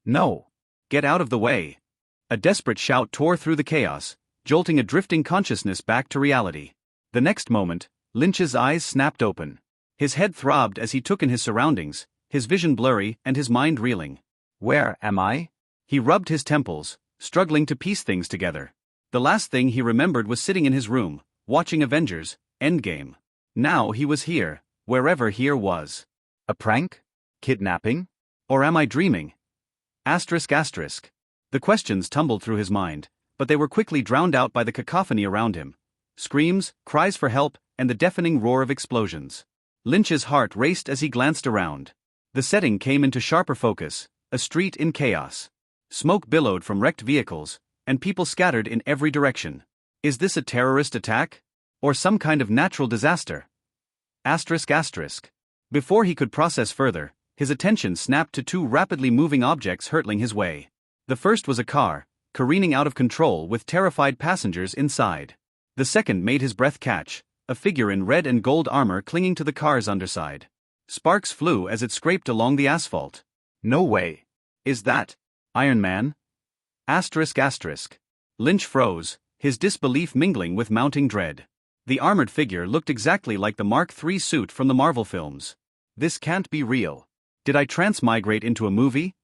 No! Get out of the way! A desperate shout tore through the chaos, jolting a drifting consciousness back to reality. The next moment, Lynch's eyes snapped open. His head throbbed as he took in his surroundings, his vision blurry and his mind reeling. Where am I? He rubbed his temples, struggling to piece things together. The last thing he remembered was sitting in his room, watching Avengers Endgame. Now he was here, wherever here was. A prank? Kidnapping? Or am I dreaming? Asterisk asterisk. The questions tumbled through his mind, but they were quickly drowned out by the cacophony around him. Screams, cries for help, and the deafening roar of explosions. Lynch's heart raced as he glanced around. The setting came into sharper focus, a street in chaos. Smoke billowed from wrecked vehicles, and people scattered in every direction. Is this a terrorist attack? Or some kind of natural disaster? Asterisk asterisk. Before he could process further, his attention snapped to two rapidly moving objects hurtling his way. The first was a car, careening out of control with terrified passengers inside. The second made his breath catch, a figure in red and gold armor clinging to the car's underside. Sparks flew as it scraped along the asphalt. No way. Is that Iron Man? Asterisk asterisk. Lynch froze, his disbelief mingling with mounting dread. The armored figure looked exactly like the Mark III suit from the Marvel films. This can't be real. Did I transmigrate into a movie?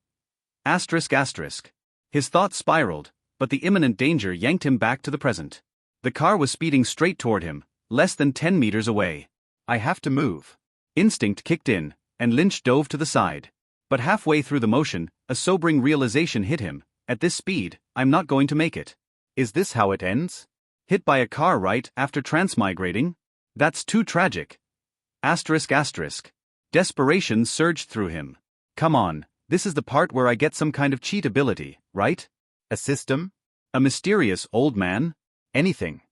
Asterisk asterisk. His thoughts spiraled, but the imminent danger yanked him back to the present. The car was speeding straight toward him, less than 10 meters away. I have to move. Instinct kicked in, and Lynch dove to the side. But halfway through the motion, a sobering realization hit him. At this speed, I'm not going to make it. Is this how it ends? Hit by a car right after transmigrating? That's too tragic. Asterisk asterisk. Desperation surged through him. Come on, this is the part where I get some kind of cheat ability, right? A system? A mysterious old man? Anything.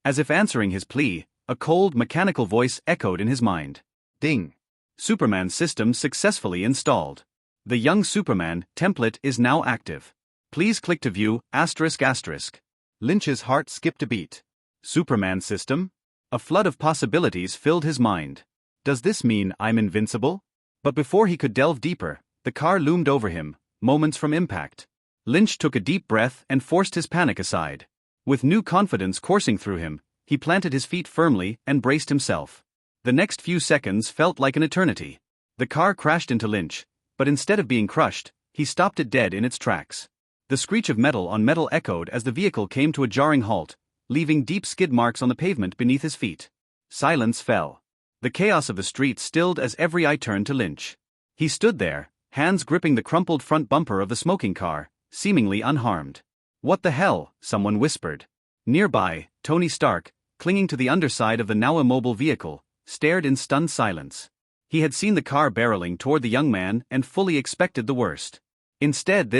As if answering his plea, a cold, mechanical voice echoed in his mind. Ding. Superman system successfully installed. The young Superman template is now active. Please click to view, asterisk asterisk. Lynch's heart skipped a beat. Superman system? A flood of possibilities filled his mind. Does this mean I'm invincible? But before he could delve deeper, the car loomed over him, moments from impact. Lynch took a deep breath and forced his panic aside. With new confidence coursing through him, he planted his feet firmly and braced himself. The next few seconds felt like an eternity. The car crashed into Lynch, but instead of being crushed, he stopped it dead in its tracks. The screech of metal on metal echoed as the vehicle came to a jarring halt, leaving deep skid marks on the pavement beneath his feet. Silence fell. The chaos of the street stilled as every eye turned to Lynch. He stood there, hands gripping the crumpled front bumper of the smoking car, seemingly unharmed. What the hell? Someone whispered. Nearby, Tony Stark, clinging to the underside of the now immobile vehicle, stared in stunned silence. He had seen the car barreling toward the young man and fully expected the worst. Instead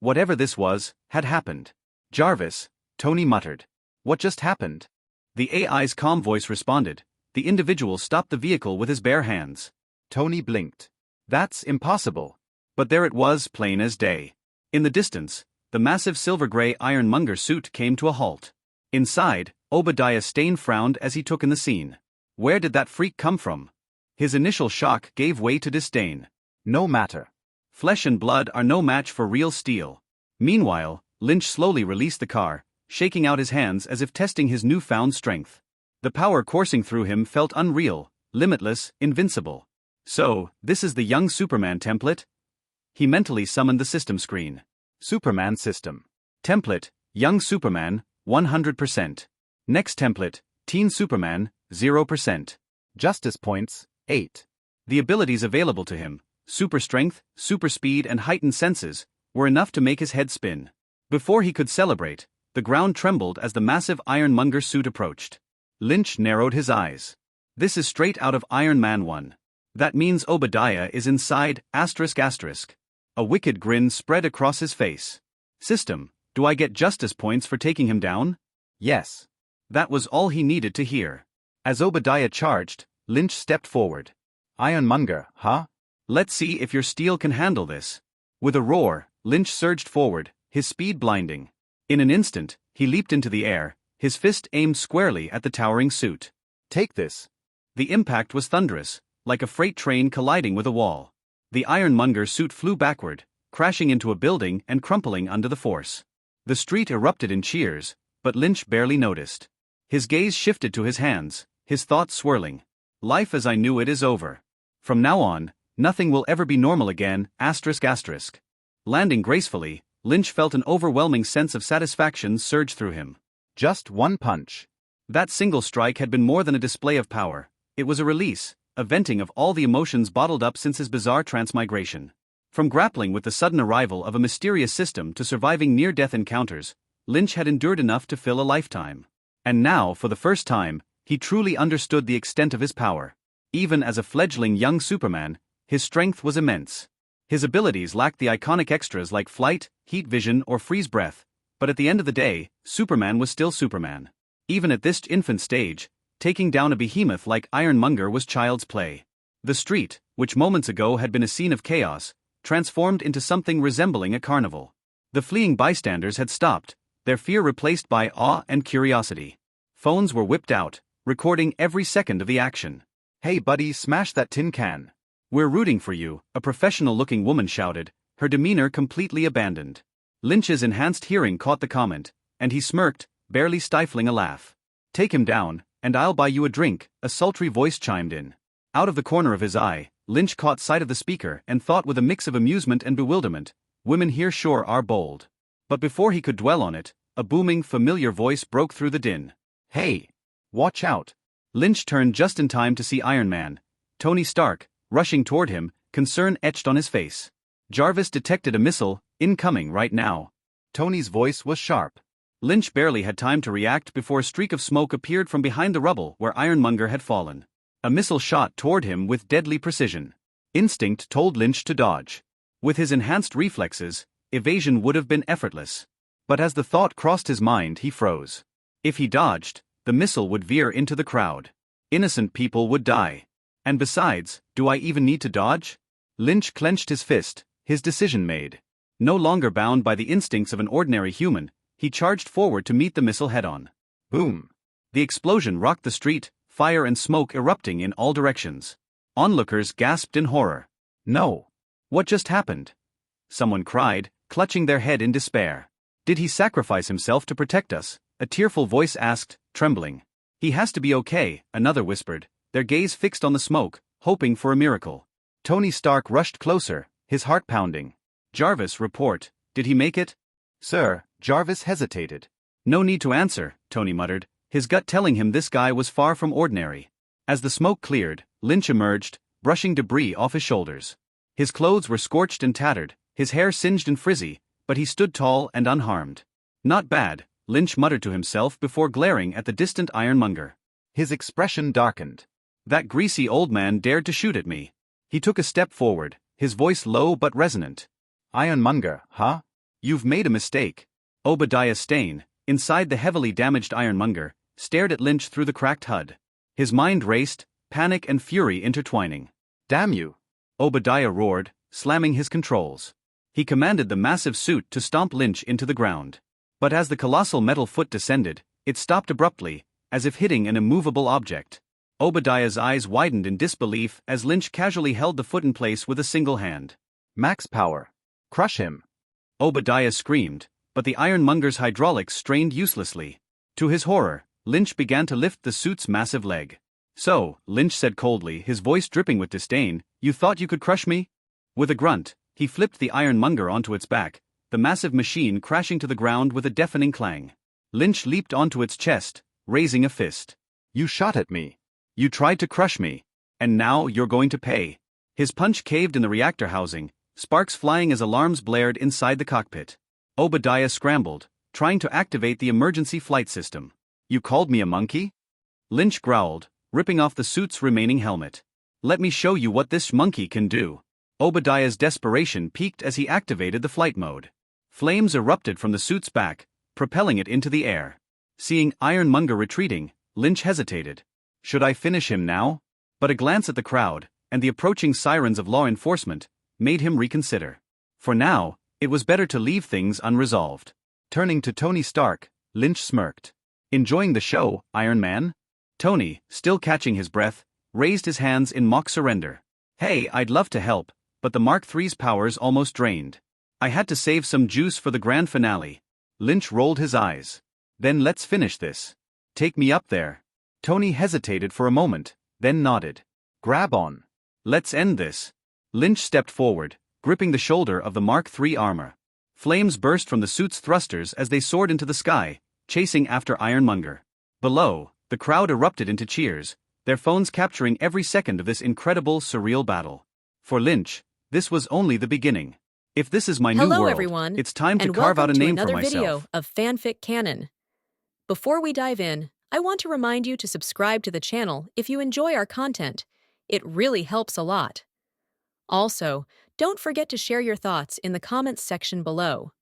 whatever this was, had happened. Jarvis, Tony muttered. What just happened? The AI's calm voice responded. The individual stopped the vehicle with his bare hands. Tony blinked. That's impossible. But there it was, plain as day. In the distance, the massive silver-gray ironmonger suit came to a halt. Inside, Obadiah Stane frowned as he took in the scene. Where did that freak come from? His initial shock gave way to disdain. No matter. Flesh and blood are no match for real steel. Meanwhile, Lynch slowly released the car, shaking out his hands as if testing his newfound strength. The power coursing through him felt unreal, limitless, invincible. So, this is the young Superman template? He mentally summoned the system screen. Superman system. Template, young Superman, 100%. Next template, teen Superman, 0%. Justice points, 8. The abilities available to him, super strength, super speed and heightened senses, were enough to make his head spin. Before he could celebrate, the ground trembled as the massive ironmonger suit approached. Lynch narrowed his eyes. This is straight out of Iron Man 1. That means Obadiah is inside, asterisk asterisk. A wicked grin spread across his face. System, do I get justice points for taking him down? Yes. That was all he needed to hear. As Obadiah charged, Lynch stepped forward. Ironmonger, huh? Let's see if your steel can handle this. With a roar, Lynch surged forward, his speed blinding. In an instant, he leaped into the air, his fist aimed squarely at the towering suit. Take this. The impact was thunderous, like a freight train colliding with a wall. The ironmonger suit flew backward, crashing into a building and crumpling under the force. The street erupted in cheers, but Lynch barely noticed. His gaze shifted to his hands, his thoughts swirling. Life as I knew it is over. From now on, nothing will ever be normal again, ***. Landing gracefully, Lynch felt an overwhelming sense of satisfaction surge through him. Just one punch. That single strike had been more than a display of power. It was a release, a venting of all the emotions bottled up since his bizarre transmigration. From grappling with the sudden arrival of a mysterious system to surviving near-death encounters, Lynch had endured enough to fill a lifetime. And now, for the first time, he truly understood the extent of his power. Even as a fledgling young Superman, his strength was immense. His abilities lacked the iconic extras like flight, heat vision, or freeze breath, but at the end of the day, Superman was still Superman. Even at this infant stage, taking down a behemoth like Ironmonger was child's play. The street, which moments ago had been a scene of chaos, transformed into something resembling a carnival. The fleeing bystanders had stopped, their fear replaced by awe and curiosity. Phones were whipped out, recording every second of the action. "Hey buddy, smash that tin can. We're rooting for you," a professional-looking woman shouted, her demeanor completely abandoned. Lynch's enhanced hearing caught the comment, and he smirked, barely stifling a laugh. "Take him down, and I'll buy you a drink," a sultry voice chimed in. Out of the corner of his eye, Lynch caught sight of the speaker and thought with a mix of amusement and bewilderment, "Women here sure are bold." But before he could dwell on it, a booming, familiar voice broke through the din. "Hey! Watch out!" Lynch turned just in time to see Iron Man, Tony Stark, rushing toward him, concern etched on his face. "Jarvis detected a missile, incoming right now." Tony's voice was sharp. Lynch barely had time to react before a streak of smoke appeared from behind the rubble where Ironmonger had fallen. A missile shot toward him with deadly precision. Instinct told Lynch to dodge. With his enhanced reflexes, evasion would have been effortless. But as the thought crossed his mind, he froze. If he dodged, the missile would veer into the crowd. Innocent people would die. And besides, do I even need to dodge? Lynch clenched his fist, his decision made. No longer bound by the instincts of an ordinary human, he charged forward to meet the missile head-on. Boom! The explosion rocked the street, fire and smoke erupting in all directions. Onlookers gasped in horror. "No! What just happened?" someone cried, clutching their head in despair. "Did he sacrifice himself to protect us?" a tearful voice asked, trembling. "He has to be okay," another whispered, their gaze fixed on the smoke, hoping for a miracle. Tony Stark rushed closer, his heart pounding. "Jarvis, report, did he make it?" "Sir," Jarvis hesitated. "No need to answer," Tony muttered, his gut telling him this guy was far from ordinary. As the smoke cleared, Lynch emerged, brushing debris off his shoulders. His clothes were scorched and tattered, his hair singed and frizzy, but he stood tall and unharmed. "Not bad," Lynch muttered to himself before glaring at the distant Ironmonger. His expression darkened. "That greasy old man dared to shoot at me." He took a step forward, his voice low but resonant. "Ironmonger, huh? You've made a mistake." Obadiah Stane, inside the heavily damaged Ironmonger, stared at Lynch through the cracked HUD. His mind raced, panic and fury intertwining. "Damn you!" Obadiah roared, slamming his controls. He commanded the massive suit to stomp Lynch into the ground. But as the colossal metal foot descended, it stopped abruptly, as if hitting an immovable object. Obadiah's eyes widened in disbelief as Lynch casually held the foot in place with a single hand. "Max power. Crush him!" Obadiah screamed, but the Ironmonger's hydraulics strained uselessly. To his horror, Lynch began to lift the suit's massive leg. "So," Lynch said coldly, his voice dripping with disdain, "you thought you could crush me?" With a grunt, he flipped the Ironmonger onto its back, the massive machine crashing to the ground with a deafening clang. Lynch leaped onto its chest, raising a fist. "You shot at me. You tried to crush me. And now you're going to pay." His punch caved in the reactor housing, sparks flying as alarms blared inside the cockpit. Obadiah scrambled, trying to activate the emergency flight system. "You called me a monkey?" Lynch growled, ripping off the suit's remaining helmet. "Let me show you what this monkey can do." Obadiah's desperation peaked as he activated the flight mode. Flames erupted from the suit's back, propelling it into the air. Seeing Ironmonger retreating, Lynch hesitated. Should I finish him now? But a glance at the crowd, and the approaching sirens of law enforcement, made him reconsider. For now, it was better to leave things unresolved. Turning to Tony Stark, Lynch smirked. "Enjoying the show, Iron Man?" Tony, still catching his breath, raised his hands in mock surrender. "Hey, I'd love to help, but the Mark III's power's almost drained." I had to save some juice for the grand finale. Lynch rolled his eyes. Then let's finish this. Take me up there. Tony hesitated for a moment, then nodded. Grab on. Let's end this. Lynch stepped forward, gripping the shoulder of the Mark III armor. Flames burst from the suit's thrusters as they soared into the sky, chasing after Ironmonger. Below, the crowd erupted into cheers, their phones capturing every second of this incredible, surreal battle. For Lynch, this was only the beginning. If this is my new world, everyone, it's time to carve out a name for myself. And welcome to another video of FanFic Canon. Before we dive in, I want to remind you to subscribe to the channel if you enjoy our content. It really helps a lot. Also, don't forget to share your thoughts in the comments section below.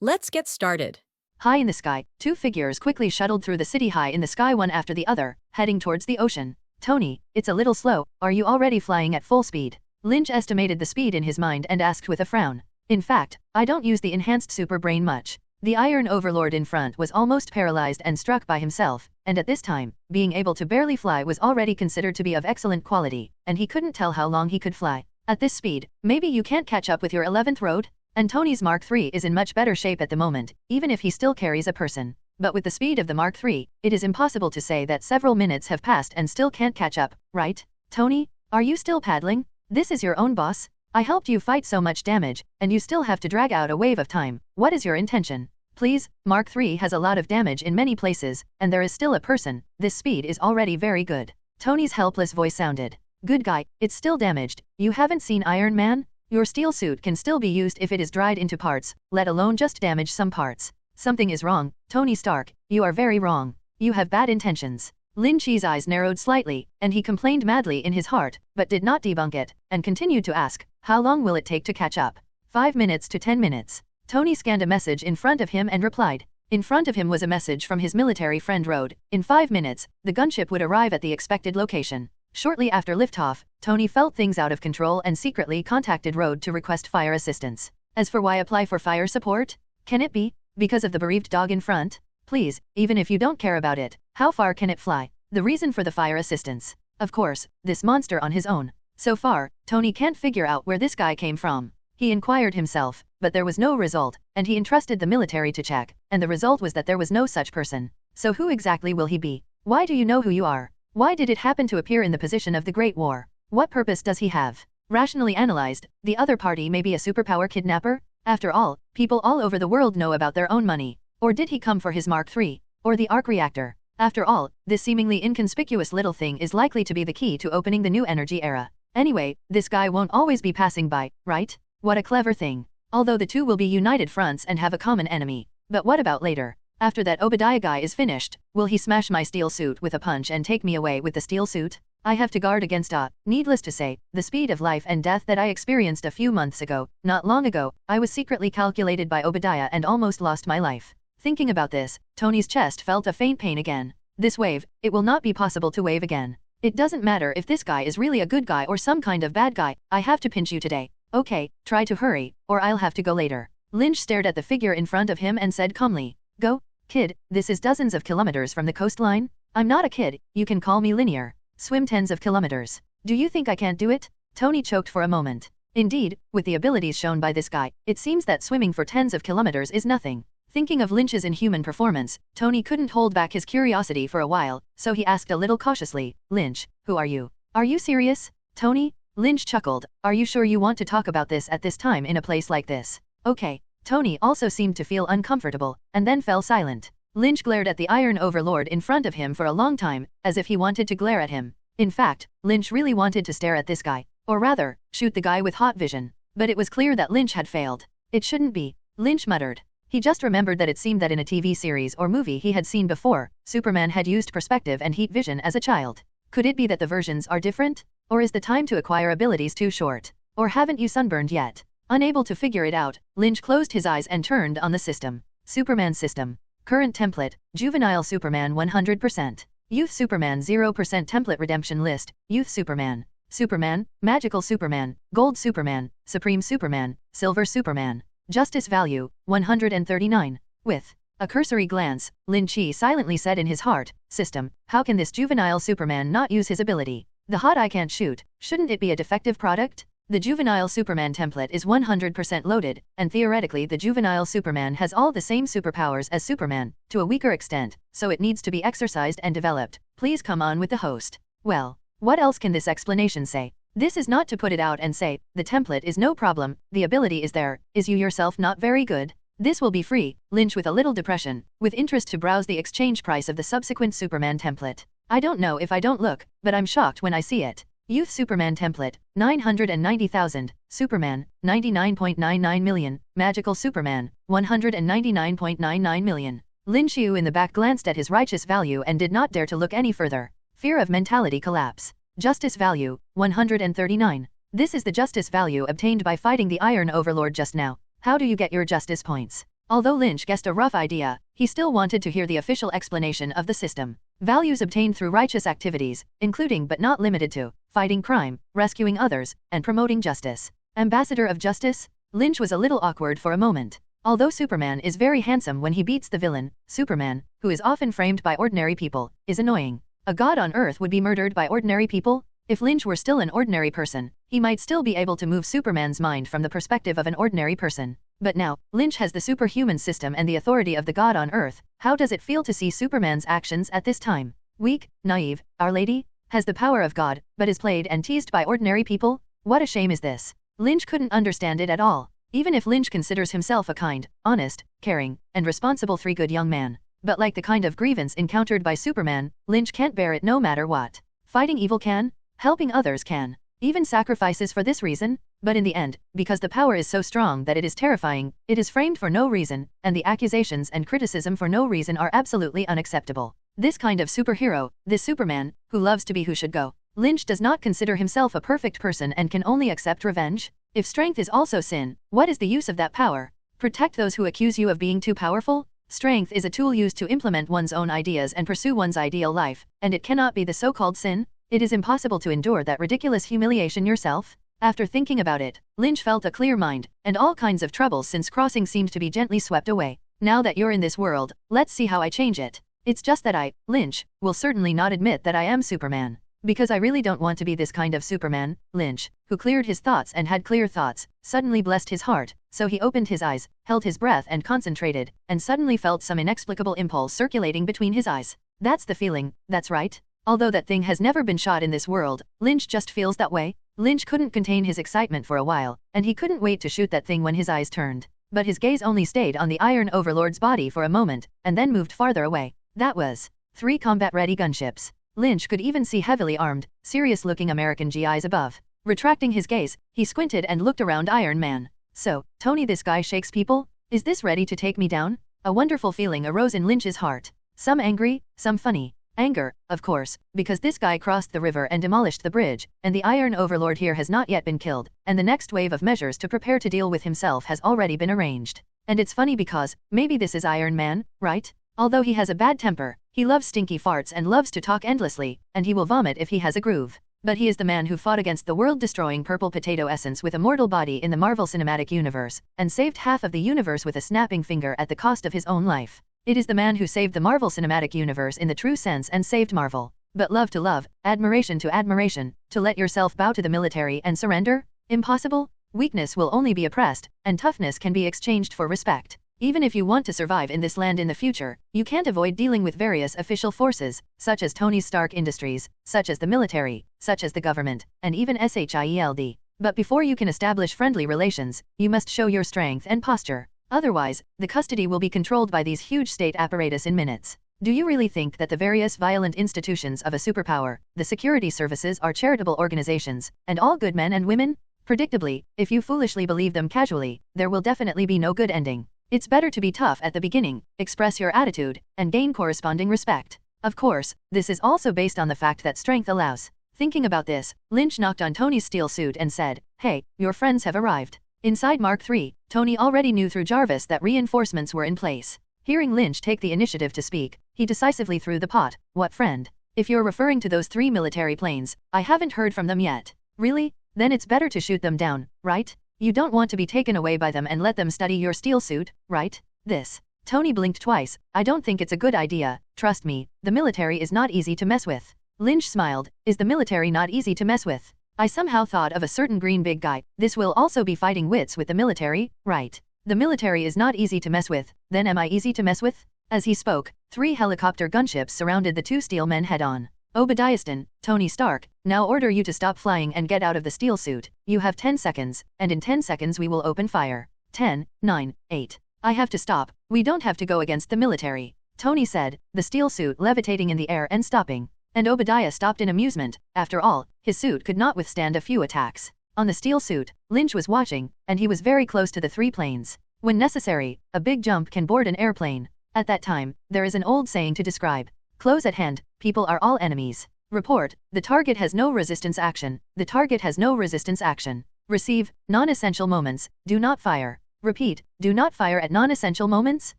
Let's get started. High in the sky, two figures quickly shuttled through the city, high in the sky one after the other, heading towards the ocean. Tony, it's a little slow, are you already flying at full speed? Lynch estimated the speed in his mind and asked with a frown. In fact, I don't use the enhanced super brain much. The Iron Overlord in front was almost paralyzed and struck by himself, and at this time, being able to barely fly was already considered to be of excellent quality, and he couldn't tell how long he could fly. At this speed, maybe you can't catch up with your 11th road? And Tony's Mark III is in much better shape at the moment, even if he still carries a person. But with the speed of the Mark III, it is impossible to say that several minutes have passed and still can't catch up, right? Tony, are you still paddling? This is your own boss? I helped you fight so much damage, and you still have to drag out a wave of time. What is your intention? Please, Mark III has a lot of damage in many places, and there is still a person. This speed is already very good. Tony's helpless voice sounded. Good guy, it's still damaged. You haven't seen Iron Man? Your steel suit can still be used if it is dried into parts, let alone just damage some parts. Something is wrong, Tony Stark, you are very wrong. You have bad intentions. Lynch's eyes narrowed slightly, and he complained madly in his heart, but did not debunk it, and continued to ask, how long will it take to catch up? 5 minutes to 10 minutes. Tony scanned a message in front of him and replied. In front of him was a message from his military friend Rode. In 5 minutes, the gunship would arrive at the expected location. Shortly after liftoff, Tony felt things out of control and secretly contacted Rode to request fire assistance. As for why apply for fire support? Can it be because of the bereaved dog in front? Please, even if you don't care about it, how far can it fly? The reason for the fire assistance. Of course, this monster on his own. So far, Tony can't figure out where this guy came from. He inquired himself, but there was no result, and he entrusted the military to check, and the result was that there was no such person. So who exactly will he be? Why do you know who you are? Why did it happen to appear in the position of the Great War? What purpose does he have? Rationally analyzed, the other party may be a superpower kidnapper? After all, people all over the world know about their own money. Or did he come for his Mark III? Or the arc reactor? After all, this seemingly inconspicuous little thing is likely to be the key to opening the new energy era. Anyway, this guy won't always be passing by, right? What a clever thing. Although the two will be united fronts and have a common enemy. But what about later? After that Obadiah guy is finished, will he smash my steel suit with a punch and take me away with the steel suit? I have to guard against needless to say, the speed of life and death that I experienced a few months ago. Not long ago, I was secretly calculated by Obadiah and almost lost my life. Thinking about this, Tony's chest felt a faint pain again. This wave, it will not be possible to wave again. It doesn't matter if this guy is really a good guy or some kind of bad guy, I have to pinch you today. Okay, try to hurry, or I'll have to go later. Lynch stared at the figure in front of him and said calmly, go, kid, this is dozens of kilometers from the coastline. I'm not a kid, you can call me linear. Swim tens of kilometers. Do you think I can't do it? Tony choked for a moment. Indeed, with the abilities shown by this guy, it seems that swimming for tens of kilometers is nothing. Thinking of Lynch's inhuman performance, Tony couldn't hold back his curiosity for a while, so he asked a little cautiously, Lynch, who are you? Are you serious? Tony? Lynch chuckled, are you sure you want to talk about this at this time in a place like this? Okay. Tony also seemed to feel uncomfortable, and then fell silent. Lynch glared at the Iron Overlord in front of him for a long time, as if he wanted to glare at him. In fact, Lynch really wanted to stare at this guy, or rather, shoot the guy with hot vision. But it was clear that Lynch had failed. It shouldn't be, Lynch muttered. He just remembered that it seemed that in a TV series or movie he had seen before, Superman had used perspective and heat vision as a child. Could it be that the versions are different? Or is the time to acquire abilities too short? Or haven't you sunburned yet? Unable to figure it out, Lynch closed his eyes and turned on the system. Superman system. Current template, Juvenile Superman 100%. Youth Superman 0% template redemption list, Youth Superman. Superman, Magical Superman, Gold Superman, Supreme Superman, Silver Superman. Justice value, 139. With a cursory glance, Lynch silently said in his heart, system, how can this juvenile Superman not use his ability? The hot I can't shoot, shouldn't it be a defective product? The juvenile Superman template is 100% loaded, and theoretically the juvenile Superman has all the same superpowers as Superman, to a weaker extent, so it needs to be exercised and developed. Please come on with the host. Well, what else can this explanation say? This is not to put it out and say, the template is no problem, the ability is there, is you yourself not very good? This will be free, Lynch with a little depression, with interest to browse the exchange price of the subsequent Superman template. I don't know if I don't look, but I'm shocked when I see it. Youth Superman template, 990,000, Superman, 99.99 million, Magical Superman, 199.99 million. Lynch Yu in the back glanced at his righteous value and did not dare to look any further. Fear of mentality collapse. Justice value, 139. This is the justice value obtained by fighting the Iron Overlord just now. How do you get your justice points? Although Lynch guessed a rough idea, he still wanted to hear the official explanation of the system. Values obtained through righteous activities, including but not limited to, fighting crime, rescuing others, and promoting justice. Ambassador of Justice? Lynch was a little awkward for a moment. Although Superman is very handsome when he beats the villain, Superman, who is often framed by ordinary people, is annoying. A god on Earth would be murdered by ordinary people? If Lynch were still an ordinary person, he might still be able to move Superman's mind from the perspective of an ordinary person. But now, Lynch has the superhuman system and the authority of the god on Earth. How does it feel to see Superman's actions at this time? Weak, naive, Our Lady? Has the power of God, but is played and teased by ordinary people? What a shame is this. Lynch couldn't understand it at all. Even if Lynch considers himself a kind, honest, caring, and responsible good young man. But like the kind of grievance encountered by Superman, Lynch can't bear it no matter what. Fighting evil can, helping others can, even sacrifices for this reason, but in the end, because the power is so strong that it is terrifying, it is framed for no reason, and the accusations and criticism for no reason are absolutely unacceptable. This kind of superhero, this Superman, who loves to be who should go. Lynch does not consider himself a perfect person and can only accept revenge. If strength is also sin, what is the use of that power? Protect those who accuse you of being too powerful? Strength is a tool used to implement one's own ideas and pursue one's ideal life, and it cannot be the so-called sin? It is impossible to endure that ridiculous humiliation yourself? After thinking about it, Lynch felt a clear mind, and all kinds of troubles since crossing seemed to be gently swept away. Now that you're in this world, let's see how I change it. It's just that I, Lynch, will certainly not admit that I am Superman. Because I really don't want to be this kind of Superman. Lynch, who cleared his thoughts and had clear thoughts, suddenly blessed his heart, so he opened his eyes, held his breath and concentrated, and suddenly felt some inexplicable impulse circulating between his eyes. That's the feeling, that's right. Although that thing has never been shot in this world, Lynch just feels that way. Lynch couldn't contain his excitement for a while, and he couldn't wait to shoot that thing when his eyes turned. But his gaze only stayed on the Iron Overlord's body for a moment, and then moved farther away. That was 3 combat-ready gunships. Lynch could even see heavily armed, serious-looking American GIs above. Retracting his gaze, he squinted and looked around Iron Man. So, Tony, this guy shakes people? Is this ready to take me down? A wonderful feeling arose in Lynch's heart. Some angry, some funny. Anger, of course, because this guy crossed the river and demolished the bridge, and the Iron Overlord here has not yet been killed, and the next wave of measures to prepare to deal with himself has already been arranged. And it's funny because, maybe this is Iron Man, right? Although he has a bad temper, he loves stinky farts and loves to talk endlessly, and he will vomit if he has a groove. But he is the man who fought against the world-destroying purple potato essence with a mortal body in the Marvel Cinematic Universe, and saved half of the universe with a snapping finger at the cost of his own life. It is the man who saved the Marvel Cinematic Universe in the true sense and saved Marvel. But love to love, admiration to admiration, to let yourself bow to the military and surrender? Impossible? Weakness will only be oppressed, and toughness can be exchanged for respect. Even if you want to survive in this land in the future, you can't avoid dealing with various official forces, such as Tony Stark Industries, such as the military, such as the government, and even SHIELD. But before you can establish friendly relations, you must show your strength and posture. Otherwise, the custody will be controlled by these huge state apparatus in minutes. Do you really think that the various violent institutions of a superpower, the security services, are charitable organizations, and all good men and women? Predictably, if you foolishly believe them casually, there will definitely be no good ending. It's better to be tough at the beginning, express your attitude, and gain corresponding respect. Of course, this is also based on the fact that strength allows. Thinking about this, Lynch knocked on Tony's steel suit and said, "Hey, your friends have arrived." Inside Mark III, Tony already knew through Jarvis that reinforcements were in place. Hearing Lynch take the initiative to speak, he decisively threw the pot. "What friend? If you're referring to those 3 military planes, I haven't heard from them yet." "Really? Then it's better to shoot them down, right? You don't want to be taken away by them and let them study your steel suit, right?" This. Tony blinked twice. "I don't think it's a good idea, trust me, the military is not easy to mess with." Lynch smiled. "Is the military not easy to mess with?" I somehow thought of a certain green big guy. This will also be fighting wits with the military, right? The military is not easy to mess with, then am I easy to mess with? As he spoke, 3 helicopter gunships surrounded the 2 steel men head-on. Obadiah, Tony Stark, now order you to stop flying and get out of the steel suit. You have 10 seconds, and in 10 seconds we will open fire. 10, 9, 8. I have to stop. We don't have to go against the military, Tony said, the steel suit levitating in the air and stopping. And Obadiah stopped in amusement. After all, his suit could not withstand a few attacks. On the steel suit, Lynch was watching, and he was very close to the 3 planes. When necessary, a big jump can board an airplane. At that time, there is an old saying to describe. Close at hand, people are all enemies. Report, the target has no resistance action. The target has no resistance action. Receive, non-essential moments, do not fire. Repeat, do not fire at non-essential moments.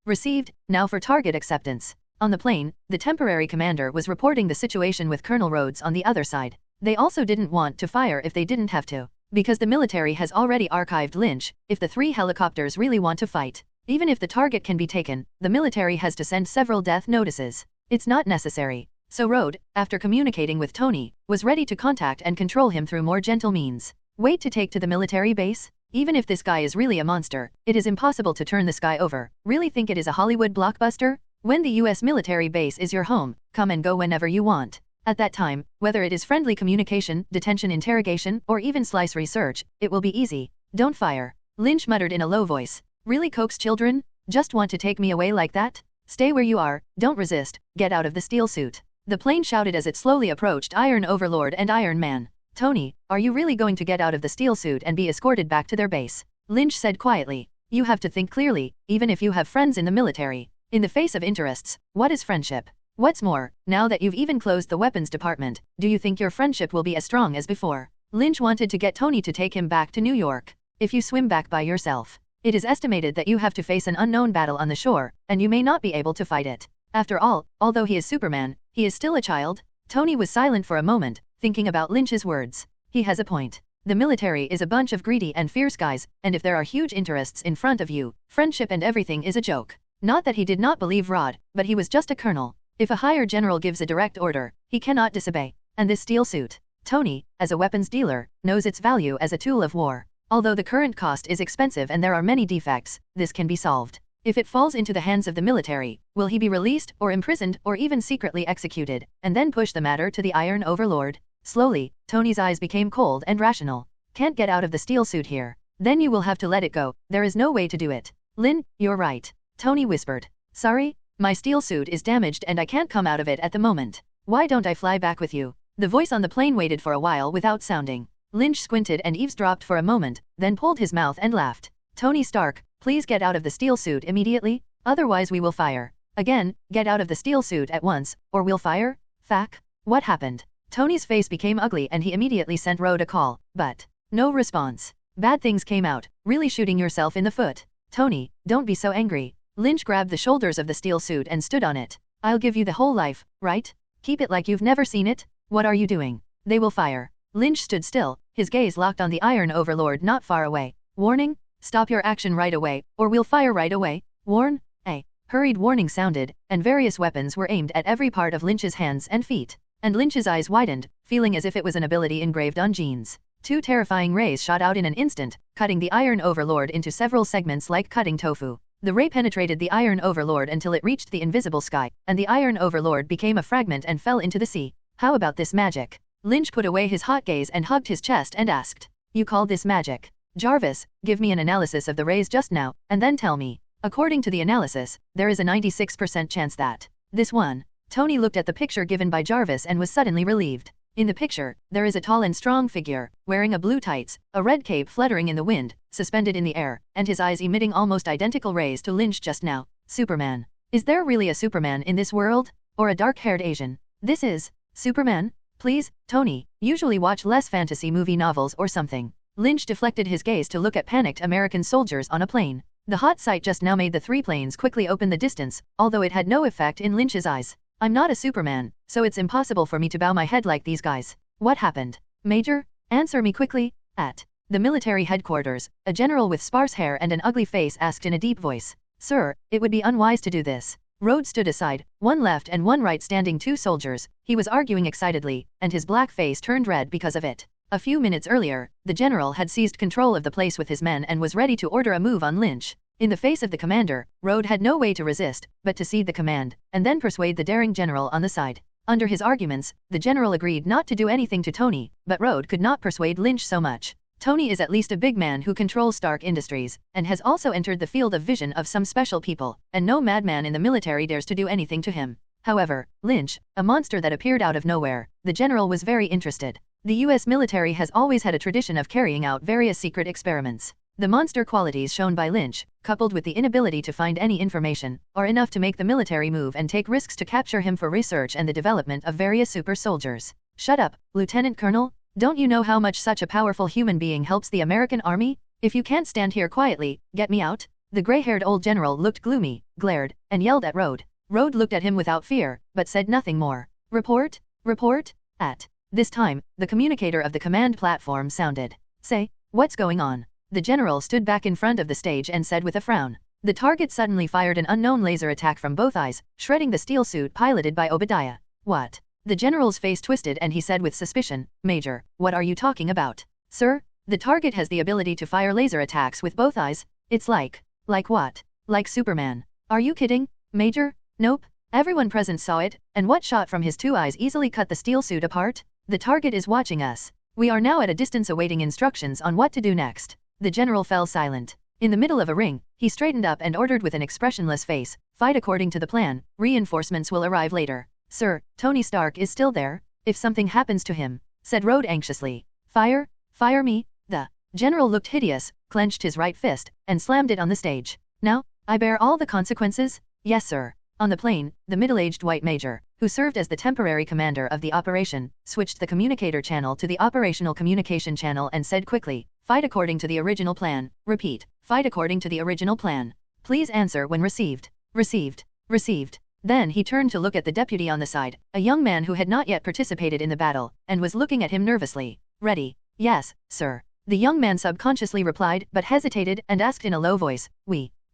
Received, now for target acceptance. On the plane, the temporary commander was reporting the situation with Colonel Rhodes on the other side. They also didn't want to fire if they didn't have to. Because the military has already archived Lynch, if the 3 helicopters really want to fight. Even if the target can be taken, the military has to send several death notices. It's not necessary. So Rhodes, after communicating with Tony, was ready to contact and control him through more gentle means. Wait to take to the military base? Even if this guy is really a monster, it is impossible to turn this guy over. Really think it is a Hollywood blockbuster? When the US military base is your home, come and go whenever you want. At that time, whether it is friendly communication, detention interrogation, or even slice research, it will be easy. Don't fire. Lynch muttered in a low voice. Really coax children? Just want to take me away like that? Stay where you are, don't resist, get out of the steel suit. The plane shouted as it slowly approached Iron Overlord and Iron Man. Tony, are you really going to get out of the steel suit and be escorted back to their base? Lynch said quietly. You have to think clearly, even if you have friends in the military. In the face of interests, what is friendship? What's more, now that you've even closed the weapons department, do you think your friendship will be as strong as before? Lynch wanted to get Tony to take him back to New York. If you swim back by yourself, it is estimated that you have to face an unknown battle on the shore, and you may not be able to fight it. After all, although he is Superman, he is still a child. Tony was silent for a moment, thinking about Lynch's words. He has a point. The military is a bunch of greedy and fierce guys, and if there are huge interests in front of you, friendship and everything is a joke. Not that he did not believe Rod, but he was just a colonel. If a higher general gives a direct order, he cannot disobey. And this steel suit, Tony, as a weapons dealer, knows its value as a tool of war. Although the current cost is expensive and there are many defects, this can be solved. If it falls into the hands of the military, will he be released or imprisoned or even secretly executed, and then push the matter to the Iron Overlord? Slowly, Tony's eyes became cold and rational. Can't get out of the steel suit here. Then you will have to let it go. There is no way to do it. Lynn, you're right. Tony whispered. Sorry? My steel suit is damaged and I can't come out of it at the moment. Why don't I fly back with you? The voice on the plane waited for a while without sounding. Lynch squinted and eavesdropped for a moment, then pulled his mouth and laughed. Tony Stark, please get out of the steel suit immediately, otherwise we will fire. Again, get out of the steel suit at once, or we'll fire? Fac? What happened? Tony's face became ugly and he immediately sent Rhodes a call, but no response. Bad things came out, really shooting yourself in the foot. Tony, don't be so angry. Lynch grabbed the shoulders of the steel suit and stood on it. I'll give you the whole life, right? Keep it like you've never seen it? What are you doing? They will fire. Lynch stood still, his gaze locked on the Iron Overlord not far away. Warning? Stop your action right away, or we'll fire right away. Warn? A hurried warning sounded, and various weapons were aimed at every part of Lynch's hands and feet. And Lynch's eyes widened, feeling as if it was an ability engraved on genes. 2 terrifying rays shot out in an instant, cutting the Iron Overlord into several segments like cutting tofu. The ray penetrated the Iron Overlord until it reached the invisible sky, and the Iron Overlord became a fragment and fell into the sea. How about this magic? Lynch put away his hot gaze and hugged his chest and asked. You call this magic? Jarvis, give me an analysis of the rays just now, and then tell me. According to the analysis, there is a 96% chance that this one. Tony looked at the picture given by Jarvis and was suddenly relieved. In the picture, there is a tall and strong figure, wearing a blue tights, a red cape fluttering in the wind, suspended in the air, and his eyes emitting almost identical rays to Lynch just now. Superman. Is there really a Superman in this world? Or a dark-haired Asian? This is Superman? Please, Tony, usually watch less fantasy movie novels or something. Lynch deflected his gaze to look at panicked American soldiers on a plane. The hot sight just now made the 3 planes quickly open the distance, although it had no effect in Lynch's eyes. I'm not a Superman, so it's impossible for me to bow my head like these guys. What happened? Major? Answer me quickly. At the military headquarters, a general with sparse hair and an ugly face asked in a deep voice. Sir, it would be unwise to do this. Rhodes stood aside, one left and one right standing 2 soldiers. He was arguing excitedly, and his black face turned red because of it. A few minutes earlier, the general had seized control of the place with his men and was ready to order a move on Lynch. In the face of the commander, Rode had no way to resist, but to cede the command, and then persuade the daring general on the side. Under his arguments, the general agreed not to do anything to Tony, but Rode could not persuade Lynch so much. Tony is at least a big man who controls Stark Industries, and has also entered the field of vision of some special people, and no madman in the military dares to do anything to him. However, Lynch, a monster that appeared out of nowhere, the general was very interested. The US military has always had a tradition of carrying out various secret experiments. The monster qualities shown by Lynch, coupled with the inability to find any information, are enough to make the military move and take risks to capture him for research and the development of various super soldiers. Shut up, Lieutenant Colonel. Don't you know how much such a powerful human being helps the American army? If you can't stand here quietly, get me out. The gray-haired old general looked gloomy, glared, and yelled at Rode. Rode looked at him without fear, but said nothing more. Report? Report? At this time, the communicator of the command platform sounded. Say, what's going on? The general stood back in front of the stage and said with a frown. The target suddenly fired an unknown laser attack from both eyes, shredding the steel suit piloted by Obadiah. What? The general's face twisted and he said with suspicion, Major, what are you talking about? Sir, the target has the ability to fire laser attacks with both eyes. It's like what? Like Superman. Are you kidding, Major? Nope. Everyone present saw it, and what shot from his two eyes easily cut the steel suit apart? The target is watching us. We are now at a distance awaiting instructions on what to do next. The general fell silent. In the middle of a ring, he straightened up and ordered with an expressionless face, fight according to the plan, reinforcements will arrive later. Sir, Tony Stark is still there? If something happens to him, said Rode anxiously. Fire? Fire me? The general looked hideous, clenched his right fist, and slammed it on the stage. Now, I bear all the consequences? Yes, sir. On the plane, the middle-aged white major, who served as the temporary commander of the operation, switched the communicator channel to the operational communication channel and said quickly, fight according to the original plan. Repeat, fight according to the original plan. Please answer when received. Received. Received. Then he turned to look at the deputy on the side, a young man who had not yet participated in the battle, and was looking at him nervously. Ready? Yes, sir. The young man subconsciously replied, but hesitated and asked in a low voice,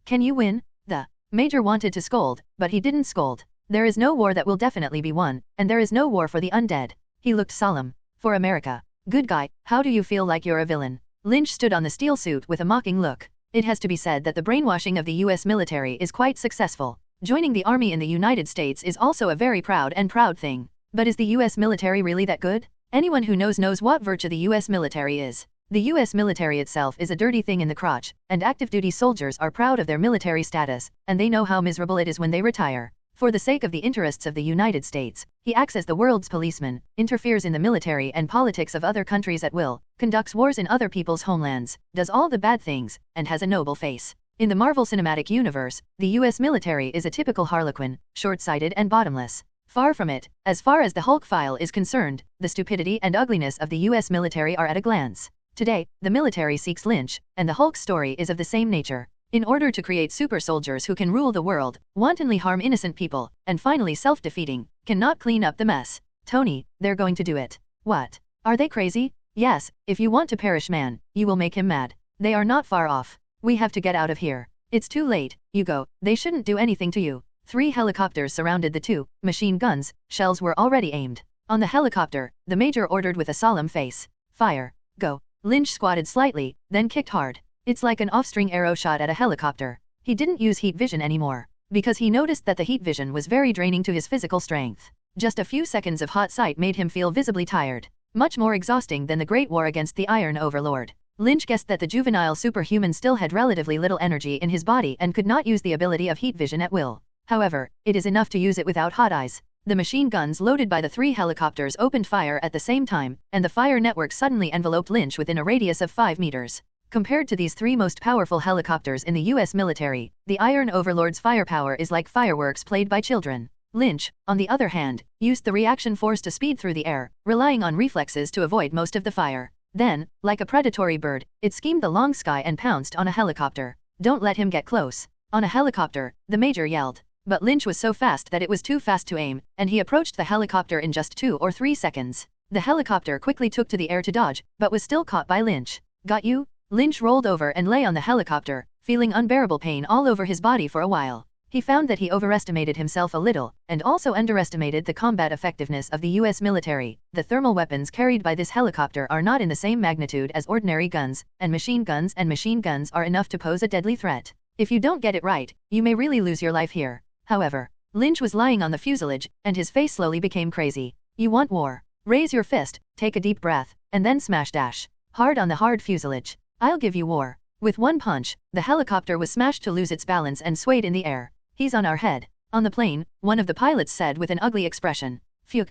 can you win? The major wanted to scold, but he didn't scold. There is no war that will definitely be won, and there is no war for the undead. He looked solemn. For America. Good guy, how do you feel like you're a villain? Lynch stood on the steel suit with a mocking look. It has to be said that the brainwashing of the US military is quite successful. Joining the army in the United States is also a very proud thing. But is the US military really that good? Anyone who knows what virtue the US military is. The US military itself is a dirty thing in the crotch, and active duty soldiers are proud of their military status, and they know how miserable it is when they retire. For the sake of the interests of the United States, he acts as the world's policeman, interferes in the military and politics of other countries at will, conducts wars in other people's homelands, does all the bad things, and has a noble face. In the Marvel Cinematic Universe, the US military is a typical harlequin, short-sighted and bottomless. Far from it, as far as the Hulk file is concerned, the stupidity and ugliness of the US military are at a glance. Today, the military seeks Lynch, and the Hulk story is of the same nature. In order to create super soldiers who can rule the world, wantonly harm innocent people, and finally self-defeating, cannot clean up the mess. Tony, they're going to do it. What? Are they crazy? Yes, if you want to perish man, you will make him mad. They are not far off. We have to get out of here. It's too late, you go, they shouldn't do anything to you. 3 helicopters surrounded the 2 machine guns, shells were already aimed. On the helicopter, the major ordered with a solemn face. Fire. Go. Lynch squatted slightly, then kicked hard. It's like an off-string arrow shot at a helicopter. He didn't use heat vision anymore, because he noticed that the heat vision was very draining to his physical strength. Just a few seconds of hot sight made him feel visibly tired, much more exhausting than the Great War against the Iron Overlord. Lynch guessed that the juvenile superhuman still had relatively little energy in his body and could not use the ability of heat vision at will. However, it is enough to use it without hot eyes. The machine guns loaded by the 3 helicopters opened fire at the same time, and the fire network suddenly enveloped Lynch within a radius of 5 meters. Compared to these 3 most powerful helicopters in the US military, the Iron Overlord's firepower is like fireworks played by children. Lynch, on the other hand, used the reaction force to speed through the air, relying on reflexes to avoid most of the fire. Then, like a predatory bird, it schemed the long sky and pounced on a helicopter. Don't let him get close. On a helicopter, the major yelled. But Lynch was so fast that it was too fast to aim, and he approached the helicopter in just 2 or 3 seconds. The helicopter quickly took to the air to dodge, but was still caught by Lynch. Got you? Lynch rolled over and lay on the helicopter, feeling unbearable pain all over his body for a while. He found that he overestimated himself a little, and also underestimated the combat effectiveness of the US military. The thermal weapons carried by this helicopter are not in the same magnitude as ordinary guns, and machine guns are enough to pose a deadly threat. If you don't get it right, you may really lose your life here. However, Lynch was lying on the fuselage, and his face slowly became crazy. You want war? Raise your fist, take a deep breath, and then smash dash. Hard on the hard fuselage. I'll give you war. With one punch, the helicopter was smashed to lose its balance and swayed in the air. He's on our head. On the plane, one of the pilots said with an ugly expression. Phew.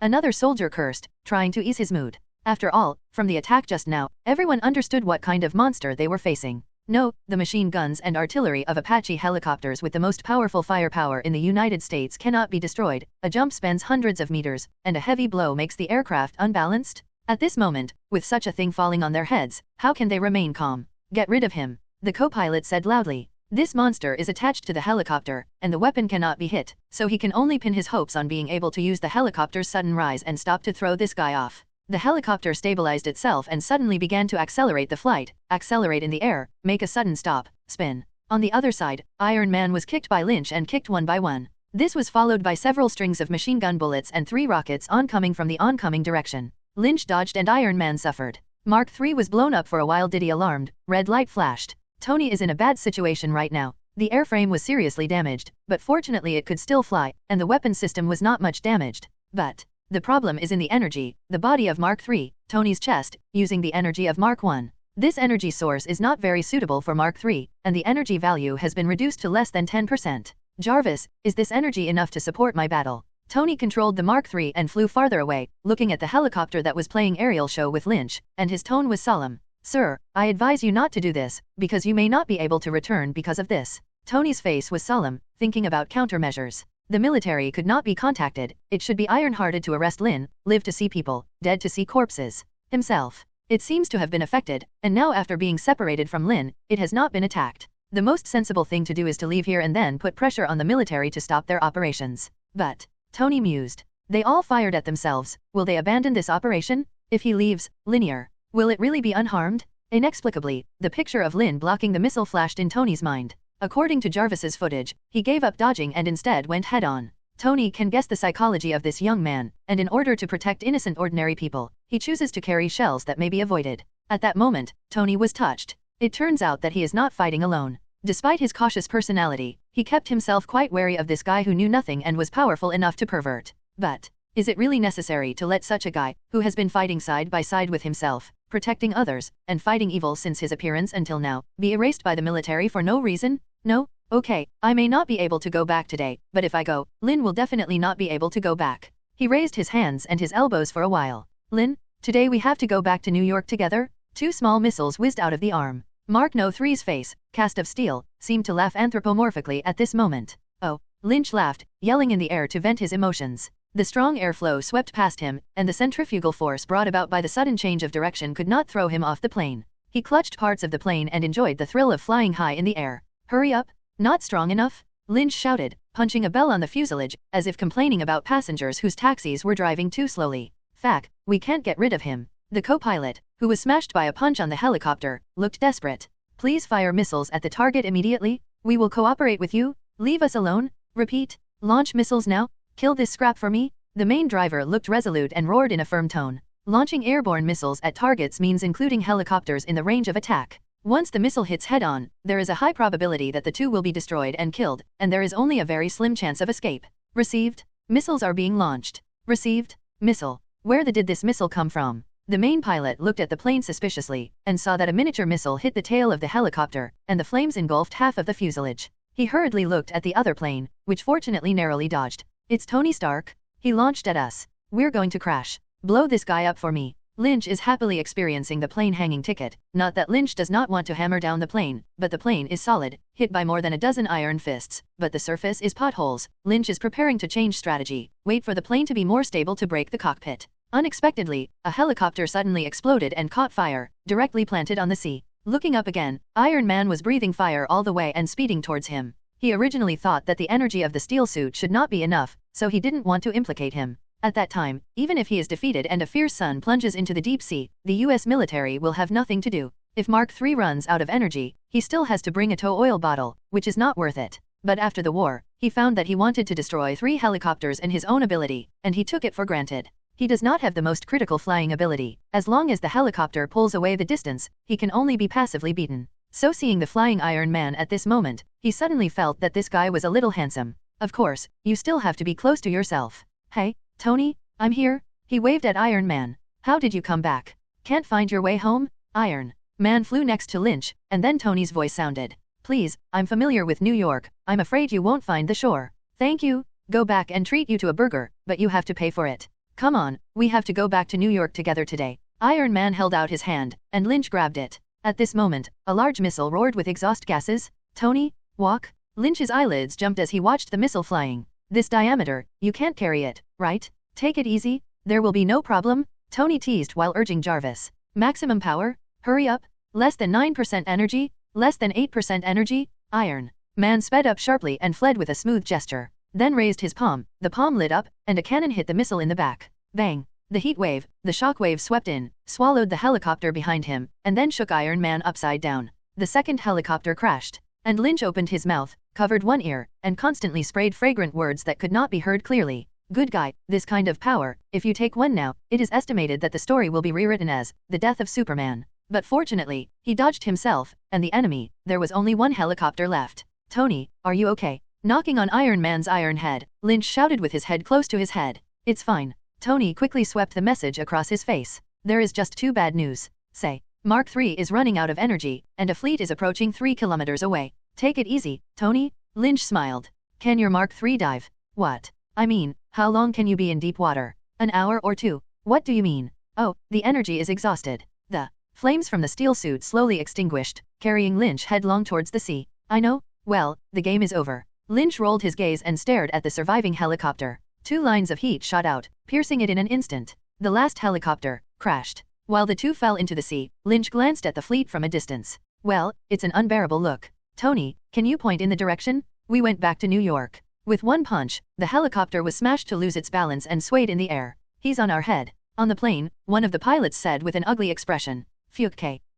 Another soldier cursed, trying to ease his mood. After all, from the attack just now, everyone understood what kind of monster they were facing. No, the machine guns and artillery of Apache helicopters with the most powerful firepower in the United States cannot be destroyed. A jump spans hundreds of meters, and a heavy blow makes the aircraft unbalanced. At this moment, with such a thing falling on their heads, how can they remain calm? Get rid of him, the co-pilot said loudly. This monster is attached to the helicopter, and the weapon cannot be hit, so he can only pin his hopes on being able to use the helicopter's sudden rise and stop to throw this guy off. The helicopter stabilized itself and suddenly began to accelerate the flight, accelerate in the air, make a sudden stop, spin. On the other side, Iron Man was kicked by Lynch and kicked one by one. This was followed by several strings of machine gun bullets and 3 rockets oncoming from the oncoming direction. Lynch dodged and Iron Man suffered. Mark III was blown up for a while. Diddy alarmed, red light flashed. Tony is in a bad situation right now. The airframe was seriously damaged, but fortunately it could still fly, and the weapon system was not much damaged. But the problem is in the energy, the body of Mark III, Tony's chest, using the energy of Mark I. This energy source is not very suitable for Mark III, and the energy value has been reduced to less than 10%. Jarvis, is this energy enough to support my battle? Tony controlled the Mark III and flew farther away, looking at the helicopter that was playing aerial show with Lynch, and his tone was solemn. Sir, I advise you not to do this, because you may not be able to return because of this. Tony's face was solemn, thinking about countermeasures. The military could not be contacted, it should be iron-hearted to arrest Lynn, live to see people, dead to see corpses. Himself. It seems to have been affected, and now after being separated from Lynn, it has not been attacked. The most sensible thing to do is to leave here and then put pressure on the military to stop their operations. But Tony mused. They all fired at themselves. Will they abandon this operation? If he leaves, linear. Will it really be unharmed? Inexplicably, the picture of Lynn blocking the missile flashed in Tony's mind. According to Jarvis's footage, he gave up dodging and instead went head-on. Tony can guess the psychology of this young man, and in order to protect innocent ordinary people, he chooses to carry shells that may be avoided. At that moment, Tony was touched. It turns out that he is not fighting alone. Despite his cautious personality, he kept himself quite wary of this guy who knew nothing and was powerful enough to pervert. But is it really necessary to let such a guy, who has been fighting side by side with himself, protecting others, and fighting evil since his appearance until now, be erased by the military for no reason? No? Okay, I may not be able to go back today, but if I go, Lynn will definitely not be able to go back. He raised his hands and his elbows for a while. Lynn, today we have to go back to New York together? 2 small missiles whizzed out of the arm. Mark III's face, cast of steel, seemed to laugh anthropomorphically at this moment. Oh, Lynch laughed, yelling in the air to vent his emotions. The strong airflow swept past him, and the centrifugal force brought about by the sudden change of direction could not throw him off the plane. He clutched parts of the plane and enjoyed the thrill of flying high in the air. Hurry up! Not strong enough? Lynch shouted, punching a bell on the fuselage, as if complaining about passengers whose taxis were driving too slowly. Fact, we can't get rid of him. The co-pilot, who was smashed by a punch on the helicopter, looked desperate. Please fire missiles at the target immediately. We will cooperate with you. Leave us alone. Repeat. Launch missiles now. Kill this scrap for me. The main driver looked resolute and roared in a firm tone. Launching airborne missiles at targets means including helicopters in the range of attack. Once the missile hits head-on, there is a high probability that the 2 will be destroyed and killed, and there is only a very slim chance of escape. Received. Missiles are being launched. Received. Missile. Where did this missile come from? The main pilot looked at the plane suspiciously, and saw that a miniature missile hit the tail of the helicopter, and the flames engulfed half of the fuselage. He hurriedly looked at the other plane, which fortunately narrowly dodged. It's Tony Stark. He launched at us. We're going to crash. Blow this guy up for me. Lynch is happily experiencing the plane hanging ticket. Not that Lynch does not want to hammer down the plane, but the plane is solid, hit by more than a dozen iron fists, but the surface is potholes. Lynch is preparing to change strategy, wait for the plane to be more stable to break the cockpit. Unexpectedly, a helicopter suddenly exploded and caught fire, directly planted on the sea. Looking up again, Iron Man was breathing fire all the way and speeding towards him. He originally thought that the energy of the steel suit should not be enough, so he didn't want to implicate him. At that time, even if he is defeated and a fierce sun plunges into the deep sea, the US military will have nothing to do. If Mark III runs out of energy, he still has to bring a tow oil bottle, which is not worth it. But after the war, he found that he wanted to destroy 3 helicopters in his own ability, and he took it for granted. He does not have the most critical flying ability. As long as the helicopter pulls away the distance, he can only be passively beaten. So seeing the flying Iron Man at this moment, he suddenly felt that this guy was a little handsome. Of course, you still have to be close to yourself. Hey, Tony, I'm here. He waved at Iron Man. How did you come back? Can't find your way home? Iron Man flew next to Lynch, and then Tony's voice sounded. Please, I'm familiar with New York. I'm afraid you won't find the shore. Thank you. Go back and treat you to a burger, but you have to pay for it. Come on, we have to go back to New York together today. Iron Man held out his hand, and Lynch grabbed it. At this moment, a large missile roared with exhaust gases. Tony, walk. Lynch's eyelids jumped as he watched the missile flying. This diameter, you can't carry it, right? Take it easy. There will be no problem. Tony teased while urging Jarvis. Maximum power? Hurry up. Less than 9% energy? Less than 8% energy? Iron Man sped up sharply and fled with a smooth gesture. Then raised his palm. The palm lit up, and a cannon hit the missile in the back. Bang. The heat wave, the shock wave swept in, swallowed the helicopter behind him, and then shook Iron Man upside down. The second helicopter crashed, and Lynch opened his mouth, covered one ear, and constantly sprayed fragrant words that could not be heard clearly. Good guy, this kind of power, if you take one now, it is estimated that the story will be rewritten as the death of Superman. But fortunately, he dodged himself, and the enemy, there was only one helicopter left. Tony, are you okay? Knocking on Iron Man's iron head, Lynch shouted with his head close to his head. It's fine. Tony quickly swept the message across his face. There is just 2 bad news. Say, Mark III is running out of energy, and a fleet is approaching 3 kilometers away. Take it easy, Tony. Lynch smiled. Can your Mark III dive? What? I mean, how long can you be in deep water? An hour or 2? What do you mean? Oh, the energy is exhausted. The flames from the steel suit slowly extinguished, carrying Lynch headlong towards the sea. I know. Well, the game is over. Lynch rolled his gaze and stared at the surviving helicopter. 2 lines of heat shot out, piercing it in an instant. The last helicopter crashed. While the 2 fell into the sea, Lynch glanced at the fleet from a distance. Well, it's an unbearable look. Tony, can you point in the direction? We went back to New York. With one punch, the helicopter was smashed to lose its balance and swayed in the air. He's on our head. On the plane, one of the pilots said with an ugly expression. Phew.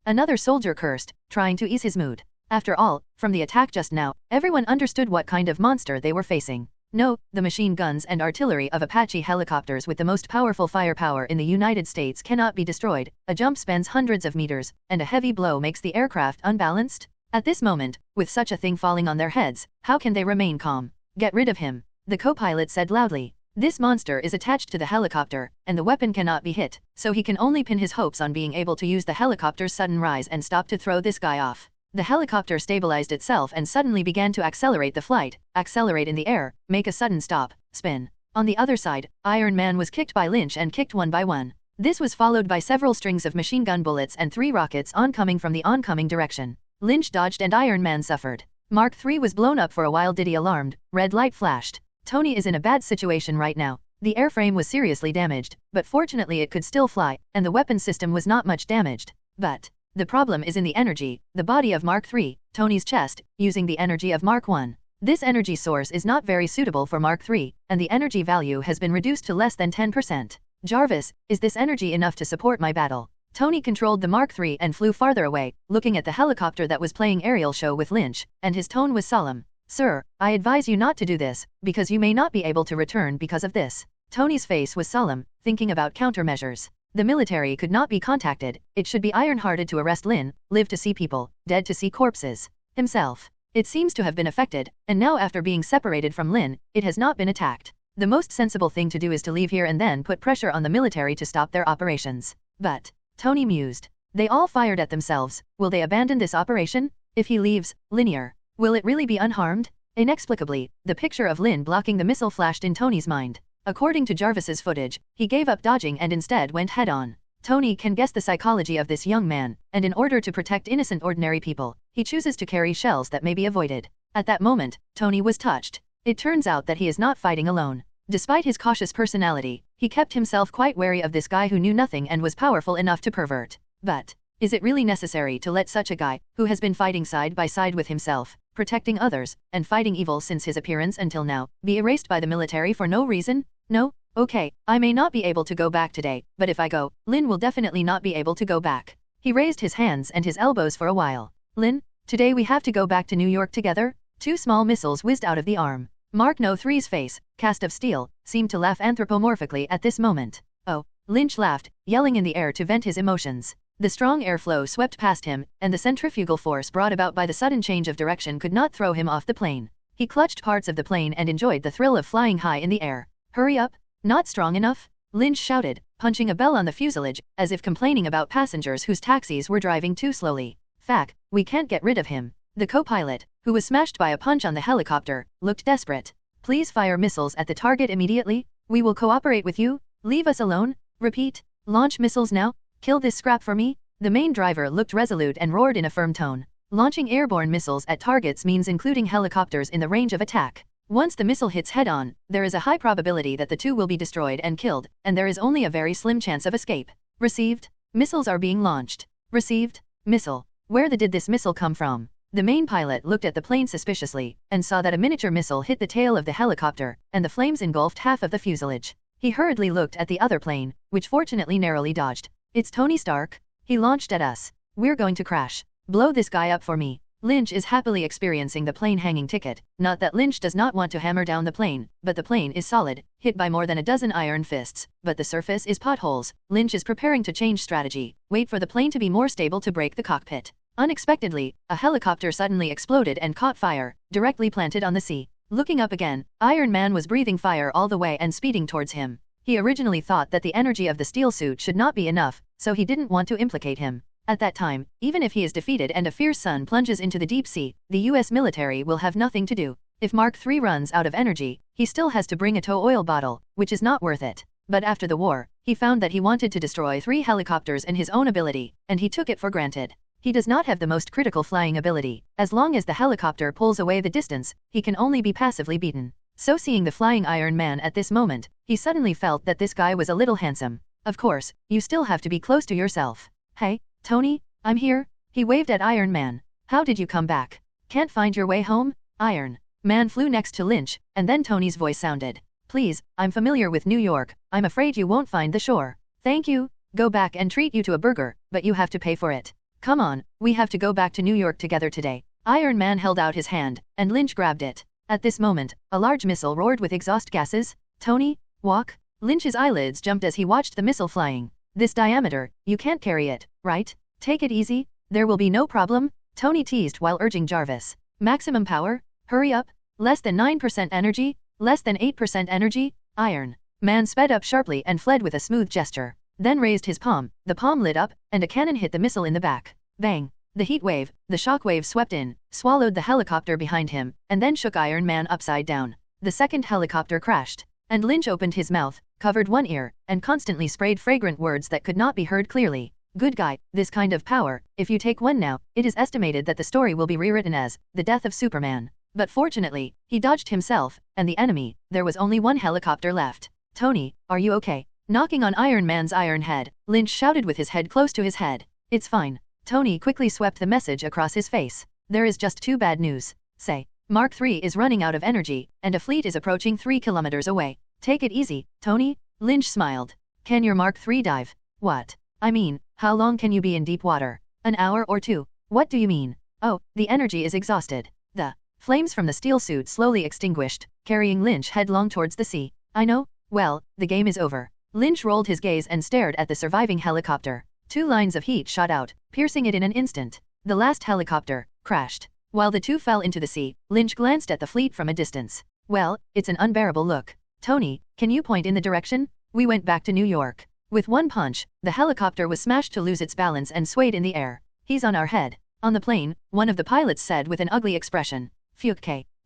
Another soldier cursed, trying to ease his mood. After all, from the attack just now, everyone understood what kind of monster they were facing. No, the machine guns and artillery of Apache helicopters with the most powerful firepower in the United States cannot be destroyed. A jump spans hundreds of meters, and a heavy blow makes the aircraft unbalanced. At this moment, with such a thing falling on their heads, how can they remain calm? Get rid of him, the co-pilot said loudly. This monster is attached to the helicopter, and the weapon cannot be hit, so he can only pin his hopes on being able to use the helicopter's sudden rise and stop to throw this guy off. The helicopter stabilized itself and suddenly began to accelerate the flight, accelerate in the air, make a sudden stop, spin. On the other side, Iron Man was kicked by Lynch and kicked one by one. This was followed by several strings of machine gun bullets and 3 rockets oncoming from the oncoming direction. Lynch dodged and Iron Man suffered. Mark III was blown up for a while. Diddy alarmed, red light flashed. Tony is in a bad situation right now. The airframe was seriously damaged, but fortunately it could still fly, and the weapon system was not much damaged. But the problem is in the energy, the body of Mark III, Tony's chest, using the energy of Mark I. This energy source is not very suitable for Mark III, and the energy value has been reduced to less than 10%. Jarvis, is this energy enough to support my battle? Tony controlled the Mark III and flew farther away, looking at the helicopter that was playing aerial show with Lynch, and his tone was solemn. Sir, I advise you not to do this, because you may not be able to return because of this. Tony's face was solemn, thinking about countermeasures. The military could not be contacted. It should be iron-hearted to arrest Lynn, live to see people, dead to see corpses. Himself. It seems to have been affected, and now after being separated from Lynn, it has not been attacked. The most sensible thing to do is to leave here and then put pressure on the military to stop their operations. But Tony mused. They all fired at themselves. Will they abandon this operation? If he leaves, Linear, will it really be unharmed? Inexplicably, the picture of Lynn blocking the missile flashed in Tony's mind. According to Jarvis's footage, he gave up dodging and instead went head-on. Tony can guess the psychology of this young man, and in order to protect innocent ordinary people, he chooses to carry shells that may be avoided. At that moment, Tony was touched. It turns out that he is not fighting alone. Despite his cautious personality, he kept himself quite wary of this guy who knew nothing and was powerful enough to pervert. But is it really necessary to let such a guy, who has been fighting side by side with himself, protecting others, and fighting evil since his appearance until now, be erased by the military for no reason? No? Okay, I may not be able to go back today, but if I go, Lynn will definitely not be able to go back. He raised his hands and his elbows for a while. Lynn, today we have to go back to New York together? 2 small missiles whizzed out of the arm. Mark No. 3's face, cast of steel, seemed to laugh anthropomorphically at this moment. Oh, Lynch laughed, yelling in the air to vent his emotions. The strong airflow swept past him, and the centrifugal force brought about by the sudden change of direction could not throw him off the plane. He clutched parts of the plane and enjoyed the thrill of flying high in the air. Hurry up! Not strong enough? Lynch shouted, punching a bell on the fuselage, as if complaining about passengers whose taxis were driving too slowly. Fack, we can't get rid of him. The co-pilot, who was smashed by a punch on the helicopter, looked desperate. Please fire missiles at the target immediately. We will cooperate with you. Leave us alone. Repeat. Launch missiles now. Kill this scrap for me. The main driver looked resolute and roared in a firm tone. Launching airborne missiles at targets means including helicopters in the range of attack. Once the missile hits head-on, there is a high probability that the two will be destroyed and killed, and there is only a very slim chance of escape. Received. Missiles are being launched. Received. Missile. Where did this missile come from? The main pilot looked at the plane suspiciously, and saw that a miniature missile hit the tail of the helicopter, and the flames engulfed half of the fuselage. He hurriedly looked at the other plane, which fortunately narrowly dodged. It's Tony Stark. He launched at us. We're going to crash. Blow this guy up for me. Lynch is happily experiencing the plane hanging ticket. Not that Lynch does not want to hammer down the plane, but the plane is solid, hit by more than a dozen iron fists, but the surface is potholes. Lynch is preparing to change strategy, wait for the plane to be more stable to break the cockpit. Unexpectedly, a helicopter suddenly exploded and caught fire, directly planted on the sea. Looking up again, Iron Man was breathing fire all the way and speeding towards him. He originally thought that the energy of the steel suit should not be enough, so he didn't want to implicate him. At that time, even if he is defeated and a fierce sun plunges into the deep sea, the US military will have nothing to do. If Mark III runs out of energy, he still has to bring a tow oil bottle, which is not worth it. But after the war, he found that he wanted to destroy 3 helicopters in his own ability, and he took it for granted. He does not have the most critical flying ability. As long as the helicopter pulls away the distance, he can only be passively beaten. So seeing the flying Iron Man at this moment, he suddenly felt that this guy was a little handsome. Of course, you still have to be close to yourself. Hey, Tony, I'm here. He waved at Iron Man. How did you come back? Can't find your way home? Iron Man flew next to Lynch, and then Tony's voice sounded. Please, I'm familiar with New York. I'm afraid you won't find the shore. Thank you. Go back and treat you to a burger, but you have to pay for it. Come on, we have to go back to New York together today. Iron Man held out his hand, and Lynch grabbed it. At this moment, a large missile roared with exhaust gases. Tony, walk. Lynch's eyelids jumped as he watched the missile flying. This diameter, you can't carry it, right? Take it easy. There will be no problem, Tony teased while urging Jarvis. Maximum power? Hurry up. Less than 9% energy? Less than 8% energy? Iron Man sped up sharply and fled with a smooth gesture. Then raised his palm, the palm lit up, and a cannon hit the missile in the back. Bang! The heat wave, the shock wave swept in, swallowed the helicopter behind him, and then shook Iron Man upside down. The second helicopter crashed, and Lynch opened his mouth, covered one ear, and constantly sprayed fragrant words that could not be heard clearly. Good guy, this kind of power, if you take one now, it is estimated that the story will be rewritten as the death of Superman. But fortunately, he dodged himself, and the enemy, there was only one helicopter left. Tony, are you okay? Knocking on Iron Man's iron head, Lynch shouted with his head close to his head. It's fine. Tony quickly swept the message across his face. There is just 2 bad news. Say, Mark III is running out of energy, and a fleet is approaching 3 kilometers away. Take it easy, Tony. Lynch smiled. Can your Mark III dive? What? I mean, how long can you be in deep water? An hour or 2? What do you mean? Oh, the energy is exhausted. The flames from the steel suit slowly extinguished, carrying Lynch headlong towards the sea. I know. Well, the game is over. Lynch rolled his gaze and stared at the surviving helicopter. 2 lines of heat shot out, piercing it in an instant. The last helicopter crashed. While the 2 fell into the sea, Lynch glanced at the fleet from a distance. Well, it's an unbearable look. Tony, can you point in the direction? We went back to New York. With one punch, the helicopter was smashed to lose its balance and swayed in the air. He's on our head. On the plane, one of the pilots said with an ugly expression. Phew.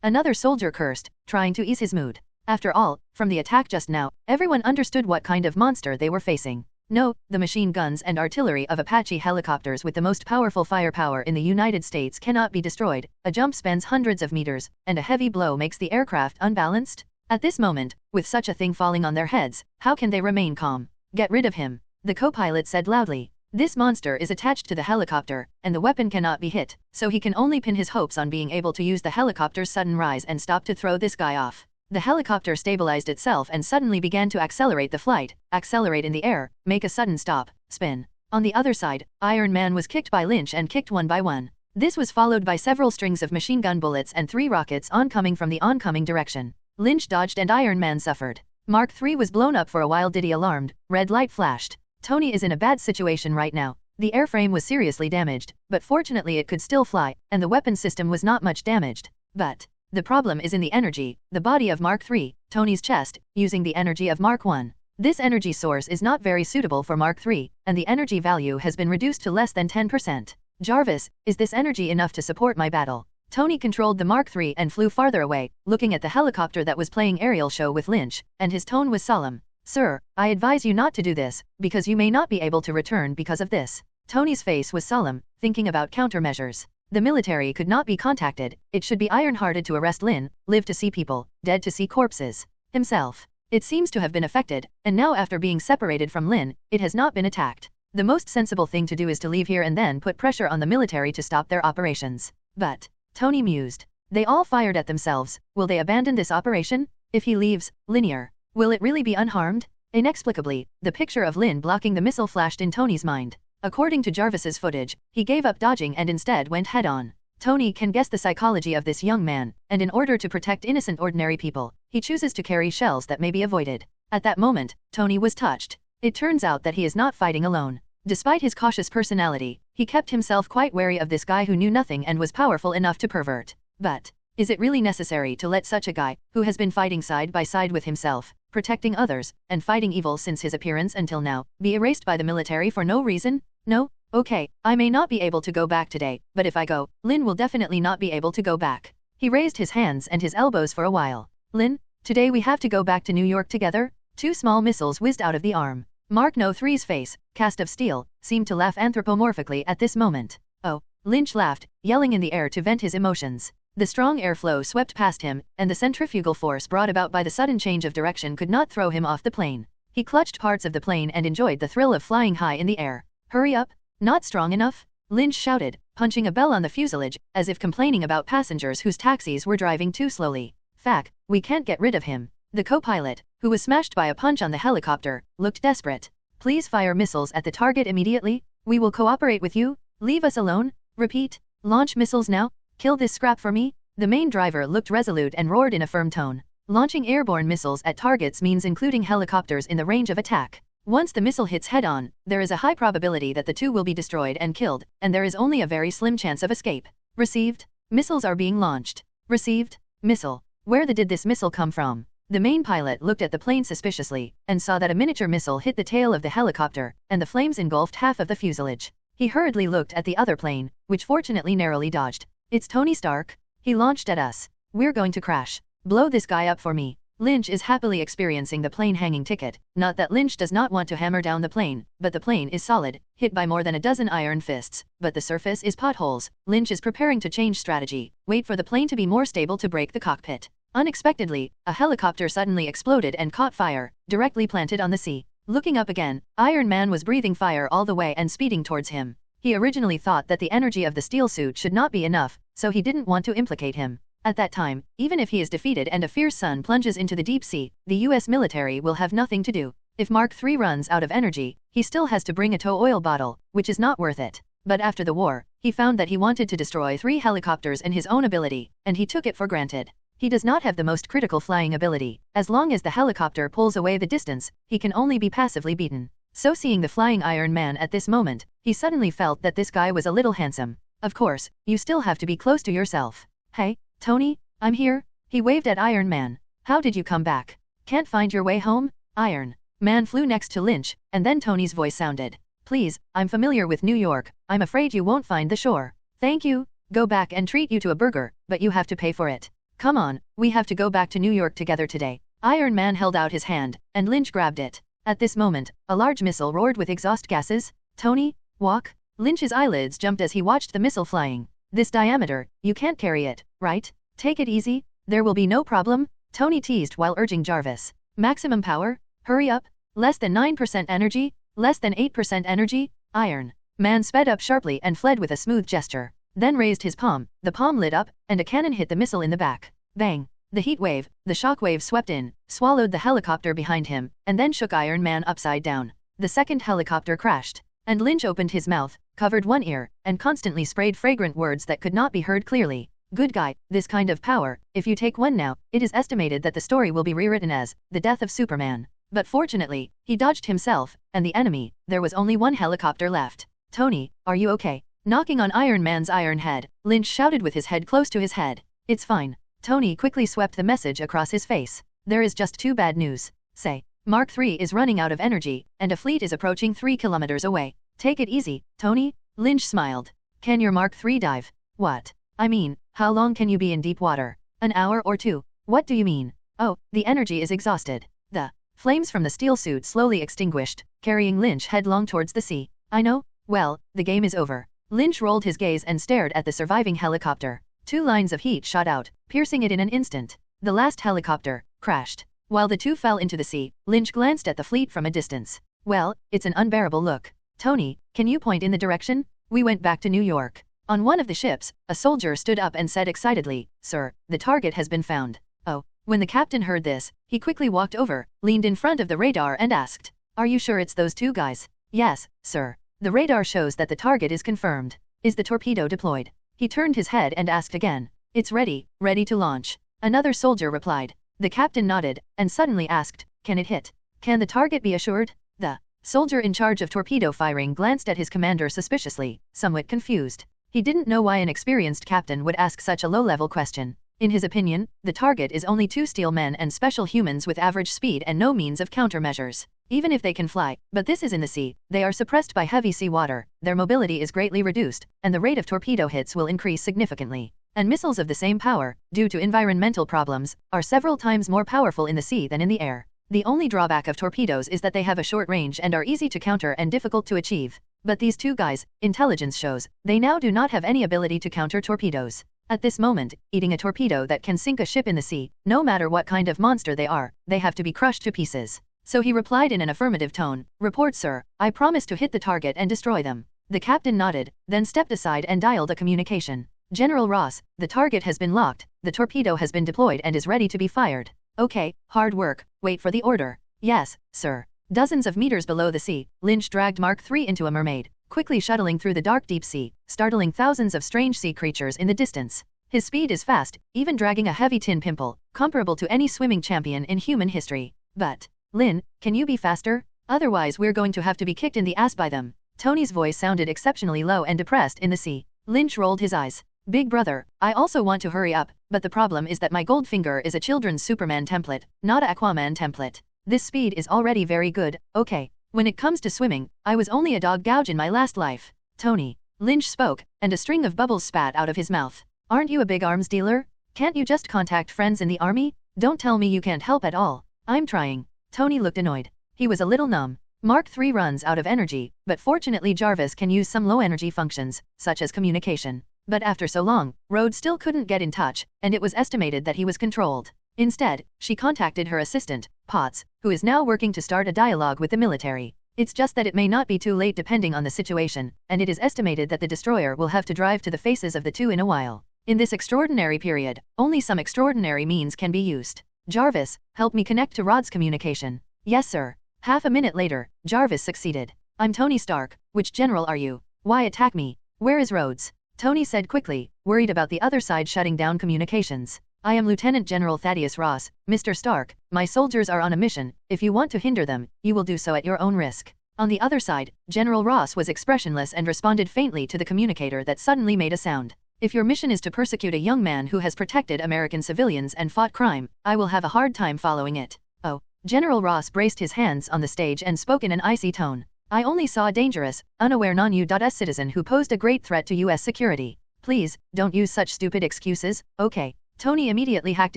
Another soldier cursed, trying to ease his mood. After all, from the attack just now, everyone understood what kind of monster they were facing. No, the machine guns and artillery of Apache helicopters with the most powerful firepower in the United States cannot be destroyed. A jump spans hundreds of meters, and a heavy blow makes the aircraft unbalanced. At this moment, with such a thing falling on their heads, how can they remain calm? Get rid of him, the co-pilot said loudly. This monster is attached to the helicopter, and the weapon cannot be hit, so he can only pin his hopes on being able to use the helicopter's sudden rise and stop to throw this guy off. The helicopter stabilized itself and suddenly began to accelerate the flight, accelerate in the air, make a sudden stop, spin. On the other side, Iron Man was kicked by Lynch and kicked one by one. This was followed by several strings of machine gun bullets and 3 rockets oncoming from the oncoming direction. Lynch dodged and Iron Man suffered. Mark III was blown up for a while. Diddy alarmed, red light flashed. Tony is in a bad situation right now. The airframe was seriously damaged, but fortunately it could still fly, and the weapon system was not much damaged. But the problem is in the energy, the body of Mark III, Tony's chest, using the energy of Mark I. This energy source is not very suitable for Mark III, and the energy value has been reduced to less than 10%. Jarvis, is this energy enough to support my battle? Tony controlled the Mark III and flew farther away, looking at the helicopter that was playing aerial show with Lynch, and his tone was solemn. Sir, I advise you not to do this, because you may not be able to return because of this. Tony's face was solemn, thinking about countermeasures. The military could not be contacted, it should be iron-hearted to arrest Lynn, live to see people, dead to see corpses. Himself. It seems to have been affected, and now after being separated from Lynn, it has not been attacked. The most sensible thing to do is to leave here and then put pressure on the military to stop their operations. But Tony mused. They all fired at themselves. Will they abandon this operation? If he leaves, linear. Will it really be unharmed? Inexplicably, the picture of Lynn blocking the missile flashed in Tony's mind. According to Jarvis's footage, he gave up dodging and instead went head-on. Tony can guess the psychology of this young man, and in order to protect innocent ordinary people, he chooses to carry shells that may be avoided. At that moment, Tony was touched. It turns out that he is not fighting alone. Despite his cautious personality, he kept himself quite wary of this guy who knew nothing and was powerful enough to pervert. But is it really necessary to let such a guy, who has been fighting side by side with himself, protecting others, and fighting evil since his appearance until now, be erased by the military for no reason? No? Okay, I may not be able to go back today, but if I go, Lynn will definitely not be able to go back. He raised his hands and his elbows for a while. Lynn, today we have to go back to New York together? 2 small missiles whizzed out of the arm. Mark III's face, cast of steel, seemed to laugh anthropomorphically at this moment. Oh, Lynch laughed, yelling in the air to vent his emotions. The strong airflow swept past him, and the centrifugal force brought about by the sudden change of direction could not throw him off the plane. He clutched parts of the plane and enjoyed the thrill of flying high in the air. Hurry up! Not strong enough? Lynch shouted, punching a bell on the fuselage, as if complaining about passengers whose taxis were driving too slowly. Fack, we can't get rid of him. The co-pilot, who was smashed by a punch on the helicopter, looked desperate. Please fire missiles at the target immediately. We will cooperate with you. Leave us alone. Repeat. Launch missiles now. Kill this scrap for me. The main driver looked resolute and roared in a firm tone. Launching airborne missiles at targets means including helicopters in the range of attack. Once the missile hits head-on, there is a high probability that the 2 will be destroyed and killed, and there is only a very slim chance of escape. Received. Missiles are being launched. Received. Missile. Where did this missile come from? The main pilot looked at the plane suspiciously, and saw that a miniature missile hit the tail of the helicopter, and the flames engulfed half of the fuselage. He hurriedly looked at the other plane, which fortunately narrowly dodged. It's Tony Stark. He launched at us. We're going to crash. Blow this guy up for me. Lynch is happily experiencing the plane hanging ticket. Not that Lynch does not want to hammer down the plane, but the plane is solid, hit by more than a dozen iron fists, but the surface is potholes. Lynch is preparing to change strategy, wait for the plane to be more stable to break the cockpit. Unexpectedly, a helicopter suddenly exploded and caught fire, directly planted on the sea. Looking up again, Iron Man was breathing fire all the way and speeding towards him. He originally thought that the energy of the steel suit should not be enough, so he didn't want to implicate him. At that time, even if he is defeated and a fierce sun plunges into the deep sea, the US military will have nothing to do. If Mark III runs out of energy, he still has to bring a tow oil bottle, which is not worth it. But after the war, he found that he wanted to destroy 3 helicopters in his own ability, and he took it for granted. He does not have the most critical flying ability. As long as the helicopter pulls away the distance, he can only be passively beaten. So seeing the flying Iron Man at this moment, he suddenly felt that this guy was a little handsome. Of course, you still have to be close to yourself. Hey, Tony, I'm here. He waved at Iron Man. How did you come back? Can't find your way home? Iron Man flew next to Lynch, and then Tony's voice sounded. Please, I'm familiar with New York. I'm afraid you won't find the shore. Thank you. Go back and treat you to a burger, but you have to pay for it. Come on, we have to go back to New York together today. Iron Man held out his hand, and Lynch grabbed it. At this moment, a large missile roared with exhaust gases. Tony, walk. Lynch's eyelids jumped as he watched the missile flying. This diameter, you can't carry it, right? Take it easy. There will be no problem. Tony teased while urging Jarvis. Maximum power? Hurry up. Less than 9% energy? Less than 8% energy? Iron Man sped up sharply and fled with a smooth gesture. Then raised his palm, the palm lit up, and a cannon hit the missile in the back. Bang! The heat wave, the shock wave swept in, swallowed the helicopter behind him, and then shook Iron Man upside down. The second helicopter crashed, and Lynch opened his mouth, covered one ear, and constantly sprayed fragrant words that could not be heard clearly. Good guy, this kind of power, if you take one now, it is estimated that the story will be rewritten as the death of Superman. But fortunately, he dodged himself, and the enemy, there was only one helicopter left. Tony, are you okay? Knocking on Iron Man's iron head, Lynch shouted with his head close to his head. It's fine. Tony quickly swept the message across his face. There is just too bad news. Say, Mark III is running out of energy, and a fleet is approaching 3 kilometers away. Take it easy, Tony. Lynch smiled. Can your Mark III dive? What? I mean, how long can you be in deep water? An hour or two? What do you mean? Oh, the energy is exhausted. The flames from the steel suit slowly extinguished, carrying Lynch headlong towards the sea. I know. Well, the game is over. Lynch rolled his gaze and stared at the surviving helicopter. 2 lines of heat shot out, piercing it in an instant. The last helicopter crashed. While the 2 fell into the sea, Lynch glanced at the fleet from a distance. Well, it's an unbearable look. Tony, can you point in the direction? We went back to New York. On one of the ships, a soldier stood up and said excitedly, Sir, the target has been found. Oh. When the captain heard this, he quickly walked over, leaned in front of the radar and asked, Are you sure it's those 2 guys? Yes, sir. The radar shows that the target is confirmed. Is the torpedo deployed? He turned his head and asked again. It's ready to launch. Another soldier replied. The captain nodded, and suddenly asked, Can it hit? Can the target be assured? The soldier in charge of torpedo firing glanced at his commander suspiciously, somewhat confused. He didn't know why an experienced captain would ask such a low-level question. In his opinion, the target is only 2 steel men and special humans with average speed and no means of countermeasures. Even if they can fly, but this is in the sea, they are suppressed by heavy sea water, their mobility is greatly reduced, and the rate of torpedo hits will increase significantly. And missiles of the same power, due to environmental problems, are several times more powerful in the sea than in the air. The only drawback of torpedoes is that they have a short range and are easy to counter and difficult to achieve. But these 2 guys, intelligence shows, they now do not have any ability to counter torpedoes. At this moment, eating a torpedo that can sink a ship in the sea, no matter what kind of monster they are, they have to be crushed to pieces. So he replied in an affirmative tone, Report sir, I promise to hit the target and destroy them. The captain nodded, then stepped aside and dialed a communication. General Ross, the target has been locked, the torpedo has been deployed and is ready to be fired. Okay, hard work, wait for the order. Yes, sir. Dozens of meters below the sea, Lynch dragged Mark III into a mermaid, quickly shuttling through the dark deep sea, startling thousands of strange sea creatures in the distance. His speed is fast, even dragging a heavy tin pimple, comparable to any swimming champion in human history. But, Lynn, can you be faster? Otherwise we're going to have to be kicked in the ass by them. Tony's voice sounded exceptionally low and depressed in the sea. Lynch rolled his eyes. Big brother, I also want to hurry up, but the problem is that my gold finger is a children's Superman template, not a Aquaman template. This speed is already very good, okay. When it comes to swimming, I was only a dog gouge in my last life. Tony. Lynch spoke, and a string of bubbles spat out of his mouth. Aren't you a big arms dealer? Can't you just contact friends in the army? Don't tell me you can't help at all. I'm trying. Tony looked annoyed. He was a little numb. Mark III runs out of energy, but fortunately Jarvis can use some low-energy functions, such as communication. But after so long, Rhodes still couldn't get in touch, and it was estimated that he was controlled. Instead, she contacted her assistant, Potts, who is now working to start a dialogue with the military. It's just that it may not be too late depending on the situation, and it is estimated that the destroyer will have to drive to the faces of the 2 in a while. In this extraordinary period, only some extraordinary means can be used. Jarvis, help me connect to Rod's communication. Yes sir. Half a minute later, Jarvis succeeded. I'm Tony Stark. Which general are you? Why attack me? Where is Rhodes? Tony said quickly, worried about the other side shutting down communications. I am Lieutenant General Thaddeus Ross. Mr. Stark, my soldiers are on a mission. If you want to hinder them, you will do so at your own risk. On the other side, General Ross was expressionless and responded faintly to the communicator that suddenly made a sound. If your mission is to persecute a young man who has protected American civilians and fought crime, I will have a hard time following it. Oh. General Ross braced his hands on the stage and spoke in an icy tone. I only saw a dangerous, unaware non-U.S. citizen who posed a great threat to U.S. security. Please, don't use such stupid excuses, okay? Tony immediately hacked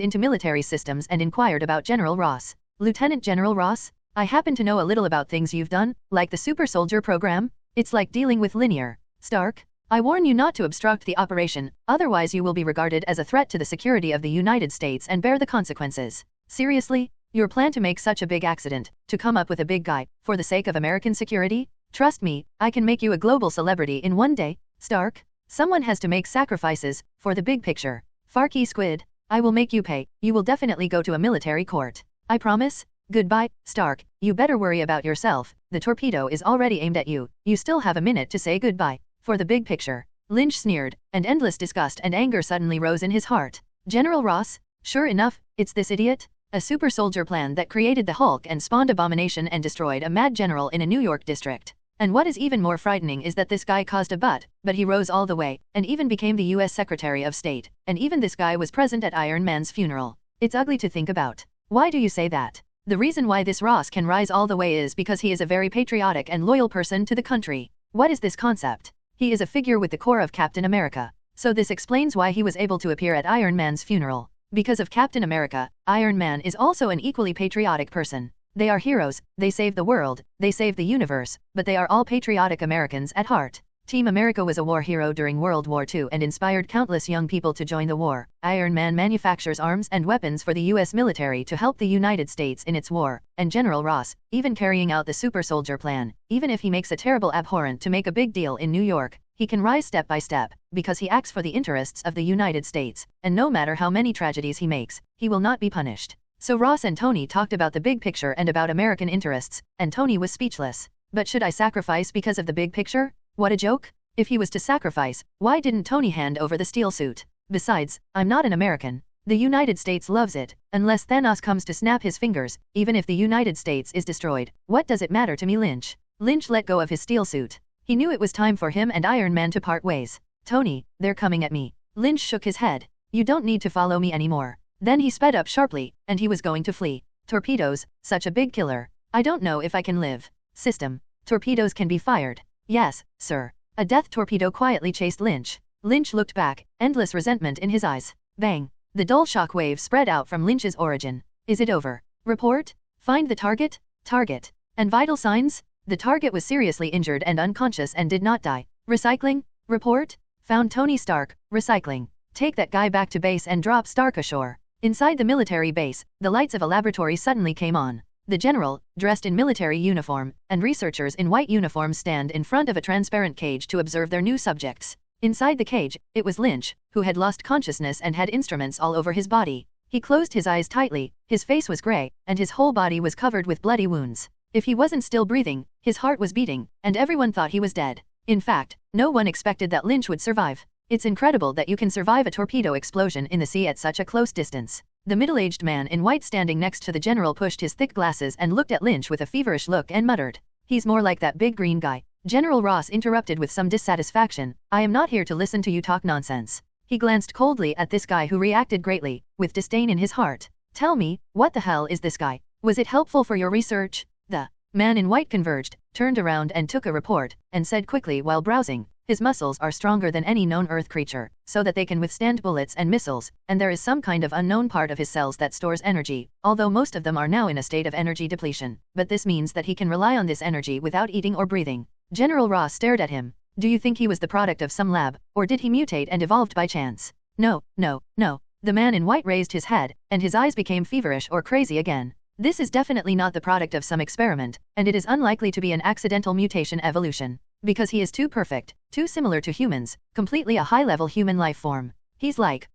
into military systems and inquired about General Ross. Lieutenant General Ross? I happen to know a little about things you've done, like the Super Soldier program. It's like dealing with Linear. Stark? I warn you not to obstruct the operation, otherwise you will be regarded as a threat to the security of the United States and bear the consequences. Seriously? Your plan to make such a big accident, to come up with a big guy, for the sake of American security? Trust me, I can make you a global celebrity in one day. Stark? Someone has to make sacrifices, for the big picture. Farkey Squid, I will make you pay. You will definitely go to a military court. I promise. Goodbye, Stark. You better worry about yourself. The torpedo is already aimed at you. You still have a minute to say goodbye. For the big picture. Lynch sneered, and endless disgust and anger suddenly rose in his heart. General Ross? Sure enough, it's this idiot? A super soldier plan that created the Hulk and spawned Abomination and destroyed a mad general in a New York district. And what is even more frightening is that this guy caused a but he rose all the way, and even became the US Secretary of State, and even this guy was present at Iron Man's funeral. It's ugly to think about. Why do you say that? The reason why this Ross can rise all the way is because he is a very patriotic and loyal person to the country. What is this concept? He is a figure with the core of Captain America. So this explains why he was able to appear at Iron Man's funeral. Because of Captain America, Iron Man is also an equally patriotic person. They are heroes, they save the world, they save the universe, but they are all patriotic Americans at heart. Team America was a war hero during World War II and inspired countless young people to join the war. Iron Man manufactures arms and weapons for the US military to help the United States in its war, and General Ross, even carrying out the super soldier plan, even if he makes a terrible abhorrent to make a big deal in New York, he can rise step by step, because he acts for the interests of the United States, and no matter how many tragedies he makes, he will not be punished. So Ross and Tony talked about the big picture and about American interests, and Tony was speechless. But should I sacrifice because of the big picture? What a joke! If he was to sacrifice, why didn't Tony hand over the steel suit? Besides, I'm not an American. The United States loves it, unless Thanos comes to snap his fingers, even if the United States is destroyed. What does it matter to me, Lynch? Lynch let go of his steel suit. He knew it was time for him and Iron Man to part ways. Tony, they're coming at me. Lynch shook his head. You don't need to follow me anymore. Then he sped up sharply, and he was going to flee. Torpedoes, such a big killer. I don't know if I can live. System. Torpedoes can be fired. Yes, sir. A death torpedo quietly chased Lynch. Lynch looked back, endless resentment in his eyes. Bang. The dull shock wave spread out from Lynch's origin. Is it over? Report? Find the target? Target. And vital signs? The target was seriously injured and unconscious and did not die. Recycling? Report? Found Tony Stark. Recycling. Take that guy back to base and drop Stark ashore. Inside the military base, the lights of a laboratory suddenly came on. The general, dressed in military uniform, and researchers in white uniforms stand in front of a transparent cage to observe their new subjects. Inside the cage, it was Lynch, who had lost consciousness and had instruments all over his body. He closed his eyes tightly, his face was gray, and his whole body was covered with bloody wounds. If he wasn't still breathing, his heart was beating, and everyone thought he was dead. In fact, no one expected that Lynch would survive. It's incredible that you can survive a torpedo explosion in the sea at such a close distance. The middle-aged man in white standing next to the general pushed his thick glasses and looked at Lynch with a feverish look and muttered, "He's more like that big green guy." General Ross interrupted with some dissatisfaction, "I am not here to listen to you talk nonsense." He glanced coldly at this guy who reacted greatly, with disdain in his heart. "Tell me, what the hell is this guy? Was it helpful for your research?" The man in white converged, turned around and took a report, and said quickly while browsing, "His muscles are stronger than any known Earth creature, so that they can withstand bullets and missiles, and there is some kind of unknown part of his cells that stores energy, although most of them are now in a state of energy depletion, but this means that he can rely on this energy without eating or breathing." General Ross stared at him. "Do you think he was the product of some lab, or did he mutate and evolved by chance?" No. The man in white raised his head, and his eyes became feverish or crazy again. "This is definitely not the product of some experiment, and it is unlikely to be an accidental mutation evolution. Because he is too perfect, too similar to humans, completely a high-level human life form. He's like.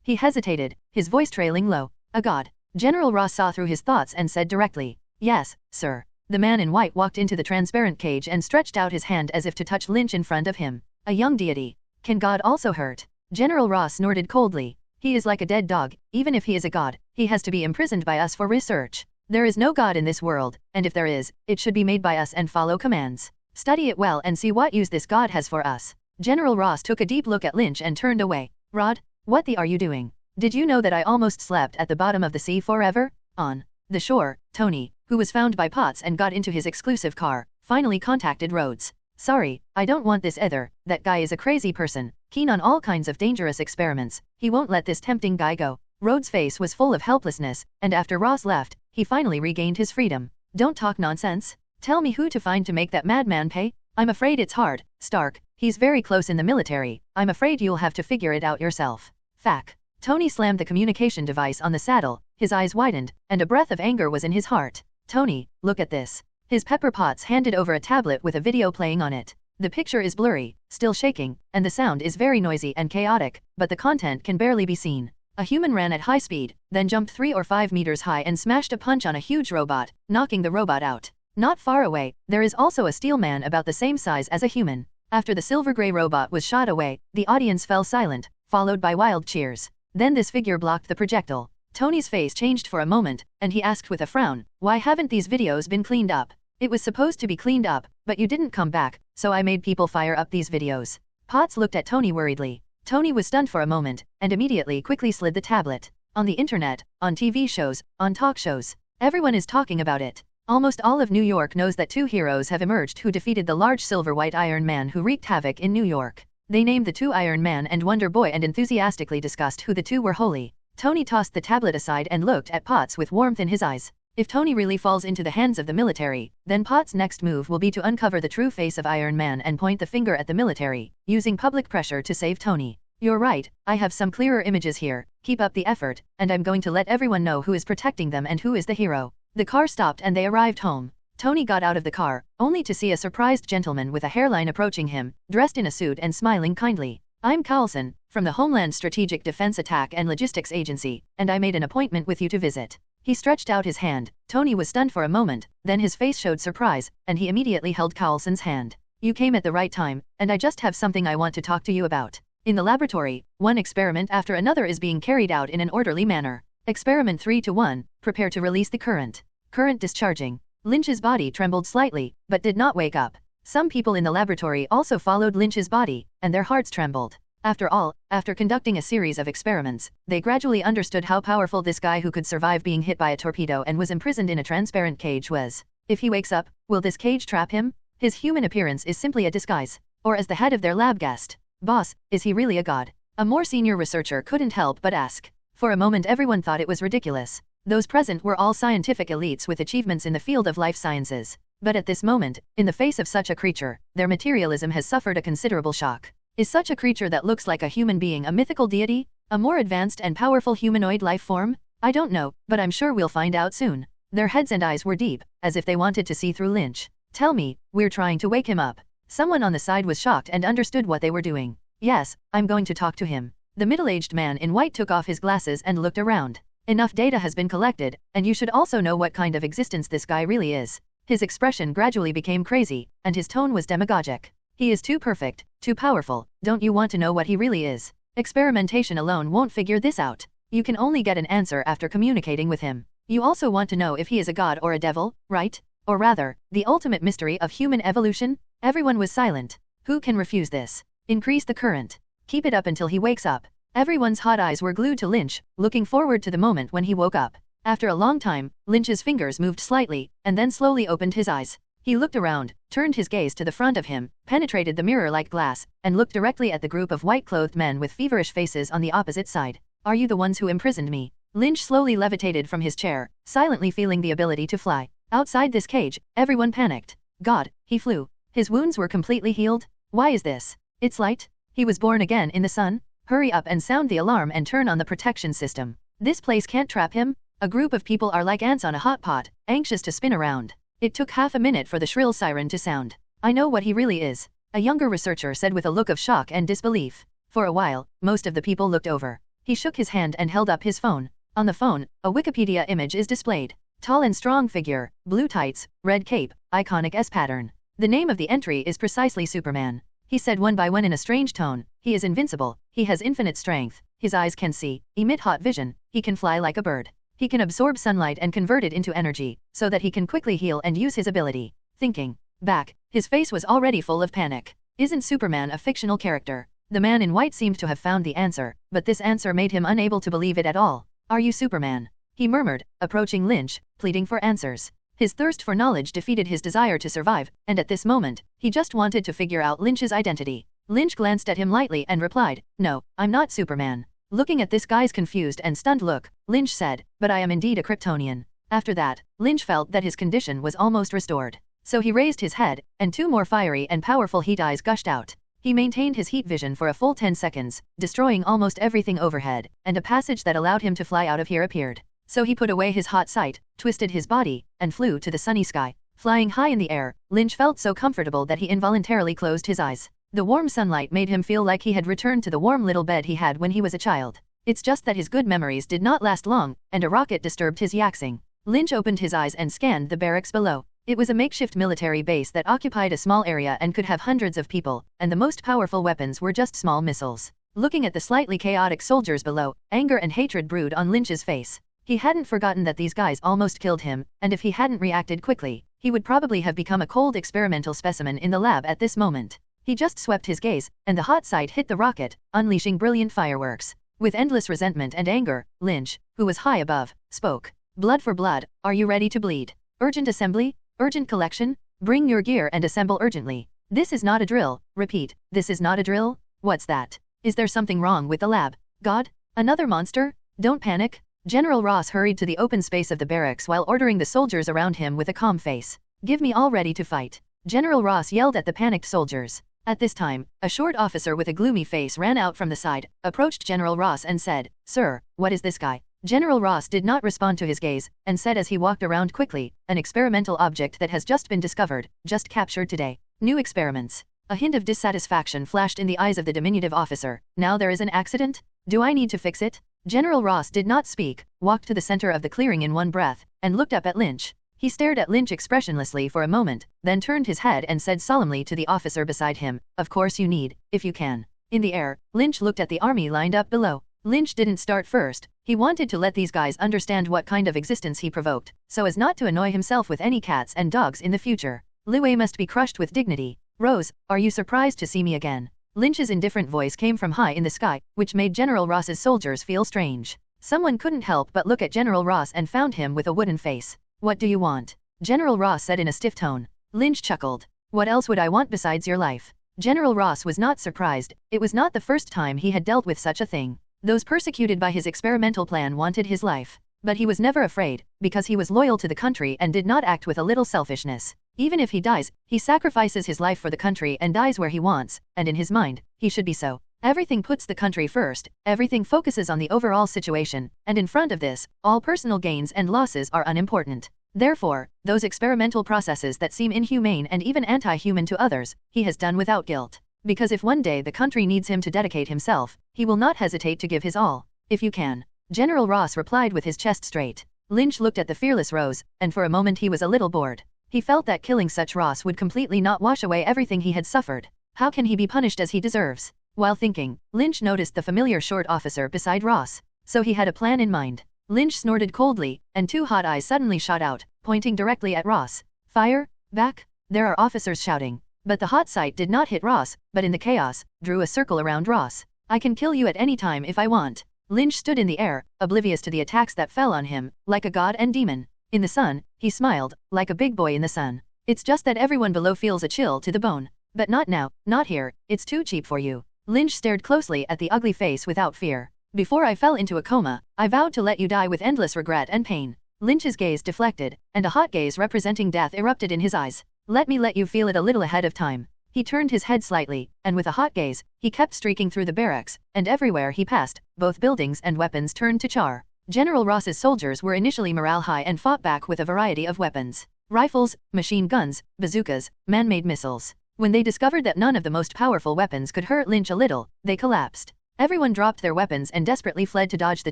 He hesitated, his voice trailing low. "A god." General Ross saw through his thoughts and said directly, "Yes, sir." The man in white walked into the transparent cage and stretched out his hand as if to touch Lynch in front of him. "A young deity. Can God also hurt?" General Ross snorted coldly. "He is like a dead dog. Even if he is a god, he has to be imprisoned by us for research. There is no god in this world, and if there is, it should be made by us and follow commands. Study it well and see what use this god has for us." General Ross took a deep look at Lynch and turned away. "Rod, what the are you doing? Did you know that I almost slept at the bottom of the sea forever?" On the shore, Tony, who was found by Potts and got into his exclusive car, finally contacted Rhodes. "Sorry, I don't want this either. That guy is a crazy person, keen on all kinds of dangerous experiments. He won't let this tempting guy go." Rhodes' face was full of helplessness, and after Ross left, he finally regained his freedom. "Don't talk nonsense. Tell me who to find to make that madman pay." "I'm afraid it's hard, Stark. He's very close in the military. I'm afraid you'll have to figure it out yourself." Fac. Tony slammed the communication device on the saddle, his eyes widened, and a breath of anger was in his heart. "Tony, look at this." His Pepper Potts handed over a tablet with a video playing on it. The picture is blurry, still shaking, and the sound is very noisy and chaotic, but the content can barely be seen. A human ran at high speed, then jumped 3 or 5 meters high and smashed a punch on a huge robot, knocking the robot out. Not far away, there is also a steel man about the same size as a human. After the silver gray robot was shot away, the audience fell silent, followed by wild cheers. Then this figure blocked the projectile. Tony's face changed for a moment, and he asked with a frown, "Why haven't these videos been cleaned up?" "It was supposed to be cleaned up, but you didn't come back, so I made people fire up these videos." Potts looked at Tony worriedly. Tony was stunned for a moment, and immediately quickly slid the tablet. On the internet, on TV shows, on talk shows, everyone is talking about it. Almost all of New York knows that two heroes have emerged who defeated the large silver-white Iron Man who wreaked havoc in New York. They named the two Iron Man and Wonder Boy and enthusiastically discussed who the two were. Holy. Tony tossed the tablet aside and looked at Potts with warmth in his eyes. If Tony really falls into the hands of the military, then Potts' next move will be to uncover the true face of Iron Man and point the finger at the military, using public pressure to save Tony. "You're right, I have some clearer images here, keep up the effort, and I'm going to let everyone know who is protecting them and who is the hero." The car stopped and they arrived home. Tony got out of the car, only to see a surprised gentleman with a hairline approaching him, dressed in a suit and smiling kindly. "I'm Carlson, from the Homeland Strategic Defense Attack and Logistics Agency, and I made an appointment with you to visit." He stretched out his hand. Tony was stunned for a moment, then his face showed surprise, and he immediately held Carlson's hand. "You came at the right time, and I just have something I want to talk to you about." In the laboratory, one experiment after another is being carried out in an orderly manner. Experiment 3-1, prepare to release the current. Current discharging. Lynch's body trembled slightly, but did not wake up. Some people in the laboratory also followed Lynch's body, and their hearts trembled. After all, after conducting a series of experiments, they gradually understood how powerful this guy who could survive being hit by a torpedo and was imprisoned in a transparent cage was. If he wakes up, will this cage trap him? His human appearance is simply a disguise. Or as the head of their lab guessed, "Boss, is he really a god?" A more senior researcher couldn't help but ask. For a moment everyone thought it was ridiculous. Those present were all scientific elites with achievements in the field of life sciences. But at this moment, in the face of such a creature, their materialism has suffered a considerable shock. Is such a creature that looks like a human being a mythical deity? A more advanced and powerful humanoid life form? I don't know, but I'm sure we'll find out soon. Their heads and eyes were deep, as if they wanted to see through Lynch. "Tell me, we're trying to wake him up." Someone on the side was shocked and understood what they were doing. "Yes, I'm going to talk to him." The middle-aged man in white took off his glasses and looked around. "Enough data has been collected, and you should also know what kind of existence this guy really is." His expression gradually became crazy, and his tone was demagogic. "He is too perfect, too powerful, don't you want to know what he really is? Experimentation alone won't figure this out. You can only get an answer after communicating with him. You also want to know if he is a god or a devil, right? Or rather, the ultimate mystery of human evolution?" Everyone was silent. Who can refuse this? Increase the current. Keep it up until he wakes up. Everyone's hot eyes were glued to Lynch, looking forward to the moment when he woke up. After a long time, Lynch's fingers moved slightly, and then slowly opened his eyes. He looked around, turned his gaze to the front of him, penetrated the mirror like glass, and looked directly at the group of white-clothed men with feverish faces on the opposite side. "Are you the ones who imprisoned me?" Lynch slowly levitated from his chair, silently feeling the ability to fly. Outside this cage, everyone panicked. God, he flew. His wounds were completely healed? Why is this? It's light? He was born again in the sun? Hurry up and sound the alarm and turn on the protection system. This place can't trap him. A group of people are like ants on a hot pot, anxious to spin around. It took half a minute for the shrill siren to sound. "I know what he really is," a younger researcher said with a look of shock and disbelief. For a while, most of the people looked over. He shook his hand and held up his phone. On the phone, a Wikipedia image is displayed. Tall and strong figure, blue tights, red cape, iconic S pattern. The name of the entry is precisely Superman. He said one by one in a strange tone, "He is invincible, he has infinite strength, his eyes can see, emit hot vision, he can fly like a bird. He can absorb sunlight and convert it into energy, so that he can quickly heal and use his ability." Thinking back, his face was already full of panic. Isn't Superman a fictional character? The man in white seemed to have found the answer, but this answer made him unable to believe it at all. "Are you Superman?" he murmured, approaching Lynch, pleading for answers. His thirst for knowledge defeated his desire to survive, and at this moment, he just wanted to figure out Lynch's identity. Lynch glanced at him lightly and replied, "No, I'm not Superman." Looking at this guy's confused and stunned look, Lynch said, "But I am indeed a Kryptonian." After that, Lynch felt that his condition was almost restored. So he raised his head, and two more fiery and powerful heat eyes gushed out. He maintained his heat vision for a full 10 seconds, destroying almost everything overhead, and a passage that allowed him to fly out of here appeared. So he put away his hot sight, twisted his body, and flew to the sunny sky. Flying high in the air, Lynch felt so comfortable that he involuntarily closed his eyes. The warm sunlight made him feel like he had returned to the warm little bed he had when he was a child. It's just that his good memories did not last long, and a rocket disturbed his yaxing. Lynch opened his eyes and scanned the barracks below. It was a makeshift military base that occupied a small area and could have hundreds of people, and the most powerful weapons were just small missiles. Looking at the slightly chaotic soldiers below, anger and hatred brewed on Lynch's face. He hadn't forgotten that these guys almost killed him, and if he hadn't reacted quickly, he would probably have become a cold experimental specimen in the lab at this moment. He just swept his gaze, and the hot side hit the rocket, unleashing brilliant fireworks. With endless resentment and anger, Lynch, who was high above, spoke. Blood for blood, are you ready to bleed? Urgent assembly? Urgent collection? Bring your gear and assemble urgently. This is not a drill. Repeat, this is not a drill? What's that? Is there something wrong with the lab? God? Another monster? Don't panic. General Ross hurried to the open space of the barracks while ordering the soldiers around him with a calm face. Give me all ready to fight. General Ross yelled at the panicked soldiers. At this time, a short officer with a gloomy face ran out from the side, approached General Ross and said, Sir, what is this guy? General Ross did not respond to his gaze, and said as he walked around quickly, an experimental object that has just been discovered, just captured today. New experiments. A hint of dissatisfaction flashed in the eyes of the diminutive officer. Now there is an accident? Do I need to fix it? General Ross did not speak, walked to the center of the clearing in one breath, and looked up at Lynch. He stared at Lynch expressionlessly for a moment, then turned his head and said solemnly to the officer beside him, Of course you need, if you can. In the air, Lynch looked at the army lined up below. Lynch didn't start first. He wanted to let these guys understand what kind of existence he provoked, so as not to annoy himself with any cats and dogs in the future. Liwei must be crushed with dignity. Rose, are you surprised to see me again? Lynch's indifferent voice came from high in the sky, which made General Ross's soldiers feel strange. Someone couldn't help but look at General Ross and found him with a wooden face. What do you want? General Ross said in a stiff tone. Lynch chuckled. What else would I want besides your life? General Ross was not surprised. It was not the first time he had dealt with such a thing. Those persecuted by his experimental plan wanted his life. But he was never afraid, because he was loyal to the country and did not act with a little selfishness. Even if he dies, he sacrifices his life for the country and dies where he wants, and in his mind, he should be so. Everything puts the country first, everything focuses on the overall situation, and in front of this, all personal gains and losses are unimportant. Therefore, those experimental processes that seem inhumane and even anti-human to others, he has done without guilt. Because if one day the country needs him to dedicate himself, he will not hesitate to give his all. If you can. General Ross replied with his chest straight. Lynch looked at the fearless Rose, and for a moment he was a little bored. He felt that killing such Ross would completely not wash away everything he had suffered. How can he be punished as he deserves? While thinking, Lynch noticed the familiar short officer beside Ross. So he had a plan in mind. Lynch snorted coldly, and two hot eyes suddenly shot out, pointing directly at Ross. Fire! Back! There are officers shouting. But the hot sight did not hit Ross, but in the chaos, drew a circle around Ross. I can kill you at any time if I want. Lynch stood in the air, oblivious to the attacks that fell on him, like a god and demon. In the sun, he smiled, like a big boy in the sun. It's just that everyone below feels a chill to the bone. But not now, not here, it's too cheap for you. Lynch stared closely at the ugly face without fear. Before I fell into a coma, I vowed to let you die with endless regret and pain. Lynch's gaze deflected, and a hot gaze representing death erupted in his eyes. Let me let you feel it a little ahead of time. He turned his head slightly, and with a hot gaze, he kept streaking through the barracks, and everywhere he passed, both buildings and weapons turned to char. General Ross's soldiers were initially morale high and fought back with a variety of weapons. Rifles, machine guns, bazookas, man-made missiles. When they discovered that none of the most powerful weapons could hurt Lynch a little, they collapsed. Everyone dropped their weapons and desperately fled to dodge the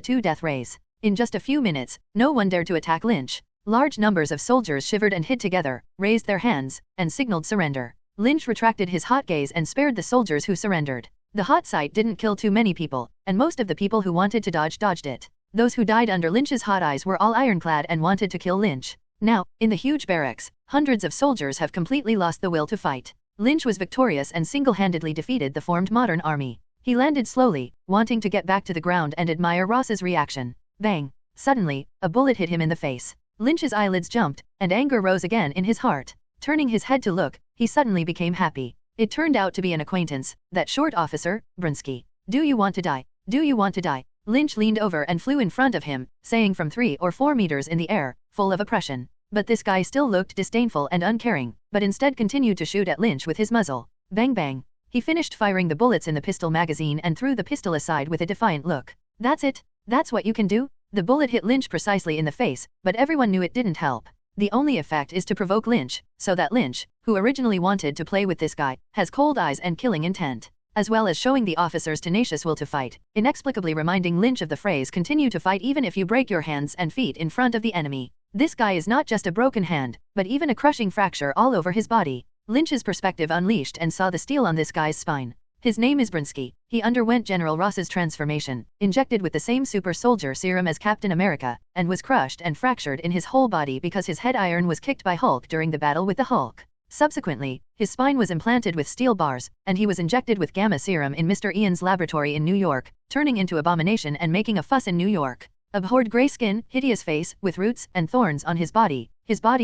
two death rays. In just a few minutes, no one dared to attack Lynch. Large numbers of soldiers shivered and hid together, raised their hands, and signaled surrender. Lynch retracted his hot gaze and spared the soldiers who surrendered. The hot sight didn't kill too many people, and most of the people who wanted to dodge dodged it. Those who died under Lynch's hot eyes were all ironclad and wanted to kill Lynch. Now, in the huge barracks, hundreds of soldiers have completely lost the will to fight. Lynch was victorious and single-handedly defeated the formed modern army. He landed slowly, wanting to get back to the ground and admire Ross's reaction. Bang! Suddenly, a bullet hit him in the face. Lynch's eyelids jumped, and anger rose again in his heart. Turning his head to look, he suddenly became happy. It turned out to be an acquaintance, that short officer, Brunsky. Do you want to die? Do you want to die? Lynch leaned over and flew in front of him, saying from 3 or 4 meters in the air, full of oppression. But this guy still looked disdainful and uncaring, but instead continued to shoot at Lynch with his muzzle. Bang bang. He finished firing the bullets in the pistol magazine and threw the pistol aside with a defiant look. That's it? That's what you can do? The bullet hit Lynch precisely in the face, but everyone knew it didn't help. The only effect is to provoke Lynch, so that Lynch, who originally wanted to play with this guy, has cold eyes and killing intent. As well as showing the officers tenacious will to fight, inexplicably reminding Lynch of the phrase continue to fight even if you break your hands and feet in front of the enemy. This guy is not just a broken hand, but even a crushing fracture all over his body. Lynch's perspective unleashed and saw the steel on this guy's spine. His name is Brinsky. He underwent General Ross's transformation, injected with the same super soldier serum as Captain America, and was crushed and fractured in his whole body because his head iron was kicked by Hulk during the battle with the Hulk. Subsequently, his spine was implanted with steel bars, and he was injected with gamma serum in Mr. Ian's laboratory in New York, turning into Abomination and making a fuss in New York. Abhorred gray skin, hideous face, with roots and thorns on his body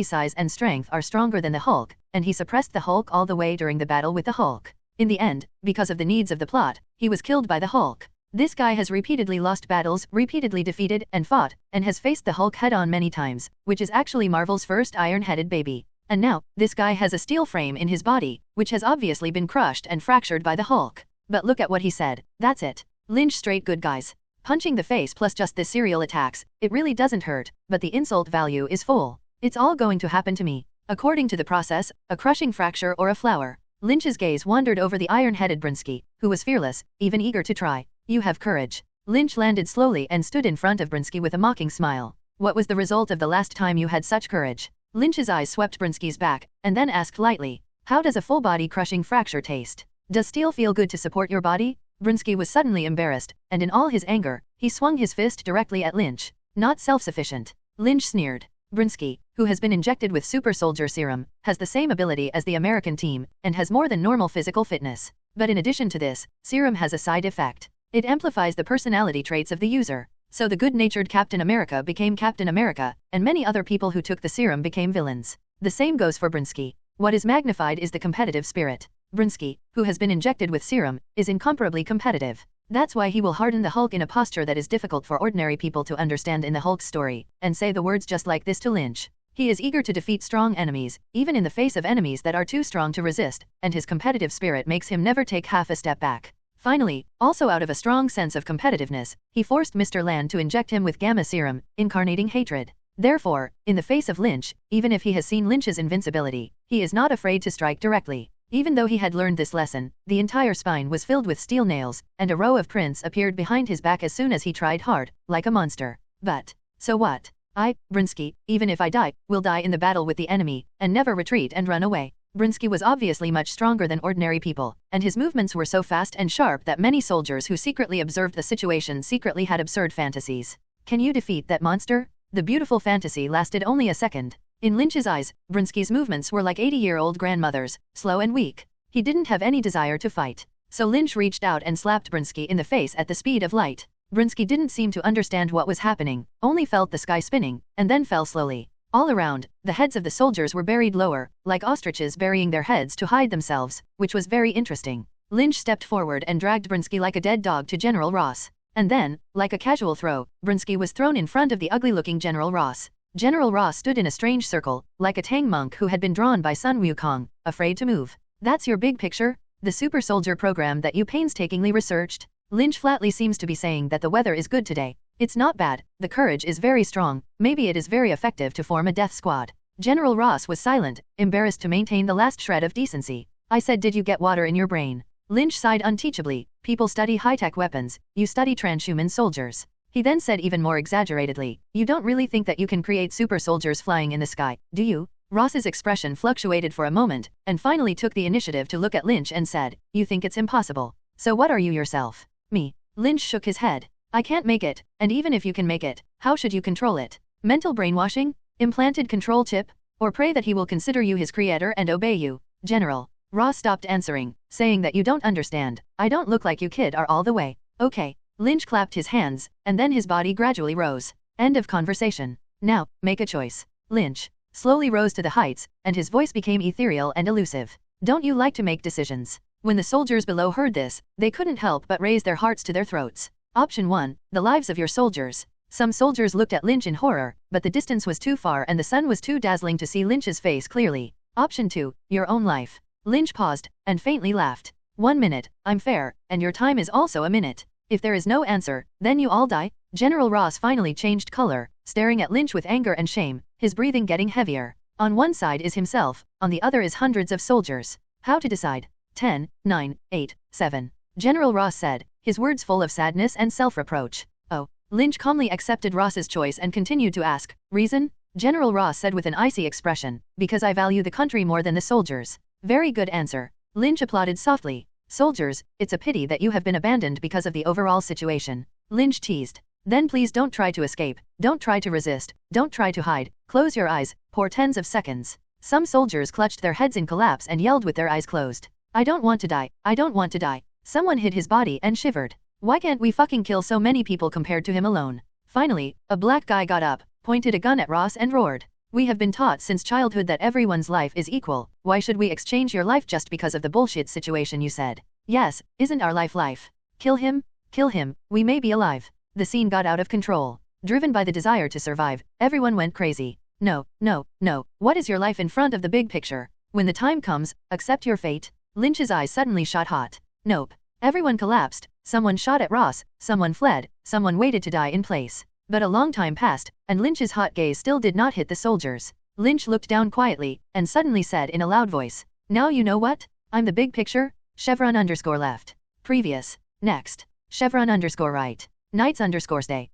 size and strength are stronger than the Hulk, and he suppressed the Hulk all the way during the battle with the Hulk. In the end, because of the needs of the plot, he was killed by the Hulk. This guy has repeatedly lost battles, repeatedly defeated and fought, and has faced the Hulk head-on many times, which is actually Marvel's first iron-headed baby. And now, this guy has a steel frame in his body, which has obviously been crushed and fractured by the Hulk. But look at what he said. That's it. Lynch straight good guys. Punching the face plus just this serial attacks, it really doesn't hurt, but the insult value is full. It's all going to happen to me. According to the process, a crushing fracture or a flower. Lynch's gaze wandered over the iron-headed Brinsky, who was fearless, even eager to try. You have courage. Lynch landed slowly and stood in front of Brinsky with a mocking smile. What was the result of the last time you had such courage? Lynch's eyes swept Brinsky's back, and then asked lightly, how does a full-body crushing fracture taste? Does steel feel good to support your body? Brinsky was suddenly embarrassed, and in all his anger, he swung his fist directly at Lynch. Not self-sufficient. Lynch sneered. Brinsky, who has been injected with super soldier serum, has the same ability as the American team, and has more than normal physical fitness. But in addition to this, serum has a side effect. It amplifies the personality traits of the user. So the good-natured Captain America became Captain America, and many other people who took the serum became villains. The same goes for Brinsky. What is magnified is the competitive spirit. Brinsky, who has been injected with serum, is incomparably competitive. That's why he will harden the Hulk in a posture that is difficult for ordinary people to understand in the Hulk's story, and say the words just like this to Lynch. He is eager to defeat strong enemies, even in the face of enemies that are too strong to resist, and his competitive spirit makes him never take half a step back. Finally, also out of a strong sense of competitiveness, he forced Mr. Land to inject him with gamma serum, incarnating hatred. Therefore, in the face of Lynch, even if he has seen Lynch's invincibility, he is not afraid to strike directly. Even though he had learned this lesson, the entire spine was filled with steel nails, and a row of prints appeared behind his back as soon as he tried hard, like a monster. But, so what? I, Brinsky, even if I die, will die in the battle with the enemy, and never retreat and run away. Brinsky was obviously much stronger than ordinary people, and his movements were so fast and sharp that many soldiers who secretly observed the situation secretly had absurd fantasies. Can you defeat that monster? The beautiful fantasy lasted only a second. In Lynch's eyes, Brinsky's movements were like 80-year-old grandmothers, slow and weak. He didn't have any desire to fight. So Lynch reached out and slapped Brinsky in the face at the speed of light. Brinsky didn't seem to understand what was happening, only felt the sky spinning, and then fell slowly. All around, the heads of the soldiers were buried lower, like ostriches burying their heads to hide themselves, which was very interesting. Lynch stepped forward and dragged Brinsky like a dead dog to General Ross. And then, like a casual throw, Brinsky was thrown in front of the ugly-looking General Ross. General Ross stood in a strange circle, like a Tang monk who had been drawn by Sun Wukong, afraid to move. That's your big picture? The super soldier program that you painstakingly researched? Lynch flatly seems to be saying that the weather is good today. It's not bad, the courage is very strong, maybe it is very effective to form a death squad. General Ross was silent, embarrassed to maintain the last shred of decency. I said, did you get water in your brain? Lynch sighed unteachably. People study high-tech weapons, you study transhuman soldiers. He then said even more exaggeratedly, you don't really think that you can create super soldiers flying in the sky, do you? Ross's expression fluctuated for a moment, and finally took the initiative to look at Lynch and said, you think it's impossible. So what are you yourself? Me. Lynch shook his head. I can't make it, and even if you can make it, how should you control it? Mental brainwashing? Implanted control chip? Or pray that he will consider you his creator and obey you? General. Ross stopped answering, saying that you don't understand. I don't look like you kid are all the way. Okay. Lynch clapped his hands, and then his body gradually rose. End of conversation. Now, make a choice. Lynch slowly rose to the heights, and his voice became ethereal and elusive. Don't you like to make decisions? When the soldiers below heard this, they couldn't help but raise their hearts to their throats. Option 1, the lives of your soldiers. Some soldiers looked at Lynch in horror, but the distance was too far and the sun was too dazzling to see Lynch's face clearly. Option 2, your own life. Lynch paused, and faintly laughed. 1 minute, I'm fair, and your time is also a minute. If there is no answer, then you all die. General Ross finally changed color, staring at Lynch with anger and shame, his breathing getting heavier. On one side is himself, on the other is hundreds of soldiers. How to decide? 10, 9, 8, 7. General Ross said, his words full of sadness and self-reproach. Oh. Lynch calmly accepted Ross's choice and continued to ask, reason? General Ross said with an icy expression, because I value the country more than the soldiers. Very good answer. Lynch applauded softly. Soldiers, it's a pity that you have been abandoned because of the overall situation. Lynch teased. Then please don't try to escape, don't try to resist, don't try to hide, close your eyes, for tens of seconds. Some soldiers clutched their heads in collapse and yelled with their eyes closed. I don't want to die, I don't want to die. Someone hit his body and shivered. Why can't we fucking kill so many people compared to him alone? Finally, a black guy got up, pointed a gun at Ross and roared. We have been taught since childhood that everyone's life is equal. Why should we exchange your life just because of the bullshit situation you said? Yes, isn't our life life? Kill him, we may be alive. The scene got out of control. Driven by the desire to survive, everyone went crazy. No, no, no, what is your life in front of the big picture? When the time comes, accept your fate. Lynch's eyes suddenly shot hot. Nope. Everyone collapsed, someone shot at Ross, someone fled, someone waited to die in place. But a long time passed, and Lynch's hot gaze still did not hit the soldiers. Lynch looked down quietly, and suddenly said in a loud voice, now you know what? I'm the big picture? _left. Previous. Next. _right. Nights_stay.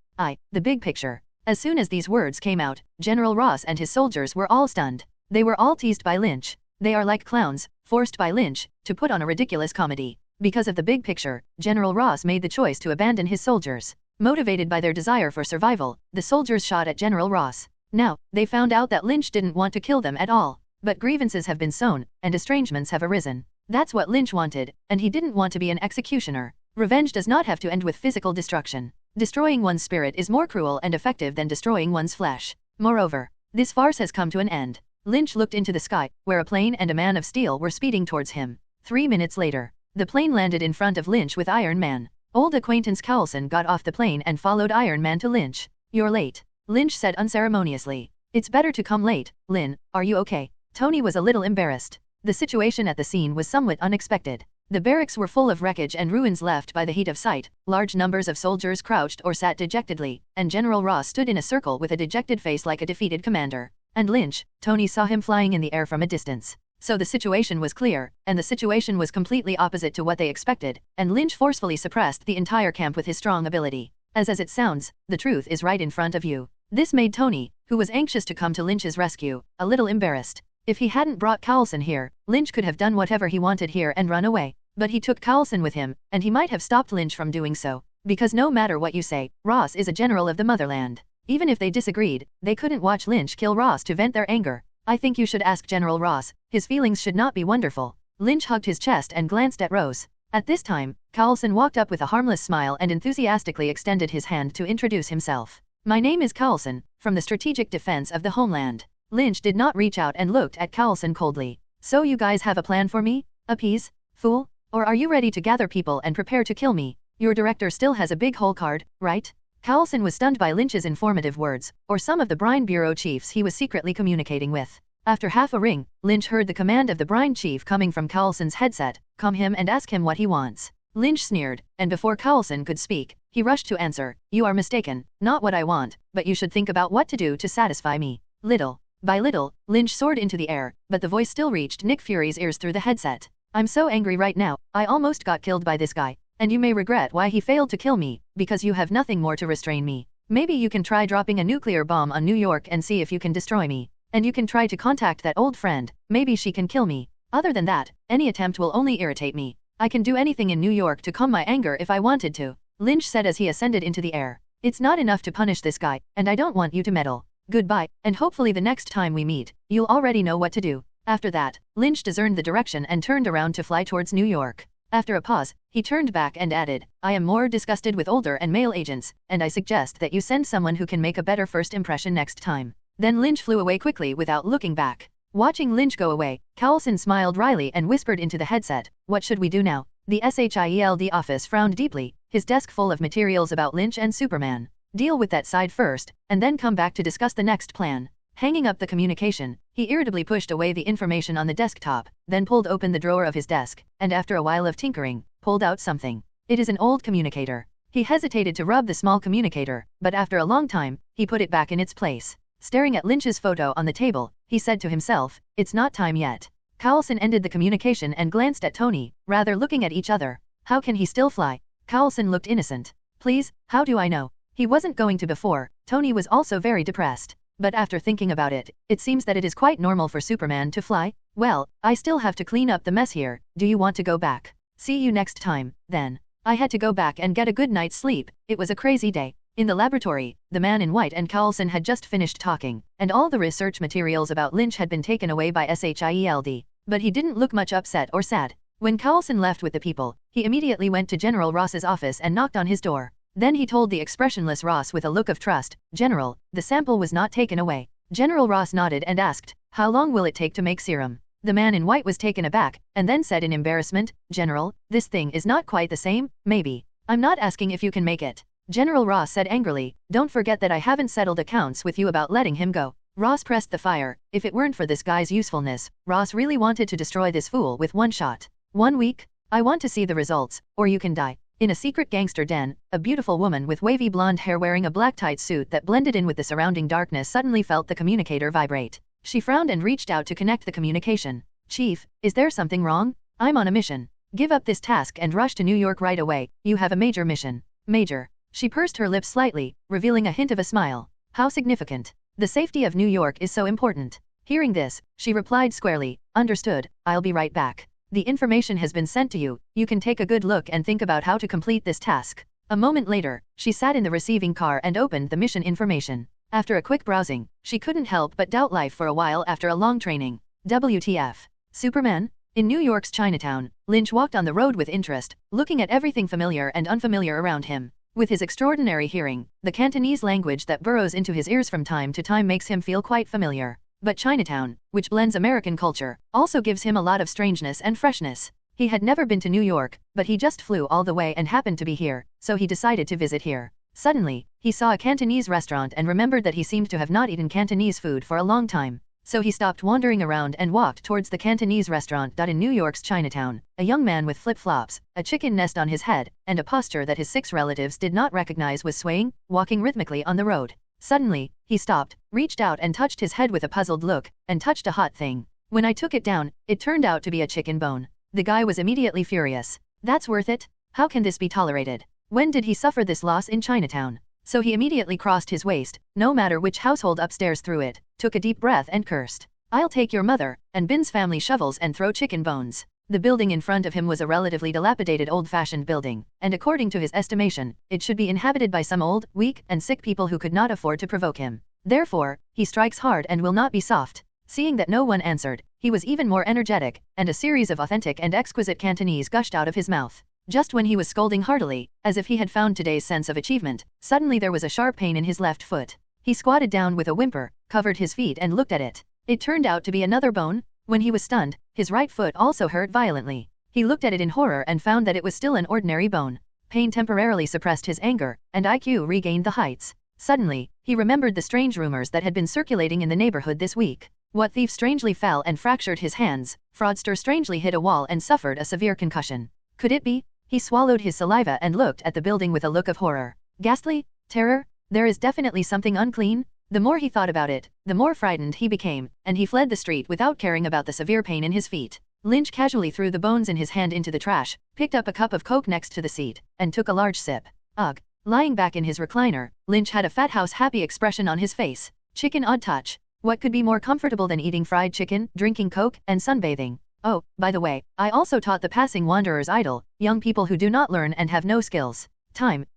The big picture. As soon as these words came out, General Ross and his soldiers were all stunned. They were all teased by Lynch. They are like clowns, forced by Lynch, to put on a ridiculous comedy. Because of the big picture, General Ross made the choice to abandon his soldiers. Motivated by their desire for survival, the soldiers shot at General Ross. Now, they found out that Lynch didn't want to kill them at all. But grievances have been sown, and estrangements have arisen. That's what Lynch wanted, and he didn't want to be an executioner. Revenge does not have to end with physical destruction. Destroying one's spirit is more cruel and effective than destroying one's flesh. Moreover, this farce has come to an end. Lynch looked into the sky, where a plane and a man of steel were speeding towards him. 3 minutes later, the plane landed in front of Lynch with Iron Man. Old acquaintance Coulson got off the plane and followed Iron Man to Lynch. You're late, Lynch said unceremoniously. It's better to come late, Lynn, are you okay? Tony was a little embarrassed. The situation at the scene was somewhat unexpected. The barracks were full of wreckage and ruins left by the heat of sight, large numbers of soldiers crouched or sat dejectedly, and General Ross stood in a circle with a dejected face like a defeated commander. And Lynch, Tony saw him flying in the air from a distance. So the situation was clear, and the situation was completely opposite to what they expected, and Lynch forcefully suppressed the entire camp with his strong ability. As it sounds, the truth is right in front of you. This made Tony, who was anxious to come to Lynch's rescue, a little embarrassed. If he hadn't brought Coulson here, Lynch could have done whatever he wanted here and run away. But he took Coulson with him, and he might have stopped Lynch from doing so. Because no matter what you say, Ross is a general of the motherland. Even if they disagreed, they couldn't watch Lynch kill Ross to vent their anger. I think you should ask General Ross, his feelings should not be wonderful. Lynch hugged his chest and glanced at Rose. At this time, Coulson walked up with a harmless smile and enthusiastically extended his hand to introduce himself. My name is Coulson, from the Strategic Defense of the Homeland. Lynch did not reach out and looked at Coulson coldly. So you guys have a plan for me? Appease? Fool? Or are you ready to gather people and prepare to kill me? Your director still has a big hole card, right? Coulson was stunned by Lynch's informative words, or some of the Brine Bureau chiefs he was secretly communicating with. After half a ring, Lynch heard the command of the Brine chief coming from Coulson's headset, calm him and ask him what he wants. Lynch sneered, and before Coulson could speak, he rushed to answer, you are mistaken, not what I want, but you should think about what to do to satisfy me. Little by little, Lynch soared into the air, but the voice still reached Nick Fury's ears through the headset. I'm so angry right now, I almost got killed by this guy, and you may regret why he failed to kill me, because you have nothing more to restrain me. Maybe you can try dropping a nuclear bomb on New York and see if you can destroy me. And you can try to contact that old friend, maybe she can kill me. Other than that, any attempt will only irritate me. I can do anything in New York to calm my anger if I wanted to, Lynch said as he ascended into the air. It's not enough to punish this guy, and I don't want you to meddle. Goodbye, and hopefully the next time we meet, you'll already know what to do. After that, Lynch discerned the direction and turned around to fly towards New York. After a pause, he turned back and added, I am more disgusted with older and male agents, and I suggest that you send someone who can make a better first impression next time. Then Lynch flew away quickly without looking back. Watching Lynch go away, Coulson smiled wryly and whispered into the headset, what should we do now? The SHIELD office frowned deeply, his desk full of materials about Lynch and Superman. Deal with that side first, and then come back to discuss the next plan. Hanging up the communication, he irritably pushed away the information on the desktop, then pulled open the drawer of his desk, and after a while of tinkering, pulled out something. It is an old communicator. He hesitated to rub the small communicator, but after a long time, he put it back in its place. Staring at Lynch's photo on the table, he said to himself, it's not time yet. Coulson ended the communication and glanced at Tony, rather looking at each other. How can he still fly? Coulson looked innocent. Please, how do I know? He wasn't going to before. Tony was also very depressed. but after thinking about it, it seems that it is quite normal for Superman to fly. Well, I still have to clean up the mess here. Do you want to go back? See you next time, then. I had to go back and get a good night's sleep. It was a crazy day. In the laboratory, the man in white and Coulson had just finished talking, and all the research materials about Lynch had been taken away by Shield. But he didn't look much upset or sad. When Coulson left with the people, he immediately went to General Ross's office and knocked on his door. Then he told the expressionless Ross with a look of trust, "General, the sample was not taken away." General Ross nodded and asked, "How long will it take to make serum?" The man in white was taken aback, and then said in embarrassment, "General, this thing is not quite the same, maybe. I'm not asking if you can make it." General Ross said angrily, "Don't forget that I haven't settled accounts with you about letting him go." Ross pressed the fire. If it weren't for this guy's usefulness, Ross really wanted to destroy this fool with one shot. 1 week? I want to see the results, or you can die. In a secret gangster den, a beautiful woman with wavy blonde hair wearing a black tight suit that blended in with the surrounding darkness suddenly felt the communicator vibrate. She frowned and reached out to connect the communication. "Chief, is there something wrong? I'm on a mission. Give up this task and rush to New York right away. You have a major mission." "Major?" She pursed her lips slightly, revealing a hint of a smile. "How significant? The safety of New York is so important." Hearing this, she replied squarely, "Understood, I'll be right back. The information has been sent to you. You can take a good look and think about how to complete this task." A moment later, she sat in the receiving car and opened the mission information. After a quick browsing, she couldn't help but doubt life for a while after a long training. WTF? Superman? In New York's Chinatown, Lynch walked on the road with interest, looking at everything familiar and unfamiliar around him. With his extraordinary hearing, the Cantonese language that burrows into his ears from time to time makes him feel quite familiar. But Chinatown, which blends American culture, also gives him a lot of strangeness and freshness. He had never been to New York, but he just flew all the way and happened to be here, so he decided to visit here. Suddenly, he saw a Cantonese restaurant and remembered that he seemed to have not eaten Cantonese food for a long time. So he stopped wandering around and walked towards the Cantonese restaurant. In New York's Chinatown, a young man with flip-flops, a chicken nest on his head, and a posture that his 6 relatives did not recognize was swaying, walking rhythmically on the road. Suddenly, he stopped, reached out and touched his head with a puzzled look, and touched a hot thing. When I took it down, it turned out to be a chicken bone. The guy was immediately furious. "That's worth it? How can this be tolerated? When did he suffer this loss in Chinatown?" So he immediately crossed his waist, no matter which household upstairs threw it, took a deep breath and cursed. "I'll take your mother," and Bin's family shovels and throw chicken bones. The building in front of him was a relatively dilapidated old-fashioned building, and according to his estimation, it should be inhabited by some old, weak, and sick people who could not afford to provoke him. Therefore, he strikes hard and will not be soft. Seeing that no one answered, he was even more energetic, and a series of authentic and exquisite Cantonese gushed out of his mouth. Just when he was scolding heartily, as if he had found today's sense of achievement, suddenly there was a sharp pain in his left foot. He squatted down with a whimper, covered his feet and looked at it. It turned out to be another bone. When he was stunned, his right foot also hurt violently. He looked at it in horror and found that it was still an ordinary bone. Pain temporarily suppressed his anger, and IQ regained the heights. Suddenly, he remembered the strange rumors that had been circulating in the neighborhood this week. What thief strangely fell and fractured his hands? Fraudster strangely hit a wall and suffered a severe concussion. Could it be? He swallowed his saliva and looked at the building with a look of horror. Ghastly? Terror? There is definitely something unclean. The more he thought about it, the more frightened he became, and he fled the street without caring about the severe pain in his feet. Lynch casually threw the bones in his hand into the trash, picked up a cup of Coke next to the seat, and took a large sip. Ugh. Lying back in his recliner, Lynch had a fat house happy expression on his face. Chicken odd touch. What could be more comfortable than eating fried chicken, drinking Coke, and sunbathing? Oh, by the way, I also taught the passing wanderers idle, young people who do not learn and have no skills.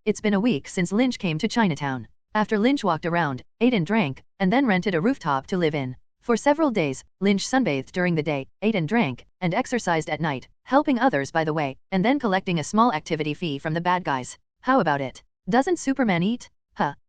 It's been a week since Lynch came to Chinatown. After Lynch walked around, ate and drank, and then rented a rooftop to live in. For several days, Lynch sunbathed during the day, ate and drank, and exercised at night, helping others by the way, and then collecting a small activity fee from the bad guys. How about it? Doesn't Superman eat?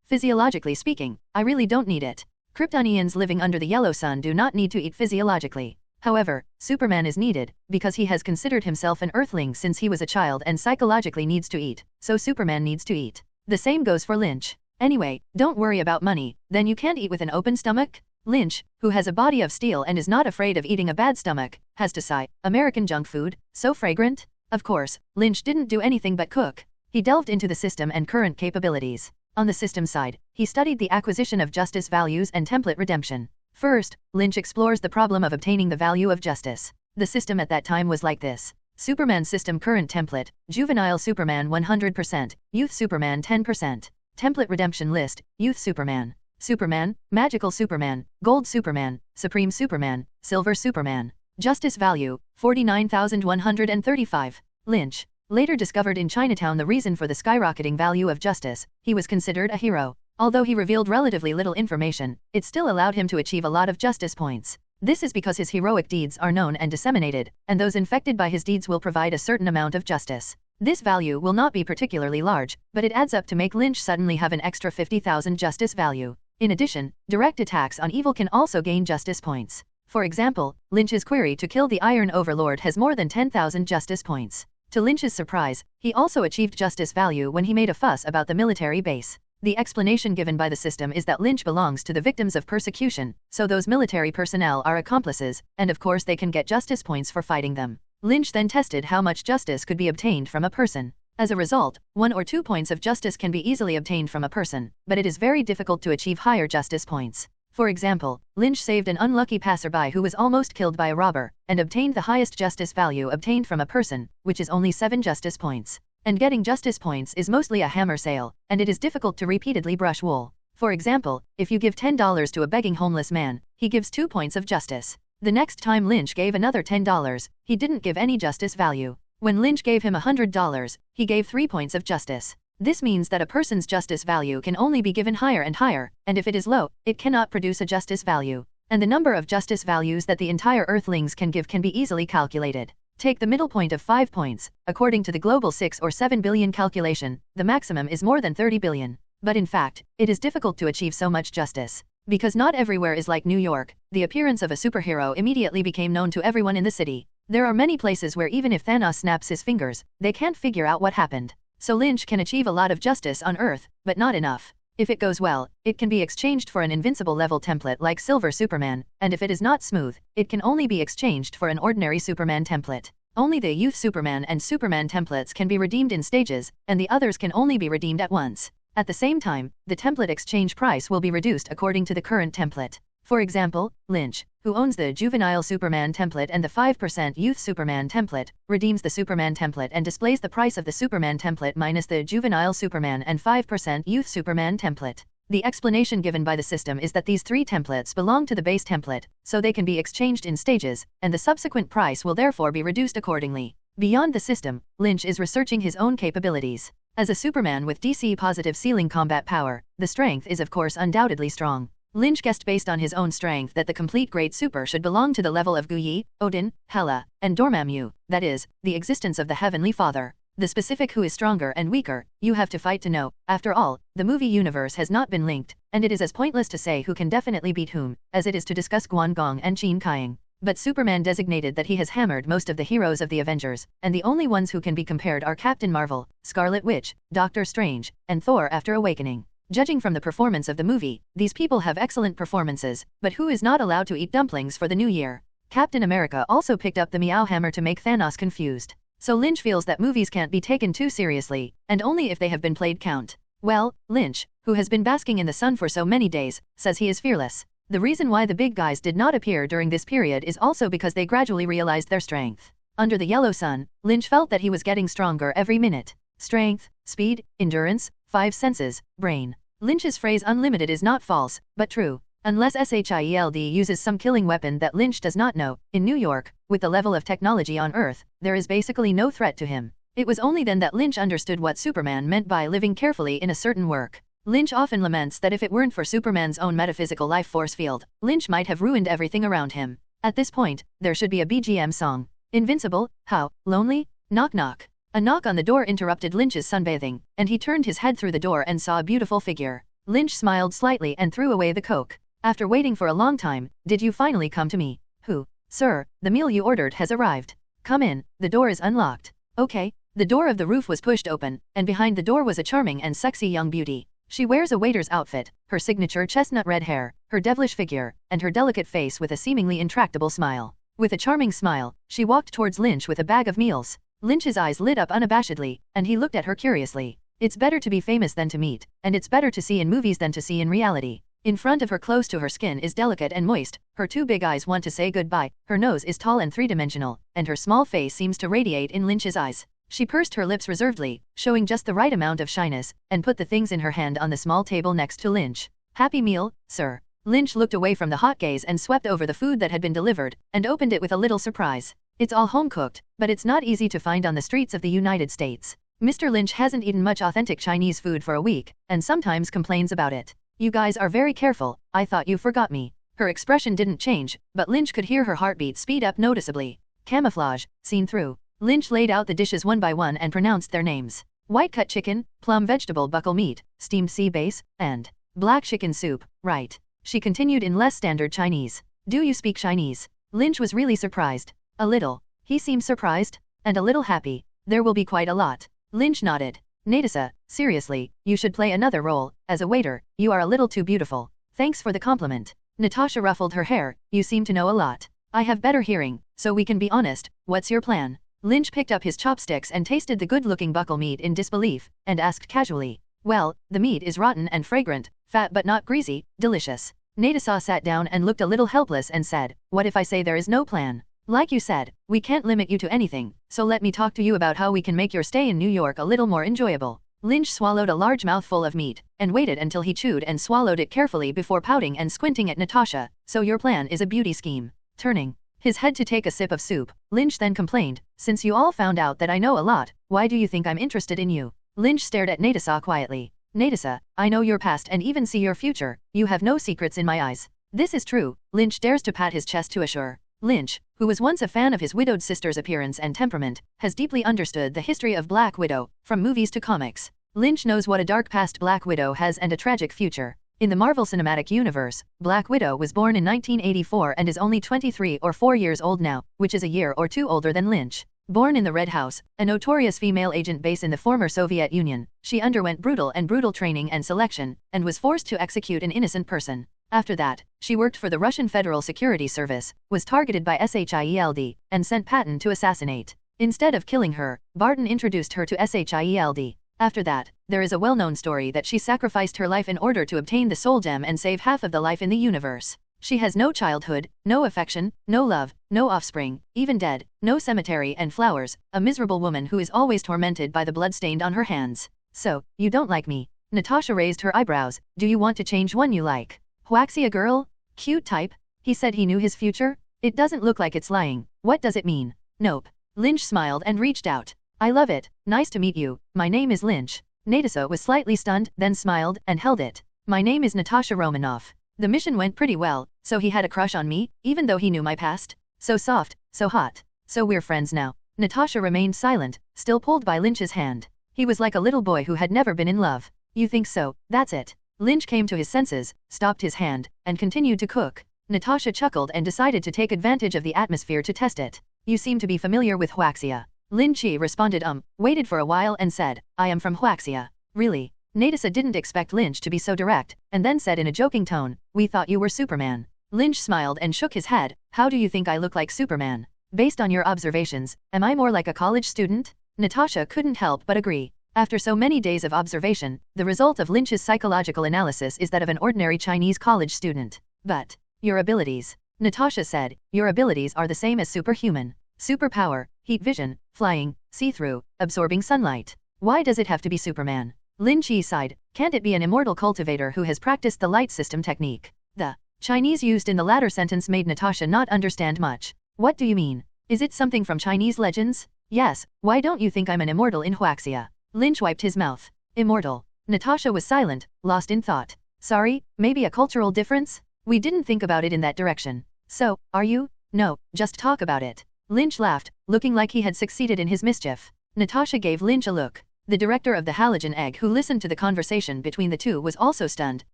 Physiologically speaking, I really don't need it. Kryptonians living under the yellow sun do not need to eat physiologically. However, Superman is needed, because he has considered himself an Earthling since he was a child and psychologically needs to eat, so Superman needs to eat. The same goes for Lynch. Anyway, don't worry about money, then you can't eat with an open stomach? Lynch, who has a body of steel and is not afraid of eating a bad stomach, has to sigh. American junk food, so fragrant? Of course, Lynch didn't do anything but cook. He delved into the system and current capabilities. On the system side, he studied the acquisition of justice values and template redemption. First, Lynch explores the problem of obtaining the value of justice. The system at that time was like this. Superman system current template, juvenile Superman 100%, youth Superman 10%. Template redemption list, youth Superman. Superman, Magical Superman, Gold Superman, Supreme Superman, Silver Superman. Justice value, 49,135. Lynch later discovered in Chinatown the reason for the skyrocketing value of justice. He was considered a hero. Although he revealed relatively little information, it still allowed him to achieve a lot of justice points. This is because his heroic deeds are known and disseminated, and those infected by his deeds will provide a certain amount of justice. This value will not be particularly large, but it adds up to make Lynch suddenly have an extra 50,000 justice value. In addition, direct attacks on evil can also gain justice points. For example, Lynch's query to kill the Iron Overlord has more than 10,000 justice points. To Lynch's surprise, he also achieved justice value when he made a fuss about the military base. The explanation given by the system is that Lynch belongs to the victims of persecution, so those military personnel are accomplices, and of course they can get justice points for fighting them. Lynch then tested how much justice could be obtained from a person. As a result, 1 or 2 points of justice can be easily obtained from a person, but it is very difficult to achieve higher justice points. For example, Lynch saved an unlucky passerby who was almost killed by a robber, and obtained the highest justice value obtained from a person, which is only 7 justice points. And getting justice points is mostly a hammer sale, and it is difficult to repeatedly brush wool. For example, if you give $10 to a begging homeless man, he gives 2 points of justice. The next time Lynch gave another $10, he didn't give any justice value. When Lynch gave him $100, he gave 3 points of justice. This means that a person's justice value can only be given higher and higher, and if it is low, it cannot produce a justice value. And the number of justice values that the entire Earthlings can give can be easily calculated. Take the middle point of 5 points. According to the global 6 or 7 billion calculation, the maximum is more than 30 billion. But in fact, it is difficult to achieve so much justice. Because not everywhere is like New York, the appearance of a superhero immediately became known to everyone in the city. There are many places where even if Thanos snaps his fingers, they can't figure out what happened. So Lynch can achieve a lot of justice on Earth, but not enough. If it goes well, it can be exchanged for an invincible level template like Silver Superman, and if it is not smooth, it can only be exchanged for an ordinary Superman template. Only the Youth Superman and Superman templates can be redeemed in stages, and the others can only be redeemed at once. At the same time, the template exchange price will be reduced according to the current template. For example, Lynch, who owns the Juvenile Superman template and the 5% Youth Superman template, redeems the Superman template and displays the price of the Superman template minus the Juvenile Superman and 5% Youth Superman template. The explanation given by the system is that these 3 templates belong to the base template, so they can be exchanged in stages, and the subsequent price will therefore be reduced accordingly. Beyond the system, Lynch is researching his own capabilities. As a Superman with DC positive ceiling combat power, the strength is of course undoubtedly strong. Lynch guessed based on his own strength that the complete Great Super should belong to the level of Guyi, Odin, Hela, and Dormammu, that is, the existence of the Heavenly Father. The specific who is stronger and weaker, you have to fight to know. After all, the movie universe has not been linked, and it is as pointless to say who can definitely beat whom, as it is to discuss Guan Gong and Qin Kaiang. But Superman designated that he has hammered most of the heroes of the Avengers, and the only ones who can be compared are Captain Marvel, Scarlet Witch, Doctor Strange, and Thor after Awakening. Judging from the performance of the movie, these people have excellent performances, but who is not allowed to eat dumplings for the new year? Captain America also picked up the Meow Hammer to make Thanos confused. So Lynch feels that movies can't be taken too seriously, and only if they have been played count. Well, Lynch, who has been basking in the sun for so many days, says he is fearless. The reason why the big guys did not appear during this period is also because they gradually realized their strength. Under the yellow sun, Lynch felt that he was getting stronger every minute. Strength, speed, endurance, 5 senses, brain. Lynch's phrase unlimited is not false, but true. Unless SHIELD uses some killing weapon that Lynch does not know, in New York, with the level of technology on Earth, there is basically no threat to him. It was only then that Lynch understood what Superman meant by living carefully in a certain work. Lynch often laments that if it weren't for Superman's own metaphysical life force field, Lynch might have ruined everything around him. At this point, there should be a BGM song. Invincible? How? Lonely? Knock knock. A knock on the door interrupted Lynch's sunbathing, and he turned his head through the door and saw a beautiful figure. Lynch smiled slightly and threw away the Coke. After waiting for a long time, did you finally come to me? Who? Sir, the meal you ordered has arrived. Come in, the door is unlocked. Okay. The door of the roof was pushed open, and behind the door was a charming and sexy young beauty. She wears a waiter's outfit, her signature chestnut red hair, her devilish figure, and her delicate face with a seemingly intractable smile. With a charming smile, she walked towards Lynch with a bag of meals. Lynch's eyes lit up unabashedly, and he looked at her curiously. It's better to be famous than to meet, and it's better to see in movies than to see in reality. In front of her close to her skin is delicate and moist, her 2 big eyes want to say goodbye, her nose is tall and 3-dimensional, and her small face seems to radiate in Lynch's eyes. She pursed her lips reservedly, showing just the right amount of shyness, and put the things in her hand on the small table next to Lynch. Happy meal, sir. Lynch looked away from the hot gaze and swept over the food that had been delivered, and opened it with a little surprise. It's all home-cooked, but it's not easy to find on the streets of the United States. Mr. Lynch hasn't eaten much authentic Chinese food for a week, and sometimes complains about it. You guys are very careful, I thought you forgot me. Her expression didn't change, but Lynch could hear her heartbeat speed up noticeably. Camouflage, seen through. Lynch laid out the dishes one by one and pronounced their names. White-cut chicken, plum vegetable buckle meat, steamed sea bass, and black chicken soup, right. She continued in less standard Chinese. Do you speak Chinese? Lynch was really surprised. A little. He seemed surprised, and a little happy. There will be quite a lot. Lynch nodded. Natasha, seriously, you should play another role. As a waiter, you are a little too beautiful. Thanks for the compliment. Natasha ruffled her hair. You seem to know a lot. I have better hearing, so we can be honest. What's your plan? Lynch picked up his chopsticks and tasted the good-looking buckle meat in disbelief, and asked casually. Well, the meat is rotten and fragrant, fat but not greasy, delicious. Natasha sat down and looked a little helpless and said, what if I say there is no plan? Like you said, we can't limit you to anything, so let me talk to you about how we can make your stay in New York a little more enjoyable. Lynch swallowed a large mouthful of meat, and waited until he chewed and swallowed it carefully before pouting and squinting at Natasha. So your plan is a beauty scheme. Turning his head to take a sip of soup, Lynch then complained, since you all found out that I know a lot, why do you think I'm interested in you? Lynch stared at Natasha quietly. Natasha, I know your past and even see your future. You have no secrets in my eyes. This is true. Lynch dares to pat his chest to assure. Lynch, who was once a fan of his widowed sister's appearance and temperament, has deeply understood the history of Black Widow, from movies to comics. Lynch knows what a dark past Black Widow has and a tragic future. In the Marvel Cinematic Universe, Black Widow was born in 1984 and is only 23 or 4 years old now, which is a year or two older than Lynch. Born in the Red House, a notorious female agent base in the former Soviet Union, she underwent brutal training and selection, and was forced to execute an innocent person. After that, she worked for the Russian Federal Security Service, was targeted by SHIELD, and sent Patton to assassinate. Instead of killing her, Barton introduced her to SHIELD. After that, there is a well-known story that she sacrificed her life in order to obtain the Soul Gem and save half of the life in the universe. She has no childhood, no affection, no love, no offspring, even dead, no cemetery and flowers, a miserable woman who is always tormented by the blood stained on her hands. So, you don't like me? Natasha raised her eyebrows. Do you want to change one you like? Huaxia girl? Cute type? He said he knew his future? It doesn't look like it's lying. What does it mean? Nope. Lynch smiled and reached out. I love it. Nice to meet you. My name is Lynch. Natasha was slightly stunned, then smiled, and held it. My name is Natasha Romanoff. The mission went pretty well, so he had a crush on me, even though he knew my past. So soft, so hot. So we're friends now. Natasha remained silent, still pulled by Lynch's hand. He was like a little boy who had never been in love. You think so? That's it. Lynch came to his senses, stopped his hand, and continued to cook. Natasha chuckled and decided to take advantage of the atmosphere to test it. You seem to be familiar with Huaxia. Lynch responded waited for a while and said, I am from Huaxia. Really? Natasha didn't expect Lynch to be so direct, and then said in a joking tone, we thought you were Superman. Lynch smiled and shook his head. How do you think I look like Superman? Based on your observations, am I more like a college student? Natasha couldn't help but agree. After so many days of observation, the result of Lynch's psychological analysis is that of an ordinary Chinese college student. But your abilities, Natasha said, your abilities are the same as superhuman. Superpower, heat vision, flying, see-through, absorbing sunlight. Why does it have to be Superman? Lynch sighed. Can't it be an immortal cultivator who has practiced the light system technique? The Chinese used in the latter sentence made Natasha not understand much. What do you mean? Is it something from Chinese legends? Yes, why don't you think I'm an immortal in Huaxia? Lynch wiped his mouth. Immortal. Natasha was silent, lost in thought. Sorry, maybe a cultural difference? We didn't think about it in that direction. So, are you? No, just talk about it. Lynch laughed, looking like he had succeeded in his mischief. Natasha gave Lynch a look. The director of the halogen egg who listened to the conversation between the two was also stunned,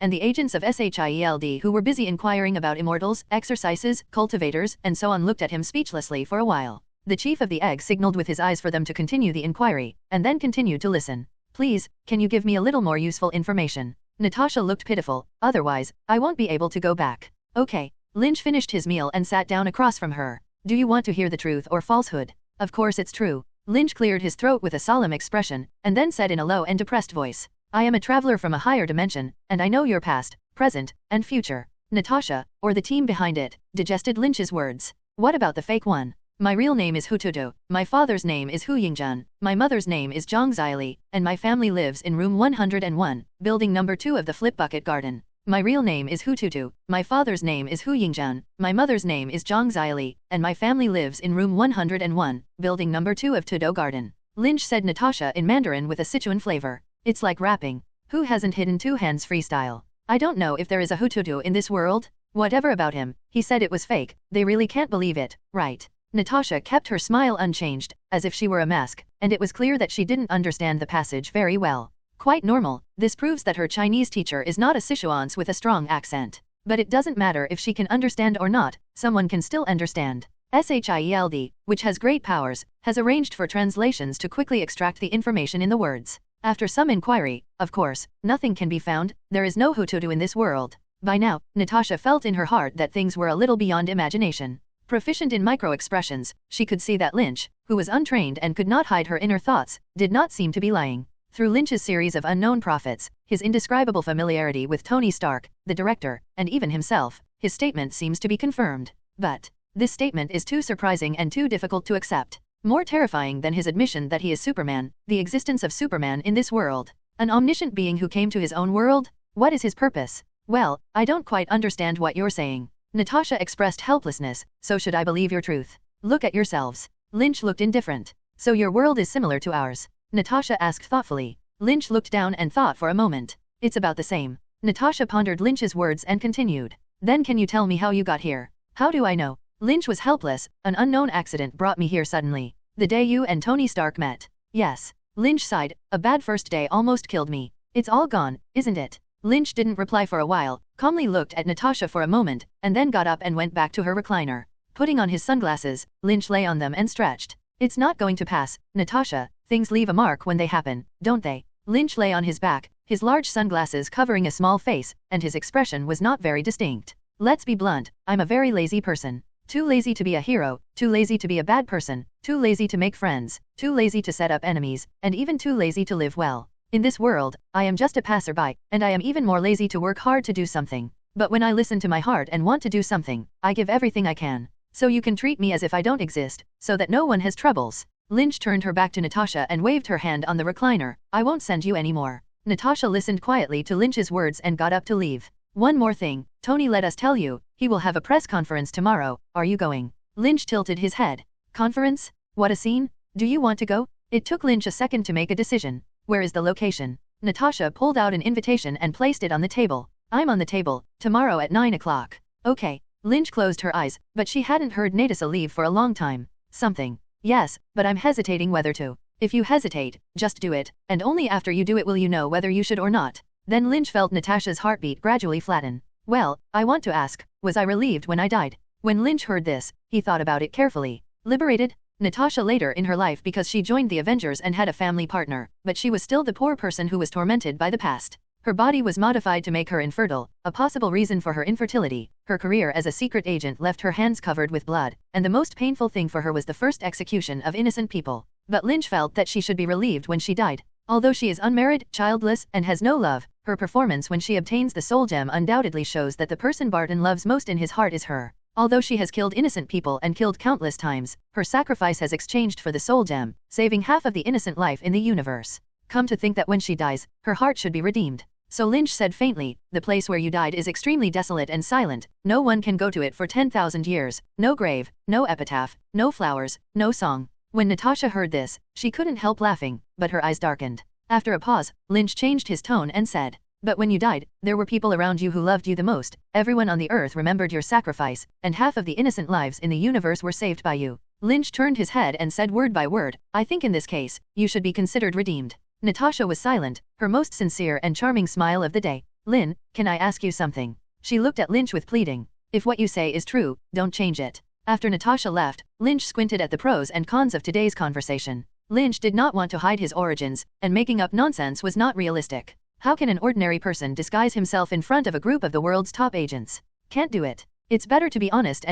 and the agents of SHIELD who were busy inquiring about immortals, exercises, cultivators, and so on looked at him speechlessly for a while. The chief of the egg signaled with his eyes for them to continue the inquiry, and then continued to listen. Please, can you give me a little more useful information? Natasha looked pitiful. Otherwise, I won't be able to go back. Okay. Lynch finished his meal and sat down across from her. Do you want to hear the truth or falsehood? Of course it's true. Lynch cleared his throat with a solemn expression, and then said in a low and depressed voice, I am a traveler from a higher dimension, and I know your past, present, and future. Natasha, or the team behind it, digested Lynch's words. What about the fake one? My real name is Hu Tutu, my father's name is Hu Yingjun, my mother's name is Zhang Xiali, and my family lives in room 101, building number 2 of the Flip Bucket Garden. My real name is Hu Tutu, my father's name is Hu Yingjian, my mother's name is Zhang Xiali, and my family lives in room 101, building number 2 of Tudou Garden. Lynch said Natasha in Mandarin with a Sichuan flavor. It's like rapping. Who hasn't hidden two hands freestyle? I don't know if there is a Hu Tutu in this world. Whatever about him, he said it was fake, they really can't believe it, right? Natasha kept her smile unchanged, as if she were a mask, and it was clear that she didn't understand the passage very well. Quite normal, this proves that her Chinese teacher is not a Sichuan's with a strong accent. But it doesn't matter if she can understand or not, someone can still understand. SHIELD, which has great powers, has arranged for translations to quickly extract the information in the words. After some inquiry, of course, nothing can be found, there is no Hututu in this world. By now, Natasha felt in her heart that things were a little beyond imagination. Proficient in micro-expressions, she could see that Lynch, who was untrained and could not hide her inner thoughts, did not seem to be lying. Through Lynch's series of unknown prophets, his indescribable familiarity with Tony Stark, the director, and even himself, his statement seems to be confirmed. But this statement is too surprising and too difficult to accept. More terrifying than his admission that he is Superman, the existence of Superman in this world. An omniscient being who came to his own world? What is his purpose? Well, I don't quite understand what you're saying. Natasha expressed helplessness, so should I believe your truth? Look at yourselves. Lynch looked indifferent. So your world is similar to ours? Natasha asked thoughtfully. Lynch looked down and thought for a moment. It's about the same. Natasha pondered Lynch's words and continued. Then can you tell me how you got here? How do I know? Lynch was helpless, an unknown accident brought me here suddenly. The day you and Tony Stark met. Yes. Lynch sighed, a bad first day almost killed me. It's all gone, isn't it? Lynch didn't reply for a while, calmly looked at Natasha for a moment, and then got up and went back to her recliner. Putting on his sunglasses, Lynch lay on them and stretched. It's not going to pass, Natasha, things leave a mark when they happen, don't they? Lynch lay on his back, his large sunglasses covering a small face, and his expression was not very distinct. Let's be blunt, I'm a very lazy person. Too lazy to be a hero, too lazy to be a bad person, too lazy to make friends, too lazy to set up enemies, and even too lazy to live well. In this world, I am just a passerby, and I am even more lazy to work hard to do something. But when I listen to my heart and want to do something, I give everything I can. So you can treat me as if I don't exist, so that no one has troubles. Lynch turned her back to Natasha and waved her hand on the recliner. I won't send you any more. Natasha listened quietly to Lynch's words and got up to leave. One more thing, Tony let us tell you, he will have a press conference tomorrow, are you going? Lynch tilted his head. Conference? What a scene? Do you want to go? It took Lynch a second to make a decision. Where is the location? Natasha pulled out an invitation and placed it on the table. I'm on the table, tomorrow at 9 o'clock. Okay. Lynch closed her eyes, but she hadn't heard Natasha leave for a long time. Something. Yes, but I'm hesitating whether to. If you hesitate, just do it, and only after you do it will you know whether you should or not. Then Lynch felt Natasha's heartbeat gradually flatten. Well, I want to ask, was I relieved when I died? When Lynch heard this, he thought about it carefully. Liberated? Natasha later in her life because she joined the Avengers and had a family partner, but she was still the poor person who was tormented by the past. Her body was modified to make her infertile, a possible reason for her infertility. Her career as a secret agent left her hands covered with blood, and the most painful thing for her was the first execution of innocent people. But Lynch felt that she should be relieved when she died. Although she is unmarried, childless, and has no love, her performance when she obtains the soul gem undoubtedly shows that the person Barton loves most in his heart is her. Although she has killed innocent people and killed countless times, her sacrifice has exchanged for the soul gem, saving half of the innocent life in the universe. Come to think that when she dies, her heart should be redeemed. So Lynch said faintly, the place where you died is extremely desolate and silent, no one can go to it for 10,000 years, no grave, no epitaph, no flowers, no song. When Natasha heard this, she couldn't help laughing, but her eyes darkened. After a pause, Lynch changed his tone and said, but when you died, there were people around you who loved you the most, everyone on the earth remembered your sacrifice, and half of the innocent lives in the universe were saved by you. Lynch turned his head and said word by word, I think in this case, you should be considered redeemed. Natasha was silent, her most sincere and charming smile of the day. Lynn, can I ask you something? She looked at Lynch with pleading. If what you say is true, don't change it. After Natasha left, Lynch squinted at the pros and cons of today's conversation. Lynch did not want to hide his origins, and making up nonsense was not realistic. How can an ordinary person disguise himself in front of a group of the world's top agents? Can't do it. It's better to be honest,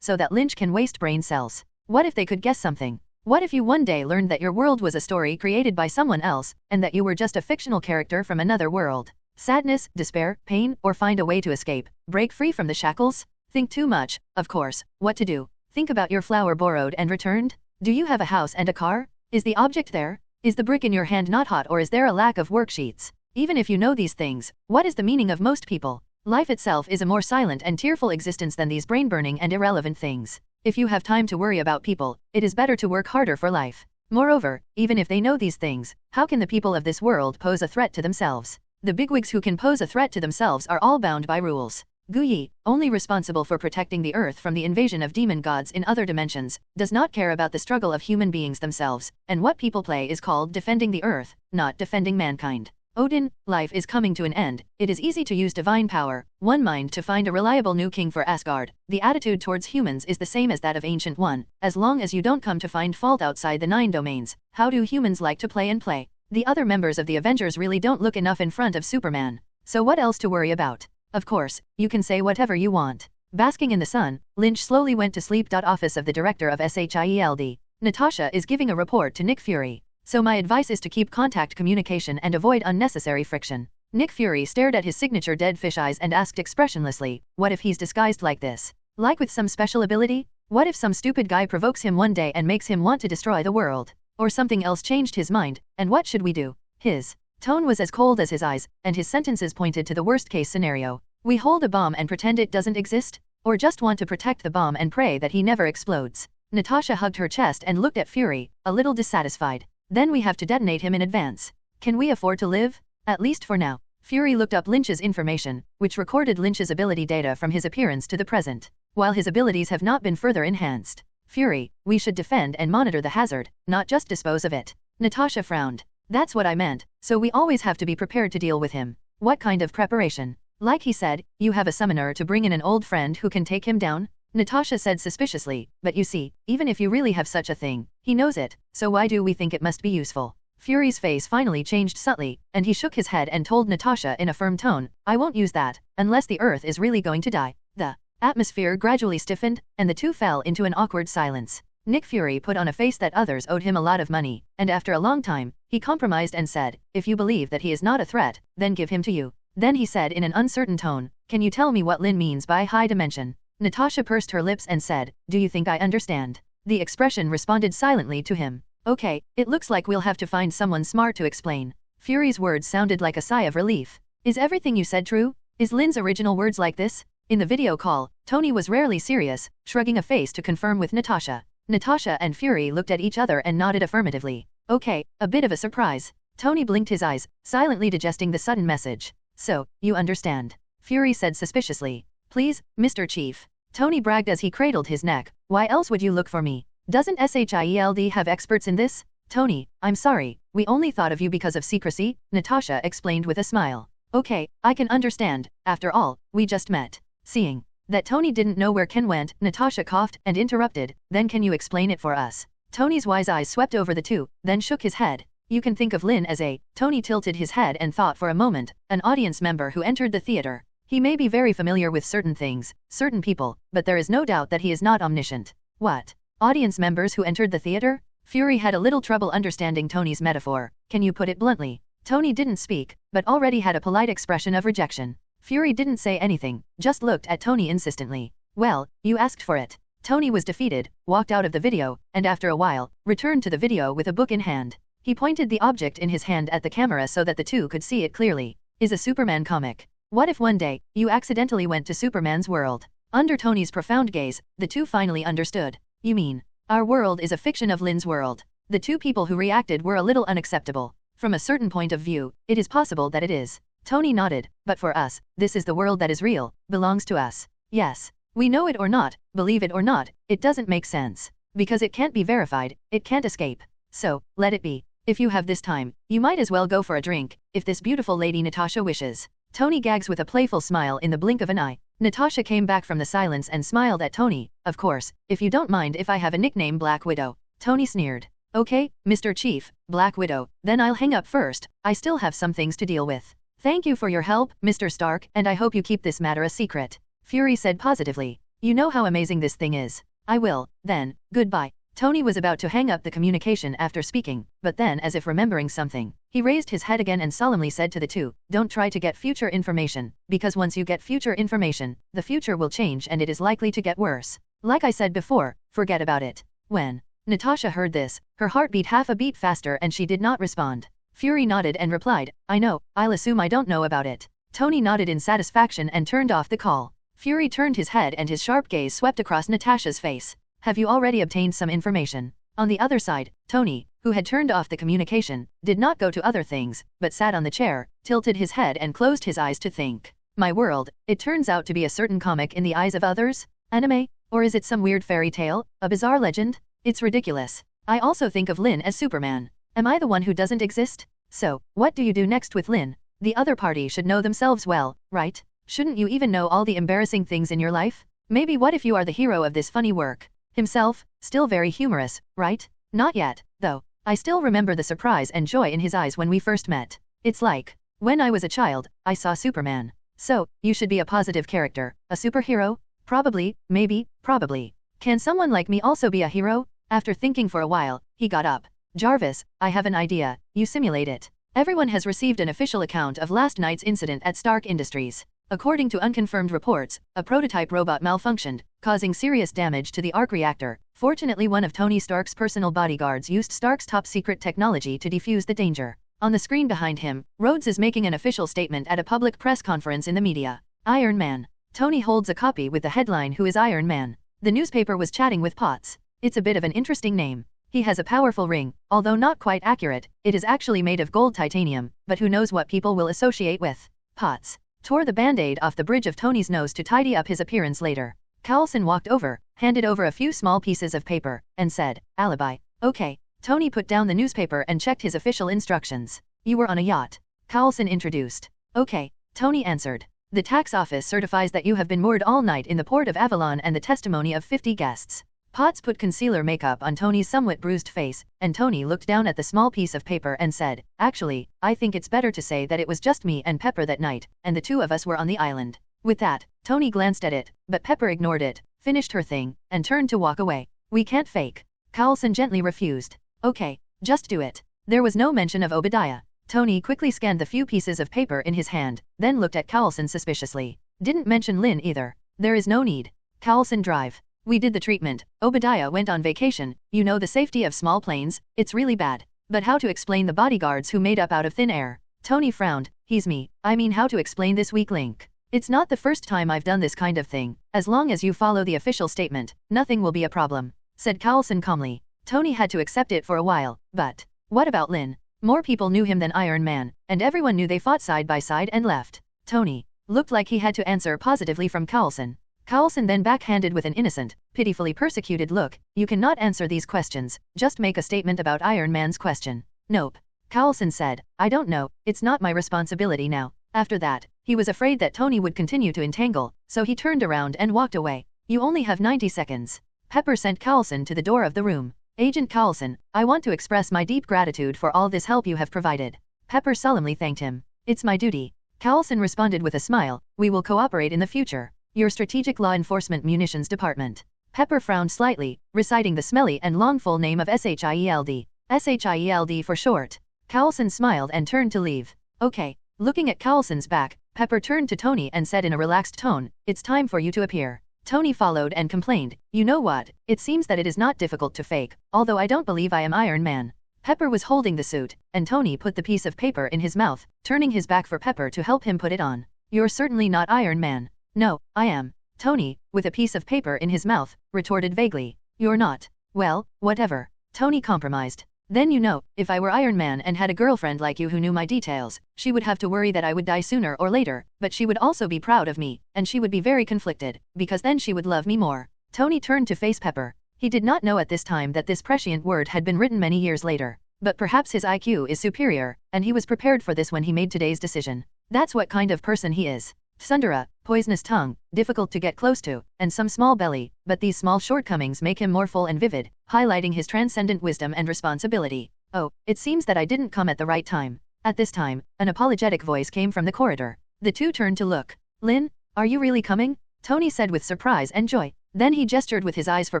so that Lynch can waste brain cells. What if they could guess something? What if you one day learned that your world was a story created by someone else, and that you were just a fictional character from another world? Sadness, despair, pain, or find a way to escape, break free from the shackles? Think too much, of course. What to do? Think about your flower borrowed and returned? Do you have a house and a car? Is the object there? Is the brick in your hand not hot, or is there a lack of worksheets? Even if you know these things, what is the meaning of most people? Life itself is a more silent and tearful existence than these brain-burning and irrelevant things. If you have time to worry about people, it is better to work harder for life. Moreover, even if they know these things, how can the people of this world pose a threat to themselves? The bigwigs who can pose a threat to themselves are all bound by rules. Guyi, only responsible for protecting the earth from the invasion of demon gods in other dimensions, does not care about the struggle of human beings themselves, and what people play is called defending the earth, not defending mankind. Odin, life is coming to an end, it is easy to use divine power, one mind to find a reliable new king for Asgard. The attitude towards humans is the same as that of Ancient One, as long as you don't come to find fault outside the 9 domains. How do humans like to play and play? The other members of the Avengers really don't look enough in front of Superman. So what else to worry about? Of course, you can say whatever you want. Basking in the sun, Lynch slowly went to sleep. Office of the Director of SHIELD. Natasha is giving a report to Nick Fury. So my advice is to keep contact communication and avoid unnecessary friction. Nick Fury stared at his signature dead fish eyes and asked expressionlessly, what if he's disguised like this? Like with some special ability? What if some stupid guy provokes him one day and makes him want to destroy the world? Or something else changed his mind, and what should we do? His tone was as cold as his eyes, and his sentences pointed to the worst-case scenario. We hold a bomb and pretend it doesn't exist? Or just want to protect the bomb and pray that he never explodes? Natasha hugged her chest and looked at Fury, a little dissatisfied. Then we have to detonate him in advance. Can we afford to live? At least for now. Fury looked up Lynch's information, which recorded Lynch's ability data from his appearance to the present. While his abilities have not been further enhanced. Fury, we should defend and monitor the hazard, not just dispose of it. Natasha frowned. That's what I meant, so we always have to be prepared to deal with him. What kind of preparation? Like he said, you have a summoner to bring in an old friend who can take him down? Natasha said suspiciously, but you see, even if you really have such a thing, he knows it, so why do we think it must be useful? Fury's face finally changed subtly, and he shook his head and told Natasha in a firm tone, I won't use that, unless the earth is really going to die. The atmosphere gradually stiffened, and the two fell into an awkward silence. Nick Fury put on a face that others owed him a lot of money, and after a long time, he compromised and said, if you believe that he is not a threat, then give him to you. Then he said in an uncertain tone, can you tell me what Lin means by high dimension? Natasha pursed her lips and said, do you think I understand? The expression responded silently to him. Okay, it looks like we'll have to find someone smart to explain. Fury's words sounded like a sigh of relief. Is everything you said true? Is Lin's original words like this? In the video call, Tony was rarely serious, shrugging a face to confirm with Natasha. Natasha and Fury looked at each other and nodded affirmatively. Okay, a bit of a surprise. Tony blinked his eyes, silently digesting the sudden message. So, you understand? Fury said suspiciously. Please, Mr. Chief. Tony bragged as he cradled his neck. Why else would you look for me? Doesn't SHIELD have experts in this? Tony, I'm sorry, we only thought of you because of secrecy, Natasha explained with a smile. Okay, I can understand, after all, we just met. Seeing that Tony didn't know where Ken went, Natasha coughed and interrupted, then can you explain it for us? Tony's wise eyes swept over the two, then shook his head. You can think of Lin as a, Tony tilted his head and thought for a moment, an audience member who entered the theater. He may be very familiar with certain things, certain people, but there is no doubt that he is not omniscient. What? Audience members who entered the theater? Fury had a little trouble understanding Tony's metaphor. Can you put it bluntly? Tony didn't speak, but already had a polite expression of rejection. Fury didn't say anything, just looked at Tony insistently. Well, you asked for it. Tony was defeated, walked out of the video, and after a while, returned to the video with a book in hand. He pointed the object in his hand at the camera so that the two could see it clearly. Is a Superman comic. What if one day, you accidentally went to Superman's world? Under Tony's profound gaze, the two finally understood. You mean, our world is a fiction of Lin's world. The two people who reacted were a little unacceptable. From a certain point of view, it is possible that it is. Tony nodded, but for us, this is the world that is real, belongs to us. Yes. We know it or not, believe it or not, it doesn't make sense. Because it can't be verified, it can't escape. So, let it be. If you have this time, you might as well go for a drink, if this beautiful lady Natasha wishes. Tony gags with a playful smile in the blink of an eye. Natasha came back from the silence and smiled at Tony. Of course, if you don't mind if I have a nickname Black Widow. Tony sneered. Okay, Mr. Chief, Black Widow, then I'll hang up first, I still have some things to deal with. Thank you for your help, Mr. Stark, and I hope you keep this matter a secret. Fury said positively. You know how amazing this thing is. I will, then, goodbye. Tony was about to hang up the communication after speaking, but then as if remembering something, he raised his head again and solemnly said to the two, don't try to get future information, because once you get future information, the future will change and it is likely to get worse. Like I said before, forget about it. When Natasha heard this, her heart beat half a beat faster and she did not respond. Fury nodded and replied, I know, I'll assume I don't know about it. Tony nodded in satisfaction and turned off the call. Fury turned his head and his sharp gaze swept across Natasha's face. Have you already obtained some information? On the other side, Tony, who had turned off the communication, did not go to other things, but sat on the chair, tilted his head and closed his eyes to think. My world, it turns out to be a certain comic in the eyes of others? Anime? Or is it some weird fairy tale? A bizarre legend? It's ridiculous. I also think of Lynn as Superman. Am I the one who doesn't exist? So, what do you do next with Lynn? The other party should know themselves well, right? Shouldn't you even know all the embarrassing things in your life? Maybe what if you are the hero of this funny work? Himself, still very humorous, right? Not yet, though. I still remember the surprise and joy in his eyes when we first met. It's like, when I was a child, I saw Superman. So, you should be a positive character, a superhero? Probably, maybe, probably. Can someone like me also be a hero? After thinking for a while, he got up. Jarvis, I have an idea, you simulate it. Everyone has received an official account of last night's incident at Stark Industries. According to unconfirmed reports, a prototype robot malfunctioned, causing serious damage to the arc reactor. Fortunately, one of Tony Stark's personal bodyguards used Stark's top-secret technology to defuse the danger. On the screen behind him, Rhodes is making an official statement at a public press conference in the media. Iron Man. Tony holds a copy with the headline Who is Iron Man? The newspaper was chatting with Potts. It's a bit of an interesting name. He has a powerful ring, although not quite accurate. It is actually made of gold titanium, but who knows what people will associate with. Potts tore the band-aid off the bridge of Tony's nose to tidy up his appearance later. Carlson walked over, handed over a few small pieces of paper, and said, alibi. Okay. Tony put down the newspaper and checked his official instructions. You were on a yacht. Carlson introduced. Okay. Tony answered. The tax office certifies that you have been moored all night in the port of Avalon and the testimony of 50 guests. Potts put concealer makeup on Tony's somewhat bruised face, and Tony looked down at the small piece of paper and said, actually, I think it's better to say that it was just me and Pepper that night, and the two of us were on the island. With that, Tony glanced at it, but Pepper ignored it, finished her thing, and turned to walk away. We can't fake. Carlson gently refused. Okay, just do it. There was no mention of Obadiah. Tony quickly scanned the few pieces of paper in his hand, then looked at Carlson suspiciously. Didn't mention Lynn either. There is no need. Carlson drive. We did the treatment. Obadiah went on vacation. You know the safety of small planes, it's really bad. But how to explain the bodyguards who made up out of thin air? Tony frowned. He's me. I mean, how to explain this weak link? It's not the first time I've done this kind of thing. As long as you follow the official statement, nothing will be a problem, said Carlson calmly. Tony had to accept it for a while, but what about Lynn? More people knew him than Iron Man, and everyone knew they fought side by side and left. Tony looked like he had to answer positively from Carlson. Carlson then backhanded with an innocent, pitifully persecuted look. You cannot answer these questions, just make a statement about Iron Man's question. Nope. Carlson said, I don't know, it's not my responsibility now. After that, he was afraid that Tony would continue to entangle, so he turned around and walked away. You only have 90 seconds. Pepper sent Carlson to the door of the room. Agent Carlson, I want to express my deep gratitude for all this help you have provided. Pepper solemnly thanked him. It's my duty. Carlson responded with a smile. We will cooperate in the future. Your Strategic Law Enforcement Munitions Department. Pepper frowned slightly, reciting the smelly and long full name of SHIELD. SHIELD for short. Carlson smiled and turned to leave. Okay. Looking at Carlson's back, Pepper turned to Tony and said in a relaxed tone, it's time for you to appear. Tony followed and complained, you know what, it seems that it is not difficult to fake, although I don't believe I am Iron Man. Pepper was holding the suit, and Tony put the piece of paper in his mouth, turning his back for Pepper to help him put it on. You're certainly not Iron Man. No, I am. Tony, with a piece of paper in his mouth, retorted vaguely. You're not. Well, whatever. Tony compromised. Then you know, if I were Iron Man and had a girlfriend like you who knew my details, she would have to worry that I would die sooner or later, but she would also be proud of me, and she would be very conflicted, because then she would love me more. Tony turned to face Pepper. He did not know at this time that this prescient word had been written many years later, but perhaps his IQ is superior, and he was prepared for this when he made today's decision. That's what kind of person he is. Thundera, poisonous tongue, difficult to get close to, and some small belly, but these small shortcomings make him more full and vivid, highlighting his transcendent wisdom and responsibility. Oh, it seems that I didn't come at the right time. At this time, an apologetic voice came from the corridor. The two turned to look. Lynn, are you really coming? Tony said with surprise and joy. Then he gestured with his eyes for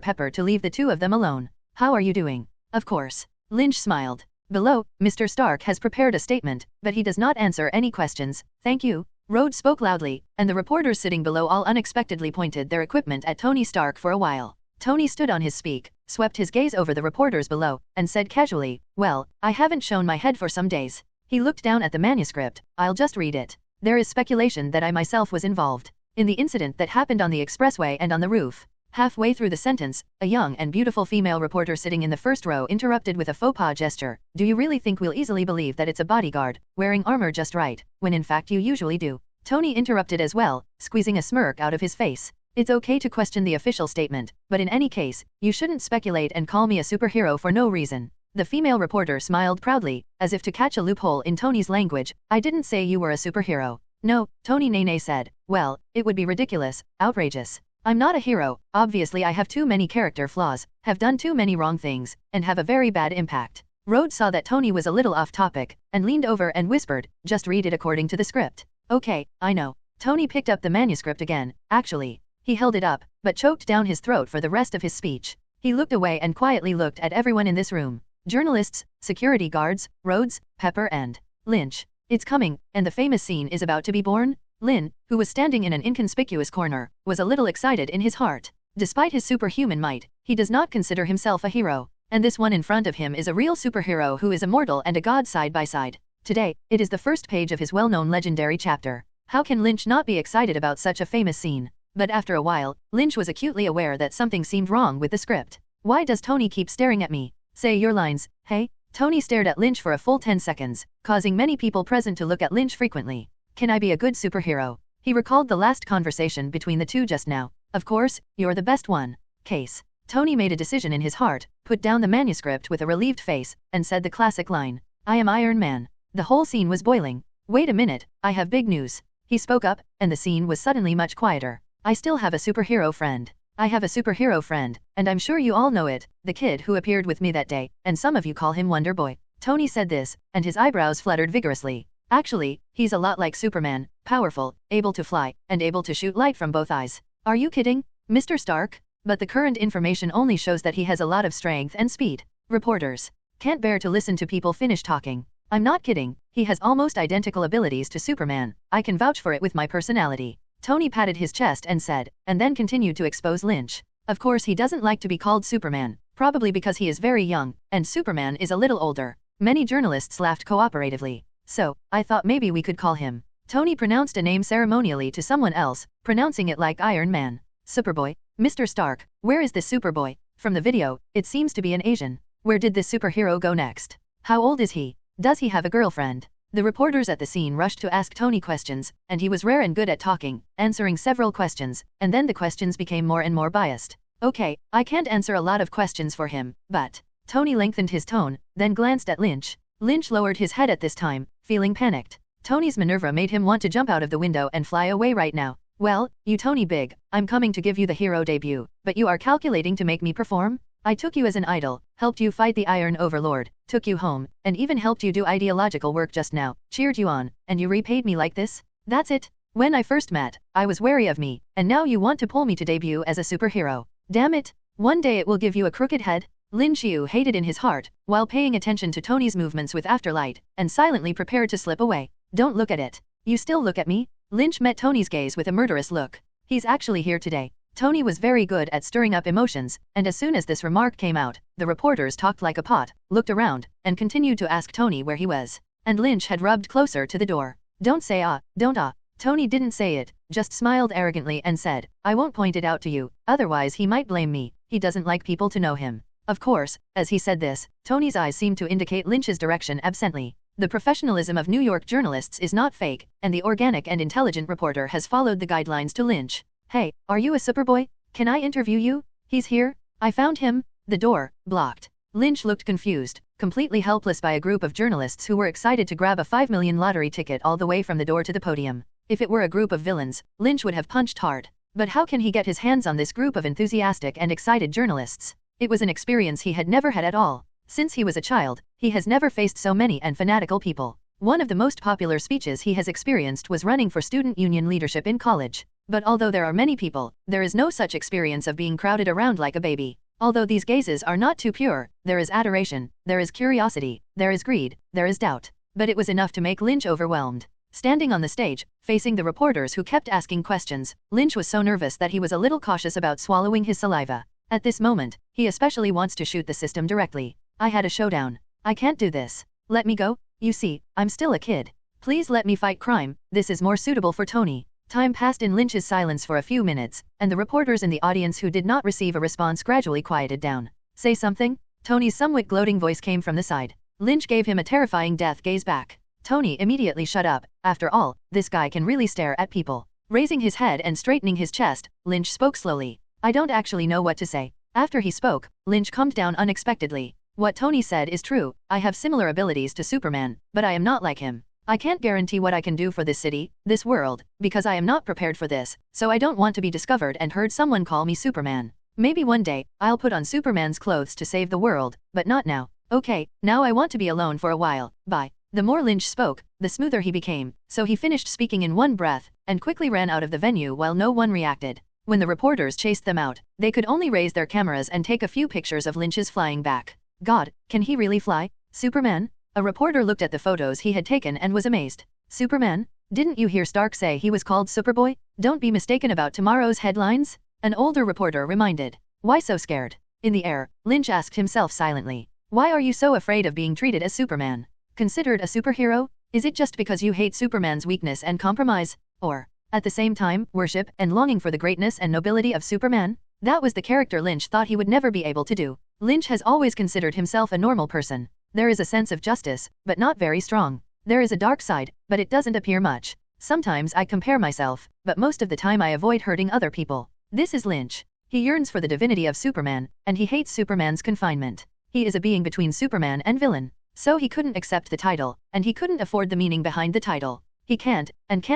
Pepper to leave the two of them alone. How are you doing? Of course. Lynch smiled. Below, Mr. Stark has prepared a statement, but he does not answer any questions. Thank you. Rhodes spoke loudly, and the reporters sitting below all unexpectedly pointed their equipment at Tony Stark for a while. Tony stood on his speak, swept his gaze over the reporters below, and said casually, "Well, I haven't shown my head for some days." He looked down at the manuscript. "I'll just read it. There is speculation that I myself was involved in the incident that happened on the expressway and on the roof." Halfway through the sentence, a young and beautiful female reporter sitting in the first row interrupted with a faux pas gesture. "Do you really think we'll easily believe that it's a bodyguard, wearing armor just right, when in fact you usually do?" Tony interrupted as well, squeezing a smirk out of his face. "It's okay to question the official statement, but in any case, you shouldn't speculate and call me a superhero for no reason." The female reporter smiled proudly, as if to catch a loophole in Tony's language. "I didn't say you were a superhero." "No," Tony Nene said. "Well, it would be ridiculous, outrageous. I'm not a hero. Obviously I have too many character flaws, have done too many wrong things, and have a very bad impact." Rhodes saw that Tony was a little off topic, and leaned over and whispered, "Just read it according to the script." "Okay, I know." Tony picked up the manuscript again. Actually, he held it up, but choked down his throat for the rest of his speech. He looked away and quietly looked at everyone in this room. Journalists, security guards, Rhodes, Pepper and Lynch. It's coming, and the famous scene is about to be born. Lynn, who was standing in an inconspicuous corner, was a little excited in his heart. Despite his superhuman might, he does not consider himself a hero, and this one in front of him is a real superhero who is immortal and a god side by side. Today, it is the first page of his well-known legendary chapter. How can Lynch not be excited about such a famous scene? But after a while, Lynch was acutely aware that something seemed wrong with the script. "Why does Tony keep staring at me? Say your lines, hey?" Tony stared at Lynch for a full 10 seconds, causing many people present to look at Lynch frequently. "Can I be a good superhero?" He recalled the last conversation between the two just now. "Of course, you're the best one." Case. Tony made a decision in his heart, put down the manuscript with a relieved face, and said the classic line, "I am Iron Man." The whole scene was boiling. "Wait a minute, I have big news." He spoke up, and the scene was suddenly much quieter. "I still have a superhero friend. I have a superhero friend, and I'm sure you all know it, the kid who appeared with me that day, and some of you call him Wonder Boy." Tony said this, and his eyebrows fluttered vigorously. "Actually, he's a lot like Superman, powerful, able to fly, and able to shoot light from both eyes." "Are you kidding, Mr. Stark?" "But the current information only shows that he has a lot of strength and speed." Reporters can't bear to listen to people finish talking. "I'm not kidding, he has almost identical abilities to Superman. I can vouch for it with my personality." Tony patted his chest and said, and then continued to expose Lynch. "Of course he doesn't like to be called Superman, probably because he is very young, and Superman is a little older." Many journalists laughed cooperatively. "So, I thought maybe we could call him." Tony pronounced a name ceremonially to someone else, pronouncing it like Iron Man. "Superboy? Mr. Stark, where is this Superboy? From the video, it seems to be an Asian. Where did this superhero go next? How old is he? Does he have a girlfriend?" The reporters at the scene rushed to ask Tony questions, and he was rare and good at talking, answering several questions, and then the questions became more and more biased. "Okay, I can't answer a lot of questions for him, but..." Tony lengthened his tone, then glanced at Lynch. Lynch lowered his head at this time, feeling panicked. Tony's maneuver made him want to jump out of the window and fly away right now. "Well, you Tony Big, I'm coming to give you the hero debut, but you are calculating to make me perform? I took you as an idol, helped you fight the Iron Overlord, took you home, and even helped you do ideological work just now, cheered you on, and you repaid me like this? That's it? When I first met, I was wary of me, and now you want to pull me to debut as a superhero. Damn it, one day it will give you a crooked head." Lin Xiu hated in his heart, while paying attention to Tony's movements with afterlight, and silently prepared to slip away. "Don't look at it. You still look at me?" Lynch met Tony's gaze with a murderous look. "He's actually here today." Tony was very good at stirring up emotions, and as soon as this remark came out, the reporters talked like a pot, looked around, and continued to ask Tony where he was. And Lynch had rubbed closer to the door. "Don't say don't Tony didn't say it, just smiled arrogantly and said, "I won't point it out to you, otherwise he might blame me. He doesn't like people to know him." Of course, as he said this, Tony's eyes seemed to indicate Lynch's direction absently. The professionalism of New York journalists is not fake, and the organic and intelligent reporter has followed the guidelines to Lynch. "Hey, are you a Superboy? Can I interview you? He's here. I found him." The door, blocked. Lynch looked confused, completely helpless by a group of journalists who were excited to grab a 5 million lottery ticket all the way from the door to the podium. If it were a group of villains, Lynch would have punched hard. But how can he get his hands on this group of enthusiastic and excited journalists? It was an experience he had never had at all. Since he was a child, he has never faced so many and fanatical people. One of the most popular speeches he has experienced was running for student union leadership in college. But although there are many people, there is no such experience of being crowded around like a baby. Although these gazes are not too pure, there is adoration, there is curiosity, there is greed, there is doubt. But it was enough to make Lynch overwhelmed. Standing on the stage, facing the reporters who kept asking questions, Lynch was so nervous that he was a little cautious about swallowing his saliva. At this moment, he especially wants to shoot the system directly. I had a showdown. I can't do this. Let me go. You see, I'm still a kid. Please let me fight crime. This is more suitable for Tony. Time passed in Lynch's silence for a few minutes, and the reporters in the audience who did not receive a response gradually quieted down. Say something? Tony's somewhat gloating voice came from the side. Lynch gave him a terrifying death gaze back. Tony immediately shut up. After all, this guy can really stare at people. Raising his head and straightening his chest, Lynch spoke slowly. I don't actually know what to say. After he spoke, Lynch calmed down unexpectedly. What Tony said is true. I have similar abilities to Superman, but I am not like him. I can't guarantee what I can do for this city, this world, because I am not prepared for this, so I don't want to be discovered and heard someone call me Superman. Maybe one day, I'll put on Superman's clothes to save the world, but not now. Okay, now I want to be alone for a while, bye. The more Lynch spoke, the smoother he became, so he finished speaking in one breath, and quickly ran out of the venue while no one reacted. When the reporters chased them out, they could only raise their cameras and take a few pictures of Lynch's flying back. God, can he really fly? Superman? A reporter looked at the photos he had taken and was amazed. Superman? Didn't you hear Stark say he was called Superboy? Don't be mistaken about tomorrow's headlines? An older reporter reminded. Why so scared? In the air, Lynch asked himself silently. Why are you so afraid of being treated as Superman? Considered a superhero? Is it just because you hate Superman's weakness and compromise? Or, at the same time, worship and longing for the greatness and nobility of Superman? That was the character Lynch thought he would never be able to do. Lynch has always considered himself a normal person. There is a sense of justice, but not very strong. There is a dark side, but it doesn't appear much. Sometimes I compare myself, but most of the time I avoid hurting other people. This is Lynch. He yearns for the divinity of Superman, and he hates Superman's confinement. He is a being between Superman and villain. So he couldn't accept the title, and he couldn't afford the meaning behind the title. He can't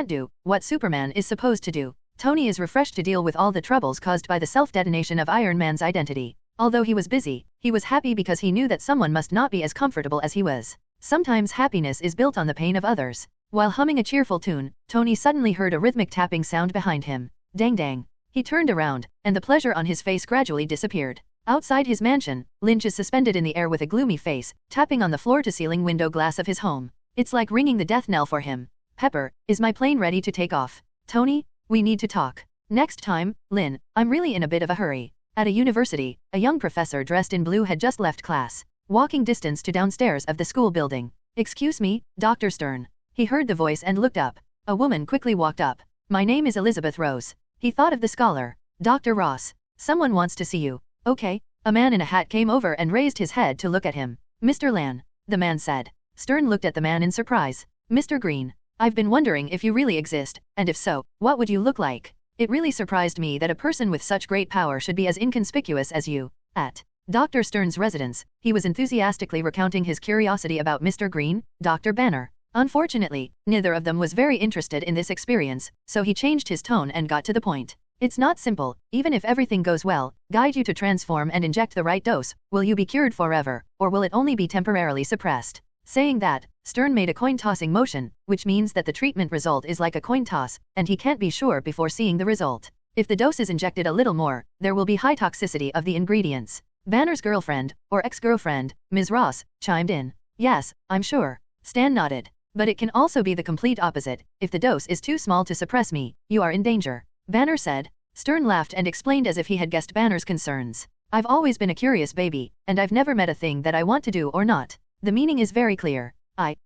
do, what Superman is supposed to do. Tony is refreshed to deal with all the troubles caused by the self-detonation of Iron Man's identity. Although he was busy, he was happy because he knew that someone must not be as comfortable as he was. Sometimes happiness is built on the pain of others. While humming a cheerful tune, Tony suddenly heard a rhythmic tapping sound behind him. Dang dang. He turned around, and the pleasure on his face gradually disappeared. Outside his mansion, Lynch is suspended in the air with a gloomy face, tapping on the floor-to-ceiling window glass of his home. It's like ringing the death knell for him. Pepper, is my plane ready to take off? Tony, we need to talk. Next time, Lynn, I'm really in a bit of a hurry. At a university, a young professor dressed in blue had just left class, walking distance to downstairs of the school building. Excuse me, Dr. Stern. He heard the voice and looked up. A woman quickly walked up. My name is Elizabeth Rose. He thought of the scholar. Dr. Ross. Someone wants to see you. Okay. A man in a hat came over and raised his head to look at him. Mr. Lan. The man said. Stern looked at the man in surprise. Mr. Green. I've been wondering if you really exist, and if so, what would you look like? It really surprised me that a person with such great power should be as inconspicuous as you. At Dr. Stern's residence, he was enthusiastically recounting his curiosity about Mr. Green, Dr. Banner. Unfortunately, neither of them was very interested in this experience, so he changed his tone and got to the point. It's not simple. Even if everything goes well, guide you to transform and inject the right dose, will you be cured forever, or will it only be temporarily suppressed? Saying that, Stern made a coin-tossing motion, which means that the treatment result is like a coin toss, and he can't be sure before seeing the result. If the dose is injected a little more, there will be high toxicity of the ingredients. Banner's girlfriend, or ex-girlfriend, Ms. Ross, chimed in. Yes, I'm sure. Stan nodded. But it can also be the complete opposite. If the dose is too small to suppress me, you are in danger. Banner said. Stern laughed and explained as if he had guessed Banner's concerns. I've always been a curious baby, and I've never met a thing that I want to do or not. The meaning is very clear.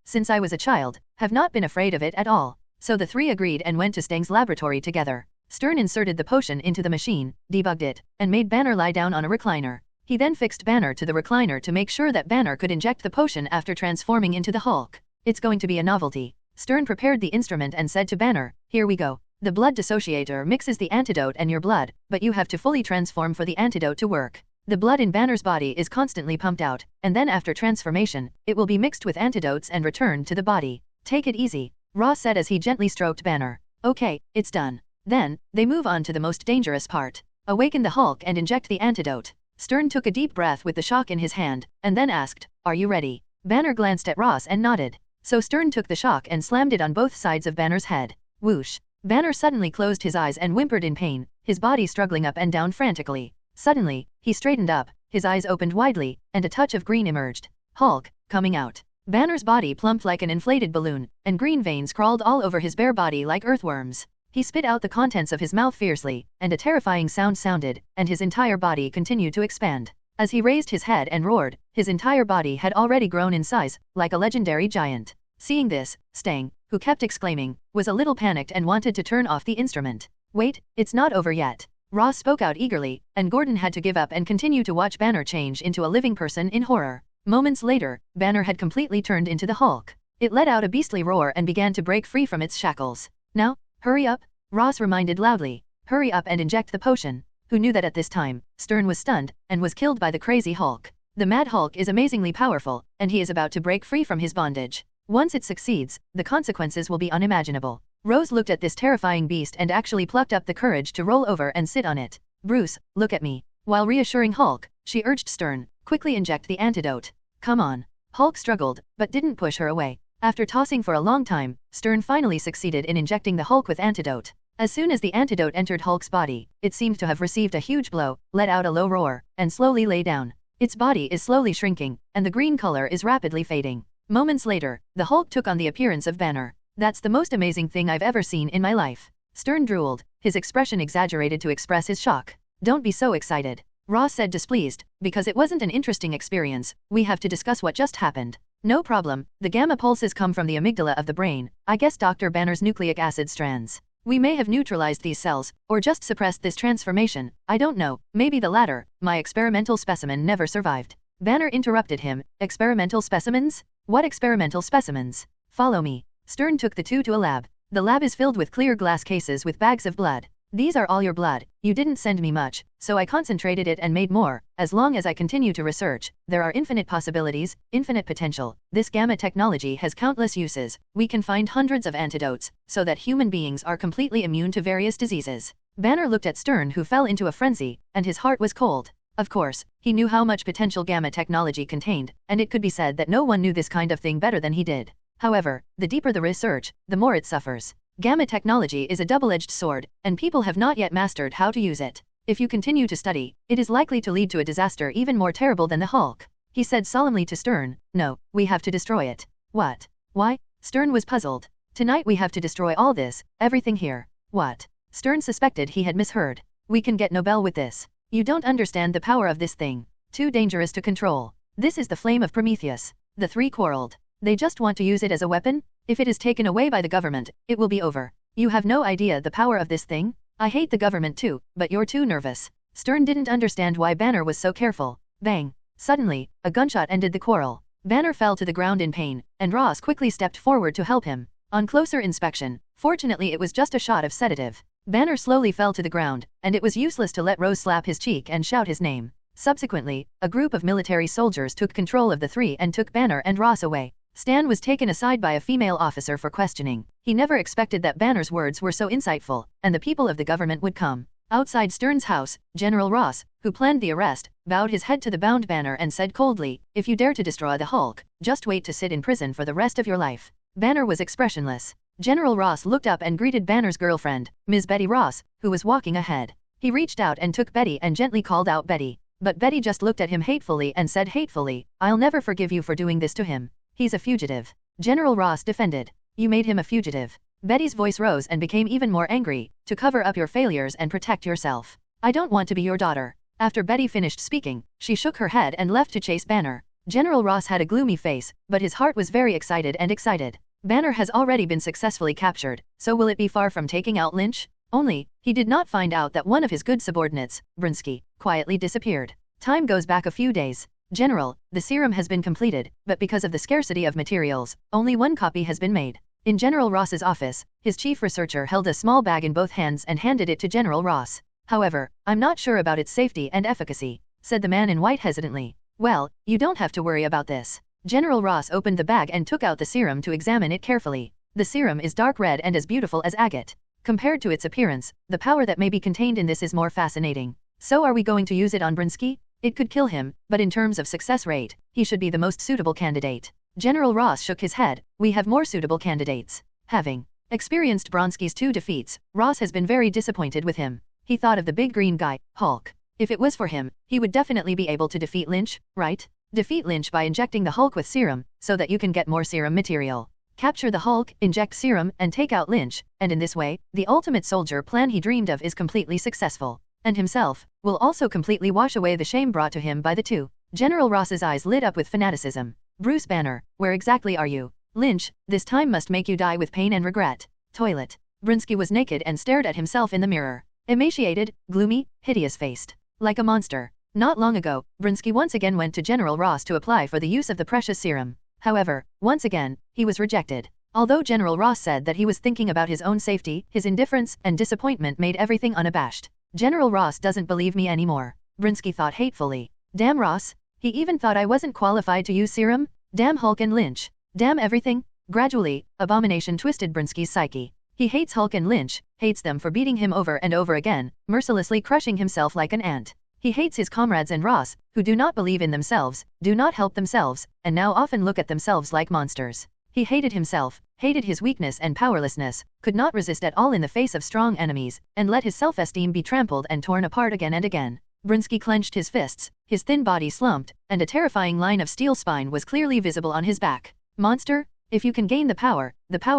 Since I was a child, have not been afraid of it at all. So the three agreed and went to Stang's laboratory together. Stern inserted the potion into the machine, debugged it, and made Banner lie down on a recliner. He then fixed Banner to the recliner to make sure that Banner could inject the potion after transforming into the Hulk. It's going to be a novelty. Stern prepared the instrument and said to Banner, here we go. The blood dissociator mixes the antidote and your blood, but you have to fully transform for the antidote to work. The blood in Banner's body is constantly pumped out, and then after transformation, it will be mixed with antidotes and returned to the body. Take it easy, Ross said as he gently stroked Banner. Okay, it's done. Then, they move on to the most dangerous part. Awaken the Hulk and inject the antidote. Stern took a deep breath with the shock in his hand, and then asked, are you ready? Banner glanced at Ross and nodded. So Stern took the shock and slammed it on both sides of Banner's head. Whoosh. Banner suddenly closed his eyes and whimpered in pain, his body struggling up and down frantically. Suddenly, he straightened up, his eyes opened widely, and a touch of green emerged. Hulk, coming out. Banner's body plumped like an inflated balloon, and green veins crawled all over his bare body like earthworms. He spit out the contents of his mouth fiercely, and a terrifying sound sounded, and his entire body continued to expand. As he raised his head and roared, his entire body had already grown in size, like a legendary giant. Seeing this, Stang, who kept exclaiming, was a little panicked and wanted to turn off the instrument. Wait, it's not over yet. Ross spoke out eagerly, and Gordon had to give up and continue to watch Banner change into a living person in horror. Moments later, Banner had completely turned into the Hulk. It let out a beastly roar and began to break free from its shackles. Now, hurry up, Ross reminded loudly. Hurry up and inject the potion. Who knew that at this time, Stern was stunned, and was killed by the crazy Hulk. The Mad Hulk is amazingly powerful, and he is about to break free from his bondage. Once it succeeds, the consequences will be unimaginable. Rose looked at this terrifying beast and actually plucked up the courage to roll over and sit on it. Bruce, look at me. While reassuring Hulk, she urged Stern, quickly inject the antidote. Come on. Hulk struggled, but didn't push her away. After tossing for a long time, Stern finally succeeded in injecting the Hulk with antidote. As soon as the antidote entered Hulk's body, it seemed to have received a huge blow, let out a low roar, and slowly lay down. Its body is slowly shrinking, and the green color is rapidly fading. Moments later, the Hulk took on the appearance of Banner. That's the most amazing thing I've ever seen in my life. Stern drooled, his expression exaggerated to express his shock. Don't be so excited. Ross said displeased, because it wasn't an interesting experience, we have to discuss what just happened. No problem, the gamma pulses come from the amygdala of the brain, I guess Dr. Banner's nucleic acid strands. We may have neutralized these cells, or just suppressed this transformation, I don't know, maybe the latter, my experimental specimen never survived. Banner interrupted him, experimental specimens? What experimental specimens? Follow me. Stern took the two to a lab. The lab is filled with clear glass cases with bags of blood. These are all your blood, you didn't send me much, so I concentrated it and made more. As long as I continue to research, there are infinite possibilities, infinite potential. This gamma technology has countless uses. We can find hundreds of antidotes, so that human beings are completely immune to various diseases. Banner looked at Stern, who fell into a frenzy, and his heart was cold. Of course, he knew how much potential gamma technology contained, and it could be said that no one knew this kind of thing better than he did. However, the deeper the research, the more it suffers. Gamma technology is a double-edged sword, and people have not yet mastered how to use it. If you continue to study, it is likely to lead to a disaster even more terrible than the Hulk. He said solemnly to Stern, no, we have to destroy it. What? Why? Stern was puzzled. Tonight we have to destroy all this, everything here. What? Stern suspected he had misheard. We can get Nobel with this. You don't understand the power of this thing. Too dangerous to control. This is the flame of Prometheus. The three quarreled. They just want to use it as a weapon? If it is taken away by the government, it will be over. You have no idea the power of this thing? I hate the government too, but you're too nervous. Stern didn't understand why Banner was so careful. Bang! Suddenly, a gunshot ended the quarrel. Banner fell to the ground in pain, and Ross quickly stepped forward to help him. On closer inspection, fortunately it was just a shot of sedative. Banner slowly fell to the ground, and it was useless to let Rose slap his cheek and shout his name. Subsequently, a group of military soldiers took control of the three and took Banner and Ross away. Stan was taken aside by a female officer for questioning. He never expected that Banner's words were so insightful, and the people of the government would come. Outside Stern's house, General Ross, who planned the arrest, bowed his head to the bound Banner and said coldly, if you dare to destroy the Hulk, just wait to sit in prison for the rest of your life. Banner was expressionless. General Ross looked up and greeted Banner's girlfriend, Ms. Betty Ross, who was walking ahead. He reached out and took Betty and gently called out Betty. But Betty just looked at him hatefully and said hatefully, I'll never forgive you for doing this to him. He's a fugitive. General Ross defended. You made him a fugitive. Betty's voice rose and became even more angry, to cover up your failures and protect yourself. I don't want to be your daughter. After Betty finished speaking, she shook her head and left to chase Banner. General Ross had a gloomy face, but his heart was very excited. Banner has already been successfully captured, so will it be far from taking out Lynch? Only, he did not find out that one of his good subordinates, Brinsky, quietly disappeared. Time goes back a few days. General, the serum has been completed, but because of the scarcity of materials, only one copy has been made. In General Ross's office, his chief researcher held a small bag in both hands and handed it to General Ross. However, I'm not sure about its safety and efficacy, said the man in white hesitantly. Well, you don't have to worry about this. General Ross opened the bag and took out the serum to examine it carefully. The serum is dark red and as beautiful as agate. Compared to its appearance, the power that may be contained in this is more fascinating. So are we going to use it on Brinsky? It could kill him, but in terms of success rate, he should be the most suitable candidate. General Ross shook his head. We have more suitable candidates. Having experienced Bronsky's 2 defeats, Ross has been very disappointed with him. He thought of the big green guy, Hulk. If it was for him, he would definitely be able to defeat Lynch, right? Defeat Lynch by injecting the Hulk with serum, so that you can get more serum material. Capture the Hulk, inject serum, and take out Lynch, and in this way, the ultimate soldier plan he dreamed of is completely successful. And himself will also completely wash away the shame brought to him by the two. General Ross's eyes lit up with fanaticism. Bruce Banner, where exactly are you? Lynch, this time must make you die with pain and regret. Toilet. Brynski was naked and stared at himself in the mirror. Emaciated, gloomy, hideous-faced. Like a monster. Not long ago, Brynski once again went to General Ross to apply for the use of the precious serum. However, once again, he was rejected. Although General Ross said that he was thinking about his own safety, his indifference and disappointment made everything unabashed. General Ross doesn't believe me anymore. Brynski thought hatefully. Damn Ross. He even thought I wasn't qualified to use serum? Damn Hulk and Lynch. Damn everything. Gradually, Abomination twisted Brynski's psyche. He hates Hulk and Lynch, hates them for beating him over and over again, mercilessly crushing himself like an ant. He hates his comrades and Ross, who do not believe in themselves, do not help themselves, and now often look at themselves like monsters. He hated himself, hated his weakness and powerlessness, could not resist at all in the face of strong enemies, and let his self-esteem be trampled and torn apart again and again. Brynski clenched his fists, his thin body slumped, and a terrifying line of steel spine was clearly visible on his back. Monster? If you can gain the power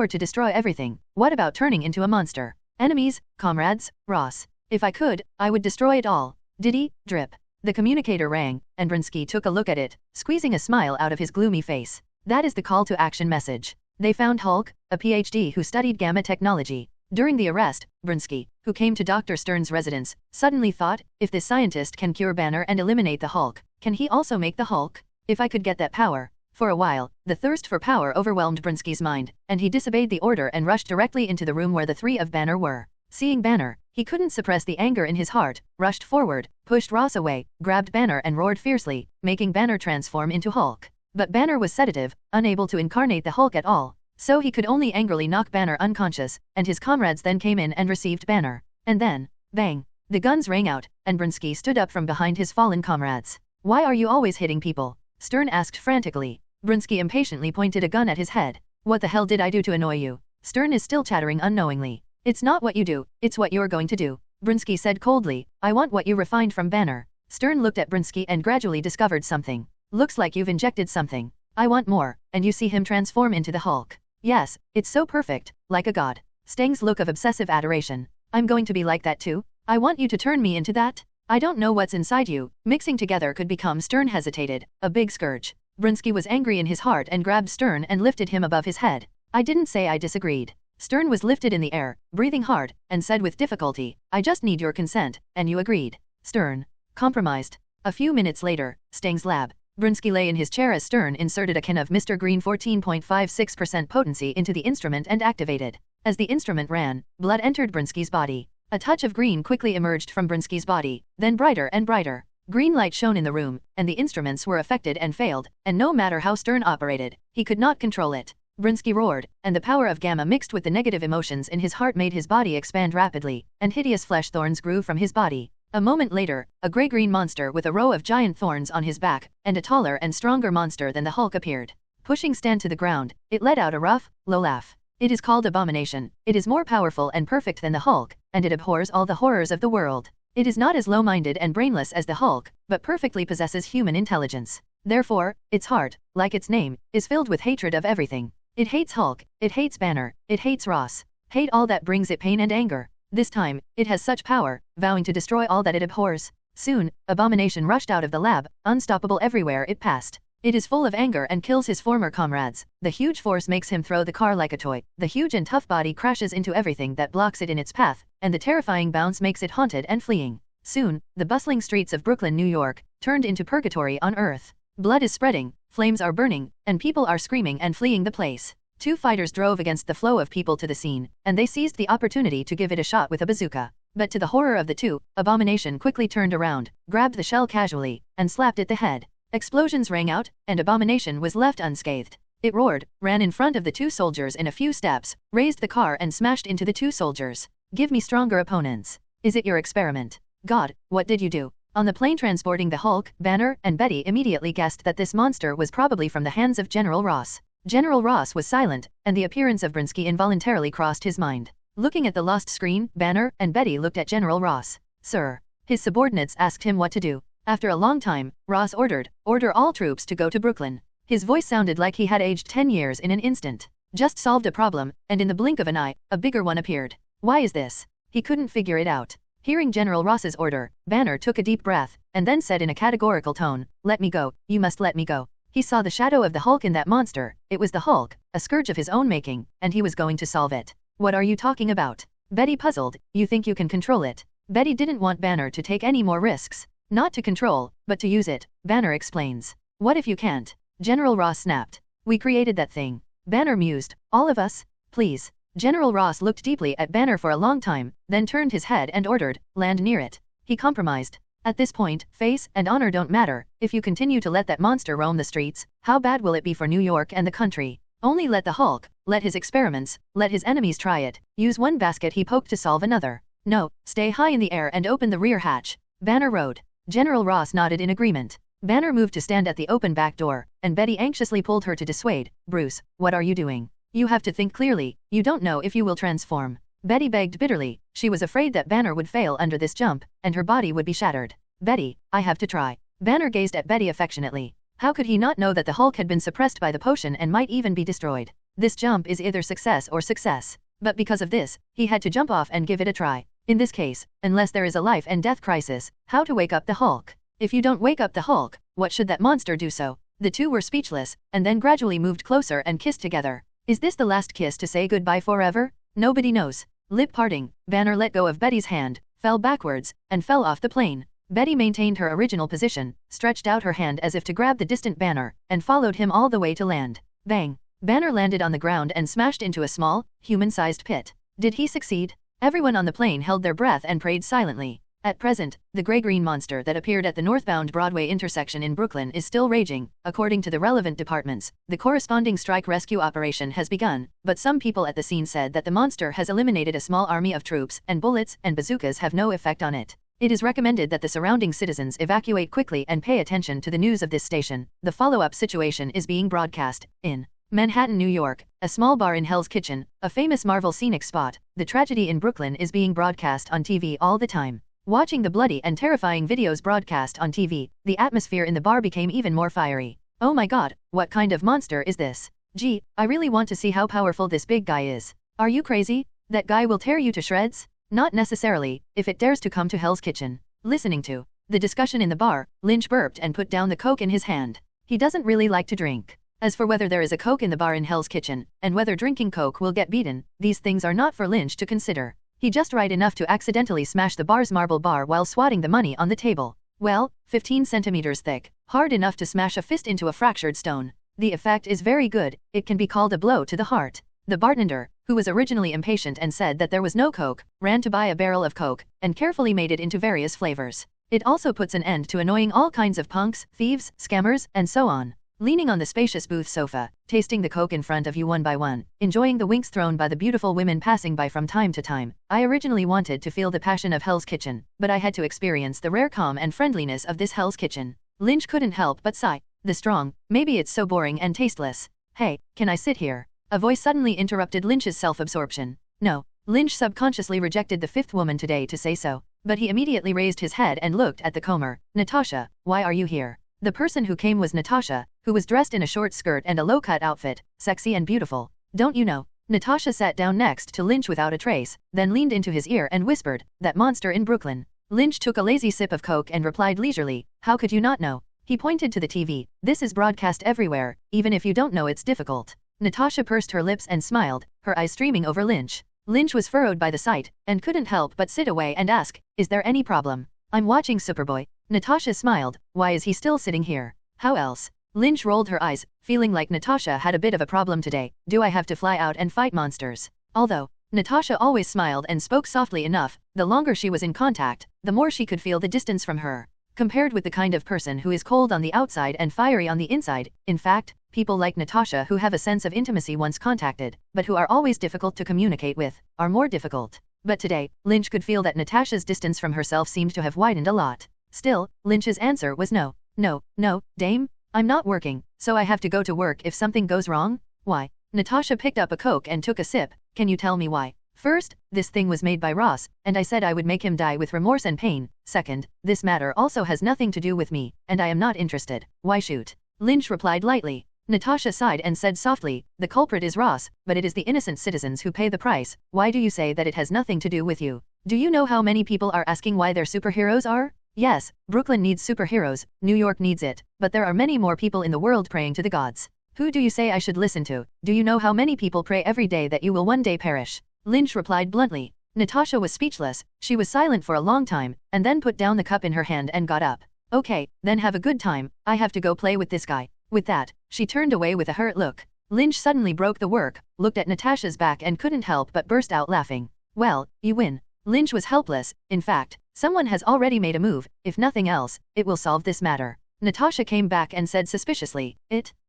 to destroy everything, what about turning into a monster? Enemies, comrades, Ross. If I could, I would destroy it all. Diddy, drip. The communicator rang, and Brynski took a look at it, squeezing a smile out of his gloomy face. That is the call to action message. They found Hulk, a PhD who studied gamma technology. During the arrest, Brynski, who came to Dr. Stern's residence, suddenly thought, if this scientist can cure Banner and eliminate the Hulk, can he also make the Hulk? If I could get that power. For a while, the thirst for power overwhelmed Brynski's mind, and he disobeyed the order and rushed directly into the room where the three of Banner were. Seeing Banner, he couldn't suppress the anger in his heart, rushed forward, pushed Ross away, grabbed Banner and roared fiercely, making Banner transform into Hulk. But Banner was sedative, unable to incarnate the Hulk at all, so he could only angrily knock Banner unconscious, and his comrades then came in and received Banner. And then, bang! The guns rang out, and Brynski stood up from behind his fallen comrades. Why are you always hitting people? Stern asked frantically. Brynski impatiently pointed a gun at his head. What the hell did I do to annoy you? Stern is still chattering unknowingly. It's not what you do, it's what you're going to do. Brynski said coldly, I want what you refined from Banner. Stern looked at Brynski and gradually discovered something. Looks like you've injected something. I want more, and you see him transform into the Hulk. Yes, it's so perfect, like a god. Steng's look of obsessive adoration. I'm going to be like that too? I want you to turn me into that? I don't know what's inside you. Mixing together could become. Stern hesitated, a big scourge. Brynski was angry in his heart and grabbed Stern and lifted him above his head. I didn't say I disagreed. Stern was lifted in the air, breathing hard, and said with difficulty, I just need your consent, and you agreed. Stern. Compromised. A few minutes later, Steng's lab. Brynski lay in his chair as Stern inserted a can of Mr. Green 14.56% potency into the instrument and activated. As the instrument ran, blood entered Brynski's body. A touch of green quickly emerged from Brynski's body, then brighter and brighter. Green light shone in the room, and the instruments were affected and failed, and no matter how Stern operated, he could not control it. Brynski roared, and the power of gamma mixed with the negative emotions in his heart made his body expand rapidly, and hideous flesh thorns grew from his body. A moment later, a gray-green monster with a row of giant thorns on his back, and a taller and stronger monster than the Hulk appeared. Pushing Stan to the ground, it let out a rough, low laugh. It is called Abomination. It is more powerful and perfect than the Hulk, and it abhors all the horrors of the world. It is not as low-minded and brainless as the Hulk, but perfectly possesses human intelligence. Therefore, its heart, like its name, is filled with hatred of everything. It hates Hulk, it hates Banner, it hates Ross. Hate all that brings it pain and anger. This time, it has such power, vowing to destroy all that it abhors. Soon, Abomination rushed out of the lab, unstoppable everywhere it passed. It is full of anger and kills his former comrades. The huge force makes him throw the car like a toy. The huge and tough body crashes into everything that blocks it in its path, and the terrifying bounce makes it haunted and fleeing. Soon, the bustling streets of Brooklyn, New York, turned into purgatory on Earth. Blood is spreading, flames are burning, and people are screaming and fleeing the place. Two fighters drove against the flow of people to the scene, and they seized the opportunity to give it a shot with a bazooka. But to the horror of the two, Abomination quickly turned around, grabbed the shell casually, and slapped it the head. Explosions rang out, and Abomination was left unscathed. It roared, ran in front of the two soldiers in a few steps, raised the car and smashed into the two soldiers. Give me stronger opponents. Is it your experiment? God, what did you do? On the plane transporting the Hulk, Banner and Betty immediately guessed that this monster was probably from the hands of General Ross. General Ross was silent, and the appearance of Brynski involuntarily crossed his mind. Looking at the lost screen, Banner and Betty looked at General Ross. Sir. His subordinates asked him what to do. After a long time, Ross ordered, order all troops to go to Brooklyn. His voice sounded like he had aged 10 years in an instant. Just solved a problem, and in the blink of an eye, a bigger one appeared. Why is this? He couldn't figure it out. Hearing General Ross's order, Banner took a deep breath, and then said in a categorical tone, "Let me go, you must let me go." He saw the shadow of the Hulk in that monster. It was the Hulk, a scourge of his own making, and he was going to solve it. What are you talking about? Betty puzzled. You think you can control it? Betty didn't want Banner to take any more risks. Not to control, but to use it, Banner explains. What if you can't? General Ross snapped. We created that thing. Banner mused. All of us? Please. General Ross looked deeply at Banner for a long time, then turned his head and ordered, land near it. He compromised. At this point, face and honor don't matter. If you continue to let that monster roam the streets, how bad will it be for New York and the country? Only let the Hulk, let his experiments, let his enemies try it. Use one basket he poked to solve another. No, stay high in the air and open the rear hatch. Banner rode. General Ross nodded in agreement. Banner moved to stand at the open back door, and Betty anxiously pulled her to dissuade. Bruce, what are you doing? You have to think clearly, you don't know if you will transform. Betty begged bitterly. She was afraid that Banner would fail under this jump, and her body would be shattered. Betty, I have to try. Banner gazed at Betty affectionately. How could he not know that the Hulk had been suppressed by the potion and might even be destroyed? This jump is either success or success. But because of this, he had to jump off and give it a try. In this case, unless there is a life and death crisis, how to wake up the Hulk? If you don't wake up the Hulk, what should that monster do so? The two were speechless, and then gradually moved closer and kissed together. Is this the last kiss to say goodbye forever? Nobody knows. Lip parting, Banner let go of Betty's hand, fell backwards, and fell off the plane. Betty maintained her original position, stretched out her hand as if to grab the distant Banner, and followed him all the way to land. Bang! Banner landed on the ground and smashed into a small, human-sized pit. Did he succeed? Everyone on the plane held their breath and prayed silently. At present, the gray-green monster that appeared at the northbound Broadway intersection in Brooklyn is still raging. According to the relevant departments, the corresponding strike rescue operation has begun, but some people at the scene said that the monster has eliminated a small army of troops, and bullets and bazookas have no effect on it. It is recommended that the surrounding citizens evacuate quickly and pay attention to the news of this station. The follow-up situation is being broadcast in Manhattan, New York, a small bar in Hell's Kitchen, a famous Marvel scenic spot. The tragedy in Brooklyn is being broadcast on TV all the time. Watching the bloody and terrifying videos broadcast on TV, the atmosphere in the bar became even more fiery. Oh my god, what kind of monster is this? Gee, I really want to see how powerful this big guy is. Are you crazy? That guy will tear you to shreds? Not necessarily, if it dares to come to Hell's Kitchen. Listening to the discussion in the bar, Lynch burped and put down the Coke in his hand. He doesn't really like to drink. As for whether there is a Coke in the bar in Hell's Kitchen, and whether drinking Coke will get beaten, these things are not for Lynch to consider. He just right enough to accidentally smash the bar's marble bar while swatting the money on the table. Well, 15 centimeters thick, hard enough to smash a fist into a fractured stone. The effect is very good, it can be called a blow to the heart. The bartender, who was originally impatient and said that there was no Coke, ran to buy a barrel of Coke, and carefully made it into various flavors. It also puts an end to annoying all kinds of punks, thieves, scammers, and so on. Leaning on the spacious booth sofa, tasting the Coke in front of you one by one, enjoying the winks thrown by the beautiful women passing by from time to time, I originally wanted to feel the passion of Hell's Kitchen, but I had to experience the rare calm and friendliness of this Hell's Kitchen. Lynch couldn't help but sigh. The strong, maybe it's so boring and tasteless. Hey, can I sit here? A voice suddenly interrupted Lynch's self-absorption. No. Lynch subconsciously rejected the fifth woman today to say so, but he immediately raised his head and looked at the comer. Natasha, why are you here? The person who came was Natasha, who was dressed in a short skirt and a low-cut outfit, sexy and beautiful. Don't you know? Natasha sat down next to Lynch without a trace, then leaned into his ear and whispered, that monster in Brooklyn. Lynch took a lazy sip of Coke and replied leisurely, how could you not know? He pointed to the TV. This is broadcast everywhere, even if you don't know it's difficult. Natasha pursed her lips and smiled, her eyes streaming over Lynch. Lynch was furrowed by the sight, and couldn't help but sit away and ask, is there any problem? I'm watching Superboy. Natasha smiled, why is he still sitting here? How else? Lynch rolled her eyes, feeling like Natasha had a bit of a problem today. Do I have to fly out and fight monsters? Although Natasha always smiled and spoke softly enough, the longer she was in contact, the more she could feel the distance from her. Compared with the kind of person who is cold on the outside and fiery on the inside, in fact, people like Natasha who have a sense of intimacy once contacted, but who are always difficult to communicate with, are more difficult. But today, Lynch could feel that Natasha's distance from herself seemed to have widened a lot. Still, Lynch's answer was no. No, dame, I'm not working, so I have to go to work if something goes wrong? Why? Natasha picked up a Coke and took a sip. Can you tell me why? First, this thing was made by Ross, and I said I would make him die with remorse and pain. Second, this matter also has nothing to do with me, and I am not interested. Why shoot? Lynch replied lightly. Natasha sighed and said softly, the culprit is Ross, but it is the innocent citizens who pay the price. Why do you say that it has nothing to do with you? Do you know how many people are asking why their superheroes are? Yes, Brooklyn needs superheroes, New York needs it, but there are many more people in the world praying to the gods. Who do you say I should listen to? Do you know how many people pray every day that you will one day perish? Lynch replied bluntly. Natasha was speechless. She was silent for a long time, and then put down the cup in her hand and got up. Okay, then have a good time, I have to go play with this guy. With that, she turned away with a hurt look. Lynch suddenly broke the work, looked at Natasha's back and couldn't help but burst out laughing. Well, you win. Lynch was helpless. In fact, someone has already made a move. If nothing else, it will solve this matter. Natasha came back and said suspiciously,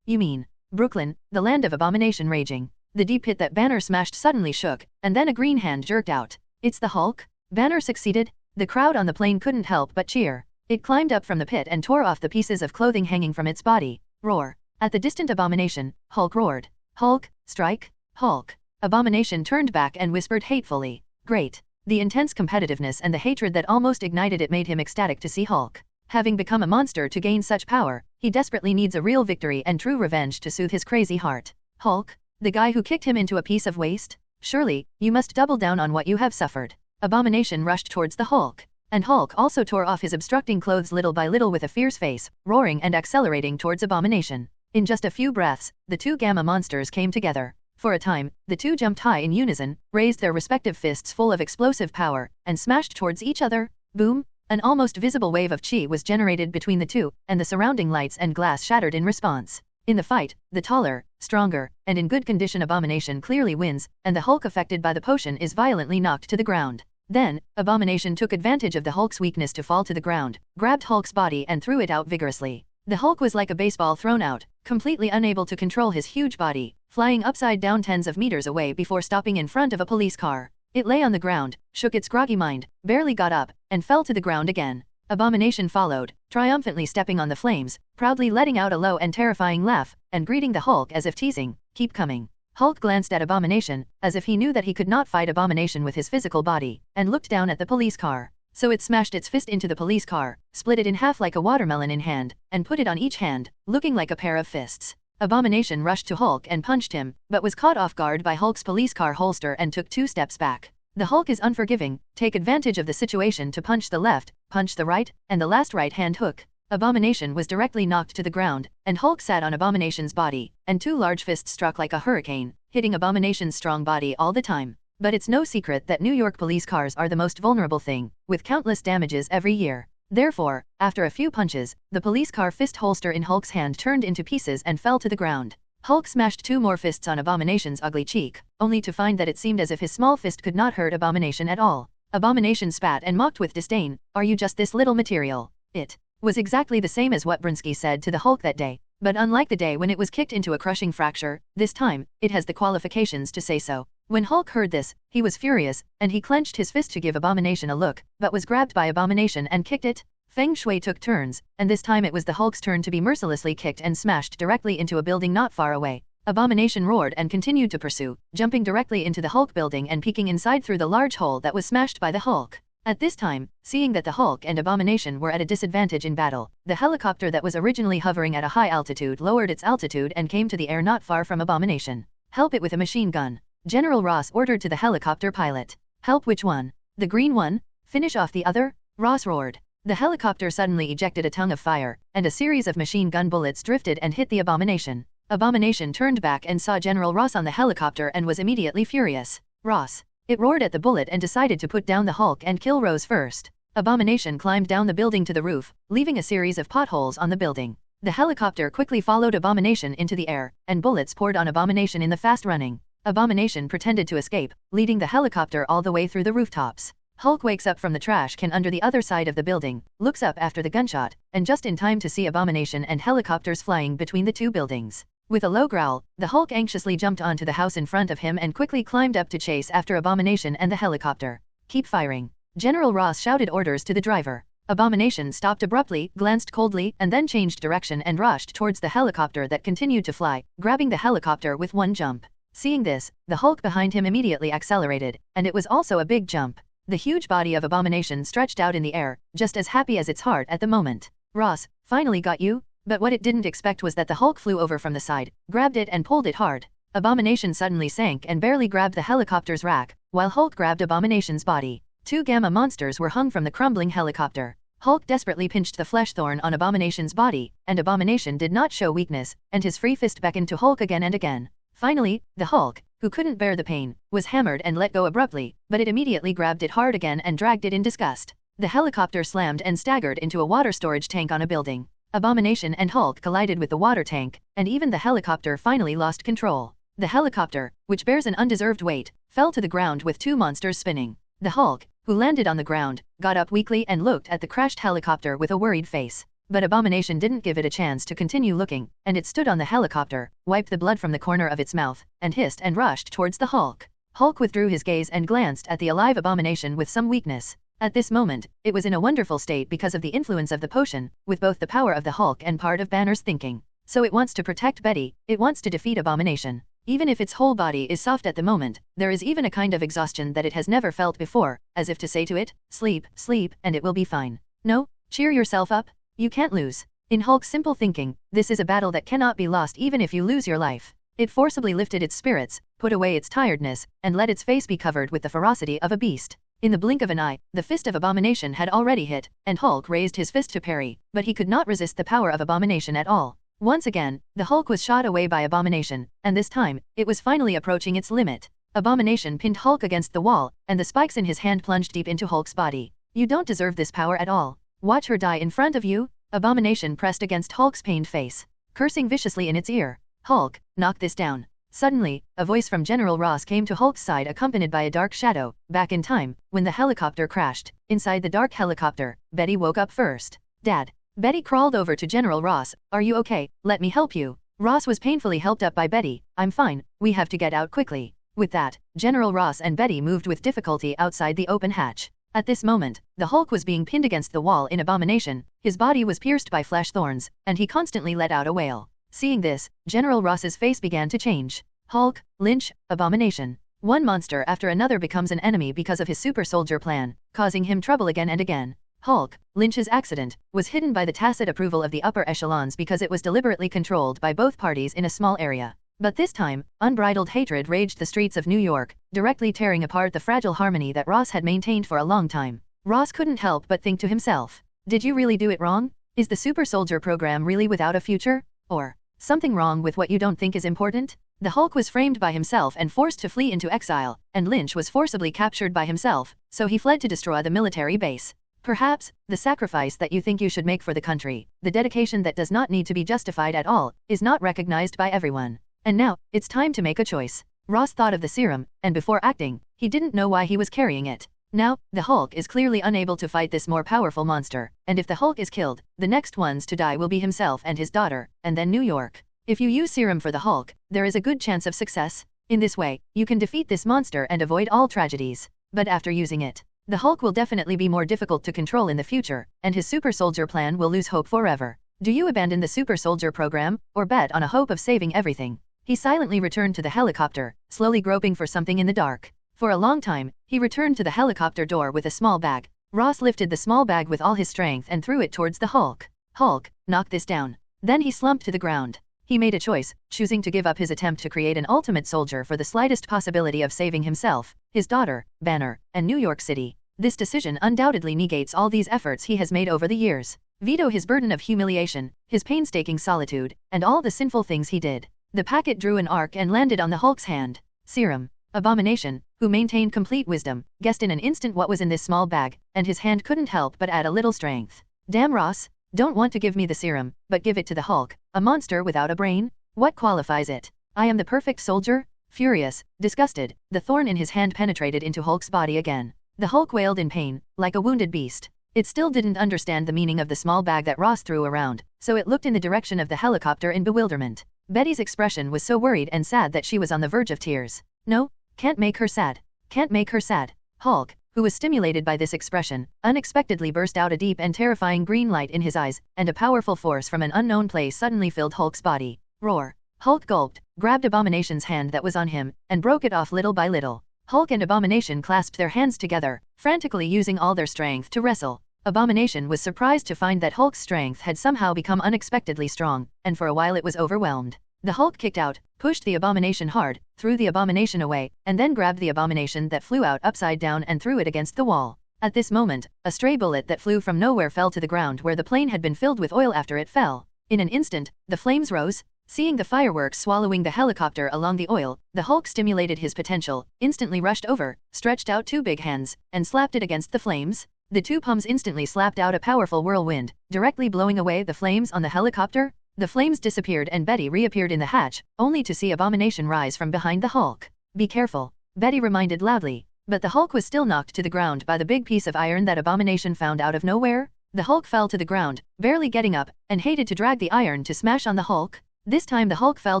You mean Brooklyn, the land of abomination raging. The deep pit that Banner smashed suddenly shook, and then a green hand jerked out. It's the Hulk? Banner succeeded? The crowd on the plane couldn't help but cheer. It climbed up from the pit and tore off the pieces of clothing hanging from its body. Roar. At the distant Abomination, Hulk roared. Hulk, strike, Hulk. Abomination turned back and whispered hatefully. Great. The intense competitiveness and the hatred that almost ignited it made him ecstatic to see Hulk. Having become a monster to gain such power, he desperately needs a real victory and true revenge to soothe his crazy heart. Hulk? The guy who kicked him into a piece of waste? Surely, you must double down on what you have suffered. Abomination rushed towards the Hulk. And Hulk also tore off his obstructing clothes little by little with a fierce face, roaring and accelerating towards Abomination. In just a few breaths, the two gamma monsters came together. For a time, the two jumped high in unison, raised their respective fists full of explosive power, and smashed towards each other. Boom! An almost visible wave of chi was generated between the two, and the surrounding lights and glass shattered in response. In the fight, the taller, stronger, and in good condition Abomination clearly wins, and the Hulk affected by the potion is violently knocked to the ground. Then, Abomination took advantage of the Hulk's weakness to fall to the ground, grabbed Hulk's body and threw it out vigorously. The Hulk was like a baseball thrown out, completely unable to control his huge body, flying upside down tens of meters away before stopping in front of a police car. It lay on the ground, shook its groggy mind, barely got up, and fell to the ground again. Abomination followed, triumphantly stepping on the flames, proudly letting out a low and terrifying laugh, and greeting the Hulk as if teasing, keep coming. Hulk glanced at Abomination, as if he knew that he could not fight Abomination with his physical body, and looked down at the police car. So it smashed its fist into the police car, split it in half like a watermelon in hand, and put it on each hand, looking like a pair of fists. Abomination rushed to Hulk and punched him, but was caught off guard by Hulk's police car holster and took 2 steps back. The Hulk is unforgiving, take advantage of the situation to punch the left, punch the right, and the last right hand hook. Abomination was directly knocked to the ground, and Hulk sat on Abomination's body, and 2 large fists struck like a hurricane, hitting Abomination's strong body all the time. But it's no secret that New York police cars are the most vulnerable thing, with countless damages every year. Therefore, after a few punches, the police car fist holster in Hulk's hand turned into pieces and fell to the ground. Hulk smashed 2 more fists on Abomination's ugly cheek, only to find that it seemed as if his small fist could not hurt Abomination at all. Abomination spat and mocked with disdain, "Are you just this little material?" It was exactly the same as what Brinsky said to the Hulk that day, but unlike the day when it was kicked into a crushing fracture, this time, it has the qualifications to say so. When Hulk heard this, he was furious, and he clenched his fist to give Abomination a look, but was grabbed by Abomination and kicked it. Feng Shui took turns, and this time it was the Hulk's turn to be mercilessly kicked and smashed directly into a building not far away. Abomination roared and continued to pursue, jumping directly into the Hulk building and peeking inside through the large hole that was smashed by the Hulk. At this time, seeing that the Hulk and Abomination were at a disadvantage in battle, the helicopter that was originally hovering at a high altitude lowered its altitude and came to the air not far from Abomination. "Help it with a machine gun," General Ross ordered to the helicopter pilot. "Help which one? The green one? Finish off the other?" Ross roared. The helicopter suddenly ejected a tongue of fire, and a series of machine gun bullets drifted and hit the Abomination. Abomination turned back and saw General Ross on the helicopter and was immediately furious. "Ross!" It roared at the bullet and decided to put down the Hulk and kill Rose first. Abomination climbed down the building to the roof, leaving a series of potholes on the building. The helicopter quickly followed Abomination into the air, and bullets poured on Abomination in the fast running. Abomination pretended to escape, leading the helicopter all the way through the rooftops. Hulk wakes up from the trash can under the other side of the building, looks up after the gunshot, and just in time to see Abomination and helicopters flying between the 2 buildings. With a low growl, the Hulk anxiously jumped onto the house in front of him and quickly climbed up to chase after Abomination and the helicopter. "Keep firing." General Ross shouted orders to the driver. Abomination stopped abruptly, glanced coldly, and then changed direction and rushed towards the helicopter that continued to fly, grabbing the helicopter with 1 jump. Seeing this, the Hulk behind him immediately accelerated, and it was also a big jump. The huge body of Abomination stretched out in the air, just as happy as its heart at the moment. "Ross, finally got you?" But what it didn't expect was that the Hulk flew over from the side, grabbed it and pulled it hard. Abomination suddenly sank and barely grabbed the helicopter's rack, while Hulk grabbed Abomination's body. Two gamma monsters were hung from the crumbling helicopter. Hulk desperately pinched the flesh thorn on Abomination's body, and Abomination did not show weakness, and his free fist beckoned to Hulk again and again. Finally, the Hulk, who couldn't bear the pain, was hammered and let go abruptly, but it immediately grabbed it hard again and dragged it in disgust. The helicopter slammed and staggered into a water storage tank on a building. Abomination and Hulk collided with the water tank, and even the helicopter finally lost control. The helicopter, which bears an undeserved weight, fell to the ground with two monsters spinning. The Hulk, who landed on the ground, got up weakly and looked at the crashed helicopter with a worried face. But Abomination didn't give it a chance to continue looking, and it stood on the helicopter, wiped the blood from the corner of its mouth, and hissed and rushed towards the Hulk. Hulk withdrew his gaze and glanced at the alive Abomination with some weakness. At this moment, it was in a wonderful state because of the influence of the potion, with both the power of the Hulk and part of Banner's thinking. So it wants to protect Betty, it wants to defeat Abomination. Even if its whole body is soft at the moment, there is even a kind of exhaustion that it has never felt before, as if to say to it, sleep, sleep, and it will be fine. No, cheer yourself up. You can't lose. In Hulk's simple thinking, this is a battle that cannot be lost even if you lose your life. It forcibly lifted its spirits, put away its tiredness, and let its face be covered with the ferocity of a beast. In the blink of an eye, the fist of Abomination had already hit, and Hulk raised his fist to parry, but he could not resist the power of Abomination at all. Once again, the Hulk was shot away by Abomination, and this time, it was finally approaching its limit. Abomination pinned Hulk against the wall, and the spikes in his hand plunged deep into Hulk's body. You don't deserve this power at all. Watch her die in front of you. Abomination pressed against Hulk's pained face, cursing viciously in its ear. Hulk, knock this down. Suddenly, a voice from General Ross came to Hulk's side accompanied by a dark shadow. Back in time, when the helicopter crashed, inside the dark helicopter, Betty woke up first. Dad. Betty crawled over to General Ross. Are you okay? Let me help you. Ross was painfully helped up by Betty. I'm fine, we have to get out quickly. With that, General Ross and Betty moved with difficulty outside the open hatch. At this moment, the Hulk was being pinned against the wall in Abomination, his body was pierced by flesh thorns, and he constantly let out a wail. Seeing this, General Ross's face began to change. Hulk, Lynch, Abomination. One monster after another becomes an enemy because of his super soldier plan, causing him trouble again and again. Hulk, Lynch's accident, was hidden by the tacit approval of the upper echelons because it was deliberately controlled by both parties in a small area. But this time, unbridled hatred raged the streets of New York, directly tearing apart the fragile harmony that Ross had maintained for a long time. Ross couldn't help but think to himself, did you really do it wrong? Is the super soldier program really without a future? Or something wrong with what you don't think is important? The Hulk was framed by himself and forced to flee into exile, and Lynch was forcibly captured by himself, so he fled to destroy the military base. Perhaps, the sacrifice that you think you should make for the country, the dedication that does not need to be justified at all, is not recognized by everyone. And now, it's time to make a choice. Ross thought of the serum, and before acting, he didn't know why he was carrying it. Now, the Hulk is clearly unable to fight this more powerful monster, and if the Hulk is killed, the next ones to die will be himself and his daughter, and then New York. If you use serum for the Hulk, there is a good chance of success. In this way, you can defeat this monster and avoid all tragedies. But after using it, the Hulk will definitely be more difficult to control in the future, and his super soldier plan will lose hope forever. Do you abandon the super soldier program, or bet on a hope of saving everything? He silently returned to the helicopter, slowly groping for something in the dark. For a long time, he returned to the helicopter door with a small bag. Ross lifted the small bag with all his strength and threw it towards the Hulk. Hulk, knock this down. Then he slumped to the ground. He made a choice, choosing to give up his attempt to create an ultimate soldier for the slightest possibility of saving himself, his daughter, Banner, and New York City. This decision undoubtedly negates all these efforts he has made over the years. Veto his burden of humiliation, his painstaking solitude, and all the sinful things he did. The packet drew an arc and landed on the Hulk's hand. Serum. Abomination, who maintained complete wisdom, guessed in an instant what was in this small bag, and his hand couldn't help but add a little strength. Damn Ross, don't want to give me the serum, but give it to the Hulk, a monster without a brain? What qualifies it? I am the perfect soldier? Furious, disgusted, the thorn in his hand penetrated into Hulk's body again. The Hulk wailed in pain, like a wounded beast. It still didn't understand the meaning of the small bag that Ross threw around, so it looked in the direction of the helicopter in bewilderment. Betty's expression was so worried and sad that she was on the verge of tears. No, can't make her sad. Can't make her sad. Hulk, who was stimulated by this expression, unexpectedly burst out a deep and terrifying green light in his eyes, and a powerful force from an unknown place suddenly filled Hulk's body. Roar. Hulk gulped, grabbed Abomination's hand that was on him, and broke it off little by little. Hulk and Abomination clasped their hands together, frantically using all their strength to wrestle. Abomination was surprised to find that Hulk's strength had somehow become unexpectedly strong, and for a while it was overwhelmed. The Hulk kicked out, pushed the Abomination hard, threw the Abomination away, and then grabbed the Abomination that flew out upside down and threw it against the wall. At this moment, a stray bullet that flew from nowhere fell to the ground where the plane had been filled with oil after it fell. In an instant, the flames rose. Seeing the fireworks swallowing the helicopter along the oil, the Hulk stimulated his potential, instantly rushed over, stretched out two big hands, and slapped it against the flames. The two palms instantly slapped out a powerful whirlwind, directly blowing away the flames on the helicopter. The flames disappeared and Betty reappeared in the hatch, only to see Abomination rise from behind the Hulk. "Be careful," Betty reminded loudly. But the Hulk was still knocked to the ground by the big piece of iron that Abomination found out of nowhere. The Hulk fell to the ground, barely getting up, and hated to drag the iron to smash on the Hulk. This time the Hulk fell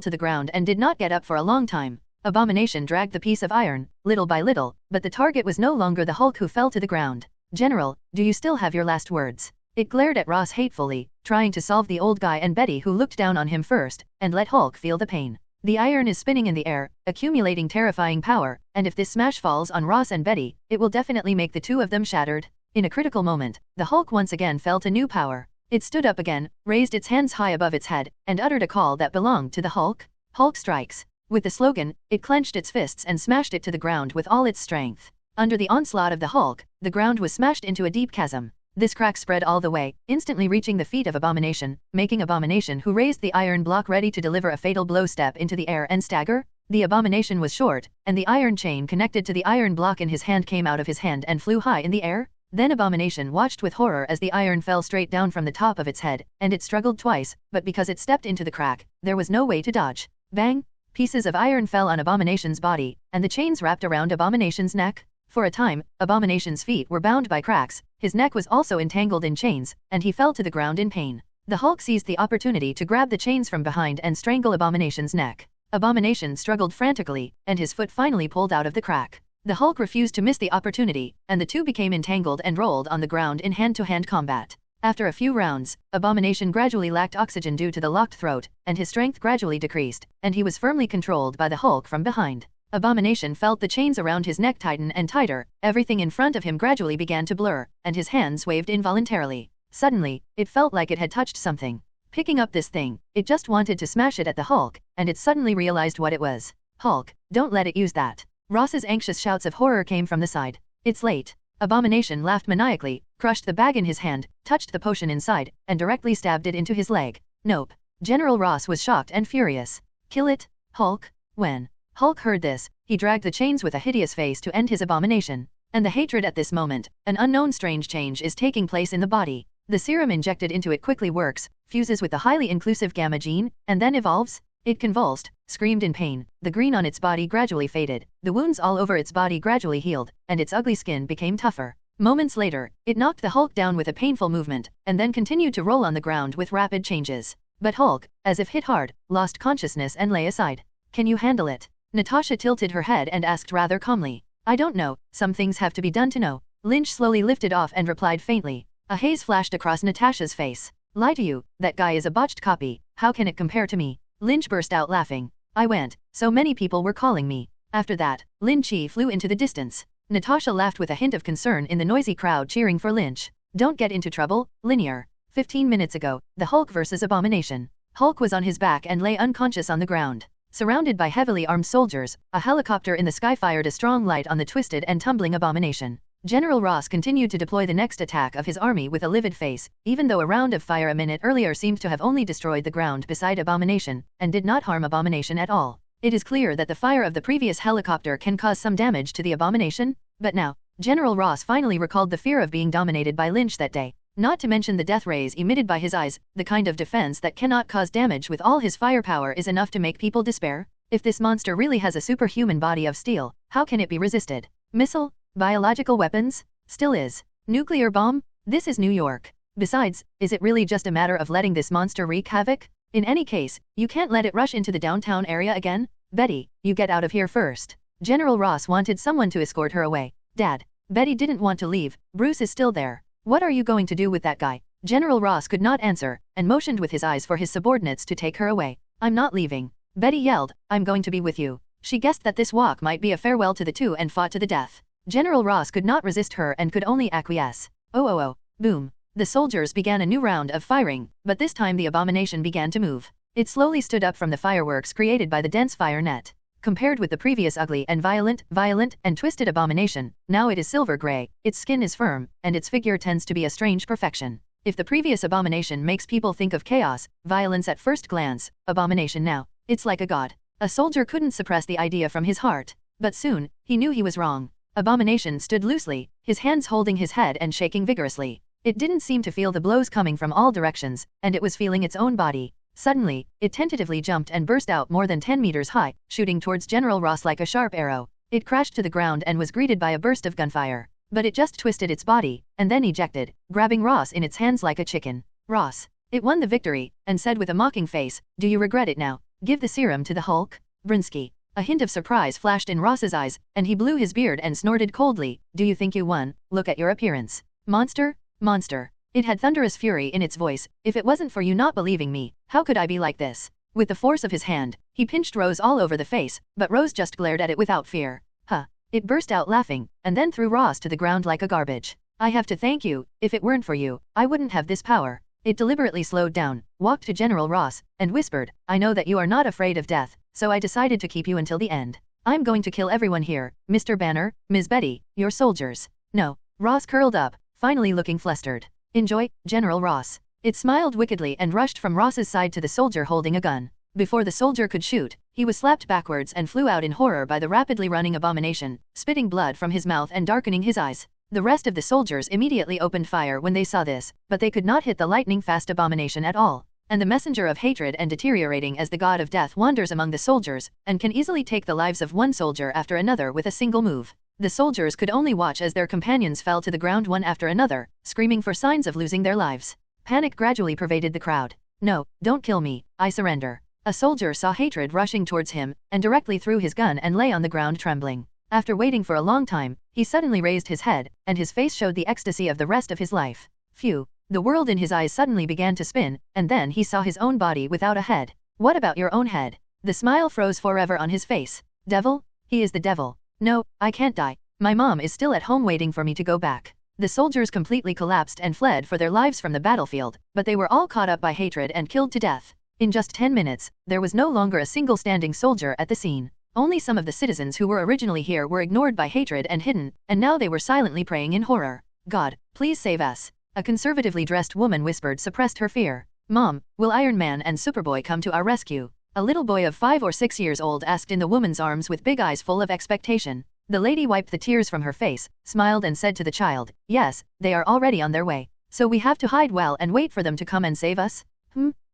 to the ground and did not get up for a long time. Abomination dragged the piece of iron, little by little, but the target was no longer the Hulk who fell to the ground. "General, do you still have your last words?" It glared at Ross hatefully, trying to solve the old guy and Betty who looked down on him first, and let Hulk feel the pain. The iron is spinning in the air, accumulating terrifying power, and if this smash falls on Ross and Betty, it will definitely make the two of them shattered. In a critical moment, the Hulk once again felt a new power. It stood up again, raised its hands high above its head, and uttered a call that belonged to the Hulk. "Hulk strikes." With the slogan, it clenched its fists and smashed it to the ground with all its strength. Under the onslaught of the Hulk, the ground was smashed into a deep chasm. This crack spread all the way, instantly reaching the feet of Abomination, making Abomination, who raised the iron block ready to deliver a fatal blow, step into the air and stagger. The Abomination was short, and the iron chain connected to the iron block in his hand came out of his hand and flew high in the air. Then Abomination watched with horror as the iron fell straight down from the top of its head, and it struggled twice, but because it stepped into the crack, there was no way to dodge. Bang! Pieces of iron fell on Abomination's body, and the chains wrapped around Abomination's neck. For a time, Abomination's feet were bound by cracks, his neck was also entangled in chains, and he fell to the ground in pain. The Hulk seized the opportunity to grab the chains from behind and strangle Abomination's neck. Abomination struggled frantically, and his foot finally pulled out of the crack. The Hulk refused to miss the opportunity, and the two became entangled and rolled on the ground in hand-to-hand combat. After a few rounds, Abomination gradually lacked oxygen due to the locked throat, and his strength gradually decreased, and he was firmly controlled by the Hulk from behind. Abomination felt the chains around his neck tighten and tighter, everything in front of him gradually began to blur, and his hands waved involuntarily. Suddenly, it felt like it had touched something. Picking up this thing, it just wanted to smash it at the Hulk, and it suddenly realized what it was. "Hulk, don't let it use that." Ross's anxious shouts of horror came from the side. "It's late." Abomination laughed maniacally, crushed the bag in his hand, touched the potion inside, and directly stabbed it into his leg. "Nope." General Ross was shocked and furious. "Kill it, Hulk." When Hulk heard this, he dragged the chains with a hideous face to end his abomination. And the hatred at this moment, an unknown strange change is taking place in the body. The serum injected into it quickly works, fuses with the highly inclusive gamma gene, and then evolves. It convulsed, screamed in pain, the green on its body gradually faded, the wounds all over its body gradually healed, and its ugly skin became tougher. Moments later, it knocked the Hulk down with a painful movement, and then continued to roll on the ground with rapid changes. But Hulk, as if hit hard, lost consciousness and lay aside. "Can you handle it?" Natasha tilted her head and asked rather calmly. "I don't know, some things have to be done to know." Lynch slowly lifted off and replied faintly. A haze flashed across Natasha's face. "Lie to you, that guy is a botched copy, how can it compare to me?" Lynch burst out laughing. "I went, so many people were calling me." After that, Lin Chi flew into the distance. Natasha laughed with a hint of concern in the noisy crowd cheering for Lynch. "Don't get into trouble, Linear." 15 minutes ago, the Hulk vs. Abomination. Hulk was on his back and lay unconscious on the ground. Surrounded by heavily armed soldiers, a helicopter in the sky fired a strong light on the twisted and tumbling Abomination. General Ross continued to deploy the next attack of his army with a livid face, even though a round of fire a minute earlier seemed to have only destroyed the ground beside Abomination, and did not harm Abomination at all. It is clear that the fire of the previous helicopter can cause some damage to the Abomination, but now, General Ross finally recalled the fear of being dominated by Lynch that day. Not to mention the death rays emitted by his eyes, the kind of defense that cannot cause damage with all his firepower is enough to make people despair. If this monster really has a superhuman body of steel, how can it be resisted? Missile? Biological weapons? Still is. Nuclear bomb? This is New York. Besides, is it really just a matter of letting this monster wreak havoc? In any case, you can't let it rush into the downtown area again. Betty, you get out of here first. General Ross wanted someone to escort her away. Dad. Betty didn't want to leave, Bruce is still there. What are you going to do with that guy? General Ross could not answer, and motioned with his eyes for his subordinates to take her away. "I'm not leaving." Betty yelled, "I'm going to be with you." She guessed that this walk might be a farewell to the two and fought to the death. General Ross could not resist her and could only acquiesce. Oh, Boom. The soldiers began a new round of firing, but this time the abomination began to move. It slowly stood up from the fireworks created by the dense fire net. Compared with the previous ugly and violent, and twisted abomination, now it is silver gray, its skin is firm, and its figure tends to be a strange perfection. If the previous abomination makes people think of chaos, violence at first glance, abomination now, it's like a god. A soldier couldn't suppress the idea from his heart. But soon, he knew he was wrong. Abomination stood loosely, his hands holding his head and shaking vigorously. It didn't seem to feel the blows coming from all directions, and it was feeling its own body. Suddenly, it tentatively jumped and burst out more than 10 meters high, shooting towards General Ross like a sharp arrow. It crashed to the ground and was greeted by a burst of gunfire. But it just twisted its body, and then ejected, grabbing Ross in its hands like a chicken. Ross. It won the victory, and said with a mocking face, "Do you regret it now? Give the serum to the Hulk?" Brinsky. A hint of surprise flashed in Ross's eyes, and he blew his beard and snorted coldly, "Do you think you won? Look at your appearance. Monster? Monster." It had thunderous fury in its voice. "If it wasn't for you not believing me, how could I be like this?" With the force of his hand, he pinched Rose all over the face, but Rose just glared at it without fear. "Huh." It burst out laughing, and then threw Ross to the ground like a garbage. "I have to thank you. If it weren't for you, I wouldn't have this power." It deliberately slowed down, walked to General Ross, and whispered, "I know that you are not afraid of death, so I decided to keep you until the end. I'm going to kill everyone here, Mr. Banner, Ms. Betty, your soldiers." "No." Ross curled up, finally looking flustered. "Enjoy, General Ross." It smiled wickedly and rushed from Ross's side to the soldier holding a gun. Before the soldier could shoot, he was slapped backwards and flew out in horror by the rapidly running abomination, spitting blood from his mouth and darkening his eyes. The rest of the soldiers immediately opened fire when they saw this, but they could not hit the lightning-fast abomination at all. And the messenger of hatred and deteriorating as the god of death wanders among the soldiers, and can easily take the lives of one soldier after another with a single move. The soldiers could only watch as their companions fell to the ground one after another, screaming for signs of losing their lives. Panic gradually pervaded the crowd. "No, don't kill me, I surrender." A soldier saw hatred rushing towards him, and directly threw his gun and lay on the ground trembling. After waiting for a long time, he suddenly raised his head, and his face showed the ecstasy of the rest of his life. Phew. The world in his eyes suddenly began to spin, and then he saw his own body without a head. "What about your own head?" The smile froze forever on his face. "Devil? He is the devil. No, I can't die. My mom is still at home waiting for me to go back." The soldiers completely collapsed and fled for their lives from the battlefield, but they were all caught up by hatred and killed to death. In just 10 minutes, there was no longer a single standing soldier at the scene. Only some of the citizens who were originally here were ignored by hatred and hidden, and now they were silently praying in horror. "God, please save us." A conservatively dressed woman whispered suppressed her fear. "Mom, will Iron Man and Superboy come to our rescue?" A little boy of 5 or 6 years old asked in the woman's arms with big eyes full of expectation. The lady wiped the tears from her face, smiled and said to the child, "Yes, they are already on their way. So we have to hide well and wait for them to come and save us?"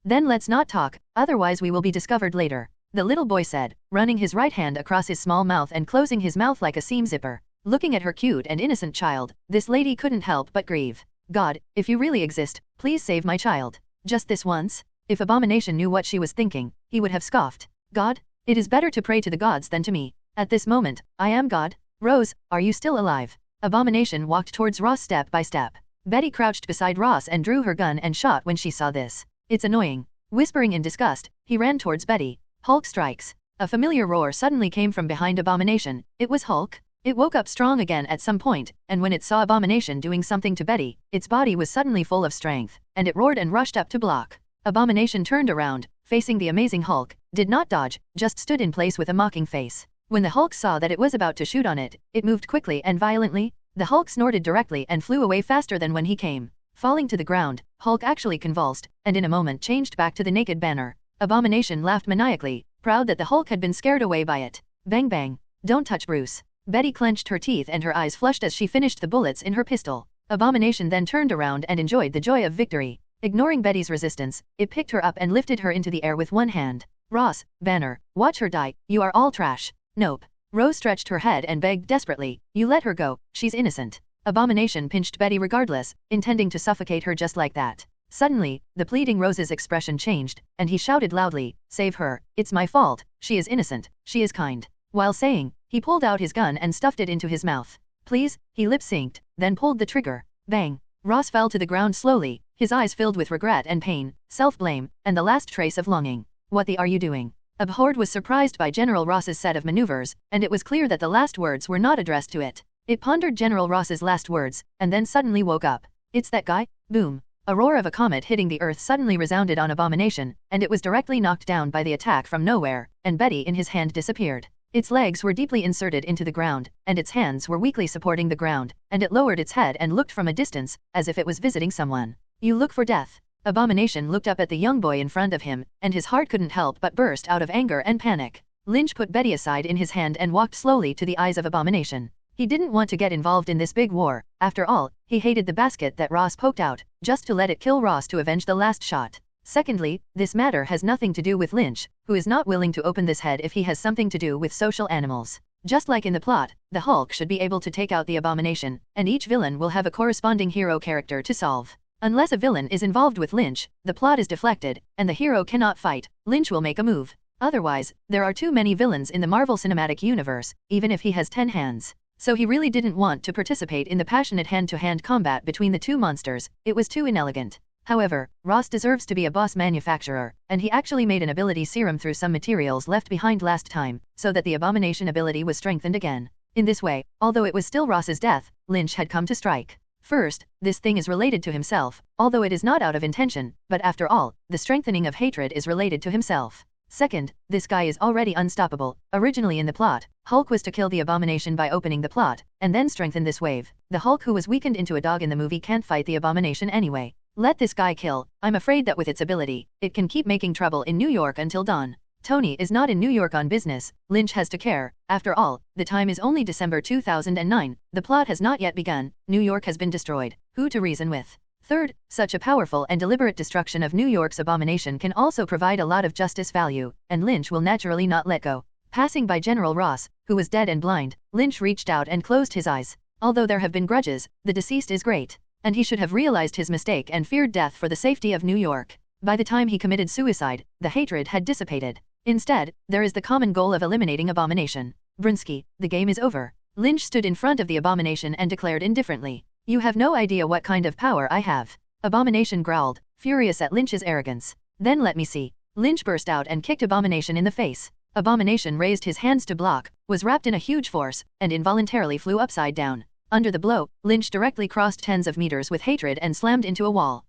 Then let's not talk, otherwise we will be discovered later," the little boy said, running his right hand across his small mouth and closing his mouth like a seam zipper. Looking at her cute and innocent child, this lady couldn't help but grieve. "God, if you really exist, please save my child. Just this once?" If Abomination knew what she was thinking, he would have scoffed. "God? It is better to pray to the gods than to me. At this moment, I am God. Rose, are you still alive?" Abomination walked towards Ross step by step. Betty crouched beside Ross and drew her gun and shot when she saw this. "It's annoying." Whispering in disgust, he ran towards Betty. "Hulk strikes." A familiar roar suddenly came from behind Abomination. It was Hulk. It woke up strong again at some point, and when it saw Abomination doing something to Betty, its body was suddenly full of strength, and it roared and rushed up to block. Abomination turned around, facing the amazing Hulk, did not dodge, just stood in place with a mocking face. When the Hulk saw that it was about to shoot on it, it moved quickly and violently. The Hulk snorted directly and flew away faster than when he came. Falling to the ground, Hulk actually convulsed, and in a moment changed back to the naked Banner. Abomination laughed maniacally, proud that the Hulk had been scared away by it. Bang bang. "Don't touch Bruce." Betty clenched her teeth and her eyes flushed as she finished the bullets in her pistol. Abomination then turned around and enjoyed the joy of victory. Ignoring Betty's resistance, it picked her up and lifted her into the air with one hand. "Ross, Banner, watch her die, you are all trash." "Nope." Rose stretched her head and begged desperately, "You let her go, she's innocent." Abomination pinched Betty regardless, intending to suffocate her just like that. Suddenly, the pleading Rose's expression changed, and he shouted loudly, "Save her, it's my fault, she is innocent, she is kind." While saying, he pulled out his gun and stuffed it into his mouth. "Please," he lip-synced, then pulled the trigger. Bang. Ross fell to the ground slowly, his eyes filled with regret and pain, self-blame, and the last trace of longing. "What the are you doing?" Abhorred was surprised by General Ross's set of maneuvers, and it was clear that the last words were not addressed to it. It pondered General Ross's last words, and then suddenly woke up. It's that guy? Boom. A roar of a comet hitting the earth suddenly resounded on Abomination, and it was directly knocked down by the attack from nowhere, and Betty in his hand disappeared. Its legs were deeply inserted into the ground, and its hands were weakly supporting the ground, and it lowered its head and looked from a distance, as if it was visiting someone. You look for death. Abomination looked up at the young boy in front of him, and his heart couldn't help but burst out of anger and panic. Lynch put Betty aside in his hand and walked slowly to the eyes of Abomination. He didn't want to get involved in this big war. After all, he hated the basket that Ross poked out, just to let it kill Ross to avenge the last shot. Secondly, this matter has nothing to do with Lynch, who is not willing to open this head if he has something to do with social animals. Just like in the plot, the Hulk should be able to take out the Abomination, and each villain will have a corresponding hero character to solve. Unless a villain is involved with Lynch, the plot is deflected, and the hero cannot fight. Lynch will make a move. Otherwise, there are too many villains in the Marvel Cinematic Universe, even if he has 10 hands. So he really didn't want to participate in the passionate hand-to-hand combat between the two monsters. It was too inelegant. However, Ross deserves to be a boss manufacturer, and he actually made an ability serum through some materials left behind last time, so that the Abomination ability was strengthened again. In this way, although it was still Ross's death, Lynch had come to strike. First, this thing is related to himself, although it is not out of intention, but after all, the strengthening of hatred is related to himself. Second, this guy is already unstoppable. Originally in the plot, Hulk was to kill the Abomination by opening the plot, and then strengthen this wave. The Hulk who was weakened into a dog in the movie can't fight the Abomination anyway. Let this guy kill. I'm afraid that with its ability, it can keep making trouble in New York until dawn. Tony is not in New York on business. Lynch has to care. After all, the time is only December 2009. The plot has not yet begun. New York has been destroyed. Who to reason with? Third, such a powerful and deliberate destruction of New York's Abomination can also provide a lot of justice value, and Lynch will naturally not let go. Passing by General Ross, who was dead and blind, Lynch reached out and closed his eyes. Although there have been grudges, the deceased is great, and he should have realized his mistake and feared death for the safety of New York. By the time he committed suicide, the hatred had dissipated. Instead, there is the common goal of eliminating Abomination. Brinsky, the game is over. Lynch stood in front of the Abomination and declared indifferently, "You have no idea what kind of power I have." Abomination growled, furious at Lynch's arrogance. "Then let me see." Lynch burst out and kicked Abomination in the face. Abomination raised his hands to block, was wrapped in a huge force, and involuntarily flew upside down. Under the blow, Lynch directly crossed tens of meters with hatred and slammed into a wall.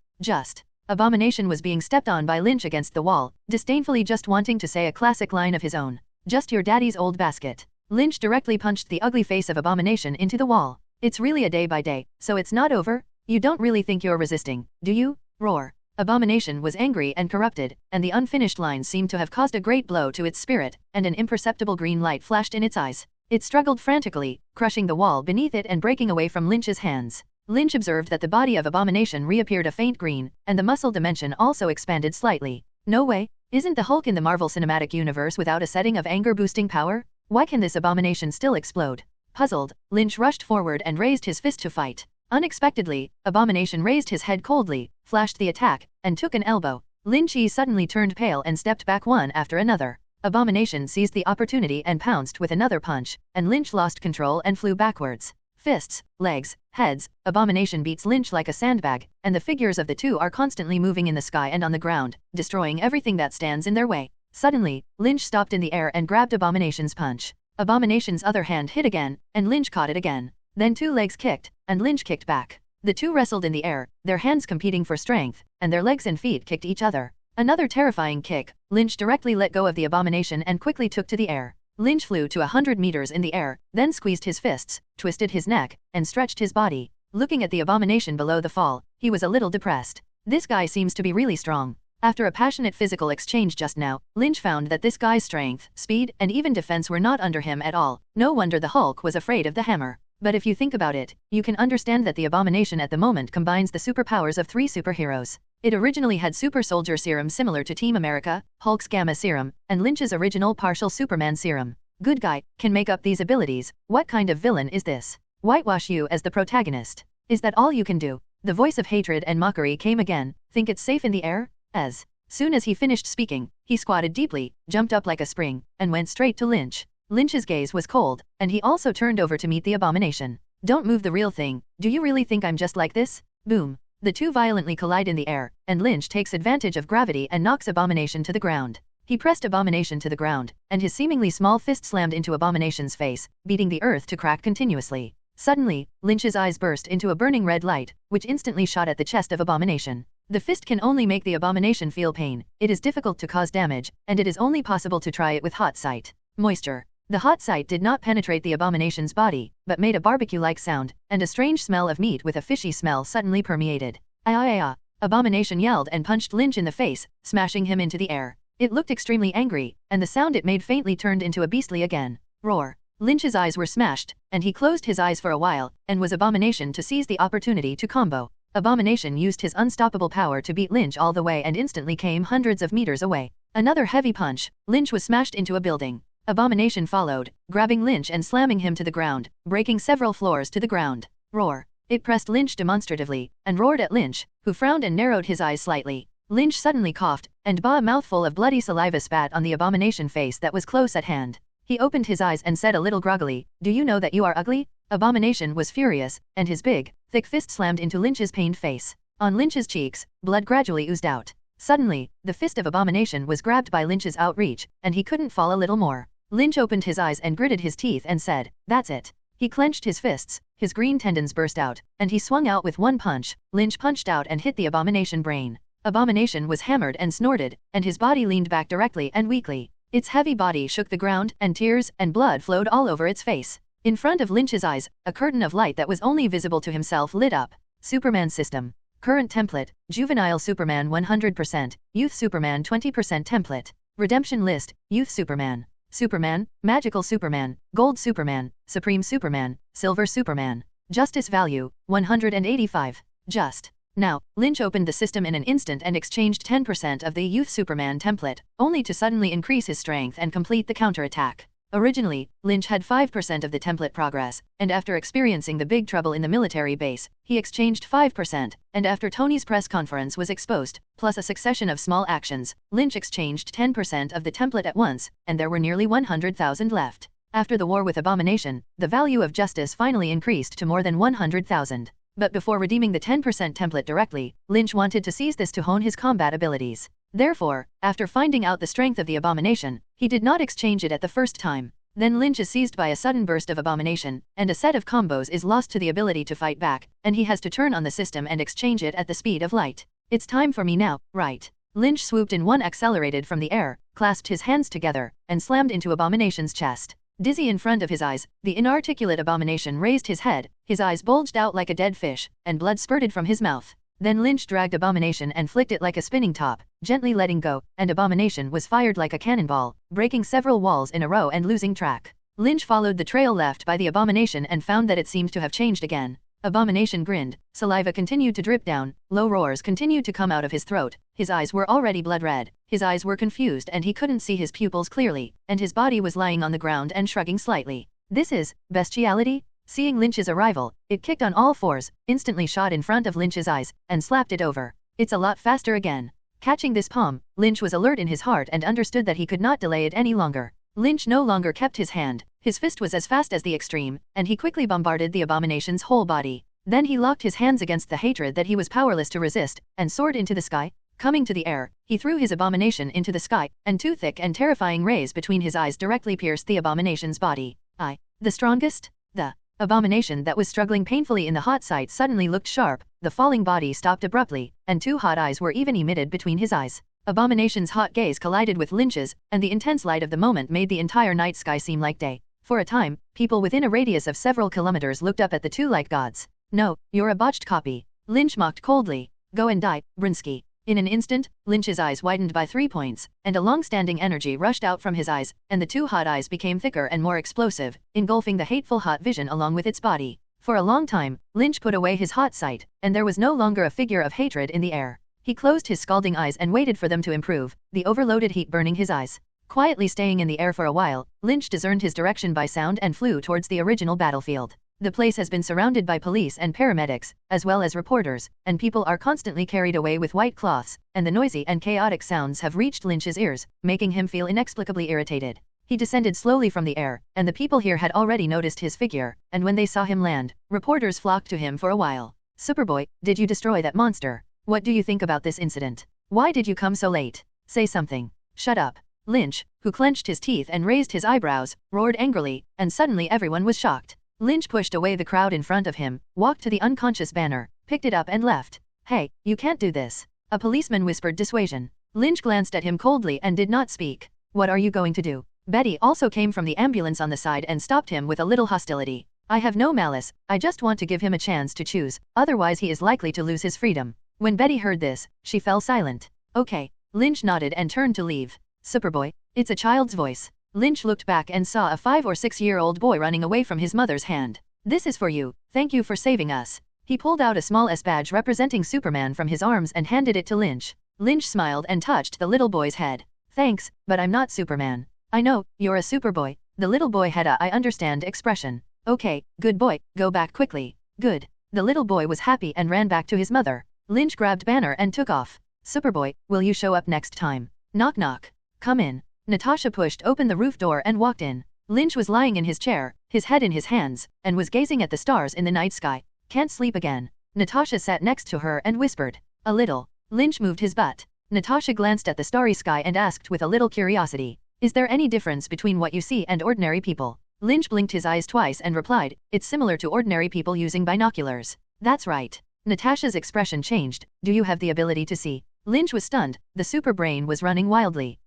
Abomination was being stepped on by Lynch against the wall, disdainfully just wanting to say a classic line of his own. "Just your daddy's old basket." Lynch directly punched the ugly face of Abomination into the wall. "It's really a day by day, so it's not over? You don't really think you're resisting, do you?" Roar. Abomination was angry and corrupted, and the unfinished lines seemed to have caused a great blow to its spirit, and an imperceptible green light flashed in its eyes. It struggled frantically, crushing the wall beneath it and breaking away from Lynch's hands. Lynch observed that the body of Abomination reappeared a faint green, and the muscle dimension also expanded slightly. No way. Isn't the Hulk in the Marvel Cinematic Universe without a setting of anger-boosting power? Why can this Abomination still explode? Puzzled, Lynch rushed forward and raised his fist to fight. Unexpectedly, Abomination raised his head coldly, flashed the attack, and took an elbow. Lynch suddenly turned pale and stepped back one after another. Abomination seized the opportunity and pounced with another punch, and Lynch lost control and flew backwards. Fists, legs, heads, Abomination beats Lynch like a sandbag, and the figures of the two are constantly moving in the sky and on the ground, destroying everything that stands in their way. Suddenly, Lynch stopped in the air and grabbed Abomination's punch. Abomination's other hand hit again, and Lynch caught it again. Then two legs kicked, and Lynch kicked back. The two wrestled in the air, their hands competing for strength, and their legs and feet kicked each other. Another terrifying kick, Lynch directly let go of the Abomination and quickly took to the air. Lynch flew to 100 meters in the air, then squeezed his fists, twisted his neck, and stretched his body. Looking at the Abomination below the fall, he was a little depressed. This guy seems to be really strong. After a passionate physical exchange just now, Lynch found that this guy's strength, speed, and even defense were not under him at all. No wonder the Hulk was afraid of the hammer. But if you think about it, you can understand that the Abomination at the moment combines the superpowers of three superheroes. It originally had Super Soldier Serum similar to Team America, Hulk's Gamma Serum, and Lynch's original partial Superman Serum. Good guy, can make up these abilities. What kind of villain is this? Whitewash you as the protagonist. Is that all you can do? The voice of hatred and mockery came again. Think it's safe in the air? As soon as he finished speaking, he squatted deeply, jumped up like a spring, and went straight to Lynch. Lynch's gaze was cold, and he also turned over to meet the Abomination. "Don't move the real thing. Do you really think I'm just like this?" Boom. The two violently collide in the air, and Lynch takes advantage of gravity and knocks Abomination to the ground. He pressed Abomination to the ground, and his seemingly small fist slammed into Abomination's face, beating the earth to crack continuously. Suddenly, Lynch's eyes burst into a burning red light, which instantly shot at the chest of Abomination. The fist can only make the Abomination feel pain, it is difficult to cause damage, and it is only possible to try it with hot sight. Moisture. The hot sight did not penetrate the Abomination's body, but made a barbecue-like sound, and a strange smell of meat with a fishy smell suddenly permeated. Ah! Abomination yelled and punched Lynch in the face, smashing him into the air. It looked extremely angry, and the sound it made faintly turned into a beastly again. Roar. Lynch's eyes were smashed, and he closed his eyes for a while, and was Abomination to seize the opportunity to combo. Abomination used his unstoppable power to beat Lynch all the way and instantly came hundreds of meters away. Another heavy punch, Lynch was smashed into a building. Abomination followed, grabbing Lynch and slamming him to the ground, breaking several floors to the ground. Roar. It pressed Lynch demonstratively, and roared at Lynch, who frowned and narrowed his eyes slightly. Lynch suddenly coughed, and a mouthful of bloody saliva spat on the Abomination face that was close at hand. He opened his eyes and said a little groggily, "Do you know that you are ugly?" Abomination was furious, and his big, thick fist slammed into Lynch's pained face. On Lynch's cheeks, blood gradually oozed out. Suddenly, the fist of Abomination was grabbed by Lynch's outreach, and he couldn't fall a little more. Lynch opened his eyes and gritted his teeth and said, "That's it." He clenched his fists, his green tendons burst out, and he swung out with one punch. Lynch punched out and hit the Abomination brain. Abomination was hammered and snorted, and his body leaned back directly and weakly. Its heavy body shook the ground, and tears and blood flowed all over its face. In front of Lynch's eyes, a curtain of light that was only visible to himself lit up. Superman System. Current template, Juvenile Superman 100%, Youth Superman 20% template. Redemption list, Youth Superman. Superman, Magical Superman, Gold Superman, Supreme Superman, Silver Superman. Justice value, 185. Just. Now, Lynch opened the system in an instant and exchanged 10% of the Youth Superman template, only to suddenly increase his strength and complete the counterattack. Originally, Lynch had 5% of the template progress, and after experiencing the big trouble in the military base, he exchanged 5%, and after Tony's press conference was exposed, plus a succession of small actions, Lynch exchanged 10% of the template at once, and there were nearly 100,000 left. After the war with Abomination, the value of justice finally increased to more than 100,000. But before redeeming the 10% template directly, Lynch wanted to seize this to hone his combat abilities. Therefore, after finding out the strength of the Abomination, he did not exchange it at the first time. Then Lynch is seized by a sudden burst of Abomination, and a set of combos is lost to the ability to fight back, and he has to turn on the system and exchange it at the speed of light. It's time for me now, right? Lynch swooped in one accelerated from the air, clasped his hands together, and slammed into Abomination's chest. Dizzy in front of his eyes, the inarticulate Abomination raised his head, his eyes bulged out like a dead fish, and blood spurted from his mouth. Then Lynch dragged Abomination and flicked it like a spinning top, gently letting go, and Abomination was fired like a cannonball, breaking several walls in a row and losing track. Lynch followed the trail left by the Abomination and found that it seemed to have changed again. Abomination grinned, saliva continued to drip down, low roars continued to come out of his throat, his eyes were already blood red, his eyes were confused and he couldn't see his pupils clearly, and his body was lying on the ground and shrugging slightly. This is bestiality? Seeing Lynch's arrival, it kicked on all fours, instantly shot in front of Lynch's eyes, and slapped it over. It's a lot faster again. Catching this palm, Lynch was alert in his heart and understood that he could not delay it any longer. Lynch no longer kept his hand, his fist was as fast as the extreme, and he quickly bombarded the Abomination's whole body. Then he locked his hands against the hatred that he was powerless to resist, and soared into the sky. Coming to the air, he threw his Abomination into the sky, and two thick and terrifying rays between his eyes directly pierced the Abomination's body. The strongest? The Abomination that was struggling painfully in the hot sight suddenly looked sharp, the falling body stopped abruptly, and two hot eyes were even emitted between his eyes. Abomination's hot gaze collided with Lynch's, and the intense light of the moment made the entire night sky seem like day. For a time, people within a radius of several kilometers looked up at the two like gods. "No, you're a botched copy," Lynch mocked coldly. "Go and die, Brinsky." In an instant, Lynch's eyes widened by 3 points, and a long-standing energy rushed out from his eyes, and the two hot eyes became thicker and more explosive, engulfing the hateful hot vision along with its body. For a long time, Lynch put away his hot sight, and there was no longer a figure of hatred in the air. He closed his scalding eyes and waited for them to improve, the overloaded heat burning his eyes. Quietly staying in the air for a while, Lynch discerned his direction by sound and flew towards the original battlefield. The place has been surrounded by police and paramedics, as well as reporters, and people are constantly carried away with white cloths, and the noisy and chaotic sounds have reached Lynch's ears, making him feel inexplicably irritated. He descended slowly from the air, and the people here had already noticed his figure, and when they saw him land, reporters flocked to him for a while. "Superboy, did you destroy that monster? What do you think about this incident? Why did you come so late? Say something." "Shut up." Lynch, who clenched his teeth and raised his eyebrows, roared angrily, and suddenly everyone was shocked. Lynch pushed away the crowd in front of him, walked to the unconscious banner, picked it up and left. Hey, you can't do this. A policeman whispered dissuasion. Lynch glanced at him coldly and did not speak. What are you going to do? Betty also came from the ambulance on the side and stopped him with a little hostility. I have no malice, I just want to give him a chance to choose, otherwise he is likely to lose his freedom. When Betty heard this, she fell silent. Okay. Lynch nodded and turned to leave. Superboy? It's a child's voice. Lynch looked back and saw a 5 or 6-year-old boy running away from his mother's hand. This is for you, thank you for saving us. He pulled out a small S badge representing Superman from his arms and handed it to Lynch. Lynch smiled and touched the little boy's head. Thanks, but I'm not Superman. I know, you're a Superboy. The little boy had a I understand expression. Okay, good boy, go back quickly. Good. The little boy was happy and ran back to his mother. Lynch grabbed banner and took off. Superboy, will you show up next time? Knock knock. Come in. Natasha pushed open the roof door and walked in. Lynch was lying in his chair, his head in his hands, and was gazing at the stars in the night sky. Can't sleep again. Natasha sat next to her and whispered. A little. Lynch moved his butt. Natasha glanced at the starry sky and asked with a little curiosity. Is there any difference between what you see and ordinary people? Lynch blinked his eyes twice and replied, it's similar to ordinary people using binoculars. That's right. Natasha's expression changed. Do you have the ability to see? Lynch was stunned. The super brain was running wildly.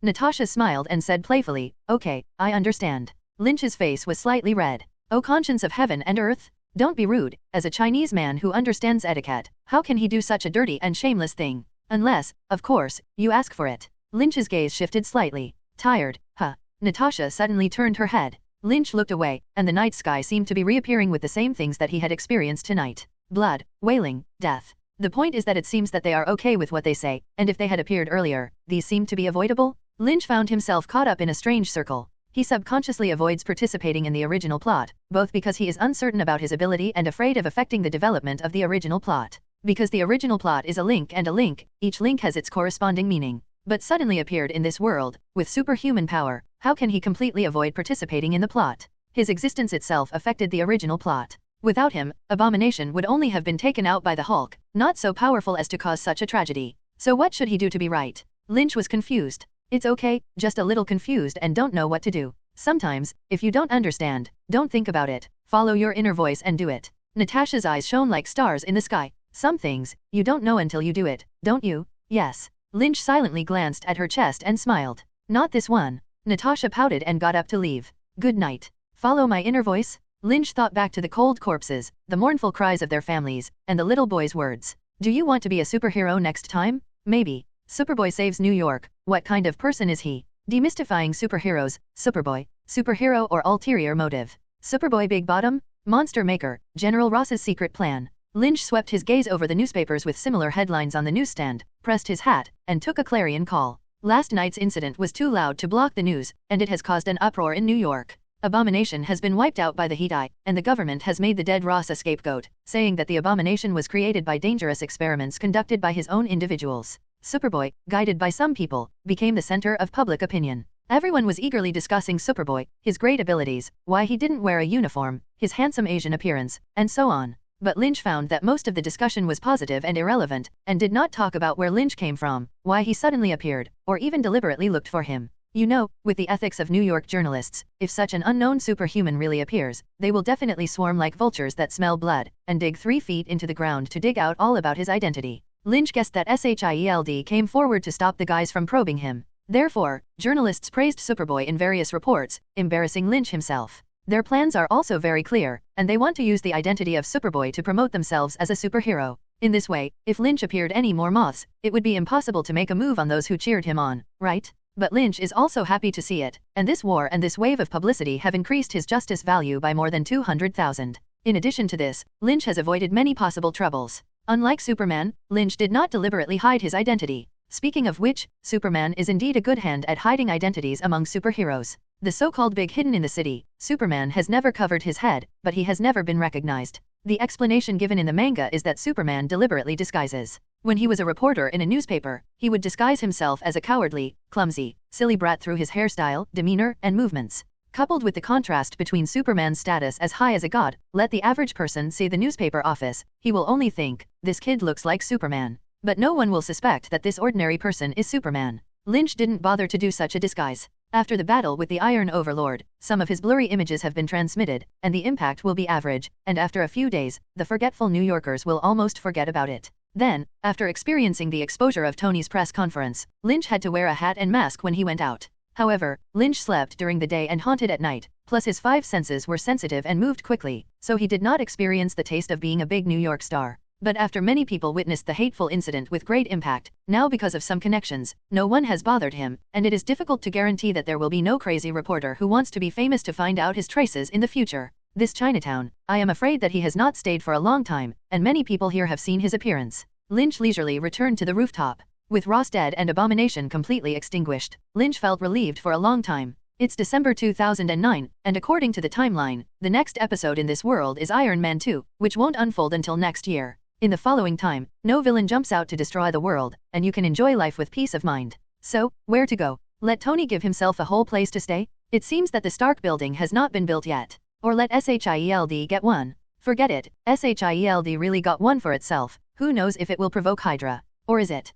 Natasha smiled and said playfully, okay, I understand. Lynch's face was slightly red. Oh conscience of heaven and earth? Don't be rude. As a Chinese man who understands etiquette, how can he do such a dirty and shameless thing? Unless, of course, you ask for it. Lynch's gaze shifted slightly. Tired, huh? Natasha suddenly turned her head. Lynch looked away, and the night sky seemed to be reappearing with the same things that he had experienced tonight. Blood, wailing, death. The point is that it seems that they are okay with what they say, and if they had appeared earlier, these seemed to be avoidable? Lynch found himself caught up in a strange circle. He subconsciously avoids participating in the original plot, both because he is uncertain about his ability and afraid of affecting the development of the original plot. Because the original plot is a link and a link, each link has its corresponding meaning. But suddenly appeared in this world, with superhuman power, how can he completely avoid participating in the plot? His existence itself affected the original plot. Without him, Abomination would only have been taken out by the Hulk, not so powerful as to cause such a tragedy. So what should he do to be right? Lynch was confused. It's okay, just a little confused and don't know what to do. Sometimes, if you don't understand, don't think about it, follow your inner voice and do it. Natasha's eyes shone like stars in the sky. Some things, you don't know until you do it, don't you? Yes. Lynch silently glanced at her chest and smiled. Not this one. Natasha pouted and got up to leave. Good night. Follow my inner voice? Lynch thought back to the cold corpses, the mournful cries of their families, and the little boy's words. Do you want to be a superhero next time? Maybe. Superboy saves New York. What kind of person is he? Demystifying superheroes. Superboy. Superhero or ulterior motive. Superboy Big Bottom? Monster Maker. General Ross's secret plan. Lynch swept his gaze over the newspapers with similar headlines on the newsstand, pressed his hat, and took a clarion call. Last night's incident was too loud to block the news, and it has caused an uproar in New York. Abomination has been wiped out by the heat eye, and the government has made the dead Ross a scapegoat, saying that the Abomination was created by dangerous experiments conducted by his own individuals. Superboy, guided by some people, became the center of public opinion. Everyone was eagerly discussing Superboy, his great abilities, why he didn't wear a uniform, his handsome Asian appearance, and so on. But Lynch found that most of the discussion was positive and irrelevant, and did not talk about where Lynch came from, why he suddenly appeared, or even deliberately looked for him. You know, with the ethics of New York journalists, if such an unknown superhuman really appears, they will definitely swarm like vultures that smell blood, and dig 3 feet into the ground to dig out all about his identity. Lynch guessed that SHIELD came forward to stop the guys from probing him. Therefore, journalists praised Superboy in various reports, embarrassing Lynch himself. Their plans are also very clear, and they want to use the identity of Superboy to promote themselves as a superhero. In this way, if Lynch appeared any more moths, it would be impossible to make a move on those who cheered him on, right? But Lynch is also happy to see it, and this war and this wave of publicity have increased his justice value by more than 200,000. In addition to this, Lynch has avoided many possible troubles. Unlike Superman, Lynch did not deliberately hide his identity. Speaking of which, Superman is indeed a good hand at hiding identities among superheroes. The so-called big hidden in the city, Superman has never covered his head, but he has never been recognized. The explanation given in the manga is that Superman deliberately disguises. When he was a reporter in a newspaper, he would disguise himself as a cowardly, clumsy, silly brat through his hairstyle, demeanor, and movements. Coupled with the contrast between Superman's status as high as a god, let the average person see the newspaper office, he will only think, this kid looks like Superman. But no one will suspect that this ordinary person is Superman. Lynch didn't bother to do such a disguise. After the battle with the Iron Overlord, some of his blurry images have been transmitted, and the impact will be average, and after a few days, the forgetful New Yorkers will almost forget about it. Then, after experiencing the exposure of Tony's press conference, Lynch had to wear a hat and mask when he went out. However, Lynch slept during the day and haunted at night, plus his 5 senses were sensitive and moved quickly, so he did not experience the taste of being a big New York star. But after many people witnessed the hateful incident with great impact, now because of some connections, no one has bothered him, and it is difficult to guarantee that there will be no crazy reporter who wants to be famous to find out his traces in the future. This Chinatown, I am afraid that he has not stayed for a long time, and many people here have seen his appearance. Lynch leisurely returned to the rooftop. With Ross dead and Abomination completely extinguished, Lynch felt relieved for a long time. It's December 2009, and according to the timeline, the next episode in this world is Iron Man 2, which won't unfold until next year. In the following time, no villain jumps out to destroy the world, and you can enjoy life with peace of mind. So, where to go? Let Tony give himself a whole place to stay? It seems that the Stark building has not been built yet. Or let SHIELD get one. Forget it, SHIELD really got one for itself. Who knows if it will provoke Hydra? Or is it?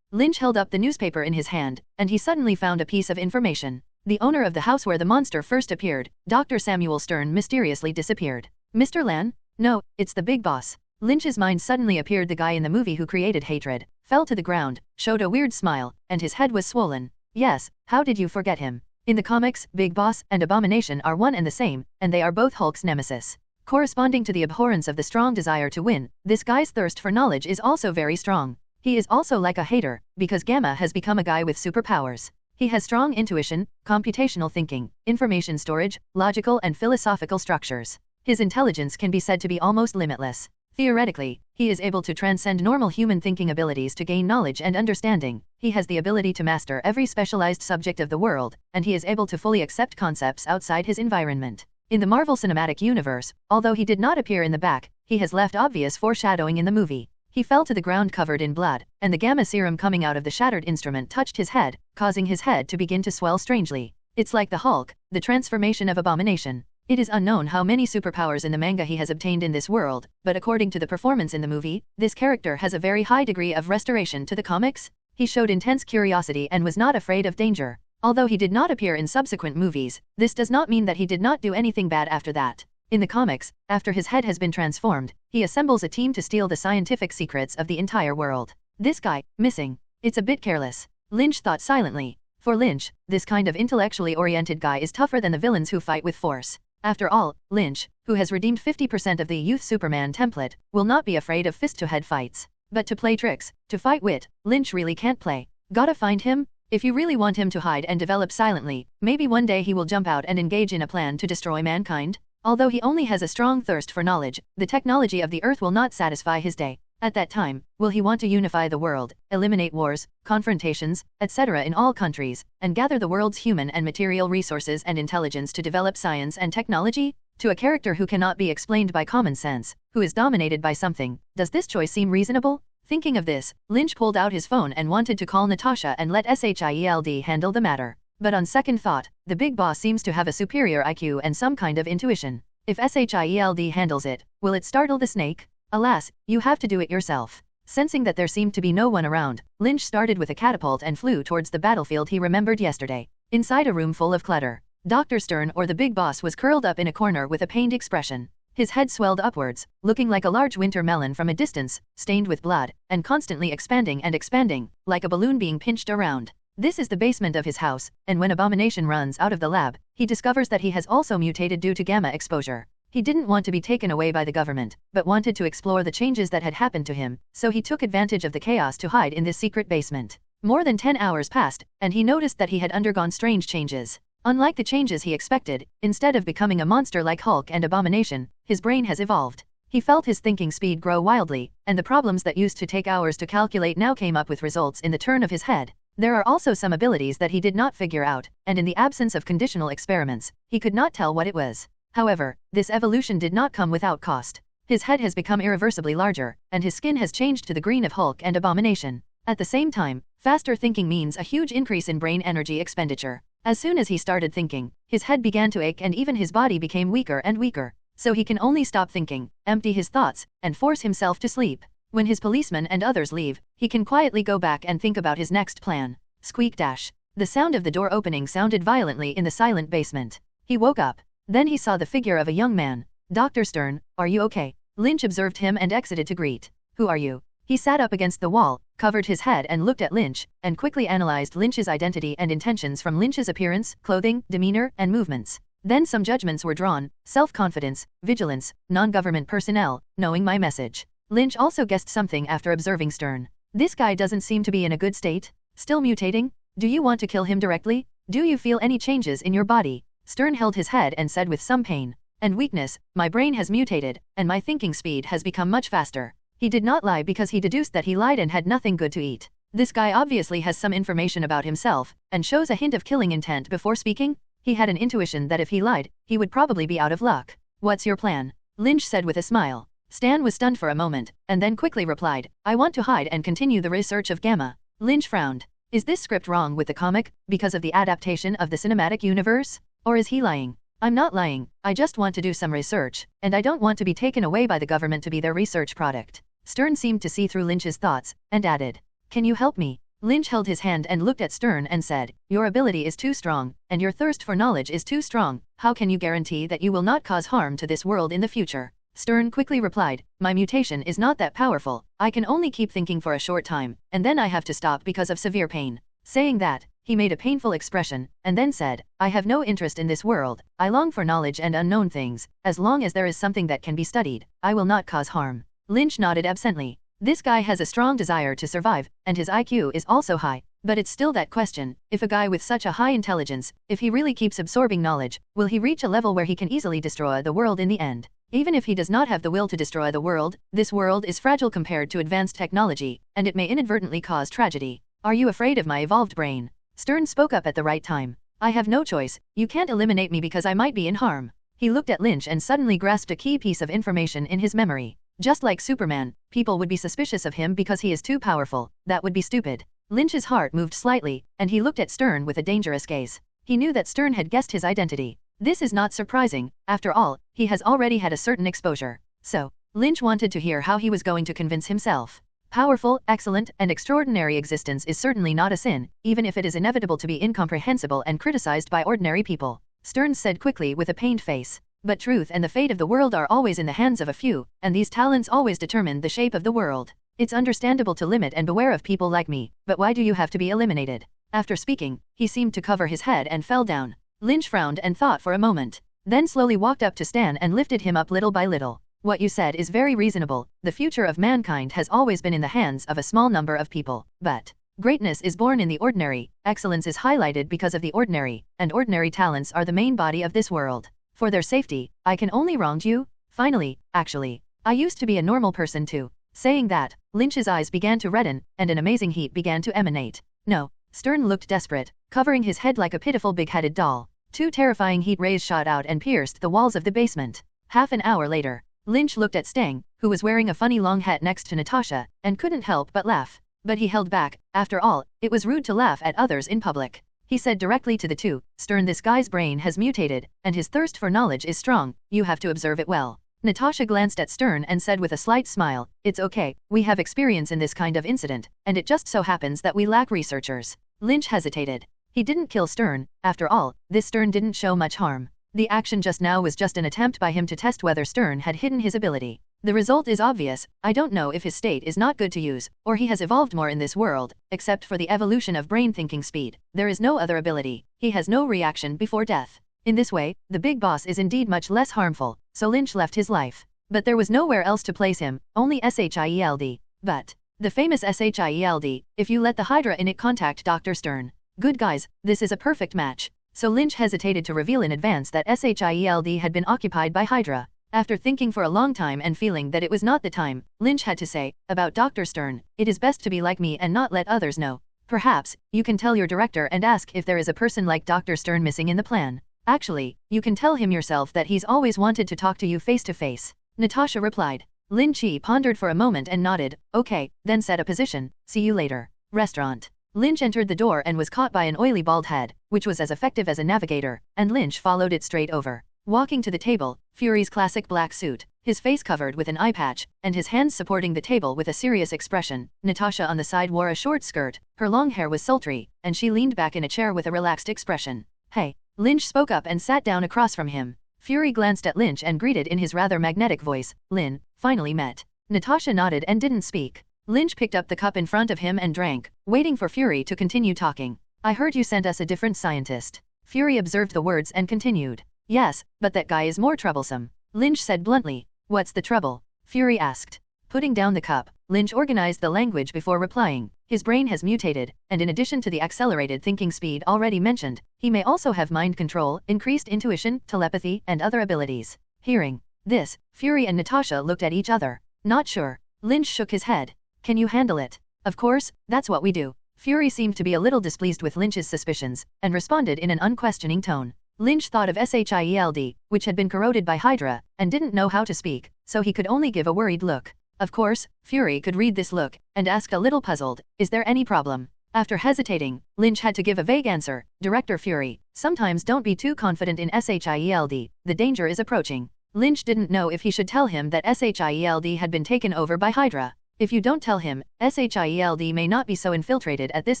Lynch held up the newspaper in his hand, and he suddenly found a piece of information. The owner of the house where the monster first appeared, Dr. Samuel Stern, mysteriously disappeared. Mr. Lan? No, it's the big boss. Lynch's mind suddenly appeared. The guy in the movie who created hatred, fell to the ground, showed a weird smile, and his head was swollen. Yes, how did you forget him? In the comics, Big Boss and Abomination are one and the same, and they are both Hulk's nemesis. Corresponding to the abhorrence of the strong desire to win, this guy's thirst for knowledge is also very strong. He is also like a hater, because Gamma has become a guy with superpowers. He has strong intuition, computational thinking, information storage, logical and philosophical structures. His intelligence can be said to be almost limitless. Theoretically, he is able to transcend normal human thinking abilities to gain knowledge and understanding. He has the ability to master every specialized subject of the world, and he is able to fully accept concepts outside his environment. In the Marvel Cinematic Universe, although he did not appear in the back, he has left obvious foreshadowing in the movie. He fell to the ground covered in blood, and the gamma serum coming out of the shattered instrument touched his head, causing his head to begin to swell strangely. It's like the Hulk, the transformation of Abomination. It is unknown how many superpowers in the manga he has obtained in this world, but according to the performance in the movie, this character has a very high degree of restoration to the comics. He showed intense curiosity and was not afraid of danger. Although he did not appear in subsequent movies, this does not mean that he did not do anything bad after that. In the comics, after his head has been transformed, he assembles a team to steal the scientific secrets of the entire world. This guy, missing. It's a bit careless. Lynch thought silently. For Lynch, this kind of intellectually oriented guy is tougher than the villains who fight with force. After all, Lynch, who has redeemed 50% of the youth Superman template, will not be afraid of fist-to-head fights. But to play tricks, to fight wit, Lynch really can't play. Gotta find him? If you really want him to hide and develop silently, maybe one day he will jump out and engage in a plan to destroy mankind? Although he only has a strong thirst for knowledge, the technology of the Earth will not satisfy his day. At that time, will he want to unify the world, eliminate wars, confrontations, etc. in all countries, and gather the world's human and material resources and intelligence to develop science and technology? To a character who cannot be explained by common sense, who is dominated by something, does this choice seem reasonable? Thinking of this, Lynch pulled out his phone and wanted to call Natasha and let SHIELD handle the matter. But on second thought, the big boss seems to have a superior IQ and some kind of intuition. If SHIELD handles it, will it startle the snake? Alas, you have to do it yourself. Sensing that there seemed to be no one around, Lynch started with a catapult and flew towards the battlefield he remembered yesterday. Inside a room full of clutter, Dr. Stern, or the big boss, was curled up in a corner with a pained expression. His head swelled upwards, looking like a large winter melon from a distance, stained with blood, and constantly expanding and expanding, like a balloon being pinched around. This is the basement of his house, and when Abomination runs out of the lab, he discovers that he has also mutated due to gamma exposure. He didn't want to be taken away by the government, but wanted to explore the changes that had happened to him, so he took advantage of the chaos to hide in this secret basement. More than 10 hours passed, and he noticed that he had undergone strange changes. Unlike the changes he expected, instead of becoming a monster like Hulk and Abomination, his brain has evolved. He felt his thinking speed grow wildly, and the problems that used to take hours to calculate now came up with results in the turn of his head. There are also some abilities that he did not figure out, and in the absence of conditional experiments, he could not tell what it was. However, this evolution did not come without cost. His head has become irreversibly larger, and his skin has changed to the green of Hulk and Abomination. At the same time, faster thinking means a huge increase in brain energy expenditure. As soon as he started thinking, his head began to ache and even his body became weaker and weaker. So he can only stop thinking, empty his thoughts, and force himself to sleep. When his policemen and others leave, he can quietly go back and think about his next plan. Squeak dash. The sound of the door opening sounded violently in the silent basement. He woke up. Then he saw the figure of a young man. Dr. Stern, are you okay? Lynch observed him and exited to greet. Who are you? He sat up against the wall, covered his head and looked at Lynch, and quickly analyzed Lynch's identity and intentions from Lynch's appearance, clothing, demeanor, and movements. Then some judgments were drawn: self-confidence, vigilance, non-government personnel, knowing my message. Lynch also guessed something after observing Stern. This guy doesn't seem to be in a good state. Still mutating? Do you want to kill him directly? Do you feel any changes in your body? Stern held his head and said with some pain and weakness, my brain has mutated, and my thinking speed has become much faster. He did not lie because he deduced that he lied and had nothing good to eat. This guy obviously has some information about himself, and shows a hint of killing intent before speaking. He had an intuition that if he lied, he would probably be out of luck. What's your plan? Lynch said with a smile. Stan was stunned for a moment, and then quickly replied, I want to hide and continue the research of Gamma. Lynch frowned. Is this script wrong with the comic, because of the adaptation of the cinematic universe? Or is he lying? I'm not lying, I just want to do some research, and I don't want to be taken away by the government to be their research product. Stern seemed to see through Lynch's thoughts, and added, can you help me? Lynch held his hand and looked at Stern and said, your ability is too strong, and your thirst for knowledge is too strong. How can you guarantee that you will not cause harm to this world in the future? Stern quickly replied, my mutation is not that powerful, I can only keep thinking for a short time, and then I have to stop because of severe pain. Saying that, he made a painful expression, and then said, I have no interest in this world, I long for knowledge and unknown things. As long as there is something that can be studied, I will not cause harm. Lynch nodded absently. This guy has a strong desire to survive, and his IQ is also high. But it's still that question, if a guy with such a high intelligence, if he really keeps absorbing knowledge, will he reach a level where he can easily destroy the world in the end? Even if he does not have the will to destroy the world, this world is fragile compared to advanced technology, and it may inadvertently cause tragedy. Are you afraid of my evolved brain? Stern spoke up at the right time. I have no choice, you can't eliminate me because I might be in harm. He looked at Lynch and suddenly grasped a key piece of information in his memory. Just like Superman, people would be suspicious of him because he is too powerful. That would be stupid. Lynch's heart moved slightly, and he looked at Stern with a dangerous gaze. He knew that Stern had guessed his identity. This is not surprising, after all, he has already had a certain exposure. So, Lynch wanted to hear how he was going to convince himself. Powerful, excellent, and extraordinary existence is certainly not a sin, even if it is inevitable to be incomprehensible and criticized by ordinary people. Stern said quickly with a pained face. But truth and the fate of the world are always in the hands of a few, and these talents always determine the shape of the world. It's understandable to limit and beware of people like me, but why do you have to be eliminated? After speaking, he seemed to cover his head and fell down. Lynch frowned and thought for a moment, then slowly walked up to Stan and lifted him up little by little. What you said is very reasonable. The future of mankind has always been in the hands of a small number of people, but greatness is born in the ordinary, excellence is highlighted because of the ordinary, and ordinary talents are the main body of this world. For their safety, I can only wrong you. Finally, actually, I used to be a normal person too. Saying that, Lynch's eyes began to redden, and an amazing heat began to emanate. No, Stern looked desperate, covering his head like a pitiful big-headed doll. Two terrifying heat rays shot out and pierced the walls of the basement. Half an hour later, Lynch looked at Stang, who was wearing a funny long hat next to Natasha, and couldn't help but laugh. But he held back. After all, it was rude to laugh at others in public. He said directly to the two, Stern, this guy's brain has mutated, and his thirst for knowledge is strong, you have to observe it well. Natasha glanced at Stern and said with a slight smile, it's okay, we have experience in this kind of incident, and it just so happens that we lack researchers. Lynch hesitated. He didn't kill Stern, after all, this Stern didn't show much harm. The action just now was just an attempt by him to test whether Stern had hidden his ability. The result is obvious. I don't know if his state is not good to use, or he has evolved more in this world, except for the evolution of brain thinking speed. There is no other ability. He has no reaction before death. In this way, the big boss is indeed much less harmful, so Lynch left his life. But there was nowhere else to place him, only SHIELD. But the famous SHIELD, if you let the Hydra in it contact Dr. Stern. Good guys, this is a perfect match. So Lynch hesitated to reveal in advance that SHIELD had been occupied by Hydra. After thinking for a long time and feeling that it was not the time, Lynch had to say, about Dr. Stern, it is best to be like me and not let others know. Perhaps, you can tell your director and ask if there is a person like Dr. Stern missing in the plan. Actually, you can tell him yourself that he's always wanted to talk to you face to face. Natasha replied. Lin Chi pondered for a moment and nodded, okay, then set a position, see you later. Restaurant. Lynch entered the door and was caught by an oily bald head, which was as effective as a navigator, and Lynch followed it straight over. Walking to the table, Fury's classic black suit, his face covered with an eye patch, and his hands supporting the table with a serious expression. Natasha on the side wore a short skirt, her long hair was sultry, and she leaned back in a chair with a relaxed expression. Hey, Lynch spoke up and sat down across from him. Fury glanced at Lynch and greeted in his rather magnetic voice, Lynn, finally met. Natasha nodded and didn't speak. Lynch picked up the cup in front of him and drank, waiting for Fury to continue talking. I heard you sent us a different scientist. Fury observed the words and continued. Yes, but that guy is more troublesome. Lynch said bluntly. What's the trouble? Fury asked. Putting down the cup, Lynch organized the language before replying. His brain has mutated, and in addition to the accelerated thinking speed already mentioned, he may also have mind control, increased intuition, telepathy, and other abilities. Hearing this, Fury and Natasha looked at each other. Not sure. Lynch shook his head. Can you handle it? Of course, that's what we do. Fury seemed to be a little displeased with Lynch's suspicions, and responded in an unquestioning tone. Lynch thought of SHIELD, which had been corroded by Hydra, and didn't know how to speak, so he could only give a worried look. Of course, Fury could read this look, and asked a little puzzled, is there any problem? After hesitating, Lynch had to give a vague answer. Director Fury, sometimes don't be too confident in SHIELD, the danger is approaching. Lynch didn't know if he should tell him that SHIELD had been taken over by Hydra. If you don't tell him, SHIELD may not be so infiltrated at this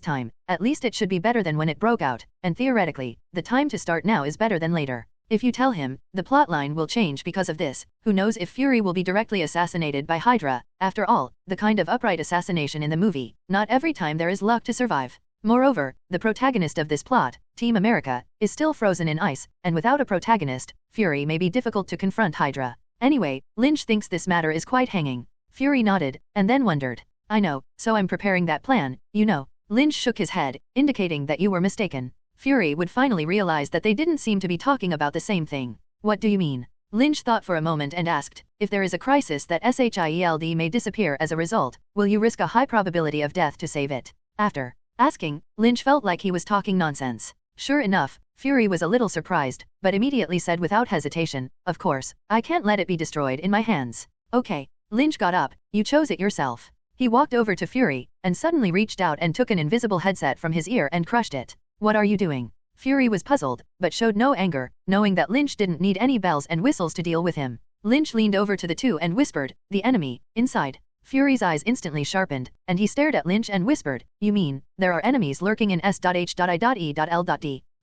time, at least it should be better than when it broke out, and theoretically, the time to start now is better than later. If you tell him, the plotline will change because of this. Who knows if Fury will be directly assassinated by Hydra? After all, the kind of upright assassination in the movie, not every time there is luck to survive. Moreover, the protagonist of this plot, Team America, is still frozen in ice, and without a protagonist, Fury may be difficult to confront Hydra. Anyway, Lynch thinks this matter is quite hanging. Fury nodded, and then wondered. I know, so I'm preparing that plan, you know. Lynch shook his head, indicating that you were mistaken. Fury would finally realize that they didn't seem to be talking about the same thing. What do you mean? Lynch thought for a moment and asked, if there is a crisis that SHIELD may disappear as a result, will you risk a high probability of death to save it? After asking, Lynch felt like he was talking nonsense. Sure enough, Fury was a little surprised, but immediately said without hesitation, of course, I can't let it be destroyed in my hands. Okay. Lynch got up, you chose it yourself. He walked over to Fury, and suddenly reached out and took an invisible headset from his ear and crushed it. What are you doing? Fury was puzzled, but showed no anger, knowing that Lynch didn't need any bells and whistles to deal with him. Lynch leaned over to the two and whispered, the enemy, inside. Fury's eyes instantly sharpened, and he stared at Lynch and whispered, you mean, there are enemies lurking in S.H.I.E.L.D.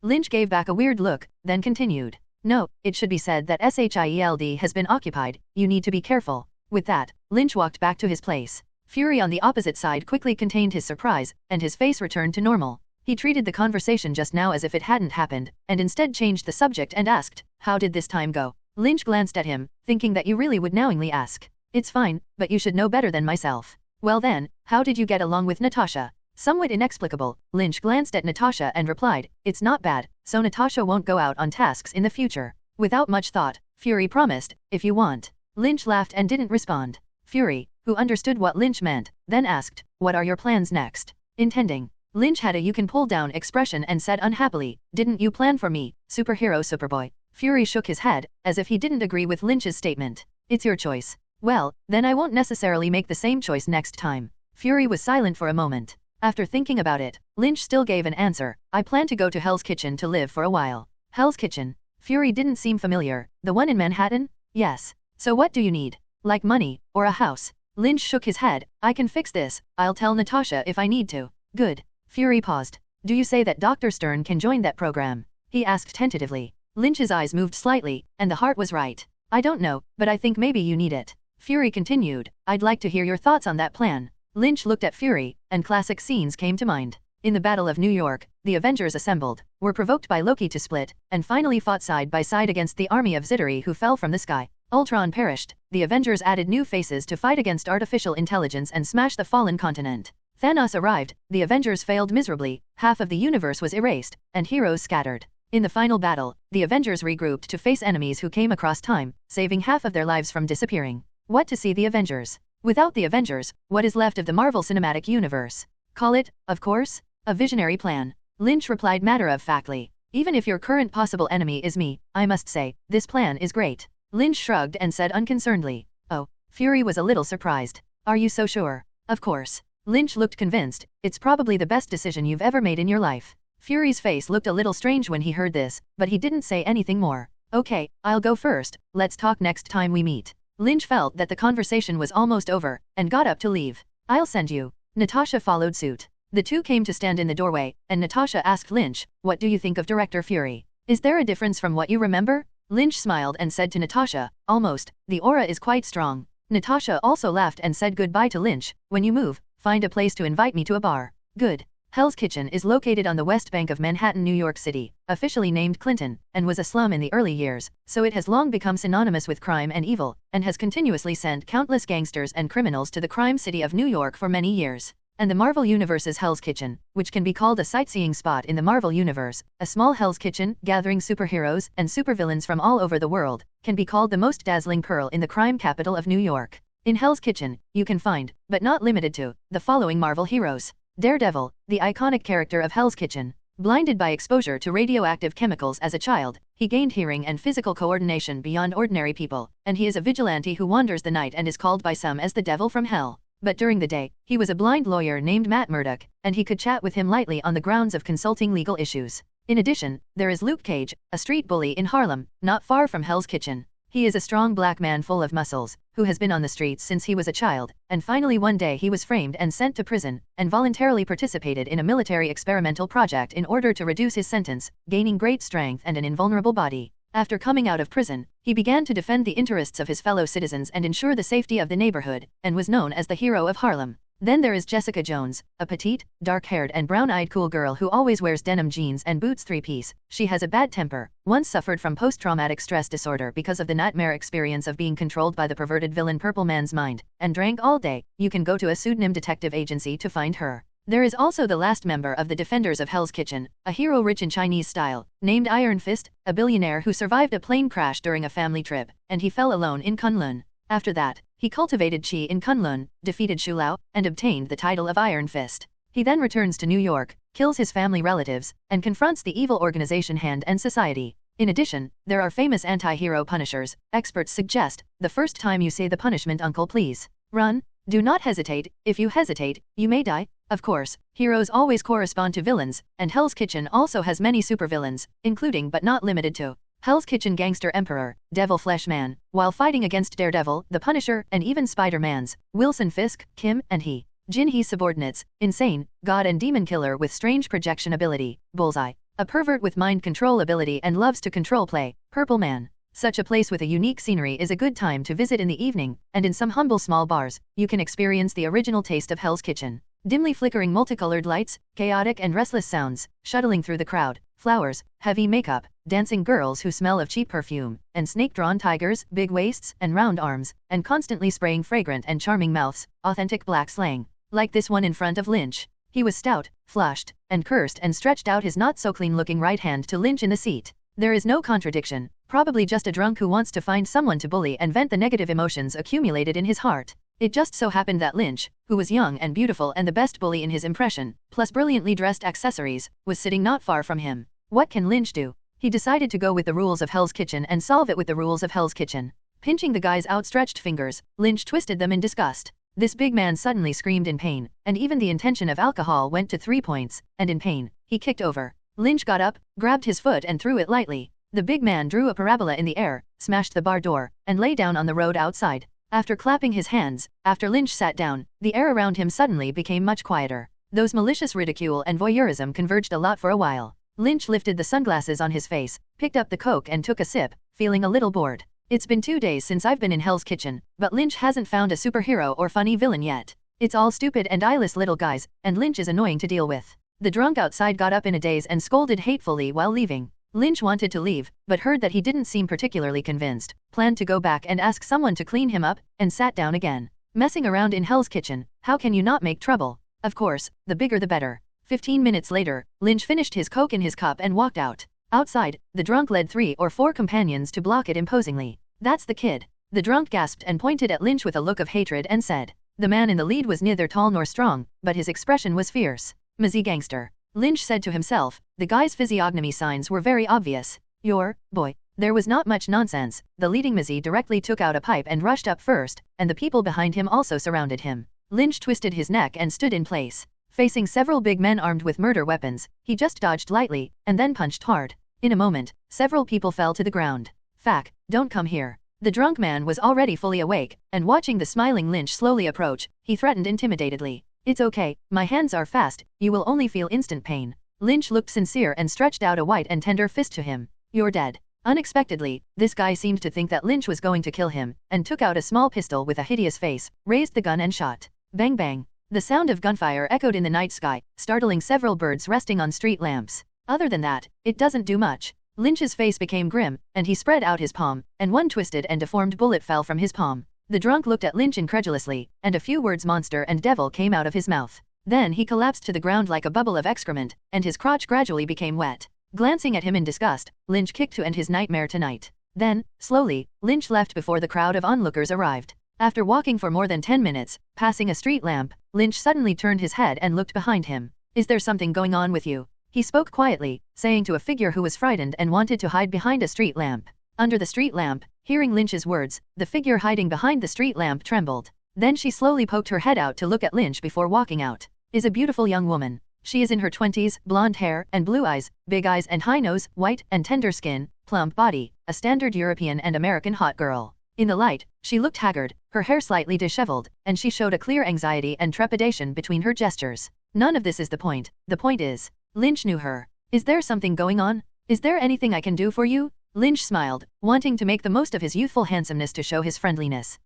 Lynch gave back a weird look, then continued. No, it should be said that SHIELD has been occupied, you need to be careful. With that, Lynch walked back to his place. Fury on the opposite side quickly contained his surprise, and his face returned to normal. He treated the conversation just now as if it hadn't happened, and instead changed the subject and asked, how did this time go? Lynch glanced at him, thinking that you really would knowingly ask. It's fine, but you should know better than myself. Well then, how did you get along with Natasha? Somewhat inexplicable, Lynch glanced at Natasha and replied, it's not bad, so Natasha won't go out on tasks in the future. Without much thought, Fury promised, if you want. Lynch laughed and didn't respond. Fury, who understood what Lynch meant, then asked, what are your plans next? Intending. Lynch had a you can pull down expression and said unhappily, didn't you plan for me, superhero Superboy? Fury shook his head, as if he didn't agree with Lynch's statement. It's your choice. Well, then I won't necessarily make the same choice next time. Fury was silent for a moment. After thinking about it, Lynch still gave an answer, I plan to go to Hell's Kitchen to live for a while. Hell's Kitchen? Fury didn't seem familiar, the one in Manhattan? Yes. So what do you need? Like money, or a house? Lynch shook his head, I can fix this, I'll tell Natasha if I need to. Good. Fury paused. Do you say that Dr. Stern can join that program? He asked tentatively. Lynch's eyes moved slightly, and the heart was right. I don't know, but I think maybe you need it. Fury continued, I'd like to hear your thoughts on that plan. Lynch looked at Fury, and classic scenes came to mind. In the Battle of New York, the Avengers assembled, were provoked by Loki to split, and finally fought side by side against the army of Zitari who fell from the sky. Ultron perished, the Avengers added new faces to fight against artificial intelligence and smash the fallen continent. Thanos arrived, the Avengers failed miserably, half of the universe was erased, and heroes scattered. In the final battle, the Avengers regrouped to face enemies who came across time, saving half of their lives from disappearing. What to see the Avengers? Without the Avengers, what is left of the Marvel Cinematic Universe? Call it, of course, a visionary plan. Lynch replied matter-of-factly. Even if your current possible enemy is me, I must say, this plan is great. Lynch shrugged and said unconcernedly. Oh, Fury was a little surprised. Are you so sure? Of course. Lynch looked convinced, it's probably the best decision you've ever made in your life. Fury's face looked a little strange when he heard this, but he didn't say anything more. Okay, I'll go first, let's talk next time we meet. Lynch felt that the conversation was almost over, and got up to leave. I'll send you. Natasha followed suit. The two came to stand in the doorway, and Natasha asked Lynch, what do you think of Director Fury? Is there a difference from what you remember? Lynch smiled and said to Natasha, almost, the aura is quite strong. Natasha also laughed and said goodbye to Lynch, when you move, find a place to invite me to a bar. Good. Hell's Kitchen is located on the west bank of Manhattan, New York City, officially named Clinton, and was a slum in the early years, so it has long become synonymous with crime and evil, and has continuously sent countless gangsters and criminals to the crime city of New York for many years. And the Marvel Universe's Hell's Kitchen, which can be called a sightseeing spot in the Marvel Universe, a small Hell's Kitchen, gathering superheroes and supervillains from all over the world, can be called the most dazzling pearl in the crime capital of New York. In Hell's Kitchen, you can find, but not limited to, the following Marvel heroes. Daredevil, the iconic character of Hell's Kitchen. Blinded by exposure to radioactive chemicals as a child, he gained hearing and physical coordination beyond ordinary people, and he is a vigilante who wanders the night and is called by some as the Devil from Hell. But during the day, he was a blind lawyer named Matt Murdock, and he could chat with him lightly on the grounds of consulting legal issues. In addition, there is Luke Cage, a street bully in Harlem, not far from Hell's Kitchen. He is a strong black man full of muscles, who has been on the streets since he was a child, and finally one day he was framed and sent to prison, and voluntarily participated in a military experimental project in order to reduce his sentence, gaining great strength and an invulnerable body. After coming out of prison, he began to defend the interests of his fellow citizens and ensure the safety of the neighborhood, and was known as the hero of Harlem. Then there is Jessica Jones, a petite, dark-haired and brown-eyed cool girl who always wears denim jeans and boots three-piece. She has a bad temper, once suffered from post-traumatic stress disorder because of the nightmare experience of being controlled by the perverted villain Purple Man's mind, and drank all day. You can go to a pseudonym detective agency to find her. There is also the last member of the Defenders of Hell's Kitchen, a hero rich in Chinese style, named Iron Fist, a billionaire who survived a plane crash during a family trip, and he fell alone in Kunlun. After that, he cultivated qi in Kunlun, defeated Shu Lao, and obtained the title of Iron Fist. He then returns to New York, kills his family relatives, and confronts the evil organization Hand and Society. In addition, there are famous anti-hero punishers. Experts suggest, the first time you say the punishment uncle please run. Do not hesitate. If you hesitate, you may die. Of course, heroes always correspond to villains, and Hell's Kitchen also has many supervillains, including but not limited to Hell's Kitchen Gangster Emperor, Devil Flesh Man, while fighting against Daredevil, the Punisher, and even Spider-Man's Wilson Fisk, Kim, and He. Jin-Hee subordinates, Insane, God and Demon Killer with strange projection ability, Bullseye, a pervert with mind control ability and loves to control play, Purple Man. Such a place with a unique scenery is a good time to visit in the evening, and in some humble small bars, you can experience the original taste of Hell's Kitchen. Dimly flickering multicolored lights, chaotic and restless sounds, shuttling through the crowd, flowers, heavy makeup, dancing girls who smell of cheap perfume, and snake-drawn tigers, big waists, and round arms, and constantly spraying fragrant and charming mouths, authentic black slang. Like this one in front of Lynch. He was stout, flushed, and cursed and stretched out his not-so-clean-looking right hand to Lynch in the seat. There is no contradiction, probably just a drunk who wants to find someone to bully and vent the negative emotions accumulated in his heart. It just so happened that Lynch, who was young and beautiful and the best bully in his impression, plus brilliantly dressed accessories, was sitting not far from him. What can Lynch do? He decided to go with the rules of Hell's Kitchen and solve it with the rules of Hell's Kitchen. Pinching the guy's outstretched fingers, Lynch twisted them in disgust. This big man suddenly screamed in pain, and even the intention of alcohol went to 3 points, and in pain, he kicked over. Lynch got up, grabbed his foot and threw it lightly. The big man drew a parabola in the air, smashed the bar door, and lay down on the road outside. After clapping his hands, after Lynch sat down, the air around him suddenly became much quieter. Those malicious ridicule and voyeurism converged a lot for a while. Lynch lifted the sunglasses on his face, picked up the coke and took a sip, feeling a little bored. It's been 2 days since I've been in Hell's Kitchen, but Lynch hasn't found a superhero or funny villain yet. It's all stupid and eyeless little guys, and Lynch is annoying to deal with. The drunk outside got up in a daze and scolded hatefully while leaving. Lynch wanted to leave, but heard that he didn't seem particularly convinced, planned to go back and ask someone to clean him up, and sat down again. Messing around in Hell's Kitchen, how can you not make trouble? Of course, the bigger the better. 15 minutes later, Lynch finished his coke in his cup and walked out. Outside, the drunk led 3 or 4 companions to block it imposingly. That's the kid. The drunk gasped and pointed at Lynch with a look of hatred and said. The man in the lead was neither tall nor strong, but his expression was fierce. Mazzy gangster. Lynch said to himself, the guy's physiognomy signs were very obvious. Your boy. There was not much nonsense. The leading Mazzy directly took out a pipe and rushed up first, and the people behind him also surrounded him. Lynch twisted his neck and stood in place. Facing several big men armed with murder weapons, he just dodged lightly, and then punched hard. In a moment, several people fell to the ground. "Fack, don't come here." The drunk man was already fully awake, and watching the smiling Lynch slowly approach, he threatened intimidatedly. "It's okay, my hands are fast, you will only feel instant pain." Lynch looked sincere and stretched out a white and tender fist to him. "You're dead." Unexpectedly, this guy seemed to think that Lynch was going to kill him, and took out a small pistol with a hideous face, raised the gun and shot. Bang bang. The sound of gunfire echoed in the night sky, startling several birds resting on street lamps. Other than that, it doesn't do much. Lynch's face became grim, and he spread out his palm, and one twisted and deformed bullet fell from his palm. The drunk looked at Lynch incredulously, and a few words monster and devil came out of his mouth. Then he collapsed to the ground like a bubble of excrement, and his crotch gradually became wet. Glancing at him in disgust, Lynch kicked to end his nightmare tonight. Then, slowly, Lynch left before the crowd of onlookers arrived. After walking for more than 10 minutes, passing a street lamp, Lynch suddenly turned his head and looked behind him. "Is there something going on with you?" He spoke quietly, saying to a figure who was frightened and wanted to hide behind a street lamp. Under the street lamp, hearing Lynch's words, the figure hiding behind the street lamp trembled. Then she slowly poked her head out to look at Lynch before walking out. "Is a beautiful young woman. She is in her 20s, blonde hair and blue eyes, big eyes and high nose, white and tender skin, plump body, a standard European and American hot girl." In the light, she looked haggard, her hair slightly disheveled, and she showed a clear anxiety and trepidation between her gestures. None of this is the point. The point is, Lynch knew her. "Is there something going on? Is there anything I can do for you?" Lynch smiled, wanting to make the most of his youthful handsomeness to show his friendliness.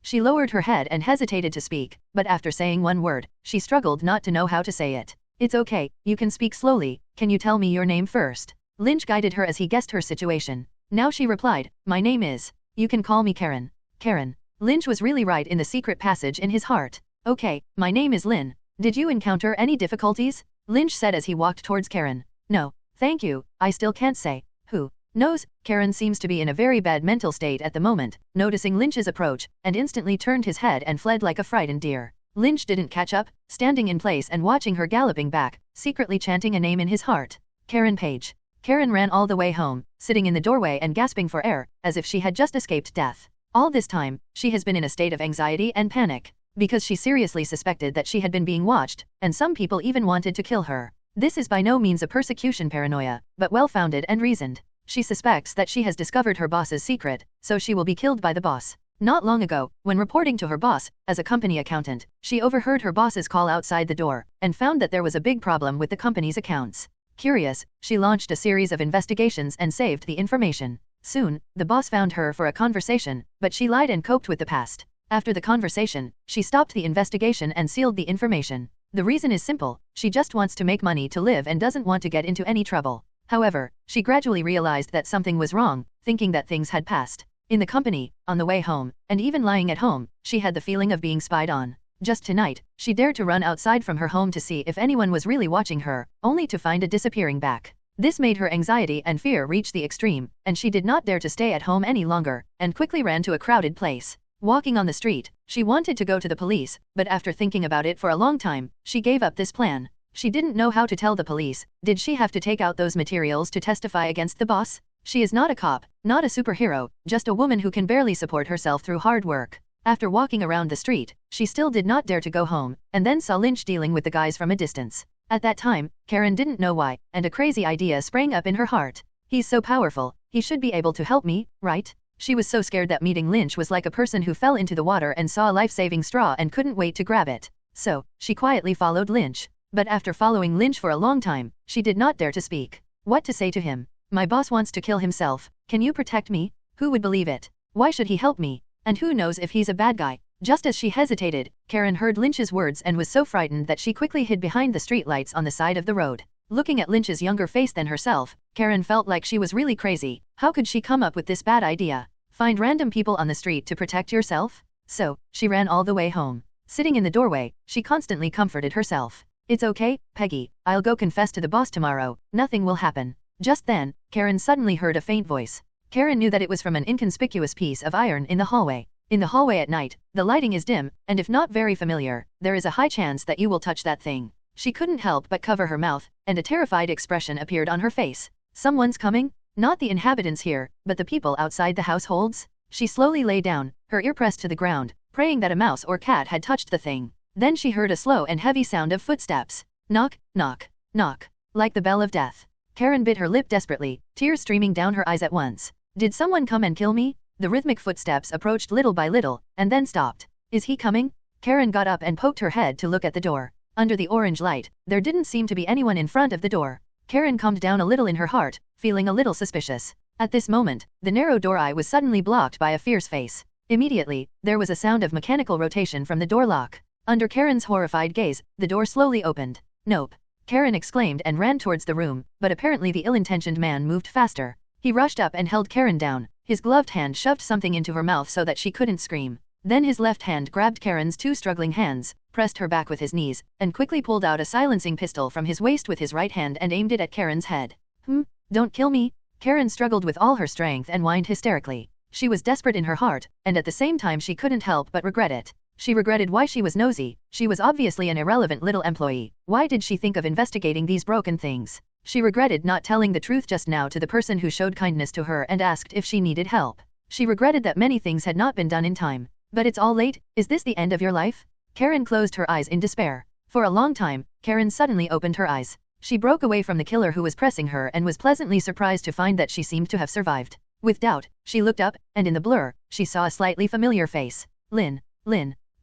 She lowered her head and hesitated to speak, but after saying one word, she struggled not to know how to say it. "It's okay, you can speak slowly, can you tell me your name first?" Lynch guided her as he guessed her situation. Now she replied, "My name is. You can call me Karen." Karen. Lynch was really right in the secret passage in his heart. "Okay, my name is Lynn. Did you encounter any difficulties?" Lynch said as he walked towards Karen. "No, thank you, I still can't say. Who knows?" Karen seems to be in a very bad mental state at the moment, noticing Lynch's approach, and instantly turned his head and fled like a frightened deer. Lynch didn't catch up, standing in place and watching her galloping back, secretly chanting a name in his heart. Karen Page. Karen ran all the way home, sitting in the doorway and gasping for air, as if she had just escaped death. All this time, she has been in a state of anxiety and panic, because she seriously suspected that she had been being watched, and some people even wanted to kill her. This is by no means a persecution paranoia, but well-founded and reasoned. She suspects that she has discovered her boss's secret, so she will be killed by the boss. Not long ago, when reporting to her boss, as a company accountant, she overheard her boss's call outside the door, and found that there was a big problem with the company's accounts. Curious, she launched a series of investigations and saved the information. Soon, the boss found her for a conversation, but she lied and coped with the past. After the conversation, she stopped the investigation and sealed the information. The reason is simple, she just wants to make money to live and doesn't want to get into any trouble. However, she gradually realized that something was wrong, thinking that things had passed. In the company, on the way home, and even lying at home, she had the feeling of being spied on. Just tonight, she dared to run outside from her home to see if anyone was really watching her, only to find it disappearing back. This made her anxiety and fear reach the extreme, and she did not dare to stay at home any longer, and quickly ran to a crowded place. Walking on the street, she wanted to go to the police, but after thinking about it for a long time, she gave up this plan. She didn't know how to tell the police. Did she have to take out those materials to testify against the boss? She is not a cop, not a superhero, just a woman who can barely support herself through hard work. After walking around the street, she still did not dare to go home, and then saw Lynch dealing with the guys from a distance. At that time, Karen didn't know why, and a crazy idea sprang up in her heart. He's so powerful, he should be able to help me, right? She was so scared that meeting Lynch was like a person who fell into the water and saw a life-saving straw and couldn't wait to grab it. So, she quietly followed Lynch. But after following Lynch for a long time, she did not dare to speak. What to say to him? My boss wants to kill himself. Can you protect me? Who would believe it? Why should he help me? And who knows if he's a bad guy? Just as she hesitated, Karen heard Lynch's words and was so frightened that she quickly hid behind the streetlights on the side of the road. Looking at Lynch's younger face than herself, Karen felt like she was really crazy. How could she come up with this bad idea? Find random people on the street to protect yourself? So, she ran all the way home. Sitting in the doorway, she constantly comforted herself. It's okay, Peggy, I'll go confess to the boss tomorrow, nothing will happen. Just then, Karen suddenly heard a faint voice. Karen knew that it was from an inconspicuous piece of iron in the hallway. In the hallway at night, the lighting is dim, and if not very familiar, there is a high chance that you will touch that thing. She couldn't help but cover her mouth, and a terrified expression appeared on her face. Someone's coming? Not the inhabitants here, but the people outside the households? She slowly lay down, her ear pressed to the ground, praying that a mouse or cat had touched the thing. Then she heard a slow and heavy sound of footsteps. Knock, knock, knock. Like the bell of death. Karen bit her lip desperately, tears streaming down her eyes at once. Did someone come and kill me? The rhythmic footsteps approached little by little, and then stopped. Is he coming? Karen got up and poked her head to look at the door. Under the orange light, there didn't seem to be anyone in front of the door. Karen calmed down a little in her heart, feeling a little suspicious. At this moment, the narrow door eye was suddenly blocked by a fierce face. Immediately, there was a sound of mechanical rotation from the door lock. Under Karen's horrified gaze, the door slowly opened. Nope. Karen exclaimed and ran towards the room, but apparently the ill-intentioned man moved faster. He rushed up and held Karen down. His gloved hand shoved something into her mouth so that she couldn't scream. Then his left hand grabbed Karen's two struggling hands, pressed her back with his knees, and quickly pulled out a silencing pistol from his waist with his right hand and aimed it at Karen's head. Don't kill me. Karen struggled with all her strength and whined hysterically. She was desperate in her heart, and at the same time she couldn't help but regret it. She regretted why she was nosy. She was obviously an irrelevant little employee. Why did she think of investigating these broken things? She regretted not telling the truth just now to the person who showed kindness to her and asked if she needed help. She regretted that many things had not been done in time. But it's all late. Is this the end of your life? Karen closed her eyes in despair. For a long time, Karen suddenly opened her eyes. She broke away from the killer who was pressing her and was pleasantly surprised to find that she seemed to have survived. With doubt, she looked up, and in the blur, she saw a slightly familiar face. Lynn.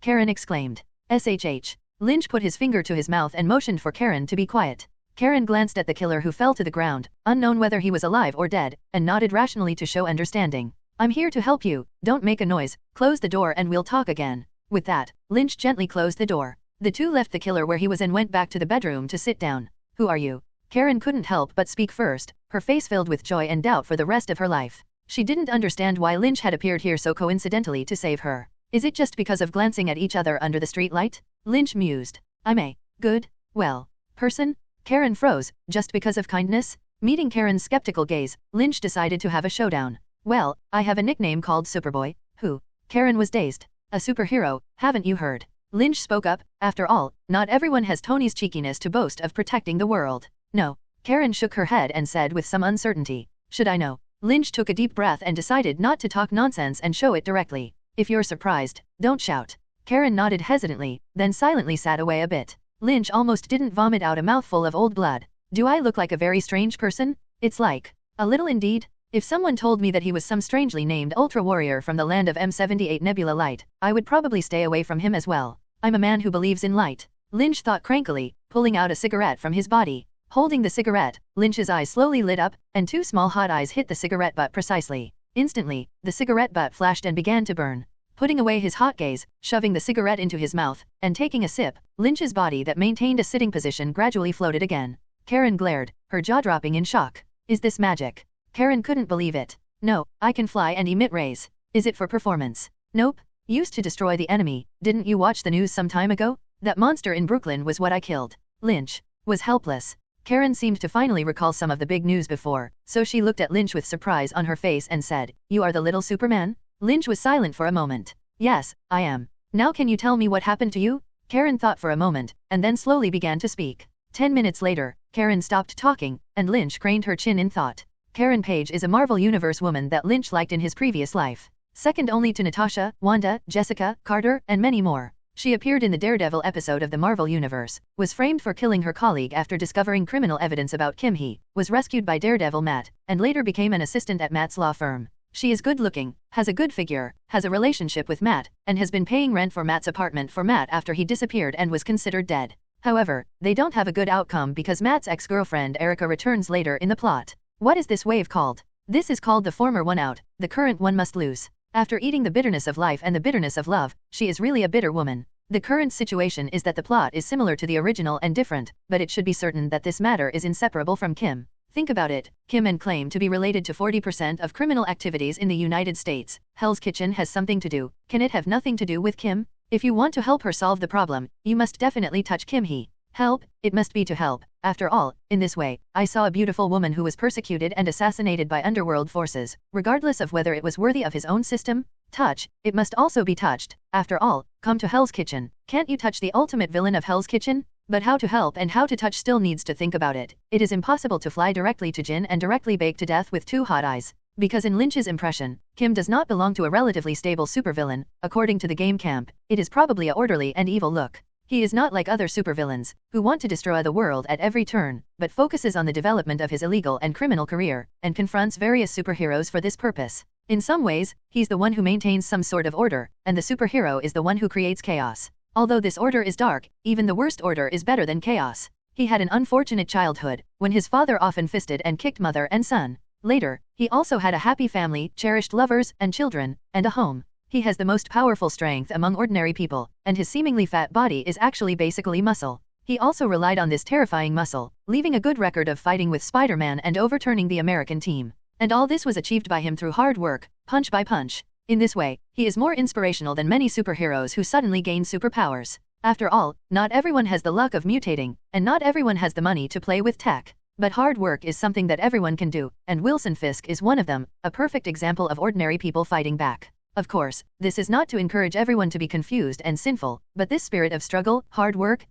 Karen exclaimed. SHH. Lynch put his finger to his mouth and motioned for Karen to be quiet. Karen glanced at the killer who fell to the ground, unknown whether he was alive or dead, and nodded rationally to show understanding. I'm here to help you. Don't make a noise. Close the door and we'll talk again. With that, Lynch gently closed the door. The two left the killer where he was and went back to the bedroom to sit down. Who are you? Karen couldn't help but speak first, her face filled with joy and doubt for the rest of her life. She didn't understand why Lynch had appeared here so coincidentally to save her. Is it just because of glancing at each other under the streetlight? Lynch mused. I'm a good, well, person? Karen froze. Just because of kindness? Meeting Karen's skeptical gaze, Lynch decided to have a showdown. Well, I have a nickname called Superboy. Who? Karen was dazed. A superhero, haven't you heard? Lynch spoke up. After all, not everyone has Tony's cheekiness to boast of protecting the world. No. Karen shook her head and said with some uncertainty. Should I know? Lynch took a deep breath and decided not to talk nonsense and show it directly. If you're surprised, don't shout. Karen nodded hesitantly, then silently sat away a bit. Lynch almost didn't vomit out a mouthful of old blood. Do I look like a very strange person? It's like. A little indeed. If someone told me that he was some strangely named ultra warrior from the land of M78 Nebula Light, I would probably stay away from him as well. I'm a man who believes in light. Lynch thought crankily, pulling out a cigarette from his body. Holding the cigarette, Lynch's eyes slowly lit up, and two small hot eyes hit the cigarette butt precisely. Instantly, the cigarette butt flashed and began to burn. Putting away his hot gaze, shoving the cigarette into his mouth, and taking a sip, Lynch's body that maintained a sitting position gradually floated again. Karen glared, her jaw dropping in shock. Is this magic? Karen couldn't believe it. No, I can fly and emit rays. Is it for performance? Nope. Used to destroy the enemy. Didn't you watch the news some time ago? That monster in Brooklyn was what I killed. Lynch was helpless. Karen seemed to finally recall some of the big news before, so she looked at Lynch with surprise on her face and said, You are the little Superman? Lynch was silent for a moment. Yes, I am. Now can you tell me what happened to you? Karen thought for a moment, and then slowly began to speak. 10 minutes later, Karen stopped talking, and Lynch craned her chin in thought. Karen Page is a Marvel Universe woman that Lynch liked in his previous life. Second only to Natasha, Wanda, Jessica, Carter, and many more. She appeared in the Daredevil episode of the Marvel Universe, was framed for killing her colleague after discovering criminal evidence about Kim Hee, was rescued by Daredevil Matt, and later became an assistant at Matt's law firm. She is good-looking, has a good figure, has a relationship with Matt, and has been paying rent for Matt's apartment for Matt after he disappeared and was considered dead. However, they don't have a good outcome because Matt's ex-girlfriend Erica returns later in the plot. What is this wave called? This is called the former one out, the current one must lose. After eating the bitterness of life and the bitterness of love, she is really a bitter woman. The current situation is that the plot is similar to the original and different, but it should be certain that this matter is inseparable from Kim. Think about it. Kim and claim to be related to 40% of criminal activities in the United States. Hell's Kitchen has something to do. Can it have nothing to do with Kim? If you want to help her solve the problem, you must definitely touch Kim Hee. Help, it must be to help. After all, in this way, I saw a beautiful woman who was persecuted and assassinated by underworld forces, regardless of whether it was worthy of his own system. Touch, it must also be touched. After all, come to Hell's Kitchen. Can't you touch the ultimate villain of Hell's Kitchen? But how to help and how to touch still needs to think about it. It is impossible to fly directly to Jin and directly bake to death with two hot eyes. Because in Lynch's impression, Kim does not belong to a relatively stable supervillain. According to the game camp, it is probably a orderly and evil look. He is not like other supervillains, who want to destroy the world at every turn, but focuses on the development of his illegal and criminal career, and confronts various superheroes for this purpose. In some ways, he's the one who maintains some sort of order, and the superhero is the one who creates chaos. Although this order is dark, even the worst order is better than chaos. He had an unfortunate childhood, when his father often fisted and kicked mother and son. Later, he also had a happy family, cherished lovers and children, and a home. He has the most powerful strength among ordinary people, and his seemingly fat body is actually basically muscle. He also relied on this terrifying muscle, leaving a good record of fighting with Spider-Man and overturning the American team. And all this was achieved by him through hard work, punch by punch. In this way, he is more inspirational than many superheroes who suddenly gain superpowers. After all, not everyone has the luck of mutating, and not everyone has the money to play with tech. But hard work is something that everyone can do, and Wilson Fisk is one of them, a perfect example of ordinary people fighting back. Of course, this is not to encourage everyone to be confused and sinful, but this spirit of struggle, hard work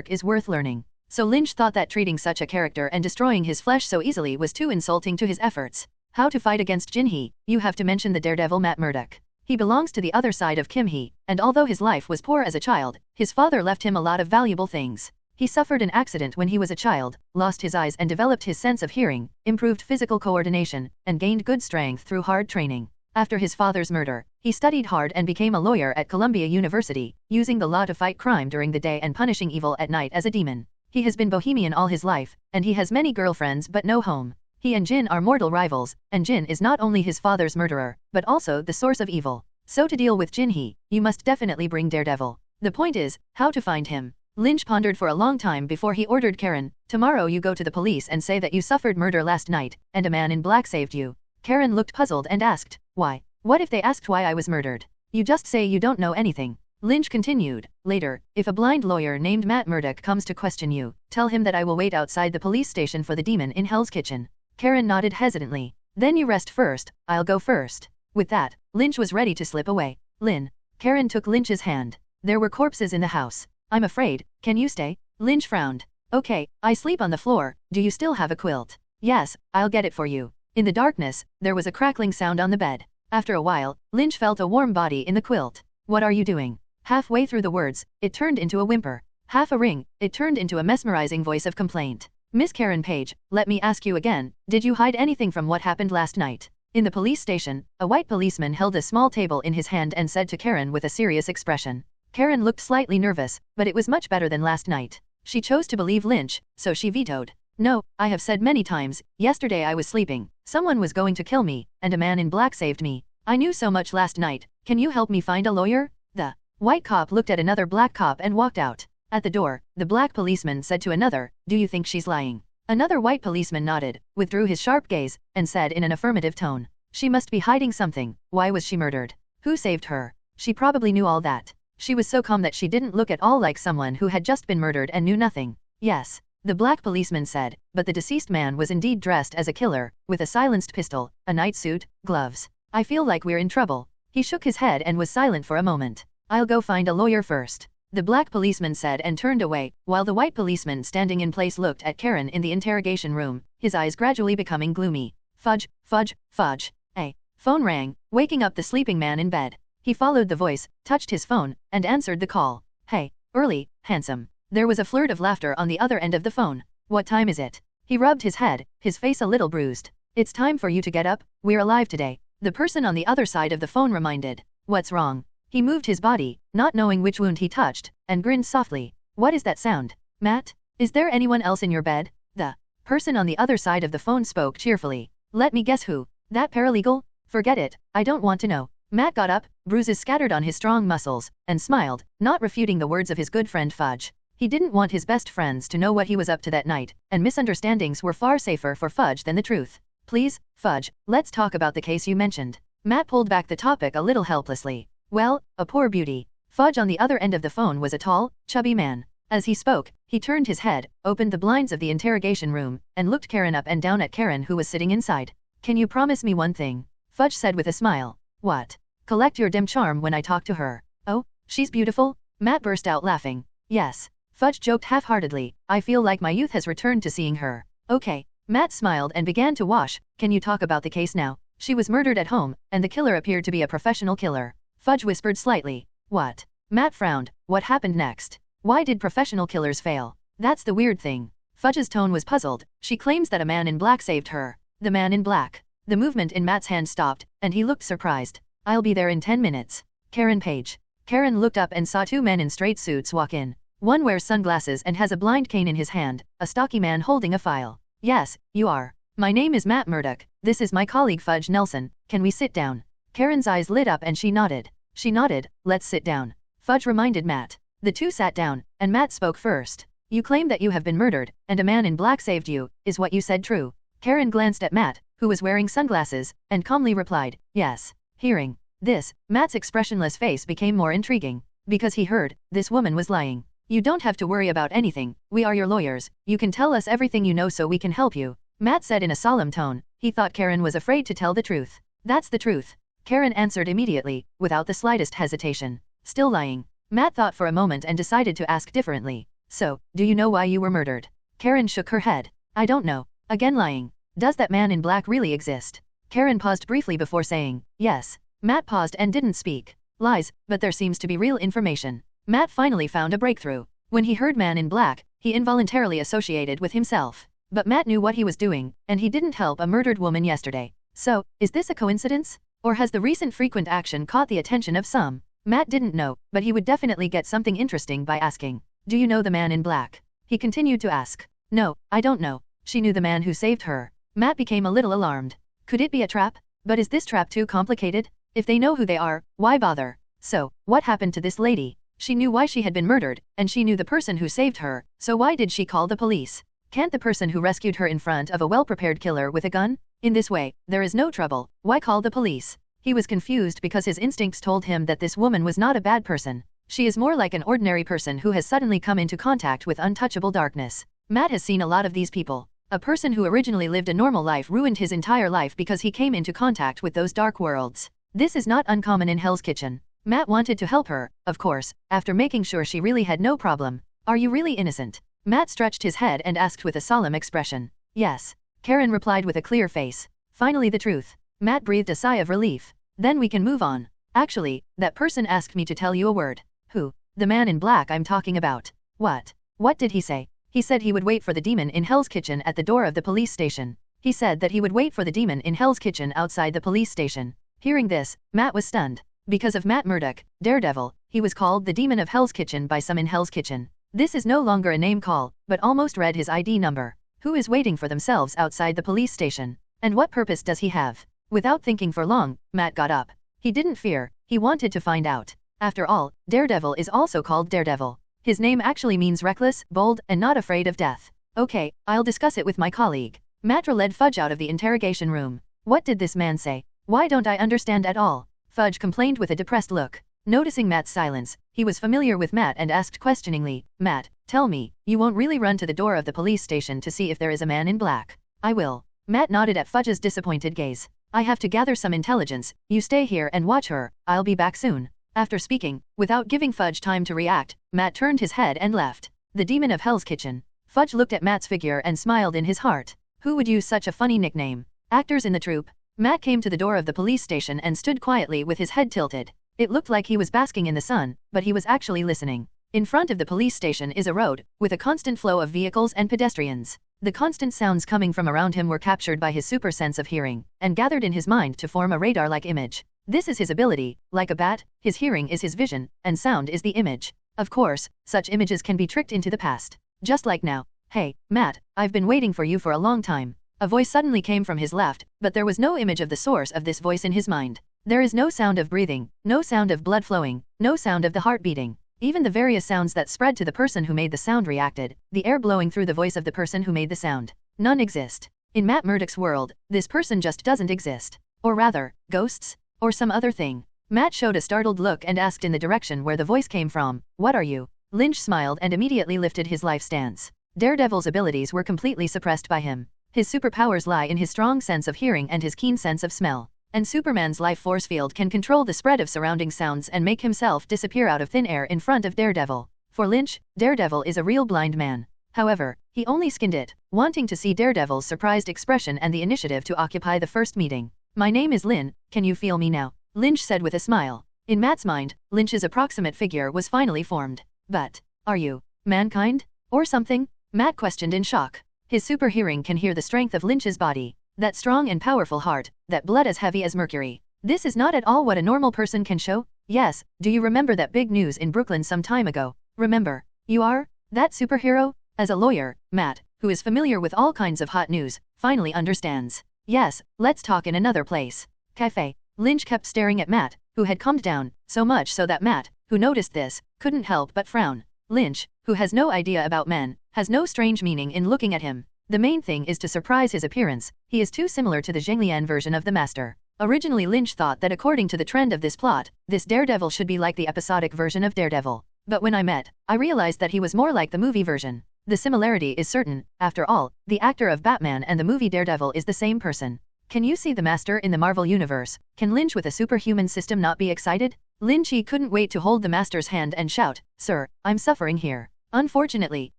is worth learning. So Lynch thought that treating such a character and destroying his flesh so easily was too insulting to his efforts. How to fight against Jin-hee? You have to mention the Daredevil Matt Murdock. He belongs to the other side of Kim-hee, and although his life was poor as a child, his father left him a lot of valuable things. He suffered an accident when he was a child, lost his eyes and developed his sense of hearing, improved physical coordination, and gained good strength through hard training. After his father's murder, he studied hard and became a lawyer at Columbia University, using the law to fight crime during the day and punishing evil at night as a demon. He has been bohemian all his life, and he has many girlfriends but no home. He and Jin are mortal rivals, and Jin is not only his father's murderer, but also the source of evil. So to deal with Jin-hee, you must definitely bring Daredevil. The point is, how to find him. Lynch pondered for a long time before he ordered Karen, tomorrow you go to the police and say that you suffered murder last night, and a man in black saved you. Karen looked puzzled and asked, why? What if they asked why I was murdered? You just say you don't know anything. Lynch continued, later, if a blind lawyer named Matt Murdock comes to question you, tell him that I will wait outside the police station for the demon in Hell's Kitchen. Karen nodded hesitantly. Then you rest first, I'll go first. With that, Lynch was ready to slip away. Lynn. Karen took Lynch's hand. There were corpses in the house. I'm afraid, can you stay? Lynch frowned. Okay, I sleep on the floor, do you still have a quilt? Yes, I'll get it for you. In the darkness, there was a crackling sound on the bed. After a while, Lynch felt a warm body in the quilt. What are you doing? Halfway through the words, it turned into a whimper. Half a ring, it turned into a mesmerizing voice of complaint. Miss Karen Page, let me ask you again, did you hide anything from what happened last night? In the police station, a white policeman held a small table in his hand and said to Karen with a serious expression. Karen looked slightly nervous, but it was much better than last night. She chose to believe Lynch, so she vetoed. No, I have said many times, yesterday I was sleeping, someone was going to kill me, and a man in black saved me. I knew so much last night, can you help me find a lawyer? The white cop looked at another black cop and walked out. At the door, the black policeman said to another, do you think she's lying? Another white policeman nodded, withdrew his sharp gaze, and said in an affirmative tone. She must be hiding something, why was she murdered? Who saved her? She probably knew all that. She was so calm that she didn't look at all like someone who had just been murdered and knew nothing. Yes. The black policeman said, but the deceased man was indeed dressed as a killer, with a silenced pistol, a night suit, gloves. I feel like we're in trouble. He shook his head and was silent for a moment. I'll go find a lawyer first. The black policeman said and turned away, while the white policeman standing in place looked at Karen in the interrogation room, his eyes gradually becoming gloomy. Fudge, fudge, fudge. A phone rang, waking up the sleeping man in bed. He followed the voice, touched his phone, and answered the call. Hey, early, handsome. There was a flirt of laughter on the other end of the phone. What time is it? He rubbed his head, his face a little bruised. It's time for you to get up, we're alive today. The person on the other side of the phone reminded. What's wrong? He moved his body, not knowing which wound he touched, and grinned softly. What is that sound? Matt? Is there anyone else in your bed? The person on the other side of the phone spoke cheerfully. Let me guess who? That paralegal? Forget it, I don't want to know. Matt got up, bruises scattered on his strong muscles, and smiled, not refuting the words of his good friend Fudge. He didn't want his best friends to know what he was up to that night, and misunderstandings were far safer for Fudge than the truth. Please, Fudge, let's talk about the case you mentioned. Matt pulled back the topic a little helplessly. Well, a poor beauty. Fudge on the other end of the phone was a tall, chubby man. As he spoke, he turned his head, opened the blinds of the interrogation room, and looked Karen up and down at Karen who was sitting inside. Can you promise me one thing? Fudge said with a smile. What? Collect your dim charm when I talk to her. Oh, she's beautiful? Matt burst out laughing. Yes. Fudge joked half-heartedly, I feel like my youth has returned to seeing her. Okay. Matt smiled and began to wash. Can you talk about the case now? She was murdered at home, and the killer appeared to be a professional killer. Fudge whispered slightly. What? Matt frowned. What happened next? Why did professional killers fail? That's the weird thing. Fudge's tone was puzzled. She claims that a man in black saved her. The man in black. The movement in Matt's hand stopped, and he looked surprised. I'll be there in 10 minutes. Karen Page. Karen looked up and saw two men in straight suits walk in. One wears sunglasses and has a blind cane in his hand, a stocky man holding a file. Yes, you are. My name is Matt Murdock. This is my colleague Fudge Nelson. Can we sit down? Karen's eyes lit up and she nodded. She nodded. Let's sit down. Fudge reminded Matt. The two sat down, and Matt spoke first. You claim that you have been murdered, and a man in black saved you. Is what you said true? Karen glanced at Matt, who was wearing sunglasses, and calmly replied, yes. Hearing this, Matt's expressionless face became more intriguing, because he heard, this woman was lying. You don't have to worry about anything, we are your lawyers, you can tell us everything you know so we can help you. Matt said in a solemn tone. He thought Karen was afraid to tell the truth. That's the truth. Karen answered immediately, without the slightest hesitation. Still lying. Matt thought for a moment and decided to ask differently. So, do you know why you were murdered? Karen shook her head. I don't know. Again lying. Does that man in black really exist? Karen paused briefly before saying, yes. Matt paused and didn't speak. Lies, but there seems to be real information. Matt finally found a breakthrough. When he heard man in black, he involuntarily associated with himself. But Matt knew what he was doing, and he didn't help a murdered woman yesterday. So, is this a coincidence? Or has the recent frequent action caught the attention of some? Matt didn't know, but he would definitely get something interesting by asking. Do you know the man in black? He continued to ask. No, I don't know. She knew the man who saved her. Matt became a little alarmed. Could it be a trap? But is this trap too complicated? If they know who they are, why bother? So, what happened to this lady? She knew why she had been murdered, and she knew the person who saved her, so why did she call the police? Can't the person who rescued her in front of a well-prepared killer with a gun? In this way, there is no trouble. Why call the police? He was confused because his instincts told him that this woman was not a bad person. She is more like an ordinary person who has suddenly come into contact with untouchable darkness. Matt has seen a lot of these people. A person who originally lived a normal life ruined his entire life because he came into contact with those dark worlds. This is not uncommon in Hell's Kitchen. Matt wanted to help her, of course, after making sure she really had no problem. Are you really innocent? Matt stretched his head and asked with a solemn expression. Yes. Karen replied with a clear face. Finally the truth. Matt breathed a sigh of relief. Then we can move on. Actually, that person asked me to tell you a word. Who? The man in black I'm talking about. What? What did he say? He said he would wait for the demon in Hell's Kitchen at the door of the police station. He said that he would wait for the demon in Hell's Kitchen outside the police station. Hearing this, Matt was stunned. Because of Matt Murdock, Daredevil, he was called the Demon of Hell's Kitchen by some in Hell's Kitchen. This is no longer a name call, but almost read his ID number. Who is waiting for themselves outside the police station? And what purpose does he have? Without thinking for long, Matt got up. He didn't fear, he wanted to find out. After all, Daredevil is also called Daredevil. His name actually means reckless, bold, and not afraid of death. Okay, I'll discuss it with my colleague. Matt led Fudge out of the interrogation room. What did this man say? Why don't I understand at all? Fudge complained with a depressed look. Noticing Matt's silence, he was familiar with Matt and asked questioningly, Matt, tell me, you won't really run to the door of the police station to see if there is a man in black? I will. Matt nodded at Fudge's disappointed gaze. I have to gather some intelligence, you stay here and watch her, I'll be back soon. After speaking, without giving Fudge time to react, Matt turned his head and left. The Demon of Hell's Kitchen. Fudge looked at Matt's figure and smiled in his heart. Who would use such a funny nickname? Actors in the troupe. Matt came to the door of the police station and stood quietly with his head tilted. It looked like he was basking in the sun, but he was actually listening. In front of the police station is a road, with a constant flow of vehicles and pedestrians. The constant sounds coming from around him were captured by his super sense of hearing, and gathered in his mind to form a radar-like image. This is his ability. Like a bat, his hearing is his vision, and sound is the image. Of course, such images can be tricked into the past. Just like now. Hey, Matt, I've been waiting for you for a long time. A voice suddenly came from his left, but there was no image of the source of this voice in his mind. There is no sound of breathing, no sound of blood flowing, no sound of the heart beating. Even the various sounds that spread to the person who made the sound reacted, the air blowing through the voice of the person who made the sound. None exist. In Matt Murdock's world, this person just doesn't exist. Or rather, ghosts? Or some other thing. Matt showed a startled look and asked in the direction where the voice came from, what are you? Lynch smiled and immediately lifted his life stance. Daredevil's abilities were completely suppressed by him. His superpowers lie in his strong sense of hearing and his keen sense of smell. And Superman's life force field can control the spread of surrounding sounds and make himself disappear out of thin air in front of Daredevil. For Lynch, Daredevil is a real blind man. However, he only skinned it, wanting to see Daredevil's surprised expression and the initiative to occupy the first meeting. My name is Lynn, can you feel me now? Lynch said with a smile. In Matt's mind, Lynch's approximate figure was finally formed. But Are you mankind? Or something? Matt questioned in shock. His super hearing can hear the strength of Lynch's body. That strong and powerful heart, that blood as heavy as mercury. This is not at all what a normal person can show. Yes, do you remember that big news in Brooklyn some time ago? Remember? You are? That superhero? As a lawyer, Matt, who is familiar with all kinds of hot news, finally understands. Yes, let's talk in another place. Cafe. Lynch kept staring at Matt, who had calmed down, so much so that Matt, who noticed this, couldn't help but frown. Lynch, who has no idea about men, has no strange meaning in looking at him. The main thing is to surprise his appearance. He is too similar to the Zhenglian version of the Master. Originally Lynch thought that according to the trend of this plot, this Daredevil should be like the episodic version of Daredevil. But when I met, I realized that he was more like the movie version. The similarity is certain. After all, the actor of Batman and the movie Daredevil is the same person. Can you see the Master in the Marvel Universe? Can Lynch with a superhuman system not be excited? Lynch couldn't wait to hold the Master's hand and shout, "Sir, I'm suffering here." Unfortunately,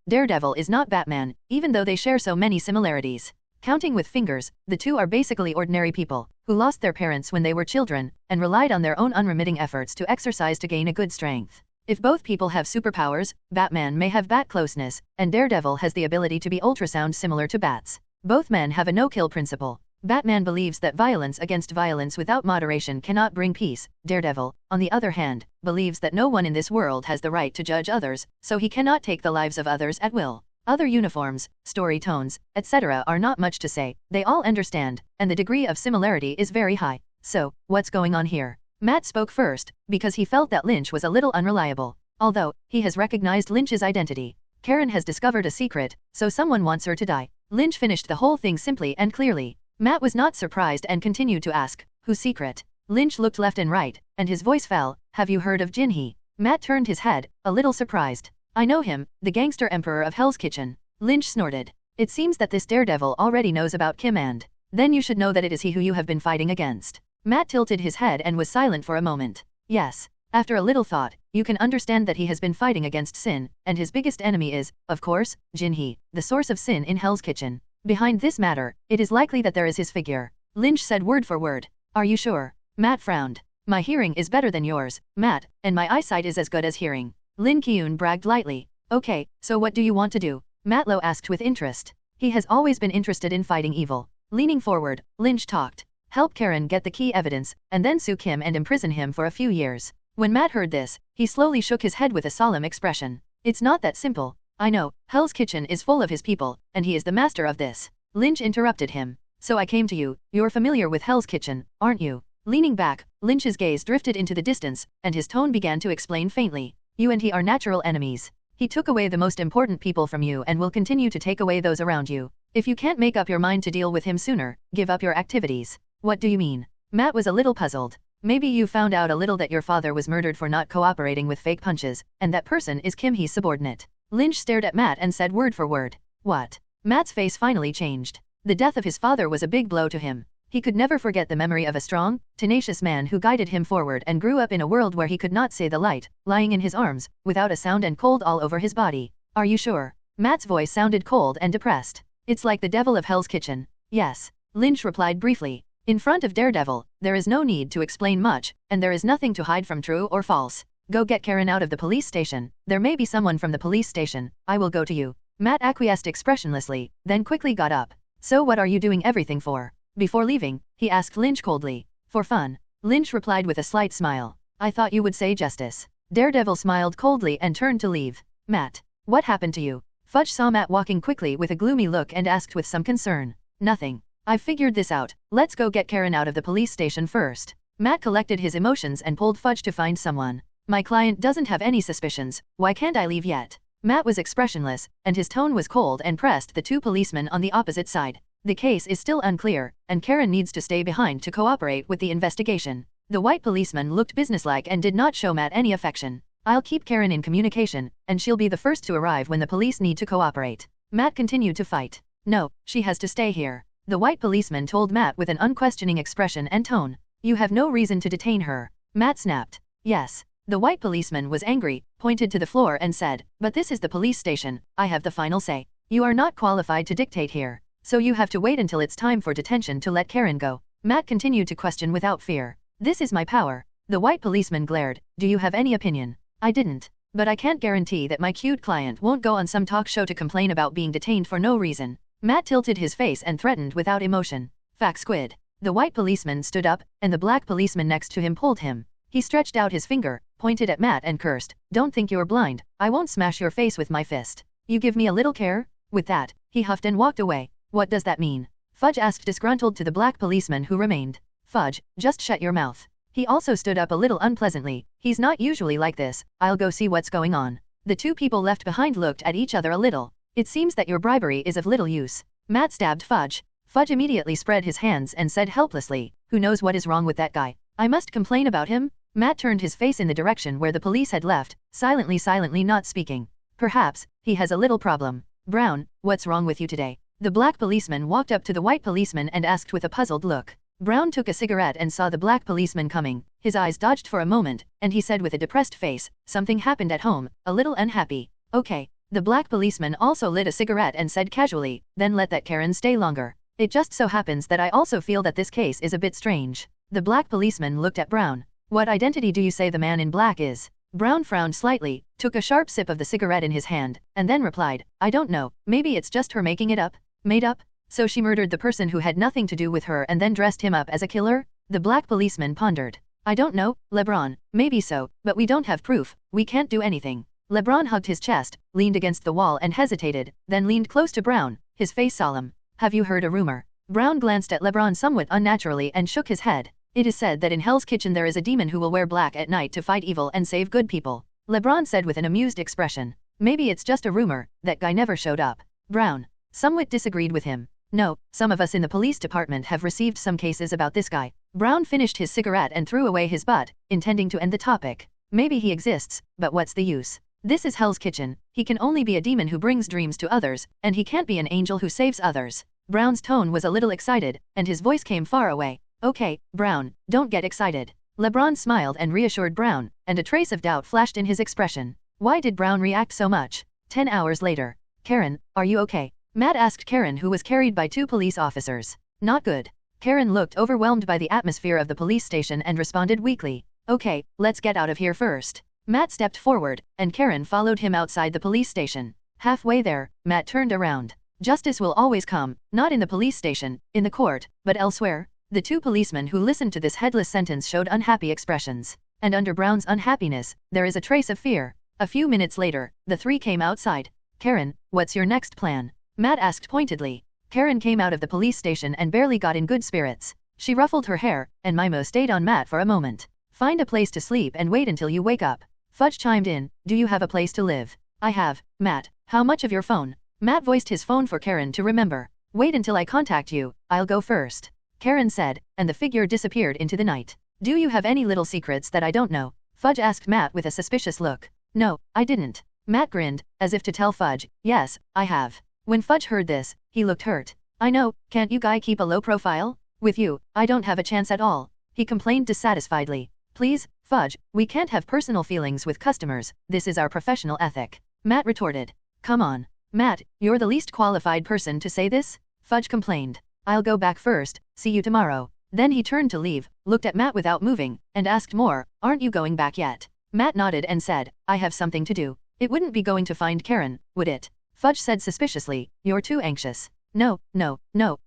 Daredevil is not Batman, even though they share so many similarities. Counting with fingers, the two are basically ordinary people, who lost their parents when they were children, and relied on their own unremitting efforts to exercise to gain a good strength. If both people have superpowers, Batman may have bat closeness, and Daredevil has the ability to be ultrasound similar to bats. Both men have a no-kill principle. Batman believes that violence against violence without moderation cannot bring peace. Daredevil, on the other hand, believes that no one in this world has the right to judge others, so he cannot take the lives of others at will. Other uniforms, story tones, etc. are not much to say, they all understand, and the degree of similarity is very high. So, what's going on here? Matt spoke first, because he felt that Lynch was a little unreliable. Although, he has recognized Lynch's identity. Karen has discovered a secret, so someone wants her to die. Lynch finished the whole thing simply and clearly. Matt was not surprised and continued to ask, whose secret? Lynch looked left and right, and his voice fell, have you heard of Jinhee? Matt turned his head, a little surprised. I know him, the gangster emperor of Hell's Kitchen. Lynch snorted. It seems that this Daredevil already knows about Kim and then you should know that it is he who you have been fighting against. Matt tilted his head and was silent for a moment. Yes. After a little thought, you can understand that he has been fighting against sin, and his biggest enemy is, of course, Jinhee, the source of sin in Hell's Kitchen. Behind this matter, it is likely that there is his figure. Lynch said word for word. Are you sure? Matt frowned. My hearing is better than yours, Matt, and my eyesight is as good as hearing. Lin Kyun bragged lightly. Okay, so what do you want to do? Matlow asked with interest. He has always been interested in fighting evil. Leaning forward, Lynch talked. Help Karen get the key evidence, and then sue Kim and imprison him for a few years. When Matt heard this, he slowly shook his head with a solemn expression. It's not that simple. I know, Hell's Kitchen is full of his people, and he is the master of this. Lynch interrupted him. So I came to you, you're familiar with Hell's Kitchen, aren't you? Leaning back, Lynch's gaze drifted into the distance, and his tone began to explain faintly. You and he are natural enemies. He took away the most important people from you and will continue to take away those around you. If you can't make up your mind to deal with him sooner, give up your activities. What do you mean? Matt was a little puzzled. Maybe you found out a little that your father was murdered for not cooperating with fake punches, and that person is Kim Hee's subordinate. Lynch stared at Matt and said word for word. What? Matt's face finally changed. The death of his father was a big blow to him. He could never forget the memory of a strong, tenacious man who guided him forward and grew up in a world where he could not see the light, lying in his arms, without a sound and cold all over his body. Are you sure? Matt's voice sounded cold and depressed. It's like the devil of Hell's Kitchen. Yes. Lynch replied briefly. In front of Daredevil, there is no need to explain much, and there is nothing to hide from true or false. Go get Karen out of the police station. There may be someone from the police station. I will go to you. Matt acquiesced expressionlessly, then quickly got up. So what are you doing everything for? Before leaving, he asked Lynch coldly. For fun. Lynch replied with a slight smile. I thought you would say justice. Daredevil smiled coldly and turned to leave. Matt. What happened to you? Fudge saw Matt walking quickly with a gloomy look and asked with some concern. Nothing. I've figured this out. Let's go get Karen out of the police station first. Matt collected his emotions and pulled Fudge to find someone. My client doesn't have any suspicions. Why can't I leave yet? Matt was expressionless, and his tone was cold and pressed the two policemen on the opposite side. The case is still unclear, and Karen needs to stay behind to cooperate with the investigation. The white policeman looked businesslike and did not show Matt any affection. I'll keep Karen in communication, and she'll be the first to arrive when the police need to cooperate. Matt continued to fight. No, she has to stay here. The white policeman told Matt with an unquestioning expression and tone. You have no reason to detain her. Matt snapped. Yes. The white policeman was angry, pointed to the floor and said, but this is the police station, I have the final say. You are not qualified to dictate here. So you have to wait until it's time for detention to let Karen go. Matt continued to question without fear. This is my power. The white policeman glared. Do you have any opinion? I didn't. but I can't guarantee that my cute client won't go on some talk show to complain about being detained for no reason. Matt tilted his face and threatened without emotion. Fact squid. The white policeman stood up, and the black policeman next to him pulled him. He stretched out his finger, pointed at Matt and cursed, "Don't think you're blind, I won't smash your face with my fist. You give me a little care?" With that, he huffed and walked away. "What does that mean?" Fudge asked disgruntled to the black policeman who remained. "Fudge, just shut your mouth." He also stood up a little unpleasantly. "He's not usually like this, I'll go see what's going on." The two people left behind looked at each other a little. "It seems that your bribery is of little use." Matt stabbed Fudge. Fudge immediately spread his hands and said helplessly, "Who knows what is wrong with that guy? I must complain about him?" Matt turned his face in the direction where the police had left, silently not speaking. "Perhaps, he has a little problem. Brown, what's wrong with you today?" The black policeman walked up to the white policeman and asked with a puzzled look. Brown took a cigarette and saw the black policeman coming. His eyes dodged for a moment, and he said with a depressed face, "Something happened at home, a little unhappy." "Okay." The black policeman also lit a cigarette and said casually, "Then let that Karen stay longer. It just so happens that I also feel that this case is a bit strange." The black policeman looked at Brown. "What identity do you say the man in black is?" Brown frowned slightly, took a sharp sip of the cigarette in his hand, and then replied, "I don't know, maybe it's just her making it up." "Made up? So she murdered the person who had nothing to do with her and then dressed him up as a killer?" The black policeman pondered. "I don't know, LeBron, maybe so, but we don't have proof, we can't do anything." LeBron hugged his chest, leaned against the wall and hesitated, then leaned close to Brown, his face solemn. "Have you heard a rumor?" Brown glanced at LeBron somewhat unnaturally and shook his head. "It is said that in Hell's Kitchen there is a demon who will wear black at night to fight evil and save good people," LeBron said with an amused expression. "Maybe it's just a rumor, that guy never showed up." Brown somewhat disagreed with him. "No, some of us in the police department have received some cases about this guy." Brown finished his cigarette and threw away his butt, intending to end the topic. "Maybe he exists, but what's the use? This is Hell's Kitchen, he can only be a demon who brings dreams to others, and he can't be an angel who saves others." Brown's tone was a little excited, and his voice came far away. "Okay, Brown, don't get excited." LeBron smiled and reassured Brown, and a trace of doubt flashed in his expression. Why did Brown react so much? 10 hours later. "Karen, are you okay?" Matt asked Karen, who was carried by 2 police officers. "Not good." Karen looked overwhelmed by the atmosphere of the police station and responded weakly. "Okay, let's get out of here first." Matt stepped forward, and Karen followed him outside the police station. Halfway there, Matt turned around. "Justice will always come, not in the police station, in the court, but elsewhere." The 2 policemen who listened to this headless sentence showed unhappy expressions. And under Brown's unhappiness, there is a trace of fear. A few minutes later, the 3 came outside. "Karen, what's your next plan?" Matt asked pointedly. Karen came out of the police station and barely got in good spirits. She ruffled her hair, and Mimo stayed on Matt for a moment. "Find a place to sleep and wait until you wake up." Fudge chimed in, "Do you have a place to live?" "I have." "Matt, how much of your phone?" Matt voiced his phone for Karen to remember. "Wait until I contact you, I'll go first," Karen said, and the figure disappeared into the night. "Do you have any little secrets that I don't know?" Fudge asked Matt with a suspicious look. "No, I didn't." Matt grinned, as if to tell Fudge, "Yes, I have." When Fudge heard this, he looked hurt. "I know, can't you guy keep a low profile? With you, I don't have a chance at all," he complained dissatisfiedly. "Please, Fudge, we can't have personal feelings with customers, this is our professional ethic," Matt retorted. "Come on. Matt, you're the least qualified person to say this," Fudge complained. "I'll go back first, see you tomorrow." Then he turned to leave, looked at Matt without moving, and asked more, "Aren't you going back yet?" Matt nodded and said, "I have something to do." "It wouldn't be going to find Karen, would it?" Fudge said suspiciously, "You're too anxious." No,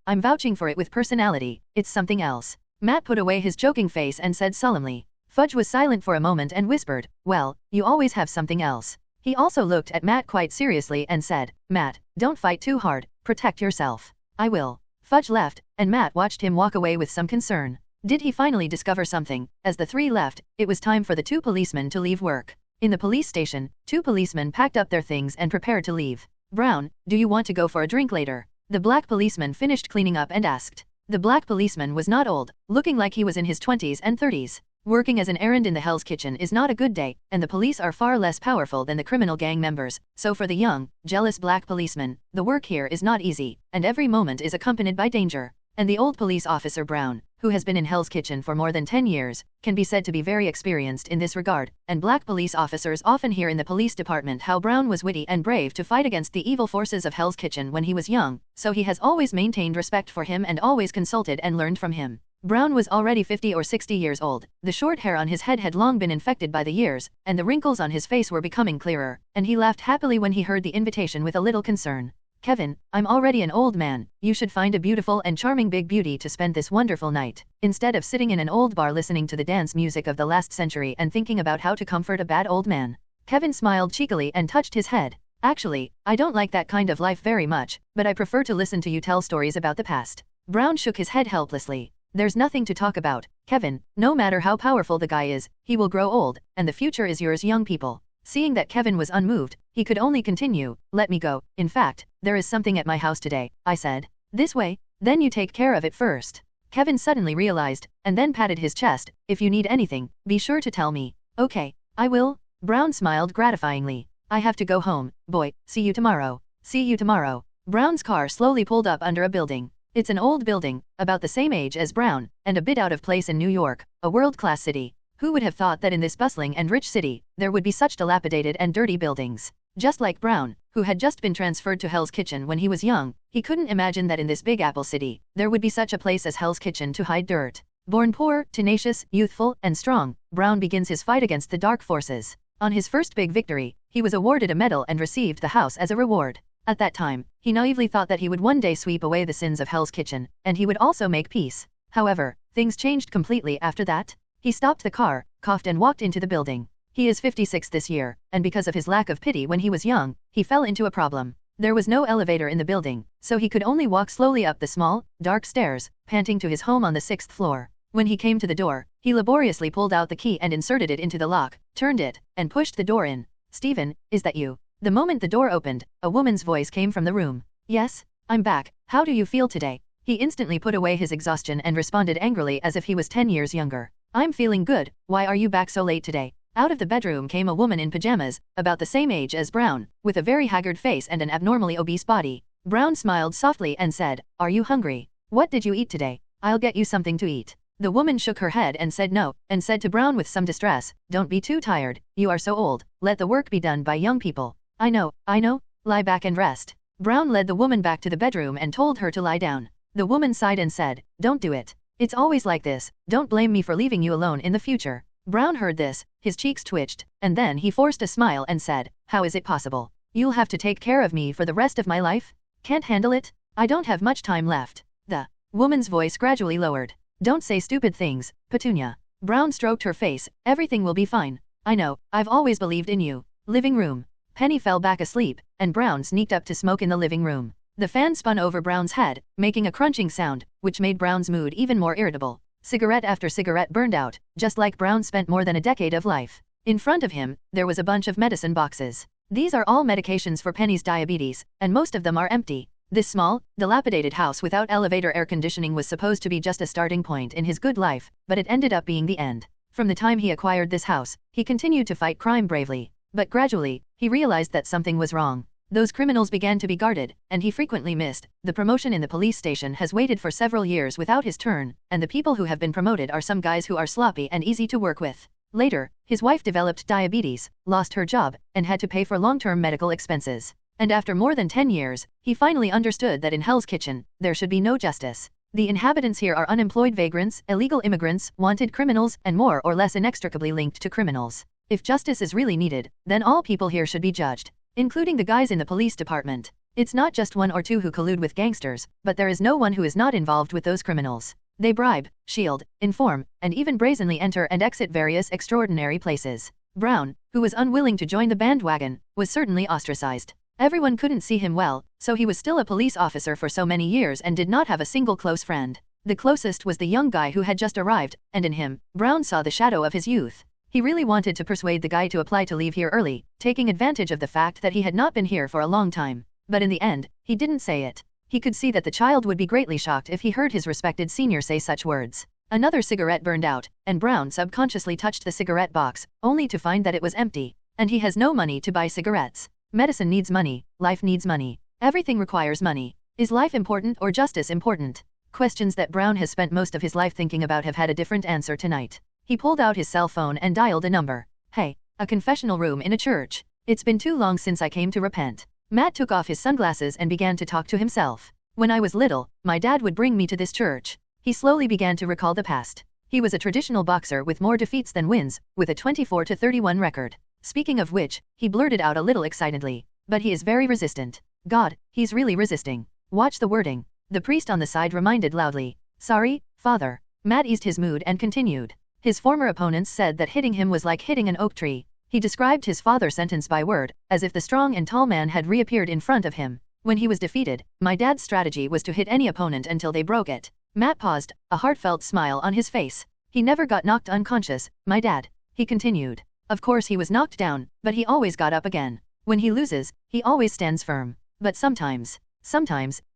I'm vouching for it with personality, it's something else." Matt put away his joking face and said solemnly. Fudge was silent for a moment and whispered, "Well, you always have something else." He also looked at Matt quite seriously and said, "Matt, don't fight too hard, protect yourself." "I will." Fudge left, and Matt watched him walk away with some concern. Did he finally discover something? As the 3 left, it was time for the 2 policemen to leave work. In the police station, 2 policemen packed up their things and prepared to leave. "Brown, do you want to go for a drink later?" The black policeman finished cleaning up and asked. The black policeman was not old, looking like he was in his 20s and 30s. Working as an errand in the Hell's Kitchen is not a good day, and the police are far less powerful than the criminal gang members, so for the young, jealous black policeman, the work here is not easy, and every moment is accompanied by danger. And the old police officer Brown, who has been in Hell's Kitchen for more than 10 years, can be said to be very experienced in this regard, and black police officers often hear in the police department how Brown was witty and brave to fight against the evil forces of Hell's Kitchen when he was young, so he has always maintained respect for him and always consulted and learned from him. Brown was already 50 or 60 years old, the short hair on his head had long been infected by the years, and the wrinkles on his face were becoming clearer, and he laughed happily when he heard the invitation with a little concern. Kevin, I'm already an old man, you should find a beautiful and charming big beauty to spend this wonderful night, instead of sitting in an old bar listening to the dance music of the last century and thinking about how to comfort a bad old man. Kevin smiled cheekily and touched his head. Actually, I don't like that kind of life very much, but I prefer to listen to you tell stories about the past. Brown shook his head helplessly. There's nothing to talk about, Kevin, no matter how powerful the guy is, he will grow old, and the future is yours young people. Seeing that Kevin was unmoved, he could only continue, let me go, in fact, there is something at my house today, I said. This way, then you take care of it first. Kevin suddenly realized, and then patted his chest, if you need anything, be sure to tell me. Okay, I will. Brown smiled gratifyingly. I have to go home, boy, see you tomorrow. See you tomorrow. Brown's car slowly pulled up under a building. It's an old building, about the same age as Brown, and a bit out of place in New York, a world-class city. Who would have thought that in this bustling and rich city, there would be such dilapidated and dirty buildings? Just like Brown, who had just been transferred to Hell's Kitchen when he was young, he couldn't imagine that in this Big Apple city, there would be such a place as Hell's Kitchen to hide dirt. Born poor, tenacious, youthful, and strong, Brown begins his fight against the dark forces. On his first big victory, he was awarded a medal and received the house as a reward. At that time, he naively thought that he would one day sweep away the sins of Hell's Kitchen, and he would also make peace. However, things changed completely after that. He stopped the car, coughed and walked into the building. He is 56 this year, and because of his lack of pity when he was young, he fell into a problem. There was no elevator in the building, so he could only walk slowly up the small, dark stairs, panting to his home on the 6th floor. When he came to the door, he laboriously pulled out the key and inserted it into the lock, turned it, and pushed the door in. Stephen, is that you? The moment the door opened, a woman's voice came from the room. Yes, I'm back. How do you feel today? He instantly put away his exhaustion and responded angrily as if he was 10 years younger. I'm feeling good, why are you back so late today? Out of the bedroom came a woman in pajamas, about the same age as Brown, with a very haggard face and an abnormally obese body. Brown smiled softly and said, Are you hungry? What did you eat today? I'll get you something to eat. The woman shook her head and said no, and said to Brown with some distress, Don't be too tired, you are so old, let the work be done by young people. I know, lie back and rest. Brown led the woman back to the bedroom and told her to lie down. The woman sighed and said, Don't do it. It's always like this, don't blame me for leaving you alone in the future. Brown heard this, his cheeks twitched, and then he forced a smile and said, How is it possible? You'll have to take care of me for the rest of my life? Can't handle it? I don't have much time left. The woman's voice gradually lowered. Don't say stupid things, Petunia. Brown stroked her face, everything will be fine. I know, I've always believed in you. Living room. Penny fell back asleep, and Brown sneaked up to smoke in the living room. The fan spun over Brown's head, making a crunching sound, which made Brown's mood even more irritable. Cigarette after cigarette burned out, just like Brown spent more than a decade of life. In front of him, there was a bunch of medicine boxes. These are all medications for Penny's diabetes, and most of them are empty. This small, dilapidated house without elevator air conditioning was supposed to be just a starting point in his good life, but it ended up being the end. From the time he acquired this house, he continued to fight crime bravely. But gradually, he realized that something was wrong. Those criminals began to be guarded, and he frequently missed. The promotion in the police station has waited for several years without his turn, and the people who have been promoted are some guys who are sloppy and easy to work with. Later, his wife developed diabetes, lost her job, and had to pay for long-term medical expenses. And after more than 10 years, he finally understood that in Hell's Kitchen, there should be no justice. The inhabitants here are unemployed vagrants, illegal immigrants, wanted criminals, and more or less inextricably linked to criminals. If justice is really needed, then all people here should be judged, including the guys in the police department. It's not just one or two who collude with gangsters, but there is no one who is not involved with those criminals. They bribe, shield, inform, and even brazenly enter and exit various extraordinary places. Brown, who was unwilling to join the bandwagon, was certainly ostracized. Everyone couldn't see him well, so he was still a police officer for so many years and did not have a single close friend. The closest was the young guy who had just arrived, and in him, Brown saw the shadow of his youth. He really wanted to persuade the guy to apply to leave here early, taking advantage of the fact that he had not been here for a long time. But in the end, he didn't say it. He could see that the child would be greatly shocked if he heard his respected senior say such words. Another cigarette burned out, and Brown subconsciously touched the cigarette box, only to find that it was empty. And he has no money to buy cigarettes. Medicine needs money, life needs money. Everything requires money. Is life important or justice important? Questions that Brown has spent most of his life thinking about have had a different answer tonight. He pulled out his cell phone and dialed a number. Hey, a confessional room in a church. It's been too long since I came to repent. Matt took off his sunglasses and began to talk to himself. When I was little, my dad would bring me to this church. He slowly began to recall the past. He was a traditional boxer with more defeats than wins, with a 24-31 record. Speaking of which, he blurted out a little excitedly. But he is very resistant. God, he's really resisting. Watch the wording. The priest on the side reminded loudly. Sorry, father. Matt eased his mood and continued. His former opponents said that hitting him was like hitting an oak tree. He described his father sentence by word, as if the strong and tall man had reappeared in front of him. When he was defeated, my dad's strategy was to hit any opponent until they broke it. Matt paused, a heartfelt smile on his face. He never got knocked unconscious, my dad. He continued. Of course he was knocked down, but he always got up again. When he loses, he always stands firm. But sometimes,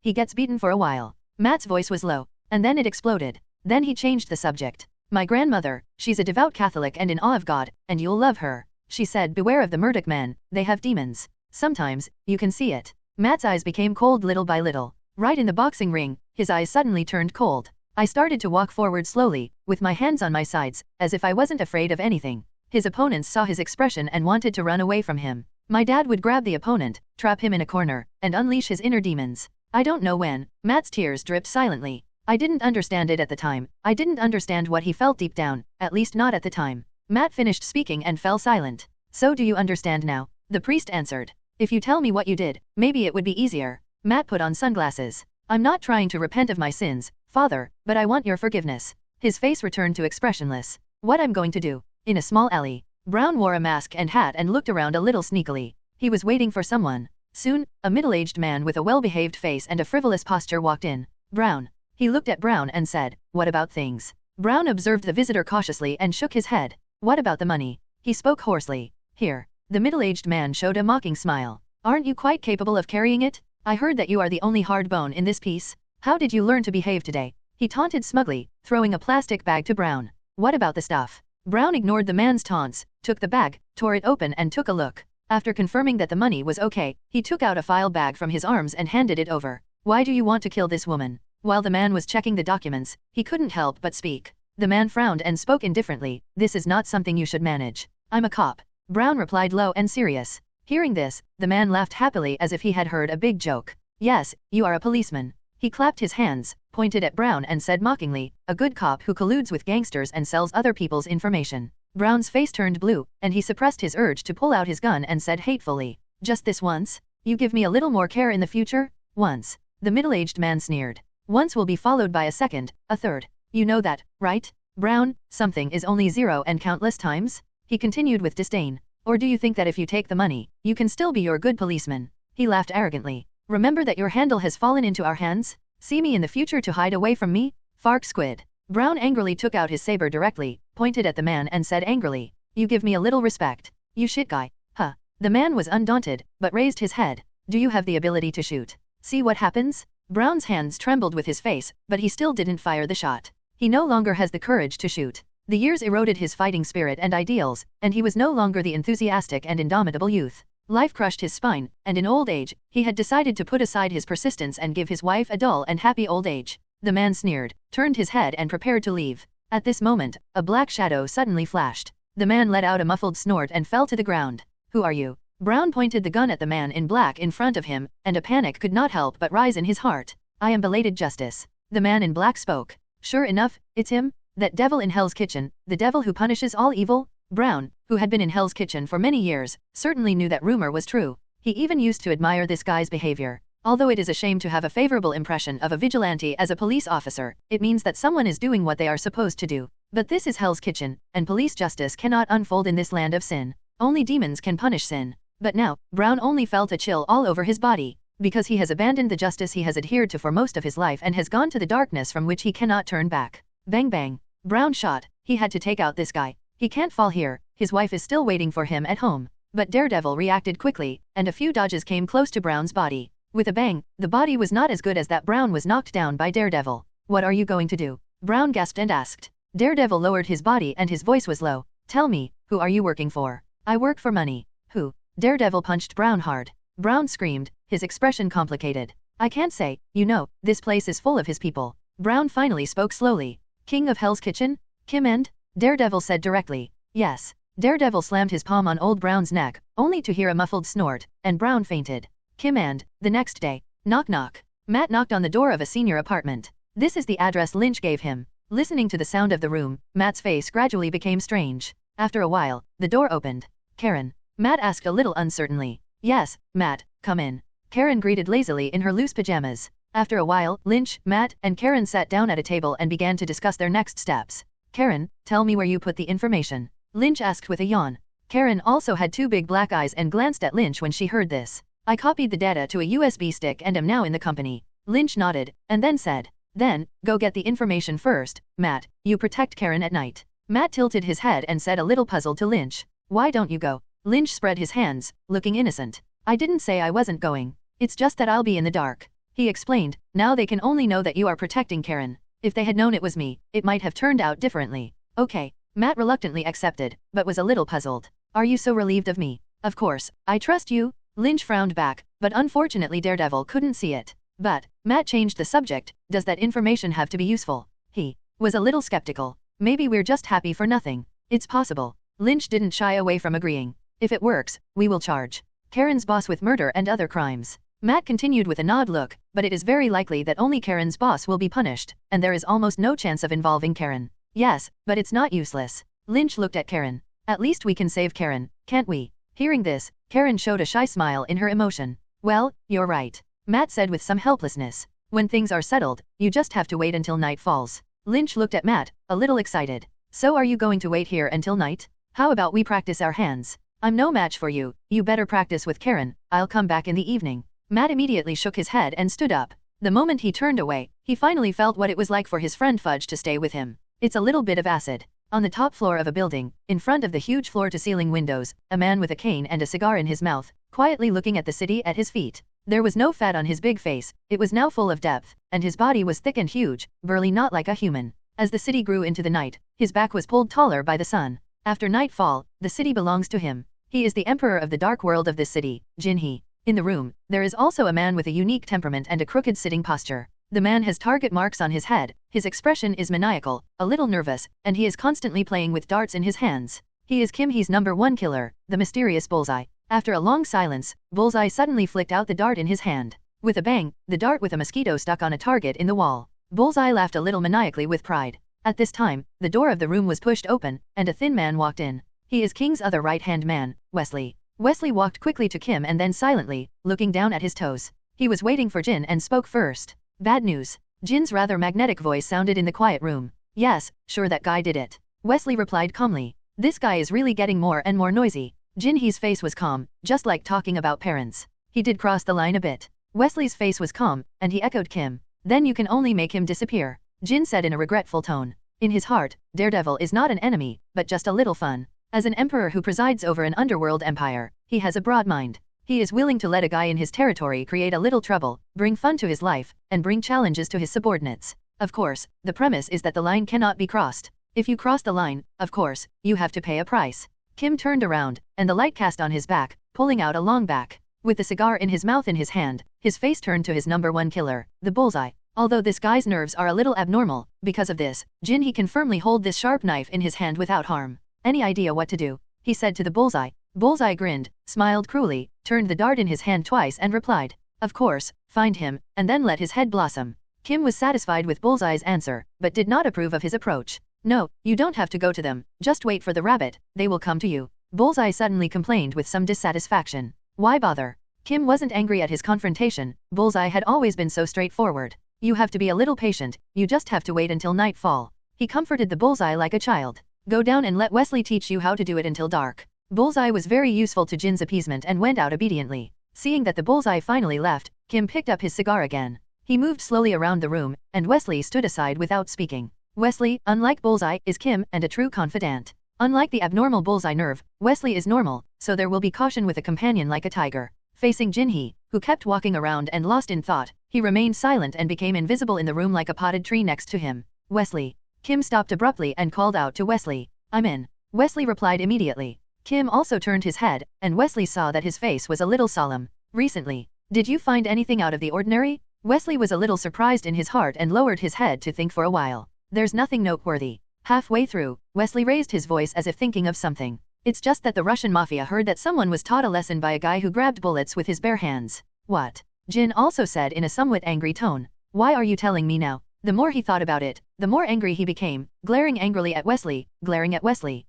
he gets beaten for a while. Matt's voice was low, and then it exploded. Then he changed the subject. My grandmother, she's a devout Catholic and in awe of God, and you'll love her. She said, beware of the Murdoch man, they have demons. Sometimes, you can see it. Matt's eyes became cold little by little. Right in the boxing ring, his eyes suddenly turned cold. I started to walk forward slowly, with my hands on my sides, as if I wasn't afraid of anything. His opponents saw his expression and wanted to run away from him. My dad would grab the opponent, trap him in a corner, and unleash his inner demons. I don't know when. Matt's tears dripped silently. I didn't understand it at the time. I didn't understand what he felt deep down, at least not at the time. Matt finished speaking and fell silent. So do you understand now? The priest answered. If you tell me what you did, maybe it would be easier. Matt put on sunglasses. I'm not trying to repent of my sins, father, but I want your forgiveness. His face returned to expressionless. What I'm going to do? In a small alley, Brown wore a mask and hat and looked around a little sneakily. He was waiting for someone. Soon, a middle-aged man with a well-behaved face and a frivolous posture walked in. Brown. He looked at Brown and said, what about things? Brown observed the visitor cautiously and shook his head. What about the money? He spoke hoarsely. Here. The middle-aged man showed a mocking smile. Aren't you quite capable of carrying it? I heard that you are the only hard bone in this piece. How did you learn to behave today? He taunted smugly, throwing a plastic bag to Brown. What about the stuff? Brown ignored the man's taunts, took the bag, tore it open and took a look. After confirming that the money was okay, he took out a file bag from his arms and handed it over. Why do you want to kill this woman? While the man was checking the documents, he couldn't help but speak. The man frowned and spoke indifferently. This is not something you should manage. I'm a cop. Brown replied low and serious. Hearing this, the man laughed happily as if he had heard a big joke. Yes, you are a policeman. He clapped his hands, pointed at Brown and said mockingly, a good cop who colludes with gangsters and sells other people's information. Brown's face turned blue, and he suppressed his urge to pull out his gun and said hatefully, just this once? You give me a little more care in the future? Once. The middle-aged man sneered. Once will be followed by a second, a third. You know that, right? Brown, something is only zero and countless times? He continued with disdain. Or do you think that if you take the money, you can still be your good policeman? He laughed arrogantly. Remember that your handle has fallen into our hands? See me in the future to hide away from me? Fark squid. Brown angrily took out his saber directly, pointed at the man and said angrily, you give me a little respect. You shit guy. Huh. The man was undaunted, but raised his head. Do you have the ability to shoot? See what happens? Brown's hands trembled with his face, but he still didn't fire the shot. He no longer has the courage to shoot. The years eroded his fighting spirit and ideals, and he was no longer the enthusiastic and indomitable youth. Life crushed his spine, and in old age, he had decided to put aside his persistence and give his wife a dull and happy old age. The man sneered, turned his head and prepared to leave. At this moment, a black shadow suddenly flashed. The man let out a muffled snort and fell to the ground. Who are you? Brown pointed the gun at the man in black in front of him, and a panic could not help but rise in his heart. I am belated justice. The man in black spoke. Sure enough, it's him. That devil in Hell's Kitchen, the devil who punishes all evil? Brown, who had been in Hell's Kitchen for many years, certainly knew that rumor was true. He even used to admire this guy's behavior. Although it is a shame to have a favorable impression of a vigilante as a police officer, it means that someone is doing what they are supposed to do. But this is Hell's Kitchen, and police justice cannot unfold in this land of sin. Only demons can punish sin. But now, Brown only felt a chill all over his body, because he has abandoned the justice he has adhered to for most of his life and has gone to the darkness from which he cannot turn back. Bang bang. Brown shot. He had to take out this guy. He can't fall here. His wife is still waiting for him at home. But Daredevil reacted quickly, and a few dodges came close to Brown's body. With a bang, the body was not as good as that. Brown was knocked down by Daredevil. What are you going to do? Brown gasped and asked. Daredevil lowered his body and his voice was low. Tell me, who are you working for? I work for money. Who? Daredevil punched Brown hard. Brown screamed, his expression complicated. I can't say, you know, this place is full of his people. Brown finally spoke slowly. King of Hell's Kitchen? Kim and? Daredevil said directly. Yes. Daredevil slammed his palm on old Brown's neck, only to hear a muffled snort, and Brown fainted. Kim and, the next day. Knock knock. Matt knocked on the door of a senior apartment. This is the address Lynch gave him. Listening to the sound of the room, Matt's face gradually became strange. After a while, the door opened. Karen. Matt asked a little uncertainly. Yes, Matt, come in. Karen greeted lazily in her loose pajamas. After a while, Lynch, Matt, and Karen sat down at a table and began to discuss their next steps. Karen, tell me where you put the information. Lynch asked with a yawn. Karen also had two big black eyes and glanced at Lynch when she heard this. I copied the data to a USB stick and am now in the company. Lynch nodded, and then said. Then, go get the information first, Matt, you protect Karen at night. Matt tilted his head and said a little puzzled to Lynch. Why don't you go? Lynch spread his hands, looking innocent. I didn't say I wasn't going. It's just that I'll be in the dark. He explained, now they can only know that you are protecting Karen. If they had known it was me, it might have turned out differently. Okay. Matt reluctantly accepted, but was a little puzzled. Are you so relieved of me? Of course, I trust you. Lynch frowned back, but unfortunately Daredevil couldn't see it. But, Matt changed the subject, does that information have to be useful? He was a little skeptical. Maybe we're just happy for nothing. It's possible. Lynch didn't shy away from agreeing. If it works, we will charge Karen's boss with murder and other crimes. Matt continued with a nod look, but it is very likely that only Karen's boss will be punished, and there is almost no chance of involving Karen. Yes, but it's not useless. Lynch looked at Karen. At least we can save Karen, can't we? Hearing this, Karen showed a shy smile in her emotion. Well, you're right. Matt said with some helplessness. When things are settled, you just have to wait until night falls. Lynch looked at Matt, a little excited. So are you going to wait here until night? How about we practice our hands? I'm no match for you, you better practice with Karen, I'll come back in the evening. Matt immediately shook his head and stood up. The moment he turned away, he finally felt what it was like for his friend Fudge to stay with him. It's a little bit of acid. On the top floor of a building, in front of the huge floor-to-ceiling windows, a man with a cane and a cigar in his mouth, quietly looking at the city at his feet. There was no fat on his big face, it was now full of depth, and his body was thick and huge, burly not like a human. As the city grew into the night, his back was pulled taller by the sun. After nightfall, the city belongs to him. He is the emperor of the dark world of this city, Jin-Hee. In the room, there is also a man with a unique temperament and a crooked sitting posture. The man has target marks on his head, his expression is maniacal, a little nervous, and he is constantly playing with darts in his hands. He is Kim Hee's #1 killer, the mysterious Bullseye. After a long silence, Bullseye suddenly flicked out the dart in his hand. With a bang, the dart with a mosquito stuck on a target in the wall. Bullseye laughed a little maniacally with pride. At this time, the door of the room was pushed open, and a thin man walked in. He is King's other right-hand man, Wesley. Wesley walked quickly to Kim and then silently, looking down at his toes. He was waiting for Jin and spoke first. Bad news. Jin's rather magnetic voice sounded in the quiet room. Yes, sure that guy did it. Wesley replied calmly. This guy is really getting more and more noisy. Jin-Hee's face was calm, just like talking about parents. He did cross the line a bit. Wesley's face was calm, and he echoed Kim. Then you can only make him disappear. Jin said in a regretful tone. In his heart, Daredevil is not an enemy, but just a little fun. As an emperor who presides over an underworld empire, he has a broad mind. He is willing to let a guy in his territory create a little trouble, bring fun to his life, and bring challenges to his subordinates. Of course, the premise is that the line cannot be crossed. If you cross the line, of course, you have to pay a price. Kim turned around, and the light cast on his back, pulling out a long back. With the cigar in his mouth in his hand, his face turned to his #1 killer, the Bullseye. Although this guy's nerves are a little abnormal, because of this, Jin-Hee can firmly hold this sharp knife in his hand without harm. Any idea what to do? He said to the Bullseye. Bullseye grinned, smiled cruelly, turned the dart in his hand twice and replied. Of course, find him, and then let his head blossom. Kim was satisfied with Bullseye's answer, but did not approve of his approach. No, you don't have to go to them, just wait for the rabbit, they will come to you. Bullseye suddenly complained with some dissatisfaction. Why bother? Kim wasn't angry at his confrontation, Bullseye had always been so straightforward. You have to be a little patient, you just have to wait until nightfall. He comforted the Bullseye like a child. Go down and let Wesley teach you how to do it until dark. Bullseye was very useful to Jin's appeasement and went out obediently. Seeing that the Bullseye finally left, Kim picked up his cigar again. He moved slowly around the room, and Wesley stood aside without speaking. Wesley, unlike Bullseye, is Kim and a true confidant. Unlike the abnormal Bullseye nerve, Wesley is normal, so there will be caution with a companion like a tiger. Facing Jin-Hee, who kept walking around and lost in thought, he remained silent and became invisible in the room like a potted tree next to him. Wesley. Kim stopped abruptly and called out to Wesley. I'm in. Wesley replied immediately. Kim also turned his head, and Wesley saw that his face was a little solemn. Recently. Did you find anything out of the ordinary? Wesley was a little surprised in his heart and lowered his head to think for a while. There's nothing noteworthy. Halfway through, Wesley raised his voice as if thinking of something. It's just that the Russian mafia heard that someone was taught a lesson by a guy who grabbed bullets with his bare hands. What? Jin also said in a somewhat angry tone. Why are you telling me now? The more he thought about it, the more angry he became, glaring angrily at Wesley, glaring at Wesley.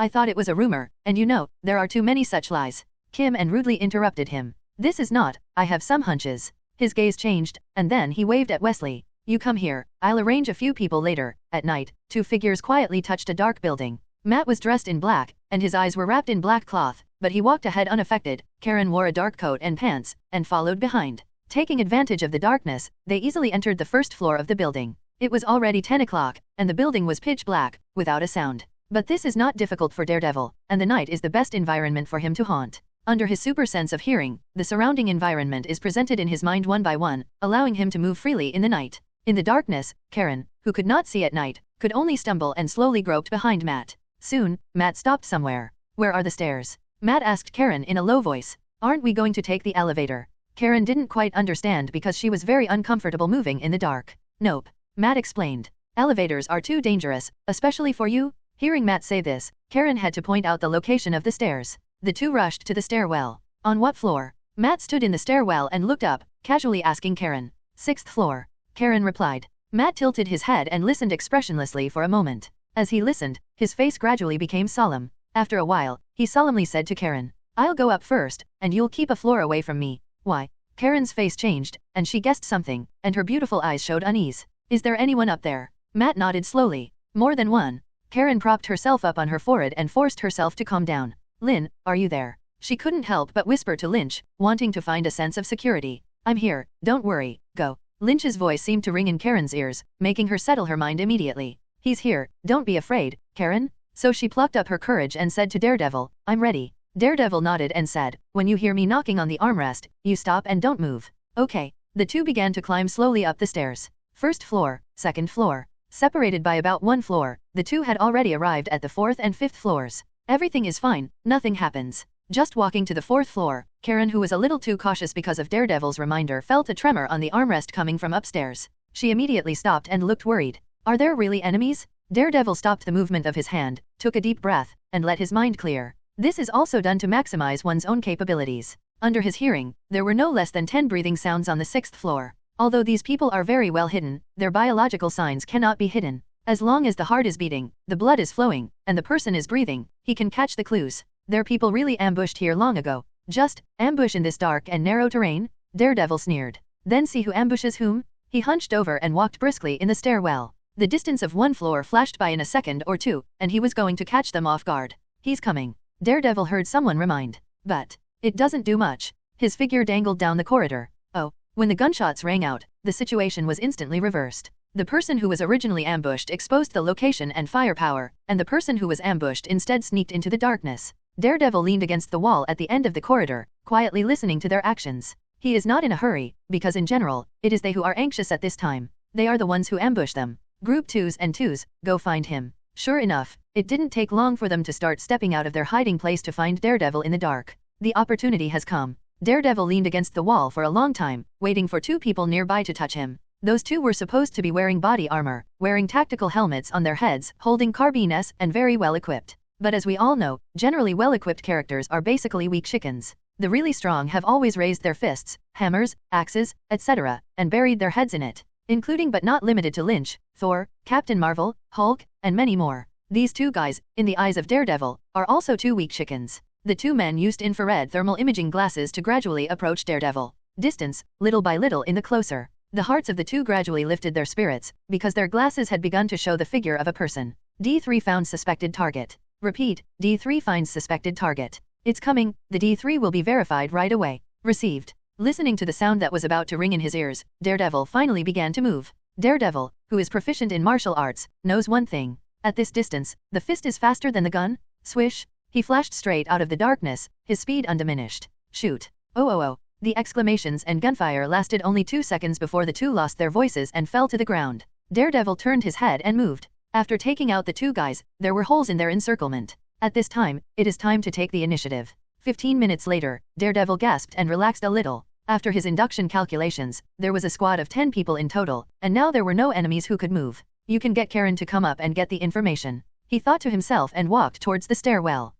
I thought it was a rumor, and you know, there are too many such lies. Kim and rudely interrupted him. This is not, I have some hunches. His gaze changed, and then he waved at Wesley. You come here, I'll arrange a few people later. At night, two figures quietly touched a dark building. Matt was dressed in black, and his eyes were wrapped in black cloth, but he walked ahead unaffected. Karen wore a dark coat and pants, and followed behind. Taking advantage of the darkness, they easily entered the first floor of the building. It was already 10 o'clock, and the building was pitch black, without a sound. But this is not difficult for Daredevil, and the night is the best environment for him to haunt. Under his super sense of hearing, the surrounding environment is presented in his mind one by one, allowing him to move freely in the night. In the darkness, Karen, who could not see at night, could only stumble and slowly groped behind Matt. Soon, Matt stopped somewhere. Where are the stairs? Matt asked Karen in a low voice. Aren't we going to take the elevator? Karen didn't quite understand because she was very uncomfortable moving in the dark. Nope. Matt explained. Elevators are too dangerous, especially for you. Hearing Matt say this, Karen had to point out the location of the stairs. The two rushed to the stairwell. On what floor? Matt stood in the stairwell and looked up, casually asking Karen. 6th floor. Karen replied. Matt tilted his head and listened expressionlessly for a moment. As he listened, his face gradually became solemn. After a while, he solemnly said to Karen, I'll go up first, and you'll keep a floor away from me. Why? Karen's face changed, and she guessed something, and her beautiful eyes showed unease. Is there anyone up there? Matt nodded slowly. More than one. Karen propped herself up on her forehead and forced herself to calm down. Lynn, are you there? She couldn't help but whisper to Lynch, wanting to find a sense of security. I'm here, don't worry, go. Lynch's voice seemed to ring in Karen's ears, making her settle her mind immediately. He's here, don't be afraid, Karen. So she plucked up her courage and said to Daredevil, I'm ready. Daredevil nodded and said, when you hear me knocking on the armrest, you stop and don't move. Okay. The two began to climb slowly up the stairs. 1st floor, 2nd floor. Separated by about 1 floor, the two had already arrived at the 4th and 5th floors. Everything is fine, nothing happens. Just walking to the 4th floor, Karen, who was a little too cautious because of Daredevil's reminder, felt a tremor on the armrest coming from upstairs. She immediately stopped and looked worried. Are there really enemies? Daredevil stopped the movement of his hand, took a deep breath, and let his mind clear. This is also done to maximize one's own capabilities. Under his hearing, there were no less than 10 breathing sounds on the 6th floor. Although these people are very well hidden, their biological signs cannot be hidden. As long as the heart is beating, the blood is flowing, and the person is breathing, he can catch the clues. Their people really ambushed here long ago. Just, ambush in this dark and narrow terrain? Daredevil sneered. Then see who ambushes whom? He hunched over and walked briskly in the stairwell. The distance of 1 floor flashed by in a second or two, and he was going to catch them off guard. He's coming. Daredevil heard someone remind. But it doesn't do much. His figure dangled down the corridor. Oh. When the gunshots rang out, the situation was instantly reversed. The person who was originally ambushed exposed the location and firepower, and the person who was ambushed instead sneaked into the darkness. Daredevil leaned against the wall at the end of the corridor, quietly listening to their actions. He is not in a hurry, because in general, it is they who are anxious at this time. They are the ones who ambush them. Group 2s and 2s, go find him. Sure enough, it didn't take long for them to start stepping out of their hiding place to find Daredevil in the dark. The opportunity has come. Daredevil leaned against the wall for a long time, waiting for 2 people nearby to touch him. Those 2 were supposed to be wearing body armor, wearing tactical helmets on their heads, holding carbines, and very well equipped. But as we all know, generally well-equipped characters are basically weak chickens. The really strong have always raised their fists, hammers, axes, etc., and buried their heads in it, including but not limited to Lynch, Thor, Captain Marvel, Hulk, and many more. These 2 guys, in the eyes of Daredevil, are also 2 weak chickens. The 2 men used infrared thermal imaging glasses to gradually approach Daredevil. Distance, little by little in the closer. The hearts of the 2 gradually lifted their spirits, because their glasses had begun to show the figure of a person. D3 found suspected target. Repeat, D3 finds suspected target. It's coming, the D3 will be verified right away. Received. Listening to the sound that was about to ring in his ears, Daredevil finally began to move. Daredevil, who is proficient in martial arts, knows one thing. At this distance, the fist is faster than the gun. Swish. He flashed straight out of the darkness, his speed undiminished. Shoot. Oh. The exclamations and gunfire lasted only 2 seconds before the 2 lost their voices and fell to the ground. Daredevil turned his head and moved. After taking out the 2 guys, there were holes in their encirclement. At this time, it is time to take the initiative. 15 minutes later, Daredevil gasped and relaxed a little. After his induction calculations, there was a squad of 10 people in total, and now there were no enemies who could move. You can get Karen to come up and get the information. He thought to himself and walked towards the stairwell.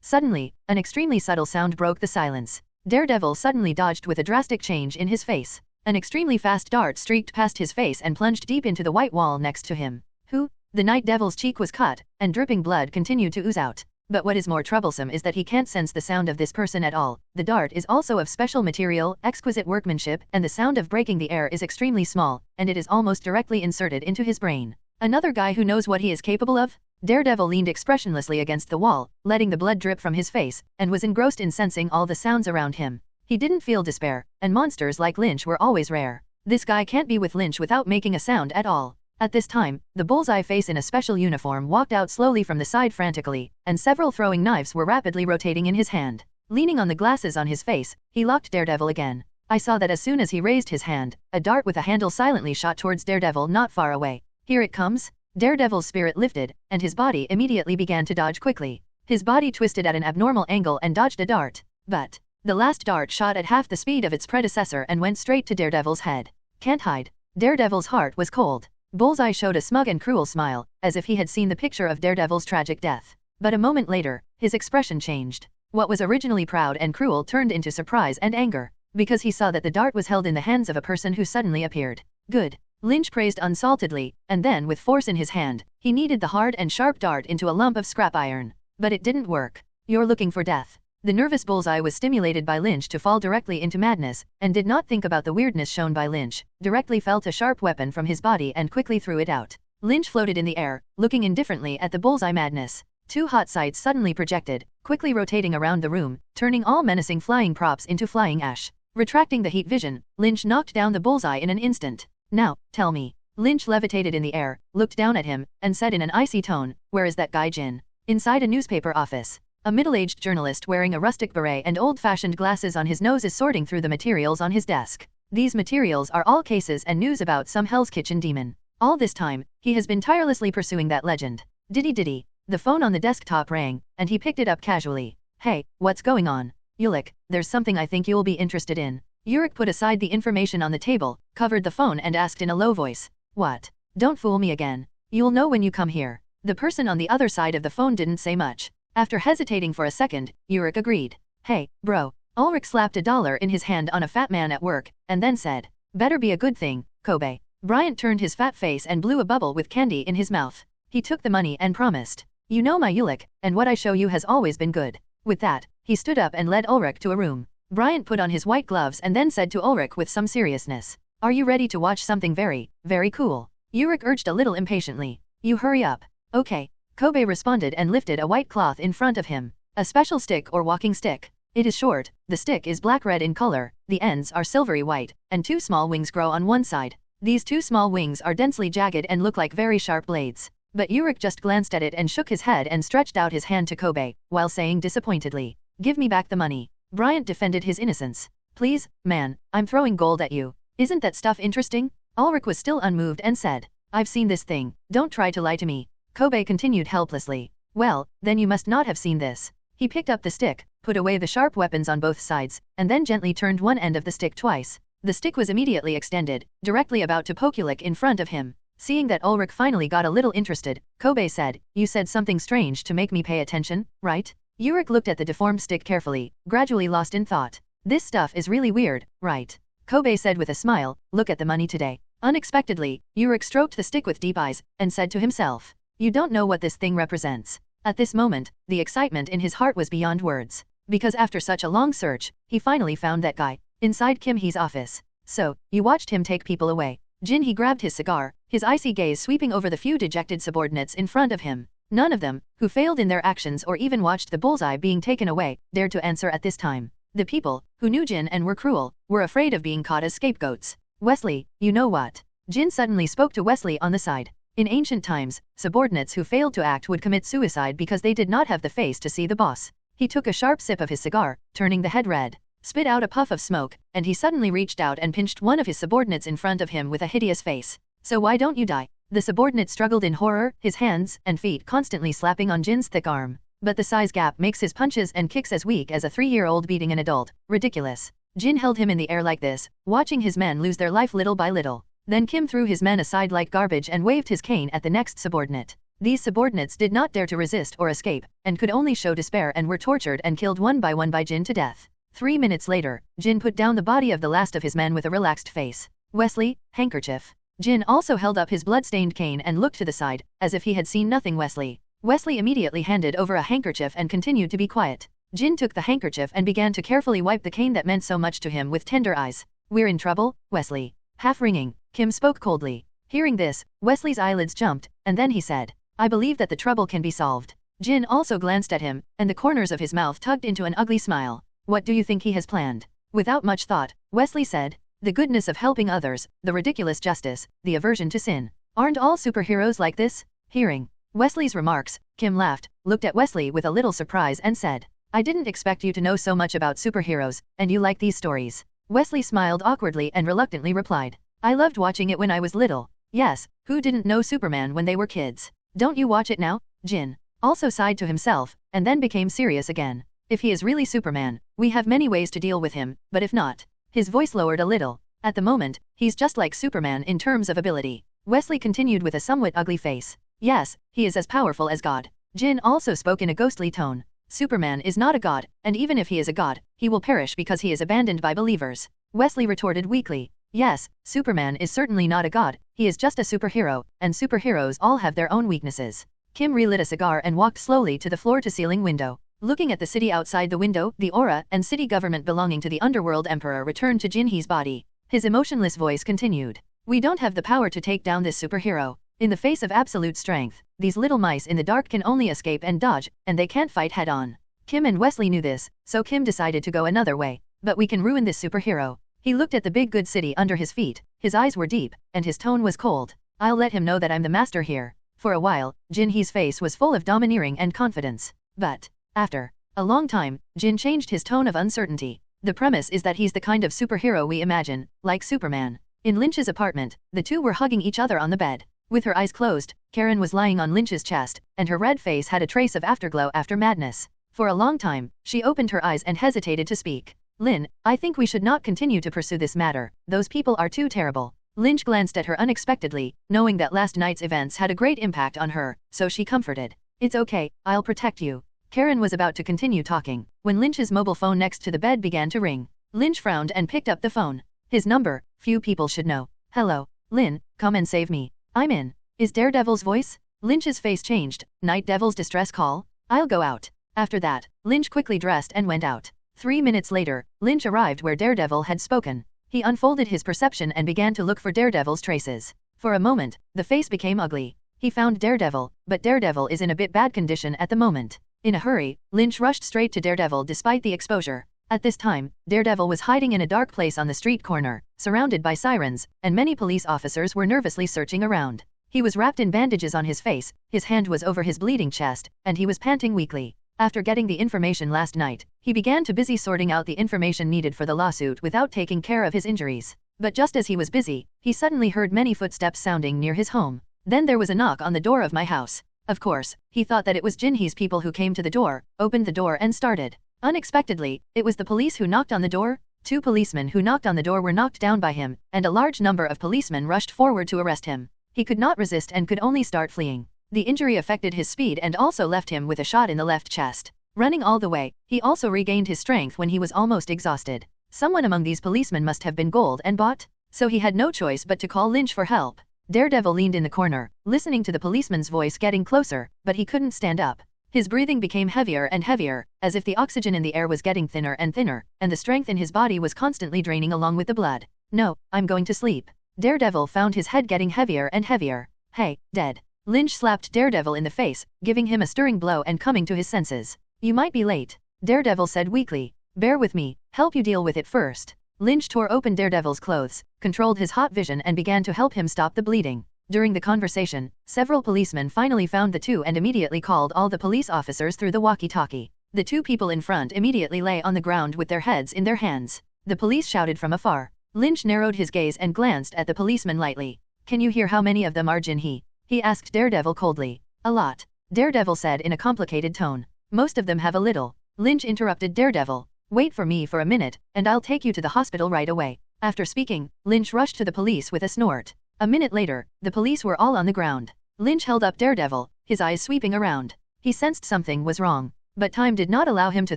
Suddenly, an extremely subtle sound broke the silence. Daredevil suddenly dodged with a drastic change in his face. An extremely fast dart streaked past his face and plunged deep into the white wall next to him. Who? The Night Devil's cheek was cut, and dripping blood continued to ooze out. But what is more troublesome is that he can't sense the sound of this person at all. The dart is also of special material, exquisite workmanship, and the sound of breaking the air is extremely small, and it is almost directly inserted into his brain. Another guy who knows what he is capable of? Daredevil leaned expressionlessly against the wall, letting the blood drip from his face, and was engrossed in sensing all the sounds around him. He didn't feel despair, and monsters like Lynch were always rare. This guy can't be with Lynch without making a sound at all. At this time, the bullseye face in a special uniform walked out slowly from the side frantically, and several throwing knives were rapidly rotating in his hand. Leaning on the glasses on his face, he locked Daredevil again. I saw that as soon as he raised his hand, a dart with a handle silently shot towards Daredevil not far away. Here it comes. Daredevil's spirit lifted, and his body immediately began to dodge quickly. His body twisted at an abnormal angle and dodged a dart. But the last dart shot at half the speed of its predecessor and went straight to Daredevil's head. Can't hide. Daredevil's heart was cold. Bullseye showed a smug and cruel smile, as if he had seen the picture of Daredevil's tragic death. But a moment later, his expression changed. What was originally proud and cruel turned into surprise and anger, because he saw that the dart was held in the hands of a person who suddenly appeared. Good. Lynch praised unsaltedly, and then with force in his hand, he kneaded the hard and sharp dart into a lump of scrap iron. But it didn't work. You're looking for death. The nervous Bullseye was stimulated by Lynch to fall directly into madness, and did not think about the weirdness shown by Lynch, directly felt a sharp weapon from his body and quickly threw it out. Lynch floated in the air, looking indifferently at the Bullseye madness. Two hot sights suddenly projected, quickly rotating around the room, turning all menacing flying props into flying ash. Retracting the heat vision, Lynch knocked down the Bullseye in an instant. Now, tell me. Lynch levitated in the air, looked down at him, and said in an icy tone, "Where is that guy Jin?" Inside a newspaper office. A middle-aged journalist wearing a rustic beret and old-fashioned glasses on his nose is sorting through the materials on his desk. These materials are all cases and news about some Hell's Kitchen demon. All this time, he has been tirelessly pursuing that legend. Diddy. The phone on the desktop rang, and he picked it up casually. "Hey, what's going on?" "Yulik, there's something I think you'll be interested in." Yurik put aside the information on the table, covered the phone and asked in a low voice. "What? Don't fool me again. You'll know when you come here." The person on the other side of the phone didn't say much. After hesitating for a second, Yurik agreed. "Hey, bro." Ulrich slapped $1 in his hand on a fat man at work, and then said, "Better be a good thing, Kobe." Bryant turned his fat face and blew a bubble with candy in his mouth. He took the money and promised, "You know my Yulik, and what I show you has always been good." With that, he stood up and led Ulrich to a room. Bryant put on his white gloves and then said to Ulrich with some seriousness, "Are you ready to watch something very, very cool?" Ulrich urged a little impatiently. "You hurry up." "Okay." Kobe responded and lifted a white cloth in front of him. A special stick or walking stick. It is short, the stick is black-red in color, the ends are silvery white, and two small wings grow on one side. These two small wings are densely jagged and look like very sharp blades. But Ulrich just glanced at it and shook his head and stretched out his hand to Kobe, while saying disappointedly, "Give me back the money." Bryant defended his innocence. "Please, man, I'm throwing gold at you. Isn't that stuff interesting?" Ulrich was still unmoved and said, "I've seen this thing, don't try to lie to me." Kobe continued helplessly, "Well, then you must not have seen this." He picked up the stick, put away the sharp weapons on both sides, and then gently turned one end of the stick twice. The stick was immediately extended, directly about to poke Ulrich in front of him. Seeing that Ulrich finally got a little interested, Kobe said, "You said something strange to make me pay attention, right?" Ulrich looked at the deformed stick carefully, gradually lost in thought. "This stuff is really weird, right?" Kobe said with a smile, "Look at the money today." Unexpectedly, Ulrich stroked the stick with deep eyes, and said to himself, "You don't know what this thing represents." At this moment, the excitement in his heart was beyond words. Because after such a long search, he finally found that guy, inside Kim Hee's office. "So, you watched him take people away." Jin Hee grabbed his cigar, his icy gaze sweeping over the few dejected subordinates in front of him. None of them, who failed in their actions or even watched the bullseye being taken away, dared to answer at this time. The people, who knew Jin and were cruel, were afraid of being caught as scapegoats. "Wesley, you know what?" Jin suddenly spoke to Wesley on the side. In ancient times, subordinates who failed to act would commit suicide because they did not have the face to see the boss. He took a sharp sip of his cigar, turning the head red, spit out a puff of smoke, and he suddenly reached out and pinched one of his subordinates in front of him with a hideous face. "So why don't you die?" The subordinate struggled in horror, his hands and feet constantly slapping on Jin's thick arm. But the size gap makes his punches and kicks as weak as a 3-year-old beating an adult. Ridiculous. Jin held him in the air like this, watching his men lose their life little by little. Then Kim threw his men aside like garbage and waved his cane at the next subordinate. These subordinates did not dare to resist or escape, and could only show despair and were tortured and killed one by Jin to death. 3 minutes later, Jin put down the body of the last of his men with a relaxed face. Wesley, handkerchief. Jin also held up his blood-stained cane and looked to the side, as if he had seen nothing. Wesley immediately handed over a handkerchief and continued to be quiet. Jin took the handkerchief and began to carefully wipe the cane that meant so much to him with tender eyes. We're in trouble, Wesley. Half ringing, Kim spoke coldly. Hearing this, Wesley's eyelids jumped, and then he said, I believe that the trouble can be solved. Jin also glanced at him, and the corners of his mouth tugged into an ugly smile. What do you think he has planned? Without much thought, Wesley said, the goodness of helping others, the ridiculous justice, the aversion to sin. Aren't all superheroes like this? Hearing Wesley's remarks, Kim laughed, looked at Wesley with a little surprise and said, I didn't expect you to know so much about superheroes, and you like these stories. Wesley smiled awkwardly and reluctantly replied, I loved watching it when I was little. Yes, who didn't know Superman when they were kids? Don't you watch it now? Jin also sighed to himself, and then became serious again. If he is really Superman, we have many ways to deal with him, but if not, his voice lowered a little. At the moment, he's just like Superman in terms of ability. Wesley continued with a somewhat ugly face. Yes, he is as powerful as God. Jin also spoke in a ghostly tone. Superman is not a god, and even if he is a god, he will perish because he is abandoned by believers. Wesley retorted weakly. Yes, Superman is certainly not a god, he is just a superhero, and superheroes all have their own weaknesses. Kim relit a cigar and walked slowly to the floor-to-ceiling window. Looking at the city outside the window, the aura and city government belonging to the underworld emperor returned to Jinhee's body. His emotionless voice continued. We don't have the power to take down this superhero. In the face of absolute strength, these little mice in the dark can only escape and dodge, and they can't fight head-on. Kim and Wesley knew this, so Kim decided to go another way. But we can ruin this superhero. He looked at the big good city under his feet, his eyes were deep, and his tone was cold. I'll let him know that I'm the master here. For a while, Jinhee's face was full of domineering and confidence. But after a long time, Jin changed his tone of uncertainty. The premise is that he's the kind of superhero we imagine, like Superman. In Lynch's apartment, the two were hugging each other on the bed. With her eyes closed, Karen was lying on Lynch's chest, and her red face had a trace of afterglow after madness. For a long time, she opened her eyes and hesitated to speak. Lynn, I think we should not continue to pursue this matter, those people are too terrible. Lynch glanced at her unexpectedly, knowing that last night's events had a great impact on her, so she comforted. It's okay, I'll protect you. Karen was about to continue talking, when Lynch's mobile phone next to the bed began to ring. Lynch frowned and picked up the phone. His number, few people should know. Hello, Lynn, come and save me. I'm in. Is Daredevil's voice? Lynch's face changed. Night Devil's distress call? I'll go out. After that, Lynch quickly dressed and went out. 3 minutes later, Lynch arrived where Daredevil had spoken. He unfolded his perception and began to look for Daredevil's traces. For a moment, the face became ugly. He found Daredevil, but Daredevil is in a bit bad condition at the moment. In a hurry, Lynch rushed straight to Daredevil despite the exposure. At this time, Daredevil was hiding in a dark place on the street corner, surrounded by sirens, and many police officers were nervously searching around. He was wrapped in bandages on his face, his hand was over his bleeding chest, and he was panting weakly. After getting the information last night, he began to busy sorting out the information needed for the lawsuit without taking care of his injuries. But just as he was busy, he suddenly heard many footsteps sounding near his home. Then there was a knock on the door of my house. Of course, he thought that it was Jinhee's people who came to the door, opened the door and started. Unexpectedly, it was the police who knocked on the door. 2 policemen who knocked on the door were knocked down by him, and a large number of policemen rushed forward to arrest him. He could not resist and could only start fleeing. The injury affected his speed and also left him with a shot in the left chest. Running all the way, he also regained his strength when he was almost exhausted. Someone among these policemen must have been gold and bought, so he had no choice but to call Lynch for help. Daredevil leaned in the corner, listening to the policeman's voice getting closer, but he couldn't stand up. His breathing became heavier and heavier, as if the oxygen in the air was getting thinner and thinner, and the strength in his body was constantly draining along with the blood. No, I'm going to sleep. Daredevil found his head getting heavier and heavier. Hey, dead. Lynch slapped Daredevil in the face, giving him a stirring blow and coming to his senses. You might be late. Daredevil said weakly. Bear with me, help you deal with it first. Lynch tore open Daredevil's clothes, controlled his hot vision and began to help him stop the bleeding. During the conversation, several policemen finally found the two and immediately called all the police officers through the walkie-talkie. The 2 people in front immediately lay on the ground with their heads in their hands. The police shouted from afar. Lynch narrowed his gaze and glanced at the policeman lightly. Can you hear how many of them are Jinhee? He asked Daredevil coldly. A lot. Daredevil said in a complicated tone. Most of them have a little. Lynch interrupted Daredevil. Wait for me for a minute, and I'll take you to the hospital right away. After speaking, Lynch rushed to the police with a snort. A minute later, the police were all on the ground. Lynch held up Daredevil, his eyes sweeping around. He sensed something was wrong, but time did not allow him to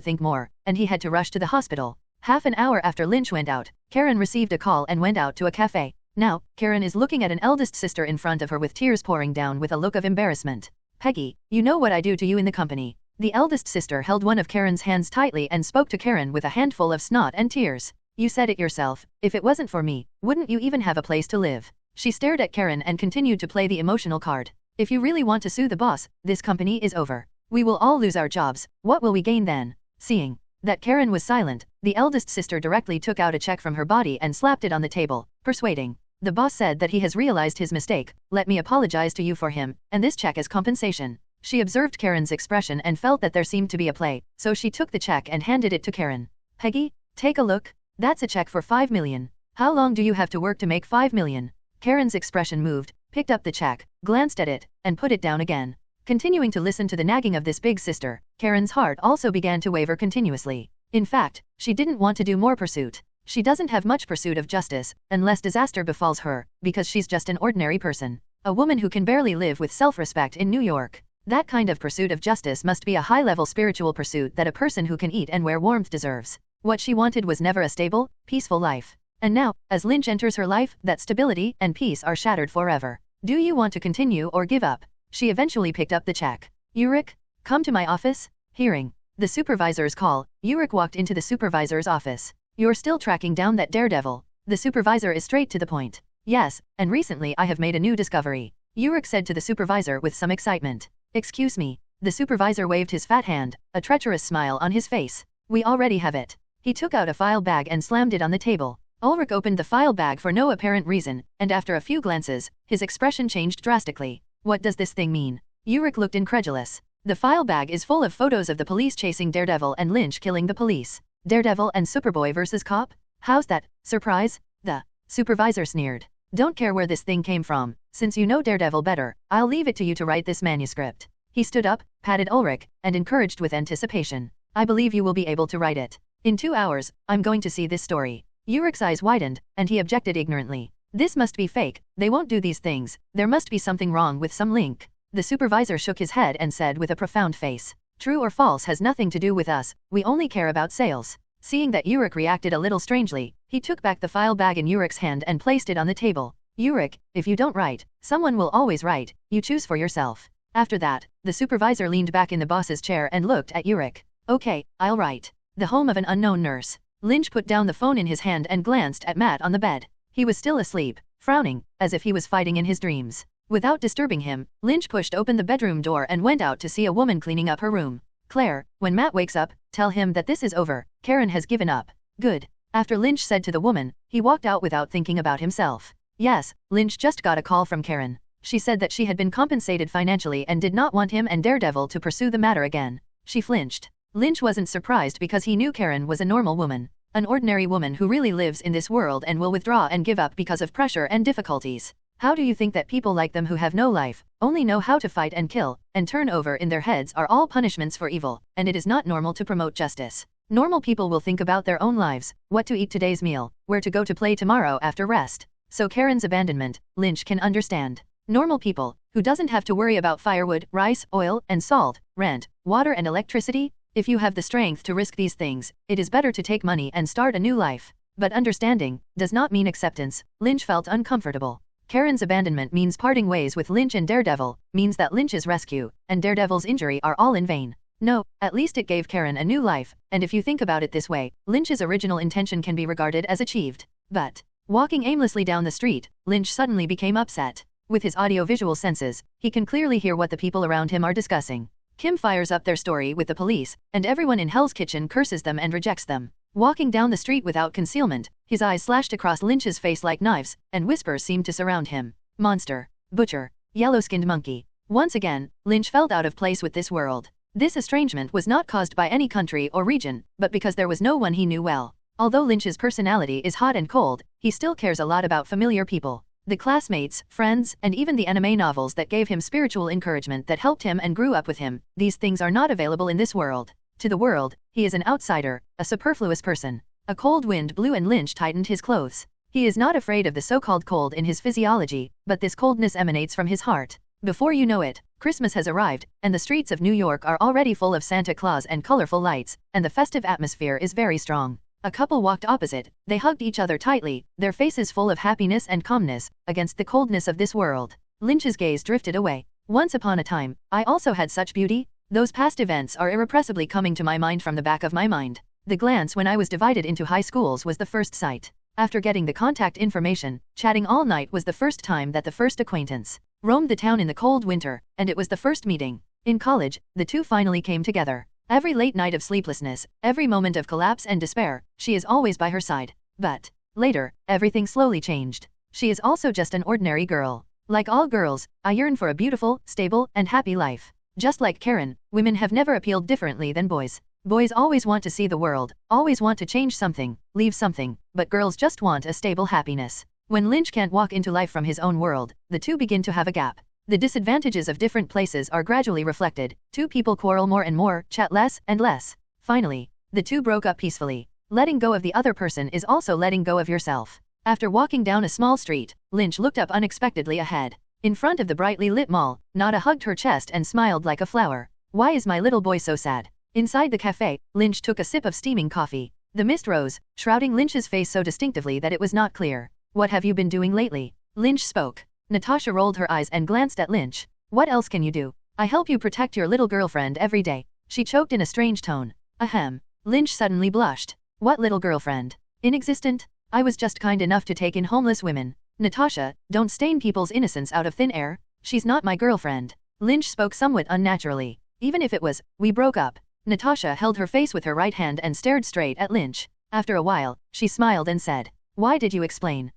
think more, and he had to rush to the hospital. Half an hour after Lynch went out, Karen received a call and went out to a cafe. Now, Karen is looking at an eldest sister in front of her with tears pouring down with a look of embarrassment. Peggy, you know what I do to you in the company. The eldest sister held one of Karen's hands tightly and spoke to Karen with a handful of snot and tears. You said it yourself, if it wasn't for me, wouldn't you even have a place to live? She stared at Karen and continued to play the emotional card. If you really want to sue the boss, this company is over. We will all lose our jobs, what will we gain then? Seeing that Karen was silent, the eldest sister directly took out a check from her body and slapped it on the table, persuading. The boss said that he has realized his mistake, let me apologize to you for him, and this check is compensation. She observed Karen's expression and felt that there seemed to be a play, so she took the check and handed it to Karen. Peggy, take a look. That's a check for 5 million. How long do you have to work to make 5 million? Karen's expression moved, picked up the check, glanced at it, and put it down again. Continuing to listen to the nagging of this big sister, Karen's heart also began to waver continuously. In fact, she didn't want to do more pursuit. She doesn't have much pursuit of justice, unless disaster befalls her, because she's just an ordinary person. A woman who can barely live with self-respect in New York. That kind of pursuit of justice must be a high-level spiritual pursuit that a person who can eat and wear warmth deserves. What she wanted was never a stable, peaceful life. And now, as Lynch enters her life, that stability and peace are shattered forever. Do you want to continue or give up? She eventually picked up the check. Ulrich, come to my office. Hearing the supervisor's call, Ulrich walked into the supervisor's office. You're still tracking down that Daredevil. The supervisor is straight to the point. Yes, and recently I have made a new discovery. Ulrich said to the supervisor with some excitement. Excuse me. The supervisor waved his fat hand, a treacherous smile on his face. We already have it. He took out a file bag and slammed it on the table. Ulrich opened the file bag for no apparent reason, and after a few glances, his expression changed drastically. What does this thing mean? Ulrich looked incredulous. The file bag is full of photos of the police chasing Daredevil and Lynch killing the police. Daredevil and Superboy versus Cop? How's that? Surprise? The supervisor sneered. Don't care where this thing came from. Since you know Daredevil better, I'll leave it to you to write this manuscript. He stood up, patted Ulrich, and encouraged with anticipation. I believe you will be able to write it. In 2 hours, I'm going to see this story. Ulrich's eyes widened, and he objected ignorantly. This must be fake, they won't do these things, there must be something wrong with some link. The supervisor shook his head and said with a profound face. True or false has nothing to do with us, we only care about sales. Seeing that Ulrich reacted a little strangely, he took back the file bag in Ulrich's hand and placed it on the table. Ulrich, if you don't write, someone will always write, you choose for yourself. After that, the supervisor leaned back in the boss's chair and looked at Ulrich. Okay, I'll write. The home of an unknown nurse. Lynch put down the phone in his hand and glanced at Matt on the bed. He was still asleep, frowning, as if he was fighting in his dreams. Without disturbing him, Lynch pushed open the bedroom door and went out to see a woman cleaning up her room. Claire, when Matt wakes up, tell him that this is over, Karen has given up. Good. After Lynch said to the woman, he walked out without thinking about himself. Yes, Lynch just got a call from Karen. She said that she had been compensated financially and did not want him and Daredevil to pursue the matter again. She flinched. Lynch wasn't surprised because he knew Karen was a normal woman. An ordinary woman who really lives in this world and will withdraw and give up because of pressure and difficulties. How do you think that people like them who have no life, only know how to fight and kill, and turn over in their heads are all punishments for evil, and it is not normal to promote justice? Normal people will think about their own lives, what to eat today's meal, where to go to play tomorrow after rest. So Karen's abandonment, Lynch can understand. Normal people, who doesn't have to worry about firewood, rice, oil, and salt, rent, water and electricity. If you have the strength to risk these things, it is better to take money and start a new life. But understanding does not mean acceptance. Lynch felt uncomfortable. Karen's abandonment means parting ways with Lynch, and Daredevil means that Lynch's rescue and Daredevil's injury are all in vain. No, at least it gave Karen a new life, and if you think about it this way, Lynch's original intention can be regarded as achieved. But walking aimlessly down the street, Lynch suddenly became upset. With his audio-visual senses, he can clearly hear what the people around him are discussing. Kim fires up their story with the police, and everyone in Hell's Kitchen curses them and rejects them. Walking down the street without concealment, his eyes slashed across Lynch's face like knives, and whispers seemed to surround him. Monster. Butcher. Yellow-skinned monkey. Once again, Lynch felt out of place with this world. This estrangement was not caused by any country or region, but because there was no one he knew well. Although Lynch's personality is hot and cold, he still cares a lot about familiar people. The classmates, friends, and even the anime novels that gave him spiritual encouragement that helped him and grew up with him, these things are not available in this world. To the world, he is an outsider, a superfluous person. A cold wind blew and Lynch tightened his clothes. He is not afraid of the so-called cold in his physiology, but this coldness emanates from his heart. Before you know it, Christmas has arrived, and the streets of New York are already full of Santa Claus and colorful lights, and the festive atmosphere is very strong. A couple walked opposite, they hugged each other tightly, their faces full of happiness and calmness, against the coldness of this world. Lynch's gaze drifted away. Once upon a time, I also had such beauty. Those past events are irrepressibly coming to my mind from the back of my mind. The glance when I was divided into high schools was the first sight. After getting the contact information, chatting all night was the first time that the first acquaintance roamed the town in the cold winter, and it was the first meeting. In college, the two finally came together. Every late night of sleeplessness, every moment of collapse and despair, she is always by her side. But later, everything slowly changed. She is also just an ordinary girl. Like all girls, I yearn for a beautiful, stable, and happy life. Just like Karen, women have never appealed differently than boys. Boys always want to see the world, always want to change something, leave something, but girls just want a stable happiness. When Lynch can't walk into life from his own world, the two begin to have a gap. The disadvantages of different places are gradually reflected. Two people quarrel more and more, chat less and less. Finally, the two broke up peacefully. Letting go of the other person is also letting go of yourself. After walking down a small street, Lynch looked up unexpectedly ahead. In front of the brightly lit mall, Nada hugged her chest and smiled like a flower. Why is my little boy so sad? Inside the cafe, Lynch took a sip of steaming coffee. The mist rose, shrouding Lynch's face so distinctively that it was not clear. What have you been doing lately? Lynch spoke. Natasha rolled her eyes and glanced at Lynch. What else can you do? I help you protect your little girlfriend every day. She choked in a strange tone. Ahem. Lynch suddenly blushed. What little girlfriend? Inexistent? I was just kind enough to take in homeless women. Natasha, don't stain people's innocence out of thin air. She's not my girlfriend. Lynch spoke somewhat unnaturally. Even if it was, we broke up. Natasha held her face with her right hand and stared straight at Lynch. After a while, she smiled and said, "Why did you explain?"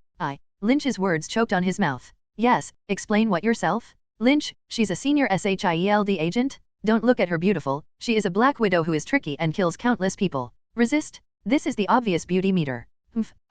Lynch's words choked on his mouth. "Yes, explain what yourself?" "Lynch, she's a senior SHIELD agent. Don't look at her beautiful, she is a black widow who is tricky and kills countless people. Resist? This is the obvious beauty meter.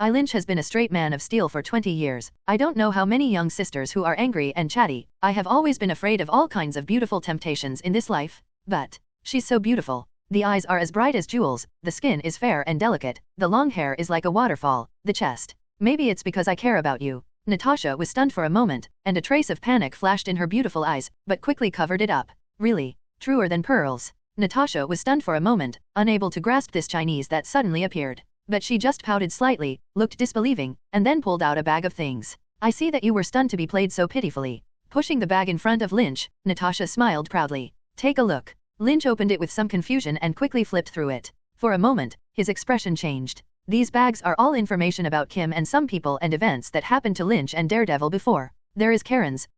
Lynch has been a straight man of steel for 20 years. I don't know how many young sisters who are angry and chatty. I have always been afraid of all kinds of beautiful temptations in this life. But she's so beautiful. The eyes are as bright as jewels, the skin is fair and delicate, the long hair is like a waterfall, the chest. Maybe it's because I care about you." Natasha was stunned for a moment, and a trace of panic flashed in her beautiful eyes, but quickly covered it up. "Really? Truer than pearls?" Natasha was stunned for a moment, unable to grasp this Chinese that suddenly appeared. But she just pouted slightly, looked disbelieving, and then pulled out a bag of things. "I see that you were stunned to be played so pitifully." Pushing the bag in front of Lynch, Natasha smiled proudly. "Take a look." Lynch opened it with some confusion and quickly flipped through it. For a moment, his expression changed. These bags are all information about Kim and some people and events that happened to Lynch and Daredevil before. There is Karen's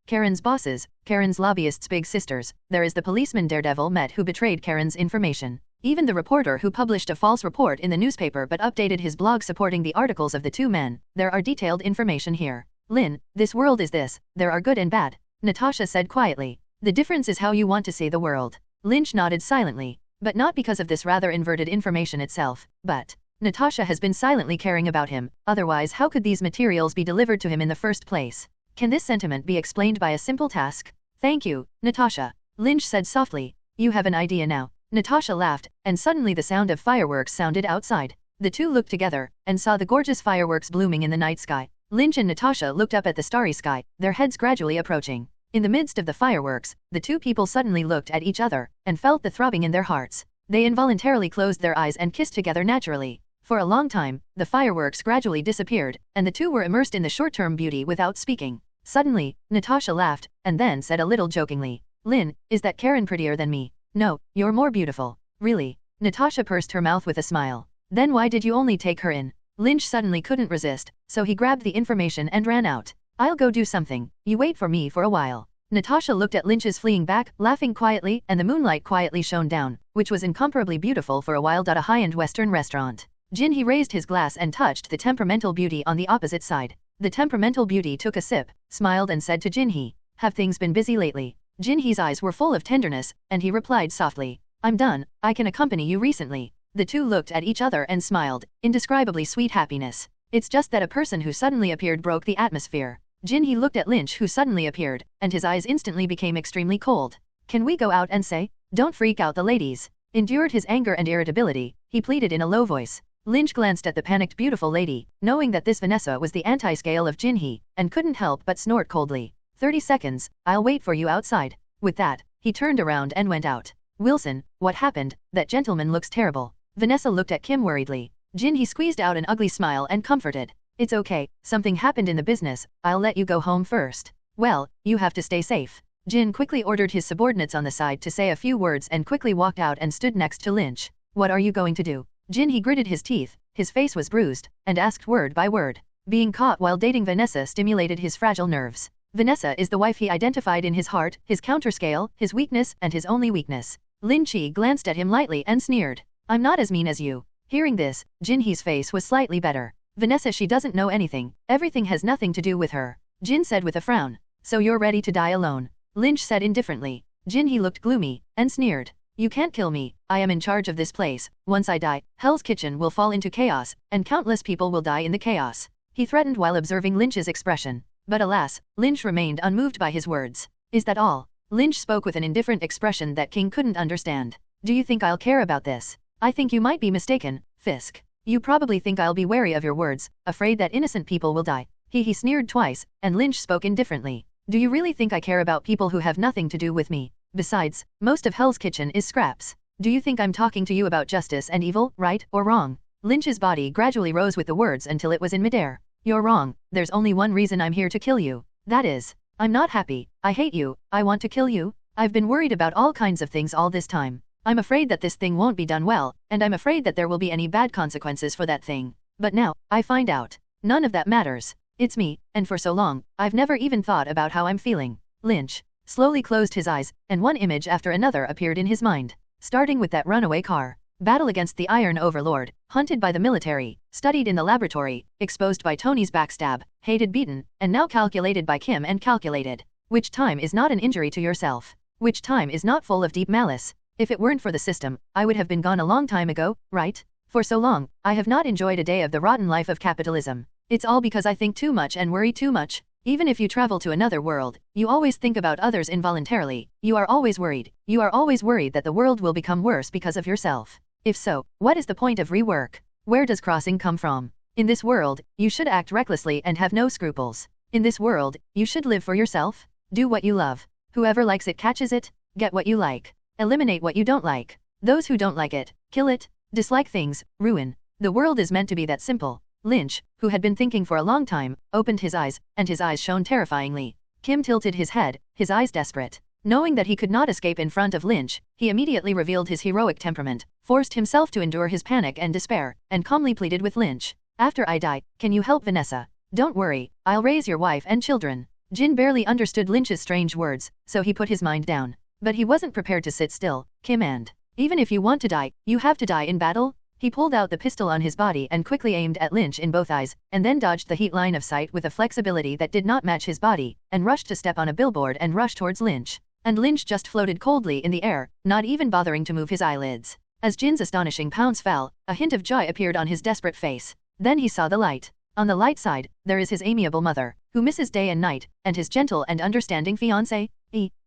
bosses, Karen's lobbyists' big sisters, there is the policeman Daredevil met who betrayed Karen's information. Even the reporter who published a false report in the newspaper but updated his blog supporting the articles of the two men. There are detailed information here. "Lynn, this world is this, there are good and bad," Natasha said quietly. "The difference is how you want to see the world." Lynch nodded silently, but not because of this rather inverted information itself, but Natasha has been silently caring about him, otherwise how could these materials be delivered to him in the first place? Can this sentiment be explained by a simple task? "Thank you, Natasha," Lynch said softly. "You have an idea now." Natasha laughed, and suddenly the sound of fireworks sounded outside. The two looked together, and saw the gorgeous fireworks blooming in the night sky. Lynch and Natasha looked up at the starry sky, their heads gradually approaching. In the midst of the fireworks, the two people suddenly looked at each other, and felt the throbbing in their hearts. They involuntarily closed their eyes and kissed together naturally. For a long time, the fireworks gradually disappeared, and the two were immersed in the short-term beauty without speaking. Suddenly, Natasha laughed, and then said a little jokingly, "Lynn, is that Karen prettier than me?" "No, you're more beautiful." "Really?" Natasha pursed her mouth with a smile. "Then why did you only take her in?" Lynch suddenly couldn't resist, so he grabbed the information and ran out. "I'll go do something, you wait for me for a while." Natasha looked at Lynch's fleeing back, laughing quietly, and the moonlight quietly shone down, which was incomparably beautiful for a while. A high-end Western restaurant. He raised his glass and touched the temperamental beauty on the opposite side. The temperamental beauty took a sip, smiled and said to Jinhee, "Have things been busy lately?" Jinhee's eyes were full of tenderness, and he replied softly, "I'm done, I can accompany you recently." The two looked at each other and smiled, indescribably sweet happiness. It's just that a person who suddenly appeared broke the atmosphere. Jinhee looked at Lynch who suddenly appeared, and his eyes instantly became extremely cold. "Can we go out and say? Don't freak out the ladies." Endured his anger and irritability, he pleaded in a low voice. Lynch glanced at the panicked beautiful lady, knowing that this Vanessa was the anti-scale of Jinhee, and couldn't help but snort coldly. 30 seconds, I'll wait for you outside." With that, he turned around and went out. "Wilson, what happened? That gentleman looks terrible." Vanessa looked at Kim worriedly. Jin he squeezed out an ugly smile and comforted. It's okay, something happened in the business, I'll let you go home first. Well, you have to stay safe. Jin quickly ordered his subordinates on the side to say a few words and quickly walked out and stood next to Lynch. What are you going to do? Jin he gritted his teeth, his face was bruised, and asked word by word. Being caught while dating Vanessa stimulated his fragile nerves. Vanessa is the wife he identified in his heart, his counterscale, his weakness and his only weakness. Lin Chi glanced at him lightly and sneered. I'm not as mean as you. Hearing this, Jin He's face was slightly better. Vanessa she doesn't know anything, everything has nothing to do with her. Jin said with a frown. So you're ready to die alone? Lynch said indifferently. Jin He looked gloomy, and sneered. You can't kill me, I am in charge of this place, once I die, Hell's Kitchen will fall into chaos, and countless people will die in the chaos. He threatened while observing Lynch's expression. But alas, Lynch remained unmoved by his words. Is that all? Lynch spoke with an indifferent expression that King couldn't understand. Do you think I'll care about this? I think you might be mistaken, Fisk. You probably think I'll be wary of your words, afraid that innocent people will die. He sneered twice, and Lynch spoke indifferently. Do you really think I care about people who have nothing to do with me? Besides, most of Hell's Kitchen is scraps. Do you think I'm talking to you about justice and evil, right or wrong? Lynch's body gradually rose with the words until it was in midair. You're wrong, there's only one reason I'm here to kill you. That is, I'm not happy, I hate you, I want to kill you. I've been worried about all kinds of things all this time. I'm afraid that this thing won't be done well, and I'm afraid that there will be any bad consequences for that thing. But now, I find out. None of that matters. It's me, and for so long, I've never even thought about how I'm feeling. Lynch slowly closed his eyes, and one image after another appeared in his mind. Starting with that runaway car. Battle against the Iron Overlord, hunted by the military, studied in the laboratory, exposed by Tony's backstab, hated beaten, and now calculated by Kim and calculated. Which time is not an injury to yourself? Which time is not full of deep malice? If it weren't for the system, I would have been gone a long time ago, right? For so long, I have not enjoyed a day of the rotten life of capitalism. It's all because I think too much and worry too much. Even if you travel to another world, you always think about others involuntarily. You are always worried. You are always worried that the world will become worse because of yourself. If so, what is the point of rework? Where does crossing come from? In this world, you should act recklessly and have no scruples. In this world, you should live for yourself. Do what you love. Whoever likes it catches it. Get what you like. Eliminate what you don't like. Those who don't like it, kill it. Dislike things, ruin. The world is meant to be that simple. Lynch, who had been thinking for a long time, opened his eyes, and his eyes shone terrifyingly. Kim tilted his head, his eyes desperate. Knowing that he could not escape in front of Lynch, he immediately revealed his heroic temperament, forced himself to endure his panic and despair, and calmly pleaded with Lynch. After I die, can you help Vanessa? Don't worry, I'll raise your wife and children. Jin barely understood Lynch's strange words, so he put his mind down. But he wasn't prepared to sit still. Kim and even if you want to die, you have to die in battle? He pulled out the pistol on his body and quickly aimed at Lynch in both eyes, and then dodged the heat line of sight with a flexibility that did not match his body, and rushed to step on a billboard and rush towards Lynch. And Lynch just floated coldly in the air, not even bothering to move his eyelids. As Jin's astonishing pounce fell, a hint of joy appeared on his desperate face. Then he saw the light. On the light side, there is his amiable mother, who misses day and night, and his gentle and understanding fiancée,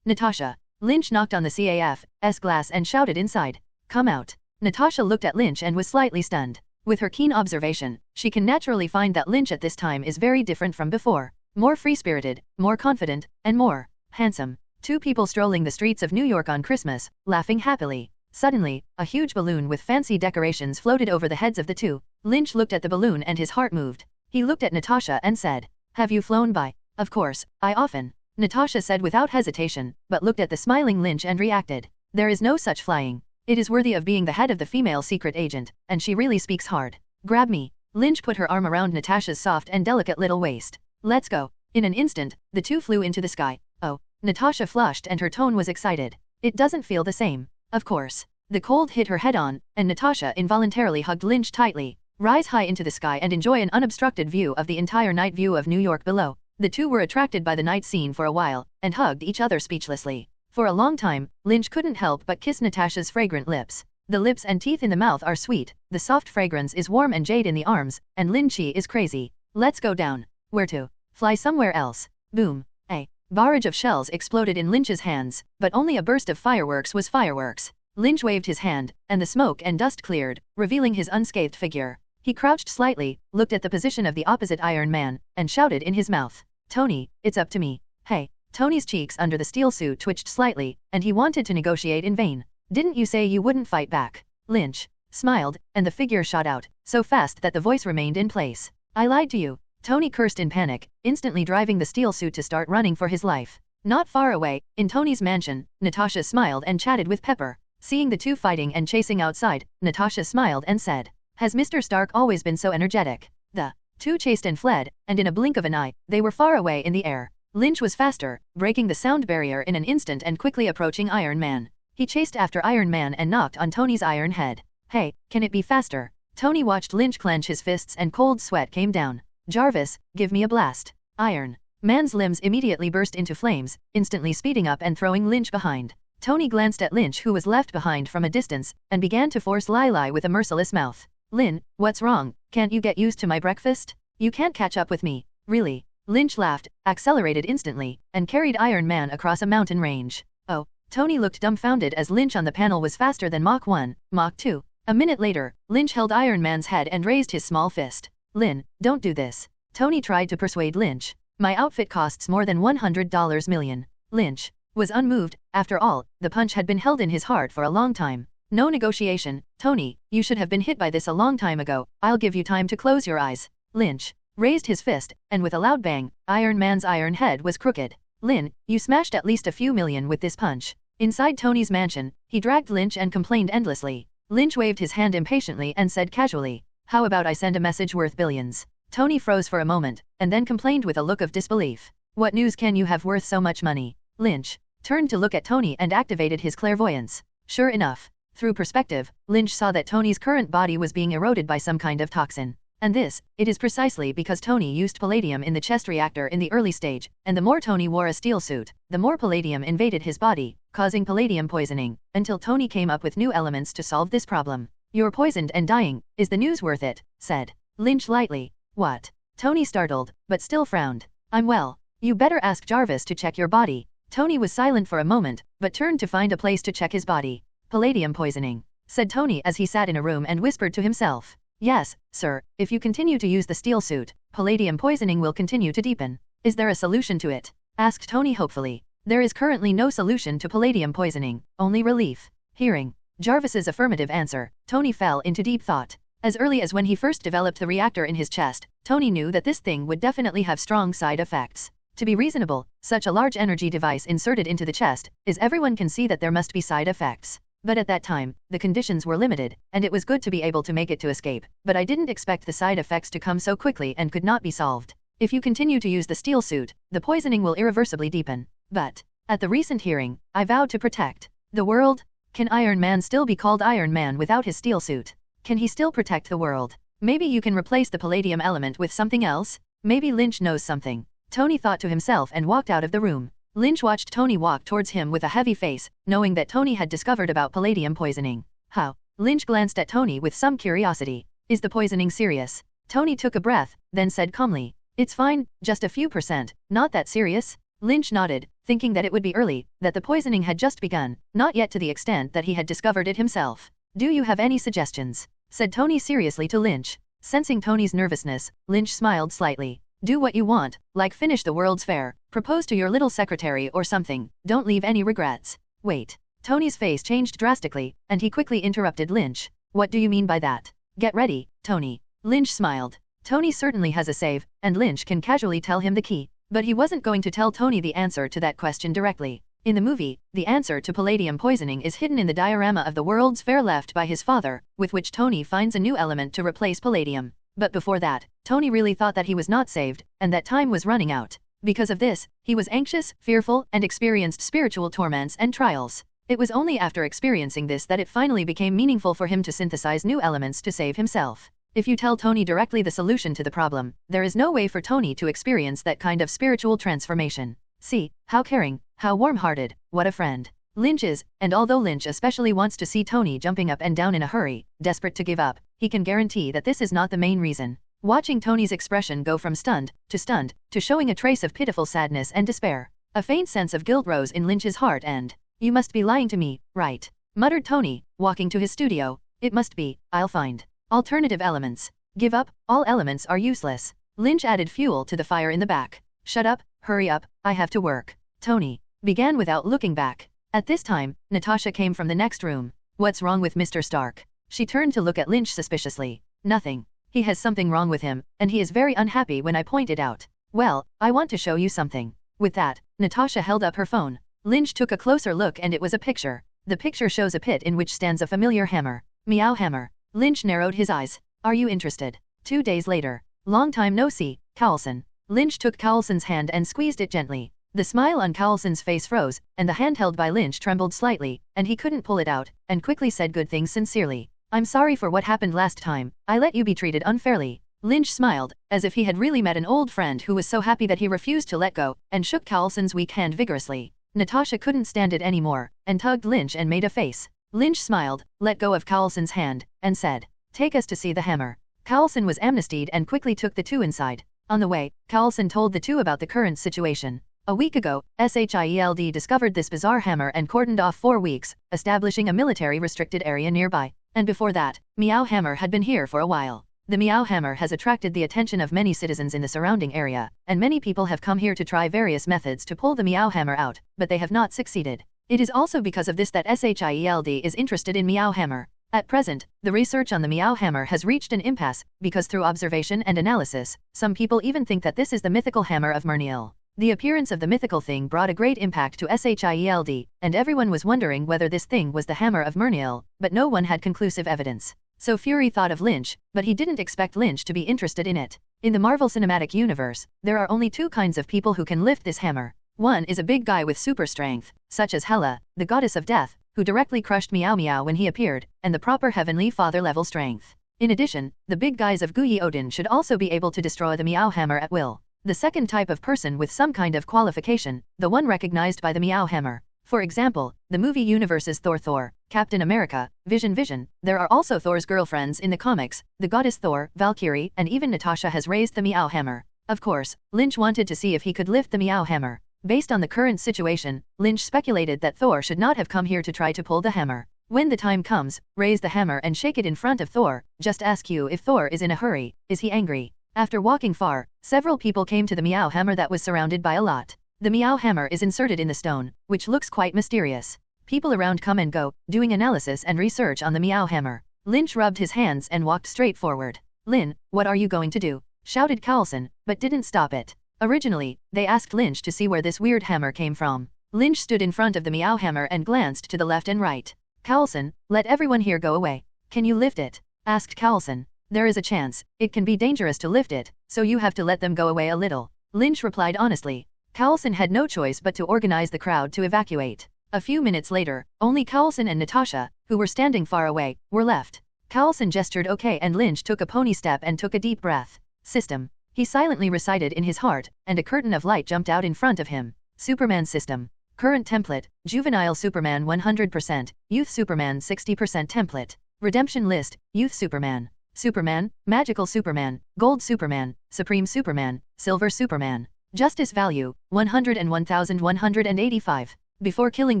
Natasha. Lynch knocked on the CAF's glass and shouted inside. Come out. Natasha looked at Lynch and was slightly stunned. With her keen observation, she can naturally find that Lynch at this time is very different from before. More free-spirited, more confident, and more handsome. Two people strolling the streets of New York on Christmas, laughing happily. Suddenly, a huge balloon with fancy decorations floated over the heads of the two. Lynch looked at the balloon and his heart moved. He looked at Natasha and said, Have you flown by? Of course, I often. Natasha said without hesitation, but looked at the smiling Lynch and reacted. There is no such flying. It is worthy of being the head of the female secret agent, and she really speaks hard. Grab me. Lynch put her arm around Natasha's soft and delicate little waist. Let's go. In an instant, the two flew into the sky. Oh. Natasha flushed and her tone was excited. It doesn't feel the same. Of course. The cold hit her head on, and Natasha involuntarily hugged Lynch tightly. Rise high into the sky and enjoy an unobstructed view of the entire night view of New York below. The two were attracted by the night scene for a while, and hugged each other speechlessly. For a long time, Lynch couldn't help but kiss Natasha's fragrant lips. The lips and teeth in the mouth are sweet, the soft fragrance is warm and jade in the arms, and Lynch is crazy. Let's go down. Where to? Fly somewhere else. Boom. A barrage of shells exploded in Lynch's hands, but only a burst of fireworks was fireworks. Lynch waved his hand, and the smoke and dust cleared, revealing his unscathed figure. He crouched slightly, looked at the position of the opposite Iron Man, and shouted in his mouth. Tony, it's up to me. Hey. Tony's cheeks under the steel suit twitched slightly, and he wanted to negotiate in vain. Didn't you say you wouldn't fight back? Lynch smiled, and the figure shot out, so fast that the voice remained in place. I lied to you. Tony cursed in panic, instantly driving the steel suit to start running for his life. Not far away, in Tony's mansion, Natasha smiled and chatted with Pepper. Seeing the two fighting and chasing outside, Natasha smiled and said, "Has Mr. Stark always been so energetic?" The two chased and fled, and in a blink of an eye, they were far away in the air. Lynch was faster, breaking the sound barrier in an instant and quickly approaching Iron Man. He chased after Iron Man and knocked on Tony's iron head. "Hey, can it be faster?" Tony watched Lynch clench his fists and cold sweat came down. "Jarvis, give me a blast." Iron Man's limbs immediately burst into flames, instantly speeding up and throwing Lynch behind. Tony glanced at Lynch, who was left behind from a distance, and began to force Lily with a merciless mouth. "Lynn, what's wrong? Can't you get used to my breakfast? You can't catch up with me, really?" Lynch laughed, accelerated instantly, and carried Iron Man across a mountain range. Oh, Tony looked dumbfounded as Lynch on the panel was faster than Mach 1, Mach 2. A minute later, Lynch held Iron Man's head and raised his small fist. "Lynn, don't do this." Tony tried to persuade Lynch. "My outfit costs more than $100 million. Lynch was unmoved. After all, the punch had been held in his heart for a long time. "No negotiation, Tony, you should have been hit by this a long time ago. I'll give you time to close your eyes." Lynch raised his fist, and with a loud bang, Iron Man's iron head was crooked. "Lynn, you smashed at least a few million with this punch." Inside Tony's mansion, he dragged Lynch and complained endlessly. Lynch waved his hand impatiently and said casually, "How about I send a message worth billions?" Tony froze for a moment, and then complained with a look of disbelief. "What news can you have worth so much money?" Lynch turned to look at Tony and activated his clairvoyance. Sure enough, through perspective, Lynch saw that Tony's current body was being eroded by some kind of toxin. And this, it is precisely because Tony used palladium in the chest reactor in the early stage, and the more Tony wore a steel suit, the more palladium invaded his body, causing palladium poisoning, until Tony came up with new elements to solve this problem. "You're poisoned and dying, is the news worth it?" said Lynch lightly. "What?" Tony startled, but still frowned. "I'm well. You better ask Jarvis to check your body." Tony was silent for a moment, but turned to find a place to check his body. "Palladium poisoning," said Tony as he sat in a room and whispered to himself. "Yes, sir, if you continue to use the steel suit, palladium poisoning will continue to deepen." "Is there a solution to it?" asked Tony hopefully. "There is currently no solution to palladium poisoning, only relief." Hearing Jarvis's affirmative answer, Tony fell into deep thought. As early as when he first developed the reactor in his chest, Tony knew that this thing would definitely have strong side effects. To be reasonable, such a large energy device inserted into the chest, is everyone can see that there must be side effects. But at that time, the conditions were limited, and it was good to be able to make it to escape, but I didn't expect the side effects to come so quickly and could not be solved. If you continue to use the steel suit, the poisoning will irreversibly deepen. But at the recent hearing, I vowed to protect the world. Can Iron Man still be called Iron Man without his steel suit? Can he still protect the world? Maybe you can replace the palladium element with something else? Maybe Lynch knows something. Tony thought to himself and walked out of the room. Lynch watched Tony walk towards him with a heavy face, knowing that Tony had discovered about palladium poisoning. How? Lynch glanced at Tony with some curiosity. "Is the poisoning serious?" Tony took a breath, then said calmly, "It's fine, just a few percent, not that serious." Lynch nodded, thinking that it would be early, that the poisoning had just begun, not yet to the extent that he had discovered it himself. "Do you have any suggestions?" said Tony seriously to Lynch. Sensing Tony's nervousness, Lynch smiled slightly. "Do what you want, like finish the World's Fair, propose to your little secretary or something, don't leave any regrets." "Wait." Tony's face changed drastically, and he quickly interrupted Lynch. "What do you mean by that?" "Get ready, Tony." Lynch smiled. Tony certainly has a save, and Lynch can casually tell him the key, but he wasn't going to tell Tony the answer to that question directly. In the movie, the answer to palladium poisoning is hidden in the diorama of the World's Fair left by his father, with which Tony finds a new element to replace palladium. But before that, Tony really thought that he was not saved, and that time was running out. Because of this, he was anxious, fearful, and experienced spiritual torments and trials. It was only after experiencing this that it finally became meaningful for him to synthesize new elements to save himself. If you tell Tony directly the solution to the problem, there is no way for Tony to experience that kind of spiritual transformation. See, how caring, how warm-hearted, what a friend Lynch is, and although Lynch especially wants to see Tony jumping up and down in a hurry, desperate to give up, he can guarantee that this is not the main reason. Watching Tony's expression go from stunned, to showing a trace of pitiful sadness and despair, a faint sense of guilt rose in Lynch's heart and, "You must be lying to me, right?" muttered Tony, walking to his studio. "It must be, I'll find alternative elements." "Give up, all elements are useless." Lynch added fuel to the fire in the back. "Shut up, hurry up, I have to work." Tony began without looking back. At this time, Natasha came from the next room. "What's wrong with Mr. Stark?" She turned to look at Lynch suspiciously. Nothing. He has something wrong with him, and he is very unhappy when I point it out. Well, I want to show you something. With that, Natasha held up her phone. Lynch took a closer look and it was a picture. The picture shows a pit in which stands a familiar hammer. Meow hammer. Lynch narrowed his eyes. Are you interested? 2 days later. Long time no see, Carlson. Lynch took Carlson's hand and squeezed it gently. The smile on Carlson's face froze, and the hand held by Lynch trembled slightly, and he couldn't pull it out, and quickly said good things sincerely. I'm sorry for what happened last time. I let you be treated unfairly. Lynch smiled, as if he had really met an old friend who was so happy that he refused to let go, and shook Carlson's weak hand vigorously. Natasha couldn't stand it anymore, and tugged Lynch and made a face. Lynch smiled, let go of Carlson's hand, and said, "Take us to see the hammer." Carlson was amnestied and quickly took the two inside. On the way, Carlson told the two about the current situation. A week ago, SHIELD discovered this bizarre hammer and cordoned off 4 weeks, establishing a military restricted area nearby. And before that, Meow Hammer had been here for a while. The Meow Hammer has attracted the attention of many citizens in the surrounding area, and many people have come here to try various methods to pull the Meow Hammer out, but they have not succeeded. It is also because of this that SHIELD is interested in Meow Hammer. At present, the research on the Meow Hammer has reached an impasse, because through observation and analysis, some people even think that this is the mythical hammer of Mernil. The appearance of the mythical thing brought a great impact to SHIELD, and everyone was wondering whether this thing was the hammer of Mernil, but no one had conclusive evidence. So Fury thought of Lynch, but he didn't expect Lynch to be interested in it. In the Marvel Cinematic Universe, there are only 2 kinds of people who can lift this hammer. One is a big guy with super strength, such as Hela, the goddess of death, who directly crushed Meow Meow when he appeared, and the proper Heavenly Father level strength. In addition, the big guys of Guyi Odin should also be able to destroy the Meow Hammer at will. The second type of person with some kind of qualification, the one recognized by the Meow Hammer. For example, the movie universe's Thor, Captain America, Vision. There are also Thor's girlfriends in the comics, the goddess Thor, Valkyrie, and even Natasha has raised the Meow Hammer. Of course, Lynch wanted to see if he could lift the Meow Hammer. Based on the current situation, Lynch speculated that Thor should not have come here to try to pull the hammer. When the time comes, raise the hammer and shake it in front of Thor. Just ask you if Thor is in a hurry. Is he angry? After walking far, several people came to the Meow Hammer that was surrounded by a lot. The Meow Hammer is inserted in the stone, which looks quite mysterious. People around come and go, doing analysis and research on the Meow Hammer. Lynch rubbed his hands and walked straight forward. "Lynn, what are you going to do?" shouted Carlson, but didn't stop it. Originally, they asked Lynch to see where this weird hammer came from. Lynch stood in front of the Meow Hammer and glanced to the left and right. "Carlson, let everyone here go away. Can you lift it?" asked Carlson. "There is a chance. It can be dangerous to lift it, so you have to let them go away a little," Lynch replied honestly. Carlson had no choice but to organize the crowd to evacuate. A few minutes later, only Carlson and Natasha, who were standing far away, were left. Carlson gestured okay and Lynch took a pony step and took a deep breath. System. He silently recited in his heart, and a curtain of light jumped out in front of him. Superman system. Current template, Juvenile Superman 100%, Youth Superman 60% template. Redemption list, Youth Superman. Superman, Magical Superman, Gold Superman, Supreme Superman, Silver Superman. Justice value, 101,185. Before killing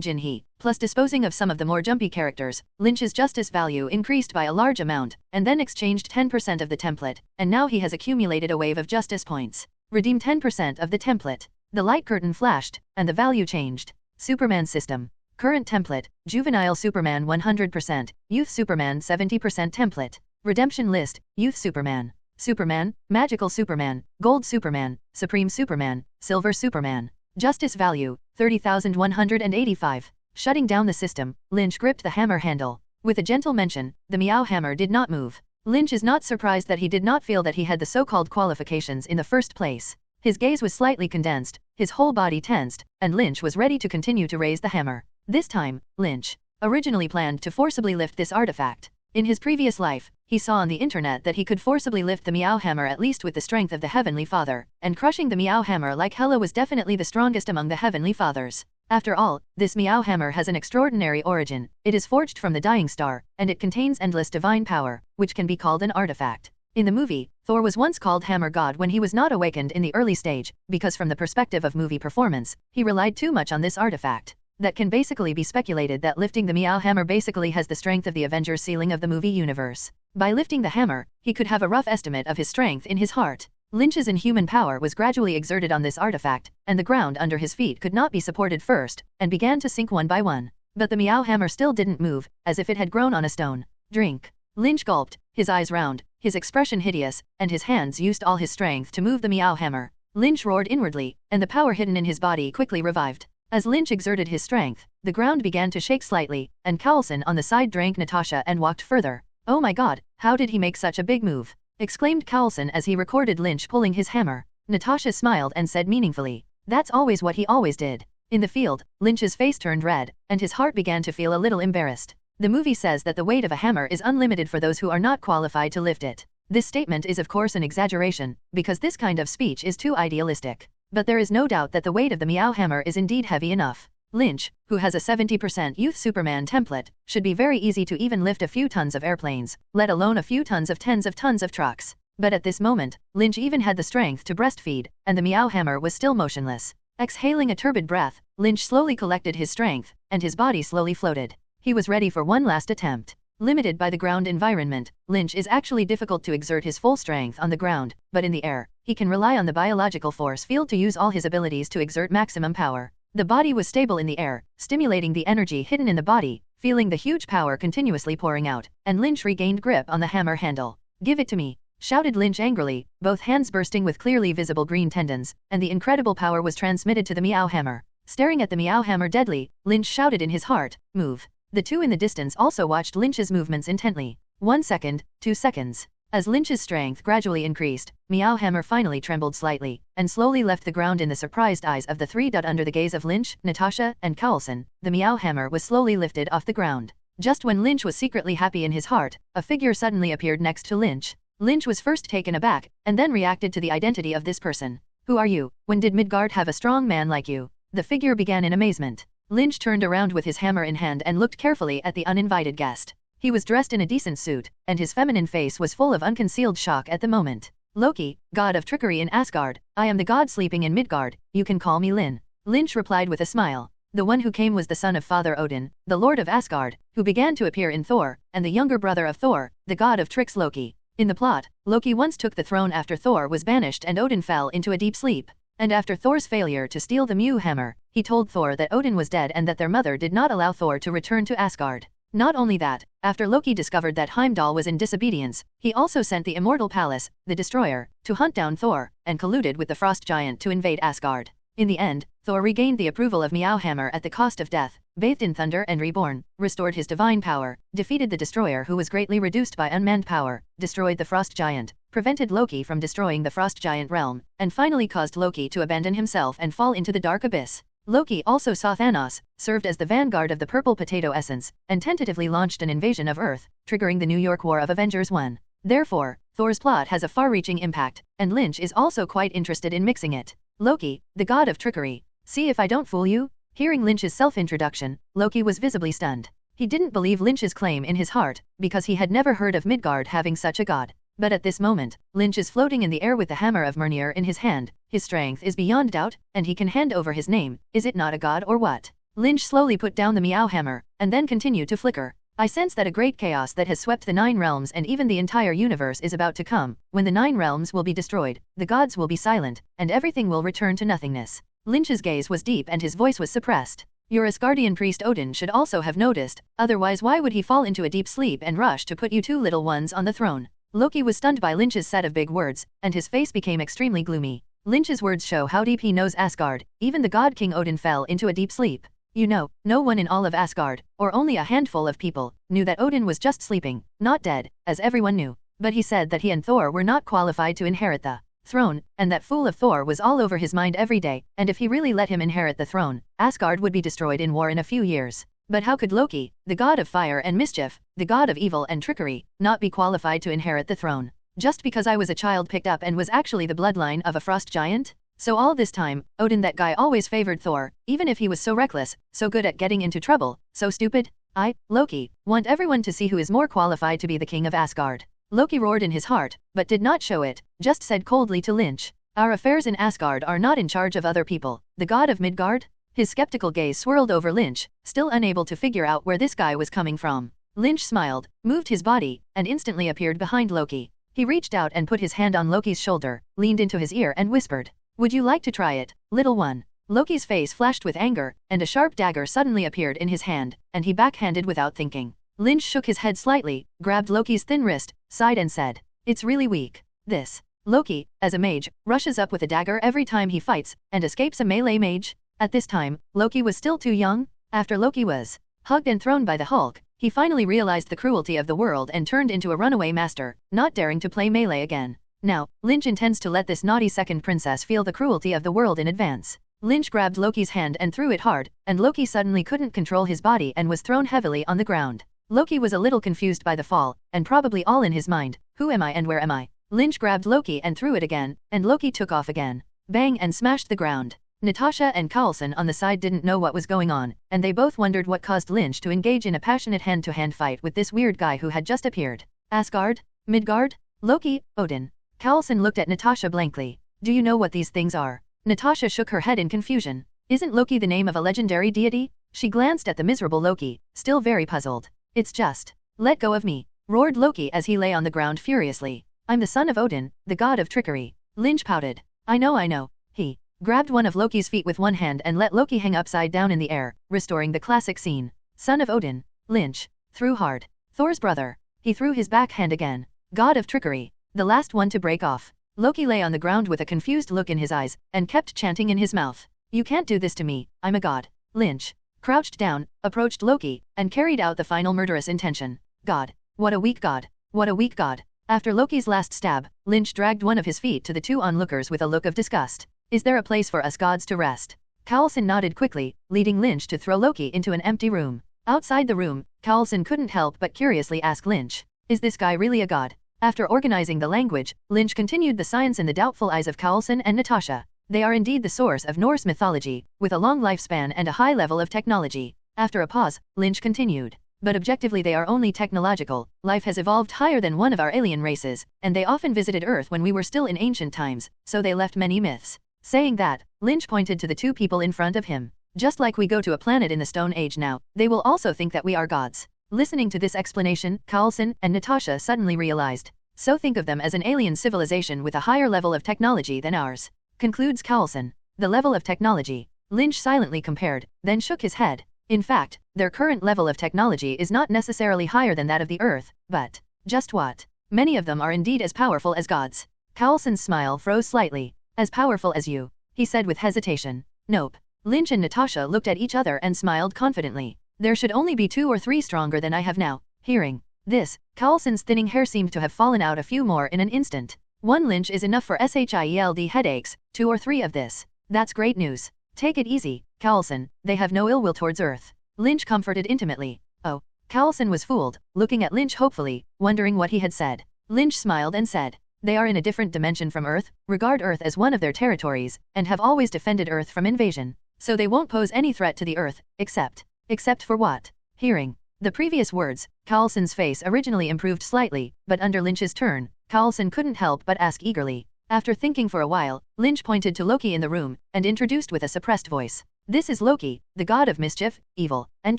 Jin-hee, plus disposing of some of the more jumpy characters, Lynch's justice value increased by a large amount, and then exchanged 10% of the template, and now he has accumulated a wave of justice points. Redeem 10% of the template. The light curtain flashed, and the value changed. Superman system. Current template, Juvenile Superman 100%, Youth Superman 70% template. Redemption list, Youth Superman. Superman, Magical Superman, Gold Superman, Supreme Superman, Silver Superman. Justice value, 30,185. Shutting down the system, Lynch gripped the hammer handle. With a gentle mention, the Meow Hammer did not move. Lynch is not surprised that he did not feel that he had the so-called qualifications in the first place. His gaze was slightly condensed, his whole body tensed, and Lynch was ready to continue to raise the hammer. This time, Lynch originally planned to forcibly lift this artifact. In his previous life, he saw on the internet that he could forcibly lift the Meow Hammer at least with the strength of the Heavenly Father, and crushing the Meow Hammer like Hela was definitely the strongest among the Heavenly Fathers. After all, this Meow Hammer has an extraordinary origin. It is forged from the Dying Star, and it contains endless divine power, which can be called an artifact. In the movie, Thor was once called Hammer God when he was not awakened in the early stage, because from the perspective of movie performance, he relied too much on this artifact. That can basically be speculated that lifting the Meow Hammer basically has the strength of the Avengers ceiling of the movie universe. By lifting the hammer, he could have a rough estimate of his strength in his heart. Lynch's inhuman power was gradually exerted on this artifact, and the ground under his feet could not be supported first, and began to sink one by one. But the Meow Hammer still didn't move, as if it had grown on a stone. Drink. Lynch gulped, his eyes round, his expression hideous, and his hands used all his strength to move the meow hammer. Lynch roared inwardly, and the power hidden in his body quickly revived. As Lynch exerted his strength, the ground began to shake slightly, and Coulson on the side drank Natasha and walked further. "Oh my god, how did he make such a big move?" exclaimed Coulson as he recorded Lynch pulling his hammer. Natasha smiled and said meaningfully, "That's always what he always did." In the field, Lynch's face turned red, and his heart began to feel a little embarrassed. The movie says that the weight of a hammer is unlimited for those who are not qualified to lift it. This statement is of course an exaggeration, because this kind of speech is too idealistic. But there is no doubt that the weight of the meow hammer is indeed heavy enough. Lynch, who has a 70% youth Superman template, should be very easy to even lift a few tons of airplanes, let alone a few tons of tens of tons of trucks. But at this moment, Lynch even had the strength to breastfeed, and the meow hammer was still motionless. Exhaling a turbid breath, Lynch slowly collected his strength, and his body slowly floated. He was ready for one last attempt. Limited by the ground environment, Lynch is actually difficult to exert his full strength on the ground, but in the air, he can rely on the biological force field to use all his abilities to exert maximum power. The body was stable in the air, stimulating the energy hidden in the body, feeling the huge power continuously pouring out, and Lynch regained grip on the hammer handle. "Give it to me," shouted Lynch angrily, both hands bursting with clearly visible green tendons, and the incredible power was transmitted to the meow hammer. Staring at the meow hammer deadly, Lynch shouted in his heart, "Move." The two in the distance also watched Lynch's movements intently. 1 second, 2 seconds. As Lynch's strength gradually increased, meow hammer finally trembled slightly, and slowly left the ground in the surprised eyes of the three. Under the gaze of Lynch, Natasha, and Coulson, the meow hammer was slowly lifted off the ground. Just when Lynch was secretly happy in his heart, a figure suddenly appeared next to Lynch. Lynch was first taken aback, and then reacted to the identity of this person. "Who are you? When did Midgard have a strong man like you?" The figure began in amazement. Lynch turned around with his hammer in hand and looked carefully at the uninvited guest. He was dressed in a decent suit, and his feminine face was full of unconcealed shock at the moment. "Loki, god of trickery in Asgard, I am the god sleeping in Midgard, you can call me Lynn." Lynch replied with a smile. The one who came was the son of Father Odin, the lord of Asgard, who began to appear in Thor, and the younger brother of Thor, the god of tricks Loki. In the plot, Loki once took the throne after Thor was banished and Odin fell into a deep sleep. And after Thor's failure to steal the Mew hammer, he told Thor that Odin was dead and that their mother did not allow Thor to return to Asgard. Not only that, after Loki discovered that Heimdall was in disobedience, he also sent the Immortal Palace, the Destroyer, to hunt down Thor, and colluded with the Frost Giant to invade Asgard. In the end, Thor regained the approval of Meowhammer at the cost of death, bathed in thunder and reborn, restored his divine power, defeated the Destroyer who was greatly reduced by unmanned power, destroyed the Frost Giant, prevented Loki from destroying the Frost Giant realm, and finally caused Loki to abandon himself and fall into the dark abyss. Loki also saw Thanos, served as the vanguard of the purple potato essence, and tentatively launched an invasion of Earth, triggering the New York War of Avengers 1. Therefore, Thor's plot has a far-reaching impact, and Lynch is also quite interested in mixing it. Loki, the god of trickery. See if I don't fool you? Hearing Lynch's self-introduction, Loki was visibly stunned. He didn't believe Lynch's claim in his heart, because he had never heard of Midgard having such a god. But at this moment, Lynch is floating in the air with the hammer of Mjolnir in his hand. His strength is beyond doubt, and he can hand over his name. Is it not a god or what? Lynch slowly put down the meow hammer, and then continued to flicker. I sense that a great chaos that has swept the 9 realms and even the entire universe is about to come. When the 9 realms will be destroyed, the gods will be silent, and everything will return to nothingness. Lynch's gaze was deep and his voice was suppressed. Your Asgardian priest Odin should also have noticed, otherwise why would he fall into a deep sleep and rush to put you 2 little ones on the throne? Loki was stunned by Lynch's set of big words, and his face became extremely gloomy. Lynch's words show how deep he knows Asgard. Even the god King Odin fell into a deep sleep. You know, no one in all of Asgard, or only a handful of people, knew that Odin was just sleeping, not dead, as everyone knew. But he said that he and Thor were not qualified to inherit the throne, and that fool of Thor was all over his mind every day, and if he really let him inherit the throne, Asgard would be destroyed in war in a few years. But how could Loki, the god of fire and mischief, the god of evil and trickery, not be qualified to inherit the throne? Just because I was a child picked up and was actually the bloodline of a frost giant? So all this time, Odin, that guy, always favored Thor, even if he was so reckless, so good at getting into trouble, so stupid? I, Loki, want everyone to see who is more qualified to be the king of Asgard. Loki roared in his heart, but did not show it, just said coldly to Lynch. Our affairs in Asgard are not in charge of other people. The god of Midgard? His skeptical gaze swirled over Lynch, still unable to figure out where this guy was coming from. Lynch smiled, moved his body, and instantly appeared behind Loki. He reached out and put his hand on Loki's shoulder, leaned into his ear and whispered, "Would you like to try it, little one?" Loki's face flashed with anger, and a sharp dagger suddenly appeared in his hand, and he backhanded without thinking. Lynch shook his head slightly, grabbed Loki's thin wrist, sighed and said, "It's really weak. This." Loki, as a mage, rushes up with a dagger every time he fights, and escapes a melee mage. At this time, Loki was still too young. After Loki was hugged and thrown by the Hulk, he finally realized the cruelty of the world and turned into a runaway master, not daring to play melee again. Now, Lynch intends to let this naughty second princess feel the cruelty of the world in advance. Lynch grabbed Loki's hand and threw it hard, and Loki suddenly couldn't control his body and was thrown heavily on the ground. Loki was a little confused by the fall, and probably all in his mind, who am I and where am I? Lynch grabbed Loki and threw it again, and Loki took off again. Bang, and smashed the ground. Natasha and Carlson on the side didn't know what was going on, and they both wondered what caused Lynch to engage in a passionate hand-to-hand fight with this weird guy who had just appeared. Asgard? Midgard? Loki? Odin? Carlson looked at Natasha blankly. Do you know what these things are? Natasha shook her head in confusion. Isn't Loki the name of a legendary deity? She glanced at the miserable Loki, still very puzzled. It's just. Let go of me, roared Loki as he lay on the ground furiously. I'm the son of Odin, the god of trickery. Lynch pouted. I know. He grabbed one of Loki's feet with one hand and let Loki hang upside down in the air, restoring the classic scene. Son of Odin. Lynch threw hard. Thor's brother. He threw his back hand again. God of trickery. The last one to break off. Loki lay on the ground with a confused look in his eyes, and kept chanting in his mouth. You can't do this to me, I'm a god. Lynch crouched down, approached Loki, and carried out the final murderous intention. God. What a weak god. What a weak god. After Loki's last stab, Lynch dragged one of his feet to the two onlookers with a look of disgust. Is there a place for us gods to rest? Carlson nodded quickly, leading Lynch to throw Loki into an empty room. Outside the room, Carlson couldn't help but curiously ask Lynch, is this guy really a god? After organizing the language, Lynch continued the science in the doubtful eyes of Carlson and Natasha. They are indeed the source of Norse mythology, with a long lifespan and a high level of technology. After a pause, Lynch continued. But objectively they are only technological. Life has evolved higher than one of our alien races, and they often visited Earth when we were still in ancient times, so they left many myths. Saying that, Lynch pointed to the two people in front of him. Just like we go to a planet in the Stone Age now, they will also think that we are gods. Listening to this explanation, Carlson and Natasha suddenly realized. So think of them as an alien civilization with a higher level of technology than ours. Concludes Carlson. The level of technology. Lynch silently compared, then shook his head. In fact, their current level of technology is not necessarily higher than that of the Earth, but just what? Many of them are indeed as powerful as gods. Carlson's smile froze slightly. As powerful as you, he said with hesitation. Nope. Lynch and Natasha looked at each other and smiled confidently. There should only be 2 or 3 stronger than I have now. Hearing this, Carlson's thinning hair seemed to have fallen out a few more in an instant. 1 Lynch is enough for SHIELD headaches, 2 or 3 of this. That's great news. Take it easy, Carlson, they have no ill will towards Earth. Lynch comforted intimately. Oh. Carlson was fooled, looking at Lynch hopefully, wondering what he had said. Lynch smiled and said, they are in a different dimension from Earth, regard Earth as one of their territories, and have always defended Earth from invasion. So they won't pose any threat to the Earth, except for what? Hearing the previous words, Carlson's face originally improved slightly, but under Lynch's turn, Carlson couldn't help but ask eagerly. After thinking for a while, Lynch pointed to Loki in the room, and introduced with a suppressed voice. This is Loki, the god of mischief, evil, and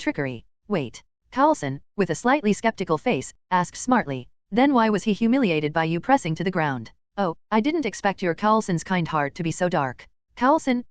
trickery. Wait. Carlson, with a slightly skeptical face, asked smartly. Then why was he humiliated by you pressing to the ground? Oh, I didn't expect your Carlson's kind heart to be so dark. Carlson,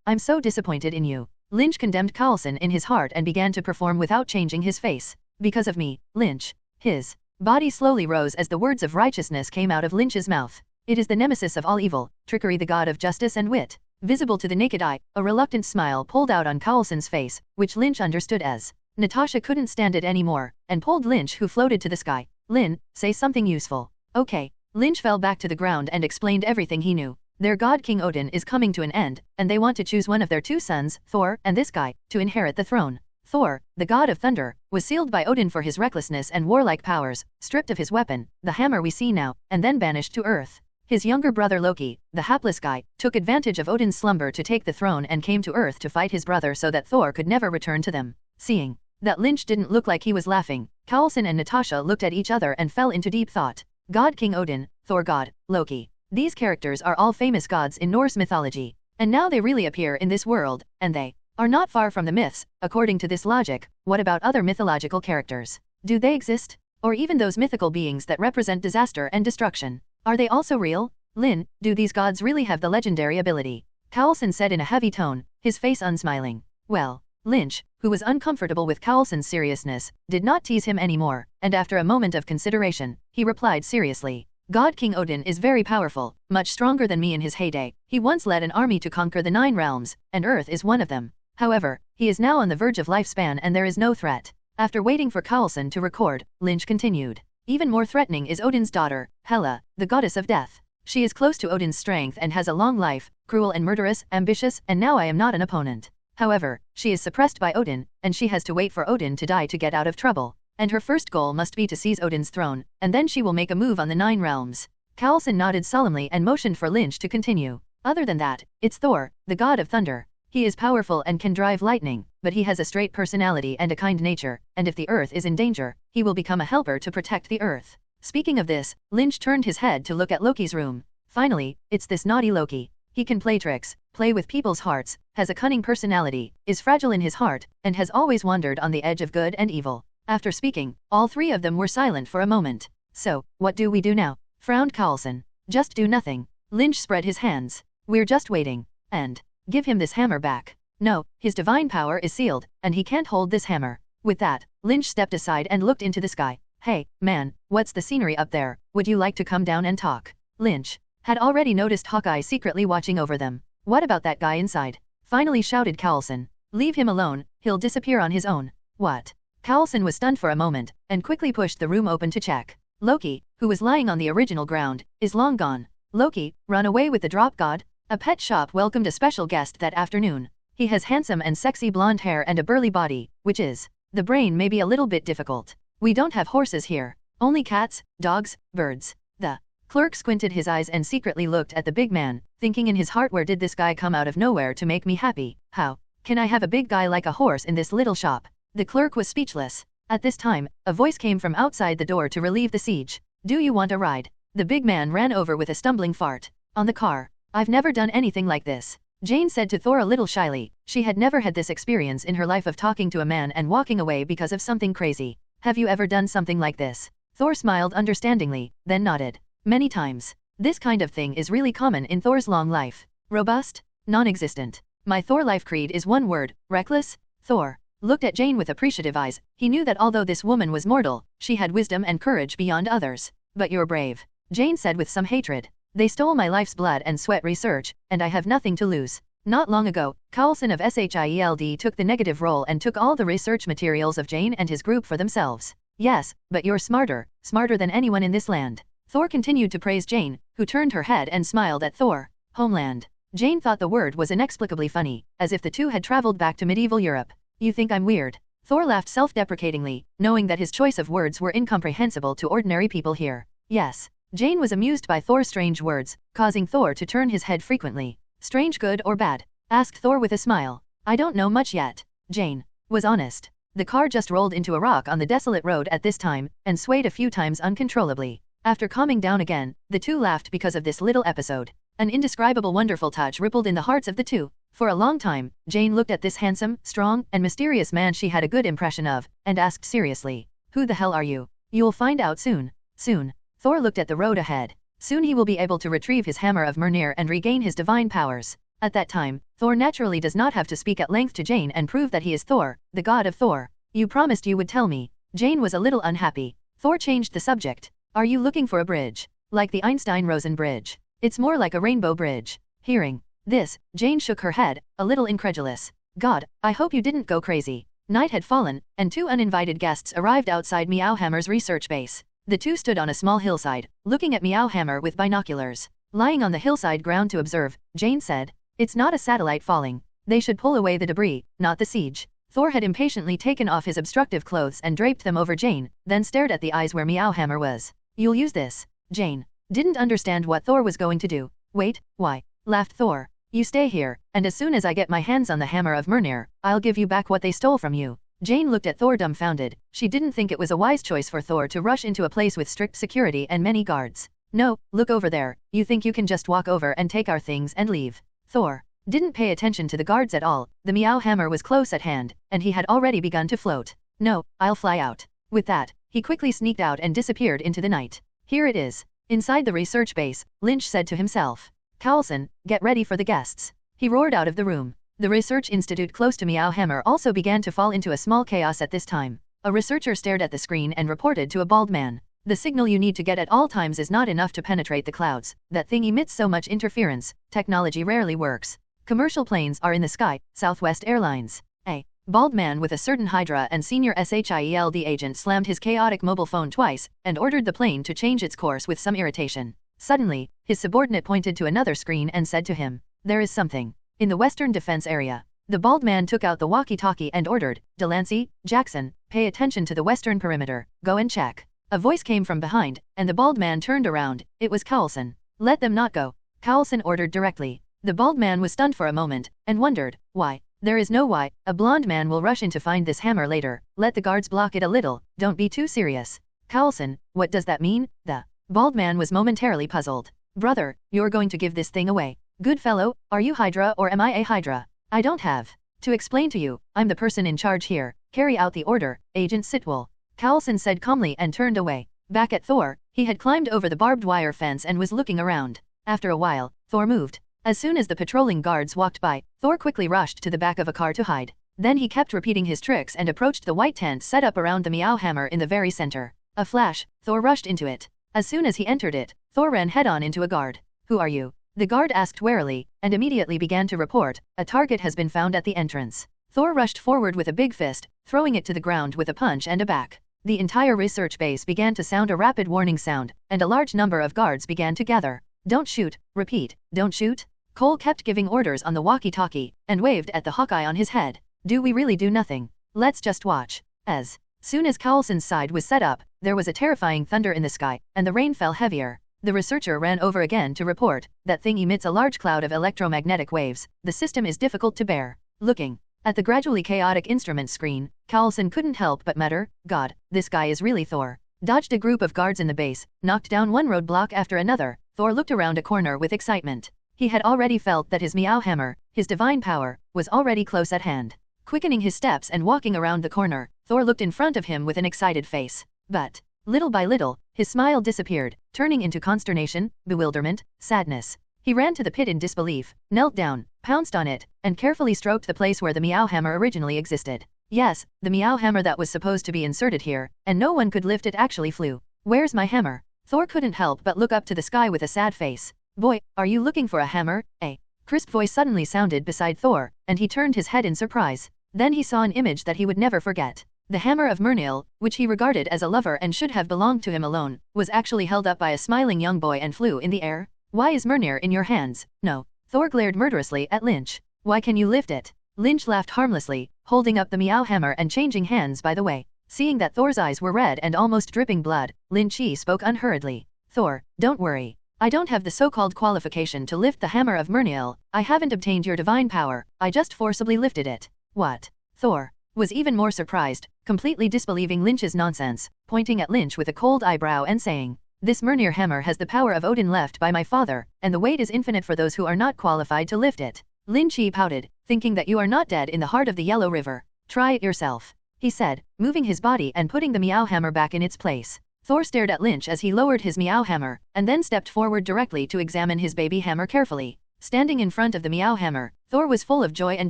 I'm so disappointed in you. Lynch condemned Carlson in his heart and began to perform without changing his face. Because of me, Lynch. His body slowly rose as the words of righteousness came out of Lynch's mouth. It is the nemesis of all evil, trickery, the god of justice and wit. Visible to the naked eye, a reluctant smile pulled out on Carlson's face, which Lynch understood as. Natasha couldn't stand it anymore, and pulled Lynch, who floated to the sky. Lynn, say something useful. Okay. Lynch fell back to the ground and explained everything he knew. Their god King Odin is coming to an end, and they want to choose one of their 2 sons, Thor and this guy, to inherit the throne. Thor, the god of thunder, was sealed by Odin for his recklessness and warlike powers, stripped of his weapon, the hammer we see now, and then banished to Earth. His younger brother Loki, the hapless guy, took advantage of Odin's slumber to take the throne and came to Earth to fight his brother so that Thor could never return to them. Seeing that Lynch didn't look like he was laughing, Carlson and Natasha looked at each other and fell into deep thought. God King Odin, Thor god, Loki. These characters are all famous gods in Norse mythology, and now they really appear in this world, and they are not far from the myths. According to this logic, what about other mythological characters? Do they exist? Or even those mythical beings that represent disaster and destruction? Are they also real? Lynn, do these gods really have the legendary ability? Carlson said in a heavy tone, his face unsmiling. Well, Lynch, who was uncomfortable with Coulson's seriousness, did not tease him anymore, and after a moment of consideration, he replied seriously. God King Odin is very powerful, much stronger than me in his heyday. He once led an army to conquer the 9 realms, and Earth is one of them. However, he is now on the verge of lifespan and there is no threat. After waiting for Coulson to record, Lynch continued. Even more threatening is Odin's daughter, Hela, the goddess of death. She is close to Odin's strength and has a long life, cruel and murderous, ambitious, and now I am not an opponent. However, she is suppressed by Odin, and she has to wait for Odin to die to get out of trouble. And her first goal must be to seize Odin's throne, and then she will make a move on the 9 realms. Coulson nodded solemnly and motioned for Lynch to continue. Other than that, it's Thor, the god of thunder. He is powerful and can drive lightning, but he has a straight personality and a kind nature, and if the earth is in danger, he will become a helper to protect the earth. Speaking of this, Lynch turned his head to look at Loki's room. Finally, it's this naughty Loki. He can play tricks, play with people's hearts, has a cunning personality, is fragile in his heart, and has always wandered on the edge of good and evil. After speaking, all 3 of them were silent for a moment. So, what do we do now? Frowned Coulson. Just do nothing. Lynch spread his hands. We're just waiting. And give him this hammer back. No, his divine power is sealed, and he can't hold this hammer. With that, Lynch stepped aside and looked into the sky. Hey, man, what's the scenery up there? Would you like to come down and talk? Lynch had already noticed Hawkeye secretly watching over them. What about that guy inside? Finally shouted Coulson. Leave him alone, he'll disappear on his own. What? Coulson was stunned for a moment, and quickly pushed the room open to check. Loki, who was lying on the original ground, is long gone. Loki, run away with the drop god? A pet shop welcomed a special guest that afternoon. He has handsome and sexy blonde hair and a burly body, which is, the brain may be a little bit difficult. We don't have horses here. Only cats, dogs, birds. The clerk squinted his eyes and secretly looked at the big man, thinking in his heart, where did this guy come out of nowhere to make me happy? How can I have a big guy like a horse in this little shop? The clerk was speechless. At this time, a voice came from outside the door to relieve the siege. Do you want a ride? The big man ran over with a stumbling fart. On the car. I've never done anything like this. Jane said to Thor a little shyly. She had never had this experience in her life of talking to a man and walking away because of something crazy. Have you ever done something like this? Thor smiled understandingly, then nodded. Many times. This kind of thing is really common in Thor's long life. Robust? Non-existent. My Thor life creed is one word, reckless. Thor looked at Jane with appreciative eyes. He knew that although this woman was mortal, she had wisdom and courage beyond others. But you're brave, Jane said with some hatred. They stole my life's blood and sweat research, and I have nothing to lose. Not long ago, Coulson of SHIELD took the negative role and took all the research materials of Jane and his group for themselves. Yes, but you're smarter than anyone in this land. Thor continued to praise Jane, who turned her head and smiled at Thor. Homeland. Jane thought the word was inexplicably funny, as if the two had traveled back to medieval Europe. You think I'm weird? Thor laughed self-deprecatingly, knowing that his choice of words were incomprehensible to ordinary people here. Yes. Jane was amused by Thor's strange words, causing Thor to turn his head frequently. Strange good or bad? Asked Thor with a smile. I don't know much yet. Jane was honest. The car just rolled into a rock on the desolate road at this time, and swayed a few times uncontrollably. After calming down again, the two laughed because of this little episode. An indescribable wonderful touch rippled in the hearts of the two. For a long time, Jane looked at this handsome, strong, and mysterious man she had a good impression of, and asked seriously, who the hell are you? You'll find out soon. Soon. Thor looked at the road ahead. Soon he will be able to retrieve his hammer of Mjolnir and regain his divine powers. At that time, Thor naturally does not have to speak at length to Jane and prove that he is Thor, the god of Thor. You promised you would tell me. Jane was a little unhappy. Thor changed the subject. Are you looking for a bridge? Like the Einstein-Rosen bridge? It's more like a rainbow bridge. Hearing this, Jane shook her head, a little incredulous. God, I hope you didn't go crazy. Night had fallen, and two uninvited guests arrived outside Meowhammer's research base. The two stood on a small hillside, looking at Meowhammer with binoculars. Lying on the hillside ground to observe, Jane said, it's not a satellite falling. They should pull away the debris, not the siege. Thor had impatiently taken off his obstructive clothes and draped them over Jane, then stared at the eyes where Meowhammer was. You'll use this. Jane didn't understand what Thor was going to do. Wait, why? Laughed Thor. You stay here, and as soon as I get my hands on the hammer of Mjolnir, I'll give you back what they stole from you. Jane looked at Thor dumbfounded. She didn't think it was a wise choice for Thor to rush into a place with strict security and many guards. No, look over there. You think you can just walk over and take our things and leave? Thor didn't pay attention to the guards at all. The Meowhammer was close at hand, and he had already begun to float. No, I'll fly out. With that, he quickly sneaked out and disappeared into the night. Here it is. Inside the research base, Lynch said to himself. Coulson, get ready for the guests. He roared out of the room. The research institute close to Meow Hammer also began to fall into a small chaos at this time. A researcher stared at the screen and reported to a bald man. The signal you need to get at all times is not enough to penetrate the clouds. That thing emits so much interference, technology rarely works. Commercial planes are in the sky, Southwest Airlines. A bald man with a certain Hydra and senior SHIELD agent slammed his chaotic mobile phone twice and ordered the plane to change its course with some irritation. Suddenly, his subordinate pointed to another screen and said to him, "There is something in the Western Defense Area." The bald man took out the walkie-talkie and ordered, "Delancey, Jackson, pay attention to the western perimeter, go and check." A voice came from behind, and the bald man turned around. It was Cowlson. "Let them not go," Cowlson ordered directly. The bald man was stunned for a moment, and wondered, why? There is no why. A blonde man will rush in to find this hammer later. Let the guards block it a little, don't be too serious. Cowlson, what does that mean? The bald man was momentarily puzzled. "Brother, you're going to give this thing away. Good fellow, are you Hydra or am I a Hydra? I don't have to explain to you, I'm the person in charge here. Carry out the order, Agent Sitwell," Cowlson said calmly and turned away. Back at Thor, he had climbed over the barbed wire fence and was looking around. After a while, Thor moved. As soon as the patrolling guards walked by, Thor quickly rushed to the back of a car to hide. Then he kept repeating his tricks and approached the white tent set up around the Meow Hammer in the very center. A flash, Thor rushed into it. As soon as he entered it, Thor ran head-on into a guard. "Who are you?" The guard asked warily, and immediately began to report, "A target has been found at the entrance." Thor rushed forward with a big fist, throwing it to the ground with a punch and a back. The entire research base began to sound a rapid warning sound, and a large number of guards began to gather. "Don't shoot, repeat, don't shoot." Cole kept giving orders on the walkie-talkie, and waved at the Hawkeye on his head. "Do we really do nothing? Let's just watch." As soon as Cowlson's side was set up, there was a terrifying thunder in the sky, and the rain fell heavier. The researcher ran over again to report, "That thing emits a large cloud of electromagnetic waves. The system is difficult to bear." Looking at the gradually chaotic instrument screen, Cowlson couldn't help but mutter, "God, this guy is really Thor." Dodged a group of guards in the base, knocked down one roadblock after another, Thor looked around a corner with excitement. He had already felt that his Meow Hammer, his divine power, was already close at hand. Quickening his steps and walking around the corner, Thor looked in front of him with an excited face. But little by little, his smile disappeared, turning into consternation, bewilderment, sadness. He ran to the pit in disbelief, knelt down, pounced on it, and carefully stroked the place where the Meow Hammer originally existed. Yes, the Meow Hammer that was supposed to be inserted here, and no one could lift it actually flew. "Where's my hammer?" Thor couldn't help but look up to the sky with a sad face. "Boy, are you looking for a hammer?" A crisp voice suddenly sounded beside Thor, and he turned his head in surprise. Then he saw an image that he would never forget. The hammer of Murnil, which he regarded as a lover and should have belonged to him alone, was actually held up by a smiling young boy and flew in the air. "Why is Murnir in your hands?" "No." Thor glared murderously at Lynch. "Why can you lift it?" Lynch laughed harmlessly, holding up the Meow Hammer and changing hands by the way. Seeing that Thor's eyes were red and almost dripping blood, Lynch spoke unhurriedly. "Thor, don't worry. I don't have the so-called qualification to lift the hammer of Murnil. I haven't obtained your divine power, I just forcibly lifted it." "What?" Thor was even more surprised, completely disbelieving Lynch's nonsense, pointing at Lynch with a cold eyebrow and saying, "This Murnir hammer has the power of Odin left by my father, and the weight is infinite for those who are not qualified to lift it." Lynch pouted, thinking that you are not dead in the heart of the Yellow River. "Try it yourself," he said, moving his body and putting the Meow Hammer back in its place. Thor stared at Lynch as he lowered his Meow Hammer, and then stepped forward directly to examine his baby hammer carefully. Standing in front of the Meow Hammer, Thor was full of joy and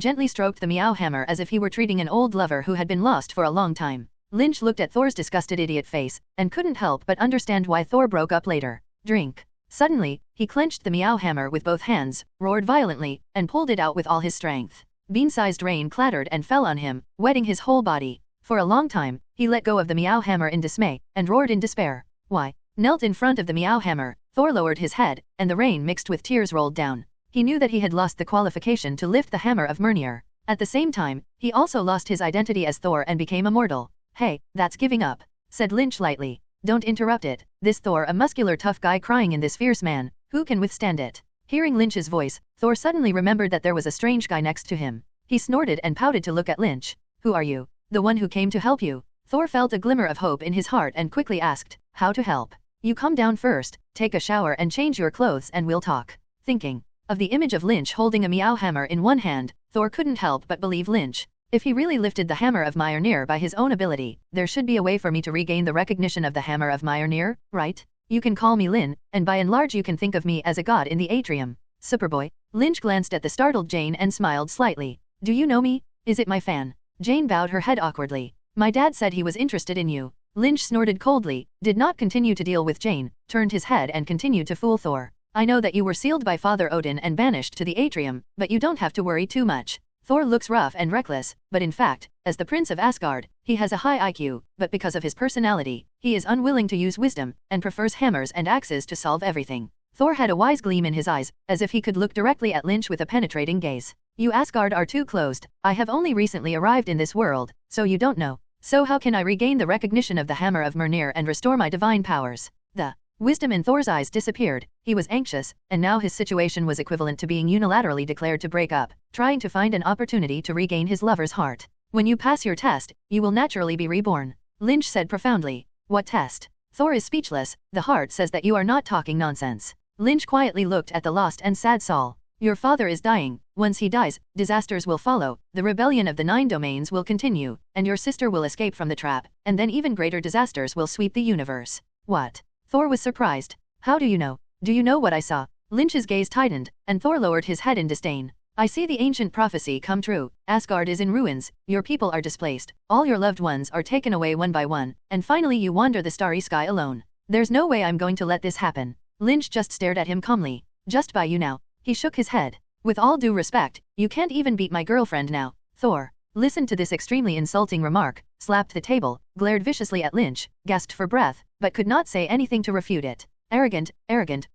gently stroked the Meow Hammer as if he were treating an old lover who had been lost for a long time. Lynch looked at Thor's disgusted idiot face, and couldn't help but understand why Thor broke up later. "Drink." Suddenly, he clenched the Meow Hammer with both hands, roared violently, and pulled it out with all his strength. Bean-sized rain clattered and fell on him, wetting his whole body. For a long time, he let go of the Meow Hammer in dismay, and roared in despair. "Why?" Knelt in front of the Meow Hammer, Thor lowered his head, and the rain mixed with tears rolled down. He knew that he had lost the qualification to lift the hammer of Murnir. At the same time, he also lost his identity as Thor and became a mortal. "Hey, that's giving up," said Lynch lightly. "Don't interrupt it. This Thor, a muscular tough guy crying in this fierce man, who can withstand it?" Hearing Lynch's voice, Thor suddenly remembered that there was a strange guy next to him. He snorted and pouted to look at Lynch. "Who are you?" "The one who came to help you." Thor felt a glimmer of hope in his heart and quickly asked, "How to help?" "You come down first, take a shower and change your clothes and we'll talk." Thinking of the image of Lynch holding a Meow Hammer in one hand, Thor couldn't help but believe Lynch. If he really lifted the hammer of Mjolnir by his own ability, there should be a way for me to regain the recognition of the hammer of Mjolnir, right? You can call me Lynn, and by and large you can think of me as a god in the atrium. Superboy. Lynch glanced at the startled Jane and smiled slightly. Do you know me? Is it my fan? Jane bowed her head awkwardly. My dad said he was interested in you. Lynch snorted coldly, did not continue to deal with Jane, turned his head and continued to fool Thor. I know that you were sealed by Father Odin and banished to the atrium, but you don't have to worry too much. Thor looks rough and reckless, but in fact, as the Prince of Asgard, he has a high IQ, but because of his personality, he is unwilling to use wisdom, and prefers hammers and axes to solve everything. Thor had a wise gleam in his eyes, as if he could look directly at Lynch with a penetrating gaze. You Asgard are too closed. I have only recently arrived in this world, so you don't know. So how can I regain the recognition of the Hammer of Mjolnir and restore my divine powers? The wisdom in Thor's eyes disappeared. He was anxious, and now his situation was equivalent to being unilaterally declared to break up, trying to find an opportunity to regain his lover's heart. When you pass your test, you will naturally be reborn, Lynch said profoundly. What test? Thor is speechless. The heart says that you are not talking nonsense. Lynch quietly looked at the lost and sad Saul. Your father is dying. Once he dies, disasters will follow, the rebellion of the 9 domains will continue, and your sister will escape from the trap, and then even greater disasters will sweep the universe. What? Thor was surprised. How do you know? Do you know what I saw? Lynch's gaze tightened, and Thor lowered his head in disdain. I see the ancient prophecy come true. Asgard is in ruins, your people are displaced, all your loved ones are taken away one by one, and finally you wander the starry sky alone. There's no way I'm going to let this happen. Lynch just stared at him calmly. Just by you now. He shook his head. With all due respect, you can't even beat my girlfriend now. Thor listened to this extremely insulting remark, slapped the table, glared viciously at Lynch, gasped for breath, but could not say anything to refute it. Arrogant,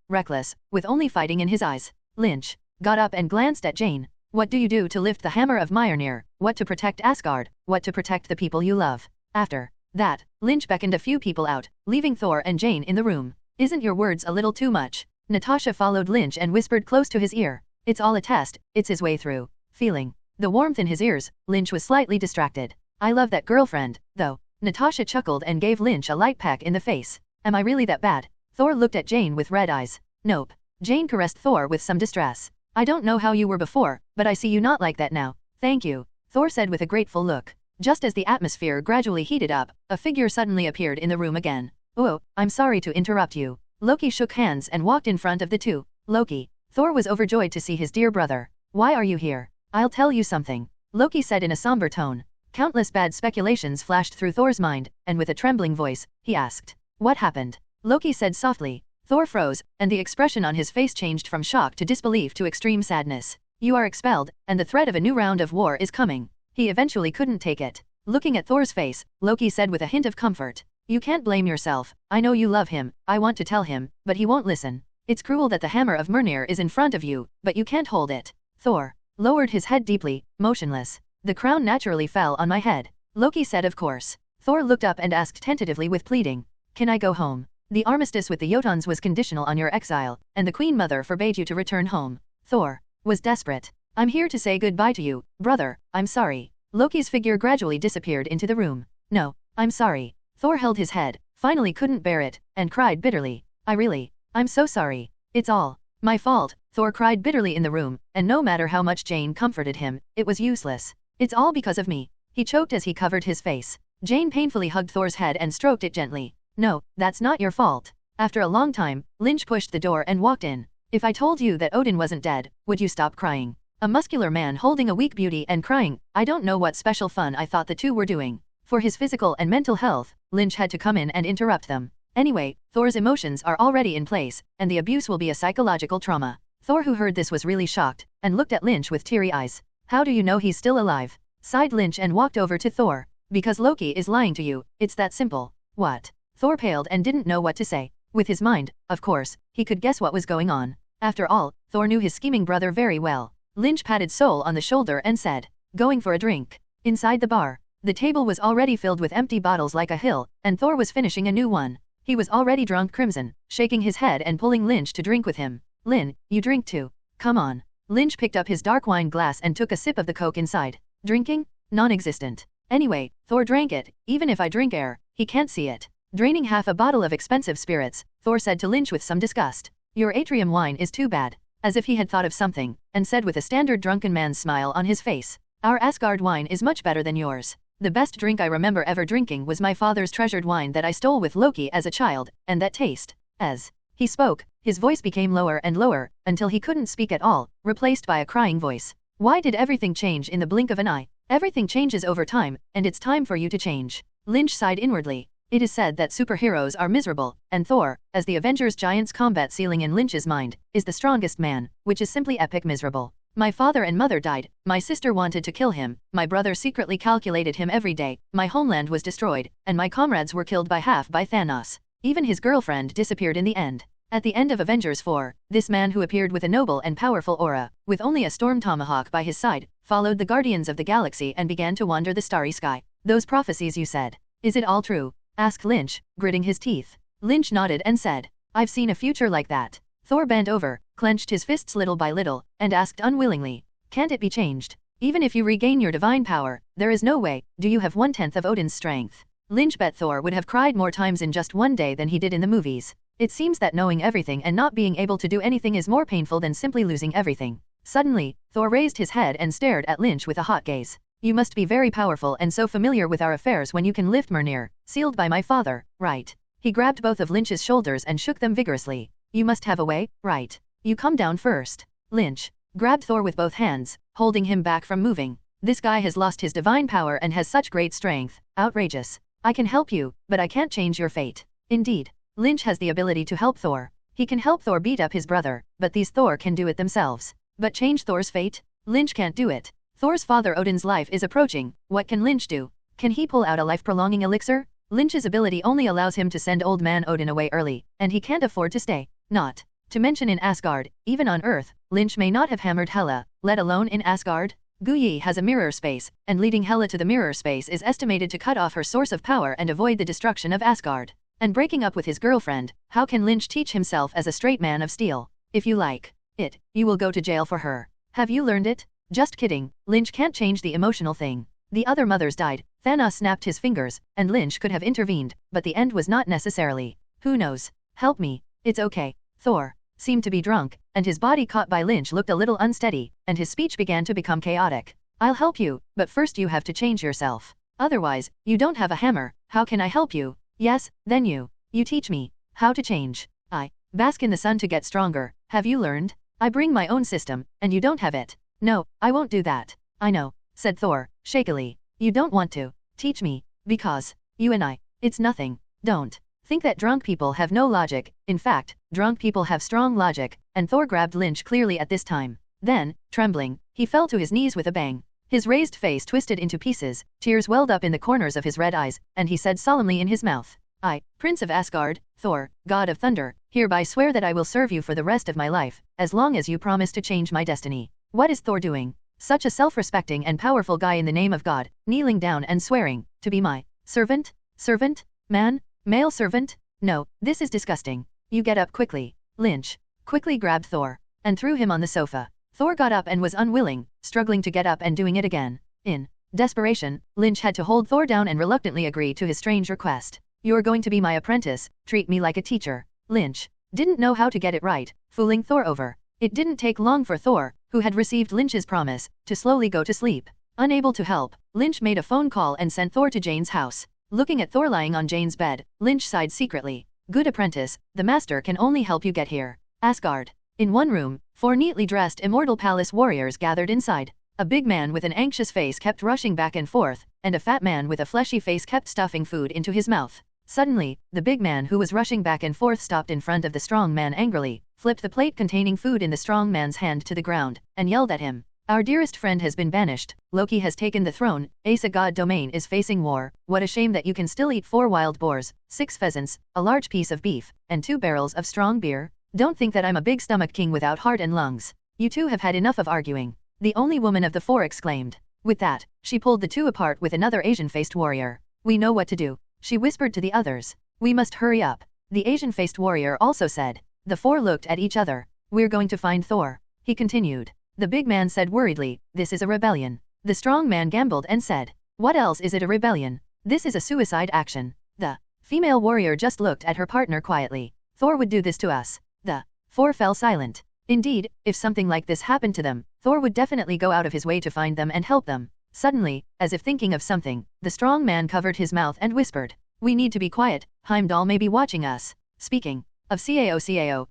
reckless, with only fighting in his eyes. Lynch got up and glanced at Jane. What do you do to lift the Hammer of Mjolnir? What to protect Asgard? What to protect the people you love? After that, Lynch beckoned a few people out, leaving Thor and Jane in the room. Isn't your words a little too much? Natasha followed Lynch and whispered close to his ear. It's all a test, it's his way through. Feeling the warmth in his ears, Lynch was slightly distracted. I love that girlfriend, though. Natasha chuckled and gave Lynch a light peck in the face. Am I really that bad? Thor looked at Jane with red eyes. Nope. Jane caressed Thor with some distress. I don't know how you were before, but I see you not like that now. Thank you, Thor said with a grateful look. Just as the atmosphere gradually heated up, a figure suddenly appeared in the room again. Oh, I'm sorry to interrupt you. Loki shook hands and walked in front of the two. Loki. Thor was overjoyed to see his dear brother. Why are you here? I'll tell you something, Loki said in a somber tone. Countless bad speculations flashed through Thor's mind, and with a trembling voice, he asked. What happened? Loki said softly. Thor froze, and the expression on his face changed from shock to disbelief to extreme sadness. You are expelled, and the threat of a new round of war is coming. He eventually couldn't take it. Looking at Thor's face, Loki said with a hint of comfort. You can't blame yourself. I know you love him. I want to tell him, but he won't listen. It's cruel that the Hammer of Mjolnir is in front of you, but you can't hold it. Thor lowered his head deeply, motionless. The crown naturally fell on my head. Loki said of course. Thor looked up and asked tentatively with pleading. Can I go home? The armistice with the Jotuns was conditional on your exile, and the Queen Mother forbade you to return home. Thor was desperate. I'm here to say goodbye to you, brother. I'm sorry. Loki's figure gradually disappeared into the room. No, I'm sorry. Thor held his head, finally couldn't bear it, and cried bitterly. I'm so sorry. It's all my fault. Thor cried bitterly in the room, and no matter how much Jane comforted him, it was useless. It's all because of me. He choked as he covered his face. Jane painfully hugged Thor's head and stroked it gently. No, that's not your fault. After a long time, Lynch pushed the door and walked in. If I told you that Odin wasn't dead, would you stop crying? A muscular man holding a weak beauty and crying. I don't know what special fun I thought the two were doing. For his physical and mental health, Lynch had to come in and interrupt them. Anyway, Thor's emotions are already in place, and the abuse will be a psychological trauma. Thor, who heard this, was really shocked, and looked at Lynch with teary eyes. How do you know he's still alive? Sighed Lynch and walked over to Thor. Because Loki is lying to you, it's that simple. What? Thor paled and didn't know what to say. With his mind, of course, he could guess what was going on. After all, Thor knew his scheming brother very well. Lynch patted Sol on the shoulder and said, going for a drink. Inside the bar, the table was already filled with empty bottles like a hill, and Thor was finishing a new one. He was already drunk crimson, shaking his head and pulling Lynch to drink with him. Lynn, you drink too. Come on. Lynch picked up his dark wine glass and took a sip of the coke inside. Drinking? Non-existent. Anyway, Thor drank it. Even if I drink air, he can't see it. Draining half a bottle of expensive spirits, Thor said to Lynch with some disgust. Your atrium wine is too bad. As if he had thought of something, and said with a standard drunken man's smile on his face. Our Asgard wine is much better than yours. The best drink I remember ever drinking was my father's treasured wine that I stole with Loki as a child, and that taste. As he spoke, His voice became lower and lower, until he couldn't speak at all, replaced by a crying voice. Why did everything change in the blink of an eye? Everything changes over time, and it's time for you to change. Lynch sighed inwardly. It is said that superheroes are miserable, and Thor, as the Avengers Giant's combat ceiling in Lynch's mind, is the strongest man, which is simply epic miserable. My father and mother died, my sister wanted to kill him, my brother secretly calculated him every day, my homeland was destroyed, and my comrades were killed by Thanos. Even his girlfriend disappeared in the end. At the end of Avengers 4, this man who appeared with a noble and powerful aura, with only a storm tomahawk by his side, followed the Guardians of the Galaxy and began to wander the starry sky. Those prophecies you said. Is it all true? Asked Lynch, gritting his teeth. Lynch nodded and said, I've seen a future like that. Thor bent over, clenched his fists little by little, and asked unwillingly, can't it be changed? Even if you regain your divine power, there is no way, do you have 1/10 of Odin's strength? Lynch bet Thor would have cried more times in just one day than he did in the movies. It seems that knowing everything and not being able to do anything is more painful than simply losing everything. Suddenly, Thor raised his head and stared at Lynch with a hot gaze. You must be very powerful and so familiar with our affairs when you can lift Mjolnir, sealed by my father, right? He grabbed both of Lynch's shoulders and shook them vigorously. You must have a way, right? You come down first. Lynch grabbed Thor with both hands, holding him back from moving. This guy has lost his divine power and has such great strength. Outrageous. I can help you, but I can't change your fate. Indeed. Lynch has the ability to help Thor. He can help Thor beat up his brother, but these Thor can do it themselves. But change Thor's fate? Lynch can't do it. Thor's father Odin's life is approaching. What can Lynch do? Can he pull out a life-prolonging elixir? Lynch's ability only allows him to send old man Odin away early, and he can't afford to stay. Not to mention in Asgard, even on Earth, Lynch may not have hammered Hela, let alone in Asgard. Guyi has a mirror space, and leading Hela to the mirror space is estimated to cut off her source of power and avoid the destruction of Asgard. And breaking up with his girlfriend, how can Lynch teach himself as a straight man of steel? If you like it, you will go to jail for her. Have you learned it? Just kidding, Lynch can't change the emotional thing. The other mothers died, Thanos snapped his fingers, and Lynch could have intervened, but the end was not necessarily. Who knows? Help me. It's okay. Thor seemed to be drunk, and his body caught by Lynch looked a little unsteady, and his speech began to become chaotic. I'll help you, but first you have to change yourself. Otherwise, you don't have a hammer. How can I help you? Yes, then you teach me how to change. I bask in the sun to get stronger. Have you learned? I bring my own system, and you don't have it. No, I won't do that. I know, said Thor, shakily. You don't want to teach me, because you and I, it's nothing. Don't think that drunk people have no logic. In fact, drunk people have strong logic, and Thor grabbed Lynch clearly at this time. Then, trembling, he fell to his knees with a bang. His raised face twisted into pieces, tears welled up in the corners of his red eyes, and he said solemnly in his mouth, I, Prince of Asgard, Thor, God of Thunder, hereby swear that I will serve you for the rest of my life, as long as you promise to change my destiny. What is Thor doing? Such a self-respecting and powerful guy in the name of God, kneeling down and swearing, to be my servant? Servant? Man? Male servant? No, this is disgusting. You get up quickly. Lynch quickly grabbed Thor and threw him on the sofa. Thor got up and was unwilling, struggling to get up and doing it again. In desperation, Lynch had to hold Thor down and reluctantly agree to his strange request. You're going to be my apprentice, treat me like a teacher. Lynch didn't know how to get it right, fooling Thor over. It didn't take long for Thor, who had received Lynch's promise, to slowly go to sleep. Unable to help, Lynch made a phone call and sent Thor to Jane's house. Looking at Thor lying on Jane's bed, Lynch sighed secretly. Good apprentice, the master can only help you get here. Asgard. In one room, 4 neatly dressed Immortal Palace warriors gathered inside. A big man with an anxious face kept rushing back and forth, and a fat man with a fleshy face kept stuffing food into his mouth. Suddenly, the big man who was rushing back and forth stopped in front of the strong man angrily, flipped the plate containing food in the strong man's hand to the ground, and yelled at him. Our dearest friend has been banished, Loki has taken the throne, Asa God domain is facing war, what a shame that you can still eat 4 wild boars, 6 pheasants, a large piece of beef, and 2 barrels of strong beer. Don't think that I'm a big stomach king without heart and lungs. You two have had enough of arguing. The only woman of the 4 exclaimed. With that, she pulled the 2 apart with another Asian-faced warrior. We know what to do, she whispered to the others. We must hurry up. The Asian-faced warrior also said. The 4 looked at each other. We're going to find Thor, he continued. The big man said worriedly, this is a rebellion. The strong man gambled and said, what else is it a rebellion? This is a suicide action. The female warrior just looked at her partner quietly. Thor would do this to us. The 4 fell silent. Indeed, if something like this happened to them, Thor would definitely go out of his way to find them and help them. Suddenly, as if thinking of something, the strong man covered his mouth and whispered, we need to be quiet, Heimdall may be watching us. Speaking, of CAO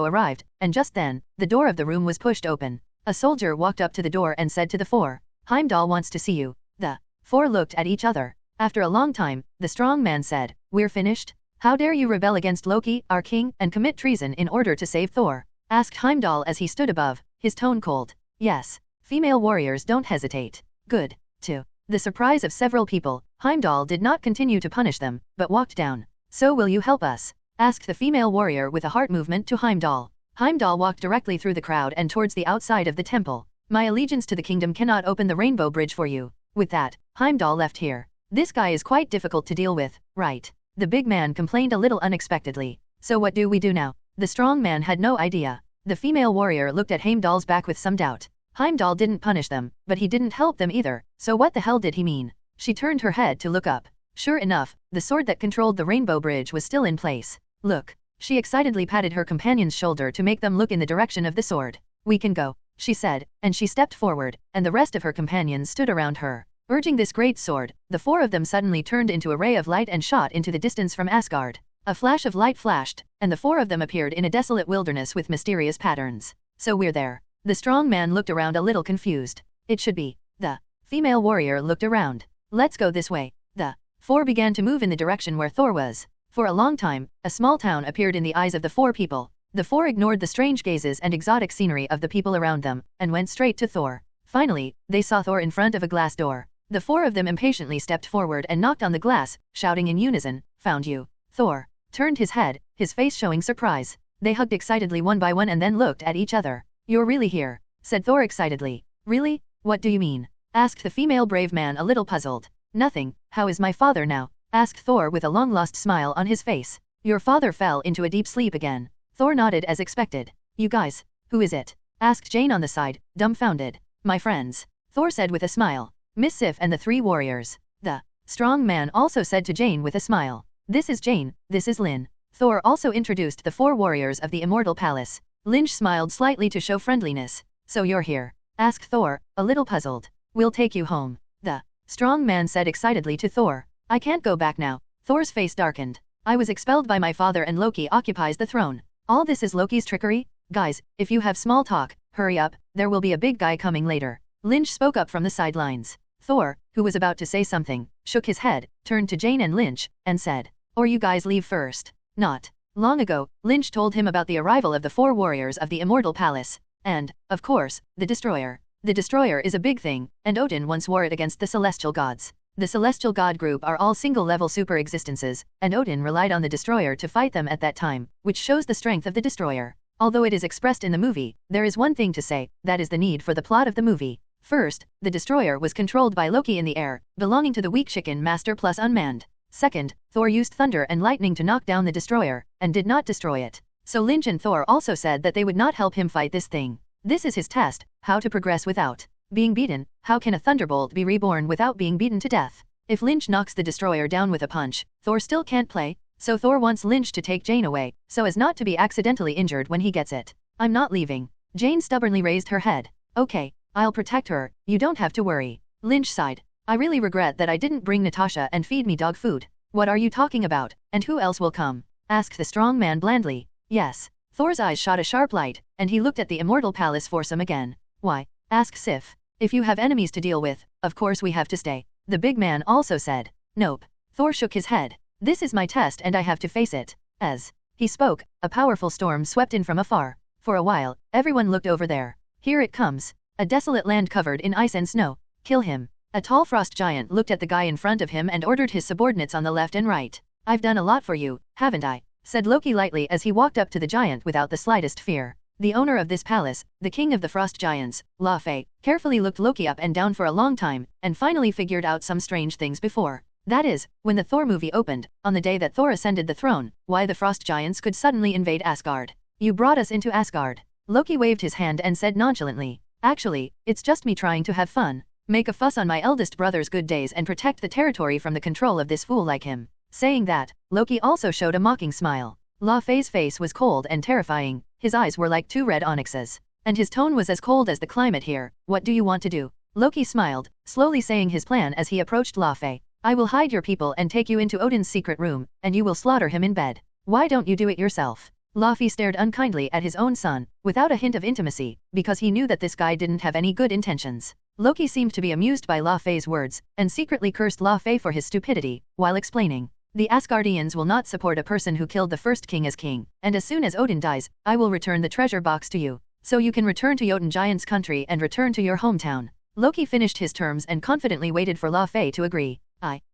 arrived, and just then, the door of the room was pushed open. A soldier walked up to the door and said to the four, Heimdall wants to see you. The four looked at each other. After a long time, the strong man said, We're finished? How dare you rebel against Loki, our king, and commit treason in order to save Thor? Asked Heimdall as he stood above, his tone cold. Yes. Female warriors don't hesitate. Good. To the surprise of several people, Heimdall did not continue to punish them, but walked down. So will you help us? Asked the female warrior with a heart movement to Heimdall. Heimdall walked directly through the crowd and towards the outside of the temple. My allegiance to the kingdom cannot open the rainbow bridge for you. With that, Heimdall left here. This guy is quite difficult to deal with, right? The big man complained a little unexpectedly. So what do we do now? The strong man had no idea. The female warrior looked at Heimdall's back with some doubt. Heimdall didn't punish them, but he didn't help them either, so what the hell did he mean? She turned her head to look up. Sure enough, the sword that controlled the rainbow bridge was still in place. Look. She excitedly patted her companion's shoulder to make them look in the direction of the sword. We can go, she said, and she stepped forward, and the rest of her companions stood around her. Urging this great sword, the four of them suddenly turned into a ray of light and shot into the distance from Asgard. A flash of light flashed, and the four of them appeared in a desolate wilderness with mysterious patterns. So we're there. The strong man looked around a little confused. It should be. The female warrior looked around. Let's go this way. The four began to move in the direction where Thor was. For a long time, a small town appeared in the eyes of the four people. The four ignored the strange gazes and exotic scenery of the people around them, and went straight to Thor. Finally, they saw Thor in front of a glass door. The four of them impatiently stepped forward and knocked on the glass, shouting in unison, Found you. Thor turned his head, his face showing surprise. They hugged excitedly one by one and then looked at each other. You're really here, said Thor excitedly. Really? What do you mean? Asked the female brave man a little puzzled. Nothing. How is my father now? Asked Thor with a long-lost smile on his face. Your father fell into a deep sleep again. Thor nodded as expected. You guys, who is it? Asked Jane on the side, dumbfounded. My friends, Thor said with a smile. Miss Sif and the three warriors. The strong man also said to Jane with a smile. This is Jane, this is Lynn. Thor also introduced the four warriors of the Immortal Palace. Lynch smiled slightly to show friendliness. So you're here? Asked Thor, a little puzzled. We'll take you home. The strong man said excitedly to Thor. I can't go back now. Thor's face darkened. I was expelled by my father and Loki occupies the throne. All this is Loki's trickery? Guys, if you have small talk, hurry up, there will be a big guy coming later. Lynch spoke up from the sidelines. Thor, who was about to say something, shook his head, turned to Jane and Lynch, and said, Or you guys leave first. Not long ago, Lynch told him about the arrival of the four warriors of the Immortal Palace. And, of course, the Destroyer. The Destroyer is a big thing, and Odin once wore it against the celestial gods. The celestial god group are all single-level super existences, and Odin relied on the Destroyer to fight them at that time, which shows the strength of the Destroyer. Although it is expressed in the movie, there is one thing to say, that is the need for the plot of the movie. First, the Destroyer was controlled by Loki in the air, belonging to the weak chicken master plus unmanned. Second, Thor used thunder and lightning to knock down the Destroyer, and did not destroy it. So Lynch and Thor also said that they would not help him fight this thing. This is his test, how to progress without being beaten. How can a thunderbolt be reborn without being beaten to death? If Lynch knocks the Destroyer down with a punch, Thor still can't play, so Thor wants Lynch to take Jane away, so as not to be accidentally injured when he gets it. I'm not leaving. Jane stubbornly raised her head. Okay, I'll protect her, you don't have to worry. Lynch sighed. I really regret that I didn't bring Natasha and feed me dog food. What are you talking about, and who else will come? Asked the strong man blandly. Yes. Thor's eyes shot a sharp light, and he looked at the Immortal Palace foursome again. Why? Asked Sif. If you have enemies to deal with, of course we have to stay. The big man also said. Nope. Thor shook his head. This is my test and I have to face it. As he spoke, a powerful storm swept in from afar. For a while, everyone looked over there. Here it comes. A desolate land covered in ice and snow. Kill him. A tall frost giant looked at the guy in front of him and ordered his subordinates on the left and right. I've done a lot for you, haven't I? Said Loki lightly as he walked up to the giant without the slightest fear. The owner of this palace, the king of the frost giants, Laufey, carefully looked Loki up and down for a long time, and finally figured out some strange things before. That is, when the Thor movie opened, on the day that Thor ascended the throne, why the frost giants could suddenly invade Asgard. You brought us into Asgard. Loki waved his hand and said nonchalantly. Actually, it's just me trying to have fun. Make a fuss on my eldest brother's good days and protect the territory from the control of this fool like him. Saying that, Loki also showed a mocking smile. Laufey's face was cold and terrifying, his eyes were like two red onyxes. And his tone was as cold as the climate here. What do you want to do? Loki smiled, slowly saying his plan as he approached Laufey. I will hide your people and take you into Odin's secret room, and you will slaughter him in bed. Why don't you do it yourself? Laufey stared unkindly at his own son, without a hint of intimacy, because he knew that this guy didn't have any good intentions. Loki seemed to be amused by Laufey's words, and secretly cursed Laufey for his stupidity, while explaining. The Asgardians will not support a person who killed the first king as king, and as soon as Odin dies, I will return the treasure box to you, so you can return to Jotun Giant's country and return to your hometown. Loki finished his terms and confidently waited for Laufey to agree.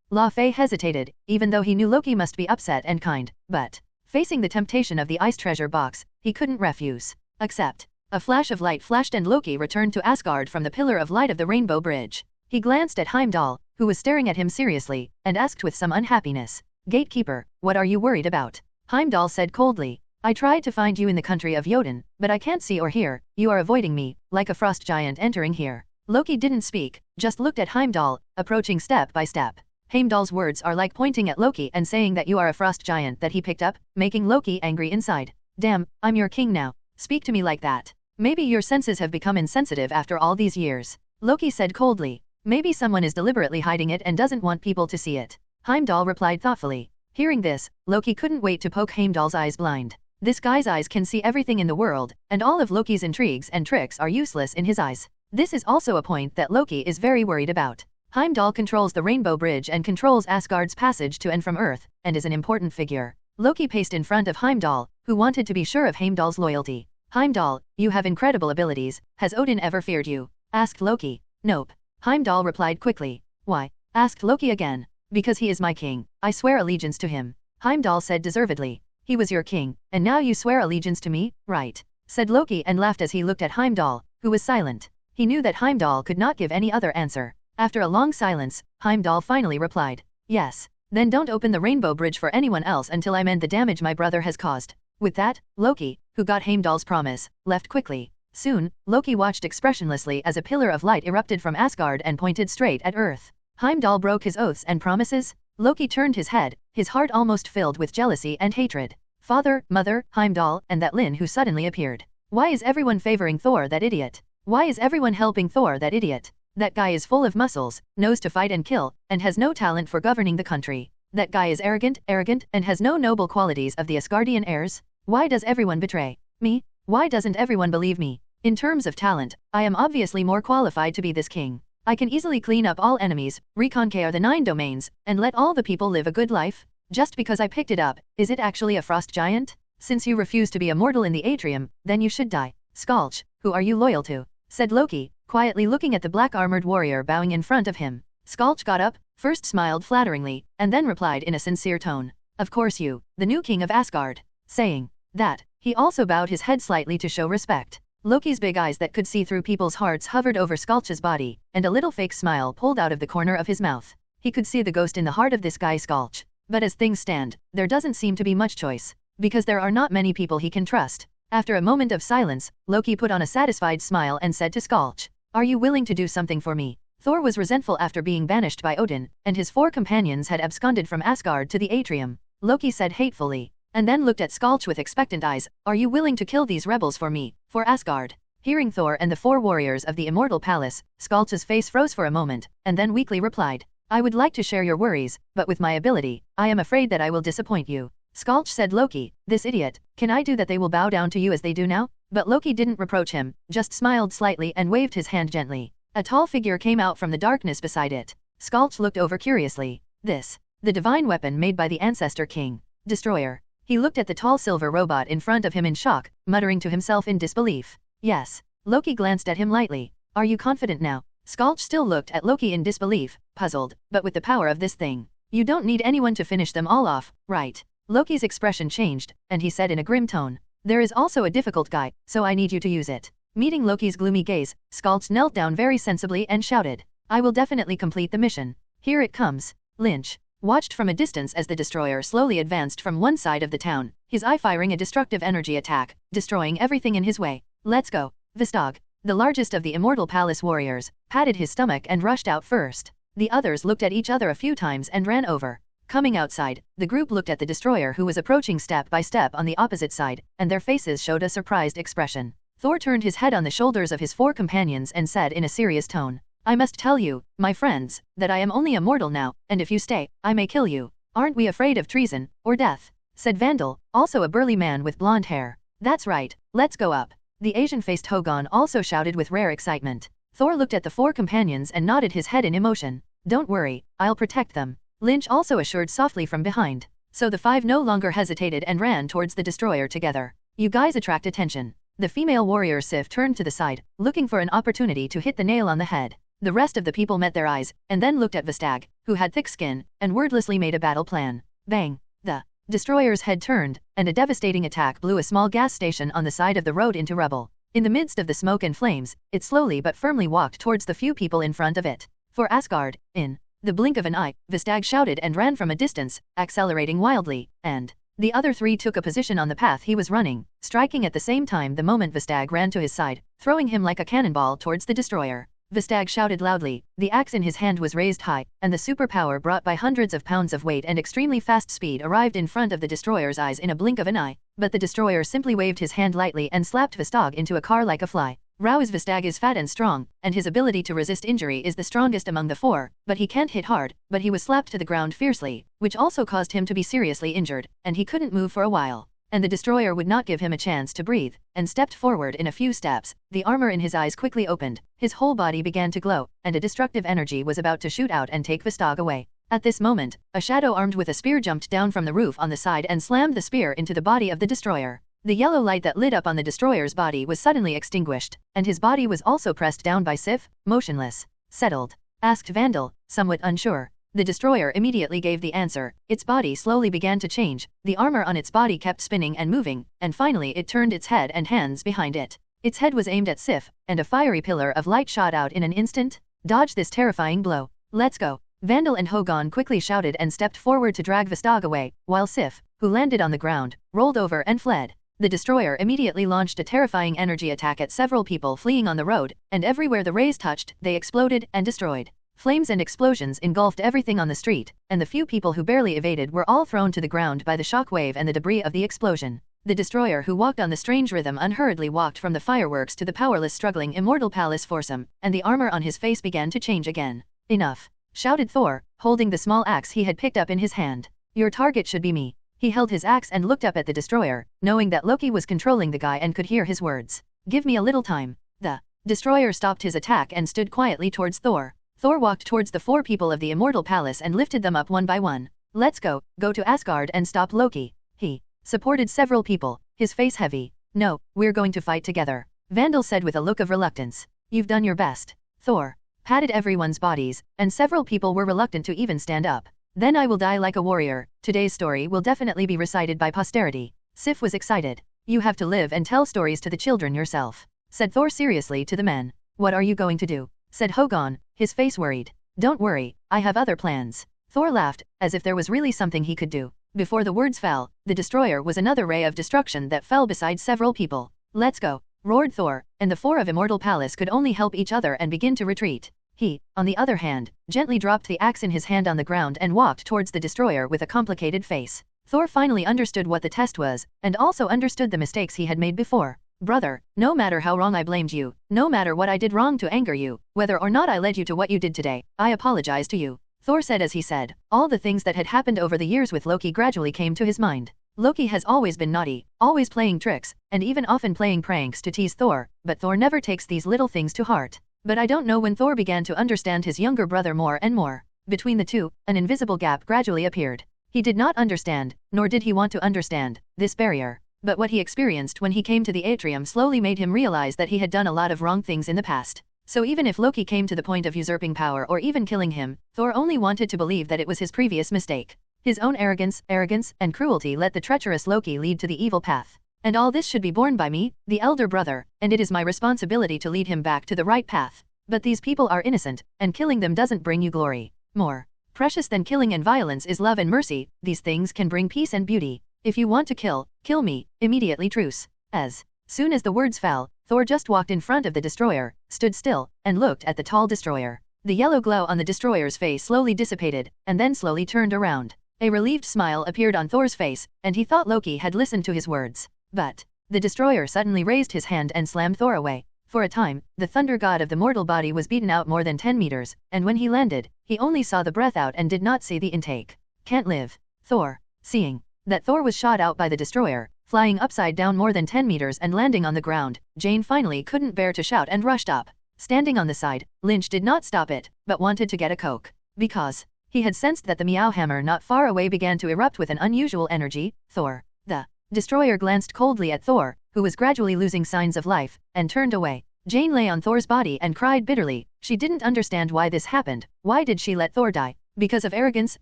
Laufey hesitated, even though he knew Loki must be upset and kind, but facing the temptation of the ice treasure box, he couldn't refuse. Accept. A flash of light flashed and Loki returned to Asgard from the pillar of light of the Rainbow Bridge. He glanced at Heimdall, who was staring at him seriously, and asked with some unhappiness, "Gatekeeper, what are you worried about?" Heimdall said coldly, "I tried to find you in the country of Jotun, but I can't see or hear, you are avoiding me, like a frost giant entering here." Loki didn't speak, just looked at Heimdall, approaching step by step. Heimdall's words are like pointing at Loki and saying that you are a frost giant that he picked up, making Loki angry inside. "Damn, I'm your king now. Speak to me like that. Maybe your senses have become insensitive after all these years," Loki said coldly. "Maybe someone is deliberately hiding it and doesn't want people to see it," Heimdall replied thoughtfully. Hearing this, Loki couldn't wait to poke Heimdall's eyes blind. This guy's eyes can see everything in the world, and all of Loki's intrigues and tricks are useless in his eyes. This is also a point that Loki is very worried about. Heimdall controls the Rainbow Bridge and controls Asgard's passage to and from Earth, and is an important figure. Loki paced in front of Heimdall, who wanted to be sure of Heimdall's loyalty. "Heimdall, you have incredible abilities. Has Odin ever feared you?" asked Loki. "Nope." Heimdall replied quickly. "Why?" asked Loki again. "Because he is my king. I swear allegiance to him." Heimdall said deservedly. "He was your king, and now you swear allegiance to me, right?" said Loki and laughed as he looked at Heimdall, who was silent. He knew that Heimdall could not give any other answer. After a long silence, Heimdall finally replied, "Yes." "Then don't open the Rainbow Bridge for anyone else until I mend the damage my brother has caused." With that, Loki, who got Heimdall's promise, left quickly. Soon, Loki watched expressionlessly as a pillar of light erupted from Asgard and pointed straight at Earth. Heimdall broke his oaths and promises? Loki turned his head, his heart almost filled with jealousy and hatred. Father, mother, Heimdall, and that Lynn who suddenly appeared. Why is everyone favoring Thor, that idiot? Why is everyone helping Thor, that idiot? That guy is full of muscles, knows to fight and kill, and has no talent for governing the country. That guy is arrogant, and has no noble qualities of the Asgardian heirs. Why does everyone betray me? Why doesn't everyone believe me? In terms of talent, I am obviously more qualified to be this king. I can easily clean up all enemies, reconquer the 9 domains, and let all the people live a good life. Just because I picked it up, is it actually a frost giant? Since you refuse to be immortal in the atrium, then you should die. Skalch, who are you loyal to?" said Loki, quietly looking at the black-armored warrior bowing in front of him. Skalch got up, first smiled flatteringly, and then replied in a sincere tone, "Of course you, the new king of Asgard." Saying that, he also bowed his head slightly to show respect. Loki's big eyes that could see through people's hearts hovered over Skalch's body, and a little fake smile pulled out of the corner of his mouth. He could see the ghost in the heart of this guy Skalch. But as things stand, there doesn't seem to be much choice, because there are not many people he can trust. After a moment of silence, Loki put on a satisfied smile and said to Skalch, "Are you willing to do something for me?" Thor was resentful after being banished by Odin, and his 4 companions had absconded from Asgard to the atrium. Loki said hatefully, and then looked at Skalch with expectant eyes, "Are you willing to kill these rebels for me, for Asgard?" Hearing Thor and the 4 warriors of the Immortal Palace, Skalch's face froze for a moment, and then weakly replied, "I would like to share your worries, but with my ability, I am afraid that I will disappoint you." Skalch said Loki, "This idiot, can I do that they will bow down to you as they do now?" But Loki didn't reproach him, just smiled slightly and waved his hand gently. A tall figure came out from the darkness beside it. Skalch looked over curiously. This, the divine weapon made by the Ancestor King, Destroyer. He looked at the tall silver robot in front of him in shock, muttering to himself in disbelief. "Yes." Loki glanced at him lightly. "Are you confident now?" Skalch still looked at Loki in disbelief, puzzled, "But with the power of this thing, you don't need anyone to finish them all off, right?" Loki's expression changed, and he said in a grim tone, "There is also a difficult guy, so I need you to use it." Meeting Loki's gloomy gaze, Skalch knelt down very sensibly and shouted, "I will definitely complete the mission. Here it comes." Lynch watched from a distance as the destroyer slowly advanced from one side of the town, his eye firing a destructive energy attack, destroying everything in his way. "Let's go." Vistog, the largest of the Immortal Palace warriors, patted his stomach and rushed out first. The others looked at each other a few times and ran over. Coming outside, the group looked at the destroyer who was approaching step by step on the opposite side, and their faces showed a surprised expression. Thor turned his head on the shoulders of his 4 companions and said in a serious tone, "I must tell you, my friends, that I am only a mortal now, and if you stay, I may kill you. Aren't we afraid of treason, or death?" said Vandal, also a burly man with blonde hair. That's right, let's go up. The Asian-faced Hogan also shouted with rare excitement. Thor looked at the 4 companions and nodded his head in emotion. Don't worry, I'll protect them. Lynch also assured softly from behind. So the 5 no longer hesitated and ran towards the destroyer together. You guys attract attention. The female warrior Sif turned to the side, looking for an opportunity to hit the nail on the head. The rest of the people met their eyes, and then looked at Vistag, who had thick skin, and wordlessly made a battle plan. Bang! The destroyer's head turned, and a devastating attack blew a small gas station on the side of the road into rubble. In the midst of the smoke and flames, it slowly but firmly walked towards the few people in front of it. For Asgard, in the blink of an eye, Vistag shouted and ran from a distance, accelerating wildly, and the other 3 took a position on the path he was running, striking at the same time the moment Vistag ran to his side, throwing him like a cannonball towards the destroyer. Vistag shouted loudly, the axe in his hand was raised high, and the superpower brought by hundreds of pounds of weight and extremely fast speed arrived in front of the destroyer's eyes in a blink of an eye, but the destroyer simply waved his hand lightly and slapped Vistag into a car like a fly. Vistag is fat and strong, and his ability to resist injury is the strongest among the 4, but he can't hit hard, but he was slapped to the ground fiercely, which also caused him to be seriously injured, and he couldn't move for a while. And the destroyer would not give him a chance to breathe, and stepped forward in a few steps. The armor in his eyes quickly opened, his whole body began to glow, and a destructive energy was about to shoot out and take Vistag away. At this moment, a shadow armed with a spear jumped down from the roof on the side and slammed the spear into the body of the destroyer. The yellow light that lit up on the destroyer's body was suddenly extinguished, and his body was also pressed down by Sif, motionless. Settled? Asked Vandal, somewhat unsure. The destroyer immediately gave the answer. Its body slowly began to change, the armor on its body kept spinning and moving, and finally it turned its head and hands behind it. Its head was aimed at Sif, and a fiery pillar of light shot out in an instant. Dodge this terrifying blow. Let's go. Vandal and Hogan quickly shouted and stepped forward to drag Vistag away, while Sif, who landed on the ground, rolled over and fled. The destroyer immediately launched a terrifying energy attack at several people fleeing on the road, and everywhere the rays touched, they exploded and destroyed. Flames and explosions engulfed everything on the street, and the few people who barely evaded were all thrown to the ground by the shock wave and the debris of the explosion. The destroyer who walked on the strange rhythm unhurriedly walked from the fireworks to the powerless struggling immortal palace foursome, and the armor on his face began to change again. Enough! Shouted Thor, holding the small axe he had picked up in his hand. Your target should be me. He held his axe and looked up at the destroyer, knowing that Loki was controlling the guy and could hear his words. Give me a little time. The destroyer stopped his attack and stood quietly towards Thor. Thor walked towards the 4 people of the immortal palace and lifted them up one by one. Let's go to Asgard and stop Loki. He supported several people, his face heavy. No, we're going to fight together. Vandal said with a look of reluctance. You've done your best. Thor patted everyone's bodies, and several people were reluctant to even stand up. Then I will die like a warrior. Today's story will definitely be recited by posterity. Sif was excited. You have to live and tell stories to the children yourself, said Thor seriously to the men. What are you going to do? Said Hogan, his face worried. Don't worry, I have other plans. Thor laughed, as if there was really something he could do. Before the words fell, the destroyer was another ray of destruction that fell beside several people. Let's go, roared Thor, and the 4 of Immortal Palace could only help each other and begin to retreat. He, on the other hand, gently dropped the axe in his hand on the ground and walked towards the destroyer with a complicated face. Thor finally understood what the test was, and also understood the mistakes he had made before. Brother, no matter how wrong I blamed you, no matter what I did wrong to anger you, whether or not I led you to what you did today, I apologize to you. Thor said as he said. All the things that had happened over the years with Loki gradually came to his mind. Loki has always been naughty, always playing tricks, and even often playing pranks to tease Thor, but Thor never takes these little things to heart. But I don't know when Thor began to understand his younger brother more and more. Between the two, an invisible gap gradually appeared. He did not understand, nor did he want to understand, this barrier. But what he experienced when he came to the atrium slowly made him realize that he had done a lot of wrong things in the past. So even if Loki came to the point of usurping power or even killing him, Thor only wanted to believe that it was his previous mistake. His own arrogance, and cruelty let the treacherous Loki lead to the evil path. And all this should be borne by me, the elder brother, and it is my responsibility to lead him back to the right path. But these people are innocent, and killing them doesn't bring you glory. More precious than killing and violence is love and mercy. These things can bring peace and beauty. If you want to kill me, immediately truce. As soon as the words fell, Thor just walked in front of the destroyer, stood still, and looked at the tall destroyer. The yellow glow on the destroyer's face slowly dissipated, and then slowly turned around. A relieved smile appeared on Thor's face, and he thought Loki had listened to his words. But the destroyer suddenly raised his hand and slammed Thor away. For a time, the thunder god of the mortal body was beaten out more than 10 meters, and when he landed, he only saw the breath out and did not see the intake. Can't live. Thor, seeing that Thor was shot out by the destroyer, flying upside down more than 10 meters and landing on the ground. Jane finally couldn't bear to shout and rushed up. Standing on the side, Lynch did not stop it, but wanted to get a Coke. Because he had sensed that the Meow Hammer not far away began to erupt with an unusual energy. Thor. The destroyer glanced coldly at Thor, who was gradually losing signs of life, and turned away. Jane lay on Thor's body and cried bitterly. She didn't understand why this happened. Why did she let Thor die? Because of arrogance,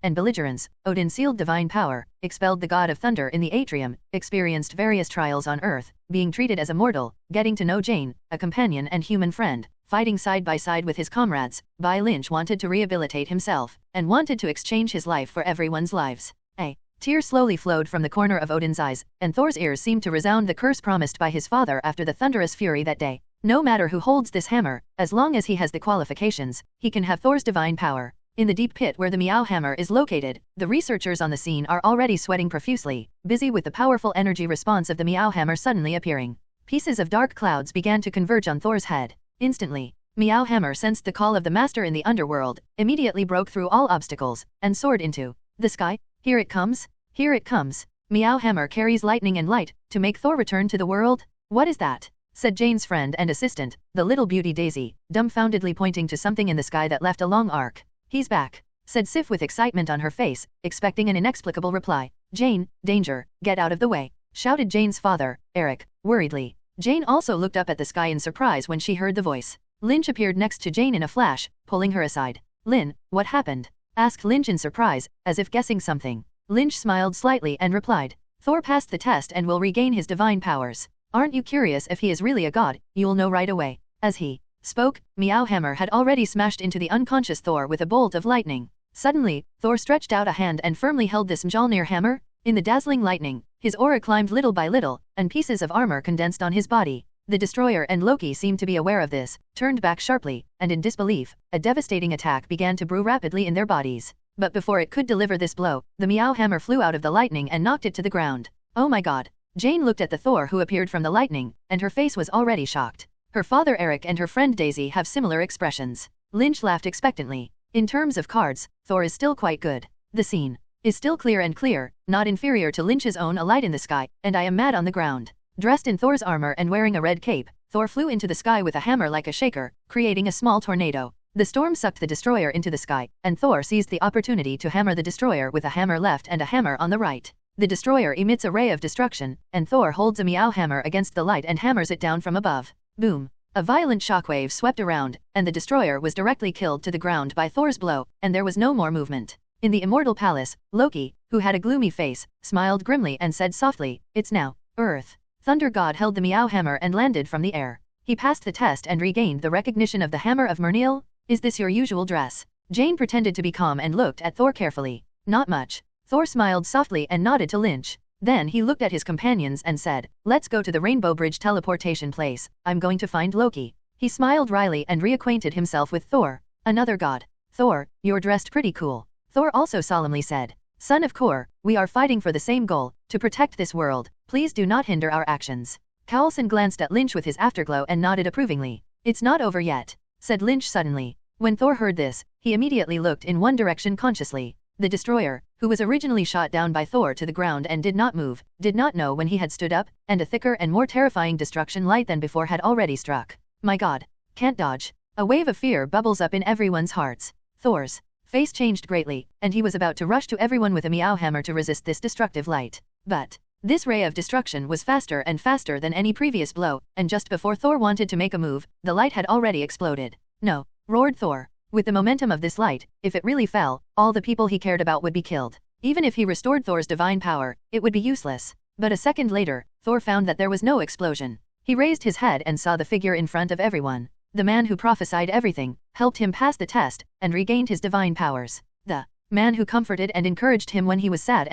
and belligerence. Odin sealed divine power, expelled the god of thunder in the atrium, experienced various trials on Earth, being treated as a mortal, getting to know Jane, a companion and human friend, fighting side by side with his comrades. Lynch wanted to rehabilitate himself, and wanted to exchange his life for everyone's lives. A tear slowly flowed from the corner of Odin's eyes, and Thor's ears seemed to resound the curse promised by his father after the thunderous fury that day. No matter who holds this hammer, as long as he has the qualifications, he can have Thor's divine power. In the deep pit where the Meow Hammer is located, the researchers on the scene are already sweating profusely, busy with the powerful energy response of the Meow Hammer suddenly appearing. Pieces of dark clouds began to converge on Thor's head. Instantly, Meow Hammer sensed the call of the master in the underworld, immediately broke through all obstacles, and soared into the sky. Here it comes! Here it comes! Meow Hammer carries lightning and light, to make Thor return to the world? What is that? Said Jane's friend and assistant, the little beauty Daisy, dumbfoundedly pointing to something in the sky that left a long arc. He's back, said Sif with excitement on her face, expecting an inexplicable reply. Jane, danger, get out of the way, shouted Jane's father, Eric, worriedly. Jane also looked up at the sky in surprise when she heard the voice. Lynch appeared next to Jane in a flash, pulling her aside. Lynn, what happened? Asked Lynch in surprise, as if guessing something. Lynch smiled slightly and replied, Thor passed the test and will regain his divine powers. Aren't you curious if he is really a god? You'll know right away. As he spoke, Meow Hammer had already smashed into the unconscious Thor with a bolt of lightning. Suddenly, Thor stretched out a hand and firmly held this Mjolnir hammer. In the dazzling lightning, his aura climbed little by little, and pieces of armor condensed on his body. The destroyer and Loki seemed to be aware of this, turned back sharply, and in disbelief, a devastating attack began to brew rapidly in their bodies. But before it could deliver this blow, the Meow Hammer flew out of the lightning and knocked it to the ground. Oh my god! Jane looked at the Thor who appeared from the lightning, and her face was already shocked. Her father Eric and her friend Daisy have similar expressions. Lynch laughed expectantly. In terms of cards, Thor is still quite good. The scene is still clear and clear, not inferior to Lynch's own A Light in the Sky, and I am mad on the ground. Dressed in Thor's armor and wearing a red cape, Thor flew into the sky with a hammer like a shaker, creating a small tornado. The storm sucked the destroyer into the sky, and Thor seized the opportunity to hammer the destroyer with a hammer left and a hammer on the right. The destroyer emits a ray of destruction, and Thor holds a Meow Hammer against the light and hammers it down from above. Boom! A violent shockwave swept around, and the destroyer was directly killed to the ground by Thor's blow, and there was no more movement. In the immortal palace, Loki, who had a gloomy face, smiled grimly and said softly, It's now Earth. Thunder God held the Meow Hammer and landed from the air. He passed the test and regained the recognition of the Hammer of Mjolnir. Is this your usual dress? Jane pretended to be calm and looked at Thor carefully. Not much. Thor smiled softly and nodded to Lynch. Then he looked at his companions and said, Let's go to the Rainbow Bridge teleportation place. I'm going to find Loki. He smiled wryly and reacquainted himself with Thor. Another god. Thor, you're dressed pretty cool. Thor also solemnly said, Son of Kor, we are fighting for the same goal, to protect this world. Please do not hinder our actions. Coulson glanced at Lynch with his afterglow and nodded approvingly. It's not over yet, said Lynch suddenly. When Thor heard this, he immediately looked in one direction consciously. The destroyer, who was originally shot down by Thor to the ground and did not move, did not know when he had stood up, and a thicker and more terrifying destruction light than before had already struck. My god, can't dodge. A wave of fear bubbles up in everyone's hearts. Thor's face changed greatly, and he was about to rush to everyone with a Meow Hammer to resist this destructive light. But this ray of destruction was faster and faster than any previous blow, and just before Thor wanted to make a move, the light had already exploded. No, roared Thor. With the momentum of this light, if it really fell, all the people he cared about would be killed. Even if he restored Thor's divine power, it would be useless. But a second later, Thor found that there was no explosion. He raised his head and saw the figure in front of everyone. The man who prophesied everything, helped him pass the test, and regained his divine powers. The man who comforted and encouraged him when he was sad.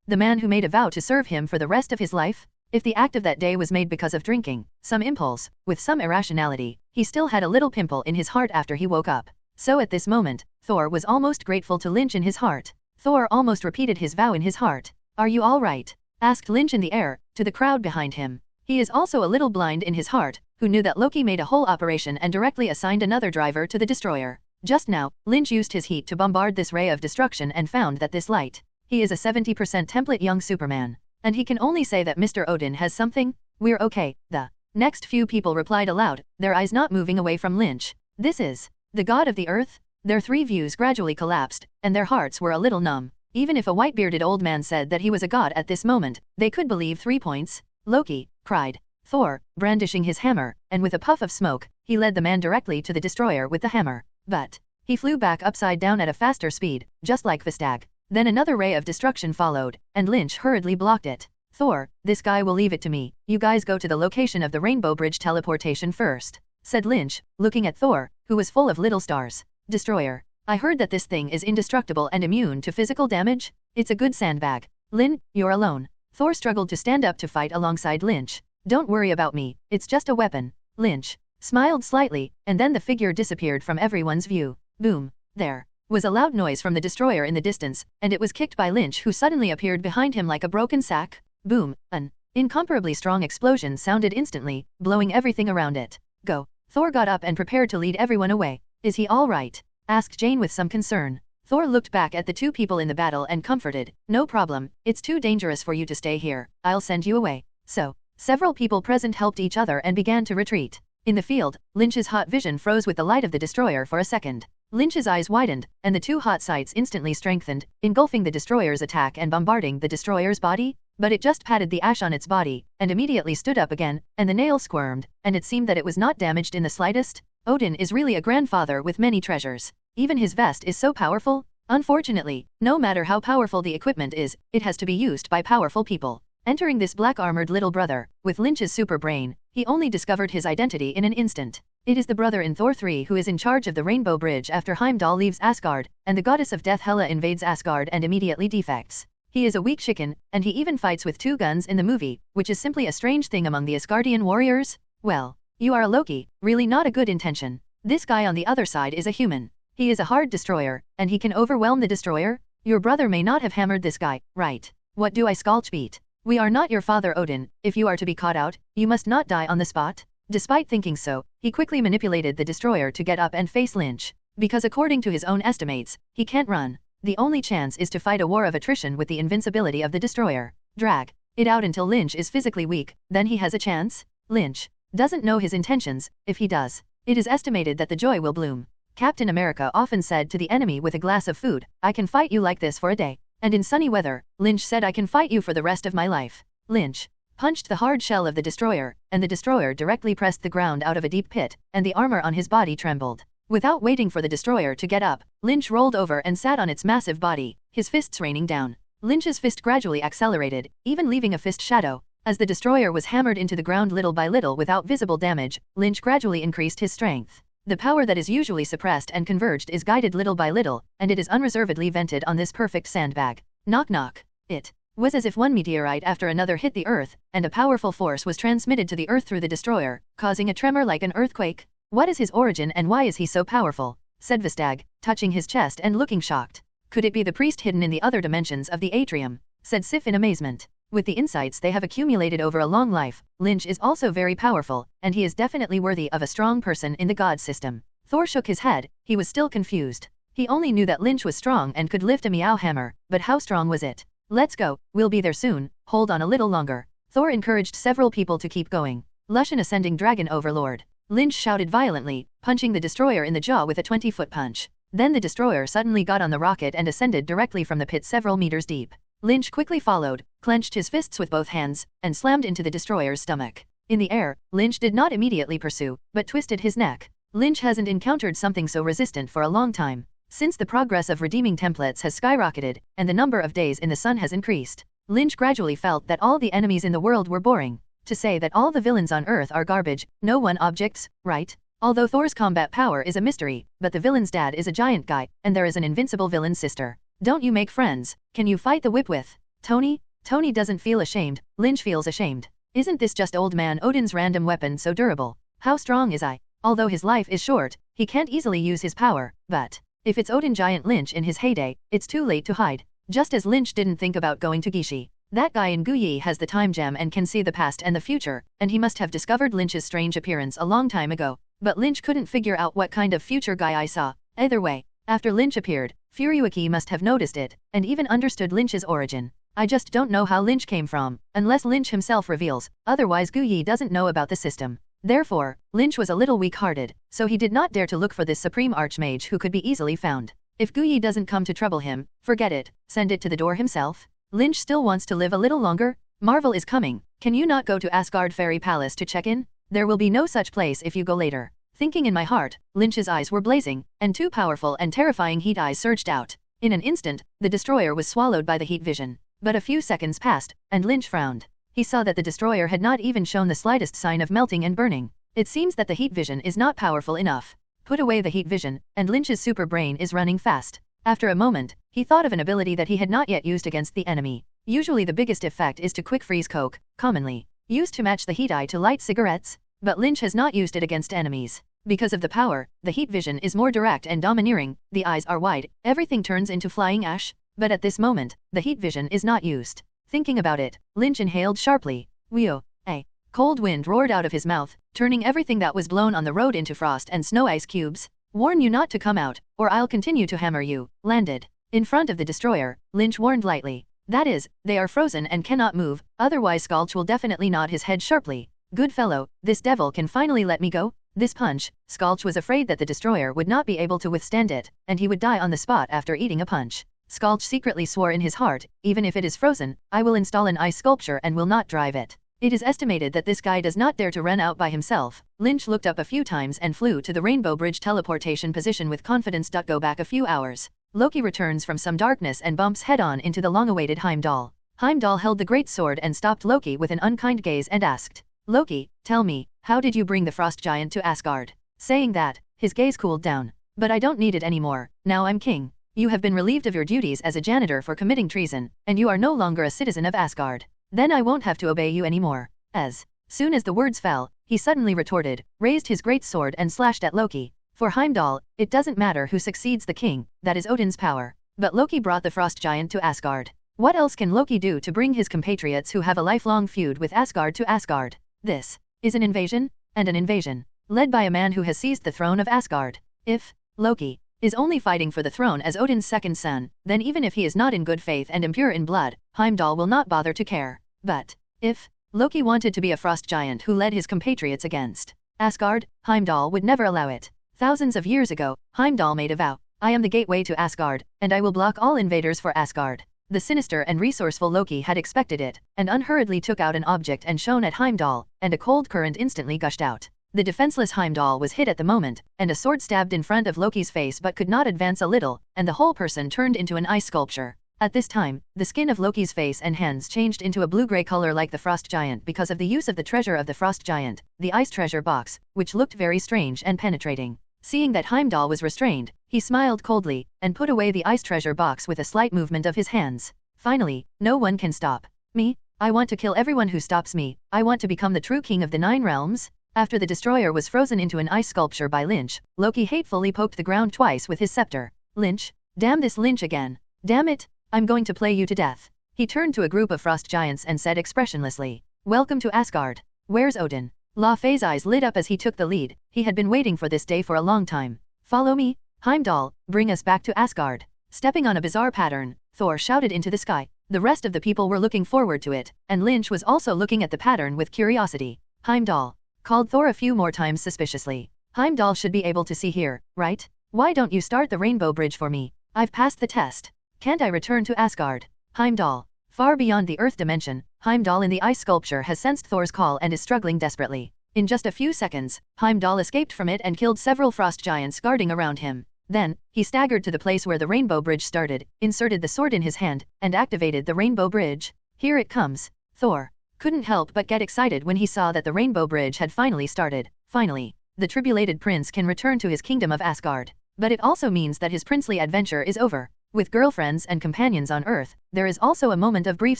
The man who made a vow to serve him for the rest of his life. If the act of that day was made because of drinking, some impulse, with some irrationality, he still had a little pimple in his heart after he woke up. So at this moment, Thor was almost grateful to Lynch in his heart. Thor almost repeated his vow in his heart. Are you all right? Asked Lynch in the air, to the crowd behind him. He is also a little blind in his heart, who knew that Loki made a whole operation and directly assigned another driver to the destroyer. Just now, Lynch used his heat to bombard this ray of destruction and found that this light He is a 70% template young Superman. And he can only say that Mr. Odin has something. We're okay. The next few people replied aloud, their eyes not moving away from Lynch. This is the god of the earth? Their three views gradually collapsed, and their hearts were a little numb. Even if a white-bearded old man said that he was a god at this moment, they could believe 3 points. Loki, cried Thor, brandishing his hammer, and with a puff of smoke, he led the man directly to the destroyer with the hammer. But he flew back upside down at a faster speed, just like Vistag. Then another ray of destruction followed, and Lynch hurriedly blocked it. Thor, this guy will leave it to me. You guys go to the location of the Rainbow Bridge teleportation first, said Lynch, looking at Thor, who was full of little stars. Destroyer. I heard that this thing is indestructible and immune to physical damage. It's a good sandbag. Lynn, you're alone. Thor struggled to stand up to fight alongside Lynch. Don't worry about me, it's just a weapon. Lynch smiled slightly, and then the figure disappeared from everyone's view. Boom. There was a loud noise from the destroyer in the distance, and it was kicked by Lynch, who suddenly appeared behind him like a broken sack. Boom. An incomparably strong explosion sounded instantly, blowing everything around it. Go. Thor got up and prepared to lead everyone away. Is he all right? Asked Jane with some concern. Thor looked back at the two people in the battle and comforted. No problem, it's too dangerous for you to stay here. I'll send you away. So, several people present helped each other and began to retreat. In the field, Lynch's hot vision froze with the light of the destroyer for a second. Lynch's eyes widened, and the two hot sights instantly strengthened, engulfing the destroyer's attack and bombarding the destroyer's body. But it just patted the ash on its body, and immediately stood up again, and the nail squirmed, and it seemed that it was not damaged in the slightest. Odin is really a grandfather with many treasures. Even his vest is so powerful. Unfortunately, no matter how powerful the equipment is, it has to be used by powerful people. Entering this black-armored little brother, with Lynch's super brain, he only discovered his identity in an instant. It is the brother in Thor 3 who is in charge of the Rainbow Bridge after Heimdall leaves Asgard, and the goddess of death Hela invades Asgard and immediately defects. He is a weak chicken, and he even fights with 2 guns in the movie, which is simply a strange thing among the Asgardian warriors. Well, you are a Loki, really not a good intention. This guy on the other side is a human. He is a hard destroyer, and he can overwhelm the destroyer. Your brother may not have hammered this guy, right? What do I sculch beat? We are not your father Odin. If you are to be caught out, you must not die on the spot. Despite thinking so, he quickly manipulated the destroyer to get up and face Lynch. Because according to his own estimates, he can't run. The only chance is to fight a war of attrition with the invincibility of the destroyer. Drag it out until Lynch is physically weak, then he has a chance. Lynch doesn't know his intentions. If he does, it is estimated that the joy will bloom. Captain America often said to the enemy with a glass of food, I can fight you like this for a day. And in sunny weather, Lynch said I can fight you for the rest of my life. Lynch punched the hard shell of the destroyer, and the destroyer directly pressed the ground out of a deep pit, and the armor on his body trembled. Without waiting for the destroyer to get up, Lynch rolled over and sat on its massive body, his fists raining down. Lynch's fist gradually accelerated, even leaving a fist shadow. As the destroyer was hammered into the ground little by little without visible damage, Lynch gradually increased his strength. The power that is usually suppressed and converged is guided little by little, and it is unreservedly vented on this perfect sandbag. Knock knock. It was as if one meteorite after another hit the Earth, and a powerful force was transmitted to the Earth through the destroyer, causing a tremor like an earthquake. What is his origin and why is he so powerful? Said Vistag, touching his chest and looking shocked. Could it be the priest hidden in the other dimensions of the atrium? Said Sif in amazement. With the insights they have accumulated over a long life, Lynch is also very powerful, and he is definitely worthy of a strong person in the god system. Thor shook his head, he was still confused. He only knew that Lynch was strong and could lift a meow hammer, but how strong was it? Let's go, we'll be there soon, hold on a little longer. Thor encouraged several people to keep going. Lush an ascending dragon overlord. Lynch shouted violently, punching the destroyer in the jaw with a 20-foot punch. Then the destroyer suddenly got on the rocket and ascended directly from the pit several meters deep. Lynch quickly followed, clenched his fists with both hands, and slammed into the destroyer's stomach. In the air, Lynch did not immediately pursue, but twisted his neck. Lynch hasn't encountered something so resistant for a long time. Since the progress of redeeming templates has skyrocketed, and the number of days in the sun has increased, Lynch gradually felt that all the enemies in the world were boring. To say that all the villains on Earth are garbage, no one objects, right? Although Thor's combat power is a mystery, but the villain's dad is a giant guy, and there is an invincible villain's sister. Don't you make friends? Can you fight the whip with Tony? Tony doesn't feel ashamed, Lynch feels ashamed. Isn't this just old man Odin's random weapon so durable? How strong is I? Although his life is short, he can't easily use his power, but if it's Odin giant Lynch in his heyday, it's too late to hide. Just as Lynch didn't think about going to Gishi. That guy in Guyi has the time gem and can see the past and the future, and he must have discovered Lynch's strange appearance a long time ago. But Lynch couldn't figure out what kind of future guy I saw. Either way, after Lynch appeared, Furyuki must have noticed it, and even understood Lynch's origin. I just don't know how Lynch came from, unless Lynch himself reveals, otherwise Guyi doesn't know about the system. Therefore, Lynch was a little weak-hearted, so he did not dare to look for this supreme archmage who could be easily found. If Guyi doesn't come to trouble him, forget it, send it to the door himself. Lynch still wants to live a little longer? Marvel is coming, can you not go to Asgard Fairy Palace to check in? There will be no such place if you go later. Thinking in my heart, Lynch's eyes were blazing, and two powerful and terrifying heat eyes surged out. In an instant, the destroyer was swallowed by the heat vision. But a few seconds passed, and Lynch frowned. He saw that the destroyer had not even shown the slightest sign of melting and burning. It seems that the heat vision is not powerful enough. Put away the heat vision, and Lynch's super brain is running fast. After a moment, he thought of an ability that he had not yet used against the enemy. Usually the biggest effect is to quick freeze coke, commonly used to match the heat eye to light cigarettes, but Lynch has not used it against enemies. Because of the power, the heat vision is more direct and domineering, the eyes are wide, everything turns into flying ash. But at this moment, the heat vision is not used. Thinking about it, Lynch inhaled sharply. Whew! A cold wind roared out of his mouth, turning everything that was blown on the road into frost and snow ice cubes. Warn you not to come out, or I'll continue to hammer you. Landed. In front of the destroyer, Lynch warned lightly. That is, they are frozen and cannot move, otherwise Skulch will definitely nod his head sharply. Good fellow, this devil can finally let me go? This punch, Skulch was afraid that the destroyer would not be able to withstand it, and he would die on the spot after eating a punch. Skulch secretly swore in his heart, even if it is frozen, I will install an ice sculpture and will not drive it. It is estimated that this guy does not dare to run out by himself. Lynch looked up a few times and flew to the Rainbow Bridge teleportation position with confidence. Go back a few hours. Loki returns from some darkness and bumps head-on into the long-awaited Heimdall. Heimdall held the great sword and stopped Loki with an unkind gaze and asked, Loki, tell me, how did you bring the frost giant to Asgard? Saying that, his gaze cooled down. But I don't need it anymore, now I'm king. You have been relieved of your duties as a janitor for committing treason, and you are no longer a citizen of Asgard. Then I won't have to obey you anymore. As soon as the words fell, he suddenly retorted, raised his great sword and slashed at Loki. For Heimdall, it doesn't matter who succeeds the king, that is Odin's power. But Loki brought the frost giant to Asgard. What else can Loki do to bring his compatriots who have a lifelong feud with Asgard to Asgard? This is an invasion, and an invasion, led by a man who has seized the throne of Asgard. If Loki is only fighting for the throne as Odin's second son, then even if he is not in good faith and impure in blood, Heimdall will not bother to care. But if Loki wanted to be a frost giant who led his compatriots against Asgard, Heimdall would never allow it. Thousands of years ago, Heimdall made a vow. I am the gateway to Asgard, and I will block all invaders for Asgard. The sinister and resourceful Loki had expected it, and unhurriedly took out an object and shone at Heimdall, and a cold current instantly gushed out. The defenseless Heimdall was hit at the moment, and a sword stabbed in front of Loki's face but could not advance a little, and the whole person turned into an ice sculpture. At this time, the skin of Loki's face and hands changed into a blue-gray color like the frost giant because of the use of the treasure of the frost giant, the ice treasure box, which looked very strange and penetrating. Seeing that Heimdall was restrained, he smiled coldly, and put away the ice treasure box with a slight movement of his hands. Finally, no one can stop me. I want to kill everyone who stops me. I want to become the true king of the 9 realms. After the destroyer was frozen into an ice sculpture by Lynch, Loki hatefully poked the ground twice with his scepter. Lynch? Damn this Lynch again. Damn it, I'm going to play you to death. He turned to a group of frost giants and said expressionlessly, Welcome to Asgard. Where's Odin? La Fei's eyes lit up as he took the lead. He had been waiting for this day for a long time. Follow me, Heimdall, bring us back to Asgard. Stepping on a bizarre pattern, Thor shouted into the sky. The rest of the people were looking forward to it, and Lynch was also looking at the pattern with curiosity. Heimdall called Thor a few more times suspiciously. Heimdall should be able to see here, right? Why don't you start the Rainbow Bridge for me? I've passed the test. Can't I return to Asgard? Heimdall. Far beyond the Earth dimension, Heimdall in the ice sculpture has sensed Thor's call and is struggling desperately. In just a few seconds, Heimdall escaped from it and killed several frost giants guarding around him. Then, he staggered to the place where the Rainbow Bridge started, inserted the sword in his hand, and activated the Rainbow Bridge. Here it comes. Thor couldn't help but get excited when he saw that the Rainbow Bridge had finally started. Finally, the tribulated prince can return to his kingdom of Asgard. But it also means that his princely adventure is over. With girlfriends and companions on Earth, there is also a moment of brief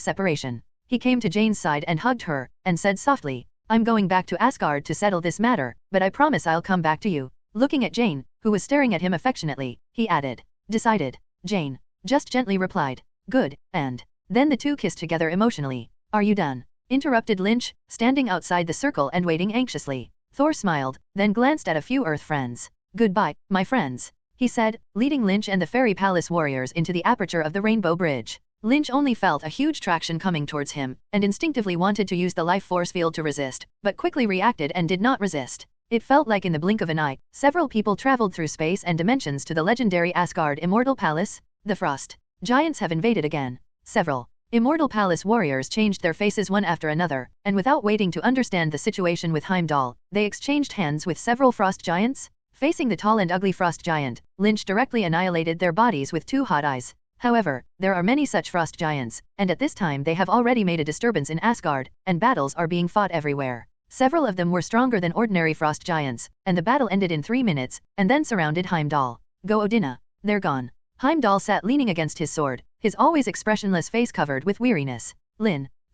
separation. He came to Jane's side and hugged her, and said softly, I'm going back to Asgard to settle this matter, but I promise I'll come back to you. Looking at Jane, who was staring at him affectionately, he added, Decided. Jane just gently replied, Good, and then the two kissed together emotionally. Are you done? Interrupted Lynch, standing outside the circle and waiting anxiously. Thor smiled, then glanced at a few Earth friends. Goodbye, my friends. he said, leading Lynch and the Fairy Palace warriors into the aperture of the Rainbow Bridge. Lynch only felt a huge traction coming towards him, and instinctively wanted to use the life force field to resist, but quickly reacted and did not resist. It felt like in the blink of an eye, several people traveled through space and dimensions to the legendary Asgard Immortal Palace. The Frost Giants have invaded again. Several Immortal Palace warriors changed their faces one after another, and without waiting to understand the situation with Heimdall, they exchanged hands with several Frost Giants. Facing the tall and ugly Frost Giant, Lynch directly annihilated their bodies with 2 hot eyes. However, there are many such Frost Giants, and at this time they have already made a disturbance in Asgard, and battles are being fought everywhere. Several of them were stronger than ordinary Frost Giants, and the battle ended in 3 minutes, and then surrounded Heimdall. Go Odina. They're gone. Heimdall sat leaning against his sword, his always expressionless face covered with weariness.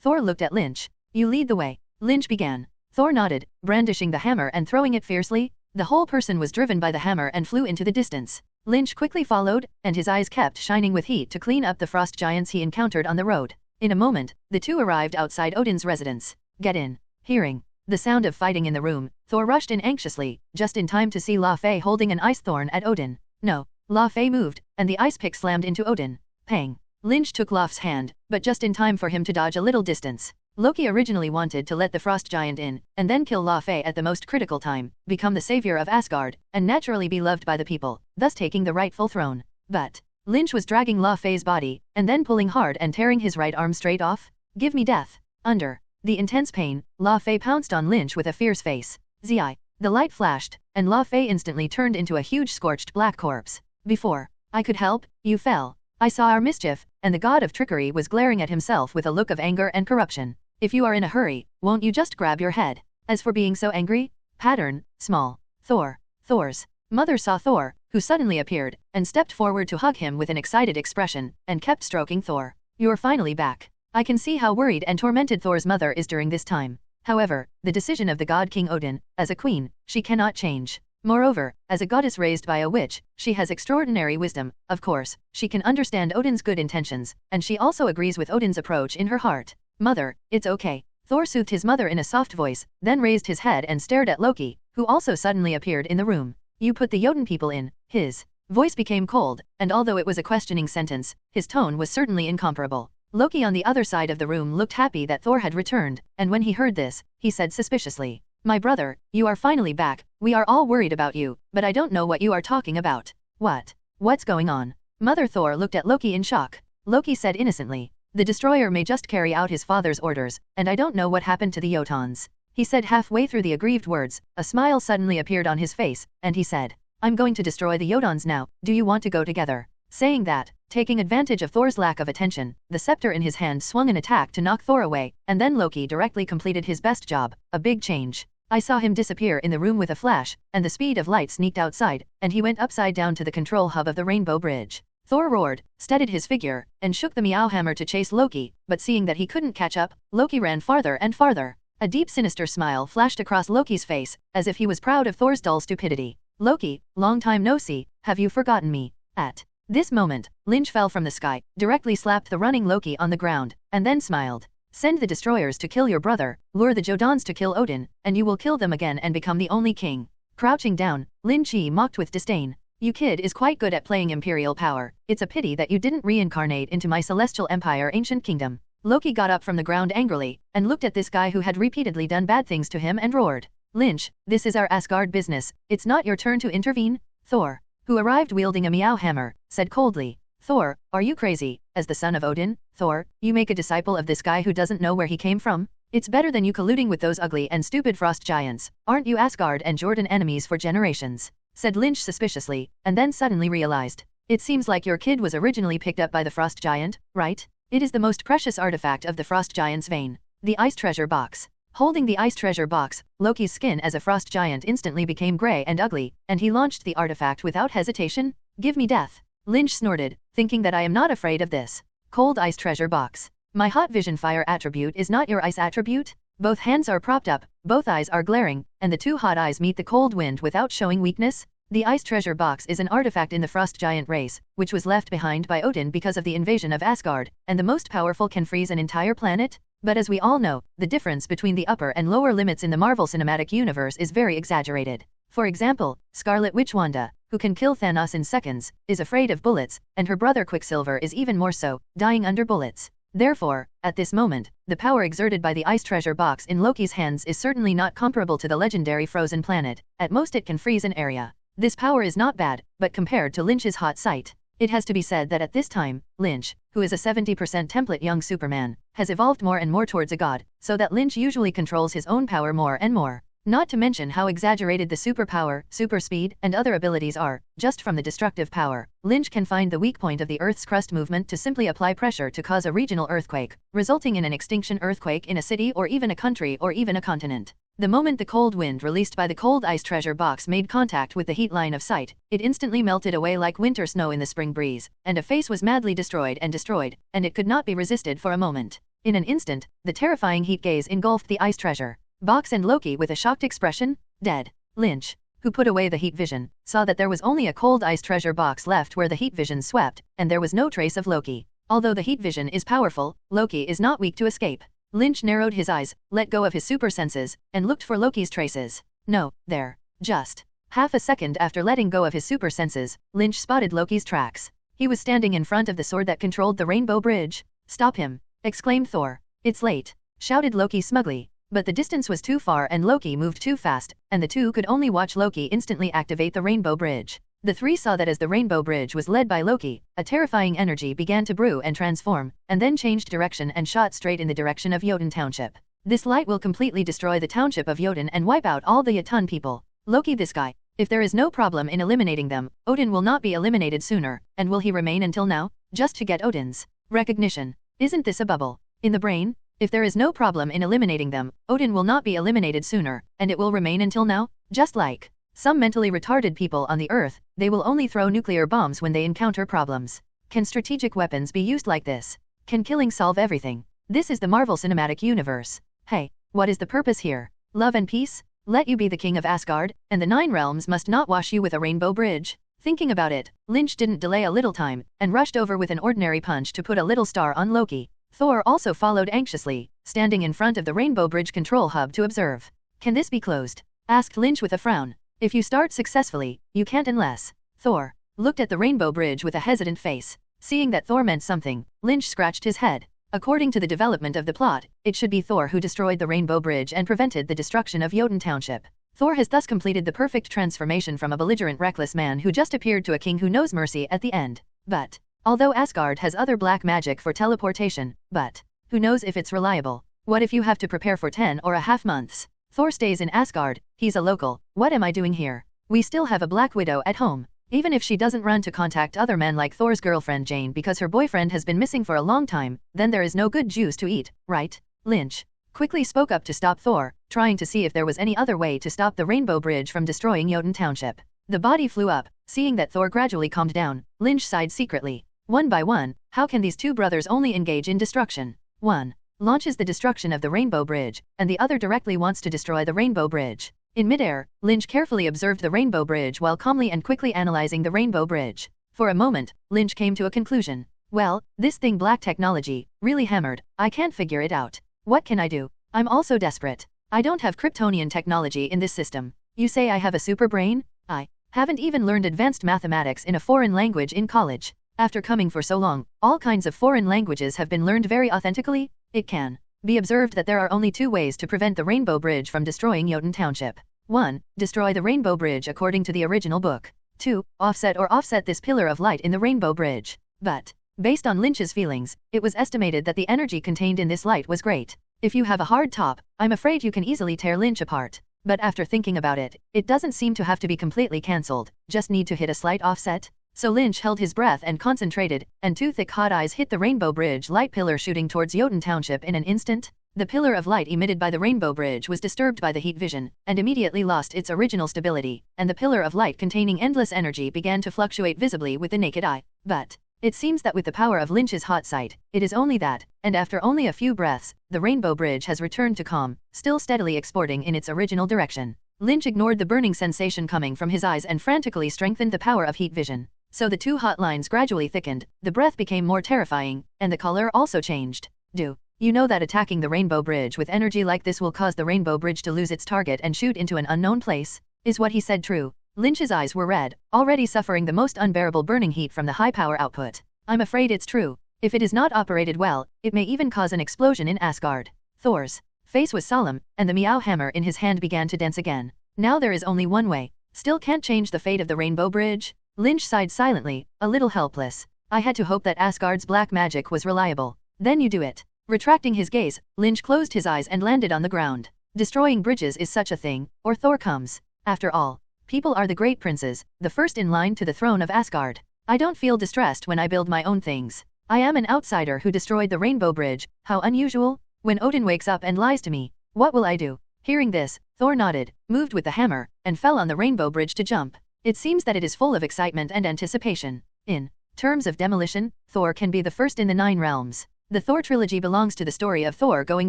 Thor looked at Lynch. You lead the way. Lynch began. Thor nodded, brandishing the hammer and throwing it fiercely. The whole person was driven by the hammer and flew into the distance. Lynch quickly followed, and his eyes kept shining with heat to clean up the Frost Giants he encountered on the road. In a moment, the two arrived outside Odin's residence. Get in. Hearing the sound of fighting in the room, Thor rushed in anxiously, just in time to see Laufey holding an ice thorn at Odin. No. Laufey moved, and the ice pick slammed into Odin. Pang. Lynch took Laufey's hand, but just in time for him to dodge a little distance. Loki originally wanted to let the Frost Giant in, and then kill Laufey at the most critical time, become the savior of Asgard, and naturally be loved by the people, thus taking the rightful throne. But Lynch was dragging Laufey's body, and then pulling hard and tearing his right arm straight off. Give me death. Under the intense pain, Laufey pounced on Lynch with a fierce face. Zi. The light flashed, and Laufey instantly turned into a huge scorched black corpse. Before I could help, you fell. I saw our mischief, and the god of trickery was glaring at himself with a look of anger and corruption. If you are in a hurry, won't you just grab your head? As for being so angry, pattern, small. Thor's mother saw Thor, who suddenly appeared, and stepped forward to hug him with an excited expression, and kept stroking Thor. You're finally back. I can see how worried and tormented Thor's mother is during this time. However, the decision of the god King Odin, as a queen, she cannot change. Moreover, as a goddess raised by a witch, she has extraordinary wisdom. Of course, she can understand Odin's good intentions, and she also agrees with Odin's approach in her heart. Mother, it's okay. Thor soothed his mother in a soft voice, then raised his head and stared at Loki, who also suddenly appeared in the room. You put the Jotun people in. His voice became cold, and although it was a questioning sentence, his tone was certainly incomparable. Loki on the other side of the room looked happy that Thor had returned, and when he heard this, he said suspiciously, My brother, you are finally back. We are all worried about you, but I don't know what you are talking about. What's going on? Mother Thor looked at Loki in shock. Loki said innocently, The destroyer may just carry out his father's orders, and I don't know what happened to the Jotuns. He said halfway through the aggrieved words, a smile suddenly appeared on his face, and he said, I'm going to destroy the Jotuns now, do you want to go together? Saying that, taking advantage of Thor's lack of attention, the scepter in his hand swung an attack to knock Thor away, and then Loki directly completed his best job, a big change. I saw him disappear in the room with a flash, and the speed of light sneaked outside, and he went upside down to the control hub of the Rainbow Bridge. Thor roared, steadied his figure, and shook the Meow Hammer to chase Loki, but seeing that he couldn't catch up, Loki ran farther and farther. A deep sinister smile flashed across Loki's face, as if he was proud of Thor's dull stupidity. Loki, long time no see, have you forgotten me? At this moment, Lynch fell from the sky, directly slapped the running Loki on the ground, and then smiled. Send the destroyers to kill your brother, lure the Jotuns to kill Odin, and you will kill them again and become the only king. Crouching down, Lynch mocked with disdain. You kid is quite good at playing imperial power. It's a pity that you didn't reincarnate into my celestial empire ancient kingdom. Loki got up from the ground angrily, and looked at this guy who had repeatedly done bad things to him and roared. Lynch, this is our Asgard business, it's not your turn to intervene. Thor, who arrived wielding a Meow Hammer, said coldly, Thor, are you crazy? As the son of Odin, Thor, you make a disciple of this guy who doesn't know where he came from? It's better than you colluding with those ugly and stupid frost giants. Aren't you Asgard and Jordan enemies for generations? Said Lynch suspiciously, and then suddenly realized. It seems like your kid was originally picked up by the frost giant, right? It is the most precious artifact of the frost giant's vein. The ice treasure box. Holding the ice treasure box, Loki's skin as a frost giant instantly became gray and ugly, and he launched the artifact without hesitation. Give me death. Lynch snorted, thinking that I am not afraid of this. Cold ice treasure box. My hot vision fire attribute is not your ice attribute? Both hands are propped up, both eyes are glaring, and the two hot eyes meet the cold wind without showing weakness. The ice treasure box is an artifact in the frost giant race, which was left behind by Odin because of the invasion of Asgard, and the most powerful can freeze an entire planet. But as we all know, the difference between the upper and lower limits in the Marvel Cinematic Universe is very exaggerated. For example, Scarlet Witch Wanda, who can kill Thanos in seconds, is afraid of bullets, and her brother Quicksilver is even more so, dying under bullets. Therefore, at this moment, the power exerted by the ice treasure box in Loki's hands is certainly not comparable to the legendary frozen planet. At most it can freeze an area. This power is not bad, but compared to Lynch's hot sight, it has to be said that at this time, Lynch, who is a 70% template young Superman, has evolved more and more towards a god, so that Lynch usually controls his own power more and more. Not to mention how exaggerated the superpower, super speed, and other abilities are. Just from the destructive power, Lynch can find the weak point of the Earth's crust movement to simply apply pressure to cause a regional earthquake, resulting in an extinction earthquake in a city or even a country or even a continent. The moment the cold wind released by the cold ice treasure box made contact with the heat line of sight, it instantly melted away like winter snow in the spring breeze, and a face was madly destroyed, and it could not be resisted for a moment. In an instant, the terrifying heat gaze engulfed the ice treasure box and Loki with a shocked expression, dead. Lynch, who put away the heat vision, saw that there was only a cold ice treasure box left where the heat vision swept, and there was no trace of Loki. Although the heat vision is powerful, Loki is not weak to escape. Lynch narrowed his eyes, let go of his super senses, and looked for Loki's traces. No, there. Just half a second after letting go of his super senses, Lynch spotted Loki's tracks. He was standing in front of the sword that controlled the Rainbow Bridge. Stop him! Exclaimed Thor. It's late! Shouted Loki smugly. But the distance was too far and Loki moved too fast, and the two could only watch Loki instantly activate the Rainbow Bridge. The three saw that as the Rainbow Bridge was led by Loki, a terrifying energy began to brew and transform, and then changed direction and shot straight in the direction of Jotun Township. This light will completely destroy the township of Jotun and wipe out all the Jotun people. Loki, this guy. If there is no problem in eliminating them, Odin will not be eliminated sooner, and will he remain until now, just to get Odin's recognition? Isn't this a bubble in the brain? If there is no problem in eliminating them, Odin will not be eliminated sooner, and it will remain until now, just like some mentally retarded people on the Earth. They will only throw nuclear bombs when they encounter problems. Can strategic weapons be used like this? Can killing solve everything? This is the Marvel Cinematic Universe. Hey, what is the purpose here? Love and peace? Let you be the king of Asgard, and the 9 realms must not wash you with a rainbow bridge? Thinking about it, Lynch didn't delay a little time, and rushed over with an ordinary punch to put a little star on Loki. Thor also followed anxiously, standing in front of the Rainbow Bridge control hub to observe. Can this be closed? Asked Lynch with a frown. If you start successfully, you can't unless. Thor looked at the Rainbow Bridge with a hesitant face. Seeing that Thor meant something, Lynch scratched his head. According to the development of the plot, it should be Thor who destroyed the Rainbow Bridge and prevented the destruction of Jotun Township. Thor has thus completed the perfect transformation from a belligerent reckless man who just appeared to a king who knows mercy at the end. But although Asgard has other black magic for teleportation, but who knows if it's reliable? What if you have to prepare for 10 or a half months? Thor stays in Asgard, he's a local. What am I doing here? We still have a Black Widow at home. Even if she doesn't run to contact other men like Thor's girlfriend Jane because her boyfriend has been missing for a long time, then there is no good juice to eat, right? Lynch quickly spoke up to stop Thor, trying to see if there was any other way to stop the Rainbow Bridge from destroying Jotun Township. The body flew up. Seeing that Thor gradually calmed down, Lynch sighed secretly. One by one, how can these two brothers only engage in destruction? One launches the destruction of the Rainbow Bridge, and the other directly wants to destroy the Rainbow Bridge. In midair, Lynch carefully observed the Rainbow Bridge while calmly and quickly analyzing the Rainbow Bridge. For a moment, Lynch came to a conclusion. Well, this thing black technology, really hammered, I can't figure it out. What can I do? I'm also desperate. I don't have Kryptonian technology in this system. You say I have a super brain? I haven't even learned advanced mathematics in a foreign language in college. After coming for so long, all kinds of foreign languages have been learned very authentically. It can be observed that there are only 2 ways to prevent the Rainbow Bridge from destroying Jotun Township. 1. Destroy the Rainbow Bridge according to the original book. 2. Offset this pillar of light in the Rainbow Bridge. But based on Lynch's feelings, it was estimated that the energy contained in this light was great. If you have a hard top, I'm afraid you can easily tear Lynch apart. But after thinking about it, it doesn't seem to have to be completely cancelled, just need to hit a slight offset. So Lynch held his breath and concentrated, and 2 thick hot eyes hit the Rainbow Bridge light pillar shooting towards Jotun Township in an instant. The pillar of light emitted by the Rainbow Bridge was disturbed by the heat vision, and immediately lost its original stability, and the pillar of light containing endless energy began to fluctuate visibly with the naked eye. But it seems that with the power of Lynch's hot sight, it is only that, and after only a few breaths, the Rainbow Bridge has returned to calm, still steadily exporting in its original direction. Lynch ignored the burning sensation coming from his eyes and frantically strengthened the power of heat vision. So the 2 hot lines gradually thickened, the breath became more terrifying, and the color also changed. Do you know that attacking the Rainbow Bridge with energy like this will cause the Rainbow Bridge to lose its target and shoot into an unknown place? Is what he said true? Lynch's eyes were red, already suffering the most unbearable burning heat from the high power output. I'm afraid it's true. If it is not operated well, it may even cause an explosion in Asgard. Thor's face was solemn, and the meow hammer in his hand began to dance again. Now there is only one way. Still can't change the fate of the Rainbow Bridge? Lynch sighed silently, a little helpless. I had to hope that Asgard's black magic was reliable. Then you do it. Retracting his gaze, Lynch closed his eyes and landed on the ground. Destroying bridges is such a thing, or Thor comes. After all, people are the great princes, the first in line to the throne of Asgard. I don't feel distressed when I build my own things. I am an outsider who destroyed the Rainbow Bridge. How unusual. When Odin wakes up and lies to me, what will I do? Hearing this, Thor nodded, moved with the hammer, and fell on the Rainbow Bridge to jump. It seems that it is full of excitement and anticipation. In terms of demolition, Thor can be the first in the 9 realms. The Thor trilogy belongs to the story of Thor going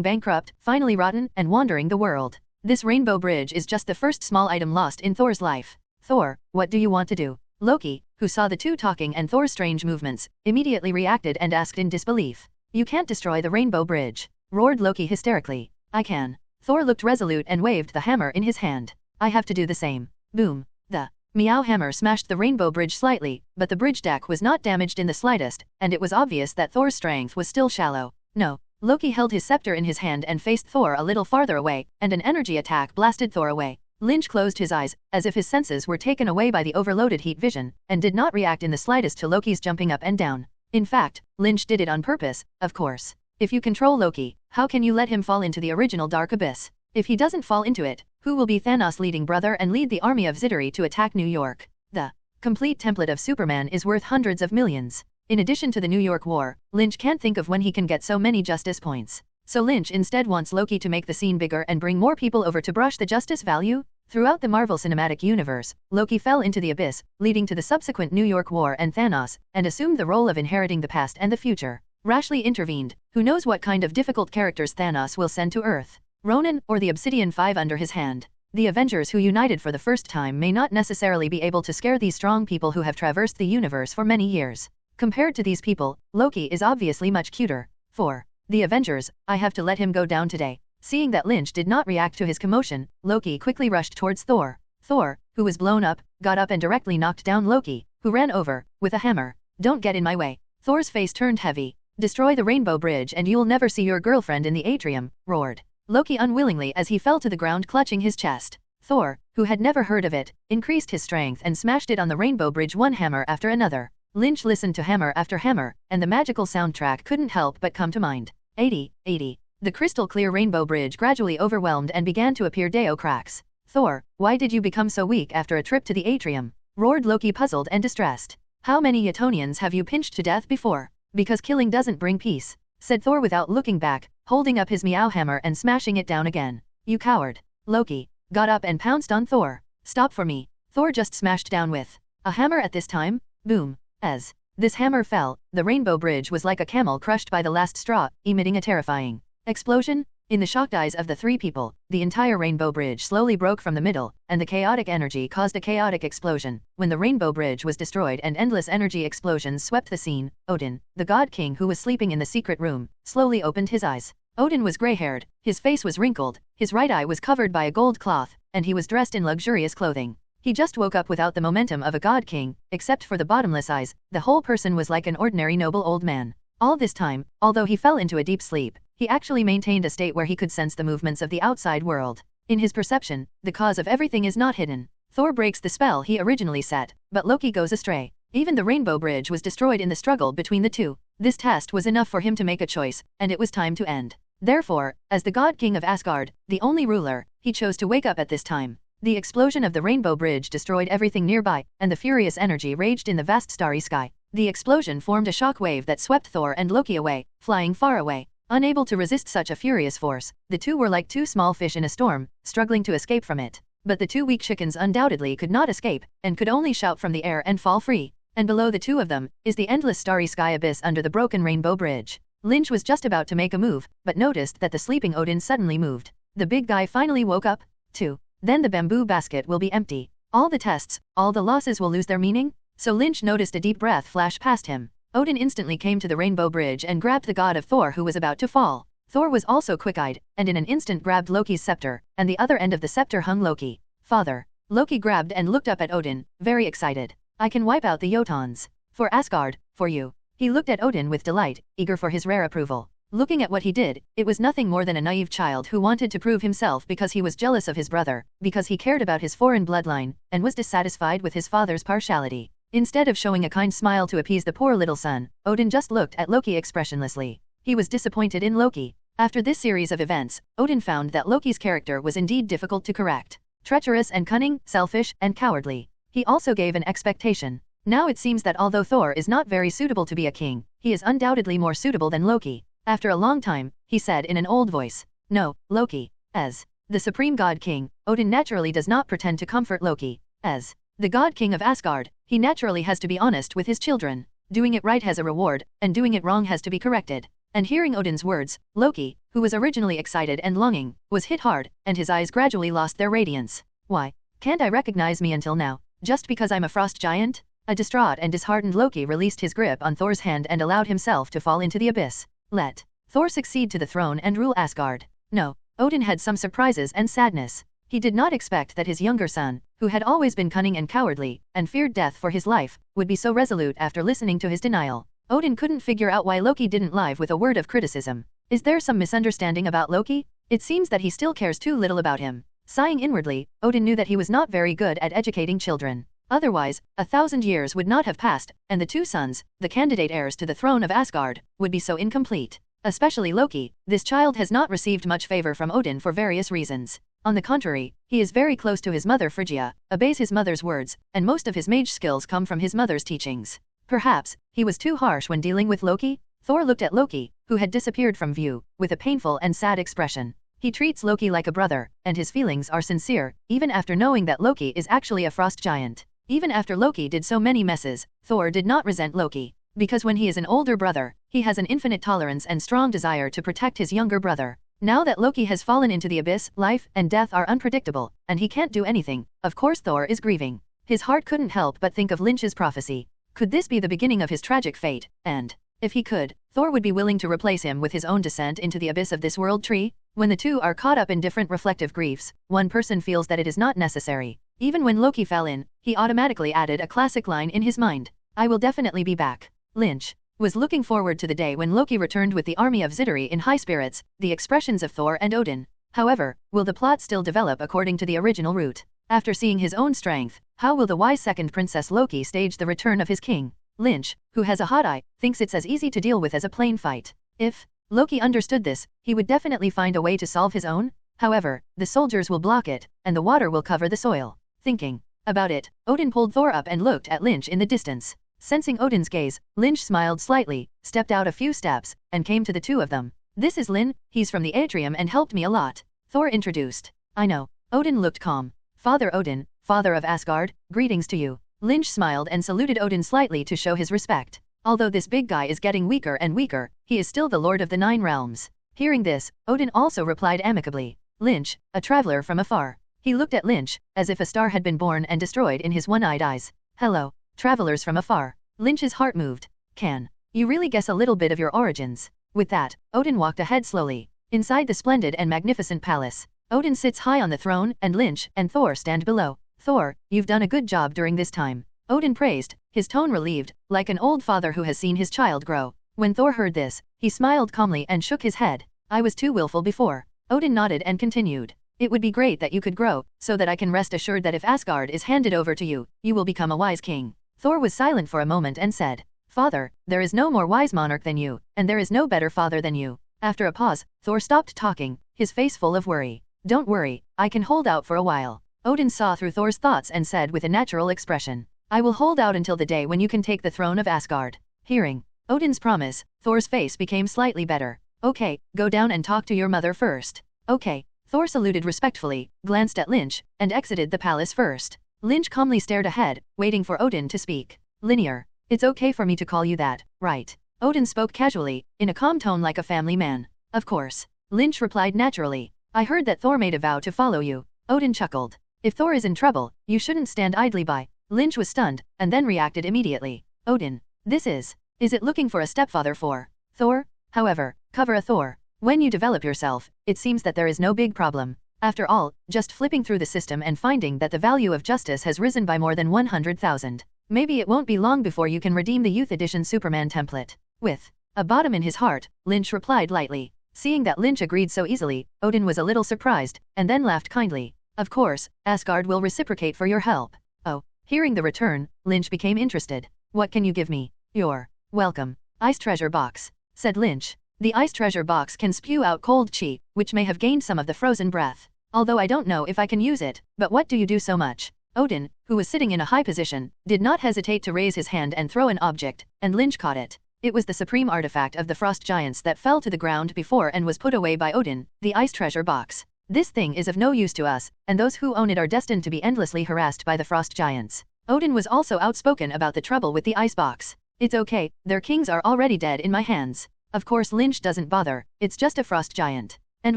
bankrupt, finally rotten, and wandering the world. This Rainbow Bridge is just the first small item lost in Thor's life. Thor, what do you want to do? Loki, who saw the two talking and Thor's strange movements, immediately reacted and asked in disbelief. You can't destroy the Rainbow Bridge, roared Loki hysterically. I can. Thor looked resolute and waved the hammer in his hand. I have to do the same. Boom. The meow hammer smashed the Rainbow Bridge slightly, but the bridge deck was not damaged in the slightest, and it was obvious that Thor's strength was still shallow. No. Loki held his scepter in his hand and faced Thor a little farther away, and an energy attack blasted Thor away. Lynch closed his eyes, as if his senses were taken away by the overloaded heat vision, and did not react in the slightest to Loki's jumping up and down. In fact, Lynch did it on purpose, of course. If you control Loki, how can you let him fall into the original dark abyss? If he doesn't fall into it, who will be Thanos' leading brother and lead the army of Zitari to attack New York? The complete template of Superman is worth hundreds of millions. In addition to the New York War, Lynch can't think of when he can get so many justice points. So Lynch instead wants Loki to make the scene bigger and bring more people over to brush the justice value. Throughout the Marvel Cinematic Universe, Loki fell into the abyss, leading to the subsequent New York War and Thanos, and assumed the role of inheriting the past and the future. Rashly intervened. Who knows what kind of difficult characters Thanos will send to Earth? Ronan, or the Obsidian Five under his hand. The Avengers who united for the first time may not necessarily be able to scare these strong people who have traversed the universe for many years. Compared to these people, Loki is obviously much cuter. For the Avengers, I have to let him go down today. Seeing that Lynch did not react to his commotion, Loki quickly rushed towards Thor. Thor, who was blown up, got up and directly knocked down Loki, who ran over, with a hammer. Don't get in my way. Thor's face turned heavy. Destroy the Rainbow Bridge and you'll never see your girlfriend in the atrium, roared Loki unwillingly as he fell to the ground clutching his chest. Thor, who had never heard of it, increased his strength and smashed it on the Rainbow Bridge one hammer after another. Lynch listened to hammer after hammer, and the magical soundtrack couldn't help but come to mind. 80, 80. The crystal-clear Rainbow Bridge gradually overwhelmed and began to appear Deo cracks. Thor, why did you become so weak after a trip to the atrium? Roared Loki puzzled and distressed. How many Yetonians have you pinched to death before? Because killing doesn't bring peace, said Thor without looking back, holding up his meow hammer and smashing it down again. You coward. Loki got up and pounced on Thor. Stop for me. Thor just smashed down with a hammer at this time. Boom. As this hammer fell, the Rainbow Bridge was like a camel crushed by the last straw, emitting a terrifying explosion. In the shocked eyes of the three people, the entire Rainbow Bridge slowly broke from the middle, and the chaotic energy caused a chaotic explosion. When the Rainbow Bridge was destroyed and endless energy explosions swept the scene, Odin, the God King who was sleeping in the secret room, slowly opened his eyes. Odin was gray-haired, his face was wrinkled, his right eye was covered by a gold cloth, and he was dressed in luxurious clothing. He just woke up without the momentum of a God King, except for the bottomless eyes. The whole person was like an ordinary noble old man. All this time, although he fell into a deep sleep, he actually maintained a state where he could sense the movements of the outside world. In his perception, the cause of everything is not hidden. Thor breaks the spell he originally set, but Loki goes astray. Even the Rainbow Bridge was destroyed in the struggle between the two. This test was enough for him to make a choice, and it was time to end. Therefore, as the God King of Asgard, the only ruler, he chose to wake up at this time. The explosion of the Rainbow Bridge destroyed everything nearby, and the furious energy raged in the vast starry sky. The explosion formed a shock wave that swept Thor and Loki away, flying far away. Unable to resist such a furious force, the two were like two small fish in a storm, struggling to escape from it. But the two weak chickens undoubtedly could not escape, and could only shout from the air and fall free. And below the two of them, is the endless starry sky abyss under the broken Rainbow Bridge. Lynch was just about to make a move, but noticed that the sleeping Odin suddenly moved. The big guy finally woke up, too. Then the bamboo basket will be empty. All the tests, all the losses will lose their meaning? So Lynch noticed a deep breath flash past him. Odin instantly came to the Rainbow Bridge and grabbed the god of Thor who was about to fall. Thor was also quick-eyed, and in an instant grabbed Loki's scepter, and the other end of the scepter hung Loki. Father. Loki grabbed and looked up at Odin, very excited. I can wipe out the Jotuns. For Asgard, for you. He looked at Odin with delight, eager for his rare approval. Looking at what he did, it was nothing more than a naive child who wanted to prove himself because he was jealous of his brother, because he cared about his foreign bloodline, and was dissatisfied with his father's partiality. Instead of showing a kind smile to appease the poor little son, Odin just looked at Loki expressionlessly. He was disappointed in Loki. After this series of events, Odin found that Loki's character was indeed difficult to correct. Treacherous and cunning, selfish and cowardly. He also gave an expectation. Now it seems that although Thor is not very suitable to be a king, he is undoubtedly more suitable than Loki. After a long time, he said in an old voice, "No, Loki." As the supreme god king, Odin naturally does not pretend to comfort Loki. As the god king of Asgard, he naturally has to be honest with his children. Doing it right has a reward, and doing it wrong has to be corrected. And hearing Odin's words, Loki, who was originally excited and longing, was hit hard, and his eyes gradually lost their radiance. Why can't I recognize me until now, just because I'm a frost giant? A distraught and disheartened Loki released his grip on Thor's hand and allowed himself to fall into the abyss. Let Thor succeed to the throne and rule Asgard. No, Odin had some surprises and sadness. He did not expect that his younger son, who had always been cunning and cowardly, and feared death for his life, would be so resolute after listening to his denial. Odin couldn't figure out why Loki didn't leave with a word of criticism. Is there some misunderstanding about Loki? It seems that he still cares too little about him. Sighing inwardly, Odin knew that he was not very good at educating children. Otherwise, 1,000 years would not have passed, and the two sons, the candidate heirs to the throne of Asgard, would be so incomplete. Especially Loki, this child has not received much favor from Odin for various reasons. On the contrary, he is very close to his mother Phrygia, obeys his mother's words, and most of his mage skills come from his mother's teachings. Perhaps, he was too harsh when dealing with Loki? Thor looked at Loki, who had disappeared from view, with a painful and sad expression. He treats Loki like a brother, and his feelings are sincere, even after knowing that Loki is actually a frost giant. Even after Loki did so many messes, Thor did not resent Loki. Because when he is an older brother, he has an infinite tolerance and strong desire to protect his younger brother. Now that Loki has fallen into the abyss, life and death are unpredictable, and he can't do anything. Of course Thor is grieving. His heart couldn't help but think of Lynch's prophecy. Could this be the beginning of his tragic fate? And if he could, Thor would be willing to replace him with his own descent into the abyss of this world tree? When the two are caught up in different reflective griefs, one person feels that it is not necessary. Even when Loki fell in, he automatically added a classic line in his mind. I will definitely be back. Lynch was looking forward to the day when Loki returned with the army of Zitari in high spirits, the expressions of Thor and Odin. However, will the plot still develop according to the original route? After seeing his own strength, how will the wise second princess Loki stage the return of his king? Lynch, who has a hot eye, thinks it's as easy to deal with as a plain fight. If Loki understood this, he would definitely find a way to solve his own. However, the soldiers will block it, and the water will cover the soil. Thinking about it, Odin pulled Thor up and looked at Lynch in the distance. Sensing Odin's gaze, Lynch smiled slightly, stepped out a few steps, and came to the two of them. This is Lyn, he's from the atrium and helped me a lot. Thor introduced. I know. Odin looked calm. Father Odin, father of Asgard, greetings to you. Lynch smiled and saluted Odin slightly to show his respect. Although this big guy is getting weaker and weaker, he is still the Lord of the Nine Realms. Hearing this, Odin also replied amicably. Lynch, a traveler from afar. He looked at Lynch, as if a star had been born and destroyed in his one-eyed eyes. Hello, travelers from afar. Lynch's heart moved. Can you really guess a little bit of your origins? With that, Odin walked ahead slowly. Inside the splendid and magnificent palace, Odin sits high on the throne, and Lynch and Thor stand below. Thor, you've done a good job during this time. Odin praised, his tone relieved, like an old father who has seen his child grow. When Thor heard this, he smiled calmly and shook his head. I was too willful before. Odin nodded and continued. It would be great that you could grow, so that I can rest assured that if Asgard is handed over to you, you will become a wise king. Thor was silent for a moment and said, Father, there is no more wise monarch than you, and there is no better father than you. After a pause, Thor stopped talking, his face full of worry. Don't worry, I can hold out for a while. Odin saw through Thor's thoughts and said with a natural expression, I will hold out until the day when you can take the throne of Asgard. Hearing Odin's promise, Thor's face became slightly better. Okay, go down and talk to your mother first. Okay. Thor saluted respectfully, glanced at Lynch, and exited the palace first. Lynch calmly stared ahead, waiting for Odin to speak. Linear. It's okay for me to call you that, right? Odin spoke casually, in a calm tone like a family man. Of course. Lynch replied naturally. I heard that Thor made a vow to follow you. Odin chuckled. If Thor is in trouble, you shouldn't stand idly by. Lynch was stunned, and then reacted immediately. Odin. This is it looking for a stepfather for Thor? However, cover a Thor. When you develop yourself, it seems that there is no big problem. After all, just flipping through the system and finding that the value of justice has risen by more than 100,000. Maybe it won't be long before you can redeem the Youth Edition Superman template. With a bottom in his heart, Lynch replied lightly. Seeing that Lynch agreed so easily, Odin was a little surprised, and then laughed kindly. Of course, Asgard will reciprocate for your help. Oh. Hearing the return, Lynch became interested. What can you give me? You're welcome. Ice treasure box, said Lynch. The ice treasure box can spew out cold chi, which may have gained some of the frozen breath. Although I don't know if I can use it, but what do you do so much? Odin, who was sitting in a high position, did not hesitate to raise his hand and throw an object, and Lynch caught it. It was the supreme artifact of the frost giants that fell to the ground before and was put away by Odin, the ice treasure box. This thing is of no use to us, and those who own it are destined to be endlessly harassed by the frost giants. Odin was also outspoken about the trouble with the ice box. It's okay, their kings are already dead in my hands. Of course Lynch doesn't bother, it's just a frost giant. And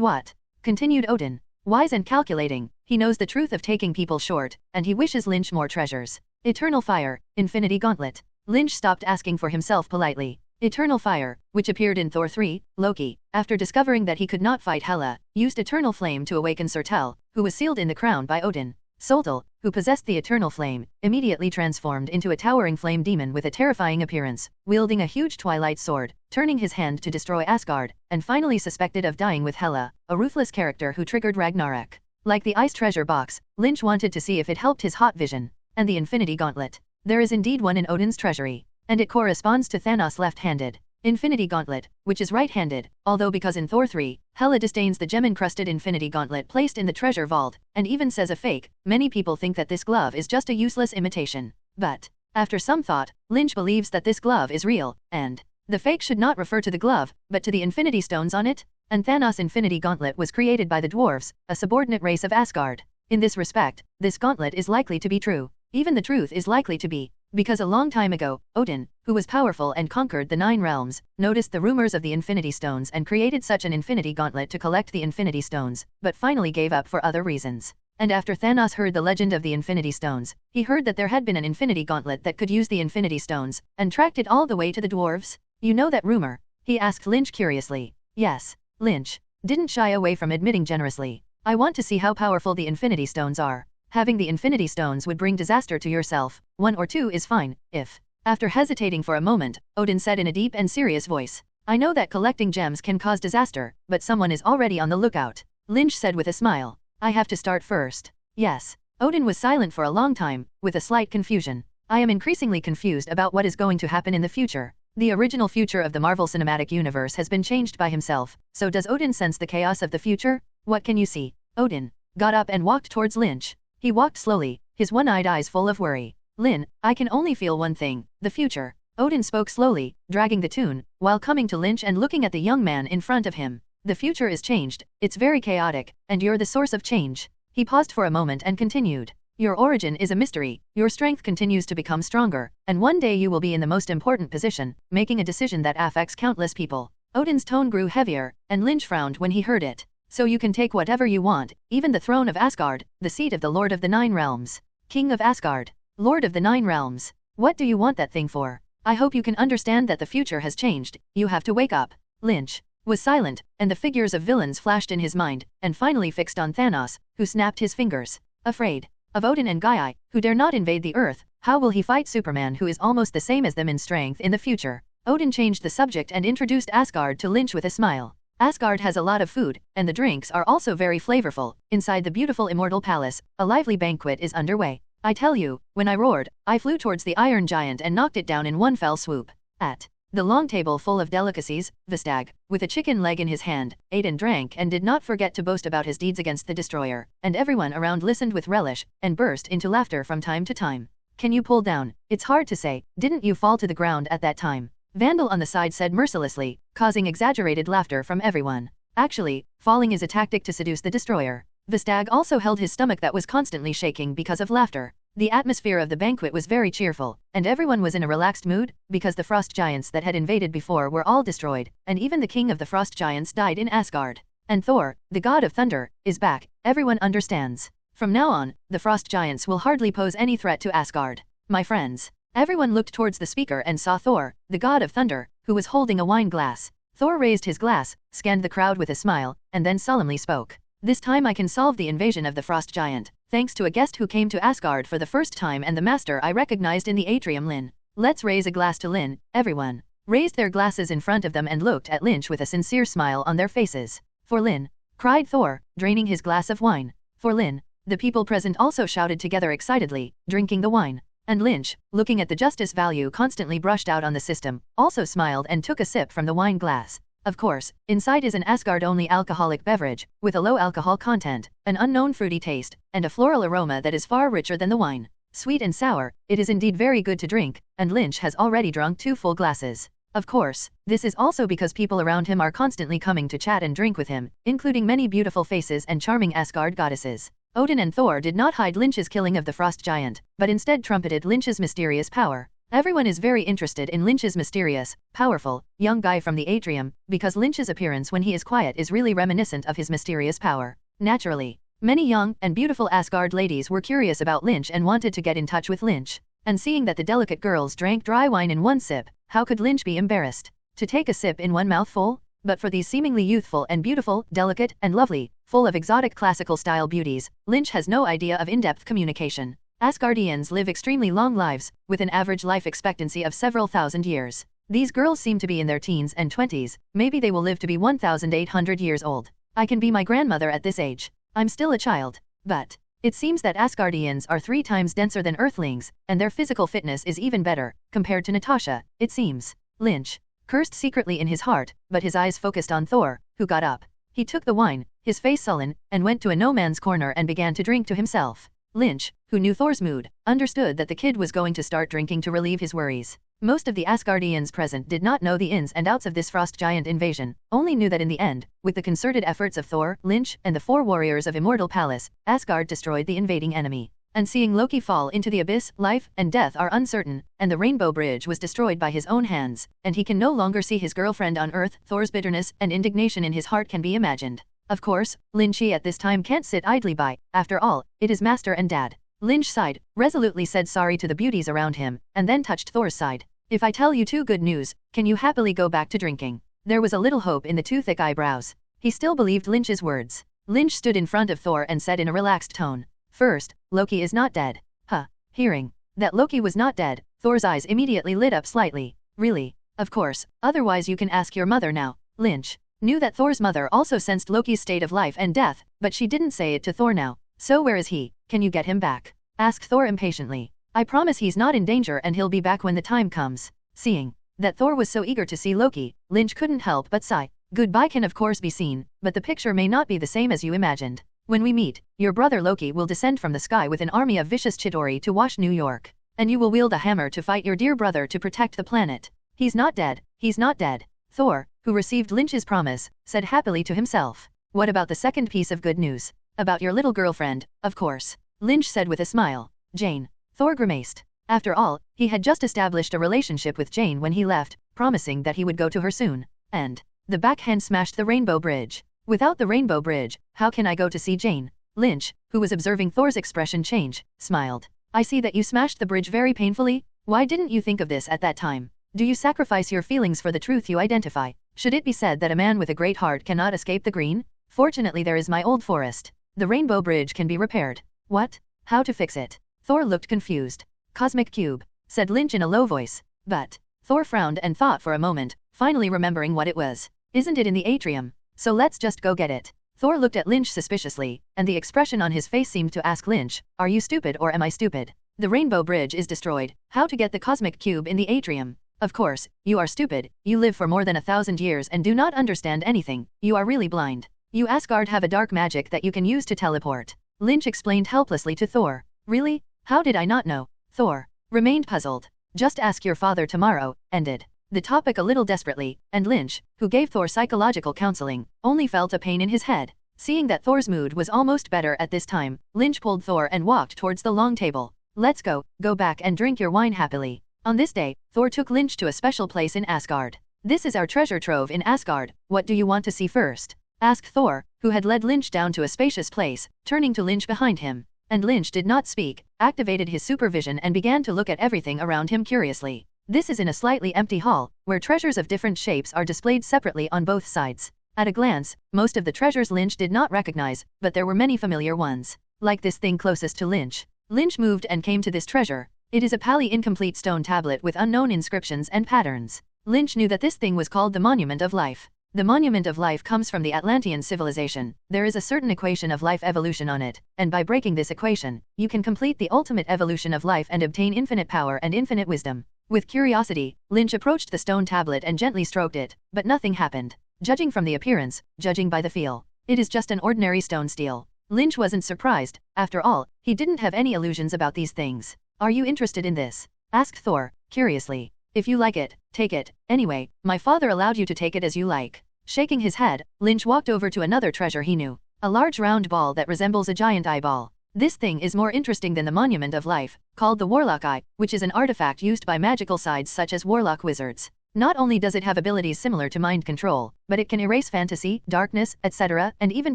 what? Continued Odin. Wise and calculating, he knows the truth of taking people short, and he wishes Lynch more treasures. Eternal fire, infinity gauntlet. Lynch stopped asking for himself politely. Eternal fire, which appeared in Thor 3, Loki, after discovering that he could not fight Hela, used eternal flame to awaken Surtel, who was sealed in the crown by Odin. Soltel, who possessed the eternal flame, immediately transformed into a towering flame demon with a terrifying appearance, wielding a huge twilight sword, turning his hand to destroy Asgard, and finally suspected of dying with Hela, a ruthless character who triggered Ragnarok. Like the ice treasure box, Lynch wanted to see if it helped his hot vision. And the infinity gauntlet. There is indeed one in Odin's treasury. And it corresponds to Thanos left-handed. Infinity Gauntlet, which is right-handed, although because in Thor 3, Hela disdains the gem-encrusted Infinity Gauntlet placed in the treasure vault, and even says a fake, many people think that this glove is just a useless imitation. But, after some thought, Lynch believes that this glove is real, and the fake should not refer to the glove, but to the Infinity Stones on it, and Thanos' Infinity Gauntlet was created by the dwarves, a subordinate race of Asgard. In this respect, this gauntlet is likely to be true. Even the truth is likely to be. Because a long time ago, Odin, who was powerful and conquered the 9 realms, noticed the rumors of the Infinity Stones and created such an Infinity Gauntlet to collect the Infinity Stones, but finally gave up for other reasons. And after Thanos heard the legend of the Infinity Stones, he heard that there had been an Infinity Gauntlet that could use the Infinity Stones, and tracked it all the way to the dwarves. You know that rumor? He asked Lynch curiously. Yes. Lynch didn't shy away from admitting generously. I want to see how powerful the Infinity Stones are. Having the Infinity Stones would bring disaster to yourself. 1 or 2 is fine, if. After hesitating for a moment, Odin said in a deep and serious voice. I know that collecting gems can cause disaster, but someone is already on the lookout. Lynch said with a smile. I have to start first. Yes. Odin was silent for a long time, with a slight confusion. I am increasingly confused about what is going to happen in the future. The original future of the Marvel Cinematic Universe has been changed by himself, so does Odin sense the chaos of the future? What can you see? Odin got up and walked towards Lynch. He walked slowly, his one-eyed eyes full of worry. Lynn, I can only feel one thing, the future. Odin spoke slowly, dragging the tune, while coming to Lynch and looking at the young man in front of him. The future is changed, it's very chaotic, and you're the source of change. He paused for a moment and continued. Your origin is a mystery, your strength continues to become stronger, and one day you will be in the most important position, making a decision that affects countless people. Odin's tone grew heavier, and Lynch frowned when he heard it. So you can take whatever you want, even the throne of Asgard, the seat of the Lord of the 9 Realms. King of Asgard. Lord of the 9 Realms. What do you want that thing for? I hope you can understand that the future has changed, you have to wake up. Lynch was silent, and the figures of villains flashed in his mind, and finally fixed on Thanos, who snapped his fingers. Afraid of Odin and Gaia, who dare not invade the Earth, how will he fight Superman, who is almost the same as them in strength, in the future? Odin changed the subject and introduced Asgard to Lynch with a smile. Asgard has a lot of food, and the drinks are also very flavorful. Inside the beautiful immortal palace, a lively banquet is underway. I tell you, when I roared, I flew towards the Iron Giant and knocked it down in one fell swoop. At the long table full of delicacies, Vistag, with a chicken leg in his hand, ate and drank and did not forget to boast about his deeds against the destroyer, and everyone around listened with relish, and burst into laughter from time to time. Can you pull down? It's hard to say, didn't you fall to the ground at that time? Vandal on the side said mercilessly, causing exaggerated laughter from everyone. Actually, falling is a tactic to seduce the destroyer. Vistag also held his stomach that was constantly shaking because of laughter. The atmosphere of the banquet was very cheerful, and everyone was in a relaxed mood, because the frost giants that had invaded before were all destroyed, and even the king of the frost giants died in Asgard. And Thor, the god of thunder, is back, everyone understands. From now on, the frost giants will hardly pose any threat to Asgard. My friends. Everyone looked towards the speaker and saw Thor, the god of thunder, who was holding a wine glass. Thor raised his glass, scanned the crowd with a smile, and then solemnly spoke. This time I can solve the invasion of the frost giant, thanks to a guest who came to Asgard for the first time and the master I recognized in the atrium, Lynn. Let's raise a glass to Lynn." Everyone raised their glasses in front of them and looked at Lynch with a sincere smile on their faces. "For Lynn!" cried Thor, draining his glass of wine. "For Lynn!" The people present also shouted together excitedly, drinking the wine. And Lynch, looking at the justice value constantly brushed out on the system, also smiled and took a sip from the wine glass. Of course, inside is an Asgard-only alcoholic beverage, with a low alcohol content, an unknown fruity taste, and a floral aroma that is far richer than the wine. Sweet and sour, it is indeed very good to drink, and Lynch has already drunk 2 full glasses. Of course, this is also because people around him are constantly coming to chat and drink with him, including many beautiful faces and charming Asgard goddesses. Odin and Thor did not hide Lynch's killing of the frost giant, but instead trumpeted Lynch's mysterious power. Everyone is very interested in Lynch's mysterious, powerful, young guy from the atrium, because Lynch's appearance when he is quiet is really reminiscent of his mysterious power. Naturally, many young and beautiful Asgard ladies were curious about Lynch and wanted to get in touch with Lynch. And seeing that the delicate girls drank dry wine in one sip, how could Lynch be embarrassed to take a sip in one mouthful? But for these seemingly youthful and beautiful, delicate and lovely, full of exotic classical style beauties, Lynch has no idea of in-depth communication. Asgardians live extremely long lives, with an average life expectancy of several thousand years. These girls seem to be in their teens and 20s, maybe they will live to be 1,800 years old. I can be my grandmother at this age. I'm still a child. But it seems that Asgardians are 3 times denser than Earthlings, and their physical fitness is even better, compared to Natasha, it seems. Lynch cursed secretly in his heart, but his eyes focused on Thor, who got up. He took the wine, his face sullen, and went to a no-man's corner and began to drink to himself. Lynch, who knew Thor's mood, understood that the kid was going to start drinking to relieve his worries. Most of the Asgardians present did not know the ins and outs of this frost giant invasion, only knew that in the end, with the concerted efforts of Thor, Lynch, and the 4 warriors of Immortal Palace, Asgard destroyed the invading enemy. And seeing Loki fall into the abyss, life and death are uncertain, and the Rainbow Bridge was destroyed by his own hands, and he can no longer see his girlfriend on Earth. Thor's bitterness and indignation in his heart can be imagined. Of course, Lynchy at this time can't sit idly by, after all, it is master and dad. Lynch sighed, resolutely said sorry to the beauties around him, and then touched Thor's side. "If I tell you 2 good news, can you happily go back to drinking?" There was a little hope in the 2 thick eyebrows. He still believed Lynch's words. Lynch stood in front of Thor and said in a relaxed tone, "First, Loki is not dead." Huh. Hearing that Loki was not dead, Thor's eyes immediately lit up slightly. "Really?" "Of course, otherwise you can ask your mother now." Lynch knew that Thor's mother also sensed Loki's state of life and death, but she didn't say it to Thor now. "So where is he? Can you get him back?" asked Thor impatiently. "I promise he's not in danger and he'll be back when the time comes." Seeing that Thor was so eager to see Loki, Lynch couldn't help but sigh. "Goodbye can of course be seen, but the picture may not be the same as you imagined. When we meet, your brother Loki will descend from the sky with an army of vicious Chitauri to wash New York, and you will wield a hammer to fight your dear brother to protect the planet. He's not dead, he's not dead." Thor, who received Lynch's promise, said happily to himself. "What about the second piece of good news?" "About your little girlfriend, of course," Lynch said with a smile. "Jane." Thor grimaced. After all, he had just established a relationship with Jane when he left, promising that he would go to her soon. And the backhand smashed the Rainbow Bridge. "Without the Rainbow Bridge, how can I go to see Jane?" Lynch, who was observing Thor's expression change, smiled. "I see that you smashed the bridge very painfully. Why didn't you think of this at that time? Do you sacrifice your feelings for the truth you identify? Should it be said that a man with a great heart cannot escape the green? Fortunately there is my old forest. The Rainbow Bridge can be repaired." "What? How to fix it?" Thor looked confused. "Cosmic cube," said Lynch in a low voice. But Thor frowned and thought for a moment, finally remembering what it was. "Isn't it in the atrium? So let's just go get it." Thor looked at Lynch suspiciously, and the expression on his face seemed to ask Lynch, "Are you stupid or am I stupid? The Rainbow Bridge is destroyed. How to get the cosmic cube in the atrium? Of course, you are stupid. You live for more than 1,000 years and do not understand anything. You are really blind. You Asgard have a dark magic that you can use to teleport." Lynch explained helplessly to Thor. "Really? How did I not know?" Thor remained puzzled. "Just ask your father tomorrow," ended the topic a little desperately, and Lynch, who gave Thor psychological counseling, only felt a pain in his head. Seeing that Thor's mood was almost better at this time, Lynch pulled Thor and walked towards the long table. "Let's go back and drink your wine happily." On this day, Thor took Lynch to a special place in Asgard. "This is our treasure trove in Asgard. What do you want to see first?" asked Thor, who had led Lynch down to a spacious place, turning to Lynch behind him. And Lynch did not speak, activated his supervision and began to look at everything around him curiously. This is in a slightly empty hall, where treasures of different shapes are displayed separately on both sides. At a glance, most of the treasures Lynch did not recognize, but there were many familiar ones. Like this thing closest to Lynch. Lynch moved and came to this treasure. It is a incomplete stone tablet with unknown inscriptions and patterns. Lynch knew that this thing was called the Monument of Life. The Monument of Life comes from the Atlantean civilization. There is a certain equation of life evolution on it, and by breaking this equation, you can complete the ultimate evolution of life and obtain infinite power and infinite wisdom. With curiosity, Lynch approached the stone tablet and gently stroked it, but nothing happened. Judging from the appearance, judging by the feel, it is just an ordinary stone steel. Lynch wasn't surprised. After all, he didn't have any illusions about these things. Are you interested in this? Asked Thor, curiously. If you like it, take it. Anyway, my father allowed you to take it as you like. Shaking his head, Lynch walked over to another treasure he knew. A large round ball that resembles a giant eyeball. This thing is more interesting than the Monument of Life, called the Warlock Eye, which is an artifact used by magical sides such as warlock wizards. Not only does it have abilities similar to mind control, but it can erase fantasy, darkness, etc., and even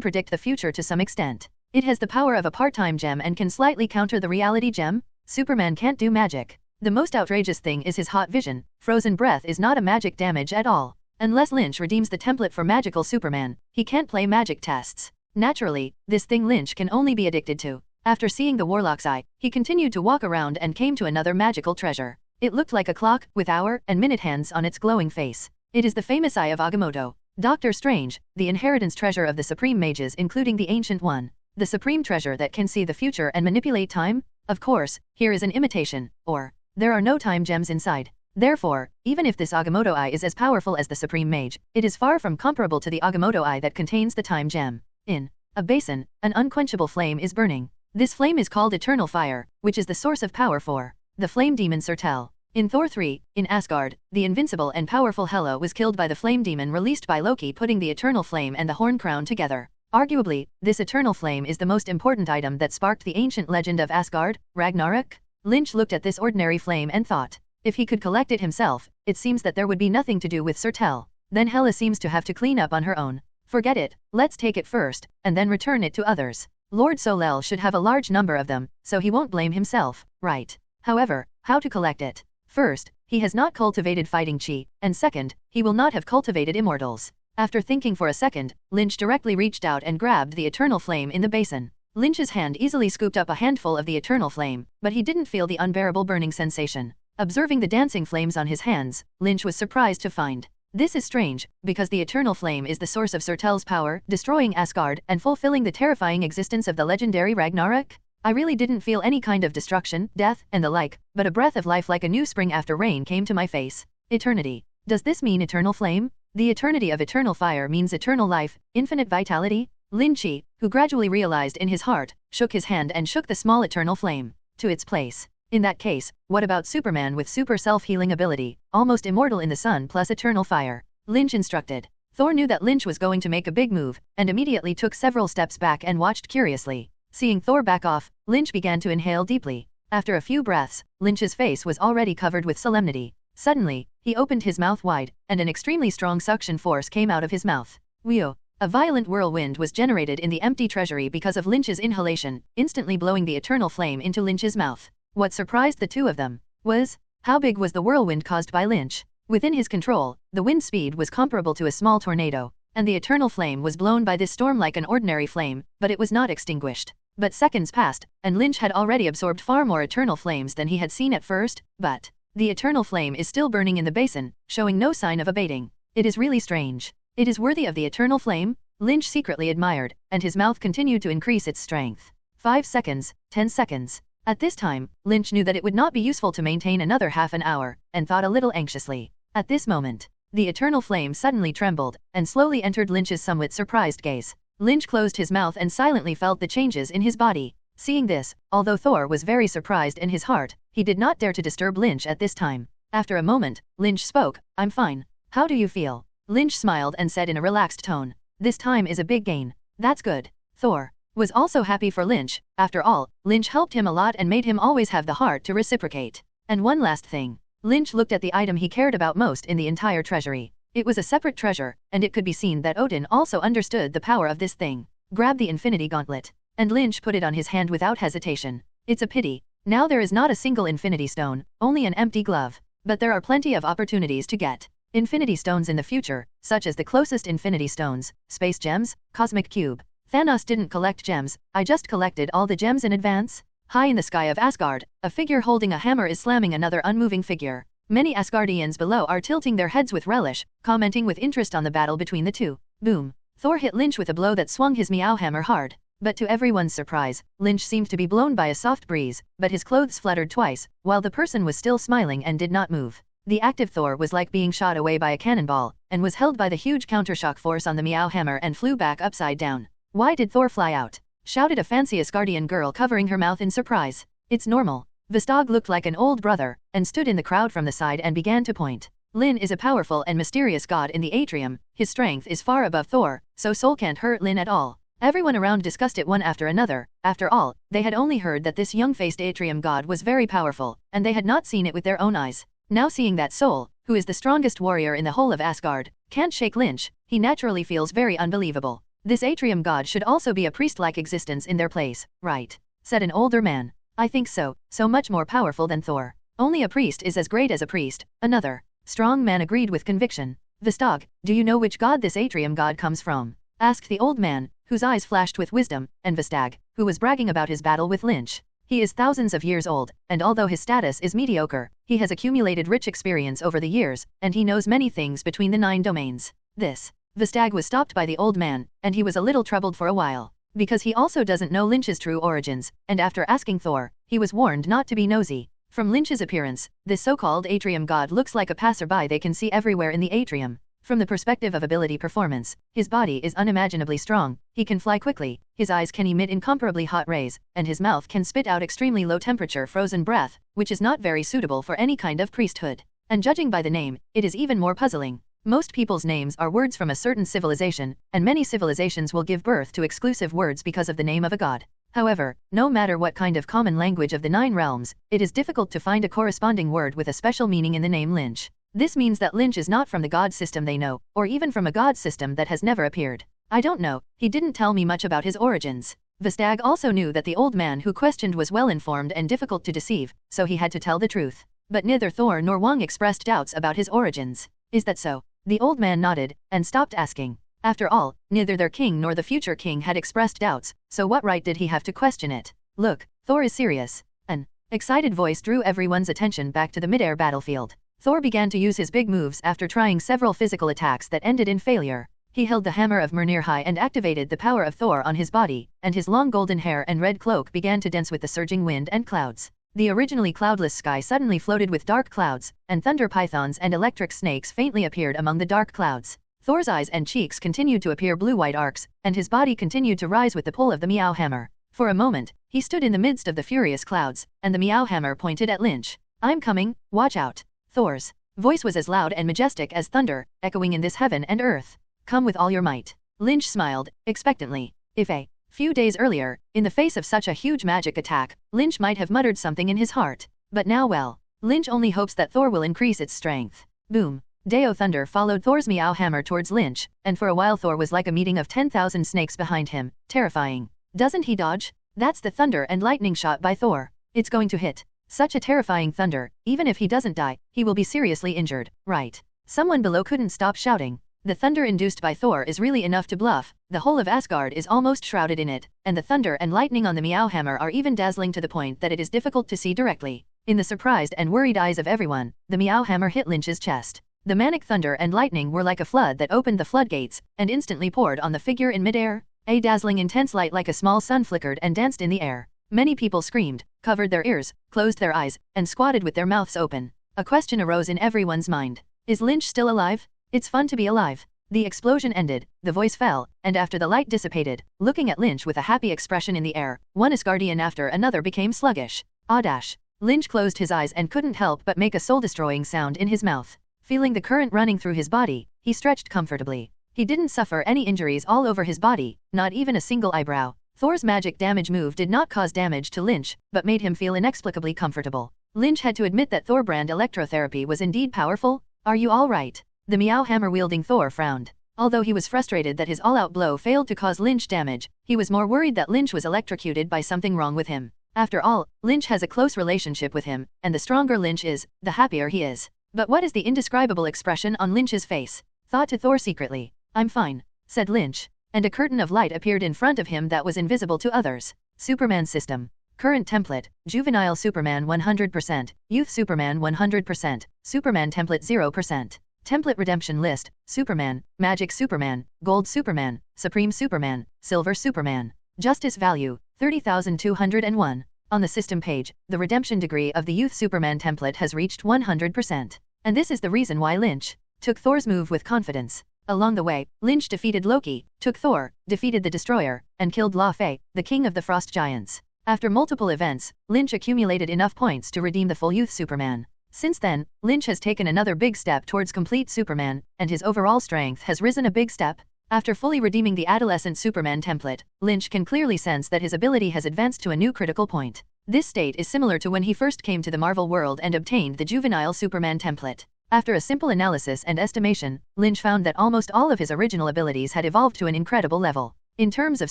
predict the future to some extent. It has the power of a part-time gem and can slightly counter the reality gem. Superman can't do magic. The most outrageous thing is his hot vision. Frozen breath is not a magic damage at all. Unless Lynch redeems the template for magical Superman, he can't play magic tests. Naturally, this thing Lynch can only be addicted to. After seeing the Warlock's Eye, he continued to walk around and came to another magical treasure. It looked like a clock, with hour and minute hands on its glowing face. It is the famous Eye of Agamotto. Doctor Strange, the inheritance treasure of the Supreme Mages including the Ancient One. The supreme treasure that can see the future and manipulate time? Of course, here is an imitation, or, there are no time gems inside. Therefore, even if this Agamotto Eye is as powerful as the Supreme Mage, it is far from comparable to the Agamotto Eye that contains the time gem. In a basin, an unquenchable flame is burning. This flame is called eternal fire, which is the source of power for the flame demon Surtel. In Thor 3, in Asgard, the invincible and powerful Hela was killed by the flame demon released by Loki putting the eternal flame and the horn crown together. Arguably, this eternal flame is the most important item that sparked the ancient legend of Asgard, Ragnarok. Lynch looked at this ordinary flame and thought, if he could collect it himself, it seems that there would be nothing to do with Surtel. Then Hela seems to have to clean up on her own. Forget it, let's take it first, and then return it to others. Lord Solel should have a large number of them, so he won't blame himself, right? However, how to collect it? First, he has not cultivated fighting chi, and second, he will not have cultivated immortals. After thinking for a second, Lynch directly reached out and grabbed the eternal flame in the basin. Lynch's hand easily scooped up a handful of the eternal flame, but he didn't feel the unbearable burning sensation. Observing the dancing flames on his hands, Lynch was surprised to find. This is strange, because the eternal flame is the source of Surtel's power, destroying Asgard and fulfilling the terrifying existence of the legendary Ragnarok. I really didn't feel any kind of destruction, death, and the like, but a breath of life like a new spring after rain came to my face. Eternity. Does this mean eternal flame? The eternity of eternal fire means eternal life, infinite vitality? Lynch, who gradually realized in his heart, shook his hand and shook the small eternal flame to its place. In that case, what about Superman with super self-healing ability, almost immortal in the sun plus eternal fire? Lynch instructed. Thor knew that Lynch was going to make a big move, and immediately took several steps back and watched curiously. Seeing Thor back off, Lynch began to inhale deeply. After a few breaths, Lynch's face was already covered with solemnity. Suddenly, he opened his mouth wide, and an extremely strong suction force came out of his mouth. Whew! A violent whirlwind was generated in the empty treasury because of Lynch's inhalation, instantly blowing the eternal flame into Lynch's mouth. What surprised the two of them was how big was the whirlwind caused by Lynch. Within his control, the wind speed was comparable to a small tornado, and the eternal flame was blown by this storm like an ordinary flame, but it was not extinguished. But seconds passed, and Lynch had already absorbed far more eternal flames than he had seen at first, but the eternal flame is still burning in the basin, showing no sign of abating. It is really strange. It is worthy of the eternal flame? Lynch secretly admired, and his mouth continued to increase its strength. 5 seconds, 10 seconds. At this time, Lynch knew that it would not be useful to maintain another half an hour, and thought a little anxiously. At this moment, the eternal flame suddenly trembled, and slowly entered Lynch's somewhat surprised gaze. Lynch closed his mouth and silently felt the changes in his body. Seeing this, although Thor was very surprised in his heart, he did not dare to disturb Lynch at this time. After a moment, Lynch spoke, "I'm fine. How do you feel?" Lynch smiled and said in a relaxed tone, "This time is a big gain." "That's good." Thor was also happy for Lynch. After all, Lynch helped him a lot and made him always have the heart to reciprocate. And one last thing. Lynch looked at the item he cared about most in the entire treasury. It was a separate treasure, and it could be seen that Odin also understood the power of this thing. Grab the Infinity Gauntlet. And Lynch put it on his hand without hesitation. It's a pity. Now there is not a single Infinity Stone, only an empty glove. But there are plenty of opportunities to get Infinity stones in the future, such as the closest infinity stones, space gems, cosmic cube. Thanos didn't collect gems, I just collected all the gems in advance. High in the sky of Asgard, a figure holding a hammer is slamming another unmoving figure. Many Asgardians below are tilting their heads with relish, commenting with interest on the battle between the two. Boom. Thor hit Lynch with a blow that swung his meow hammer hard. But to everyone's surprise, Lynch seemed to be blown by a soft breeze, but his clothes fluttered twice, while the person was still smiling and did not move. The active Thor was like being shot away by a cannonball, and was held by the huge countershock force on the meow hammer and flew back upside down. Why did Thor fly out? Shouted a fancy Asgardian girl covering her mouth in surprise. It's normal. Vistag looked like an old brother, and stood in the crowd from the side and began to point. Lyn is a powerful and mysterious god in the atrium, his strength is far above Thor, so Soul can't hurt Lyn at all. Everyone around discussed it one after another. After all, they had only heard that this young-faced atrium god was very powerful, and they had not seen it with their own eyes. Now seeing that Soul, who is the strongest warrior in the whole of Asgard, can't shake Lynch, he naturally feels very unbelievable. This atrium god should also be a priest-like existence in their place, right? Said an older man. I think so, so much more powerful than Thor. Only a priest is as great as a priest, another strong man agreed with conviction. Vistag, do you know which god this atrium god comes from? Asked the old man, whose eyes flashed with wisdom, and Vistag, who was bragging about his battle with Lynch. He is thousands of years old, and although his status is mediocre, he has accumulated rich experience over the years, and he knows many things between the 9 domains. This Vistag was stopped by the old man, and he was a little troubled for a while. Because he also doesn't know Lynch's true origins, and after asking Thor, he was warned not to be nosy. From Lynch's appearance, this so-called atrium god looks like a passerby they can see everywhere in the atrium. From the perspective of ability performance, his body is unimaginably strong, he can fly quickly, his eyes can emit incomparably hot rays, and his mouth can spit out extremely low-temperature frozen breath, which is not very suitable for any kind of priesthood. And judging by the name, it is even more puzzling. Most people's names are words from a certain civilization, and many civilizations will give birth to exclusive words because of the name of a god. However, no matter what kind of common language of the 9 realms, it is difficult to find a corresponding word with a special meaning in the name Lynch. This means that Lynch is not from the god system they know, or even from a god system that has never appeared. I don't know, he didn't tell me much about his origins. Vistag also knew that the old man who questioned was well-informed and difficult to deceive, so he had to tell the truth. But neither Thor nor Wong expressed doubts about his origins. Is that so? The old man nodded, and stopped asking. After all, neither their king nor the future king had expressed doubts, so what right did he have to question it? Look, Thor is serious. An excited voice drew everyone's attention back to the mid-air battlefield. Thor began to use his big moves after trying several physical attacks that ended in failure. He held the hammer of Mjolnir high and activated the power of Thor on his body, and his long golden hair and red cloak began to dance with the surging wind and clouds. The originally cloudless sky suddenly floated with dark clouds, and thunder pythons and electric snakes faintly appeared among the dark clouds. Thor's eyes and cheeks continued to appear blue-white arcs, and his body continued to rise with the pull of the meow hammer. For a moment, he stood in the midst of the furious clouds, and the meow hammer pointed at Lynch. I'm coming, watch out. Thor's voice was as loud and majestic as thunder, echoing in this heaven and earth. Come with all your might. Lynch smiled, expectantly. If a few days earlier, in the face of such a huge magic attack, Lynch might have muttered something in his heart. But now well, Lynch only hopes that Thor will increase its strength. Boom. Deo thunder followed Thor's meow hammer towards Lynch, and for a while Thor was like a meeting of 10,000 snakes behind him, terrifying. Doesn't he dodge? That's the thunder and lightning shot by Thor. It's going to hit. Such a terrifying thunder, even if he doesn't die, he will be seriously injured, right? Someone below couldn't stop shouting. The thunder induced by Thor is really enough to bluff, the whole of Asgard is almost shrouded in it, and the thunder and lightning on the meow hammer are even dazzling to the point that it is difficult to see directly. In the surprised and worried eyes of everyone, the meow hammer hit Lynch's chest. The manic thunder and lightning were like a flood that opened the floodgates, and instantly poured on the figure in midair. A dazzling intense light like a small sun flickered and danced in the air. Many people screamed, covered their ears, closed their eyes, and squatted with their mouths open. A question arose in everyone's mind. Is Lynch still alive? It's fun to be alive. The explosion ended, the voice fell, and after the light dissipated, looking at Lynch with a happy expression in the air, one Asgardian after another became sluggish. Ah dash. Lynch closed his eyes and couldn't help but make a soul-destroying sound in his mouth. Feeling the current running through his body, he stretched comfortably. He didn't suffer any injuries all over his body, not even a single eyebrow. Thor's magic damage move did not cause damage to Lynch, but made him feel inexplicably comfortable. Lynch had to admit that Thor brand electrotherapy was indeed powerful. Are you all right? The meow hammer-wielding Thor frowned. Although he was frustrated that his all-out blow failed to cause Lynch damage, he was more worried that Lynch was electrocuted by something wrong with him. After all, Lynch has a close relationship with him, and the stronger Lynch is, the happier he is. But what is the indescribable expression on Lynch's face? Thought to Thor secretly. I'm fine, said Lynch, and a curtain of light appeared in front of him that was invisible to others. Superman system. Current template, Juvenile Superman 100%, Youth Superman 100%, Superman template 0%. Template redemption list, Superman, Magic Superman, Gold Superman, Supreme Superman, Silver Superman. Justice value, 30,201. On the system page, the redemption degree of the Youth Superman template has reached 100%. And this is the reason why Lynch took Thor's move with confidence. Along the way, Lynch defeated Loki, took Thor, defeated the Destroyer, and killed Laufey, the king of the Frost Giants. After multiple events, Lynch accumulated enough points to redeem the full Youth Superman. Since then, Lynch has taken another big step towards complete Superman, and his overall strength has risen a big step. After fully redeeming the adolescent Superman template, Lynch can clearly sense that his ability has advanced to a new critical point. This state is similar to when he first came to the Marvel world and obtained the juvenile Superman template. After a simple analysis and estimation, Lynch found that almost all of his original abilities had evolved to an incredible level. In terms of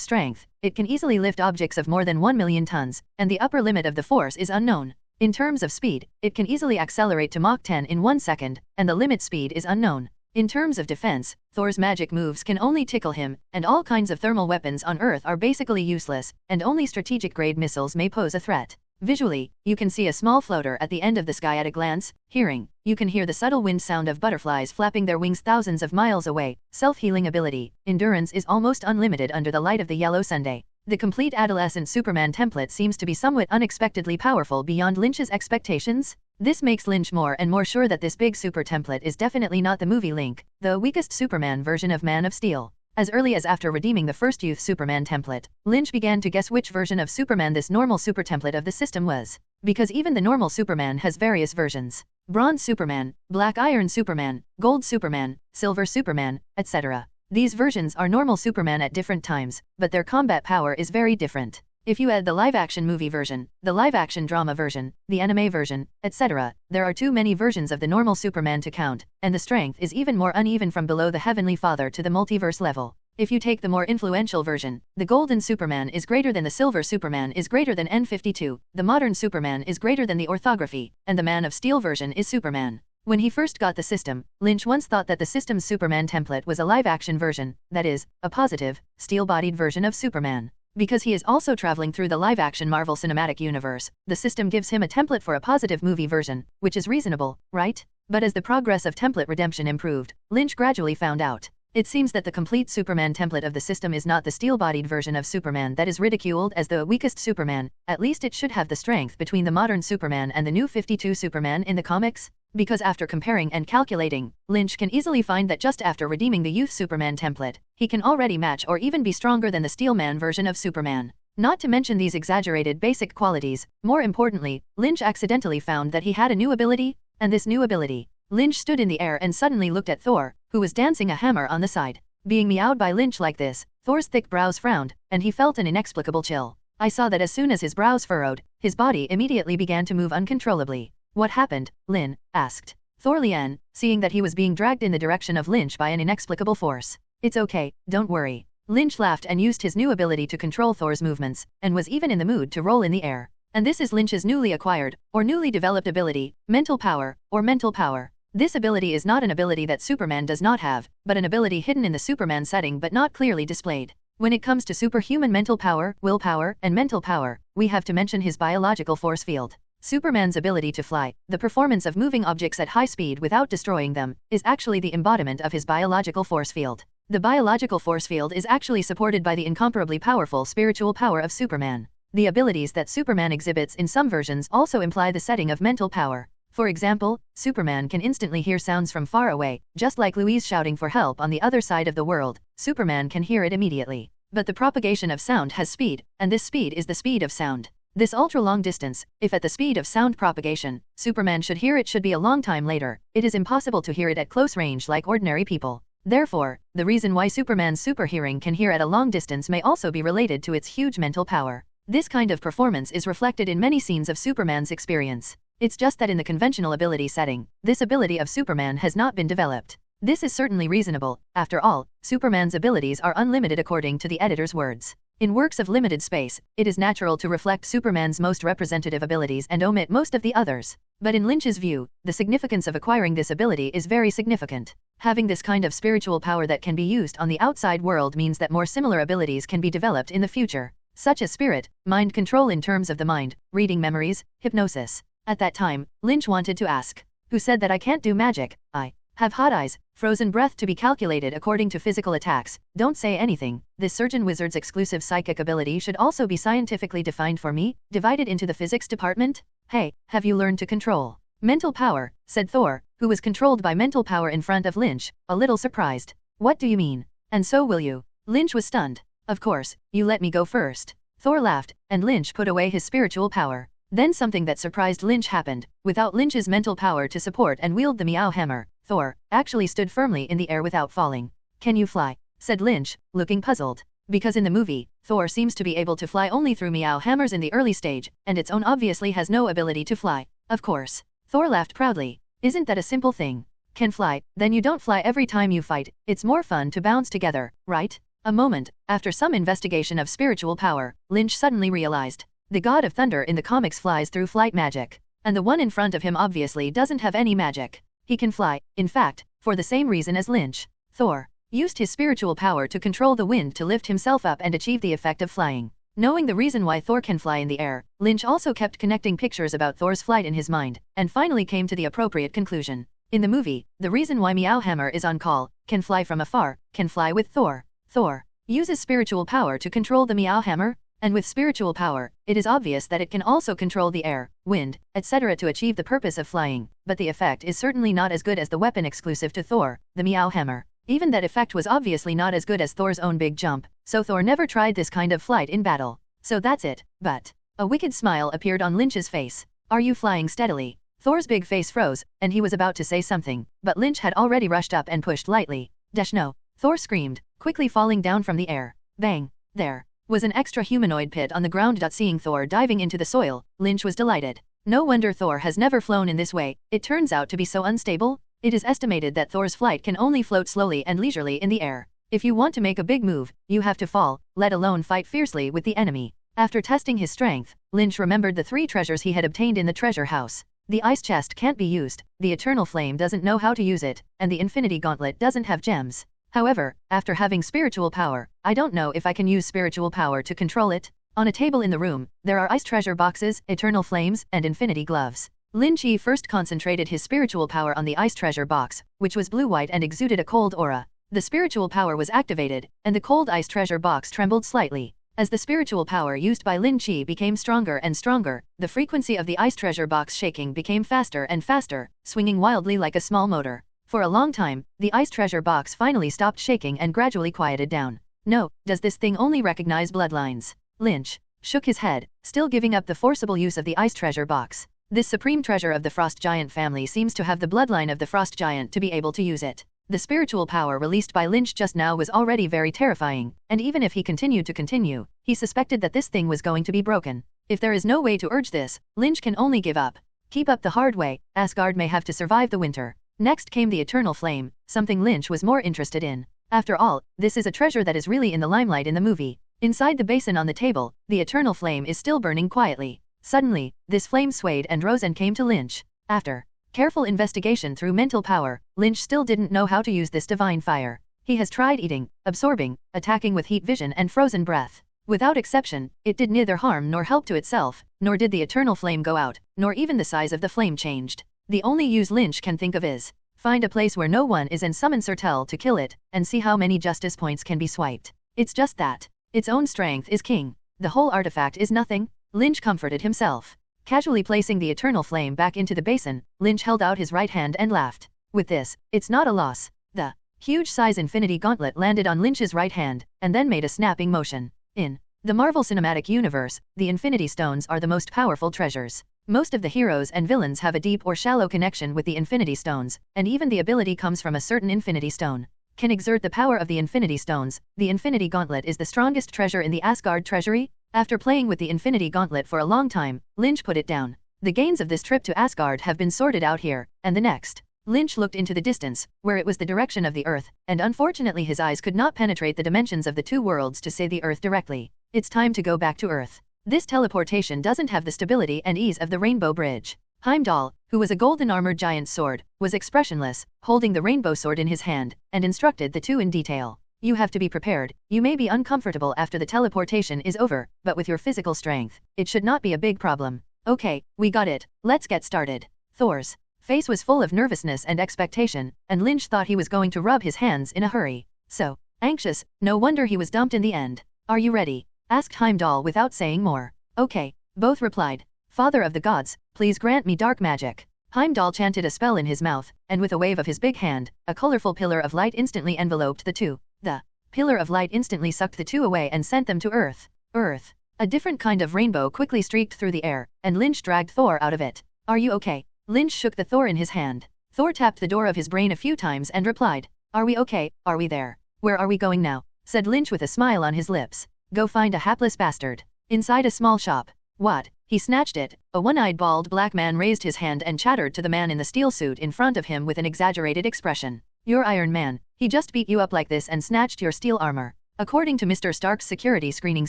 strength, it can easily lift objects of more than 1 million tons, and the upper limit of the force is unknown. In terms of speed, it can easily accelerate to Mach 10 in 1 second, and the limit speed is unknown. In terms of defense, Thor's magic moves can only tickle him, and all kinds of thermal weapons on Earth are basically useless, and only strategic-grade missiles may pose a threat. Visually, you can see a small floater at the end of the sky at a glance. Hearing, you can hear the subtle wind sound of butterflies flapping their wings thousands of miles away. Self-healing ability, endurance is almost unlimited under the light of the yellow Sunday. The complete adolescent Superman template seems to be somewhat unexpectedly powerful beyond Lynch's expectations. This makes Lynch more and more sure that this big super template is definitely not the movie Link, the weakest Superman version of Man of Steel. As early as after redeeming the first Youth Superman template, Lynch began to guess which version of Superman this normal super template of the system was. Because even the normal Superman has various versions. Bronze Superman, Black Iron Superman, Gold Superman, Silver Superman, etc. These versions are normal Superman at different times, but their combat power is very different. If you add the live-action movie version, the live-action drama version, the anime version, etc., there are too many versions of the normal Superman to count, and the strength is even more uneven from below the Heavenly Father to the multiverse level. If you take the more influential version, the Golden Superman is greater than the Silver Superman is greater than N52, the Modern Superman is greater than the Orthography, and the Man of Steel version is Superman. When he first got the system, Lynch once thought that the system's Superman template was a live-action version, that is, a positive, steel-bodied version of Superman. Because he is also traveling through the live-action Marvel Cinematic Universe, the system gives him a template for a positive movie version, which is reasonable, right? But as the progress of template redemption improved, Lynch gradually found out. It seems that the complete Superman template of the system is not the steel-bodied version of Superman that is ridiculed as the weakest Superman, at least it should have the strength between the modern Superman and the new 52 Superman in the comics. Because after comparing and calculating, Lynch can easily find that just after redeeming the Youth Superman template, he can already match or even be stronger than the Steel Man version of Superman. Not to mention these exaggerated basic qualities, more importantly, Lynch accidentally found that he had a new ability, and this new ability. Lynch stood in the air and suddenly looked at Thor, who was dancing a hammer on the side. Being meowed by Lynch like this, Thor's thick brows frowned, and he felt an inexplicable chill. I saw that as soon as his brows furrowed, his body immediately began to move uncontrollably. What happened, Lynn? Asked Thor Lien, seeing that he was being dragged in the direction of Lynch by an inexplicable force. It's okay, don't worry. Lynch laughed and used his new ability to control Thor's movements, and was even in the mood to roll in the air. And this is Lynch's newly acquired, or newly developed ability, mental power, or mental power. This ability is not an ability that Superman does not have, but an ability hidden in the Superman setting but not clearly displayed. When it comes to superhuman mental power, willpower, and mental power, we have to mention his biological force field. Superman's ability to fly, the performance of moving objects at high speed without destroying them, is actually the embodiment of his biological force field. The biological force field is actually supported by the incomparably powerful spiritual power of Superman. The abilities that Superman exhibits in some versions also imply the setting of mental power. For example, Superman can instantly hear sounds from far away, just like Louise shouting for help on the other side of the world. Superman can hear it immediately. But the propagation of sound has speed, and this speed is the speed of sound. This ultra-long distance, if at the speed of sound propagation, Superman should hear it should be a long time later, it is impossible to hear it at close range like ordinary people. Therefore, the reason why Superman's super hearing can hear at a long distance may also be related to its huge mental power. This kind of performance is reflected in many scenes of Superman's experience. It's just that in the conventional ability setting, this ability of Superman has not been developed. This is certainly reasonable. After all, Superman's abilities are unlimited according to the editor's words. In works of limited space, it is natural to reflect Superman's most representative abilities and omit most of the others. But in Lynch's view, the significance of acquiring this ability is very significant. Having this kind of spiritual power that can be used on the outside world means that more similar abilities can be developed in the future, such as spirit, mind control in terms of the mind, reading memories, hypnosis. At that time, Lynch wanted to ask, who said that I can't do magic? I have hot eyes, frozen breath to be calculated according to physical attacks, don't say anything. This surgeon wizard's exclusive psychic ability should also be scientifically defined for me, divided into the physics department? Hey, have you learned to control mental power? Said Thor, who was controlled by mental power in front of Lynch, a little surprised. What do you mean? And so will you? Lynch was stunned. Of course, you let me go first. Thor laughed, and Lynch put away his spiritual power. Then something that surprised Lynch happened. Without Lynch's mental power to support and wield the meow hammer, Thor actually stood firmly in the air without falling. Can you fly? Said Lynch, looking puzzled. Because in the movie, Thor seems to be able to fly only through meow hammers in the early stage, and its own obviously has no ability to fly. Of course. Thor laughed proudly. Isn't that a simple thing? Can fly, then you don't fly every time you fight, it's more fun to bounce together, right? A moment, after some investigation of spiritual power, Lynch suddenly realized. The god of thunder in the comics flies through flight magic. And the one in front of him obviously doesn't have any magic. He can fly, in fact, for the same reason as Lynch. Thor used his spiritual power to control the wind to lift himself up and achieve the effect of flying. Knowing the reason why Thor can fly in the air, Lynch also kept connecting pictures about Thor's flight in his mind, and finally came to the appropriate conclusion. In the movie, the reason why Meowhammer is on call, can fly from afar, can fly with Thor. Thor uses spiritual power to control the Meowhammer, and with spiritual power, it is obvious that it can also control the air, wind, etc. to achieve the purpose of flying, but the effect is certainly not as good as the weapon exclusive to Thor, the Meowhammer. Even that effect was obviously not as good as Thor's own big jump, so Thor never tried this kind of flight in battle. So that's it. But a wicked smile appeared on Lynch's face. Are you flying steadily? Thor's big face froze, and he was about to say something, but Lynch had already rushed up and pushed lightly. Dash no! Thor screamed, quickly falling down from the air. Bang! There was an extra humanoid pit on the ground. Seeing Thor diving into the soil, Lynch was delighted. No wonder Thor has never flown in this way, it turns out to be so unstable. It is estimated that Thor's flight can only float slowly and leisurely in the air. If you want to make a big move, you have to fall, let alone fight fiercely with the enemy. After testing his strength, Lynch remembered the 3 treasures he had obtained in the treasure house. The ice chest can't be used, the eternal flame doesn't know how to use it, and the infinity gauntlet doesn't have gems. However, after having spiritual power, I don't know if I can use spiritual power to control it. On a table in the room, there are ice treasure boxes, eternal flames, and infinity gloves. Lynch first concentrated his spiritual power on the ice treasure box, which was blue-white and exuded a cold aura. The spiritual power was activated, and the cold ice treasure box trembled slightly. As the spiritual power used by Lynch became stronger and stronger, the frequency of the ice treasure box shaking became faster and faster, swinging wildly like a small motor. For a long time, the ice treasure box finally stopped shaking and gradually quieted down. No, does this thing only recognize bloodlines? Lynch shook his head, still giving up the forcible use of the ice treasure box. This supreme treasure of the Frost Giant family seems to have the bloodline of the Frost Giant to be able to use it. The spiritual power released by Lynch just now was already very terrifying, and even if he continued to continue, he suspected that this thing was going to be broken. If there is no way to urge this, Lynch can only give up. Keep up the hard way, Asgard may have to survive the winter. Next came the Eternal Flame, something Lynch was more interested in. After all, this is a treasure that is really in the limelight in the movie. Inside the basin on the table, the Eternal Flame is still burning quietly. Suddenly, this flame swayed and rose and came to Lynch. After careful investigation through mental power, Lynch still didn't know how to use this divine fire. He has tried eating, absorbing, attacking with heat vision and frozen breath. Without exception, it did neither harm nor help to itself, nor did the eternal flame go out, nor even the size of the flame changed. The only use Lynch can think of is find a place where no one is and summon Sertel to kill it, and see how many justice points can be swiped. It's just that its own strength is king. The whole artifact is nothing. Lynch comforted himself. Casually placing the eternal flame back into the basin, Lynch held out his right hand and laughed. With this, it's not a loss. The huge size infinity gauntlet landed on Lynch's right hand, and then made a snapping motion. In the Marvel Cinematic Universe, the Infinity Stones are the most powerful treasures. Most of the heroes and villains have a deep or shallow connection with the Infinity Stones, and even the ability comes from a certain Infinity Stone. Can exert the power of the Infinity Stones, the Infinity Gauntlet is the strongest treasure in the Asgard treasury. After playing with the Infinity Gauntlet for a long time, Lynch put it down. The gains of this trip to Asgard have been sorted out here, and the next. Lynch looked into the distance, where it was the direction of the Earth, and unfortunately his eyes could not penetrate the dimensions of the two worlds to say the Earth directly. It's time to go back to Earth. This teleportation doesn't have the stability and ease of the Rainbow Bridge. Heimdall, who was a golden-armored giant sword, was expressionless, holding the rainbow sword in his hand, and instructed the two in detail. You have to be prepared. You may be uncomfortable after the teleportation is over, but with your physical strength, it should not be a big problem. Okay, we got it. Let's get started. Thor's face was full of nervousness and expectation, and Lynch thought he was going to rub his hands in a hurry. So anxious, no wonder he was dumped in the end. Are you ready? Asked Heimdall without saying more. Okay, both replied. Father of the gods, please grant me dark magic. Heimdall chanted a spell in his mouth, and with a wave of his big hand, a colorful pillar of light instantly enveloped the two. The pillar of light instantly sucked the two away and sent them to Earth. Earth. A different kind of rainbow quickly streaked through the air, and Lynch dragged Thor out of it. Are you okay? Lynch shook the Thor in his hand. Thor tapped the door of his brain a few times and replied, Are we okay? Are we there? Where are we going now? Said Lynch with a smile on his lips. Go find a hapless bastard. Inside a small shop. What? He snatched it. A one-eyed bald black man raised his hand and chattered to the man in the steel suit in front of him with an exaggerated expression. You're Iron Man. He just beat you up like this and snatched your steel armor. According to Mr. Stark's security screening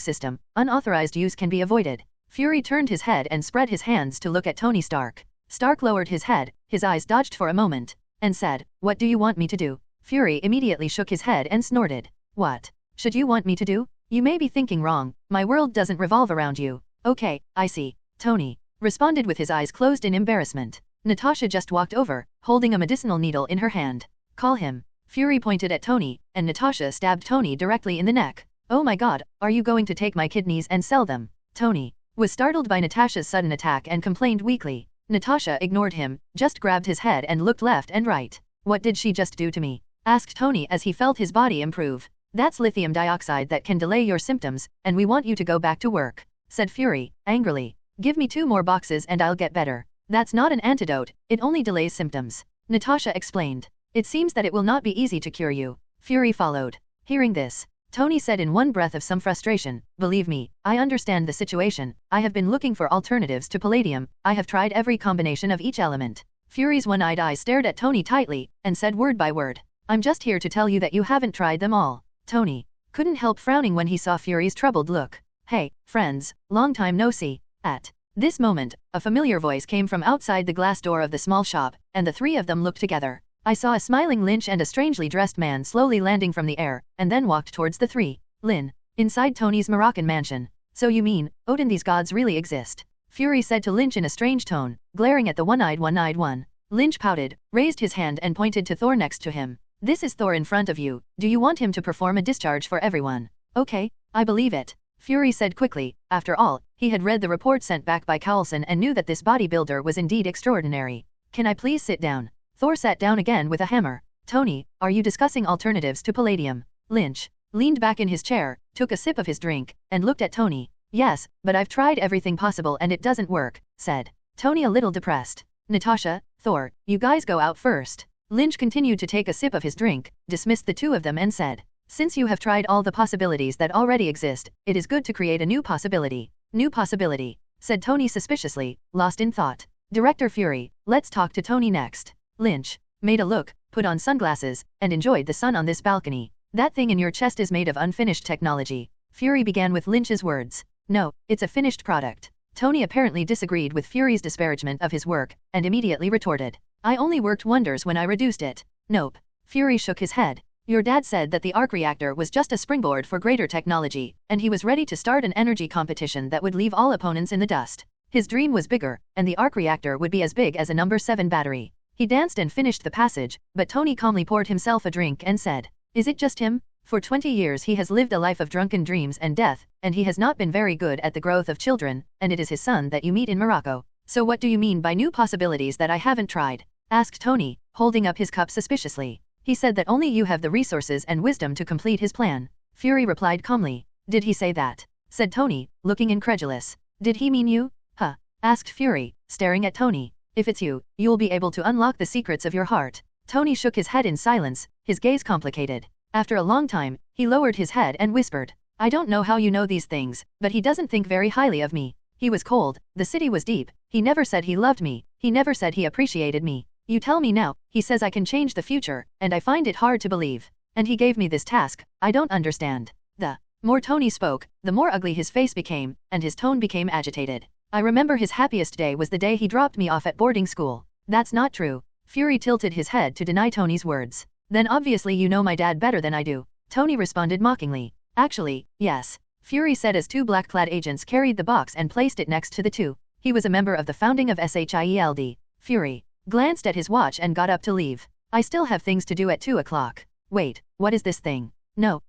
system, unauthorized use can be avoided. Fury turned his head and spread his hands to look at Tony Stark. Stark lowered his head, his eyes dodged for a moment, and said, What do you want me to do? Fury immediately shook his head and snorted. What should you want me to do? You may be thinking wrong. My world doesn't revolve around you. Okay, I see. Tony responded with his eyes closed in embarrassment. Natasha just walked over, holding a medicinal needle in her hand. Call him. Fury pointed at Tony, and Natasha stabbed Tony directly in the neck. Oh my god, are you going to take my kidneys and sell them? Tony was startled by Natasha's sudden attack and complained weakly. Natasha ignored him, just grabbed his head and looked left and right. What did she just do to me? Asked Tony as he felt his body improve. That's lithium dioxide that can delay your symptoms, and we want you to go back to work, said Fury, angrily. Give me 2 more boxes and I'll get better. That's not an antidote, it only delays symptoms. Natasha explained. It seems that it will not be easy to cure you. Fury followed. Hearing this, Tony said in one breath of some frustration, Believe me, I understand the situation. I have been looking for alternatives to palladium. I have tried every combination of each element. Fury's one-eyed eyes stared at Tony tightly, and said word by word, I'm just here to tell you that you haven't tried them all. Tony couldn't help frowning when he saw Fury's troubled look. Hey, friends, long time no see. At this moment, a familiar voice came from outside the glass door of the small shop, and the three of them looked together. I saw a smiling Lynch and a strangely dressed man slowly landing from the air, and then walked towards the three. Lynn. Inside Tony's Moroccan mansion. So you mean, Odin, these gods really exist? Fury said to Lynch in a strange tone, glaring at the one-eyed one. Lynch pouted, raised his hand and pointed to Thor next to him. This is Thor in front of you. Do you want him to perform a discharge for everyone? Okay, I believe it. Fury said quickly. After all, he had read the report sent back by Coulson and knew that this bodybuilder was indeed extraordinary. Can I please sit down? Thor sat down again with a hammer. Tony, are you discussing alternatives to palladium? Lynch leaned back in his chair, took a sip of his drink, and looked at Tony. Yes, but I've tried everything possible and it doesn't work, said Tony a little depressed. Natasha, Thor, you guys go out first. Lynch continued to take a sip of his drink, dismissed the two of them and said, Since you have tried all the possibilities that already exist, it is good to create a new possibility. New possibility, said Tony suspiciously, lost in thought. Director Fury, let's talk to Tony next. Lynch made a look, put on sunglasses, and enjoyed the sun on this balcony. That thing in your chest is made of unfinished technology. Fury began with Lynch's words. No, it's a finished product. Tony apparently disagreed with Fury's disparagement of his work, and immediately retorted. I only worked wonders when I reduced it. Nope. Fury shook his head. Your dad said that the arc reactor was just a springboard for greater technology, and he was ready to start an energy competition that would leave all opponents in the dust. His dream was bigger, and the arc reactor would be as big as a number 7 battery. He danced and finished the passage, but Tony calmly poured himself a drink and said, Is it just him? For 20 years he has lived a life of drunken dreams and death, and he has not been very good at the growth of children, and it is his son that you meet in Morocco. So what do you mean by new possibilities that I haven't tried? Asked Tony, holding up his cup suspiciously. He said that only you have the resources and wisdom to complete his plan. Fury replied calmly. Did he say that? Said Tony, looking incredulous. Did he mean you? Huh? Asked Fury, staring at Tony. If it's you, you'll be able to unlock the secrets of your heart. Tony shook his head in silence, his gaze complicated. After a long time, he lowered his head and whispered. I don't know how you know these things, but he doesn't think very highly of me. He was cold, the city was deep, he never said he loved me, he never said he appreciated me. You tell me now, he says I can change the future, and I find it hard to believe. And he gave me this task, I don't understand. The more Tony spoke, the more ugly his face became, and his tone became agitated. I remember his happiest day was the day he dropped me off at boarding school. That's not true. Fury tilted his head to deny Tony's words. Then obviously you know my dad better than I do. Tony responded mockingly. Actually, yes. Fury said as two black-clad agents carried the box and placed it next to the two. He was a member of the founding of SHIELD. Fury glanced at his watch and got up to leave. I still have things to do at 2 o'clock. Wait, what is this thing? No,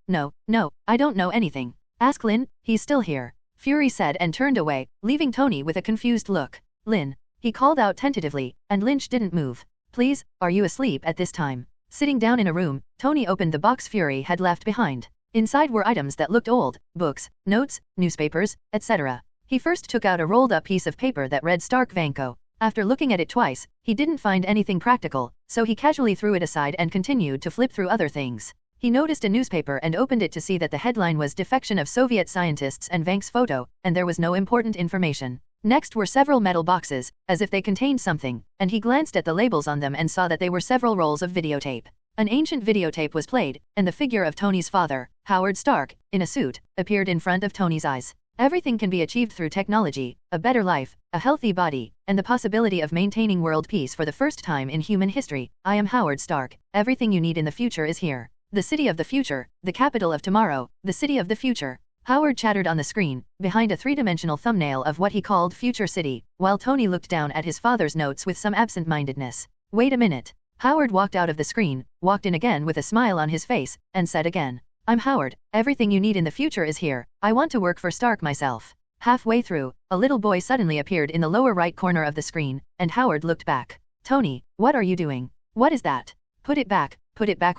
I don't know anything. Ask Lynn, he's still here. Fury said and turned away, leaving Tony with a confused look. Lynn, he called out tentatively, and Lynch didn't move. Please, are you asleep at this time? Sitting down in a room, Tony opened the box Fury had left behind. Inside were items that looked old, books, notes, newspapers, etc. He first took out a rolled-up piece of paper that read Stark Vanco. After looking at it twice, he didn't find anything practical, so he casually threw it aside and continued to flip through other things. He noticed a newspaper and opened it to see that the headline was Defection of Soviet Scientists and Vank's photo, and there was no important information. Next were several metal boxes, as if they contained something, and he glanced at the labels on them and saw that they were several rolls of videotape. An ancient videotape was played, and the figure of Tony's father, Howard Stark, in a suit, appeared in front of Tony's eyes. Everything can be achieved through technology, a better life, a healthy body, and the possibility of maintaining world peace for the first time in human history. I am Howard Stark. Everything you need in the future is here. The city of the future, the capital of tomorrow, the city of the future. Howard chattered on the screen, behind a three-dimensional thumbnail of what he called Future City, while Tony looked down at his father's notes with some absent-mindedness. Wait a minute. Howard walked out of the screen, walked in again with a smile on his face, and said again, I'm Howard. Everything you need in the future is here. I want to work for Stark myself. Halfway through, a little boy suddenly appeared in the lower right corner of the screen, and Howard looked back. Tony, what are you doing? What is that? Put it back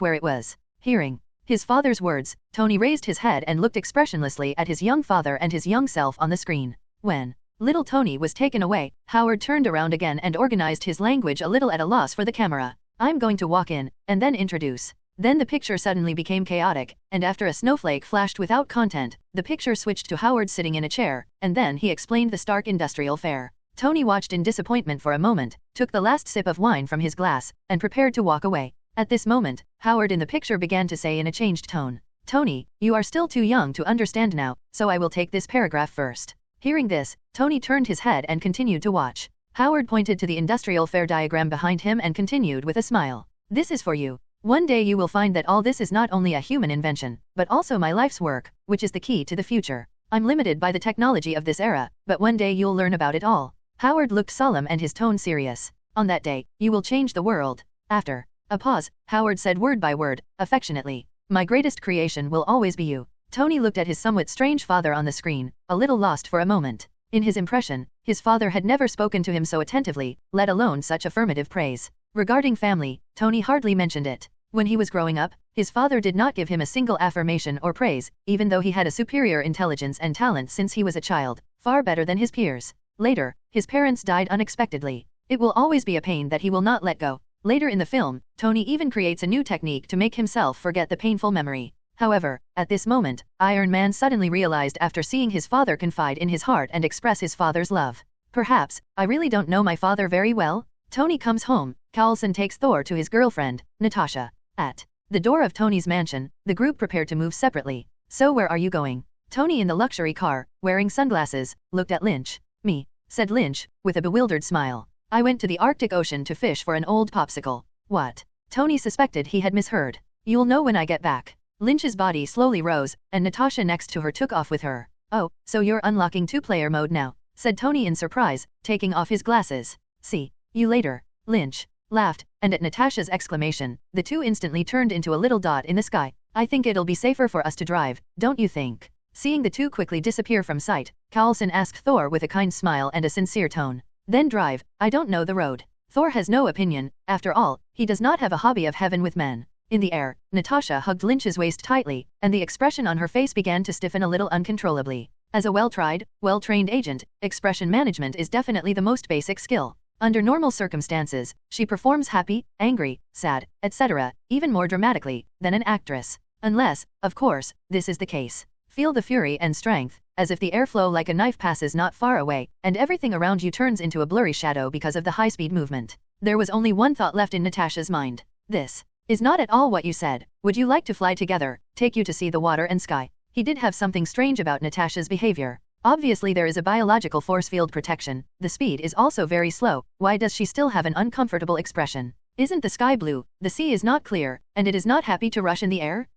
where it was. Hearing his father's words, Tony raised his head and looked expressionlessly at his young father and his young self on the screen. When little Tony was taken away, Howard turned around again and organized his language a little at a loss for the camera. I'm going to walk in, and then introduce. Then the picture suddenly became chaotic, and after a snowflake flashed without content, the picture switched to Howard sitting in a chair, and then he explained the Stark Industrial Fair. Tony watched in disappointment for a moment, took the last sip of wine from his glass, and prepared to walk away. At this moment, Howard in the picture began to say in a changed tone, Tony, you are still too young to understand now, so I will take this paragraph first. Hearing this, Tony turned his head and continued to watch. Howard pointed to the industrial fair diagram behind him and continued with a smile. This is for you. One day you will find that all this is not only a human invention, but also my life's work, which is the key to the future. I'm limited by the technology of this era, but one day you'll learn about it all. Howard looked solemn and his tone serious. On that day, you will change the world. After a pause, Howard said word by word, affectionately, my greatest creation will always be you. Tony looked at his somewhat strange father on the screen, a little lost for a moment. In his impression, his father had never spoken to him so attentively, let alone such affirmative praise. Regarding family, Tony hardly mentioned it. When he was growing up, his father did not give him a single affirmation or praise, even though he had a superior intelligence and talent since he was a child, far better than his peers. Later, his parents died unexpectedly. It will always be a pain that he will not let go. Later in the film, Tony even creates a new technique to make himself forget the painful memory. However, at this moment, Iron Man suddenly realized after seeing his father confide in his heart and express his father's love. Perhaps, I really don't know my father very well? Tony comes home. Coulson takes Thor to his girlfriend, Natasha. At the door of Tony's mansion, the group prepared to move separately. So where are you going? Tony in the luxury car, wearing sunglasses, looked at Lynch. Me, said Lynch, with a bewildered smile. I went to the Arctic Ocean to fish for an old popsicle. What? Tony suspected he had misheard. You'll know when I get back. Lynch's body slowly rose, and Natasha next to her took off with her. Oh, so you're unlocking two-player mode now, said Tony in surprise, taking off his glasses. See you later. Lynch laughed, and at Natasha's exclamation, the two instantly turned into a little dot in the sky. I think it'll be safer for us to drive, don't you think? Seeing the two quickly disappear from sight, Coulson asked Thor with a kind smile and a sincere tone. Then drive, I don't know the road. Thor has no opinion, after all, he does not have a hobby of heaven with men. In the air, Natasha hugged Lynch's waist tightly, and the expression on her face began to stiffen a little uncontrollably. As a well-tried, well-trained agent, expression management is definitely the most basic skill. Under normal circumstances, she performs happy, angry, sad, etc., even more dramatically than an actress. Unless, of course, this is the case. Feel the fury and strength, as if the airflow like a knife passes not far away, and everything around you turns into a blurry shadow because of the high-speed movement. There was only one thought left in Natasha's mind. This is not at all what you said. Would you like to fly together, take you to see the water and sky? He did have something strange about Natasha's behavior. Obviously there is a biological force field protection, the speed is also very slow, why does she still have an uncomfortable expression? Isn't the sky blue, the sea is not clear, and it is not happy to rush in the air?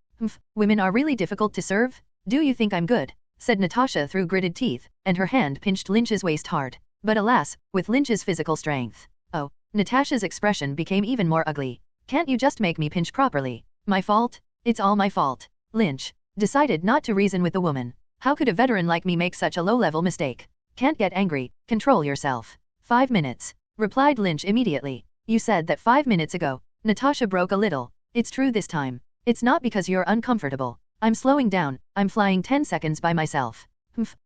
Women are really difficult to serve? Do you think I'm good? Said Natasha through gritted teeth, and her hand pinched Lynch's waist hard. But alas, with Lynch's physical strength. Oh, Natasha's expression became even more ugly. Can't you just make me pinch properly? My fault? It's all my fault. Lynch decided not to reason with the woman. How could a veteran like me make such a low-level mistake? Can't get angry, control yourself. 5 minutes, replied Lynch immediately. You said that 5 minutes ago. Natasha broke a little. It's true this time. It's not because you're uncomfortable. I'm slowing down, I'm flying 10 seconds by myself.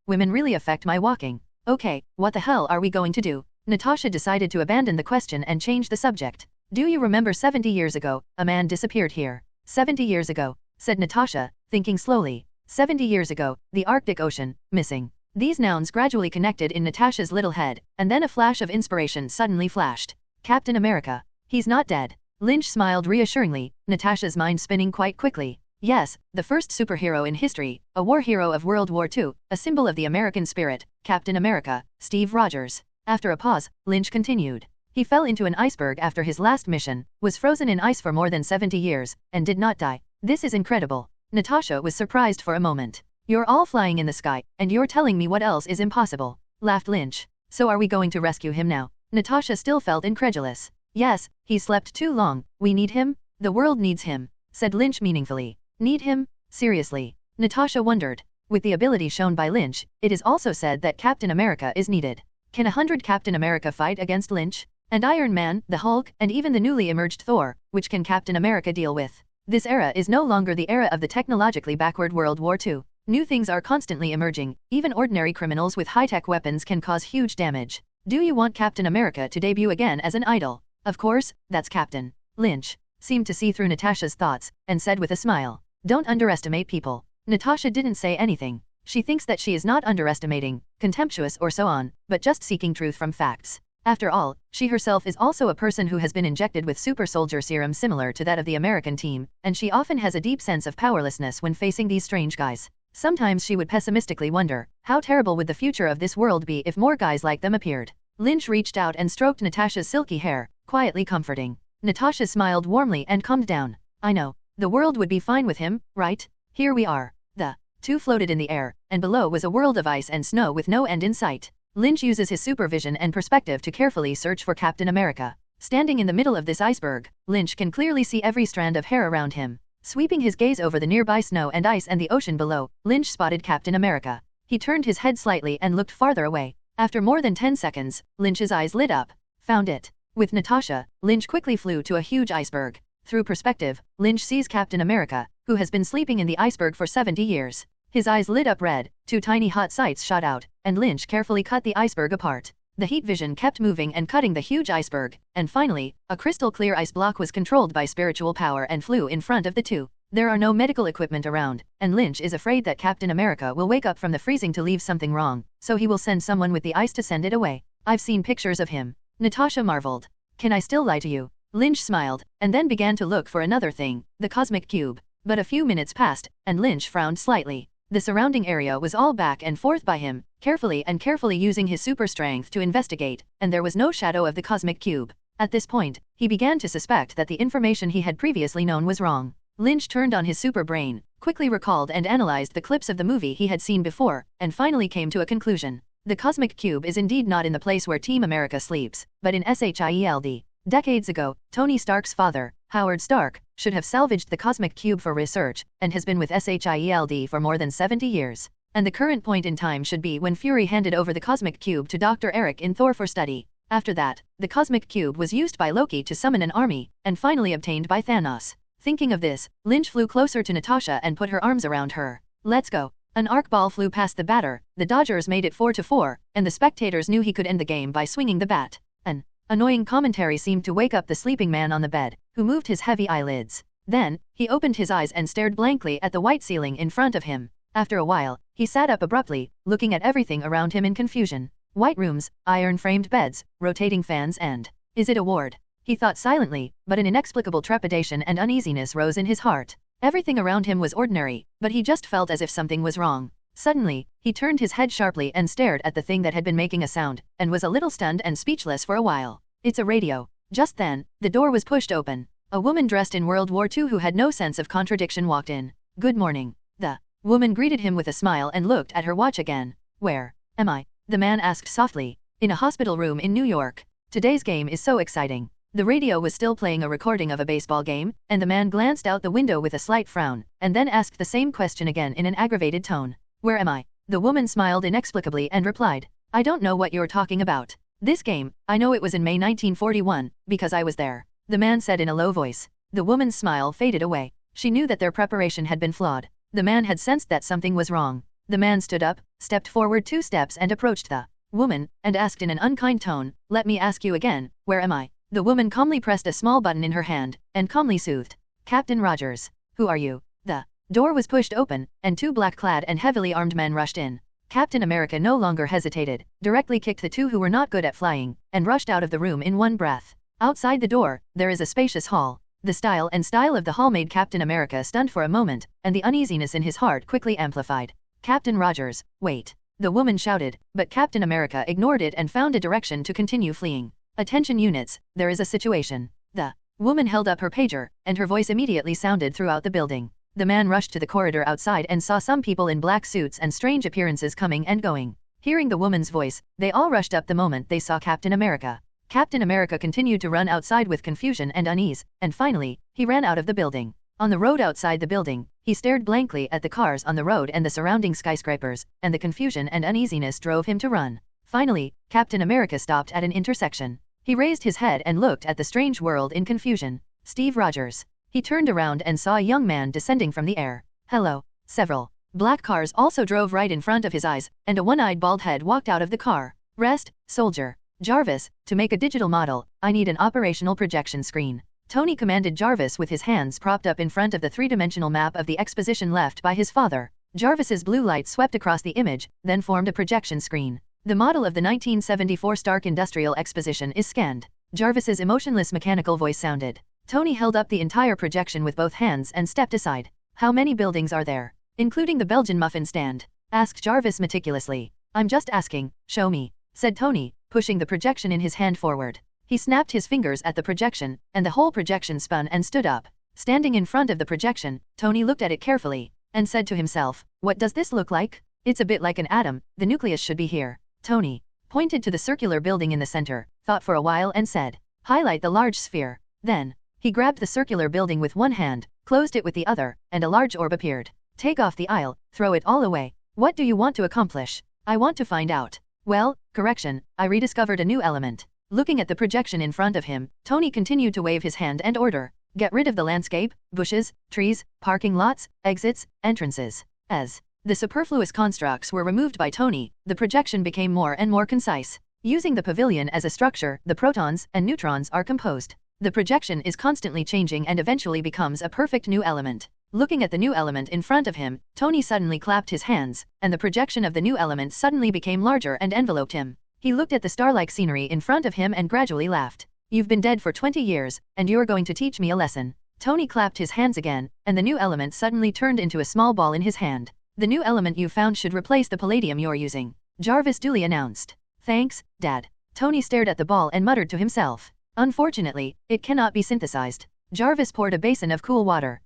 Women really affect my walking. Okay, what the hell are we going to do? Natasha decided to abandon the question and change the subject. Do you remember 70 years ago, a man disappeared here? 70 years ago, said Natasha, thinking slowly. 70 years ago, the Arctic Ocean, missing. These nouns gradually connected in Natasha's little head, and then a flash of inspiration suddenly flashed. Captain America. He's not dead. Lynch smiled reassuringly, Natasha's mind spinning quite quickly. Yes, the first superhero in history, a war hero of World War II, a symbol of the American spirit, Captain America, Steve Rogers. After a pause, Lynch continued. He fell into an iceberg after his last mission, was frozen in ice for more than 70 years, and did not die. This is incredible. Natasha was surprised for a moment. You're all flying in the sky, and you're telling me what else is impossible, laughed Lynch. So are we going to rescue him now? Natasha still felt incredulous. Yes, he slept too long, we need him? The world needs him, said Lynch meaningfully. Need him? Seriously? Natasha wondered. With the ability shown by Lynch, it is also said that Captain America is needed. Can 100 Captain America fight against Lynch? And Iron Man, the Hulk, and even the newly emerged Thor, which can Captain America deal with? This era is no longer the era of the technologically backward World War II. New things are constantly emerging, even ordinary criminals with high-tech weapons can cause huge damage. Do you want Captain America to debut again as an idol? Of course, that's Captain. Lynch seemed to see through Natasha's thoughts, and said with a smile. Don't underestimate people. Natasha didn't say anything. She thinks that she is not underestimating, contemptuous or so on, but just seeking truth from facts. After all, she herself is also a person who has been injected with super soldier serum similar to that of the American team, and she often has a deep sense of powerlessness when facing these strange guys. Sometimes she would pessimistically wonder, how terrible would the future of this world be if more guys like them appeared? Lynch reached out and stroked Natasha's silky hair, quietly comforting. Natasha smiled warmly and calmed down. I know. The world would be fine with him, right? Here we are. The two floated in the air, and below was a world of ice and snow with no end in sight. Lynch uses his supervision and perspective to carefully search for Captain America. Standing in the middle of this iceberg, Lynch can clearly see every strand of hair around him. Sweeping his gaze over the nearby snow and ice and the ocean below, Lynch spotted Captain America. He turned his head slightly and looked farther away. After more than 10 seconds, Lynch's eyes lit up. Found it. With Natasha, Lynch quickly flew to a huge iceberg. Through perspective, Lynch sees Captain America, who has been sleeping in the iceberg for 70 years. His eyes lit up red, 2 tiny hot sights shot out, and Lynch carefully cut the iceberg apart. The heat vision kept moving and cutting the huge iceberg, and finally, a crystal-clear ice block was controlled by spiritual power and flew in front of the two. There are no medical equipment around, and Lynch is afraid that Captain America will wake up from the freezing to leave something wrong, so he will send someone with the ice to send it away. I've seen pictures of him. Natasha marveled. Can I still lie to you? Lynch smiled, and then began to look for another thing, the cosmic cube. But a few minutes passed, and Lynch frowned slightly. The surrounding area was all back and forth by him, carefully using his super strength to investigate, and there was no shadow of the cosmic cube. At this point, he began to suspect that the information he had previously known was wrong. Lynch turned on his super brain, quickly recalled and analyzed the clips of the movie he had seen before, and finally came to a conclusion. The cosmic cube is indeed not in the place where Team America sleeps, but in SHIELD. Decades ago, Tony Stark's father, Howard Stark, should have salvaged the cosmic cube for research, and has been with SHIELD for more than 70 years. And the current point in time should be when Fury handed over the cosmic cube to Dr. Eric in Thor for study. After that, the cosmic cube was used by Loki to summon an army, and finally obtained by Thanos. Thinking of this, Lynch flew closer to Natasha and put her arms around her. Let's go. An arc ball flew past the batter, the Dodgers made it 4-4, and the spectators knew he could end the game by swinging the bat. An annoying commentary seemed to wake up the sleeping man on the bed, who moved his heavy eyelids. Then, he opened his eyes and stared blankly at the white ceiling in front of him. After a while, he sat up abruptly, looking at everything around him in confusion. White rooms, iron-framed beds, rotating fans and... Is it a ward? He thought silently, but an inexplicable trepidation and uneasiness rose in his heart. Everything around him was ordinary, but he just felt as if something was wrong. Suddenly, he turned his head sharply and stared at the thing that had been making a sound, and was a little stunned and speechless for a while. It's a radio. Just then, the door was pushed open. A woman dressed in World War II who had no sense of contradiction walked in. Good morning. The woman greeted him with a smile and looked at her watch again. Where am I? The man asked softly. In a hospital room in New York. Today's game is so exciting. The radio was still playing a recording of a baseball game, and the man glanced out the window with a slight frown, and then asked the same question again in an aggravated tone. Where am I? The woman smiled inexplicably and replied. I don't know what you're talking about. This game, I know it was in May 1941, because I was there. The man said in a low voice. The woman's smile faded away. She knew that their preparation had been flawed. The man had sensed that something was wrong. The man stood up, stepped forward 2 steps and approached the woman, and asked in an unkind tone, let me ask you again, where am I? The woman calmly pressed a small button in her hand, and calmly soothed. Captain Rogers. Who are you? The door was pushed open, and 2 black-clad and heavily armed men rushed in. Captain America no longer hesitated, directly kicked the 2 who were not good at flying, and rushed out of the room in one breath. Outside the door, there is a spacious hall. The style of the hall made Captain America stunned for a moment, and the uneasiness in his heart quickly amplified. Captain Rogers, wait. The woman shouted, but Captain America ignored it and found a direction to continue fleeing. Attention units, there is a situation. The woman held up her pager, and her voice immediately sounded throughout the building. The man rushed to the corridor outside and saw some people in black suits and strange appearances coming and going. Hearing the woman's voice, they all rushed up the moment they saw Captain America. Captain America continued to run outside with confusion and unease, and finally, he ran out of the building. On the road outside the building, he stared blankly at the cars on the road and the surrounding skyscrapers, and the confusion and uneasiness drove him to run. Finally, Captain America stopped at an intersection. He raised his head and looked at the strange world in confusion. Steve Rogers. He turned around and saw a young man descending from the air. Hello. Several black cars also drove right in front of his eyes, and a one-eyed bald head walked out of the car. Rest, soldier. Jarvis, to make a digital model, I need an operational projection screen. Tony commanded Jarvis with his hands propped up in front of the 3-dimensional map of the exposition left by his father. Jarvis's blue light swept across the image, then formed a projection screen. The model of the 1974 Stark Industrial Exposition is scanned. Jarvis's emotionless mechanical voice sounded. Tony held up the entire projection with both hands and stepped aside. How many buildings are there? Including the Belgian muffin stand? Asked Jarvis meticulously. I'm just asking, show me, said Tony, pushing the projection in his hand forward. He snapped his fingers at the projection, and the whole projection spun and stood up. Standing in front of the projection, Tony looked at it carefully, and said to himself, what does this look like? It's a bit like an atom, the nucleus should be here. Tony pointed to the circular building in the center, thought for a while and said, highlight the large sphere. Then, he grabbed the circular building with one hand, closed it with the other, and a large orb appeared. Take off the aisle, throw it all away. What do you want to accomplish? I want to find out. Well, correction, I rediscovered a new element. Looking at the projection in front of him, Tony continued to wave his hand and order, get rid of the landscape, bushes, trees, parking lots, exits, entrances. As the superfluous constructs were removed by Tony, the projection became more and more concise. Using the pavilion as a structure, the protons and neutrons are composed. The projection is constantly changing and eventually becomes a perfect new element. Looking at the new element in front of him, Tony suddenly clapped his hands, and the projection of the new element suddenly became larger and enveloped him. He looked at the star-like scenery in front of him and gradually laughed. You've been dead for 20 years, and you're going to teach me a lesson. Tony clapped his hands again, and the new element suddenly turned into a small ball in his hand. The new element you found should replace the palladium you're using, Jarvis duly announced. Thanks, Dad. Tony stared at the ball and muttered to himself. Unfortunately, it cannot be synthesized. Jarvis poured a basin of cool water.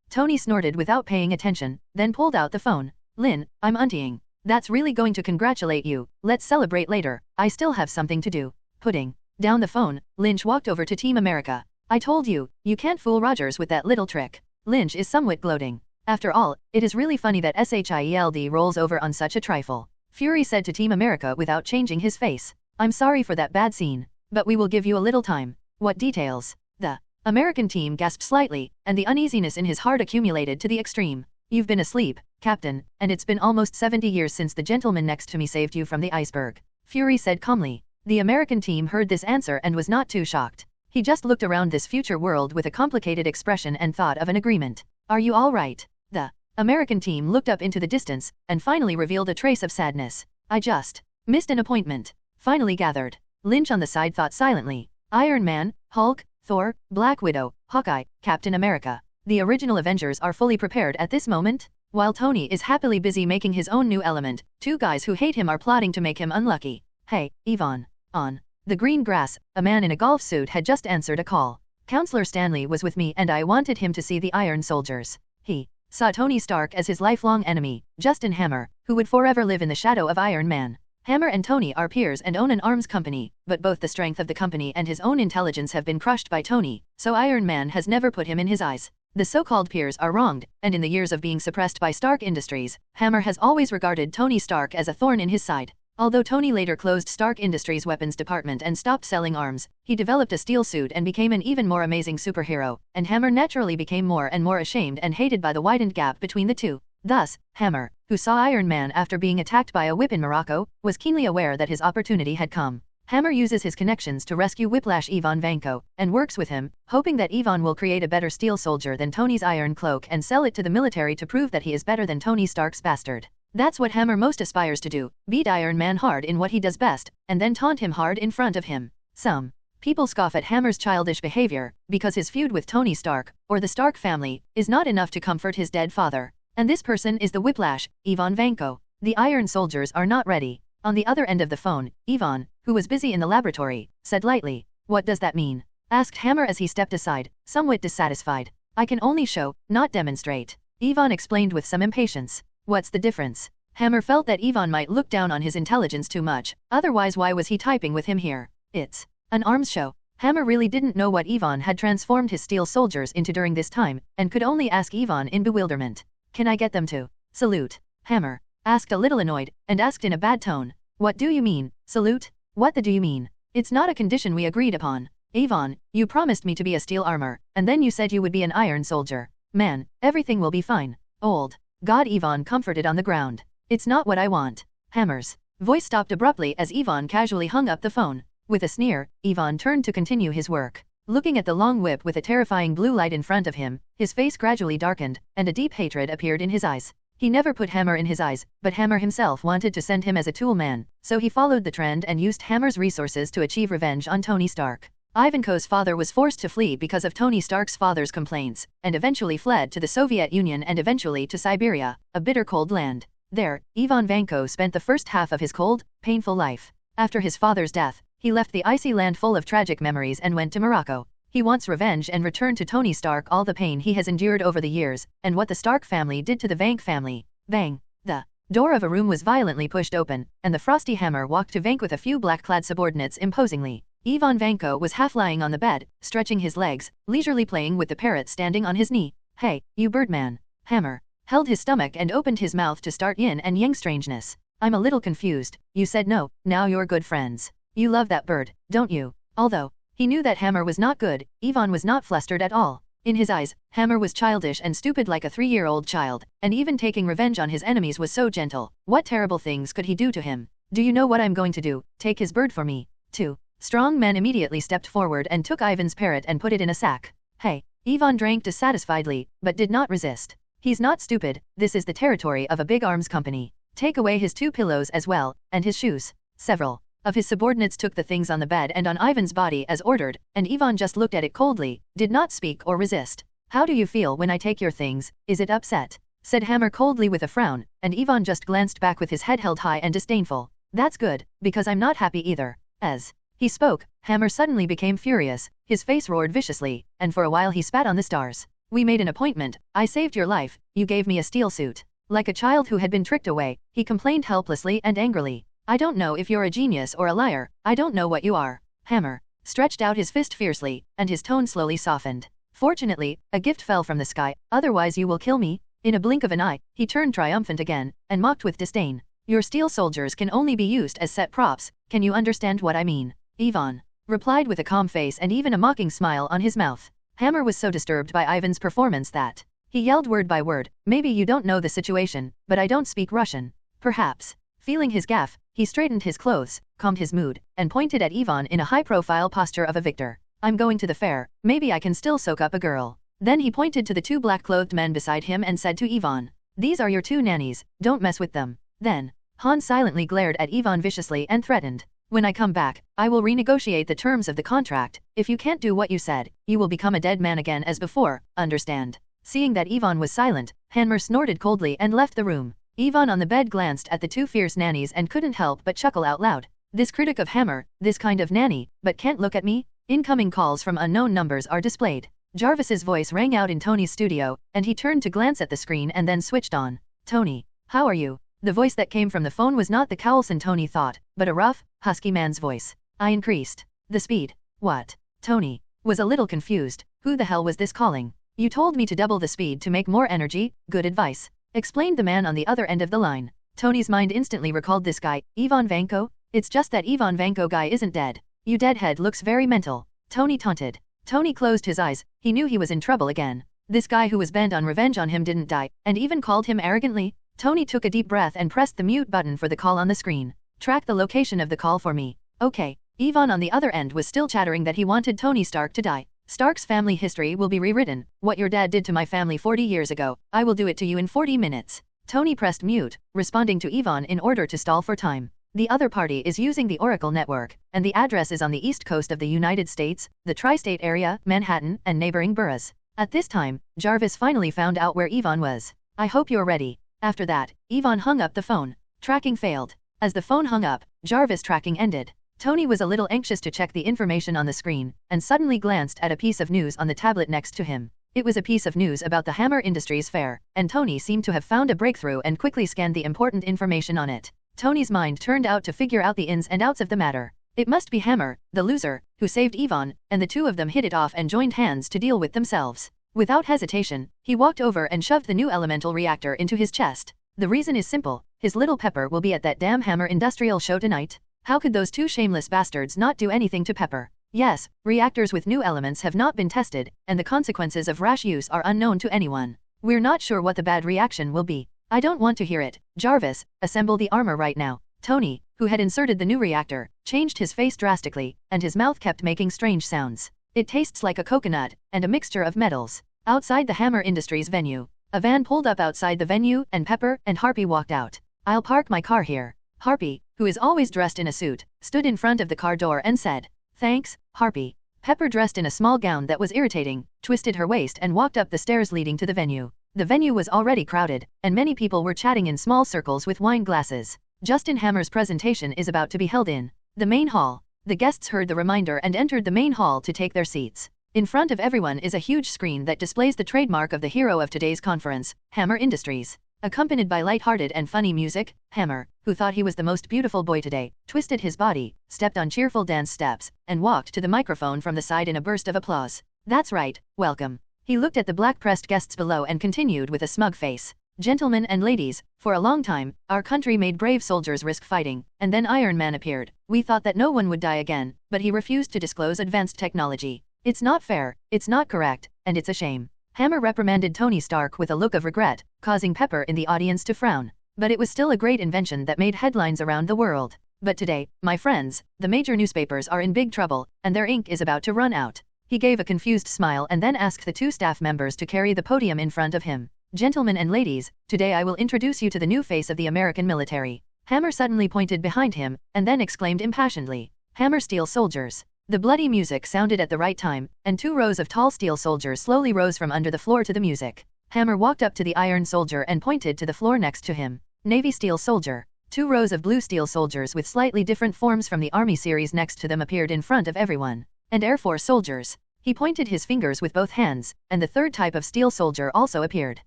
Tony snorted without paying attention, then pulled out the phone. Lynn, I'm auntying. That's really going to congratulate you. Let's celebrate later. I still have something to do. Putting down the phone, Lynch walked over to Team America. I told you, you can't fool Rogers with that little trick. Lynch is somewhat gloating. After all, it is really funny that SHIELD rolls over on such a trifle. Fury said to Team America without changing his face. I'm sorry for that bad scene, but we will give you a little time. What details? The American team gasped slightly, and the uneasiness in his heart accumulated to the extreme. You've been asleep, Captain, and it's been almost 70 years since the gentleman next to me saved you from the iceberg. Fury said calmly. The American team heard this answer and was not too shocked. He just looked around this future world with a complicated expression and thought of an agreement. Are you all right? The American team looked up into the distance, and finally revealed a trace of sadness. I just missed an appointment. Finally gathered. Lynch on the side thought silently. Iron Man, Hulk, Thor, Black Widow, Hawkeye, Captain America. The original Avengers are fully prepared at this moment? While Tony is happily busy making his own new element, two guys who hate him are plotting to make him unlucky. Hey, Yvonne. On the green grass, a man in a golf suit had just answered a call. Counselor Stanley was with me and I wanted him to see the Iron Soldiers. He saw Tony Stark as his lifelong enemy, Justin Hammer, who would forever live in the shadow of Iron Man. Hammer and Tony are peers and own an arms company, but both the strength of the company and his own intelligence have been crushed by Tony, so Iron Man has never put him in his eyes. The so-called peers are wronged, and in the years of being suppressed by Stark Industries, Hammer has always regarded Tony Stark as a thorn in his side. Although Tony later closed Stark Industries' weapons department and stopped selling arms, he developed a steel suit and became an even more amazing superhero, and Hammer naturally became more and more ashamed and hated by the widened gap between the two. Thus, Hammer, who saw Iron Man after being attacked by a whip in Morocco, was keenly aware that his opportunity had come. Hammer uses his connections to rescue Whiplash Ivan Vanko, and works with him, hoping that Ivan will create a better steel soldier than Tony's iron cloak and sell it to the military to prove that he is better than Tony Stark's bastard. That's what Hammer most aspires to do, beat Iron Man hard in what he does best, and then taunt him hard in front of him. Some people scoff at Hammer's childish behavior, because his feud with Tony Stark, or the Stark family, is not enough to comfort his dead father. And this person is the Whiplash, Ivan Vanko. The Iron Soldiers are not ready. On the other end of the phone, Ivan, who was busy in the laboratory, said lightly, "What does that mean?" asked Hammer as he stepped aside, somewhat dissatisfied. "I can only show, not demonstrate," Ivan explained with some impatience. "What's the difference?" Hammer felt that Ivan might look down on his intelligence too much, otherwise why was he typing with him here? It's an arms show. Hammer really didn't know what Ivan had transformed his steel soldiers into during this time, and could only ask Ivan in bewilderment. "Can I get them to salute?" Hammer asked a little annoyed, and asked in a bad tone. "What do you mean, salute? What the do you mean? It's not a condition we agreed upon. Ivan, you promised me to be a steel armor, and then you said you would be an iron soldier. Man, everything will be fine. Old God." Ivan comforted on the ground. "It's not what I want." Hammer's voice stopped abruptly as Ivan casually hung up the phone. With a sneer, Ivan turned to continue his work. Looking at the long whip with a terrifying blue light in front of him, his face gradually darkened, and a deep hatred appeared in his eyes. He never put Hammer in his eyes, but Hammer himself wanted to send him as a tool man, so he followed the trend and used Hammer's resources to achieve revenge on Tony Stark. Ivanko's father was forced to flee because of Tony Stark's father's complaints, and eventually fled to the Soviet Union and eventually to Siberia, a bitter cold land. There, Ivan Vanko spent the first half of his cold, painful life. After his father's death, he left the icy land full of tragic memories and went to Morocco. He wants revenge and returned to Tony Stark all the pain he has endured over the years, and what the Stark family did to the Vank family. Bang! The door of a room was violently pushed open, and the frosty Hammer walked to Vank with a few black-clad subordinates imposingly. Ivan Vanko was half lying on the bed, stretching his legs, leisurely playing with the parrot standing on his knee. "Hey, you birdman." Hammer held his stomach and opened his mouth to start yin and yang strangeness. "I'm a little confused. You said no, now you're good friends. You love that bird, don't you?" Although he knew that Hammer was not good, Ivan was not flustered at all. In his eyes, Hammer was childish and stupid like a 3-year-old child, and even taking revenge on his enemies was so gentle. What terrible things could he do to him? "Do you know what I'm going to do? Take his bird for me." Two strong men immediately stepped forward and took Ivan's parrot and put it in a sack. "Hey." Ivan drank dissatisfiedly, but did not resist. "He's not stupid, this is the territory of a big arms company. Take away his 2 pillows as well, and his shoes." Several of his subordinates took the things on the bed and on Ivan's body as ordered, and Ivan just looked at it coldly, did not speak or resist. "How do you feel when I take your things? Is it upset?" said Hammer coldly with a frown, and Ivan just glanced back with his head held high and disdainful. "That's good, because I'm not happy either." As he spoke, Hammer suddenly became furious, his face roared viciously, and for a while he spat on the stars. "We made an appointment, I saved your life, you gave me a steel suit." Like a child who had been tricked away, he complained helplessly and angrily. "I don't know if you're a genius or a liar, I don't know what you are." Hammer stretched out his fist fiercely, and his tone slowly softened. "Fortunately, a gift fell from the sky, otherwise you will kill me." In a blink of an eye, he turned triumphant again, and mocked with disdain. "Your steel soldiers can only be used as set props, can you understand what I mean?" Ivan replied with a calm face and even a mocking smile on his mouth. Hammer was so disturbed by Ivan's performance that he yelled word by word, "Maybe you don't know the situation, but I don't speak Russian." Perhaps feeling his gaffe, he straightened his clothes, calmed his mood, and pointed at Ivan in a high-profile posture of a victor. "I'm going to the fair, maybe I can still soak up a girl." Then he pointed to the 2 black-clothed men beside him and said to Ivan, "These are your 2 nannies, don't mess with them." Then Han silently glared at Ivan viciously and threatened, "When I come back, I will renegotiate the terms of the contract. If you can't do what you said, you will become a dead man again as before, understand?" Seeing that Yvonne was silent, Hammer snorted coldly and left the room. Yvonne on the bed glanced at the two fierce nannies and couldn't help but chuckle out loud. This critic of Hammer, this kind of nanny, but can't look at me? Incoming calls from unknown numbers are displayed. Jarvis's voice rang out in Tony's studio, and he turned to glance at the screen and then switched on. Tony, how are you? The voice that came from the phone was not the Cowlson Tony thought, but a rough, husky man's voice. I increased the speed. What? Tony was a little confused. Who the hell was this calling? You told me to double the speed to make more energy, good advice, explained the man on the other end of the line. Tony's mind instantly recalled this guy, Ivan Vanko. It's just that Ivan Vanko guy isn't dead. You deadhead looks very mental, Tony taunted. Tony closed his eyes, he knew he was in trouble again. This guy who was bent on revenge on him didn't die, and even called him arrogantly? Tony took a deep breath and pressed the mute button for the call on the screen. Track the location of the call for me. Okay. Ivan on the other end was still chattering that he wanted Tony Stark to die. Stark's family history will be rewritten. What your dad did to my family 40 years ago, I will do it to you in 40 minutes. Tony pressed mute, responding to Ivan in order to stall for time. The other party is using the Oracle network, and the address is on the east coast of the United States, the tri-state area, Manhattan, and neighboring boroughs. At this time, Jarvis finally found out where Ivan was. I hope you're ready. After that, Ivan hung up the phone. Tracking failed. As the phone hung up, Jarvis' tracking ended. Tony was a little anxious to check the information on the screen, and suddenly glanced at a piece of news on the tablet next to him. It was a piece of news about the Hammer Industries fair, and Tony seemed to have found a breakthrough and quickly scanned the important information on it. Tony's mind turned out to figure out the ins and outs of the matter. It must be Hammer, the loser, who saved Ivan, and the two of them hit it off and joined hands to deal with themselves. Without hesitation, he walked over and shoved the new elemental reactor into his chest. The reason is simple, his little Pepper will be at that damn Hammer Industrial show tonight. How could those two shameless bastards not do anything to Pepper? Yes, reactors with new elements have not been tested, and the consequences of rash use are unknown to anyone. We're not sure what the bad reaction will be. I don't want to hear it. Jarvis, assemble the armor right now. Tony, who had inserted the new reactor, changed his face drastically, and his mouth kept making strange sounds. It tastes like a coconut, and a mixture of metals. Outside the Hammer Industries venue, a van pulled up outside the venue, and Pepper and Harpy walked out. I'll park my car here. Harpy, who is always dressed in a suit, stood in front of the car door and said, Thanks, Harpy. Pepper, dressed in a small gown that was irritating, twisted her waist and walked up the stairs leading to the venue. The venue was already crowded, and many people were chatting in small circles with wine glasses. Justin Hammer's presentation is about to be held in the main hall. The guests heard the reminder and entered the main hall to take their seats. In front of everyone is a huge screen that displays the trademark of the hero of today's conference, Hammer Industries. Accompanied by light-hearted and funny music, Hammer, who thought he was the most beautiful boy today, twisted his body, stepped on cheerful dance steps, and walked to the microphone from the side in a burst of applause. That's right, welcome. He looked at the black-pressed guests below and continued with a smug face. Gentlemen and ladies, for a long time, our country made brave soldiers risk fighting, and then Iron Man appeared. We thought that no one would die again, but he refused to disclose advanced technology. It's not fair, it's not correct, and it's a shame. Hammer reprimanded Tony Stark with a look of regret, causing Pepper in the audience to frown. But it was still a great invention that made headlines around the world. But today, my friends, the major newspapers are in big trouble, and their ink is about to run out. He gave a confused smile and then asked the two staff members to carry the podium in front of him. Gentlemen and ladies, today I will introduce you to the new face of the American military. Hammer suddenly pointed behind him, and then exclaimed impassionedly, Hammer Steel Soldiers. The bloody music sounded at the right time, and 2 rows of tall steel soldiers slowly rose from under the floor to the music. Hammer walked up to the Iron Soldier and pointed to the floor next to him. Navy Steel Soldier. 2 rows of blue steel soldiers with slightly different forms from the Army series next to them appeared in front of everyone. And Air Force soldiers. He pointed his fingers with both hands, and the 3rd type of steel soldier also appeared.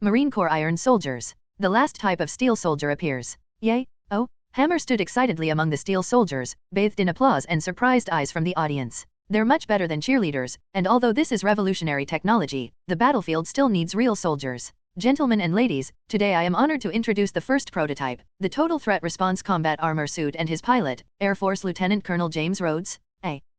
Marine Corps Iron Soldiers. The last type of steel soldier appears. Yay? Oh? Hammer stood excitedly among the steel soldiers, bathed in applause and surprised eyes from the audience. They're much better than cheerleaders, and although this is revolutionary technology, the battlefield still needs real soldiers. Gentlemen and ladies, today I am honored to introduce the first prototype, the Total Threat Response Combat Armor Suit, and his pilot, Air Force Lieutenant Colonel James Rhodes.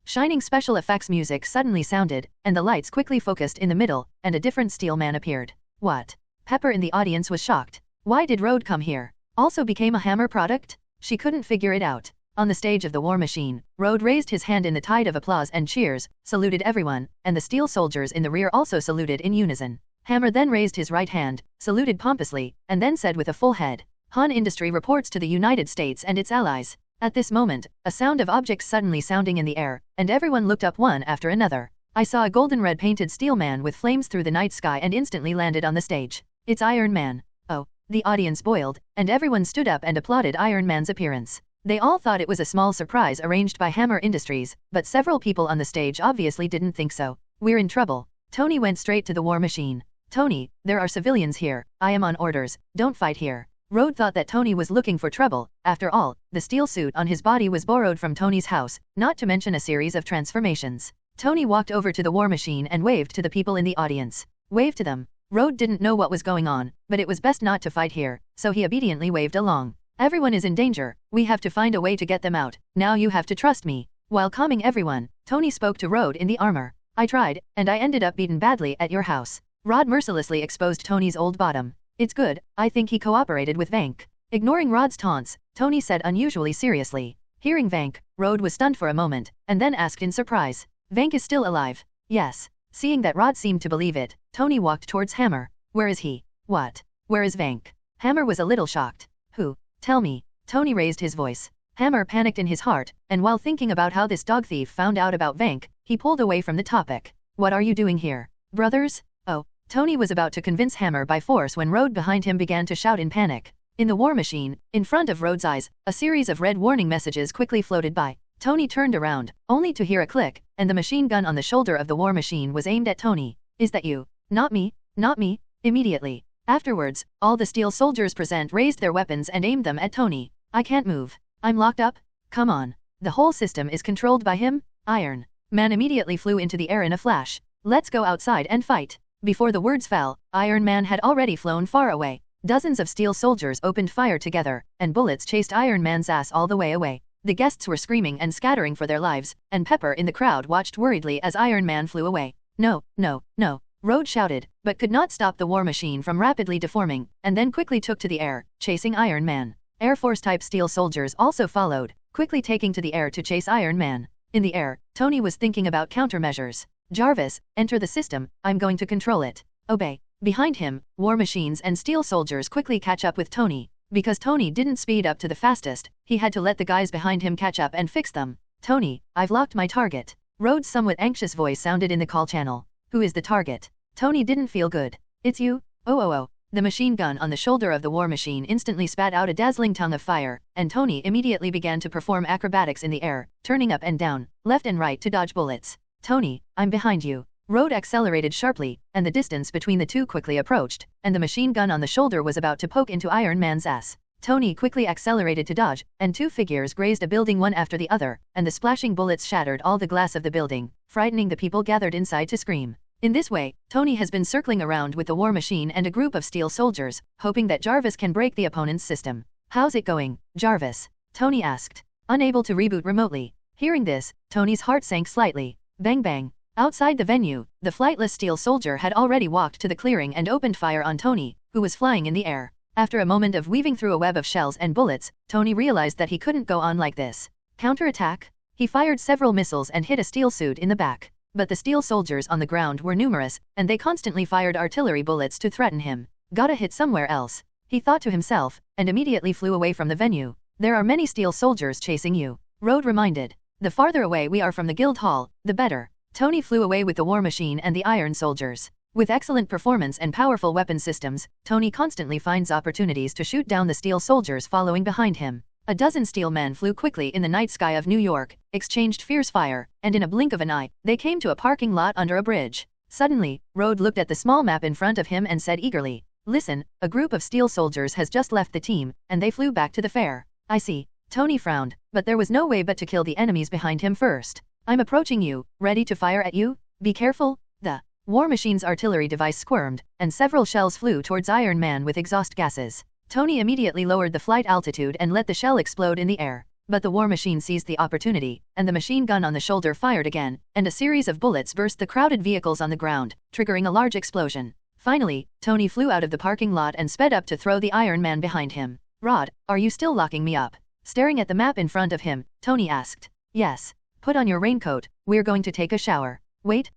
Shining special effects music suddenly sounded, and the lights quickly focused in the middle, and a different steel man appeared. What? Pepper in the audience was shocked. Why did Rhodes come here? Also became a Hammer product? She couldn't figure it out. On the stage of the war machine, Rhodes raised his hand in the tide of applause and cheers, saluted everyone, and the steel soldiers in the rear also saluted in unison. Hammer then raised his right hand, saluted pompously, and then said with a full head, Han Industry reports to the United States and its allies. At this moment, a sound of objects suddenly sounding in the air, and everyone looked up one after another. I saw a golden-red painted steel man with flames through the night sky and instantly landed on the stage. It's Iron Man. Oh, the audience boiled, and everyone stood up and applauded Iron Man's appearance. They all thought it was a small surprise arranged by Hammer Industries, but several people on the stage obviously didn't think so. We're in trouble. Tony went straight to the war machine. Tony, there are civilians here. I am on orders. Don't fight here. Rhodes thought that Tony was looking for trouble. After all, the steel suit on his body was borrowed from Tony's house, not to mention a series of transformations. Tony walked over to the war machine and waved to the people in the audience. Waved to them. Rhodes didn't know what was going on, but it was best not to fight here, so he obediently waved along. Everyone is in danger. We have to find a way to get them out. Now you have to trust me. While calming everyone, Tony spoke to Rhodes in the armor. I tried, and I ended up beaten badly at your house. Rod mercilessly exposed Tony's old bottom. It's good, I think he cooperated with Vank. Ignoring Rod's taunts, Tony said unusually seriously. Hearing Vank, Rhodes was stunned for a moment, and then asked in surprise. Vank is still alive? Yes. Seeing that Rod seemed to believe it, Tony walked towards Hammer. Where is he? What? Where is Vank? Hammer was a little shocked. Who? Tell me. Tony raised his voice. Hammer panicked in his heart, and while thinking about how this dog thief found out about Vank, he pulled away from the topic. What are you doing here? Brothers? Oh. Tony was about to convince Hammer by force when Rhodes behind him began to shout in panic. In the war machine, in front of Rhodes' eyes, a series of red warning messages quickly floated by. Tony turned around, only to hear a click, and the machine gun on the shoulder of the war machine was aimed at Tony. Is that you? Not me, not me. Immediately. Afterwards, all the steel soldiers present raised their weapons and aimed them at Tony. I can't move. I'm locked up? Come on. The whole system is controlled by him? Iron Man immediately flew into the air in a flash. Let's go outside and fight. Before the words fell, Iron Man had already flown far away. Dozens of steel soldiers opened fire together, and bullets chased Iron Man's ass all the way away. The guests were screaming and scattering for their lives, and Pepper in the crowd watched worriedly as Iron Man flew away. No, no, no. Rhodes shouted, but could not stop the war machine from rapidly deforming, and then quickly took to the air, chasing Iron Man. Air Force-type steel soldiers also followed, quickly taking to the air to chase Iron Man. In the air, Tony was thinking about countermeasures. Jarvis, enter the system, I'm going to control it. Obey. Behind him, war machines and steel soldiers quickly catch up with Tony. Because Tony didn't speed up to the fastest, he had to let the guys behind him catch up and fix them. Tony, I've locked my target. Rhodes' somewhat anxious voice sounded in the call channel. Who is the target? Tony didn't feel good. It's you? Oh. The machine gun on the shoulder of the war machine instantly spat out a dazzling tongue of fire, and Tony immediately began to perform acrobatics in the air, turning up and down, left and right to dodge bullets. Tony, I'm behind you. Rhodes accelerated sharply, and the distance between the two quickly approached, and the machine gun on the shoulder was about to poke into Iron Man's ass. Tony quickly accelerated to dodge, and two figures grazed a building one after the other, and the splashing bullets shattered all the glass of the building, frightening the people gathered inside to scream. In this way, Tony has been circling around with the war machine and a group of steel soldiers, hoping that Jarvis can break the opponent's system. How's it going, Jarvis? Tony asked. Unable to reboot remotely. Hearing this, Tony's heart sank slightly. Bang bang. Outside the venue, the flightless steel soldier had already walked to the clearing and opened fire on Tony, who was flying in the air. After a moment of weaving through a web of shells and bullets, Tony realized that he couldn't go on like this. Counterattack? He fired several missiles and hit a steel suit in the back. But the steel soldiers on the ground were numerous, and they constantly fired artillery bullets to threaten him. Gotta hit somewhere else, he thought to himself, and immediately flew away from the venue. There are many steel soldiers chasing you, Rhodes reminded. The farther away we are from the guild hall, the better. Tony flew away with the war machine and the iron soldiers. With excellent performance and powerful weapon systems, Tony constantly finds opportunities to shoot down the steel soldiers following behind him. A dozen steel men flew quickly in the night sky of New York, exchanged fierce fire, and in a blink of an eye, they came to a parking lot under a bridge. Suddenly, Rhodes looked at the small map in front of him and said eagerly, "Listen, a group of steel soldiers has just left the team, and they flew back to the fair." "I see." Tony frowned, but there was no way but to kill the enemies behind him first. "I'm approaching you, ready to fire at you. Be careful." The war machine's artillery device squirmed, and several shells flew towards Iron Man with exhaust gases. Tony immediately lowered the flight altitude and let the shell explode in the air. But the war machine seized the opportunity, and the machine gun on the shoulder fired again, and a series of bullets burst the crowded vehicles on the ground, triggering a large explosion. Finally, Tony flew out of the parking lot and sped up to throw the Iron Man behind him. "Rod, are you still locking me up?" Staring at the map in front of him, Tony asked. "Yes. Put on your raincoat, we're going to take a shower." Wait.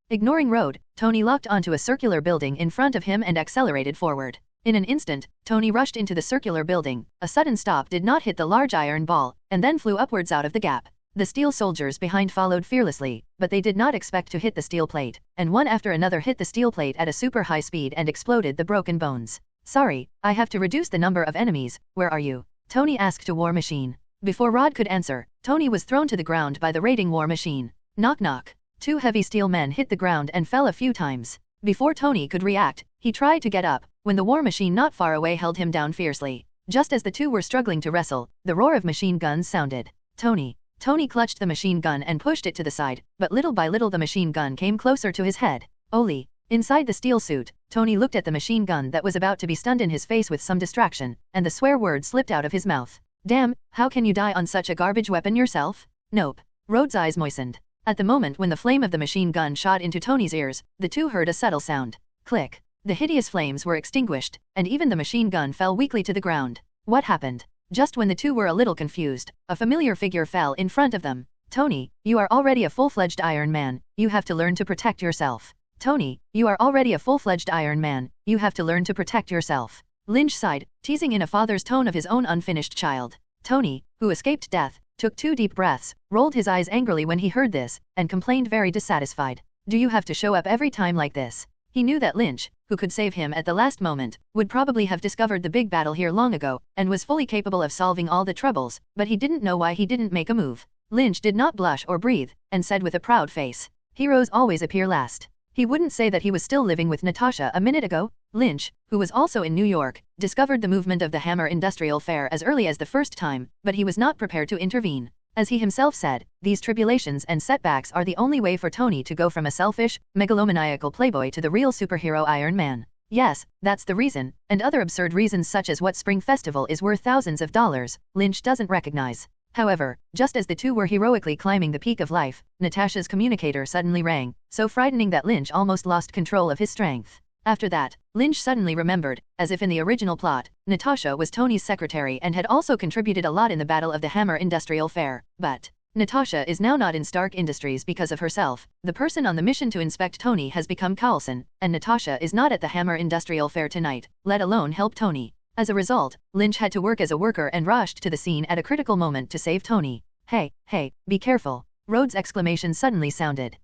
Ignoring Rhodes, Tony locked onto a circular building in front of him and accelerated forward. In an instant, Tony rushed into the circular building. A sudden stop did not hit the large iron ball, and then flew upwards out of the gap. The steel soldiers behind followed fearlessly, but they did not expect to hit the steel plate, and one after another hit the steel plate at a super high speed and exploded the broken bones. Sorry, I have to reduce the number of enemies. Where are you? Tony asked to War Machine. Before Rod could answer, Tony was thrown to the ground by the raiding War Machine. Knock knock. Two heavy steel men hit the ground and fell a few times. Before Tony could react, he tried to get up, when the War Machine not far away held him down fiercely. Just as the two were struggling to wrestle, the roar of machine guns sounded. Tony clutched the machine gun and pushed it to the side, but little by little the machine gun came closer to his head. Oli. Inside the steel suit, Tony looked at the machine gun that was about to be stunned in his face with some distraction, and the swear word slipped out of his mouth. Damn, how can you die on such a garbage weapon yourself? Nope. Rhodes' eyes moistened. At the moment when the flame of the machine gun shot into Tony's ears, the two heard a subtle sound. Click. The hideous flames were extinguished, and even the machine gun fell weakly to the ground. What happened? Just when the two were a little confused, a familiar figure fell in front of them. Tony, you are already a full-fledged Iron Man, you have to learn to protect yourself. Tony, you are already a full-fledged Iron Man, you have to learn to protect yourself. Lynch sighed, teasing in a father's tone of his own unfinished child. Tony, who escaped death, took 2 deep breaths, rolled his eyes angrily when he heard this, and complained very dissatisfied. Do you have to show up every time like this? He knew that Lynch, who could save him at the last moment, would probably have discovered the big battle here long ago, and was fully capable of solving all the troubles, but he didn't know why he didn't make a move. Lynch did not blush or breathe, and said with a proud face, "Heroes always appear last." He wouldn't say that he was still living with Natasha a minute ago. Lynch, who was also in New York, discovered the movement of the Hammer Industrial Fair as early as the first time, but he was not prepared to intervene. As he himself said, these tribulations and setbacks are the only way for Tony to go from a selfish, megalomaniacal playboy to the real superhero Iron Man. Yes, that's the reason, and other absurd reasons such as what Spring Festival is worth thousands of dollars, Lynch doesn't recognize. However, just as the two were heroically climbing the peak of life, Natasha's communicator suddenly rang, so frightening that Lynch almost lost control of his strength. After that, Lynch suddenly remembered, as if in the original plot, Natasha was Tony's secretary and had also contributed a lot in the Battle of the Hammer Industrial Fair, but Natasha is now not in Stark Industries because of herself. The person on the mission to inspect Tony has become Carlson, and Natasha is not at the Hammer Industrial Fair tonight, let alone help Tony. As a result, Lynch had to work as a worker and rushed to the scene at a critical moment to save Tony. Hey, be careful. Rhodes' exclamation suddenly sounded.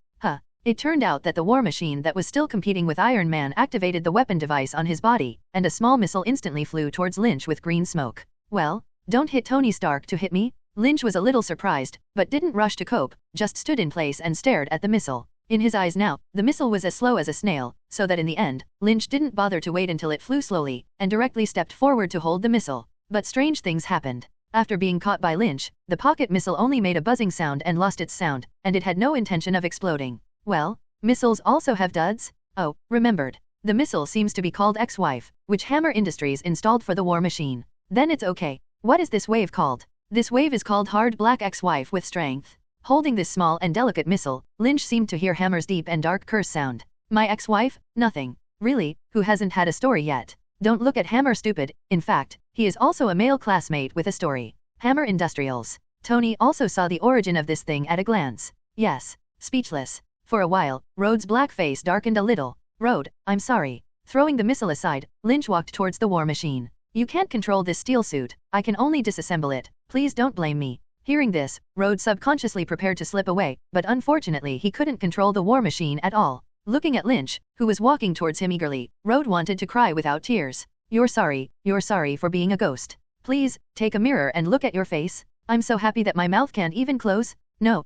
It turned out that the war machine that was still competing with Iron Man activated the weapon device on his body, and a small missile instantly flew towards Lynch with green smoke. Well, don't hit Tony Stark to hit me? Lynch was a little surprised, but didn't rush to cope, just stood in place and stared at the missile. In his eyes now, the missile was as slow as a snail, so that in the end, Lynch didn't bother to wait until it flew slowly, and directly stepped forward to hold the missile. But strange things happened. After being caught by Lynch, the pocket missile only made a buzzing sound and lost its sound, and it had no intention of exploding. Well, missiles also have duds? Oh, remembered. The missile seems to be called X-Wife, which Hammer Industries installed for the war machine. Then it's okay. What is this wave called? This wave is called Hard Black X-Wife with strength. Holding this small and delicate missile, Lynch seemed to hear Hammer's deep and dark curse sound. My ex-wife? Nothing. Really, who hasn't had a story yet? Don't look at Hammer stupid, in fact, he is also a male classmate with a story. Hammer Industrials. Tony also saw the origin of this thing at a glance. Yes. Speechless. For a while, Rhodes' black face darkened a little. Rhodes, I'm sorry. Throwing the missile aside, Lynch walked towards the war machine. You can't control this steel suit, I can only disassemble it, please don't blame me. Hearing this, Rhodes subconsciously prepared to slip away, but unfortunately he couldn't control the war machine at all. Looking at Lynch, who was walking towards him eagerly, Rhodes wanted to cry without tears. You're sorry for being a ghost. Please, take a mirror and look at your face. I'm so happy that my mouth can't even close. No.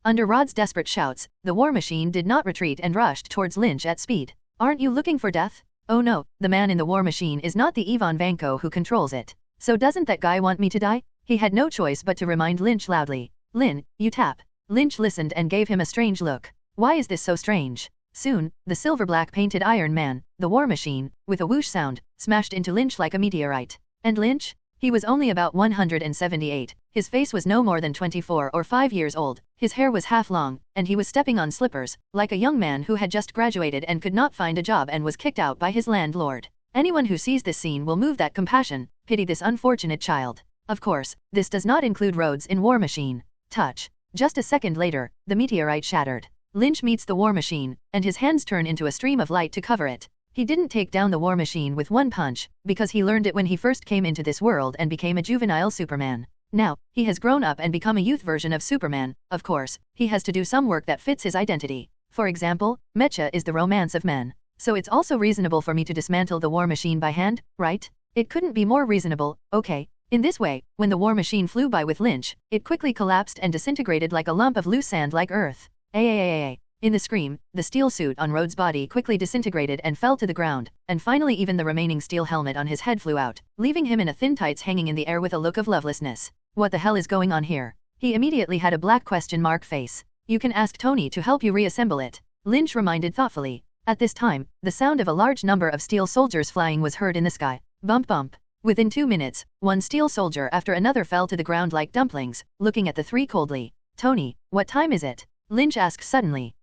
Under Rod's desperate shouts, the war machine did not retreat and rushed towards Lynch at speed. Aren't you looking for death? Oh no, the man in the war machine is not the Ivan Vanko who controls it. So doesn't that guy want me to die? He had no choice but to remind Lynch loudly. Lynn, you tap. Lynch listened and gave him a strange look. Why is this so strange? Soon, the silver-black painted Iron Man, the war machine, with a whoosh sound, smashed into Lynch like a meteorite. And Lynch? He was only about 178, his face was no more than 24 or 5 years old, his hair was half long, and he was stepping on slippers, like a young man who had just graduated and could not find a job and was kicked out by his landlord. Anyone who sees this scene will move that compassion, pity this unfortunate child. Of course, this does not include Rhodes in War Machine. Touch. Just a second later, the meteorite shattered. Lynch meets the war machine, and his hands turn into a stream of light to cover it. He didn't take down the war machine with one punch, because he learned it when he first came into this world and became a juvenile Superman. Now, he has grown up and become a youth version of Superman. Of course, he has to do some work that fits his identity. For example, mecha is the romance of men. So it's also reasonable for me to dismantle the war machine by hand, right? It couldn't be more reasonable, okay? In this way, when the war machine flew by with Lynch, it quickly collapsed and disintegrated like a lump of loose sand like earth. In the scream, the steel suit on Rhodes' body quickly disintegrated and fell to the ground, and finally even the remaining steel helmet on his head flew out, leaving him in a thin tights hanging in the air with a look of lovelessness. What the hell is going on here? He immediately had a black question mark face. You can ask Tony to help you reassemble it, Lynch reminded thoughtfully. At this time, the sound of a large number of steel soldiers flying was heard in the sky. Bump bump. Within 2 minutes, one steel soldier after another fell to the ground like dumplings, looking at the three coldly. Tony, what time is it? Lynch asked suddenly.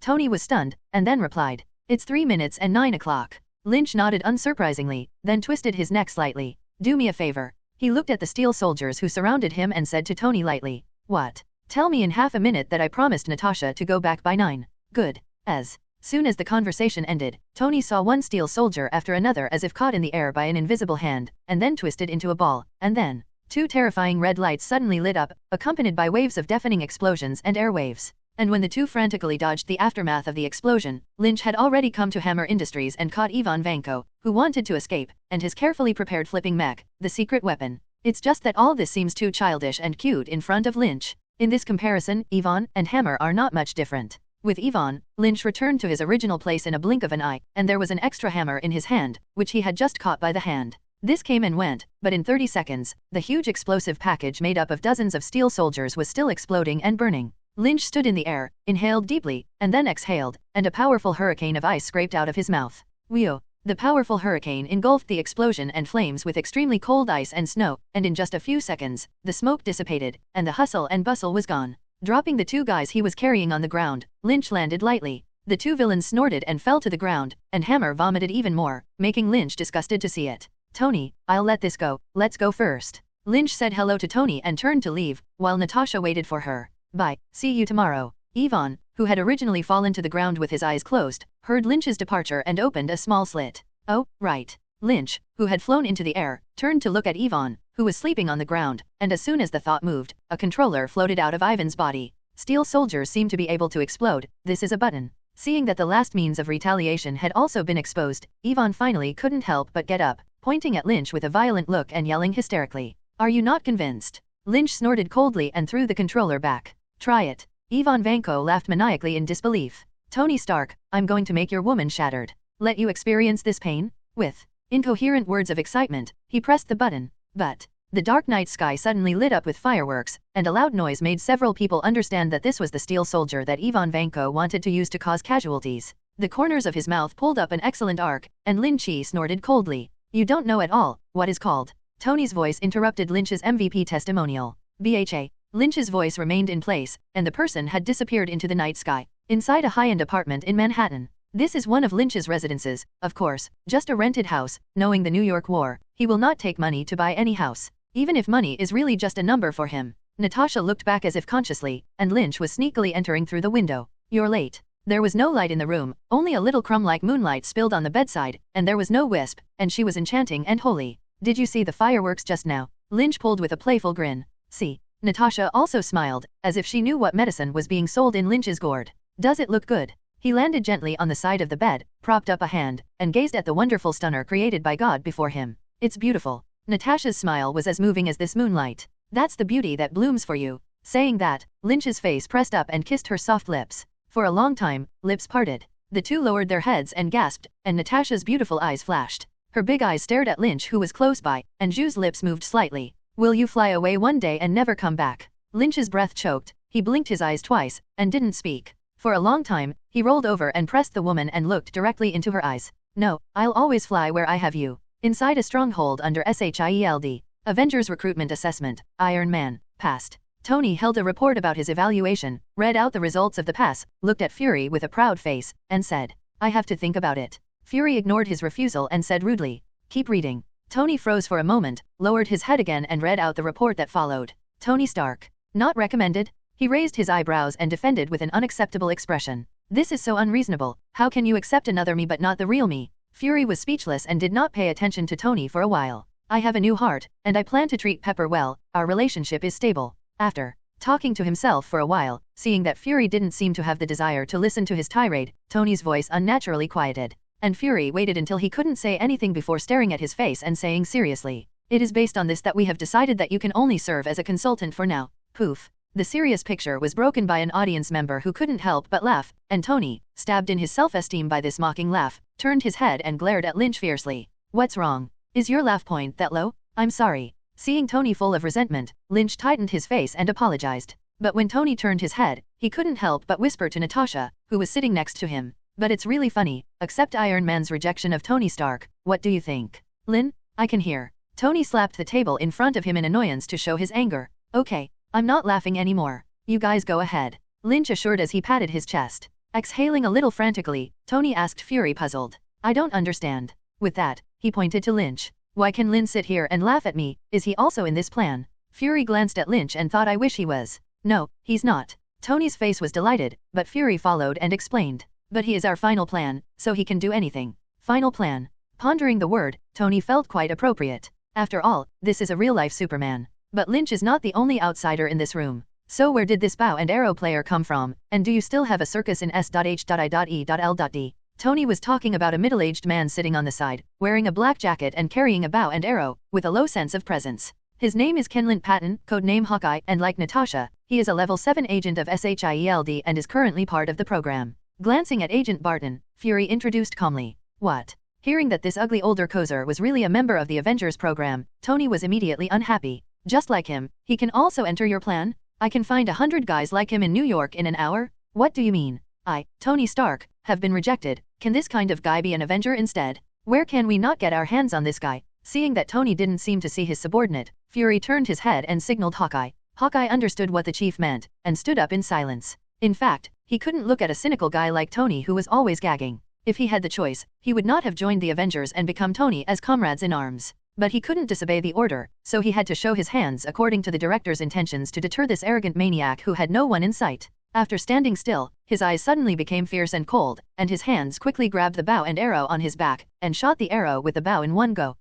Tony was stunned, and then replied. It's 3 minutes and 9 o'clock. Lynch nodded unsurprisingly, then twisted his neck slightly. Do me a favor. He looked at the steel soldiers who surrounded him and said to Tony lightly. What? Tell me in half a minute that I promised Natasha to go back by 9. Good. As soon as the conversation ended, Tony saw one steel soldier after another as if caught in the air by an invisible hand, and then twisted into a ball, and then 2 terrifying red lights suddenly lit up, accompanied by waves of deafening explosions and air waves. And when the 2 frantically dodged the aftermath of the explosion, Lynch had already come to Hammer Industries and caught Ivan Vanko, who wanted to escape, and his carefully prepared flipping mech, the secret weapon. It's just that all this seems too childish and cute in front of Lynch. In this comparison, Ivan and Hammer are not much different. With Ivan, Lynch returned to his original place in a blink of an eye, and there was an extra hammer in his hand, which he had just caught by the hand. This came and went, but in 30 seconds, the huge explosive package made up of dozens of steel soldiers was still exploding and burning. Lynch stood in the air, inhaled deeply, and then exhaled, and a powerful hurricane of ice scraped out of his mouth. Whew! The powerful hurricane engulfed the explosion and flames with extremely cold ice and snow, and in just a few seconds, the smoke dissipated, and the hustle and bustle was gone. Dropping the 2 guys he was carrying on the ground, Lynch landed lightly. The 2 villains snorted and fell to the ground, and Hammer vomited even more, making Lynch disgusted to see it. Tony, I'll let this go, let's go first. Lynch said hello to Tony and turned to leave, while Natasha waited for her. Bye, see you tomorrow. Ivan, who had originally fallen to the ground with his eyes closed, heard Lynch's departure and opened a small slit. Oh, right. Lynch, who had flown into the air, turned to look at Ivan, who was sleeping on the ground, and as soon as the thought moved, a controller floated out of Ivan's body. Steel soldiers seem to be able to explode, this is a button. Seeing that the last means of retaliation had also been exposed, Ivan finally couldn't help but get up, pointing at Lynch with a violent look and yelling hysterically. Are you not convinced? Lynch snorted coldly and threw the controller back. Try it. Ivan Vanko laughed maniacally in disbelief. Tony Stark, I'm going to make your woman shattered. Let you experience this pain? With incoherent words of excitement, he pressed the button. But the dark night sky suddenly lit up with fireworks, and a loud noise made several people understand that this was the steel soldier that Ivan Vanko wanted to use to cause casualties. The corners of his mouth pulled up an excellent arc, and Lynch snorted coldly. You don't know at all what is called. Tony's voice interrupted Lynch's MVP testimonial. BHA. Lynch's voice remained in place, and the person had disappeared into the night sky, inside a high-end apartment in Manhattan. This is one of Lynch's residences, of course, just a rented house. Knowing the New York war, he will not take money to buy any house, even if money is really just a number for him. Natasha looked back as if consciously, and Lynch was sneakily entering through the window. You're late. There was no light in the room, only a little crumb-like moonlight spilled on the bedside, and there was no wisp, and she was enchanting and holy. Did you see the fireworks just now? Lynch pulled with a playful grin. See. Natasha also smiled, as if she knew what medicine was being sold in Lynch's gourd. Does it look good? He landed gently on the side of the bed, propped up a hand, and gazed at the wonderful stunner created by God before him. It's beautiful. Natasha's smile was as moving as this moonlight. That's the beauty that blooms for you. Saying that, Lynch's face pressed up and kissed her soft lips. For a long time, lips parted. The 2 lowered their heads and gasped, and Natasha's beautiful eyes flashed. Her big eyes stared at Lynch, who was close by, and Ju's lips moved slightly. Will you fly away one day and never come back? Lynch's breath choked, he blinked his eyes twice, and didn't speak. For a long time, he rolled over and pressed the woman and looked directly into her eyes. No, I'll always fly where I have you. Inside a stronghold under SHIELD. Avengers Recruitment Assessment, Iron Man, passed. Tony held a report about his evaluation, read out the results of the pass, looked at Fury with a proud face, and said, I have to think about it. Fury ignored his refusal and said rudely, keep reading. Tony froze for a moment, lowered his head again and read out the report that followed. Tony Stark. Not recommended? He raised his eyebrows and defended with an unacceptable expression. This is so unreasonable. How can you accept another me but not the real me? Fury was speechless and did not pay attention to Tony for a while. I have a new heart, and I plan to treat Pepper well. Our relationship is stable. After talking to himself for a while, seeing that Fury didn't seem to have the desire to listen to his tirade, Tony's voice unnaturally quieted. And Fury waited until he couldn't say anything before staring at his face and saying seriously, "It is based on this that we have decided that you can only serve as a consultant for now." Poof. The serious picture was broken by an audience member who couldn't help but laugh, and Tony, stabbed in his self-esteem by this mocking laugh, turned his head and glared at Lynch fiercely. "What's wrong? Is your laugh point that low? I'm sorry." Seeing Tony full of resentment, Lynch tightened his face and apologized. But when Tony turned his head, he couldn't help but whisper to Natasha, who was sitting next to him, "But it's really funny, except Iron Man's rejection of Tony Stark. What do you think?" "Lynn, I can hear." Tony slapped the table in front of him in annoyance to show his anger. "Okay, I'm not laughing anymore. You guys go ahead," Lynch assured as he patted his chest. Exhaling a little frantically, Tony asked Fury, puzzled, "I don't understand." With that, he pointed to Lynch. "Why can Lynn sit here and laugh at me? Is he also in this plan?" Fury glanced at Lynch and thought, "I wish he was." "No, he's not." Tony's face was delighted, but Fury followed and explained, "But he is our final plan, so he can do anything." Final plan. Pondering the word, Tony felt quite appropriate. After all, this is a real-life Superman. But Lynch is not the only outsider in this room. So where did this bow and arrow player come from, and do you still have a circus in S.H.I.E.L.D? Tony was talking about a middle-aged man sitting on the side, wearing a black jacket and carrying a bow and arrow, with a low sense of presence. His name is Kenlin Patton, codename Hawkeye, and like Natasha, he is a level 7 agent of SHIELD and is currently part of the program. Glancing at Agent Barton, Fury introduced calmly. "What?" Hearing that this ugly older cozer was really a member of the Avengers program, Tony was immediately unhappy. "Just like him, he can also enter your plan? I can find 100 guys like him in New York in an hour?" "What do you mean? I, Tony Stark, have been rejected. Can this kind of guy be an Avenger instead? Where can we not get our hands on this guy?" Seeing that Tony didn't seem to see his subordinate, Fury turned his head and signaled Hawkeye. Hawkeye understood what the chief meant, and stood up in silence. In fact, he couldn't look at a cynical guy like Tony who was always gagging. If he had the choice, he would not have joined the Avengers and become Tony as comrades in arms. But he couldn't disobey the order, so he had to show his hands according to the director's intentions to deter this arrogant maniac who had no one in sight. After standing still, his eyes suddenly became fierce and cold, and his hands quickly grabbed the bow and arrow on his back, and shot the arrow with the bow in one go.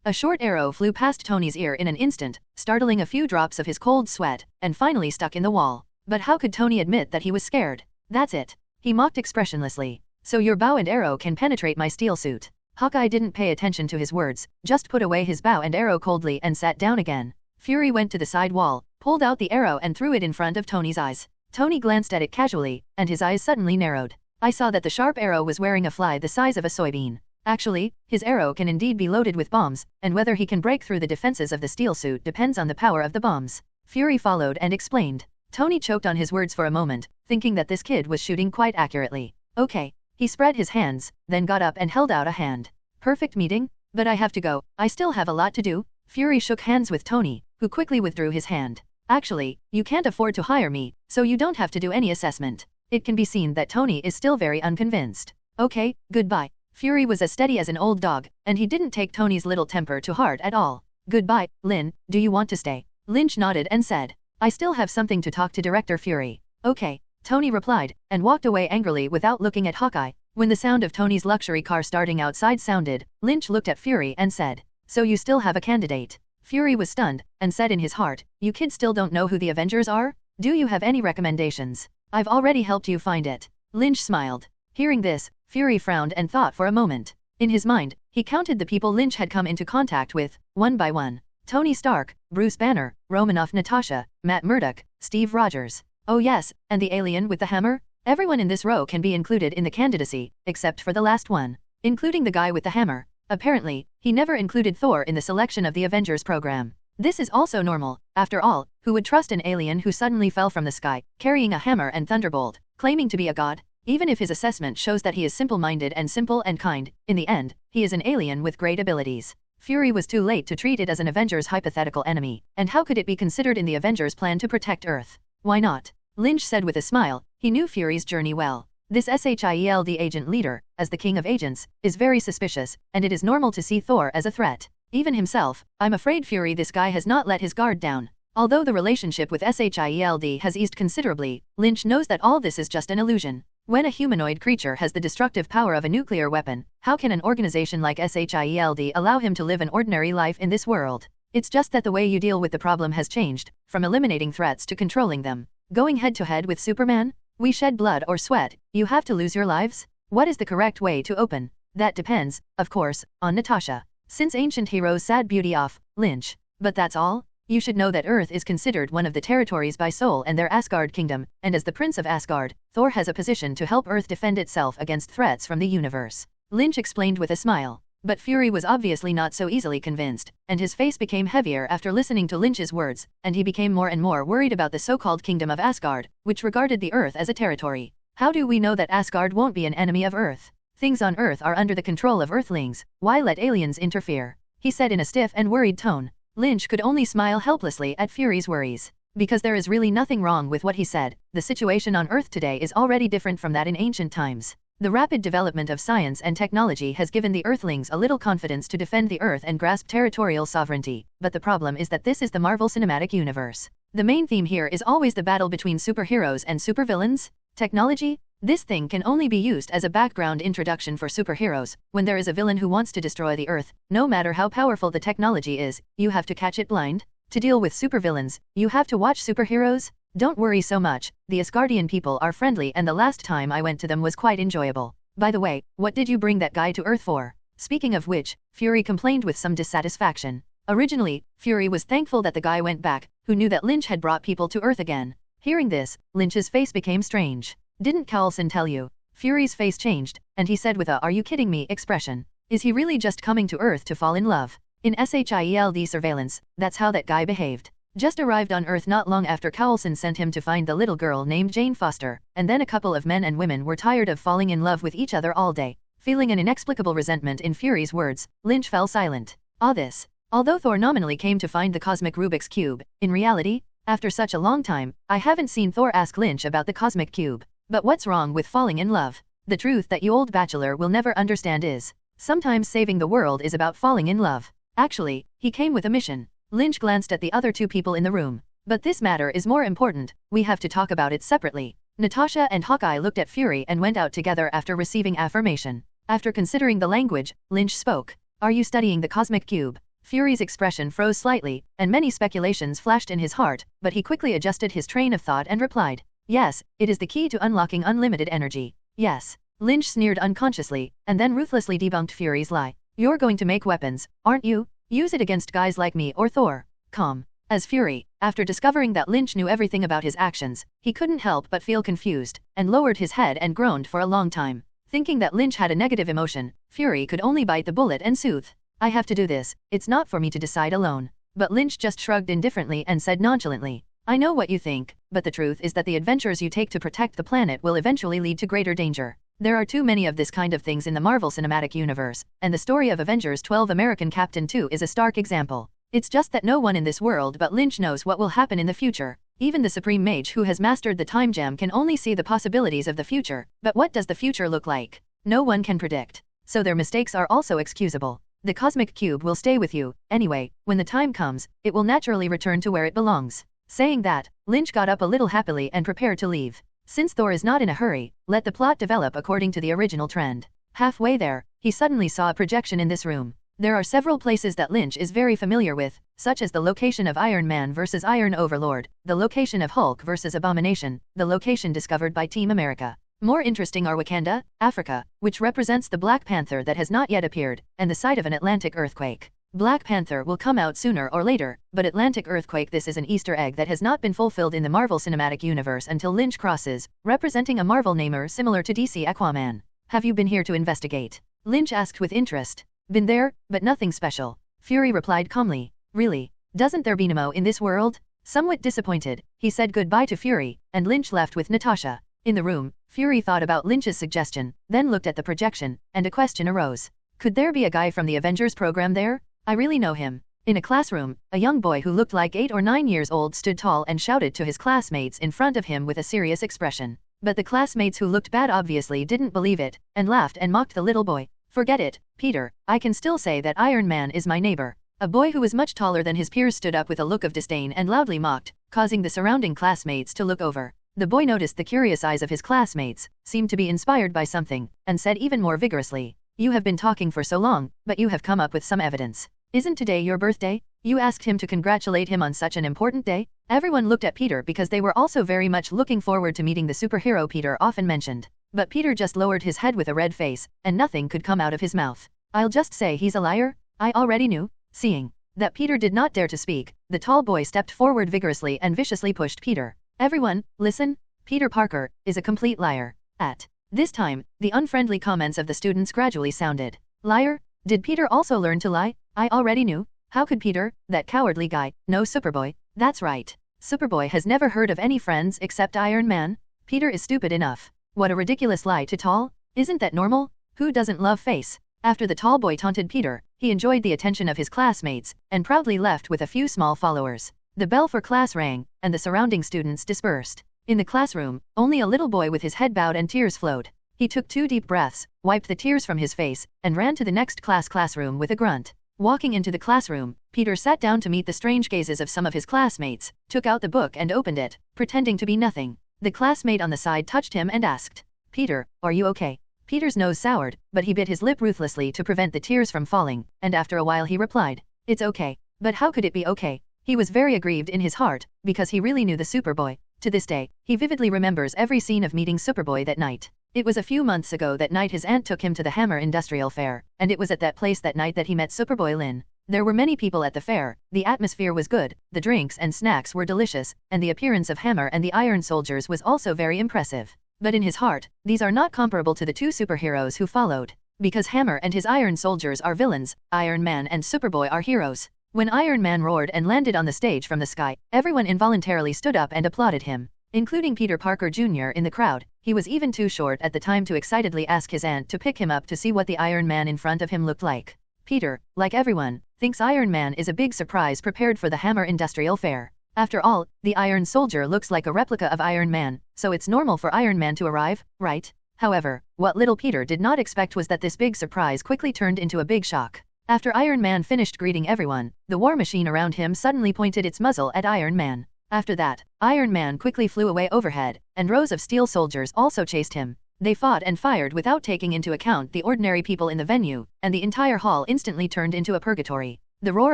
A short arrow flew past Tony's ear in an instant, startling a few drops of his cold sweat, and finally stuck in the wall. But how could Tony admit that he was scared? "That's it," he mocked expressionlessly. "So your bow and arrow can penetrate my steel suit." Hawkeye didn't pay attention to his words, just put away his bow and arrow coldly and sat down again. Fury went to the side wall, pulled out the arrow and threw it in front of Tony's eyes. Tony glanced at it casually, and his eyes suddenly narrowed. "I saw that the sharp arrow was wearing a fly the size of a soybean. Actually, his arrow can indeed be loaded with bombs, and whether he can break through the defenses of the steel suit depends on the power of the bombs." Fury followed and explained. Tony choked on his words for a moment, thinking that this kid was shooting quite accurately. "Okay." He spread his hands, then got up and held out a hand. "Perfect meeting, but I have to go. I still have a lot to do." Fury shook hands with Tony, who quickly withdrew his hand. "Actually, you can't afford to hire me, so you don't have to do any assessment." It can be seen that Tony is still very unconvinced. "Okay, goodbye." Fury was as steady as an old dog, and he didn't take Tony's little temper to heart at all. "Goodbye, Lynn, do you want to stay?" Lynch nodded and said, "I still have something to talk to Director Fury." "Okay," Tony replied, and walked away angrily without looking at Hawkeye. When the sound of Tony's luxury car starting outside sounded, Lynch looked at Fury and said, "So you still have a candidate?" Fury was stunned, and said in his heart, "You kids still don't know who the Avengers are? Do you have any recommendations? I've already helped you find it." Lynch smiled. Hearing this, Fury frowned and thought for a moment. In his mind, he counted the people Lynch had come into contact with, one by one. Tony Stark, Bruce Banner, Romanoff Natasha, Matt Murdock, Steve Rogers. Oh yes, and the alien with the hammer? Everyone in this row can be included in the candidacy, except for the last one, including the guy with the hammer. Apparently, he never included Thor in the selection of the Avengers program. This is also normal. After all, who would trust an alien who suddenly fell from the sky, carrying a hammer and thunderbolt, claiming to be a god? Even if his assessment shows that he is simple-minded and simple and kind, in the end, he is an alien with great abilities. Fury was too late to treat it as an Avengers hypothetical enemy, and how could it be considered in the Avengers' plan to protect Earth? Why not? Lynch said with a smile. He knew Fury's journey well. This SHIELD agent leader, as the king of agents, is very suspicious, and it is normal to see Thor as a threat. Even himself, I'm afraid Fury this guy has not let his guard down. Although the relationship with SHIELD has eased considerably, Lynch knows that all this is just an illusion. When a humanoid creature has the destructive power of a nuclear weapon, how can an organization like SHIELD allow him to live an ordinary life in this world? It's just that the way you deal with the problem has changed, from eliminating threats to controlling them. Going head-to-head with Superman? We shed blood or sweat, you have to lose your lives? What is the correct way to open? That depends, of course, on Natasha. Since ancient heroes sad beauty off, Lynch. But that's all? You should know that Earth is considered one of the territories by Sol and their Asgard kingdom, and as the Prince of Asgard, Thor has a position to help Earth defend itself against threats from the universe. Lynch explained with a smile. But Fury was obviously not so easily convinced, and his face became heavier after listening to Lynch's words, and he became more and more worried about the so-called kingdom of Asgard, which regarded the Earth as a territory. How do we know that Asgard won't be an enemy of Earth? Things on Earth are under the control of Earthlings, why let aliens interfere? He said in a stiff and worried tone. Lynch could only smile helplessly at Fury's worries. Because there is really nothing wrong with what he said, the situation on Earth today is already different from that in ancient times. The rapid development of science and technology has given the Earthlings a little confidence to defend the Earth and grasp territorial sovereignty, but the problem is that this is the Marvel Cinematic Universe. The main theme here is always the battle between superheroes and supervillains. Technology? This thing can only be used as a background introduction for superheroes. When there is a villain who wants to destroy the Earth, no matter how powerful the technology is, you have to catch it blind. To deal with supervillains, you have to watch superheroes. Don't worry so much, the Asgardian people are friendly and the last time I went to them was quite enjoyable. By the way, what did you bring that guy to Earth for? Speaking of which, Fury complained with some dissatisfaction. Originally, Fury was thankful that the guy went back, who knew that Lynch had brought people to Earth again. Hearing this, Lynch's face became strange. Didn't Coulson tell you? Fury's face changed, and he said with a "are you kidding me" expression. Is he really just coming to Earth to fall in love? In SHIELD surveillance, that's how that guy behaved. Just arrived on Earth not long after Coulson sent him to find the little girl named Jane Foster, and then a couple of men and women were tired of falling in love with each other all day. Feeling an inexplicable resentment in Fury's words, Lynch fell silent. This. Although Thor nominally came to find the cosmic Rubik's Cube, in reality, after such a long time, I haven't seen Thor ask Lynch about the cosmic cube. But what's wrong with falling in love? The truth that you old bachelor will never understand is, sometimes saving the world is about falling in love. Actually, he came with a mission. Lynch glanced at the other two people in the room. But this matter is more important, we have to talk about it separately. Natasha and Hawkeye looked at Fury and went out together after receiving affirmation. After considering the language, Lynch spoke. Are you studying the cosmic cube? Fury's expression froze slightly, and many speculations flashed in his heart, but he quickly adjusted his train of thought and replied. Yes, it is the key to unlocking unlimited energy. Yes. Lynch sneered unconsciously, and then ruthlessly debunked Fury's lie. You're going to make weapons, aren't you? Use it against guys like me or Thor. Calm. As Fury, after discovering that Lynch knew everything about his actions, he couldn't help but feel confused, and lowered his head and groaned for a long time. Thinking that Lynch had a negative emotion, Fury could only bite the bullet and soothe. I have to do this, it's not for me to decide alone. But Lynch just shrugged indifferently and said nonchalantly. I know what you think, but the truth is that the adventures you take to protect the planet will eventually lead to greater danger. There are too many of this kind of things in the Marvel Cinematic Universe, and the story of Avengers 12 American Captain 2 is a stark example. It's just that no one in this world but Lynch knows what will happen in the future. Even the Supreme Mage who has mastered the Time Gem can only see the possibilities of the future, but what does the future look like? No one can predict. So their mistakes are also excusable. The Cosmic Cube will stay with you, anyway, when the time comes, it will naturally return to where it belongs. Saying that, Lynch got up a little happily and prepared to leave. Since Thor is not in a hurry, let the plot develop according to the original trend. Halfway there, he suddenly saw a projection in this room. There are several places that Lynch is very familiar with, such as the location of Iron Man vs. Iron Overlord, the location of Hulk vs. Abomination, the location discovered by Team America. More interesting are Wakanda, Africa, which represents the Black Panther that has not yet appeared, and the site of an Atlantic earthquake. Black Panther will come out sooner or later, but Atlantic earthquake, this is an Easter egg that has not been fulfilled in the Marvel Cinematic Universe until Lynch crosses, representing a Marvel namer similar to DC Aquaman. Have you been here to investigate? Lynch asked with interest. Been there, but nothing special. Fury replied calmly. Really? Doesn't there be Nemo in this world? Somewhat disappointed, he said goodbye to Fury, and Lynch left with Natasha. In the room, Fury thought about Lynch's suggestion, then looked at the projection, and a question arose. Could there be a guy from the Avengers program there? I really know him. In a classroom, a young boy who looked like 8 or 9 years old stood tall and shouted to his classmates in front of him with a serious expression. But the classmates who looked bad obviously didn't believe it, and laughed and mocked the little boy. Forget it, Peter, I can still say that Iron Man is my neighbor. A boy who was much taller than his peers stood up with a look of disdain and loudly mocked, causing the surrounding classmates to look over. The boy noticed the curious eyes of his classmates, seemed to be inspired by something, and said even more vigorously, "You have been talking for so long, but you have come up with some evidence. Isn't today your birthday?" You asked him to congratulate him on such an important day? Everyone looked at Peter because they were also very much looking forward to meeting the superhero Peter often mentioned. But Peter just lowered his head with a red face, and nothing could come out of his mouth. "I'll just say he's a liar? I already knew." Seeing that Peter did not dare to speak, the tall boy stepped forward vigorously and viciously pushed Peter. "Everyone, listen. Peter Parker is a complete liar." At this time, the unfriendly comments of the students gradually sounded. "Liar? Did Peter also learn to lie? I already knew. How could Peter, that cowardly guy, know Superboy? That's right. Superboy has never heard of any friends except Iron Man. Peter is stupid enough. What a ridiculous lie to tell. Isn't that normal? Who doesn't love face?" After the tall boy taunted Peter, he enjoyed the attention of his classmates, and proudly left with a few small followers. The bell for class rang, and the surrounding students dispersed. In the classroom, only a little boy with his head bowed and tears flowed. He took 2 deep breaths, wiped the tears from his face, and ran to the next classroom with a grunt. Walking into the classroom, Peter sat down to meet the strange gazes of some of his classmates, took out the book and opened it, pretending to be nothing. The classmate on the side touched him and asked, "Peter, are you okay?" Peter's nose soured, but he bit his lip ruthlessly to prevent the tears from falling, and after a while he replied, "It's okay." But how could it be okay? He was very aggrieved in his heart, because he really knew the Superboy. To this day, he vividly remembers every scene of meeting Superboy that night. It was a few months ago that night his aunt took him to the Hammer Industrial Fair, and it was at that place that night that he met Superboy Lynn. There were many people at the fair, the atmosphere was good, the drinks and snacks were delicious, and the appearance of Hammer and the Iron Soldiers was also very impressive. But in his heart, these are not comparable to the 2 superheroes who followed. Because Hammer and his Iron Soldiers are villains, Iron Man and Superboy are heroes. When Iron Man roared and landed on the stage from the sky, everyone involuntarily stood up and applauded him, including Peter Parker Jr. in the crowd. He was even too short at the time to excitedly ask his aunt to pick him up to see what the Iron Man in front of him looked like. Peter, like everyone, thinks Iron Man is a big surprise prepared for the Hammer Industrial Fair. After all, the Iron Soldier looks like a replica of Iron Man, so it's normal for Iron Man to arrive, right? However, what little Peter did not expect was that this big surprise quickly turned into a big shock. After Iron Man finished greeting everyone, the war machine around him suddenly pointed its muzzle at Iron Man. After that, Iron Man quickly flew away overhead, and rows of steel soldiers also chased him. They fought and fired without taking into account the ordinary people in the venue, and the entire hall instantly turned into a purgatory. The roar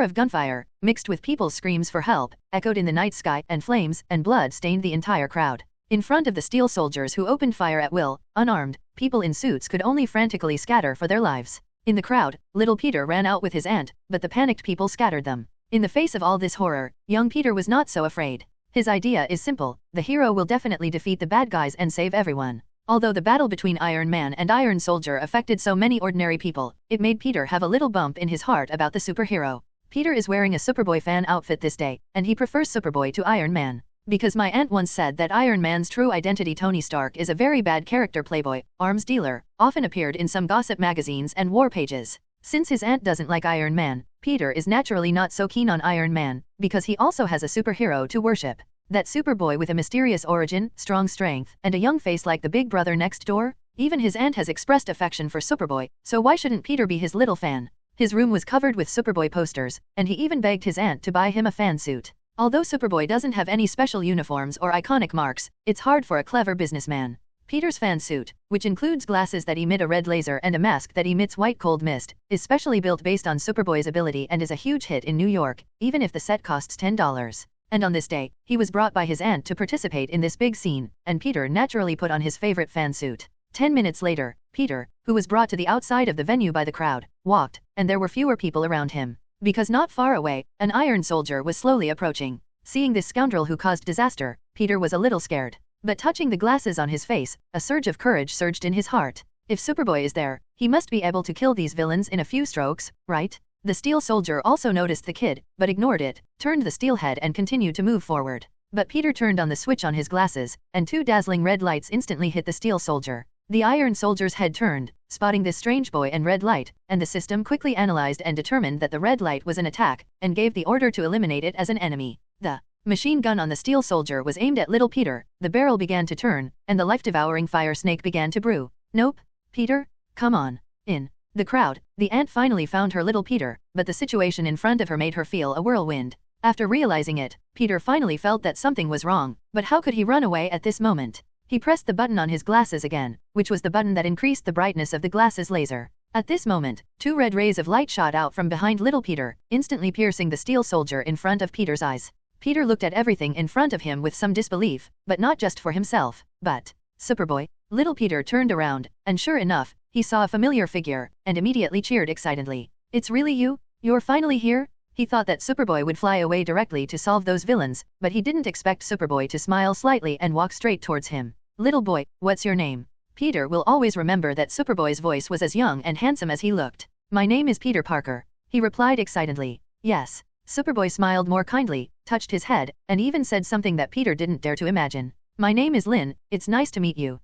of gunfire, mixed with people's screams for help, echoed in the night sky, and flames and blood stained the entire crowd. In front of the steel soldiers who opened fire at will, unarmed, people in suits could only frantically scatter for their lives. In the crowd, little Peter ran out with his aunt, but the panicked people scattered them. In the face of all this horror, young Peter was not so afraid. His idea is simple: the hero will definitely defeat the bad guys and save everyone. Although the battle between Iron Man and Iron Soldier affected so many ordinary people, it made Peter have a little bump in his heart about the superhero. Peter is wearing a Superboy fan outfit this day, and he prefers Superboy to Iron Man. Because my aunt once said that Iron Man's true identity, Tony Stark, is a very bad character playboy, arms dealer, often appeared in some gossip magazines and war pages. Since his aunt doesn't like Iron Man, Peter is naturally not so keen on Iron Man, because he also has a superhero to worship. That Superboy with a mysterious origin, strong strength, and a young face like the big brother next door? Even his aunt has expressed affection for Superboy, so why shouldn't Peter be his little fan? His room was covered with Superboy posters, and he even begged his aunt to buy him a fan suit. Although Superboy doesn't have any special uniforms or iconic marks, it's hard for a clever businessman. Peter's fan suit, which includes glasses that emit a red laser and a mask that emits white cold mist, is specially built based on Superboy's ability and is a huge hit in New York, even if the set costs $10. And on this day, he was brought by his aunt to participate in this big scene, and Peter naturally put on his favorite fan suit. 10 minutes later, Peter, who was brought to the outside of the venue by the crowd, walked, and there were fewer people around him. Because not far away, an Iron Soldier was slowly approaching. Seeing this scoundrel who caused disaster, Peter was a little scared. But touching the glasses on his face, a surge of courage surged in his heart. If Superboy is there, he must be able to kill these villains in a few strokes, right? The steel soldier also noticed the kid, but ignored it, turned the steel head and continued to move forward. But Peter turned on the switch on his glasses, and 2 dazzling red lights instantly hit the steel soldier. The Iron Soldier's head turned, spotting this strange boy and red light, and the system quickly analyzed and determined that the red light was an attack, and gave the order to eliminate it as an enemy. The machine gun on the steel soldier was aimed at little Peter, the barrel began to turn, and the life-devouring fire snake began to brew. Nope. Peter, come on. In the crowd, the aunt finally found her little Peter, but the situation in front of her made her feel a whirlwind. After realizing it, Peter finally felt that something was wrong, but how could he run away at this moment? He pressed the button on his glasses again, which was the button that increased the brightness of the glasses laser. At this moment, 2 red rays of light shot out from behind little Peter, instantly piercing the steel soldier in front of Peter's eyes. Peter looked at everything in front of him with some disbelief, but not just for himself, but Superboy. Little Peter turned around, and sure enough, he saw a familiar figure, and immediately cheered excitedly. It's really you? You're finally here? He thought that Superboy would fly away directly to solve those villains, but he didn't expect Superboy to smile slightly and walk straight towards him. Little boy, what's your name? Peter will always remember that Superboy's voice was as young and handsome as he looked. My name is Peter Parker, he replied excitedly. Yes. Superboy smiled more kindly, touched his head, and even said something that Peter didn't dare to imagine. My name is Lynn, it's nice to meet you.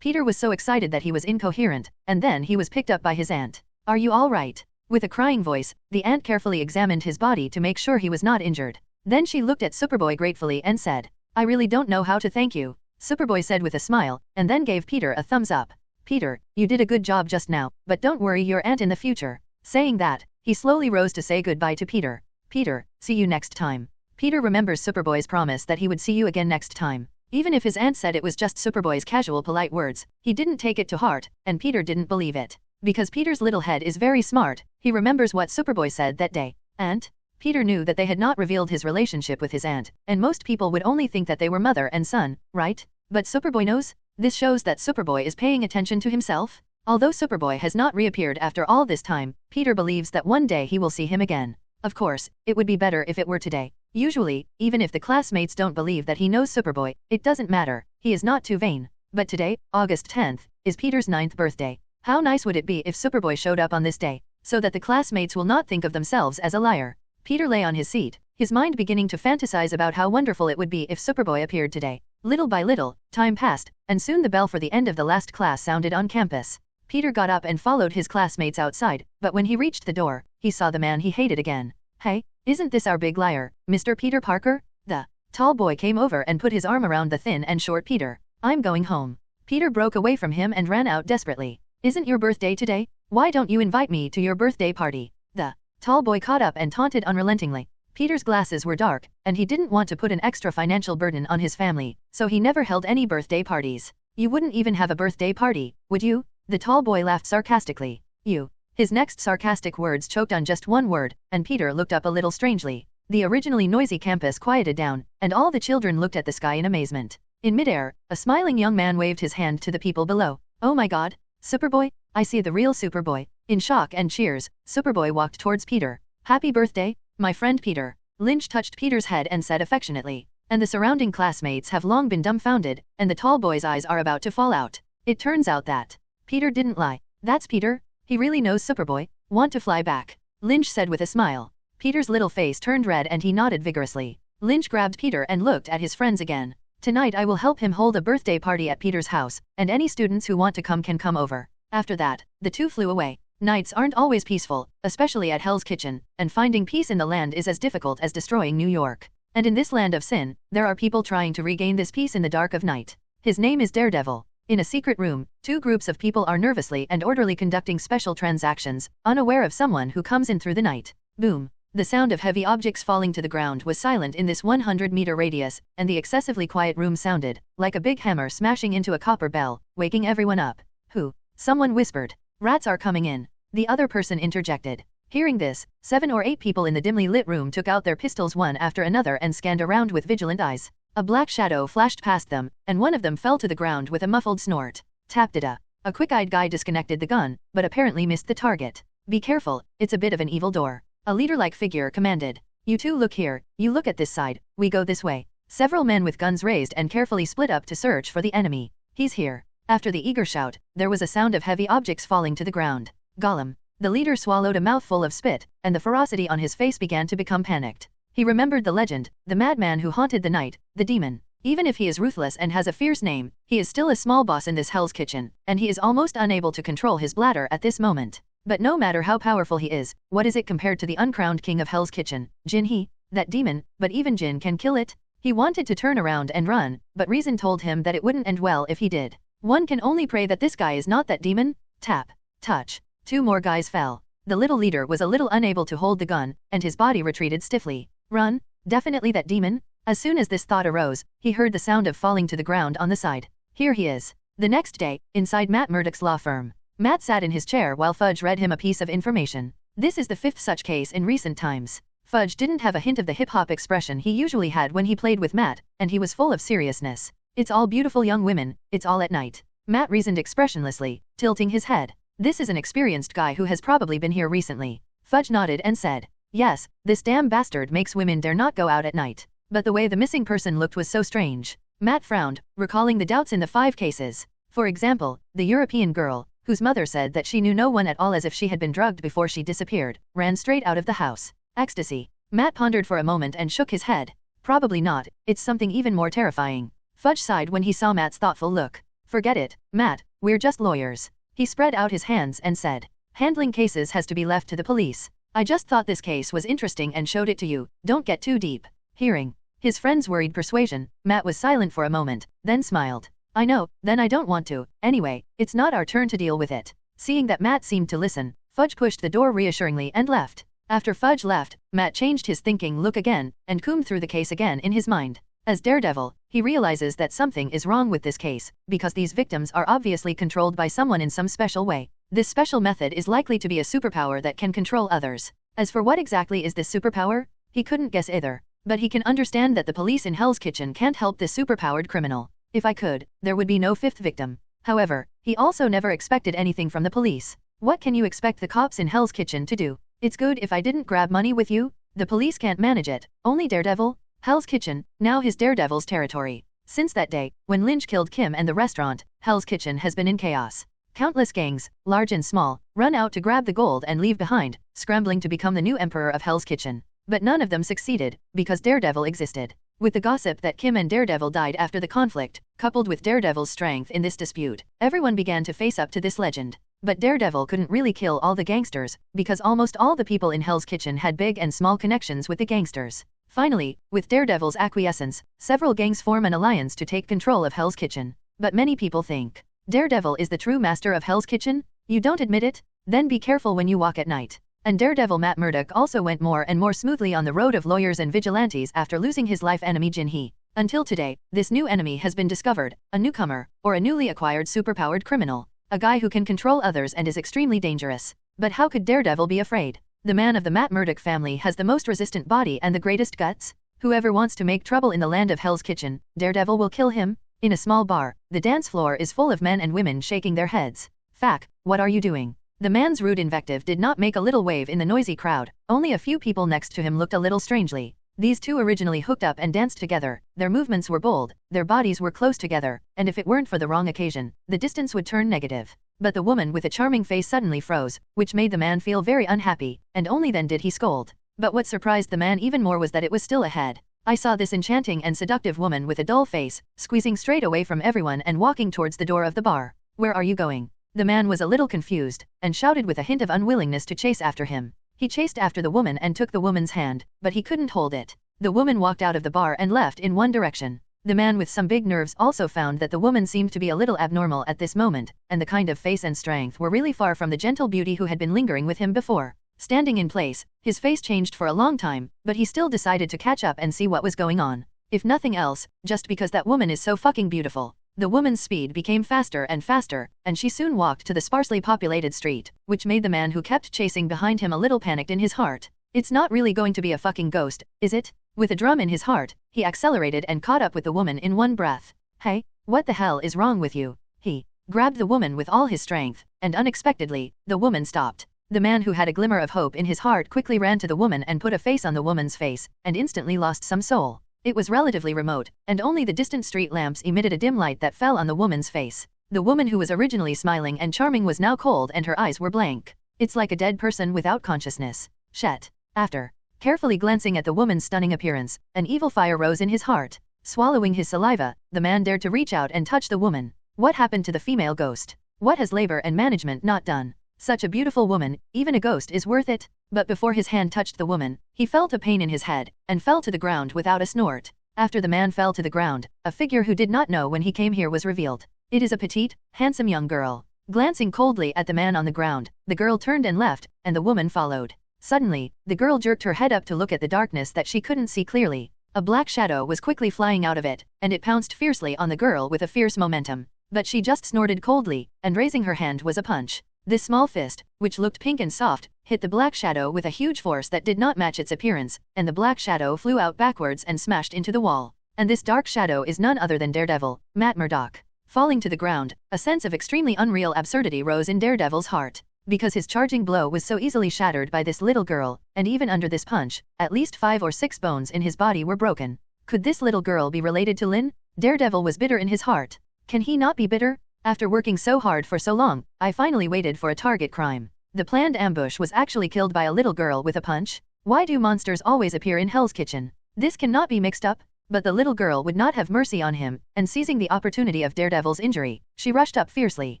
Peter was so excited that he was incoherent, and then he was picked up by his aunt. Are you all right? With a crying voice, the aunt carefully examined his body to make sure he was not injured. Then she looked at Superboy gratefully and said, I really don't know how to thank you, Superboy said with a smile, and then gave Peter a thumbs up. Peter, you did a good job just now, but don't worry your aunt in the future. Saying that, he slowly rose to say goodbye to Peter. Peter, see you next time. Peter remembers Superboy's promise that he would see you again next time. Even if his aunt said it was just Superboy's casual polite words, he didn't take it to heart, and Peter didn't believe it. Because Peter's little head is very smart, he remembers what Superboy said that day. Aunt? Peter knew that they had not revealed his relationship with his aunt, and most people would only think that they were mother and son, right? But Superboy knows? This shows that Superboy is paying attention to himself? Although Superboy has not reappeared after all this time, Peter believes that one day he will see him again. Of course, it would be better if it were today. Usually, even if the classmates don't believe that he knows Superboy, it doesn't matter, he is not too vain. But today, August 10th, is Peter's 9th birthday. How nice would it be if Superboy showed up on this day, so that the classmates will not think of themselves as a liar. Peter lay on his seat, his mind beginning to fantasize about how wonderful it would be if Superboy appeared today. Little by little, time passed, and soon the bell for the end of the last class sounded on campus. Peter got up and followed his classmates outside, but when he reached the door, he saw the man he hated again. Hey, isn't this our big liar, Mr. Peter Parker? The tall boy came over and put his arm around the thin and short Peter. I'm going home. Peter broke away from him and ran out desperately. Isn't your birthday today? Why don't you invite me to your birthday party? The tall boy caught up and taunted unrelentingly. Peter's glasses were dark, and he didn't want to put an extra financial burden on his family, so he never held any birthday parties. You wouldn't even have a birthday party, would you? The tall boy laughed sarcastically. You. His next sarcastic words choked on just one word, and Peter looked up a little strangely. The originally noisy campus quieted down, and all the children looked at the sky in amazement. In midair, a smiling young man waved his hand to the people below. Oh my God, Superboy? I see the real Superboy. In shock and cheers, Superboy walked towards Peter. Happy birthday, my friend Peter. Lynch touched Peter's head and said affectionately. And the surrounding classmates have long been dumbfounded, and the tall boy's eyes are about to fall out. It turns out that Peter didn't lie. That's Peter. He really knows Superboy. Want to fly back? Lynch said with a smile. Peter's little face turned red and he nodded vigorously. Lynch grabbed Peter and looked at his friends again. Tonight I will help him hold a birthday party at Peter's house, and any students who want to come can come over. After that, the two flew away. Nights aren't always peaceful, especially at Hell's Kitchen, and finding peace in the land is as difficult as destroying New York. And in this land of sin, there are people trying to regain this peace in the dark of night. His name is Daredevil. In a secret room, two groups of people are nervously and orderly conducting special transactions, unaware of someone who comes in through the night. Boom. The sound of heavy objects falling to the ground was silent in this 100-meter radius, and the excessively quiet room sounded like a big hammer smashing into a copper bell, waking everyone up. Who? Someone whispered. Rats are coming in. The other person interjected. Hearing this, 7 or 8 people in the dimly lit room took out their pistols one after another and scanned around with vigilant eyes. A black shadow flashed past them, and one of them fell to the ground with a muffled snort. Tap-da-da. A quick-eyed guy disconnected the gun, but apparently missed the target. Be careful, it's a bit of an evil door. A leader-like figure commanded. You two look here, you look at this side, we go this way. Several men with guns raised and carefully split up to search for the enemy. He's here. After the eager shout, there was a sound of heavy objects falling to the ground. Gollum. The leader swallowed a mouthful of spit, and the ferocity on his face began to become panicked. He remembered the legend, the madman who haunted the night, the demon. Even if he is ruthless and has a fierce name, he is still a small boss in this Hell's Kitchen, and he is almost unable to control his bladder at this moment. But no matter how powerful he is, what is it compared to the uncrowned king of Hell's Kitchen, Jin? That demon, but even Jin can kill it? He wanted to turn around and run, but reason told him that it wouldn't end well if he did. One can only pray that this guy is not that demon. Tap. Touch. 2 more guys fell. The little leader was a little unable to hold the gun, and his body retreated stiffly. Run? Definitely that demon? As soon as this thought arose, he heard the sound of falling to the ground on the side. Here he is. The next day, inside Matt Murdock's law firm. Matt sat in his chair while Fudge read him a piece of information. This is the 5th such case in recent times. Fudge didn't have a hint of the hip-hop expression he usually had when he played with Matt, and he was full of seriousness. It's all beautiful young women, it's all at night. Matt reasoned expressionlessly, tilting his head. This is an experienced guy who has probably been here recently. Fudge nodded and said, yes, this damn bastard makes women dare not go out at night. But the way the missing person looked was so strange. Matt frowned, recalling the doubts in the 5 cases. For example, the European girl, whose mother said that she knew no one at all as if she had been drugged before she disappeared, ran straight out of the house. Ecstasy. Matt pondered for a moment and shook his head. Probably not, it's something even more terrifying. Fudge sighed when he saw Matt's thoughtful look. Forget it, Matt, we're just lawyers. He spread out his hands and said, handling cases has to be left to the police. I just thought this case was interesting and showed it to you, don't get too deep. Hearing his friend's worried persuasion, Matt was silent for a moment, then smiled. I know, then I don't want to. Anyway, it's not our turn to deal with it. Seeing that Matt seemed to listen, Fudge pushed the door reassuringly and left. After Fudge left, Matt changed his thinking look again, and combed through the case again in his mind. As Daredevil, he realizes that something is wrong with this case, because these victims are obviously controlled by someone in some special way. This special method is likely to be a superpower that can control others. As for what exactly is this superpower, he couldn't guess either. But he can understand that the police in Hell's Kitchen can't help this superpowered criminal. If I could, there would be no 5th victim. However, he also never expected anything from the police. What can you expect the cops in Hell's Kitchen to do? It's good if I didn't grab money with you? The police can't manage it. Only Daredevil? Hell's Kitchen, now his Daredevil's territory. Since that day, when Lynch killed Kim and the restaurant, Hell's Kitchen has been in chaos. Countless gangs, large and small, run out to grab the gold and leave behind, scrambling to become the new emperor of Hell's Kitchen. But none of them succeeded, because Daredevil existed. With the gossip that Kim and Daredevil died after the conflict, coupled with Daredevil's strength in this dispute, everyone began to face up to this legend. But Daredevil couldn't really kill all the gangsters, because almost all the people in Hell's Kitchen had big and small connections with the gangsters. Finally, with Daredevil's acquiescence, several gangs form an alliance to take control of Hell's Kitchen. But many people think Daredevil is the true master of Hell's Kitchen? You don't admit it? Then be careful when you walk at night. And Daredevil Matt Murdock also went more and more smoothly on the road of lawyers and vigilantes after losing his life enemy Jin-Hee. Until today, this new enemy has been discovered, a newcomer, or a newly acquired superpowered criminal. A guy who can control others and is extremely dangerous. But how could Daredevil be afraid? The man of the Matt Murdock family has the most resistant body and the greatest guts. Whoever wants to make trouble in the land of Hell's Kitchen, Daredevil will kill him. In a small bar, the dance floor is full of men and women shaking their heads. Fack, what are you doing? The man's rude invective did not make a little wave in the noisy crowd. Only a few people next to him looked a little strangely. These two originally hooked up and danced together. Their movements were bold, their bodies were close together, and if it weren't for the wrong occasion, the distance would turn negative. But the woman with a charming face suddenly froze, which made the man feel very unhappy, and only then did he scold. But what surprised the man even more was that it was still ahead. I saw this enchanting and seductive woman with a dull face, squeezing straight away from everyone and walking towards the door of the bar. Where are you going? The man was a little confused, and shouted with a hint of unwillingness to chase after him. He chased after the woman and took the woman's hand, but he couldn't hold it. The woman walked out of the bar and left in one direction. The man with some big nerves also found that the woman seemed to be a little abnormal at this moment, and the kind of face and strength were really far from the gentle beauty who had been lingering with him before. Standing in place, his face changed for a long time, but he still decided to catch up and see what was going on. If nothing else, just because that woman is so fucking beautiful. The woman's speed became faster, and she soon walked to the sparsely populated street, which made the man who kept chasing behind him a little panicked in his heart. It's not really going to be a fucking ghost, is it? With a drum in his heart, he accelerated and caught up with the woman in one breath. Hey, what the hell is wrong with you? He grabbed the woman with all his strength, and unexpectedly, the woman stopped. The man who had a glimmer of hope in his heart quickly ran to the woman and put a face on the woman's face, and instantly lost some soul. It was relatively remote, and only the distant street lamps emitted a dim light that fell on the woman's face. The woman who was originally smiling and charming was now cold and her eyes were blank. It's like a dead person without consciousness. Shit. After carefully glancing at the woman's stunning appearance, an evil fire rose in his heart. Swallowing his saliva, the man dared to reach out and touch the woman. What happened to the female ghost? What has labor and management not done? Such a beautiful woman, even a ghost is worth it. But before his hand touched the woman, he felt a pain in his head, and fell to the ground without a snort. After the man fell to the ground, a figure who did not know when he came here was revealed. It is a petite, handsome young girl. Glancing coldly at the man on the ground, the girl turned and left, and the woman followed. Suddenly, the girl jerked her head up to look at the darkness that she couldn't see clearly. A black shadow was quickly flying out of it, and it pounced fiercely on the girl with a fierce momentum. But she just snorted coldly, and raising her hand was a punch. This small fist, which looked pink and soft, hit the black shadow with a huge force that did not match its appearance, and the black shadow flew out backwards and smashed into the wall. And this dark shadow is none other than Daredevil, Matt Murdock. Falling to the ground, a sense of extremely unreal absurdity rose in Daredevil's heart. Because his charging blow was so easily shattered by this little girl, and even under this punch, at least 5 or 6 bones in his body were broken. Could this little girl be related to Lynn? Daredevil was bitter in his heart. Can he not be bitter? After working so hard for so long, I finally waited for a target crime. The planned ambush was actually killed by a little girl with a punch? Why do monsters always appear in Hell's Kitchen? This cannot be mixed up. But the little girl would not have mercy on him, and seizing the opportunity of Daredevil's injury, she rushed up fiercely.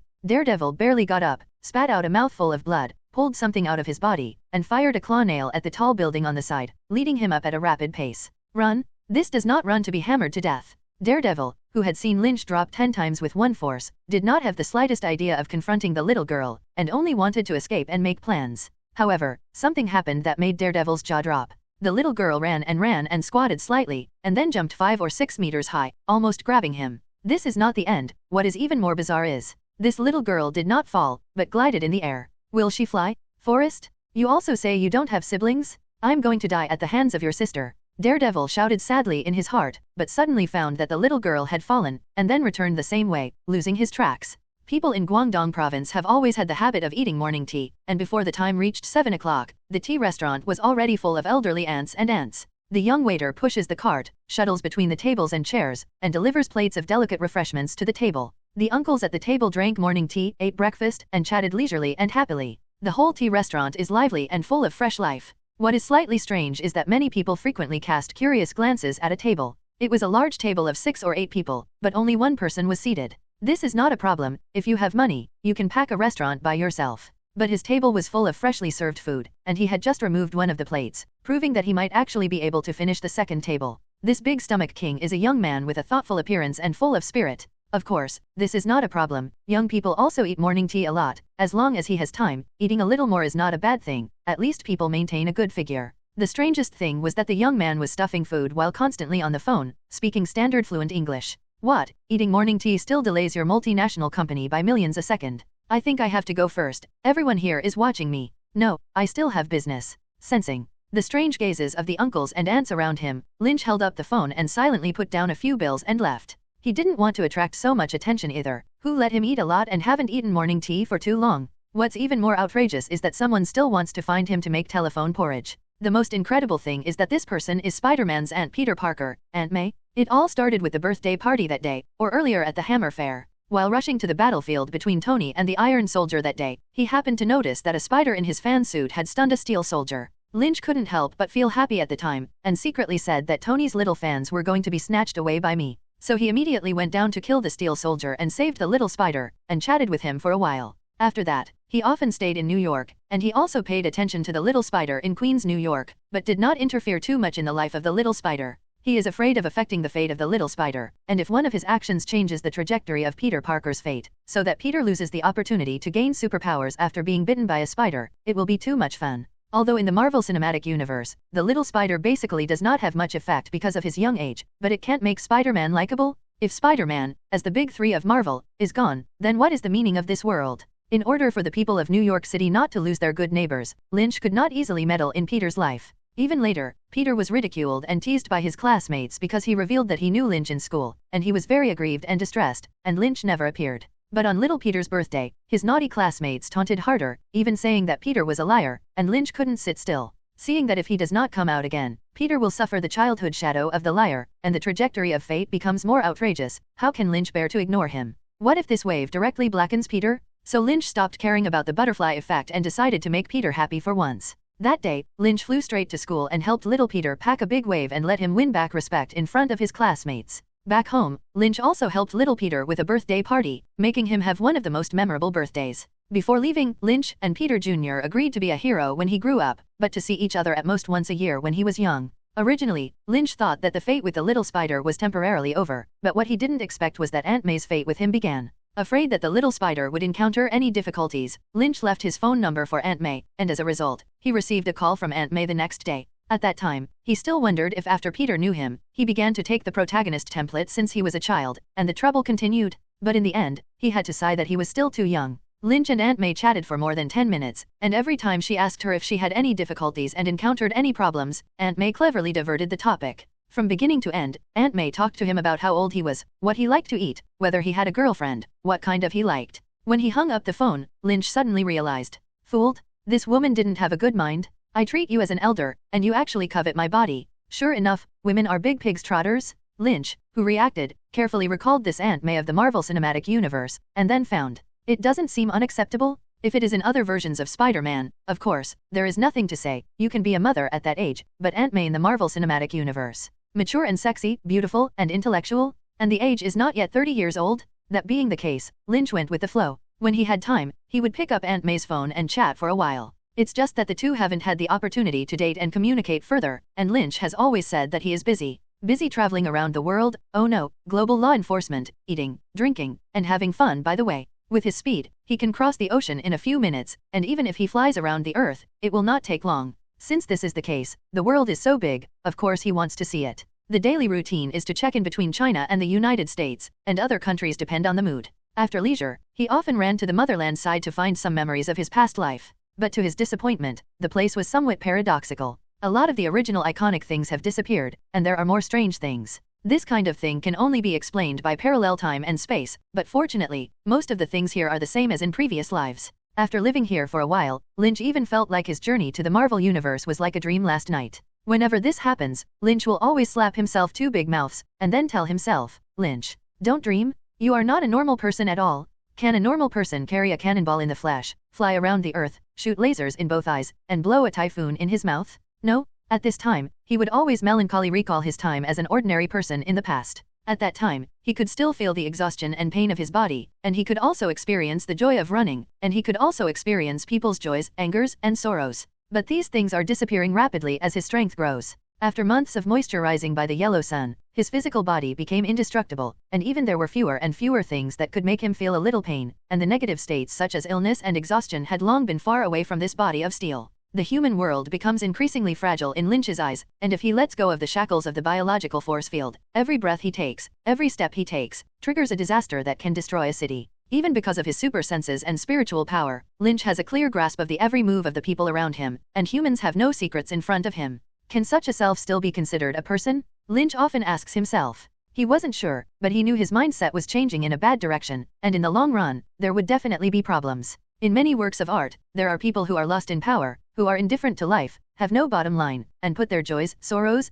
Daredevil barely got up, spat out a mouthful of blood, pulled something out of his body, and fired a claw nail at the tall building on the side, leading him up at a rapid pace. Run? This does not run to be hammered to death. Daredevil, who had seen Lynch drop 10 times with one force, did not have the slightest idea of confronting the little girl, and only wanted to escape and make plans. However, something happened that made Daredevil's jaw drop. The little girl ran and squatted slightly, and then jumped 5 or 6 meters high, almost grabbing him. This is not the end. What is even more bizarre is, this little girl did not fall, but glided in the air. Will she fly? Forrest? You also say you don't have siblings? I'm going to die at the hands of your sister. Daredevil shouted sadly in his heart, but suddenly found that the little girl had fallen, and then returned the same way, losing his tracks. People in Guangdong province have always had the habit of eating morning tea, and before the time reached 7 o'clock, the tea restaurant was already full of elderly aunts and aunts. The young waiter pushes the cart, shuttles between the tables and chairs, and delivers plates of delicate refreshments to the table. The uncles at the table drank morning tea, ate breakfast, and chatted leisurely and happily. The whole tea restaurant is lively and full of fresh life. What is slightly strange is that many people frequently cast curious glances at a table. It was a large table of 6 or 8 people, but only one person was seated. This is not a problem. If you have money, you can pack a restaurant by yourself. But his table was full of freshly served food, and he had just removed one of the plates, proving that he might actually be able to finish the second table. This big stomach king is a young man with a thoughtful appearance and full of spirit. Of course, this is not a problem. Young people also eat morning tea a lot. As long as he has time, eating a little more is not a bad thing. At least people maintain a good figure. The strangest thing was that the young man was stuffing food while constantly on the phone, speaking standard fluent English. What? Eating morning tea still delays your multinational company by millions a second. I think I have to go first. Everyone here is watching me. No, I still have business. Sensing the strange gazes of the uncles and aunts around him, Lynch held up the phone and silently put down a few bills and left. He didn't want to attract so much attention either. Who let him eat a lot and haven't eaten morning tea for too long? What's even more outrageous is that someone still wants to find him to make telephone porridge. The most incredible thing is that this person is Spider-Man's Aunt Peter Parker, Aunt May. It all started with the birthday party that day, or earlier at the Hammer Fair. While rushing to the battlefield between Tony and the Iron Soldier that day, he happened to notice that a spider in his fan suit had stunned a steel soldier. Lynch couldn't help but feel happy at the time, and secretly said that Tony's little fans were going to be snatched away by me. So he immediately went down to kill the steel soldier and saved the little spider, and chatted with him for a while. After that, he often stayed in New York, and he also paid attention to the little spider in Queens, New York, but did not interfere too much in the life of the little spider. He is afraid of affecting the fate of the little spider, and if one of his actions changes the trajectory of Peter Parker's fate, so that Peter loses the opportunity to gain superpowers after being bitten by a spider, it will be too much fun. Although in the Marvel Cinematic Universe, the little spider basically does not have much effect because of his young age, but it can't make Spider-Man likable? If Spider-Man, as the big three of Marvel, is gone, then what is the meaning of this world? In order for the people of New York City not to lose their good neighbors, Lynch could not easily meddle in Peter's life. Even later, Peter was ridiculed and teased by his classmates because he revealed that he knew Lynch in school, and he was very aggrieved and distressed, and Lynch never appeared. But on little Peter's birthday, his naughty classmates taunted harder, even saying that Peter was a liar, and Lynch couldn't sit still. Seeing that if he does not come out again, Peter will suffer the childhood shadow of the liar, and the trajectory of fate becomes more outrageous, how can Lynch bear to ignore him? What if this wave directly blackens Peter? So Lynch stopped caring about the butterfly effect and decided to make Peter happy for once. That day, Lynch flew straight to school and helped little Peter pack a big wave and let him win back respect in front of his classmates. Back home, Lynch also helped little Peter with a birthday party, making him have one of the most memorable birthdays. Before leaving, Lynch and Peter Jr. agreed to be a hero when he grew up, but to see each other at most once a year when he was young. Originally, Lynch thought that the fate with the little spider was temporarily over, but what he didn't expect was that Aunt May's fate with him began. Afraid that the little spider would encounter any difficulties, Lynch left his phone number for Aunt May, and as a result, he received a call from Aunt May the next day. At that time, he still wondered if after Peter knew him, he began to take the protagonist template since he was a child, and the trouble continued. But in the end, he had to sigh that he was still too young. Lynch and Aunt May chatted for more than 10 minutes, and every time she asked her if she had any difficulties and encountered any problems, Aunt May cleverly diverted the topic. From beginning to end, Aunt May talked to him about how old he was, what he liked to eat, whether he had a girlfriend, what kind of he liked. When he hung up the phone, Lynch suddenly realized. Fooled? This woman didn't have a good mind. I treat you as an elder, and you actually covet my body. Sure enough, women are big pigs trotters. Lynch, who reacted, carefully recalled this Aunt May of the Marvel Cinematic Universe, and then found. It doesn't seem unacceptable? If it is in other versions of Spider-Man, of course, there is nothing to say, you can be a mother at that age, but Aunt May in the Marvel Cinematic Universe. Mature and sexy, beautiful, and intellectual? And the age is not yet 30 years old? That being the case, Lynch went with the flow. When he had time, he would pick up Aunt May's phone and chat for a while. It's just that the two haven't had the opportunity to date and communicate further, and Lynch has always said that he is busy. Busy traveling around the world, oh no, global law enforcement, eating, drinking, and having fun by the way. With his speed, he can cross the ocean in a few minutes, and even if he flies around the Earth, it will not take long. Since this is the case, the world is so big, of course he wants to see it. The daily routine is to check in between China and the United States, and other countries depend on the mood. After leisure, he often ran to the motherland side to find some memories of his past life. But to his disappointment, the place was somewhat paradoxical. A lot of the original iconic things have disappeared, and there are more strange things. This kind of thing can only be explained by parallel time and space, but fortunately, most of the things here are the same as in previous lives. After living here for a while, Lynch even felt like his journey to the Marvel Universe was like a dream last night. Whenever this happens, Lynch will always slap himself 2 big mouths, and then tell himself, Lynch, don't dream, you are not a normal person at all. Can a normal person carry a cannonball in the flesh, fly around the earth, shoot lasers in both eyes, and blow a typhoon in his mouth? No. At this time, he would always melancholy recall his time as an ordinary person in the past. At that time, he could still feel the exhaustion and pain of his body, and he could also experience the joy of running, and he could also experience people's joys, angers, and sorrows. But these things are disappearing rapidly as his strength grows. After months of moisturizing by the yellow sun, his physical body became indestructible, and even there were fewer and fewer things that could make him feel a little pain, and the negative states such as illness and exhaustion had long been far away from this body of steel. The human world becomes increasingly fragile in Lynch's eyes, and if he lets go of the shackles of the biological force field, every breath he takes, every step he takes, triggers a disaster that can destroy a city. Even because of his super senses and spiritual power, Lynch has a clear grasp of the every move of the people around him, and humans have no secrets in front of him. Can such a self still be considered a person? Lynch often asks himself. He wasn't sure, but he knew his mindset was changing in a bad direction, and in the long run, there would definitely be problems. In many works of art, there are people who are lost in power, who are indifferent to life, have no bottom line, and put their joys, sorrows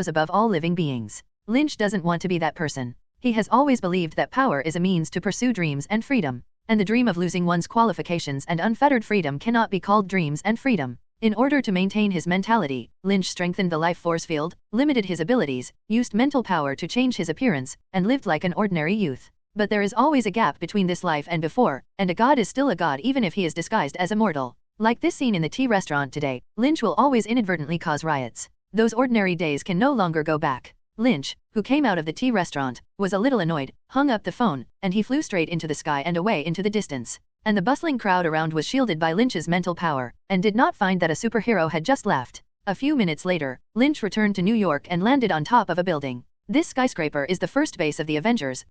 above all living beings. Lynch doesn't want to be that person. He has always believed that power is a means to pursue dreams and freedom, and the dream of losing one's qualifications and unfettered freedom cannot be called dreams and freedom. In order to maintain his mentality, Lynch strengthened the life force field, limited his abilities, used mental power to change his appearance, and lived like an ordinary youth. But there is always a gap between this life and before, and a god is still a god even if he is disguised as a mortal. Like this scene in the tea restaurant today, Lynch will always inadvertently cause riots. Those ordinary days can no longer go back. Lynch, who came out of the tea restaurant, was a little annoyed, hung up the phone, and he flew straight into the sky and away into the distance. And the bustling crowd around was shielded by Lynch's mental power, and did not find that a superhero had just left. A few minutes later, Lynch returned to New York and landed on top of a building. This skyscraper is the first base of the Avengers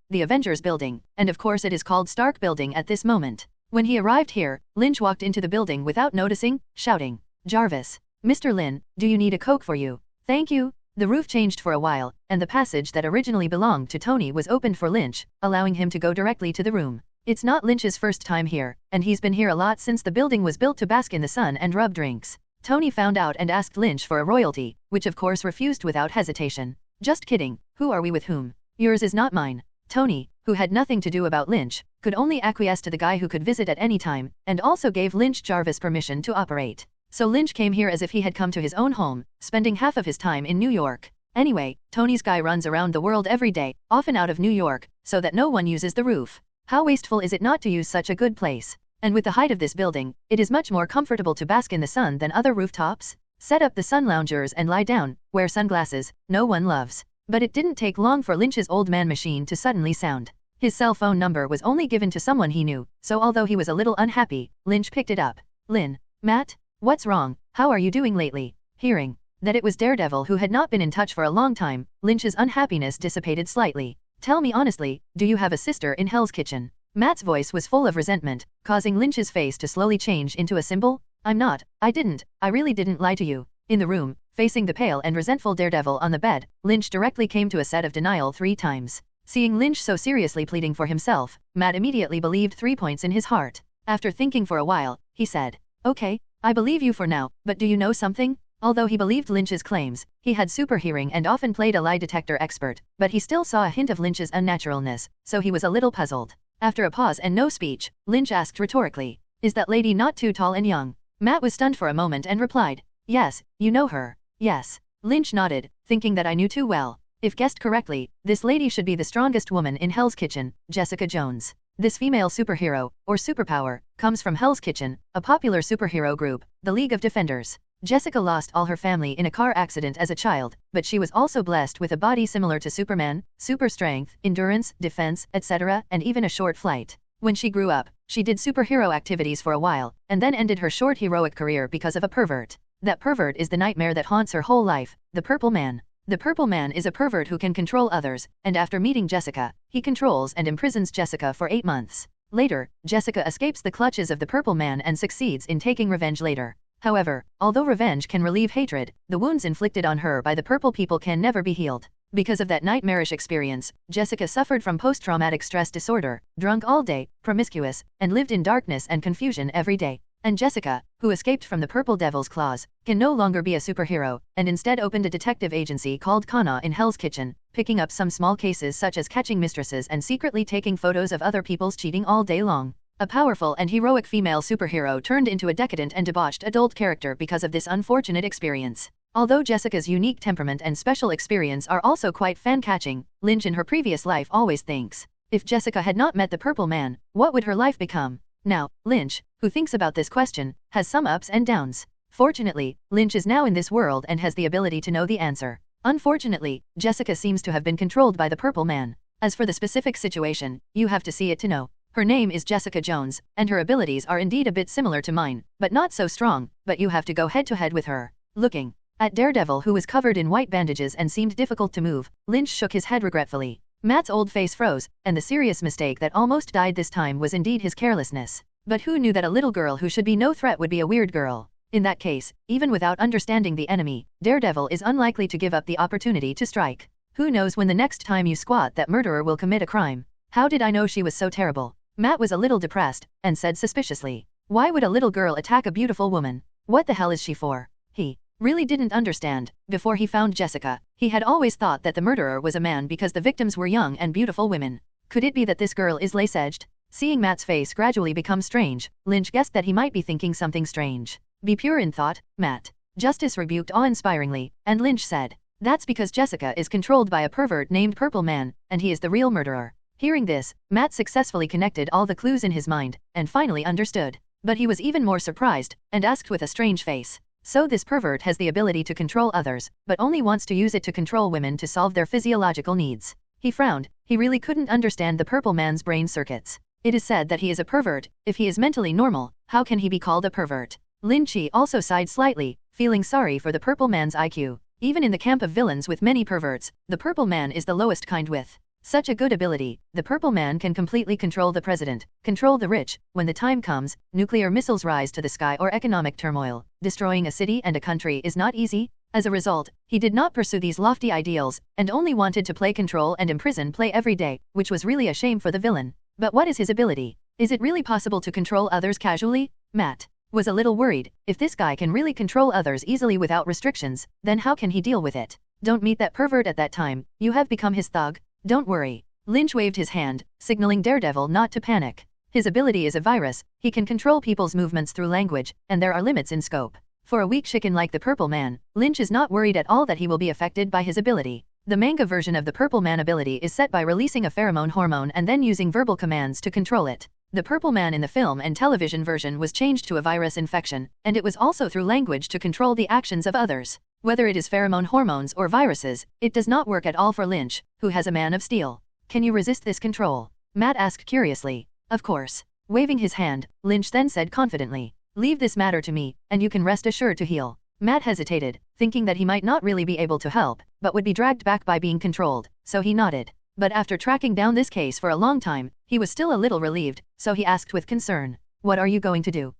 building, and of course it is called Stark Building at this moment. When he arrived here, Lynch walked into the building without noticing, shouting, "Jarvis! Mr. Lynn, do you need a Coke for you? Thank you." The roof changed for a while, and the passage that originally belonged to Tony was opened for Lynch, allowing him to go directly to the room. It's not Lynch's first time here, and he's been here a lot since the building was built to bask in the sun and rub drinks. Tony found out and asked Lynch for a royalty, which of course refused without hesitation. "Just kidding, who are we with whom? Yours is not mine." Tony, who had nothing to do about Lynch, could only acquiesce to the guy who could visit at any time, and also gave Lynch Jarvis permission to operate. So Lynch came here as if he had come to his own home, spending half of his time in New York. Anyway, Tony's guy runs around the world every day, often out of New York, so that no one uses the roof. How wasteful is it not to use such a good place? And with the height of this building, it is much more comfortable to bask in the sun than other rooftops. Set up the sun loungers and lie down, wear sunglasses, no one loves. But it didn't take long for Lynch's old man machine to suddenly sound. His cell phone number was only given to someone he knew, so although he was a little unhappy, Lynch picked it up. Lynn. Matt? What's wrong? How are you doing lately? Hearing that it was Daredevil who had not been in touch for a long time, Lynch's unhappiness dissipated slightly. Tell me honestly, do you have a sister in Hell's Kitchen? Matt's voice was full of resentment, causing Lynch's face to slowly change into a symbol. I'm not. I really didn't lie to you. In the room, facing the pale and resentful Daredevil on the bed, Lynch directly came to a set of denial 3 times. Seeing Lynch so seriously pleading for himself, Matt immediately believed 3 points in his heart. After thinking for a while, he said, "Okay, I believe you for now, but do you know something?" Although he believed Lynch's claims, he had super hearing and often played a lie detector expert, but he still saw a hint of Lynch's unnaturalness, so he was a little puzzled. After a pause and no speech, Lynch asked rhetorically, "Is that lady not too tall and young?" Matt was stunned for a moment and replied, "Yes, you know her." "Yes." Lynch nodded, thinking that I knew too well. If guessed correctly, this lady should be the strongest woman in Hell's Kitchen, Jessica Jones. This female superhero, or superpower, comes from Hell's Kitchen, a popular superhero group, the League of Defenders. Jessica lost all her family in a car accident as a child, but she was also blessed with a body similar to Superman, super strength, endurance, defense, etc., and even a short flight. When she grew up, she did superhero activities for a while, and then ended her short heroic career because of a pervert. That pervert is the nightmare that haunts her whole life, the Purple Man. The Purple Man is a pervert who can control others, and after meeting Jessica, he controls and imprisons Jessica for 8 months. Later, Jessica escapes the clutches of the Purple Man and succeeds in taking revenge later. However, although revenge can relieve hatred, the wounds inflicted on her by the Purple people can never be healed. Because of that nightmarish experience, Jessica suffered from post-traumatic stress disorder, drunk all day, promiscuous, and lived in darkness and confusion every day. And Jessica, who escaped from the Purple Devil's claws, can no longer be a superhero, and instead opened a detective agency called Kana in Hell's Kitchen, picking up some small cases such as catching mistresses and secretly taking photos of other people's cheating all day long. A powerful and heroic female superhero turned into a decadent and debauched adult character because of this unfortunate experience. Although Jessica's unique temperament and special experience are also quite fan-catching, Lynch in her previous life always thinks, if Jessica had not met the Purple Man, what would her life become? Now, Lynch, who thinks about this question, has some ups and downs. Fortunately, Lynch is now in this world and has the ability to know the answer. Unfortunately, Jessica seems to have been controlled by the Purple Man. As for the specific situation, you have to see it to know. Her name is Jessica Jones, and her abilities are indeed a bit similar to mine, but not so strong, but you have to go head-to-head with her. Looking at Daredevil, who was covered in white bandages and seemed difficult to move, Lynch shook his head regretfully. Matt's old face froze, and the serious mistake that almost died this time was indeed his carelessness. But who knew that a little girl who should be no threat would be a weird girl? In that case, even without understanding the enemy, Daredevil is unlikely to give up the opportunity to strike. Who knows when the next time you squat that murderer will commit a crime? How did I know she was so terrible? Matt was a little depressed, and said suspiciously, "Why would a little girl attack a beautiful woman? What the hell is she for?" He really didn't understand. Before he found Jessica, he had always thought that the murderer was a man because the victims were young and beautiful women. Could it be that this girl is lace-edged? Seeing Matt's face gradually become strange, Lynch guessed that he might be thinking something strange. Be pure in thought, Matt. Justice rebuked awe-inspiringly, and Lynch said, "That's because Jessica is controlled by a pervert named Purple Man, and he is the real murderer." Hearing this, Matt successfully connected all the clues in his mind, and finally understood. But he was even more surprised, and asked with a strange face, "So this pervert has the ability to control others, but only wants to use it to control women to solve their physiological needs." He frowned. He really couldn't understand the Purple Man's brain circuits. It is said that he is a pervert. If he is mentally normal, how can he be called a pervert? Lynch also sighed slightly, feeling sorry for the Purple Man's IQ. Even in the camp of villains with many perverts, the Purple Man is the lowest kind with such a good ability. The Purple Man can completely control the president, control the rich. When the time comes, nuclear missiles rise to the sky or economic turmoil. Destroying a city and a country is not easy. As a result, he did not pursue these lofty ideals, and only wanted to play control and imprison play every day, which was really a shame for the villain. But what is his ability? Is it really possible to control others casually? Matt was a little worried. If this guy can really control others easily without restrictions, then how can he deal with it? Don't meet that pervert at that time. You have become his thug. Don't worry. Lynch waved his hand, signaling Daredevil not to panic. His ability is a virus. He can control people's movements through language, and there are limits in scope. For a weak chicken like the Purple Man, Lynch is not worried at all that he will be affected by his ability. The manga version of the Purple Man ability is set by releasing a pheromone hormone and then using verbal commands to control it. The Purple Man in the film and television version was changed to a virus infection, and it was also through language to control the actions of others. Whether it is pheromone hormones or viruses, it does not work at all for Lynch, who has a Man of Steel. Can you resist this control? Matt asked curiously. Of course. Waving his hand, Lynch then said confidently. Leave this matter to me, and you can rest assured to heal. Matt hesitated, thinking that he might not really be able to help, but would be dragged back by being controlled, so he nodded. But after tracking down this case for a long time, he was still a little relieved, so he asked with concern. What are you going to do?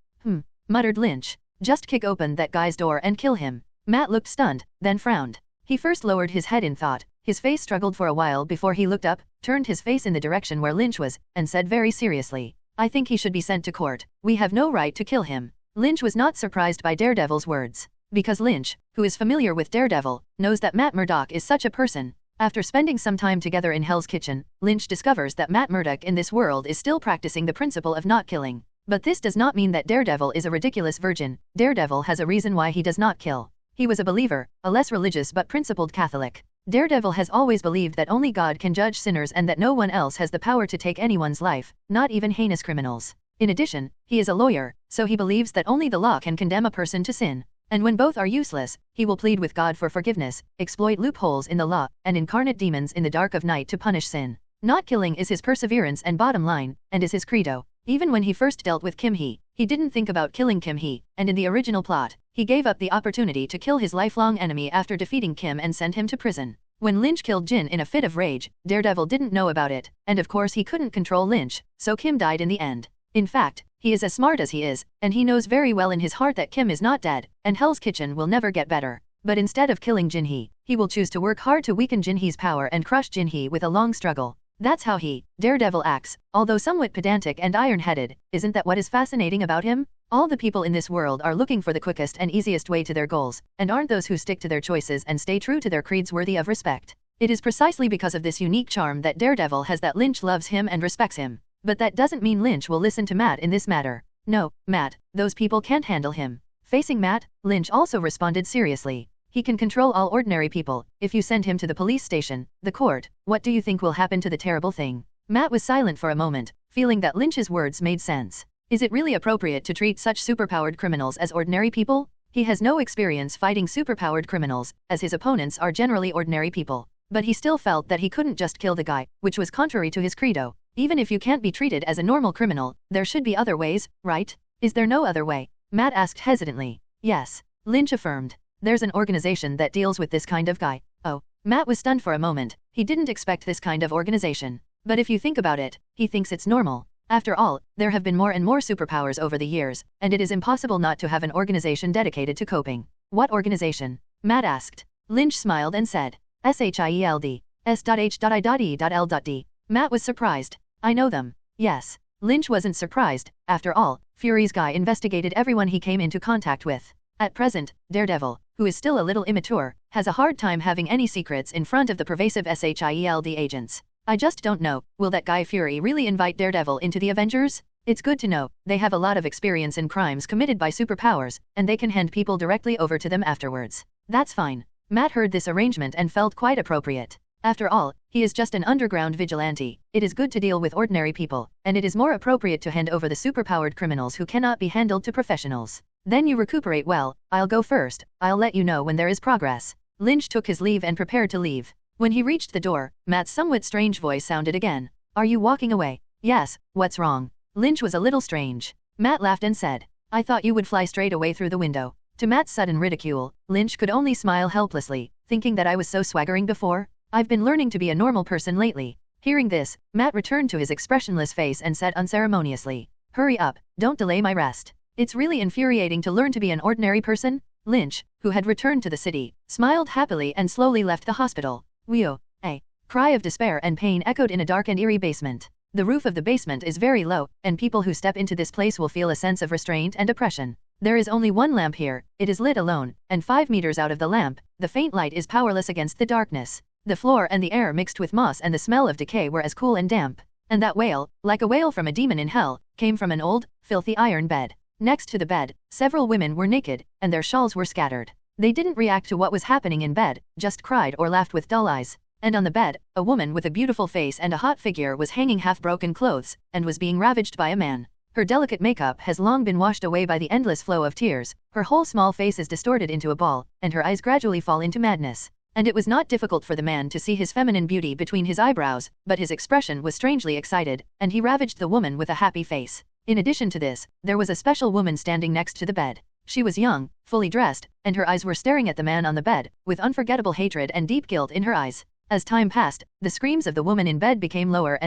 Muttered Lynch. Just kick open that guy's door and kill him. Matt looked stunned, then frowned. He first lowered his head in thought. His face struggled for a while before he looked up, turned his face in the direction where Lynch was, and said very seriously, I think he should be sent to court. We have no right to kill him. Lynch was not surprised by Daredevil's words. Because Lynch, who is familiar with Daredevil, knows that Matt Murdock is such a person. After spending some time together in Hell's Kitchen, Lynch discovers that Matt Murdock in this world is still practicing the principle of not killing. But this does not mean that Daredevil is a ridiculous virgin. Daredevil has a reason why he does not kill. He was a believer, a less religious but principled Catholic. Daredevil has always believed that only God can judge sinners and that no one else has the power to take anyone's life, not even heinous criminals. In addition, he is a lawyer, so he believes that only the law can condemn a person to sin. And when both are useless, he will plead with God for forgiveness, exploit loopholes in the law, and incarnate demons in the dark of night to punish sin. Not killing is his perseverance and bottom line, and is his credo. Even when he first dealt with Kim Hee, he didn't think about killing Kim Hee, and in the original plot, he gave up the opportunity to kill his lifelong enemy after defeating Kim and send him to prison. When Lynch killed Jin in a fit of rage, Daredevil didn't know about it, and of course he couldn't control Lynch, so Kim died in the end. In fact, he is as smart as he is, and he knows very well in his heart that Kim is not dead, and Hell's Kitchen will never get better. But instead of killing Jin-hee, he will choose to work hard to weaken Jin-hee's power and crush Jin-hee with a long struggle. That's how he, Daredevil, acts, although somewhat pedantic and iron-headed. Isn't that what is fascinating about him? All the people in this world are looking for the quickest and easiest way to their goals, and aren't those who stick to their choices and stay true to their creeds worthy of respect. It is precisely because of this unique charm that Daredevil has that Lynch loves him and respects him. But that doesn't mean Lynch will listen to Matt in this matter. No, Matt, those people can't handle him. Facing Matt, Lynch also responded seriously. He can control all ordinary people. If you send him to the police station, the court, what do you think will happen to the terrible thing? Matt was silent for a moment, feeling that Lynch's words made sense. Is it really appropriate to treat such superpowered criminals as ordinary people? He has no experience fighting superpowered criminals, as his opponents are generally ordinary people. But he still felt that he couldn't just kill the guy, which was contrary to his credo. Even if you can't be treated as a normal criminal, there should be other ways, right? Is there no other way? Matt asked hesitantly. Yes, Lynch affirmed. There's an organization that deals with this kind of guy. Oh, Matt was stunned for a moment. He didn't expect this kind of organization. But if you think about it, he thinks it's normal. After all, there have been more and more superpowers over the years, and it is impossible not to have an organization dedicated to coping. What organization? Matt asked. Lynch smiled and said, SHIELD. S.H.I.E.L.D. Matt was surprised. I know them. Yes. Lynch wasn't surprised. After all, Fury's guy investigated everyone he came into contact with. At present, Daredevil, who is still a little immature, has a hard time having any secrets in front of the pervasive SHIELD agents. I just don't know, will that guy Fury really invite Daredevil into the Avengers? It's good to know, they have a lot of experience in crimes committed by superpowers, and they can hand people directly over to them afterwards. That's fine. Matt heard this arrangement and felt quite appropriate. After all, he is just an underground vigilante. It is good to deal with ordinary people, and it is more appropriate to hand over the superpowered criminals who cannot be handled to professionals. Then you recuperate well. I'll go first. I'll let you know when there is progress. Lynch took his leave and prepared to leave. When he reached the door, Matt's somewhat strange voice sounded again. Are you walking away? Yes, what's wrong? Lynch was a little strange. Matt laughed and said, I thought you would fly straight away through the window. To Matt's sudden ridicule, Lynch could only smile helplessly, thinking that I was so swaggering before. I've been learning to be a normal person lately. Hearing this, Matt returned to his expressionless face and said unceremoniously, Hurry up, don't delay my rest. It's really infuriating to learn to be an ordinary person. Lynch, who had returned to the city, smiled happily and slowly left the hospital. Whew. A cry of despair and pain echoed in a dark and eerie basement. The roof of the basement is very low, and people who step into this place will feel a sense of restraint and oppression. There is only one lamp here, it is lit alone, and 5 meters out of the lamp, the faint light is powerless against the darkness. The floor and the air mixed with moss and the smell of decay were as cool and damp. And that wail, like a wail from a demon in hell, came from an old, filthy iron bed. Next to the bed, several women were naked, and their shawls were scattered. They didn't react to what was happening in bed, just cried or laughed with dull eyes. And on the bed, a woman with a beautiful face and a hot figure was hanging half-broken clothes, and was being ravaged by a man. Her delicate makeup has long been washed away by the endless flow of tears, her whole small face is distorted into a ball, and her eyes gradually fall into madness. and it was not difficult for the man to see his feminine beauty between his eyebrows, but his expression was strangely excited, and he ravaged the woman with a happy face. In addition to this, there was a special woman standing next to the bed. She was young, fully dressed, and her eyes were staring at the man on the bed, with unforgettable hatred and deep guilt in her eyes. As time passed, the screams of the woman in bed became lower,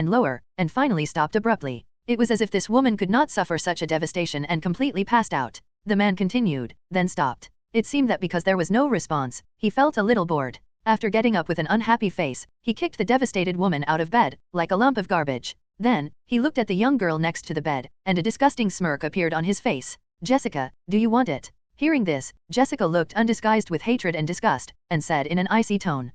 and finally stopped abruptly. It was as if this woman could not suffer such a devastation and completely passed out. The man continued, then stopped. It seemed that because there was no response, he felt a little bored. After getting up with an unhappy face, he kicked the devastated woman out of bed, like a lump of garbage. Then, he looked at the young girl next to the bed, and a disgusting smirk appeared on his face. "Jessica, do you want it?" Hearing this, Jessica looked undisguised with hatred and disgust, and said in an icy tone,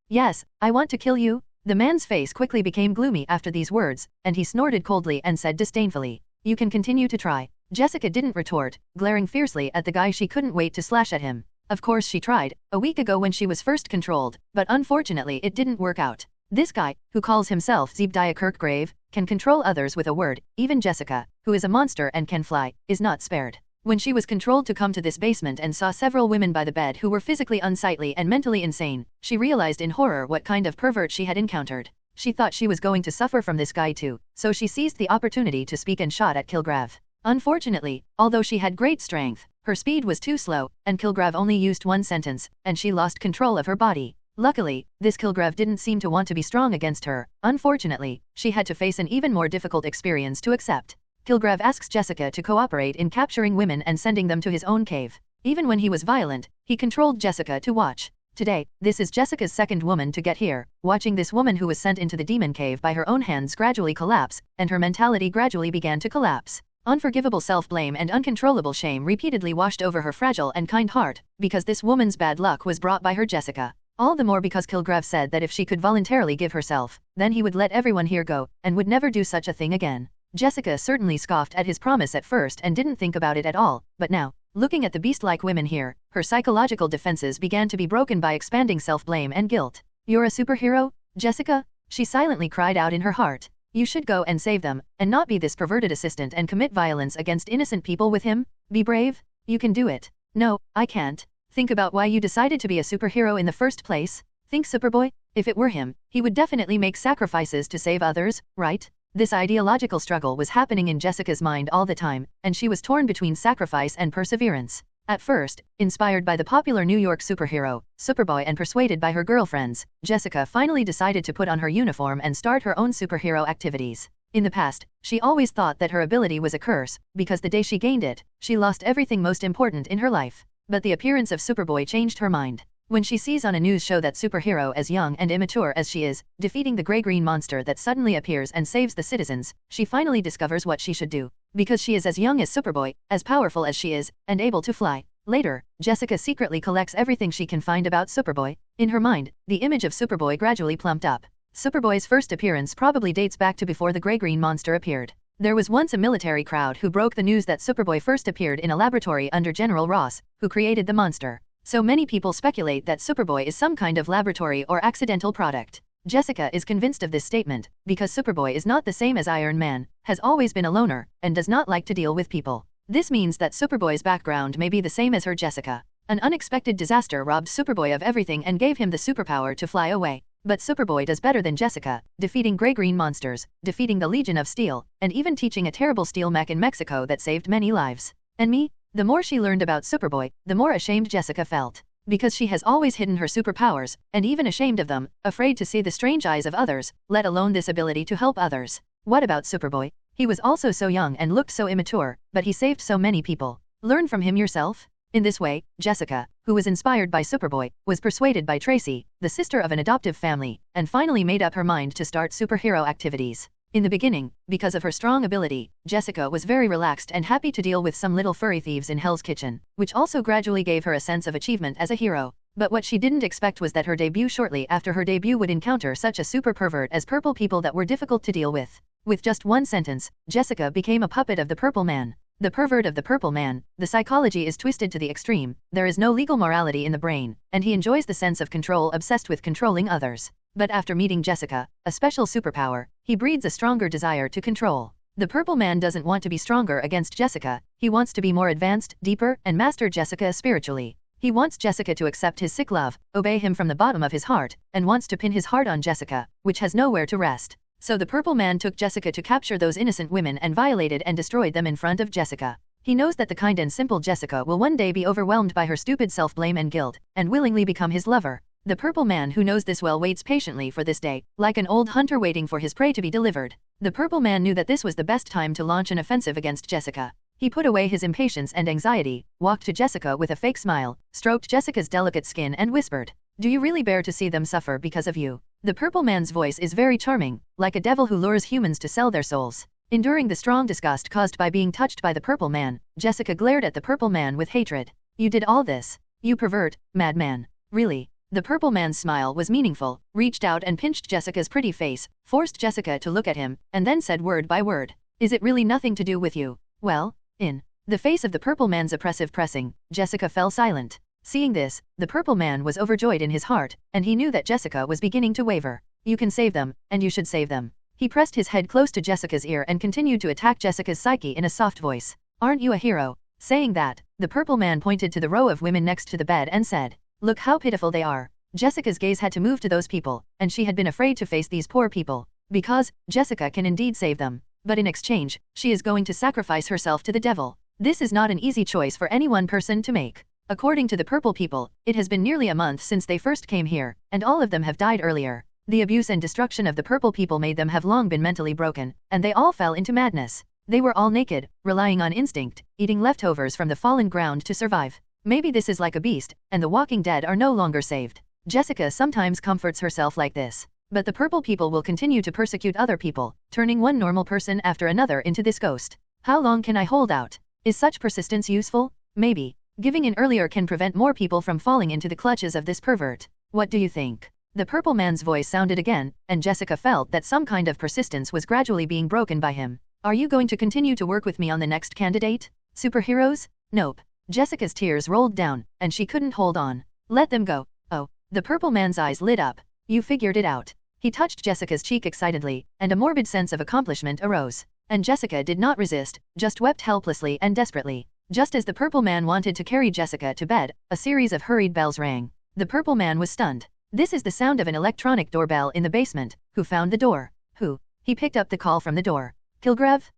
"Yes, I want to kill you." The man's face quickly became gloomy after these words, and he snorted coldly and said disdainfully, "You can continue to try." Jessica didn't retort, glaring fiercely at the guy. She couldn't wait to slash at him. Of course she tried, a week ago when she was first controlled, but unfortunately it didn't work out. This guy, who calls himself Zebediah Kirkgrave, can control others with a word. Even Jessica, who is a monster and can fly, is not spared. When she was controlled to come to this basement and saw several women by the bed who were physically unsightly and mentally insane, she realized in horror what kind of pervert she had encountered. She thought she was going to suffer from this guy too, so she seized the opportunity to speak and shot at Kilgrave. Unfortunately, although she had great strength, her speed was too slow, and Kilgrave only used one sentence, and she lost control of her body. Luckily, this Kilgrave didn't seem to want to be strong against her. Unfortunately, she had to face an even more difficult experience to accept. Kilgrave asks Jessica to cooperate in capturing women and sending them to his own cave. Even when he was violent, he controlled Jessica to watch. Today, this is Jessica's second woman to get here. Watching this woman who was sent into the demon cave by her own hands gradually collapse, and her mentality gradually began to collapse. Unforgivable self-blame and uncontrollable shame repeatedly washed over her fragile and kind heart, because this woman's bad luck was brought by her Jessica. All the more because Kilgrave said that if she could voluntarily give herself, then he would let everyone here go, and would never do such a thing again. Jessica certainly scoffed at his promise at first and didn't think about it at all, but now, looking at the beast-like women here, her psychological defenses began to be broken by expanding self-blame and guilt. "You're a superhero, Jessica?" she silently cried out in her heart. "You should go and save them, and not be this perverted assistant and commit violence against innocent people with him. Be brave. You can do it." "No, I can't." "Think about why you decided to be a superhero in the first place. Think Superboy. If it were him, he would definitely make sacrifices to save others, right?" This ideological struggle was happening in Jessica's mind all the time, and she was torn between sacrifice and perseverance. At first, inspired by the popular New York superhero, Superboy, and persuaded by her girlfriends, Jessica finally decided to put on her uniform and start her own superhero activities. In the past, she always thought that her ability was a curse, because the day she gained it, she lost everything most important in her life. But the appearance of Superboy changed her mind. When she sees on a news show that superhero, as young and immature as she is, defeating the gray-green monster that suddenly appears and saves the citizens, she finally discovers what she should do. Because she is as young as Superboy, as powerful as she is, and able to fly. Later, Jessica secretly collects everything she can find about Superboy. In her mind, the image of Superboy gradually plumped up. Superboy's first appearance probably dates back to before the gray-green monster appeared. There was once a military crowd who broke the news that Superboy first appeared in a laboratory under General Ross, who created the monster. So many people speculate that Superboy is some kind of laboratory or accidental product. Jessica is convinced of this statement, because Superboy is not the same as Iron Man, has always been a loner, and does not like to deal with people. This means that Superboy's background may be the same as her Jessica. An unexpected disaster robbed Superboy of everything and gave him the superpower to fly away. But Superboy does better than Jessica, defeating gray-green monsters, defeating the Legion of Steel, and even teaching a terrible steel mech in Mexico that saved many lives. And me? The more she learned about Superboy, the more ashamed Jessica felt. Because she has always hidden her superpowers, and even ashamed of them, afraid to see the strange eyes of others, let alone this ability to help others. What about Superboy? He was also so young and looked so immature, but he saved so many people. Learn from him yourself. In this way, Jessica, who was inspired by Superboy, was persuaded by Tracy, the sister of an adoptive family, and finally made up her mind to start superhero activities. In the beginning, because of her strong ability, Jessica was very relaxed and happy to deal with some little furry thieves in Hell's Kitchen, which also gradually gave her a sense of achievement as a hero. But what she didn't expect was that her debut shortly after her debut would encounter such a super pervert as Purple people that were difficult to deal with. With just one sentence, Jessica became a puppet of the Purple Man. The pervert of the Purple Man, the psychology is twisted to the extreme, there is no legal morality in the brain, and he enjoys the sense of control, obsessed with controlling others. But after meeting Jessica, a special superpower, he breeds a stronger desire to control. The Purple Man doesn't want to be stronger against Jessica, he wants to be more advanced, deeper, and master Jessica spiritually. He wants Jessica to accept his sick love, obey him from the bottom of his heart, and wants to pin his heart on Jessica, which has nowhere to rest. So the Purple Man took Jessica to capture those innocent women and violated and destroyed them in front of Jessica. He knows that the kind and simple Jessica will one day be overwhelmed by her stupid self-blame and guilt, and willingly become his lover. The Purple Man who knows this well waits patiently for this day, like an old hunter waiting for his prey to be delivered. The Purple Man knew that this was the best time to launch an offensive against Jessica. He put away his impatience and anxiety, walked to Jessica with a fake smile, stroked Jessica's delicate skin and whispered, "Do you really bear to see them suffer because of you?" The Purple Man's voice is very charming, like a devil who lures humans to sell their souls. Enduring the strong disgust caused by being touched by the Purple Man, Jessica glared at the Purple Man with hatred. "You did all this? You pervert, madman. Really?" The Purple Man's smile was meaningful, reached out and pinched Jessica's pretty face, forced Jessica to look at him, and then said word by word, "Is it really nothing to do with you? Well, in the face of the Purple Man's oppressive pressing, Jessica fell silent. Seeing this, the Purple Man was overjoyed in his heart, and he knew that Jessica was beginning to waver. "You can save them, and you should save them." He pressed his head close to Jessica's ear and continued to attack Jessica's psyche in a soft voice. "Aren't you a hero?" Saying that, the Purple Man pointed to the row of women next to the bed and said, "Look how pitiful they are." Jessica's gaze had to move to those people, and she had been afraid to face these poor people. Because Jessica can indeed save them. But in exchange, she is going to sacrifice herself to the devil. This is not an easy choice for any one person to make. According to the Purple people, it has been nearly a month since they first came here, and all of them have died earlier. The abuse and destruction of the Purple people made them have long been mentally broken, and they all fell into madness. They were all naked, relying on instinct, eating leftovers from the fallen ground to survive. Maybe this is like a beast, and the walking dead are no longer saved. Jessica sometimes comforts herself like this. But the Purple people will continue to persecute other people, turning one normal person after another into this ghost. How long can I hold out? Is such persistence useful? Maybe. Giving in earlier can prevent more people from falling into the clutches of this pervert. What do you think? The Purple Man's voice sounded again, and Jessica felt that some kind of persistence was gradually being broken by him. "Are you going to continue to work with me on the next candidate? Superheroes? Nope." Jessica's tears rolled down, and she couldn't hold on. "Let them go." "Oh." The Purple Man's eyes lit up. "You figured it out." He touched Jessica's cheek excitedly, and a morbid sense of accomplishment arose. And Jessica did not resist, just wept helplessly and desperately. Just as the Purple Man wanted to carry Jessica to bed, a series of hurried bells rang. The Purple Man was stunned. This is the sound of an electronic doorbell in the basement. Who found the door? Who? He picked up the call from the door. "Kilgrev?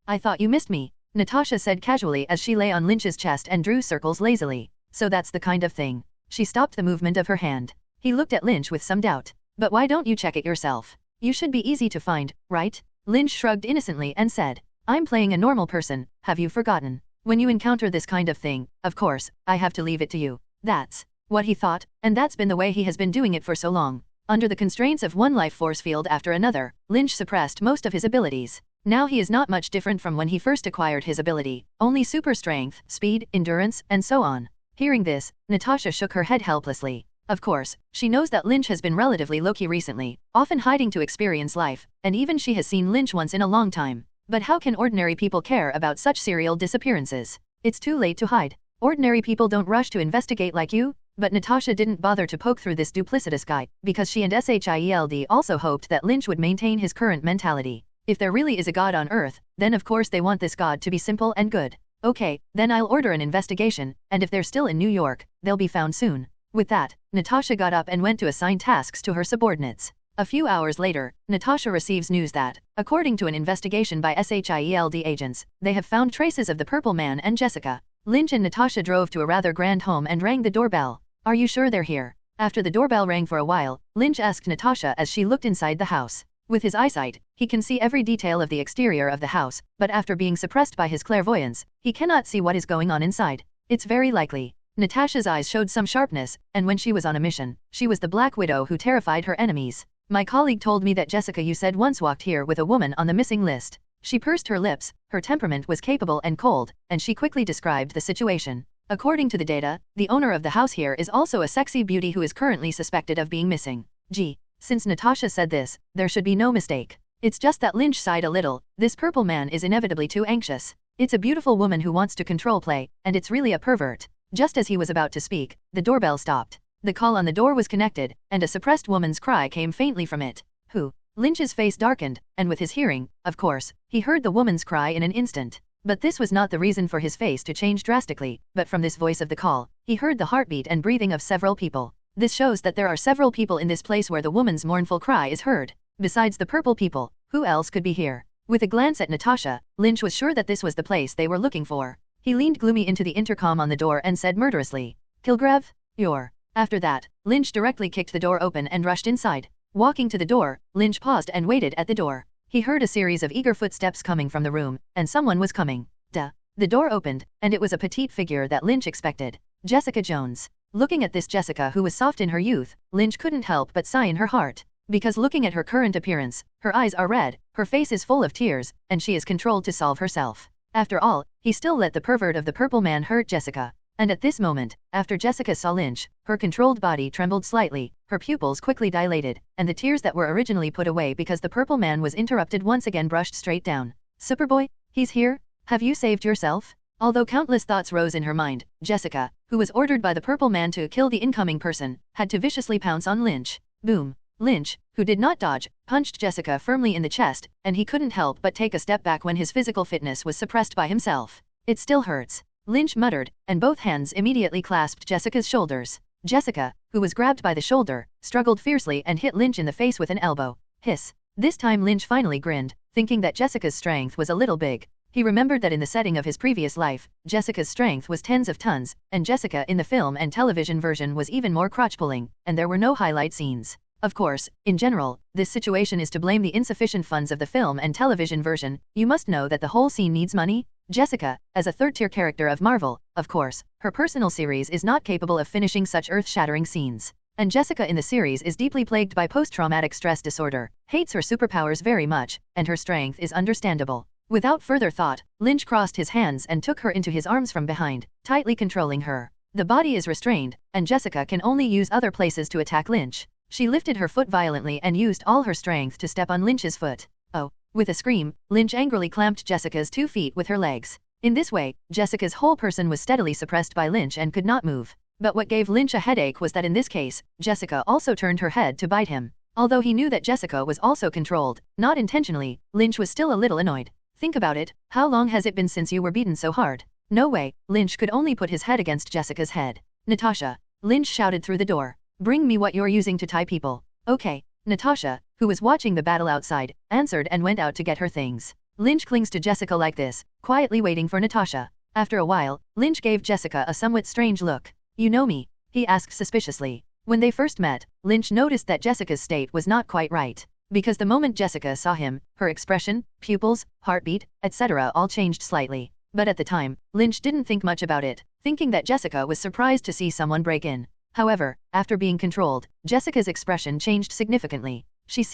I thought you missed me," Natasha said casually as she lay on Lynch's chest and drew circles lazily. "So that's the kind of thing." She stopped the movement of her hand. He looked at Lynch with some doubt. "But why don't you check it yourself? You should be easy to find, right?" Lynch shrugged innocently and said, "I'm playing a normal person, have you forgotten? When you encounter this kind of thing, of course, I have to leave it to you." That's what he thought, and that's been the way he has been doing it for so long. Under the constraints of one life force field after another, Lynch suppressed most of his abilities. Now he is not much different from when he first acquired his ability, only super strength, speed, endurance, and so on. Hearing this, Natasha shook her head helplessly. Of course, she knows that Lynch has been relatively low-key recently, often hiding to experience life, and even she has seen Lynch once in a long time. But how can ordinary people care about such serial disappearances? It's too late to hide. Ordinary people don't rush to investigate like you. But Natasha didn't bother to poke through this duplicitous guy, because she and SHIELD also hoped that Lynch would maintain his current mentality. If there really is a god on Earth, then of course they want this god to be simple and good. Okay, then I'll order an investigation, and if they're still in New York, they'll be found soon. With that, Natasha got up and went to assign tasks to her subordinates. A few hours later, Natasha receives news that, according to an investigation by SHIELD agents, they have found traces of the Purple Man and Jessica. Lynch and Natasha drove to a rather grand home and rang the doorbell. "Are you sure they're here?" After the doorbell rang for a while, Lynch asked Natasha as she looked inside the house. With his eyesight, he can see every detail of the exterior of the house, but after being suppressed by his clairvoyance, he cannot see what is going on inside. "It's very likely." Natasha's eyes showed some sharpness, and when she was on a mission, she was the Black Widow who terrified her enemies. "My colleague told me that Jessica you said once walked here with a woman on the missing list." She pursed her lips, her temperament was capable and cold, and she quickly described the situation. "According to the data, the owner of the house here is also a sexy beauty who is currently suspected of being missing." Gee, since Natasha said this, there should be no mistake. It's just that Lynch sighed a little. This Purple Man is inevitably too anxious. It's a beautiful woman who wants to control play, and it's really a pervert. Just as he was about to speak, the doorbell stopped. The call on the door was connected, and a suppressed woman's cry came faintly from it. "Who?" Lynch's face darkened, and with his hearing, of course, he heard the woman's cry in an instant. But this was not the reason for his face to change drastically, but from this voice of the call, he heard the heartbeat and breathing of several people. This shows that there are several people in this place where the woman's mournful cry is heard. Besides the purple people, who else could be here? With a glance at Natasha, Lynch was sure that this was the place they were looking for. He leaned gloomy into the intercom on the door and said murderously, "Kilgrev, you're..." After that, Lynch directly kicked the door open and rushed inside. Walking to the door, Lynch paused and waited at the door. He heard a series of eager footsteps coming from the room, and someone was coming. Duh. The door opened, and it was a petite figure that Lynch expected. Jessica Jones. Looking at this Jessica who was soft in her youth, Lynch couldn't help but sigh in her heart. Because looking at her current appearance, her eyes are red, her face is full of tears, and she is controlled to solve herself. After all, he still let the pervert of the purple man hurt Jessica. And at this moment, after Jessica saw Lynch, her controlled body trembled slightly, her pupils quickly dilated, and the tears that were originally put away because the purple man was interrupted once again brushed straight down. "Superboy? He's here? Have you saved yourself?" Although countless thoughts rose in her mind, Jessica, who was ordered by the purple man to kill the incoming person, had to viciously pounce on Lynch. Boom. Lynch, who did not dodge, punched Jessica firmly in the chest, and he couldn't help but take a step back when his physical fitness was suppressed by himself. "It still hurts," Lynch muttered, and both hands immediately clasped Jessica's shoulders. Jessica, who was grabbed by the shoulder, struggled fiercely and hit Lynch in the face with an elbow. Hiss. This time Lynch finally grinned, thinking that Jessica's strength was a little big. He remembered that in the setting of his previous life, Jessica's strength was tens of tons, and Jessica in the film and television version was even more crotch-pulling, and there were no highlight scenes. Of course, in general, this situation is to blame the insufficient funds of the film and television version. You must know that the whole scene needs money. Jessica, as a third-tier character of Marvel, of course, her personal series is not capable of finishing such earth-shattering scenes. And Jessica in the series is deeply plagued by post-traumatic stress disorder, hates her superpowers very much, and her strength is understandable. Without further thought, Lynch crossed his hands and took her into his arms from behind, tightly controlling her. The body is restrained, and Jessica can only use other places to attack Lynch. She lifted her foot violently and used all her strength to step on Lynch's foot. Oh. With a scream, Lynch angrily clamped Jessica's 2 feet with her legs. In this way, Jessica's whole person was steadily suppressed by Lynch and could not move. But what gave Lynch a headache was that in this case, Jessica also turned her head to bite him. Although he knew that Jessica was also controlled, not intentionally, Lynch was still a little annoyed. Think about it, how long has it been since you were beaten so hard? No way, Lynch could only put his head against Jessica's head. "Natasha," Lynch shouted through the door. "Bring me what you're using to tie people." "Okay." Natasha, who was watching the battle outside, answered and went out to get her things. Lynch clings to Jessica like this, quietly waiting for Natasha. After a while, Lynch gave Jessica a somewhat strange look. "You know me?" he asked suspiciously. When they first met, Lynch noticed that Jessica's state was not quite right. Because the moment Jessica saw him, her expression, pupils, heartbeat, etc. all changed slightly. But at the time, Lynch didn't think much about it, thinking that Jessica was surprised to see someone break in. However, after being controlled, Jessica's expression changed significantly. She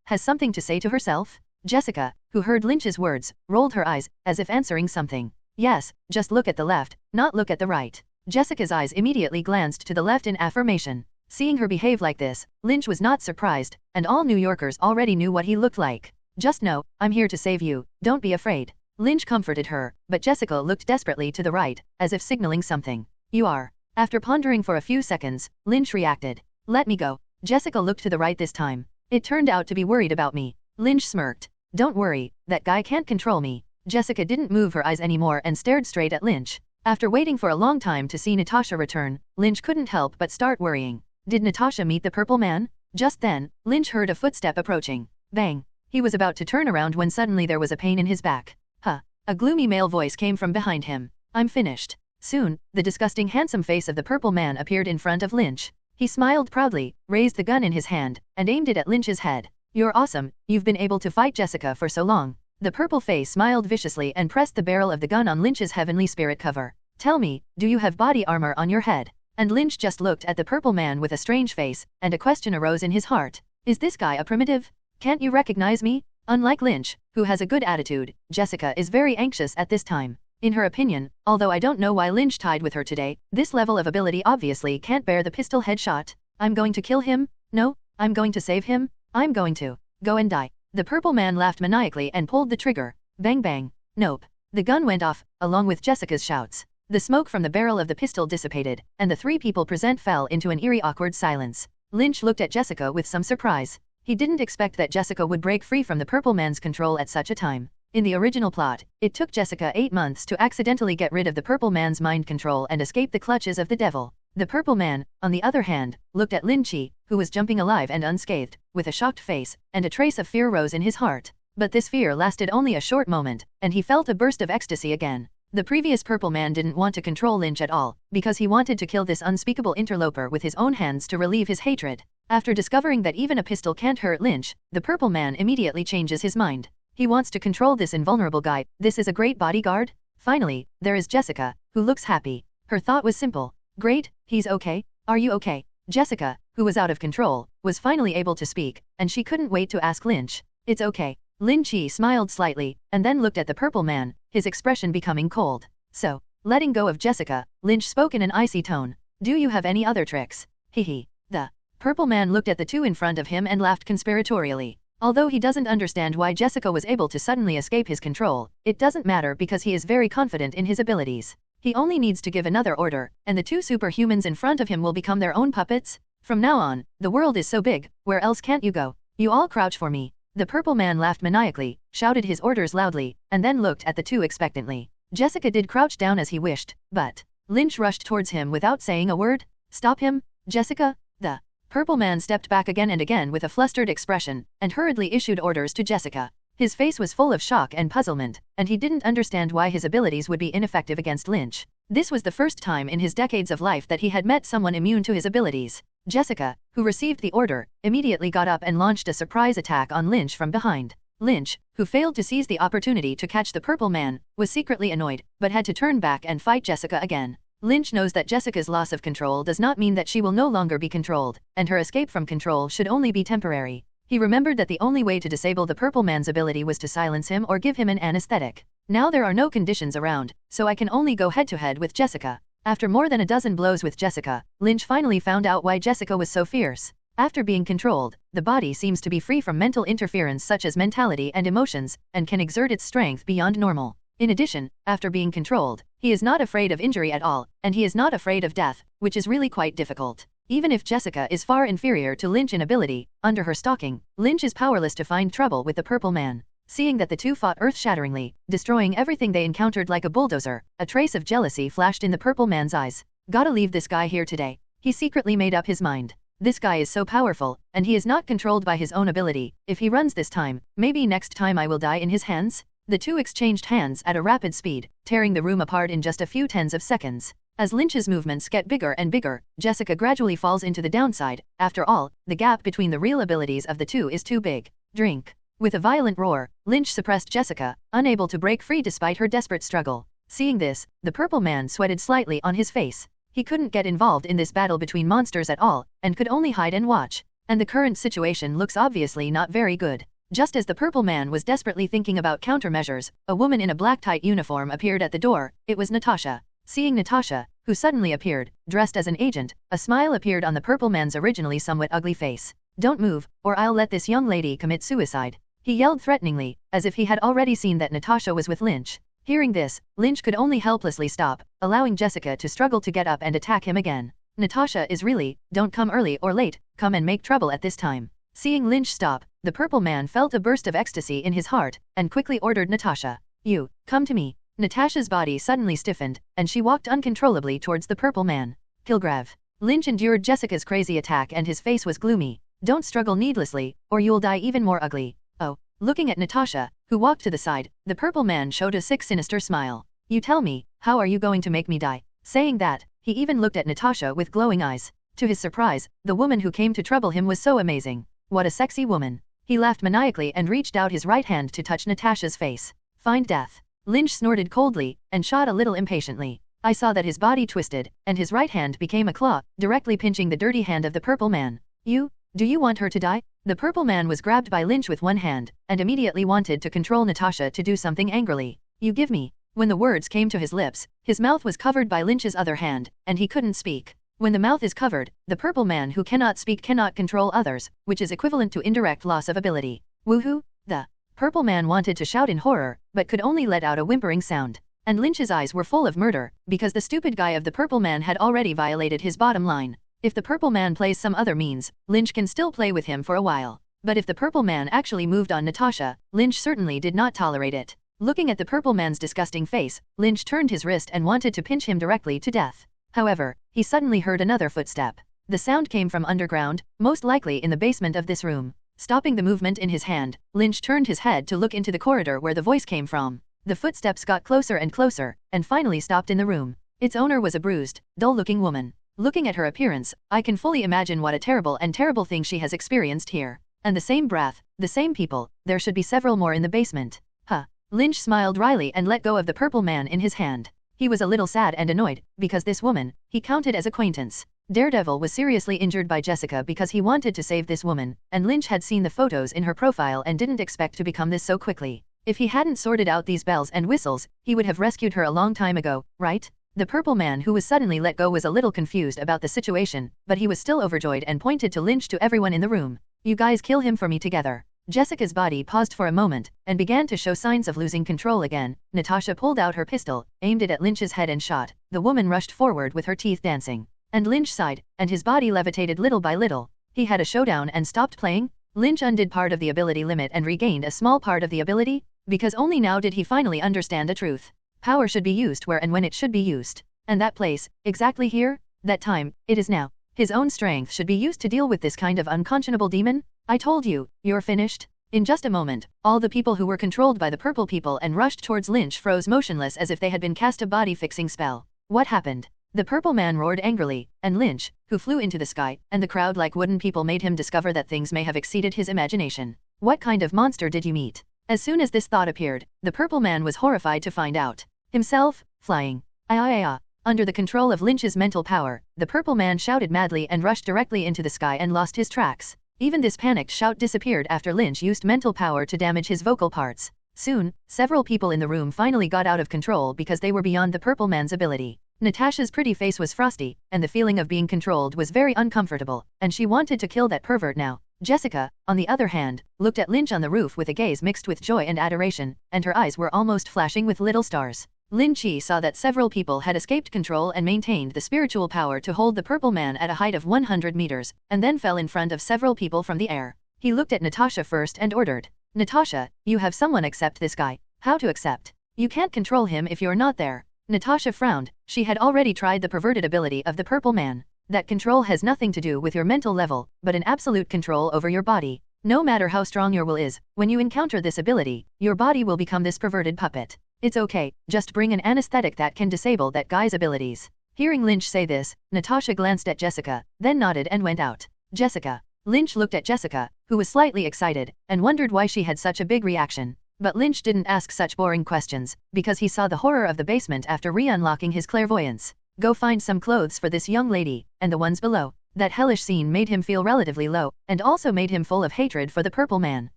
has something to say to herself. Jessica, who heard Lynch's words, rolled her eyes, as if answering something. "Yes, just look at the left, not look at the right." Jessica's eyes immediately glanced to the left in affirmation. Seeing her behave like this, Lynch was not surprised, and all New Yorkers already knew what he looked like. "Just know, I'm here to save you, don't be afraid." Lynch comforted her, but Jessica looked desperately to the right, as if signaling something. "You are." After pondering for a few seconds, Lynch reacted. "Let me go." Jessica looked to the right this time. "It turned out to be worried about me." Lynch smirked. "Don't worry, that guy can't control me." Jessica didn't move her eyes anymore and stared straight at Lynch. After waiting for a long time to see Natasha return, Lynch couldn't help but start worrying. Did Natasha meet the purple man? Just then, Lynch heard a footstep approaching. Bang! He was about to turn around when suddenly there was a pain in his back. "Huh." A gloomy male voice came from behind him. "I'm finished." Soon, the disgusting handsome face of the purple man appeared in front of Lynch. He smiled proudly, raised the gun in his hand, and aimed it at Lynch's head. "You're awesome, you've been able to fight Jessica for so long." The purple face smiled viciously and pressed the barrel of the gun on Lynch's heavenly spirit cover. "Tell me, do you have body armor on your head?" And Lynch just looked at the purple man with a strange face, and a question arose in his heart. "Is this guy a primitive? Can't you recognize me?" Unlike Lynch, who has a good attitude, Jessica is very anxious at this time. In her opinion, although I don't know why Lynch tied with her today, this level of ability obviously can't bear the pistol headshot. "I'm going to kill him? No, I'm going to save him. I'm going to go and die." The purple man laughed maniacally and pulled the trigger. Bang bang. Nope. The gun went off, along with Jessica's shouts. The smoke from the barrel of the pistol dissipated, and the 3 people present fell into an eerie awkward silence. Lynch looked at Jessica with some surprise. He didn't expect that Jessica would break free from the purple man's control at such a time. In the original plot, it took Jessica 8 months to accidentally get rid of the Purple Man's mind control and escape the clutches of the devil. The Purple Man, on the other hand, looked at Lynch, who was jumping alive and unscathed, with a shocked face, and a trace of fear rose in his heart. But this fear lasted only a short moment, and he felt a burst of ecstasy again. The previous Purple Man didn't want to control Lynch at all, because he wanted to kill this unspeakable interloper with his own hands to relieve his hatred. After discovering that even a pistol can't hurt Lynch, the Purple Man immediately changes his mind. He wants to control this invulnerable guy. This is a great bodyguard. Finally, there is Jessica, who looks happy. Her thought was simple. Great, he's okay. Are you okay? Jessica, who was out of control, was finally able to speak, and she couldn't wait to ask Lynch. It's okay. Lynch smiled slightly, and then looked at the Purple Man, his expression becoming cold. So, letting go of Jessica, Lynch spoke in an icy tone. Do you have any other tricks? Hehe. The Purple Man looked at the two in front of him and laughed conspiratorially. Although he doesn't understand why Jessica was able to suddenly escape his control, it doesn't matter because he is very confident in his abilities. He only needs to give another order, and the two superhumans in front of him will become their own puppets. From now on, the world is so big, where else can't you go? You all crouch for me. The Purple Man laughed maniacally, shouted his orders loudly, and then looked at the two expectantly. Jessica did crouch down as he wished, but Lynch rushed towards him without saying a word. Stop him, Jessica. The Purple Man stepped back again and again with a flustered expression, and hurriedly issued orders to Jessica. His face was full of shock and puzzlement, and he didn't understand why his abilities would be ineffective against Lynch. This was the first time in his decades of life that he had met someone immune to his abilities. Jessica, who received the order, immediately got up and launched a surprise attack on Lynch from behind. Lynch, who failed to seize the opportunity to catch the Purple Man, was secretly annoyed, but had to turn back and fight Jessica again. Lynch knows that Jessica's loss of control does not mean that she will no longer be controlled, and her escape from control should only be temporary. He remembered that the only way to disable the Purple Man's ability was to silence him or give him an anesthetic. Now there are no conditions around, so I can only go head-to-head with Jessica. After more than a dozen blows with Jessica, Lynch finally found out why Jessica was so fierce. After being controlled, the body seems to be free from mental interference such as mentality and emotions, and can exert its strength beyond normal. In addition, after being controlled, he is not afraid of injury at all, and he is not afraid of death, which is really quite difficult. Even if Jessica is far inferior to Lynch in ability, under her stalking, Lynch is powerless to find trouble with the Purple Man. Seeing that the two fought earth-shatteringly, destroying everything they encountered like a bulldozer, a trace of jealousy flashed in the Purple Man's eyes. Gotta leave this guy here today. He secretly made up his mind. This guy is so powerful, and he is not controlled by his own ability. If he runs this time, maybe next time I will die in his hands? The two exchanged hands at a rapid speed, tearing the room apart in just a few tens of seconds. As Lynch's movements get bigger and bigger, Jessica gradually falls into the downside. After all, the gap between the real abilities of the two is too big. Drink. With a violent roar, Lynch suppressed Jessica, unable to break free despite her desperate struggle. Seeing this, the Purple Man sweated slightly on his face. He couldn't get involved in this battle between monsters at all, and could only hide and watch. And the current situation looks obviously not very good. Just as the Purple Man was desperately thinking about countermeasures, a woman in a black tight uniform appeared at the door. It was Natasha. Seeing Natasha, who suddenly appeared, dressed as an agent, a smile appeared on the Purple Man's originally somewhat ugly face. Don't move, or I'll let this young lady commit suicide. He yelled threateningly, as if he had already seen that Natasha was with Lynch. Hearing this, Lynch could only helplessly stop, allowing Jessica to struggle to get up and attack him again. Natasha is really, don't come early or late, come and make trouble at this time. Seeing Lynch stop, the Purple Man felt a burst of ecstasy in his heart, and quickly ordered Natasha. You, come to me. Natasha's body suddenly stiffened, and she walked uncontrollably towards the Purple Man. Kilgrave. Lynch endured Jessica's crazy attack and his face was gloomy. Don't struggle needlessly, or you'll die even more ugly. Oh. Looking at Natasha, who walked to the side, the Purple Man showed a sick sinister smile. You tell me, how are you going to make me die? Saying that, he even looked at Natasha with glowing eyes. To his surprise, the woman who came to trouble him was so amazing. What a sexy woman. He laughed maniacally and reached out his right hand to touch Natasha's face. Find death. Lynch snorted coldly, and shot a little impatiently. I saw that his body twisted, and his right hand became a claw, directly pinching the dirty hand of the Purple Man. Do you want her to die? The Purple Man was grabbed by Lynch with one hand, and immediately wanted to control Natasha to do something angrily. You give me. When the words came to his lips, his mouth was covered by Lynch's other hand, and he couldn't speak. When the mouth is covered, the Purple Man who cannot speak cannot control others, which is equivalent to indirect loss of ability. Woohoo! The Purple Man wanted to shout in horror, but could only let out a whimpering sound. And Lynch's eyes were full of murder, because the stupid guy of the Purple Man had already violated his bottom line. If the Purple Man plays some other means, Lynch can still play with him for a while. But if the Purple Man actually moved on Natasha, Lynch certainly did not tolerate it. Looking at the purple man's disgusting face, Lynch turned his wrist and wanted to pinch him directly to death. However, he suddenly heard another footstep. The sound came from underground, most likely in the basement of this room. Stopping the movement in his hand, Lynch turned his head to look into the corridor where the voice came from. The footsteps got closer and closer, and finally stopped in the room. Its owner was a bruised, dull-looking woman. Looking at her appearance, I can fully imagine what a terrible thing she has experienced here. And the same breath, the same people, there should be several more in the basement. Huh. Lynch smiled wryly and let go of the purple man in his hand. He was a little sad and annoyed, because this woman, he counted as acquaintance. Daredevil was seriously injured by Jessica because he wanted to save this woman, and Lynch had seen the photos in her profile and didn't expect to become this so quickly. If he hadn't sorted out these bells and whistles, he would have rescued her a long time ago, right? The purple man who was suddenly let go was a little confused about the situation, but he was still overjoyed and pointed to Lynch to everyone in the room. You guys kill him for me together. Jessica's body paused for a moment, and began to show signs of losing control again. Natasha pulled out her pistol, aimed it at Lynch's head and shot. The woman rushed forward with her teeth dancing. And Lynch sighed, and his body levitated little by little. He had a showdown and stopped playing? Lynch undid part of the ability limit and regained a small part of the ability? Because only now did he finally understand the truth. Power should be used where and when it should be used. And that place, exactly here? That time, it is now. His own strength should be used to deal with this kind of unconscionable demon? I told you, you're finished. In just a moment, all the people who were controlled by the purple people and rushed towards Lynch froze motionless as if they had been cast a body-fixing spell. What happened? The purple man roared angrily, and Lynch, who flew into the sky, and the crowd like wooden people made him discover that things may have exceeded his imagination. What kind of monster did you meet? As soon as this thought appeared, the purple man was horrified to find out. Himself, flying. Under the control of Lynch's mental power, the purple man shouted madly and rushed directly into the sky and lost his tracks. Even this panicked shout disappeared after Lynch used mental power to damage his vocal parts. Soon, several people in the room finally got out of control because they were beyond the purple man's ability. Natasha's pretty face was frosty, and the feeling of being controlled was very uncomfortable, and she wanted to kill that pervert now. Jessica, on the other hand, looked at Lynch on the roof with a gaze mixed with joy and adoration, and her eyes were almost flashing with little stars. Lynch saw that several people had escaped control and maintained the spiritual power to hold the purple man at a height of 100 meters, and then fell in front of several people from the air. He looked at Natasha first and ordered, Natasha, you have someone accept this guy. How to accept? You can't control him if you're not there. Natasha frowned. She had already tried the perverted ability of the purple man. That control has nothing to do with your mental level, but an absolute control over your body. No matter how strong your will is, when you encounter this ability, your body will become this perverted puppet. It's okay, just bring an anesthetic that can disable that guy's abilities. Hearing Lynch say this, Natasha glanced at Jessica, then nodded and went out. Jessica. Lynch looked at Jessica, who was slightly excited, and wondered why she had such a big reaction. But Lynch didn't ask such boring questions, because he saw the horror of the basement after re-unlocking his clairvoyance. Go find some clothes for this young lady, and the ones below. That hellish scene made him feel relatively low, and also made him full of hatred for the purple man.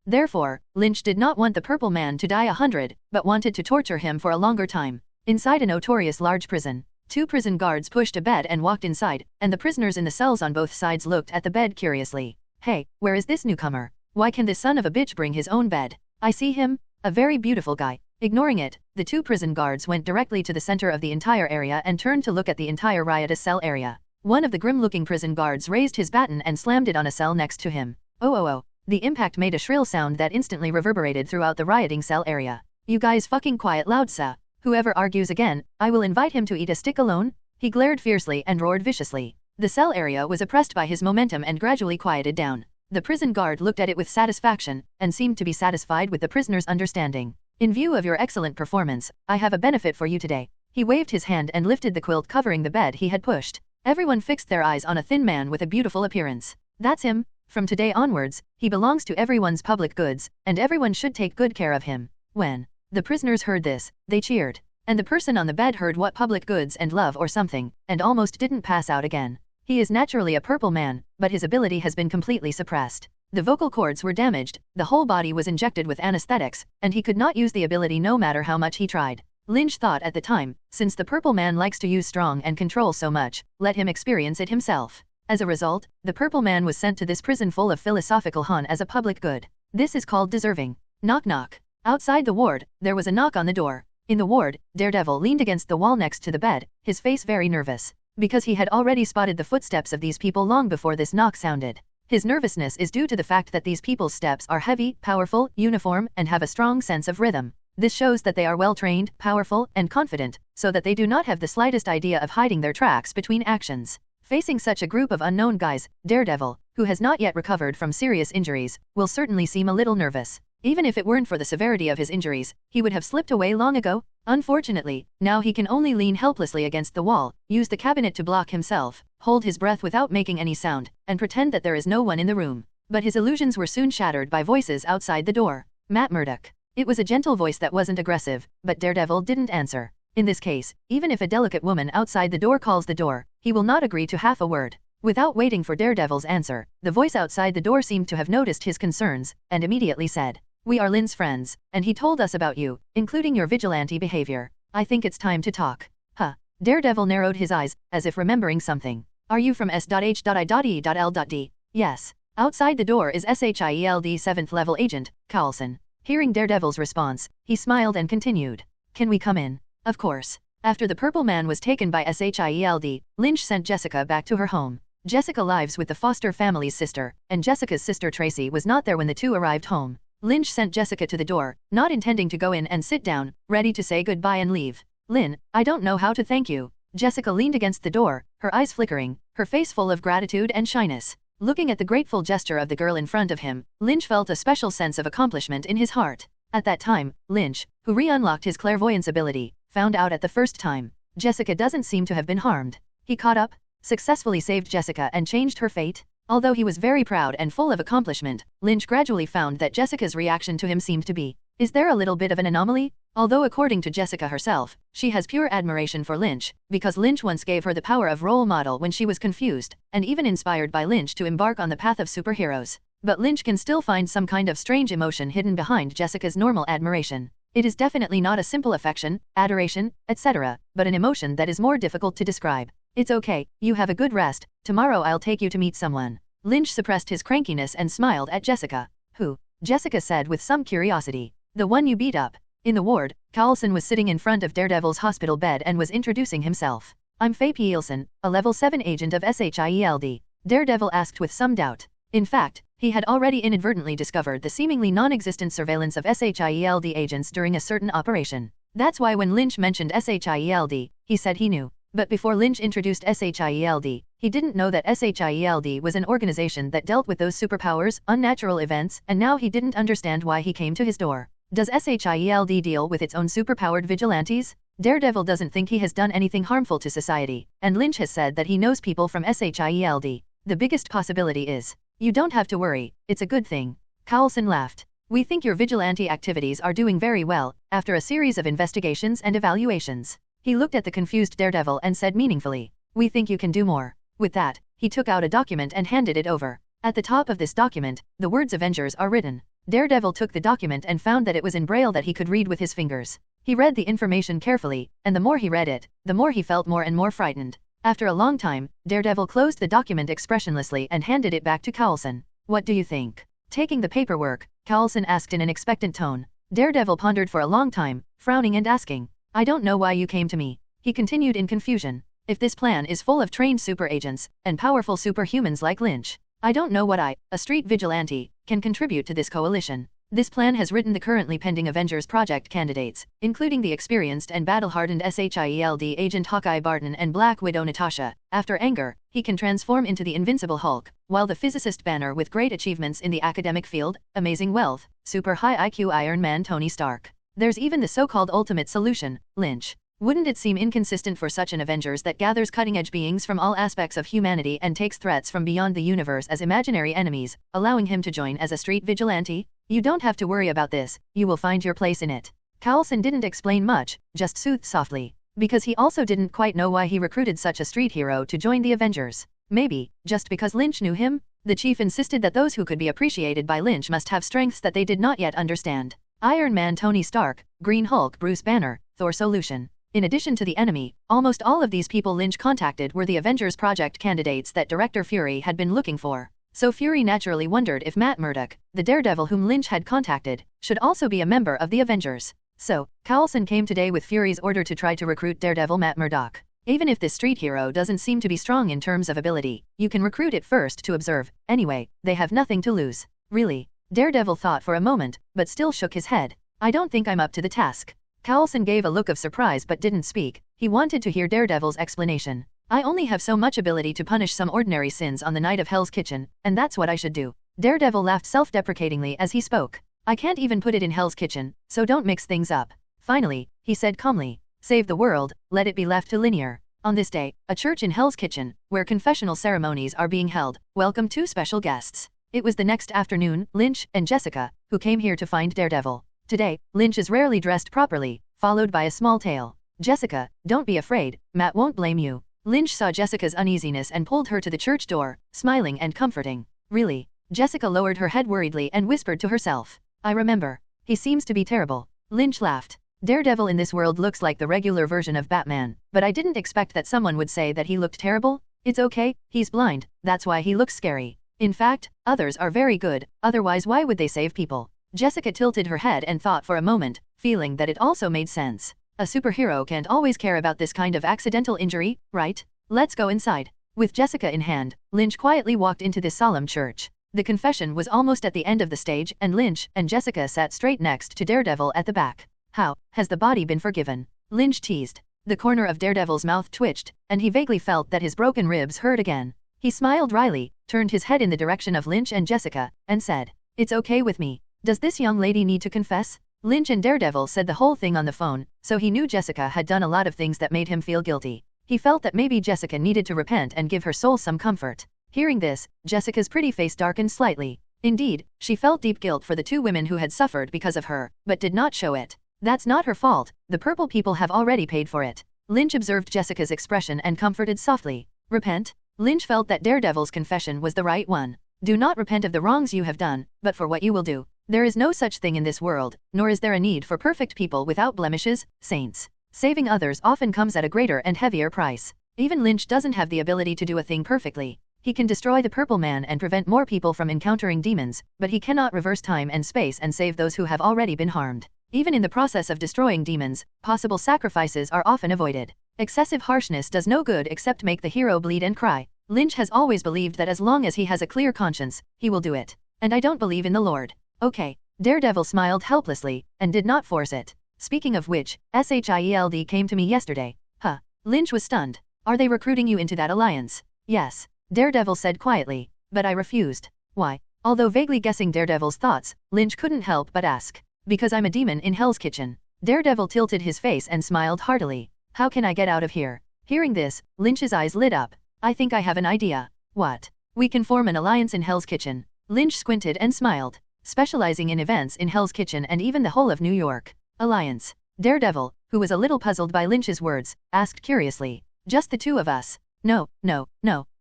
Therefore, Lynch did not want the purple man to die 100, but wanted to torture him for a longer time. Inside a notorious large prison, 2 prison guards pushed a bed and walked inside, and the prisoners in the cells on both sides looked at the bed curiously. Hey, where is this newcomer? Why can this son of a bitch bring his own bed? I see him. A very beautiful guy. Ignoring it, the 2 prison guards went directly to the center of the entire area and turned to look at the entire riotous cell area. One of the grim-looking prison guards raised his baton and slammed it on a cell next to him. Oh. The impact made a shrill sound that instantly reverberated throughout the rioting cell area. You guys fucking quiet loud, sir. Whoever argues again, I will invite him to eat a stick alone. He glared fiercely and roared viciously. The cell area was oppressed by his momentum and gradually quieted down. The prison guard looked at it with satisfaction, and seemed to be satisfied with the prisoner's understanding. In view of your excellent performance, I have a benefit for you today. He waved his hand and lifted the quilt covering the bed he had pushed. Everyone fixed their eyes on a thin man with a beautiful appearance. That's him. From today onwards, he belongs to everyone's public goods, and everyone should take good care of him. When the prisoners heard this, they cheered. And the person on the bed heard what public goods and love or something, and almost didn't pass out again. He is naturally a purple man, but his ability has been completely suppressed. The vocal cords were damaged, the whole body was injected with anesthetics, and he could not use the ability no matter how much he tried. Lynch thought at the time, since the purple man likes to use strong and control so much, let him experience it himself. As a result, the purple man was sent to this prison full of philosophical Han as a public good. This is called deserving. Knock knock. Outside the ward, there was a knock on the door. In the ward, Daredevil leaned against the wall next to the bed, his face very nervous. Because he had already spotted the footsteps of these people long before this knock sounded. His nervousness is due to the fact that these people's steps are heavy, powerful, uniform, and have a strong sense of rhythm. This shows that they are well-trained, powerful, and confident, so that they do not have the slightest idea of hiding their tracks between actions. Facing such a group of unknown guys, Daredevil, who has not yet recovered from serious injuries, will certainly seem a little nervous. Even if it weren't for the severity of his injuries, he would have slipped away long ago. Unfortunately, now he can only lean helplessly against the wall, use the cabinet to block himself, hold his breath without making any sound, and pretend that there is no one in the room. But his illusions were soon shattered by voices outside the door. Matt Murdock. It was a gentle voice that wasn't aggressive, but Daredevil didn't answer. In this case, even if a delicate woman outside the door calls the door, he will not agree to half a word. Without waiting for Daredevil's answer, the voice outside the door seemed to have noticed his concerns, and immediately said, "We are Lynn's friends, and he told us about you, including your vigilante behavior. I think it's time to talk." Huh. Daredevil narrowed his eyes, as if remembering something. "Are you from S.H.I.E.L.D.? Yes. Outside the door is SHIELD 7th level agent, Carlson." Hearing Daredevil's response, he smiled and continued. "Can we come in?" "Of course." After the purple man was taken by SHIELD, Lynch sent Jessica back to her home. Jessica lives with the Foster family's sister, and Jessica's sister Tracy was not there when the two arrived home. Lynch sent Jessica to the door, not intending to go in and sit down, ready to say goodbye and leave. "Lynn, I don't know how to thank you." Jessica leaned against the door, her eyes flickering, her face full of gratitude and shyness. Looking at the grateful gesture of the girl in front of him, Lynch felt a special sense of accomplishment in his heart. At that time, Lynch, who re-unlocked his clairvoyance ability, found out at the first time. Jessica doesn't seem to have been harmed. He caught up, successfully saved Jessica and changed her fate. Although he was very proud and full of accomplishment, Lynch gradually found that Jessica's reaction to him seemed to be, "Is there a little bit of an anomaly?" Although according to Jessica herself, she has pure admiration for Lynch, because Lynch once gave her the power of role model when she was confused, and even inspired by Lynch to embark on the path of superheroes. But Lynch can still find some kind of strange emotion hidden behind Jessica's normal admiration. It is definitely not a simple affection, adoration, etc., but an emotion that is more difficult to describe. "It's okay, you have a good rest, tomorrow I'll take you to meet someone." Lynch suppressed his crankiness and smiled at Jessica. "Who?" Jessica said with some curiosity. "The one you beat up." In the ward, Carlson was sitting in front of Daredevil's hospital bed and was introducing himself. "I'm Faye Pielson, a level 7 agent of SHIELD. Daredevil asked with some doubt. In fact, he had already inadvertently discovered the seemingly non-existent surveillance of SHIELD agents during a certain operation. That's why when Lynch mentioned SHIELD, he said he knew. But before Lynch introduced SHIELD, he didn't know that SHIELD was an organization that dealt with those superpowers, unnatural events, and now he didn't understand why he came to his door. Does SHIELD deal with its own superpowered vigilantes? Daredevil doesn't think he has done anything harmful to society, and Lynch has said that he knows people from SHIELD. The biggest possibility is, "You don't have to worry, it's a good thing." Carlson laughed. "We think your vigilante activities are doing very well, after a series of investigations and evaluations." He looked at the confused Daredevil and said meaningfully, "We think you can do more." With that, he took out a document and handed it over. At the top of this document, the words Avengers are written. Daredevil took the document and found that it was in braille that he could read with his fingers. He read the information carefully, and the more he read it, the more he felt more and more frightened. After a long time, Daredevil closed the document expressionlessly and handed it back to Carlson. "What do you think?" Taking the paperwork, Carlson asked in an expectant tone. Daredevil pondered for a long time, frowning and asking, "I don't know why you came to me." He continued in confusion. "If this plan is full of trained super agents, and powerful superhumans like Lynch, I don't know what I, a street vigilante, can contribute to this coalition. This plan has written the currently pending Avengers project candidates, including the experienced and battle-hardened SHIELD agent Hawkeye Barton and Black Widow Natasha. After anger, he can transform into the Invincible Hulk, while the physicist Banner with great achievements in the academic field, amazing wealth, super high IQ Iron Man Tony Stark. There's even the so-called ultimate solution, Lynch. Wouldn't it seem inconsistent for such an Avengers that gathers cutting-edge beings from all aspects of humanity and takes threats from beyond the universe as imaginary enemies, allowing him to join as a street vigilante? You don't have to worry about this, you will find your place in it." Carlson didn't explain much, just soothed softly. Because he also didn't quite know why he recruited such a street hero to join the Avengers. Maybe, just because Lynch knew him? The chief insisted that those who could be appreciated by Lynch must have strengths that they did not yet understand. Iron Man Tony Stark, Green Hulk Bruce Banner, Thor Solution. In addition to the enemy, almost all of these people Lynch contacted were the Avengers project candidates that Director Fury had been looking for. So Fury naturally wondered if Matt Murdock, the Daredevil whom Lynch had contacted, should also be a member of the Avengers. So, Carlson came today with Fury's order to try to recruit Daredevil Matt Murdock. Even if this street hero doesn't seem to be strong in terms of ability, you can recruit it first to observe. Anyway, they have nothing to lose. Really? Daredevil thought for a moment, but still shook his head. I don't think I'm up to the task. Coulson gave a look of surprise but didn't speak. He wanted to hear Daredevil's explanation. I only have so much ability to punish some ordinary sins on the night of Hell's Kitchen, and that's what I should do. Daredevil laughed self-deprecatingly as he spoke. I can't even put it in Hell's Kitchen, so don't mix things up. Finally, he said calmly, save the world, let it be left to linear. On this day, a church in Hell's Kitchen, where confessional ceremonies are being held, welcomed 2 special guests. It was the next afternoon, Lynch and Jessica, who came here to find Daredevil. Today, Lynch is rarely dressed properly, followed by a small tail. Jessica, don't be afraid, Matt won't blame you. Lynch saw Jessica's uneasiness and pulled her to the church door, smiling and comforting. Really? Jessica lowered her head worriedly and whispered to herself. I remember. He seems to be terrible. Lynch laughed. Daredevil in this world looks like the regular version of Batman, but I didn't expect that someone would say that he looked terrible. It's okay, he's blind, that's why he looks scary. In fact, others are very good, otherwise why would they save people? Jessica tilted her head and thought for a moment, feeling that it also made sense. A superhero can't always care about this kind of accidental injury, right? Let's go inside. With Jessica in hand, Lynch quietly walked into this solemn church. The confession was almost at the end of the stage and Lynch and Jessica sat straight next to Daredevil at the back. How has the body been forgiven? Lynch teased. The corner of Daredevil's mouth twitched, and he vaguely felt that his broken ribs hurt again. He smiled wryly, turned his head in the direction of Lynch and Jessica, and said, it's okay with me. Does this young lady need to confess? Lynch and Daredevil said the whole thing on the phone, so he knew Jessica had done a lot of things that made him feel guilty. He felt that maybe Jessica needed to repent and give her soul some comfort. Hearing this, Jessica's pretty face darkened slightly. Indeed, she felt deep guilt for the 2 women who had suffered because of her, but did not show it. That's not her fault, the purple people have already paid for it. Lynch observed Jessica's expression and comforted softly. Repent? Lynch felt that Daredevil's confession was the right one. Do not repent of the wrongs you have done, but for what you will do. There is no such thing in this world, nor is there a need for perfect people without blemishes, saints. Saving others often comes at a greater and heavier price. Even Lynch doesn't have the ability to do a thing perfectly. He can destroy the Purple Man and prevent more people from encountering demons, but he cannot reverse time and space and save those who have already been harmed. Even in the process of destroying demons, possible sacrifices are often avoided. Excessive harshness does no good except make the hero bleed and cry. Lynch has always believed that as long as he has a clear conscience, he will do it. And I don't believe in the Lord. Okay. Daredevil smiled helplessly, and did not force it. Speaking of which, SHIELD came to me yesterday. Huh. Lynch was stunned. Are they recruiting you into that alliance? Yes. Daredevil said quietly. But I refused. Why? Although vaguely guessing Daredevil's thoughts, Lynch couldn't help but ask. Because I'm a demon in Hell's Kitchen. Daredevil tilted his face and smiled heartily. How can I get out of here? Hearing this, Lynch's eyes lit up. I think I have an idea. What? We can form an alliance in Hell's Kitchen. Lynch squinted and smiled. Specializing in events in Hell's Kitchen and even the whole of New York. Alliance. Daredevil, who was a little puzzled by Lynch's words, asked curiously. Just the 2 of us? No.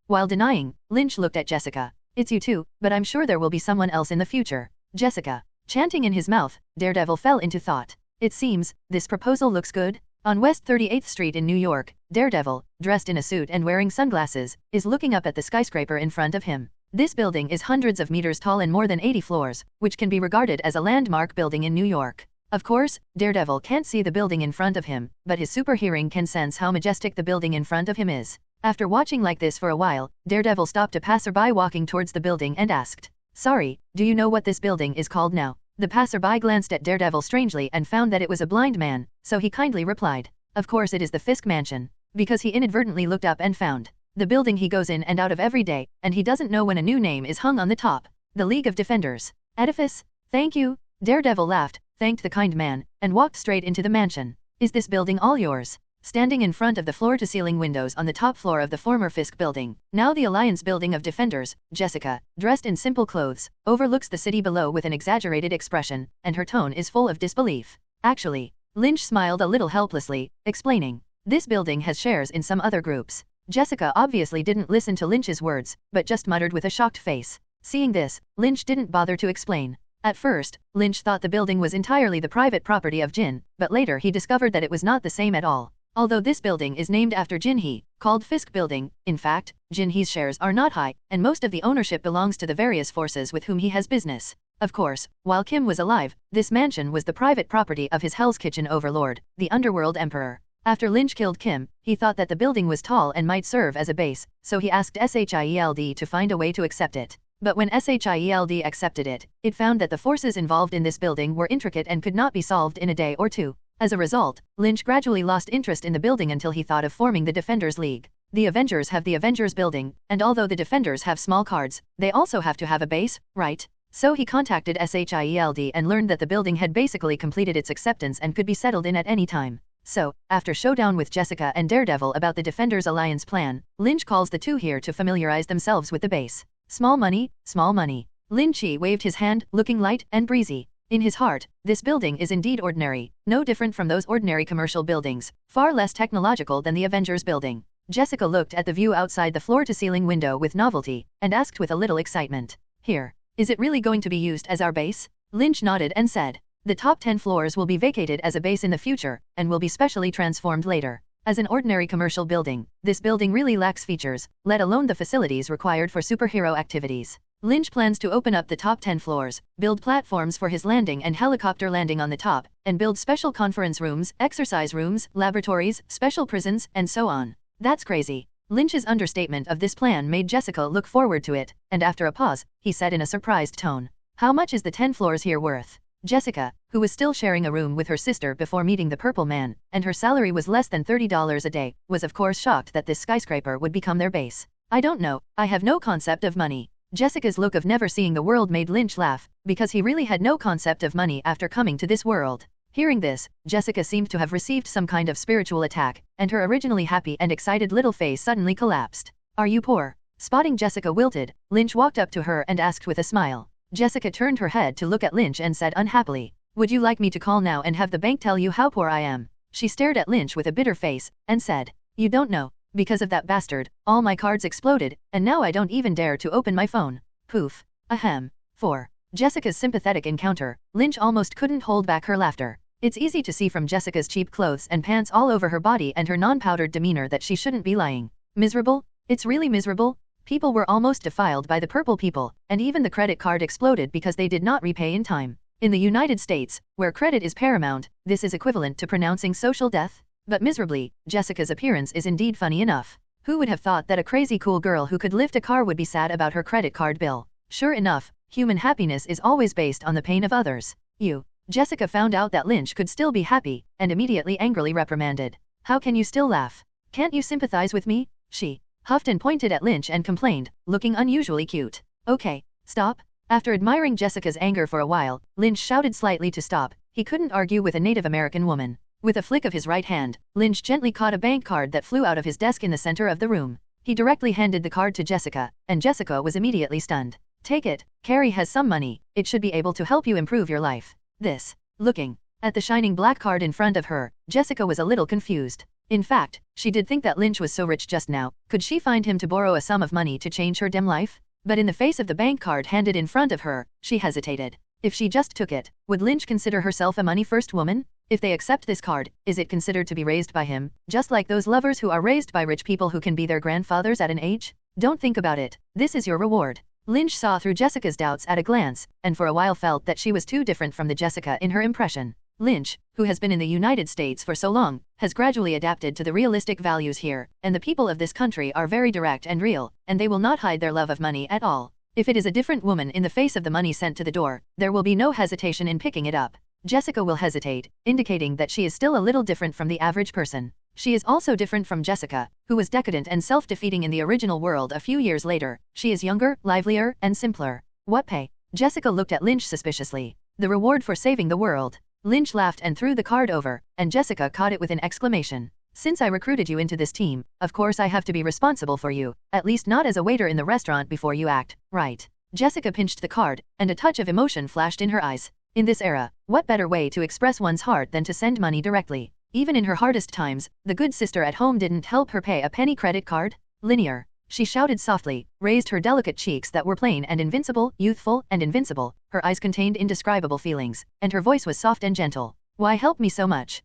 While denying, Lynch looked at Jessica. It's you 2, but I'm sure there will be someone else in the future. Jessica. Chanting in his mouth, Daredevil fell into thought. It seems, this proposal looks good. On West 38th Street in New York, Daredevil, dressed in a suit and wearing sunglasses, is looking up at the skyscraper in front of him. This building is hundreds of meters tall and more than 80 floors, which can be regarded as a landmark building in New York. Of course, Daredevil can't see the building in front of him, but his super hearing can sense how majestic the building in front of him is. After watching like this for a while, Daredevil stopped a passerby walking towards the building and asked, sorry, do you know what this building is called now? The passerby glanced at Daredevil strangely and found that it was a blind man, so he kindly replied, of course it is the Fisk Mansion, because he inadvertently looked up and found the building he goes in and out of every day, and he doesn't know when a new name is hung on the top. The League of Defenders. Edifice? Thank you. Daredevil laughed, thanked the kind man, and walked straight into the mansion. Is this building all yours? Standing in front of the floor-to-ceiling windows on the top floor of the former Fisk building, now the Alliance Building of Defenders, Jessica, dressed in simple clothes, overlooks the city below with an exaggerated expression, and her tone is full of disbelief. Actually, Lynch smiled a little helplessly, explaining, this building has shares in some other groups. Jessica obviously didn't listen to Lynch's words, but just muttered with a shocked face. Seeing this, Lynch didn't bother to explain. At first, Lynch thought the building was entirely the private property of Jin, but later he discovered that it was not the same at all. Although this building is named after Jin He, called Fisk Building, in fact, Jin He's shares are not high, and most of the ownership belongs to the various forces with whom he has business. Of course, while Kim was alive, this mansion was the private property of his Hell's Kitchen overlord, the Underworld Emperor. After Lynch killed Kim, he thought that the building was tall and might serve as a base, so he asked SHIELD to find a way to accept it. But when SHIELD accepted it, it found that the forces involved in this building were intricate and could not be solved in a day or two. As a result, Lynch gradually lost interest in the building until he thought of forming the Defenders League. The Avengers have the Avengers building, and although the Defenders have small cards, they also have to have a base, right? So he contacted SHIELD and learned that the building had basically completed its acceptance and could be settled in at any time. So, after showdown with Jessica and Daredevil about the Defenders Alliance plan, Lynch calls the two here to familiarize themselves with the base. Small money, small money. Lynch waved his hand, looking light and breezy. In his heart, this building is indeed ordinary, no different from those ordinary commercial buildings, far less technological than the Avengers building. Jessica looked at the view outside the floor-to-ceiling window with novelty, and asked with a little excitement, "Here, is it really going to be used as our base?" Lynch nodded and said, "The top 10 floors will be vacated as a base in the future, and will be specially transformed later. As an ordinary commercial building, this building really lacks features, let alone the facilities required for superhero activities. Lynch plans to open up the top 10 floors, build platforms for his landing and helicopter landing on the top, and build special conference rooms, exercise rooms, laboratories, special prisons, and so on." That's crazy. Lynch's understatement of this plan made Jessica look forward to it, and after a pause, he said in a surprised tone, "How much is the 10 floors here worth?" Jessica, who was still sharing a room with her sister before meeting the Purple Man, and her salary was less than $30 a day, was of course shocked that this skyscraper would become their base. "I don't know, I have no concept of money." Jessica's look of never seeing the world made Lynch laugh, because he really had no concept of money after coming to this world. Hearing this, Jessica seemed to have received some kind of spiritual attack, and her originally happy and excited little face suddenly collapsed. "Are you poor?" Spotting Jessica wilted, Lynch walked up to her and asked with a smile. Jessica turned her head to look at Lynch and said unhappily, "Would you like me to call now and have the bank tell you how poor I am?" She stared at Lynch with a bitter face, and said, "You don't know. Because of that bastard, all my cards exploded, and now I don't even dare to open my phone." Poof. Ahem. For Jessica's sympathetic encounter, Lynch almost couldn't hold back her laughter. It's easy to see from Jessica's cheap clothes and pants all over her body and her non-powdered demeanor that she shouldn't be lying. Miserable? It's really miserable? People were almost defiled by the purple people, and even the credit card exploded because they did not repay in time. In the United States, where credit is paramount, this is equivalent to pronouncing social death. But miserably, Jessica's appearance is indeed funny enough. Who would have thought that a crazy cool girl who could lift a car would be sad about her credit card bill? Sure enough, human happiness is always based on the pain of others. Jessica found out that Lynch could still be happy, and immediately angrily reprimanded. "How can you still laugh? Can't you sympathize with me?" She huffed and pointed at Lynch and complained, looking unusually cute. "Okay, stop." After admiring Jessica's anger for a while, Lynch shouted slightly to stop. He couldn't argue with a Native American woman. With a flick of his right hand, Lynch gently caught a bank card that flew out of his desk in the center of the room. He directly handed the card to Jessica, and Jessica was immediately stunned. "Take it, Carrie has some money, it should be able to help you improve your life." Looking at the shining black card in front of her, Jessica was a little confused. In fact, she did think that Lynch was so rich just now, could she find him to borrow a sum of money to change her dim life? But in the face of the bank card handed in front of her, she hesitated. If she just took it, would Lynch consider herself a money-first woman? If they accept this card, is it considered to be raised by him, just like those lovers who are raised by rich people who can be their grandfathers at an age? Don't think about it, this is your reward. Lynch saw through Jessica's doubts at a glance, and for a while felt that she was too different from the Jessica in her impression. Lynch, who has been in the United States for so long, has gradually adapted to the realistic values here, and the people of this country are very direct and real, and they will not hide their love of money at all. If it is a different woman in the face of the money sent to the door, there will be no hesitation in picking it up. Jessica will hesitate, indicating that she is still a little different from the average person. She is also different from Jessica, who was decadent and self-defeating in the original world a few years later. She is younger, livelier, and simpler. What pay? Jessica looked at Lynch suspiciously. The reward for saving the world. Lynch laughed and threw the card over, and Jessica caught it with an exclamation. "Since I recruited you into this team, of course I have to be responsible for you, at least not as a waiter in the restaurant before you act, right?" Jessica pinched the card, and a touch of emotion flashed in her eyes. In this era, what better way to express one's heart than to send money directly? Even in her hardest times, the good sister at home didn't help her pay a penny credit card. "Linear," she shouted softly, raised her delicate cheeks that were plain and invincible, youthful and invincible. Her eyes contained indescribable feelings, and her voice was soft and gentle. "Why help me so much?"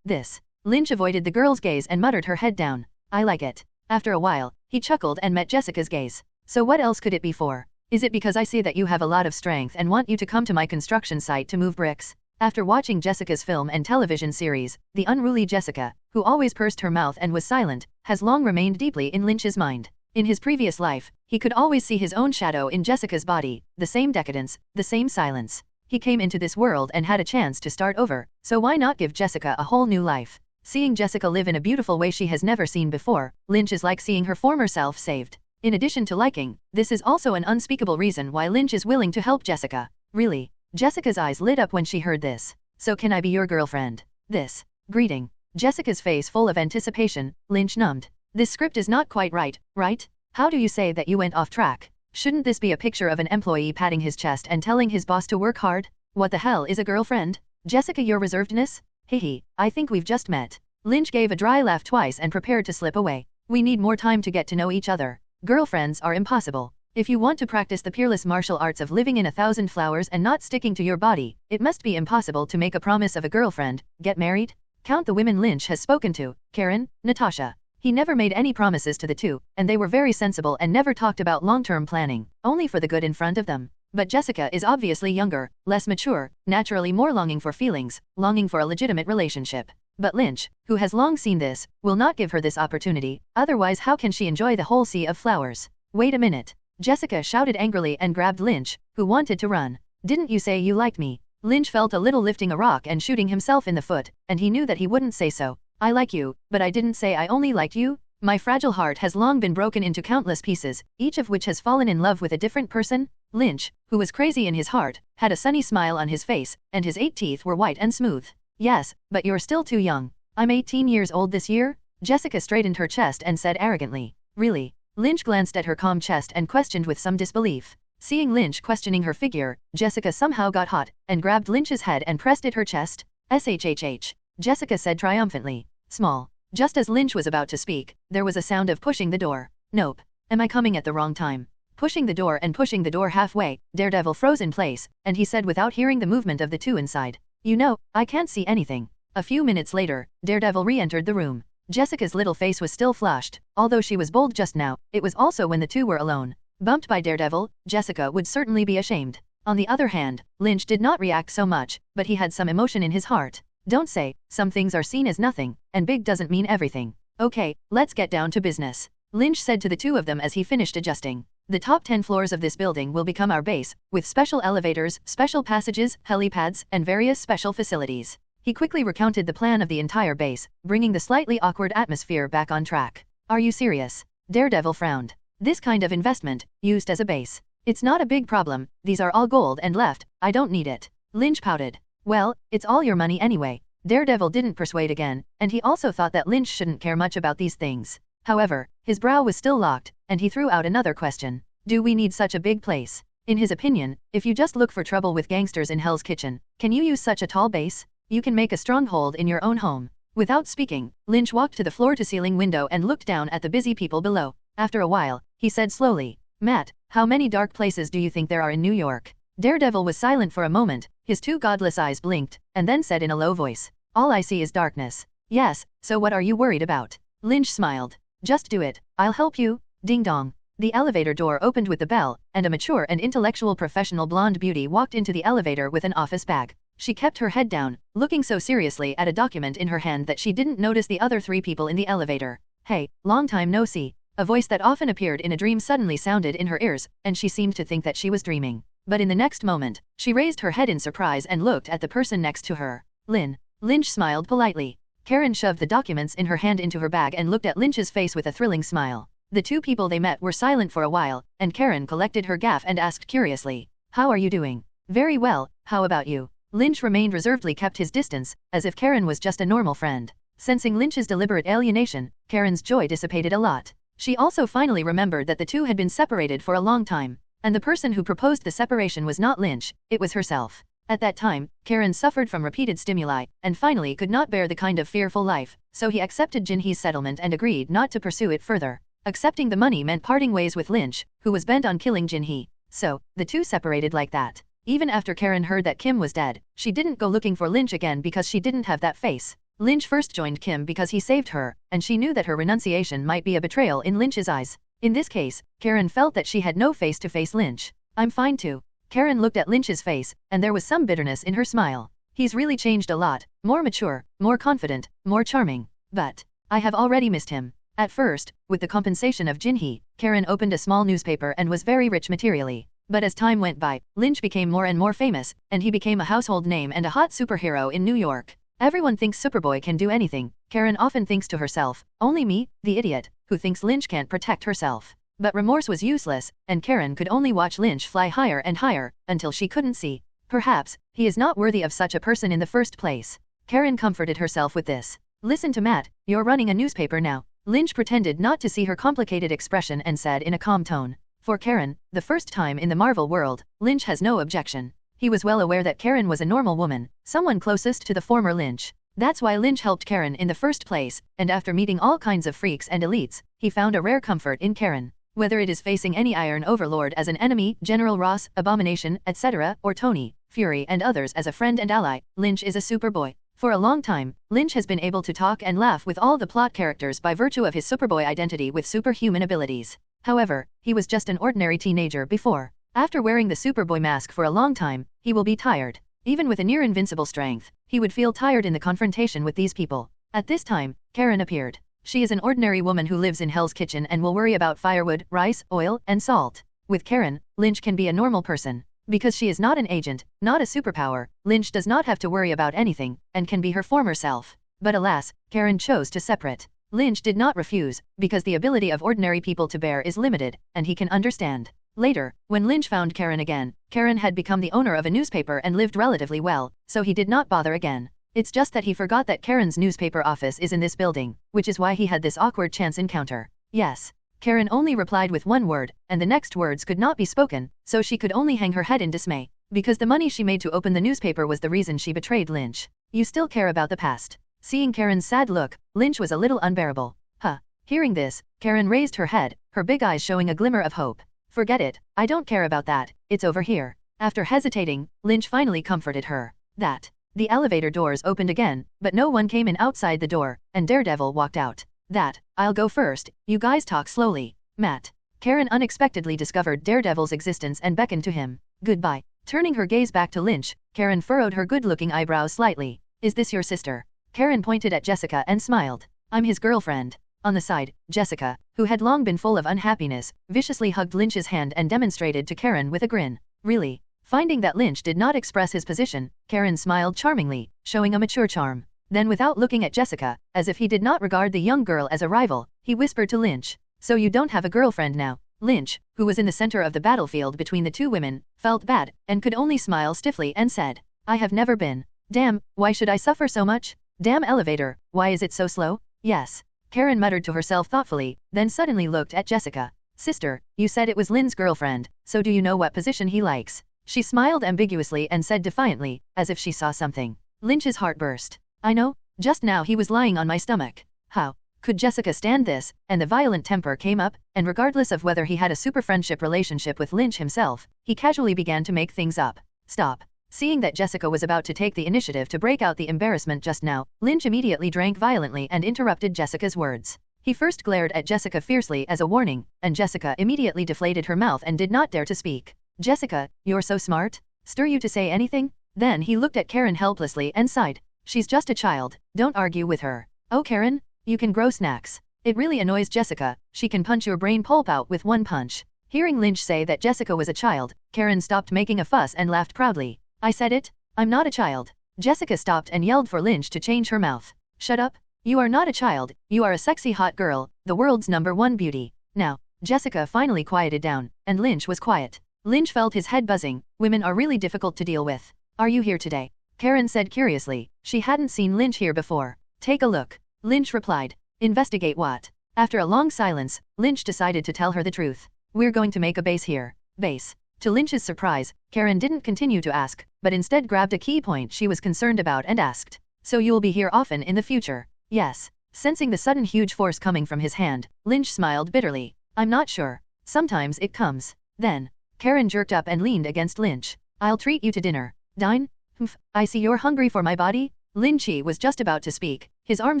This. Lynch avoided the girl's gaze and muttered her head down. "I like it." After a while, he chuckled and met Jessica's gaze. "So what else could it be for? Is it because I see that you have a lot of strength and want you to come to my construction site to move bricks?" After watching Jessica's film and television series, the unruly Jessica, who always pursed her mouth and was silent, has long remained deeply in Lynch's mind. In his previous life, he could always see his own shadow in Jessica's body, the same decadence, the same silence. He came into this world and had a chance to start over, so why not give Jessica a whole new life? Seeing Jessica live in a beautiful way she has never seen before, Lynch is like seeing her former self saved. In addition to liking, this is also an unspeakable reason why Lynch is willing to help Jessica. Really? Jessica's eyes lit up when she heard this. So can I be your girlfriend? This greeting. Jessica's face full of anticipation, Lynch numbed. This script is not quite right, right? How do you say that you went off track? Shouldn't this be a picture of an employee patting his chest and telling his boss to work hard? What the hell is a girlfriend? Jessica, your reservedness? Hehe, I think we've just met. Lynch gave a dry laugh twice and prepared to slip away. We need more time to get to know each other. Girlfriends are impossible. If you want to practice the peerless martial arts of living in 1,000 flowers and not sticking to your body, it must be impossible to make a promise of a girlfriend, get married? Count the women Lynch has spoken to, Karen, Natasha. He never made any promises to the two, and they were very sensible and never talked about long-term planning, only for the good in front of them. But Jessica is obviously younger, less mature, naturally more longing for feelings, longing for a legitimate relationship. But Lynch, who has long seen this, will not give her this opportunity, otherwise how can she enjoy the whole sea of flowers? Wait a minute. Jessica shouted angrily and grabbed Lynch, who wanted to run. Didn't you say you liked me? Lynch felt a little lifting a rock and shooting himself in the foot, and he knew that he wouldn't say so. I like you, but I didn't say I only liked you. My fragile heart has long been broken into countless pieces, each of which has fallen in love with a different person. Lynch, who was crazy in his heart, had a sunny smile on his face, and his 8 teeth were white and smooth. Yes, but you're still too young. I'm 18 years old this year? Jessica straightened her chest and said arrogantly. Really? Lynch glanced at her calm chest and questioned with some disbelief. Seeing Lynch questioning her figure, Jessica somehow got hot, and grabbed Lynch's head and pressed at her chest. SHHH. Jessica said triumphantly. Small. Just as Lynch was about to speak, there was a sound of pushing the door. Nope. Am I coming at the wrong time? Pushing the door halfway, Daredevil froze in place, and he said without hearing the movement of the two inside. You know, I can't see anything. A few minutes later, Daredevil re-entered the room. Jessica's little face was still flushed, although she was bold just now, it was also when the two were alone. Bumped by Daredevil, Jessica would certainly be ashamed. On the other hand, Lynch did not react so much, but he had some emotion in his heart. Don't say, some things are seen as nothing, and big doesn't mean everything. Okay, let's get down to business. Lynch said to the two of them as he finished adjusting. The top 10 floors of this building will become our base, with special elevators, special passages, helipads, and various special facilities. He quickly recounted the plan of the entire base, bringing the slightly awkward atmosphere back on track. Are you serious? Daredevil frowned. This kind of investment, used as a base. It's not a big problem, these are all gold and left, I don't need it. Lynch pouted. Well, it's all your money anyway. Daredevil didn't persuade again, and he also thought that Lynch shouldn't care much about these things. However, his brow was still locked, and he threw out another question. Do we need such a big place? In his opinion, if you just look for trouble with gangsters in Hell's Kitchen, can you use such a tall base? You can make a stronghold in your own home. Without speaking, Lynch walked to the floor-to-ceiling window and looked down at the busy people below. After a while, he said slowly, Matt, how many dark places do you think there are in New York? Daredevil was silent for a moment, his two godless eyes blinked, and then said in a low voice, all I see is darkness. Yes, so what are you worried about? Lynch smiled. Just do it, I'll help you. Ding dong. The elevator door opened with the bell, and a mature and intellectual professional blonde beauty walked into the elevator with an office bag. She kept her head down, looking so seriously at a document in her hand that she didn't notice the other 3 people in the elevator. Hey, long time no see. A voice that often appeared in a dream suddenly sounded in her ears, and she seemed to think that she was dreaming. But in the next moment, she raised her head in surprise and looked at the person next to her. Lynn. Lynch smiled politely. Karen shoved the documents in her hand into her bag and looked at Lynch's face with a thrilling smile. The 2 people they met were silent for a while, and Karen collected her gaff and asked curiously, how are you doing? Very well, how about you? Lynch remained reservedly kept his distance, as if Karen was just a normal friend. Sensing Lynch's deliberate alienation, Karen's joy dissipated a lot. She also finally remembered that the two had been separated for a long time. And the person who proposed the separation was not Lynch, it was herself. At that time, Karen suffered from repeated stimuli, and finally could not bear the kind of fearful life, so he accepted Jinhee's settlement and agreed not to pursue it further. Accepting the money meant parting ways with Lynch, who was bent on killing Jinhee. So, the two separated like that. Even after Karen heard that Kim was dead, she didn't go looking for Lynch again because she didn't have that face. Lynch first joined Kim because he saved her, and she knew that her renunciation might be a betrayal in Lynch's eyes. In this case, Karen felt that she had no face to face Lynch. I'm fine too. Karen looked at Lynch's face, and there was some bitterness in her smile. He's really changed a lot, more mature, more confident, more charming. But I have already missed him. At first, with the compensation of Jinhee, Karen opened a small newspaper and was very rich materially. But as time went by, Lynch became more and more famous, and he became a household name and a hot superhero in New York. Everyone thinks Superboy can do anything. Karen often thinks to herself, only me, the idiot, who thinks Lynch can't protect herself. But remorse was useless, and Karen could only watch Lynch fly higher and higher, until she couldn't see. Perhaps, he is not worthy of such a person in the first place. Karen comforted herself with this. Listen to Matt, you're running a newspaper now. Lynch pretended not to see her complicated expression and said in a calm tone. For Karen, the first time in the Marvel world, Lynch has no objection. He was well aware that Karen was a normal woman, someone closest to the former Lynch. That's why Lynch helped Karen in the first place, and after meeting all kinds of freaks and elites, he found a rare comfort in Karen. Whether it is facing any Iron Overlord as an enemy, General Ross, Abomination, etc., or Tony, Fury and others as a friend and ally, Lynch is a Superboy. For a long time, Lynch has been able to talk and laugh with all the plot characters by virtue of his Superboy identity with superhuman abilities. However, he was just an ordinary teenager before. After wearing the Superboy mask for a long time, he will be tired. Even with a near-invincible strength, he would feel tired in the confrontation with these people. At this time, Karen appeared. She is an ordinary woman who lives in Hell's Kitchen and will worry about firewood, rice, oil, and salt. With Karen, Lynch can be a normal person. Because she is not an agent, not a superpower, Lynch does not have to worry about anything, and can be her former self. But alas, Karen chose to separate. Lynch did not refuse, because the ability of ordinary people to bear is limited, and he can understand. Later, when Lynch found Karen again, Karen had become the owner of a newspaper and lived relatively well, so he did not bother again. It's just that he forgot that Karen's newspaper office is in this building, which is why he had this awkward chance encounter. Yes. Karen only replied with one word, and the next words could not be spoken, so she could only hang her head in dismay. Because the money she made to open the newspaper was the reason she betrayed Lynch. You still care about the past. Seeing Karen's sad look, Lynch was a little unbearable. Huh. Hearing this, Karen raised her head, her big eyes showing a glimmer of hope. Forget it, I don't care about that, it's over here. After hesitating, Lynch finally comforted her. That. The elevator doors opened again, but no one came in outside the door, and Daredevil walked out. That, I'll go first, you guys talk slowly. Matt. Karen unexpectedly discovered Daredevil's existence and beckoned to him. Goodbye. Turning her gaze back to Lynch, Karen furrowed her good-looking eyebrows slightly. Is this your sister? Karen pointed at Jessica and smiled. I'm his girlfriend. On the side, Jessica, who had long been full of unhappiness, viciously hugged Lynch's hand and demonstrated to Karen with a grin. Really? Finding that Lynch did not express his position, Karen smiled charmingly, showing a mature charm. Then without looking at Jessica, as if he did not regard the young girl as a rival, he whispered to Lynch. So you don't have a girlfriend now? Lynch, who was in the center of the battlefield between the two women, felt bad, and could only smile stiffly and said, I have never been. Damn, why should I suffer so much? Damn elevator, why is it so slow? Yes. Karen muttered to herself thoughtfully, then suddenly looked at Jessica. Sister, you said it was Lynn's girlfriend, so do you know what position he likes? She smiled ambiguously and said defiantly, as if she saw something. Lynch's heart burst. I know, just now he was lying on my stomach. How could Jessica stand this? And the violent temper came up, and regardless of whether he had a super friendship relationship with Lynch himself, he casually began to make things up. Stop. Seeing that Jessica was about to take the initiative to break out the embarrassment just now, Lynch immediately drank violently and interrupted Jessica's words. He first glared at Jessica fiercely as a warning, and Jessica immediately deflated her mouth and did not dare to speak. Jessica, you're so smart? Stir you to say anything? Then he looked at Karen helplessly and sighed. She's just a child, don't argue with her. Oh Karen, you can grow snacks. It really annoys Jessica, she can punch your brain pulp out with one punch. Hearing Lynch say that Jessica was a child, Karen stopped making a fuss and laughed proudly. I said it? I'm not a child. Jessica stopped and yelled for Lynch to change her mouth. Shut up. You are not a child, you are a sexy hot girl, the world's #1 beauty. Now, Jessica finally quieted down, and Lynch was quiet. Lynch felt his head buzzing. Women are really difficult to deal with. Are you here today? Karen said curiously. She hadn't seen Lynch here before. Take a look. Lynch replied. Investigate what? After a long silence, Lynch decided to tell her the truth. We're going to make a base here. Base. To Lynch's surprise, Karen didn't continue to ask, but instead grabbed a key point she was concerned about and asked. So you'll be here often in the future? Yes. Sensing the sudden huge force coming from his hand, Lynch smiled bitterly. I'm not sure. Sometimes it comes. Then, Karen jerked up and leaned against Lynch. I'll treat you to dinner. Dine? Humph, I see you're hungry for my body? Lynch was just about to speak. His arm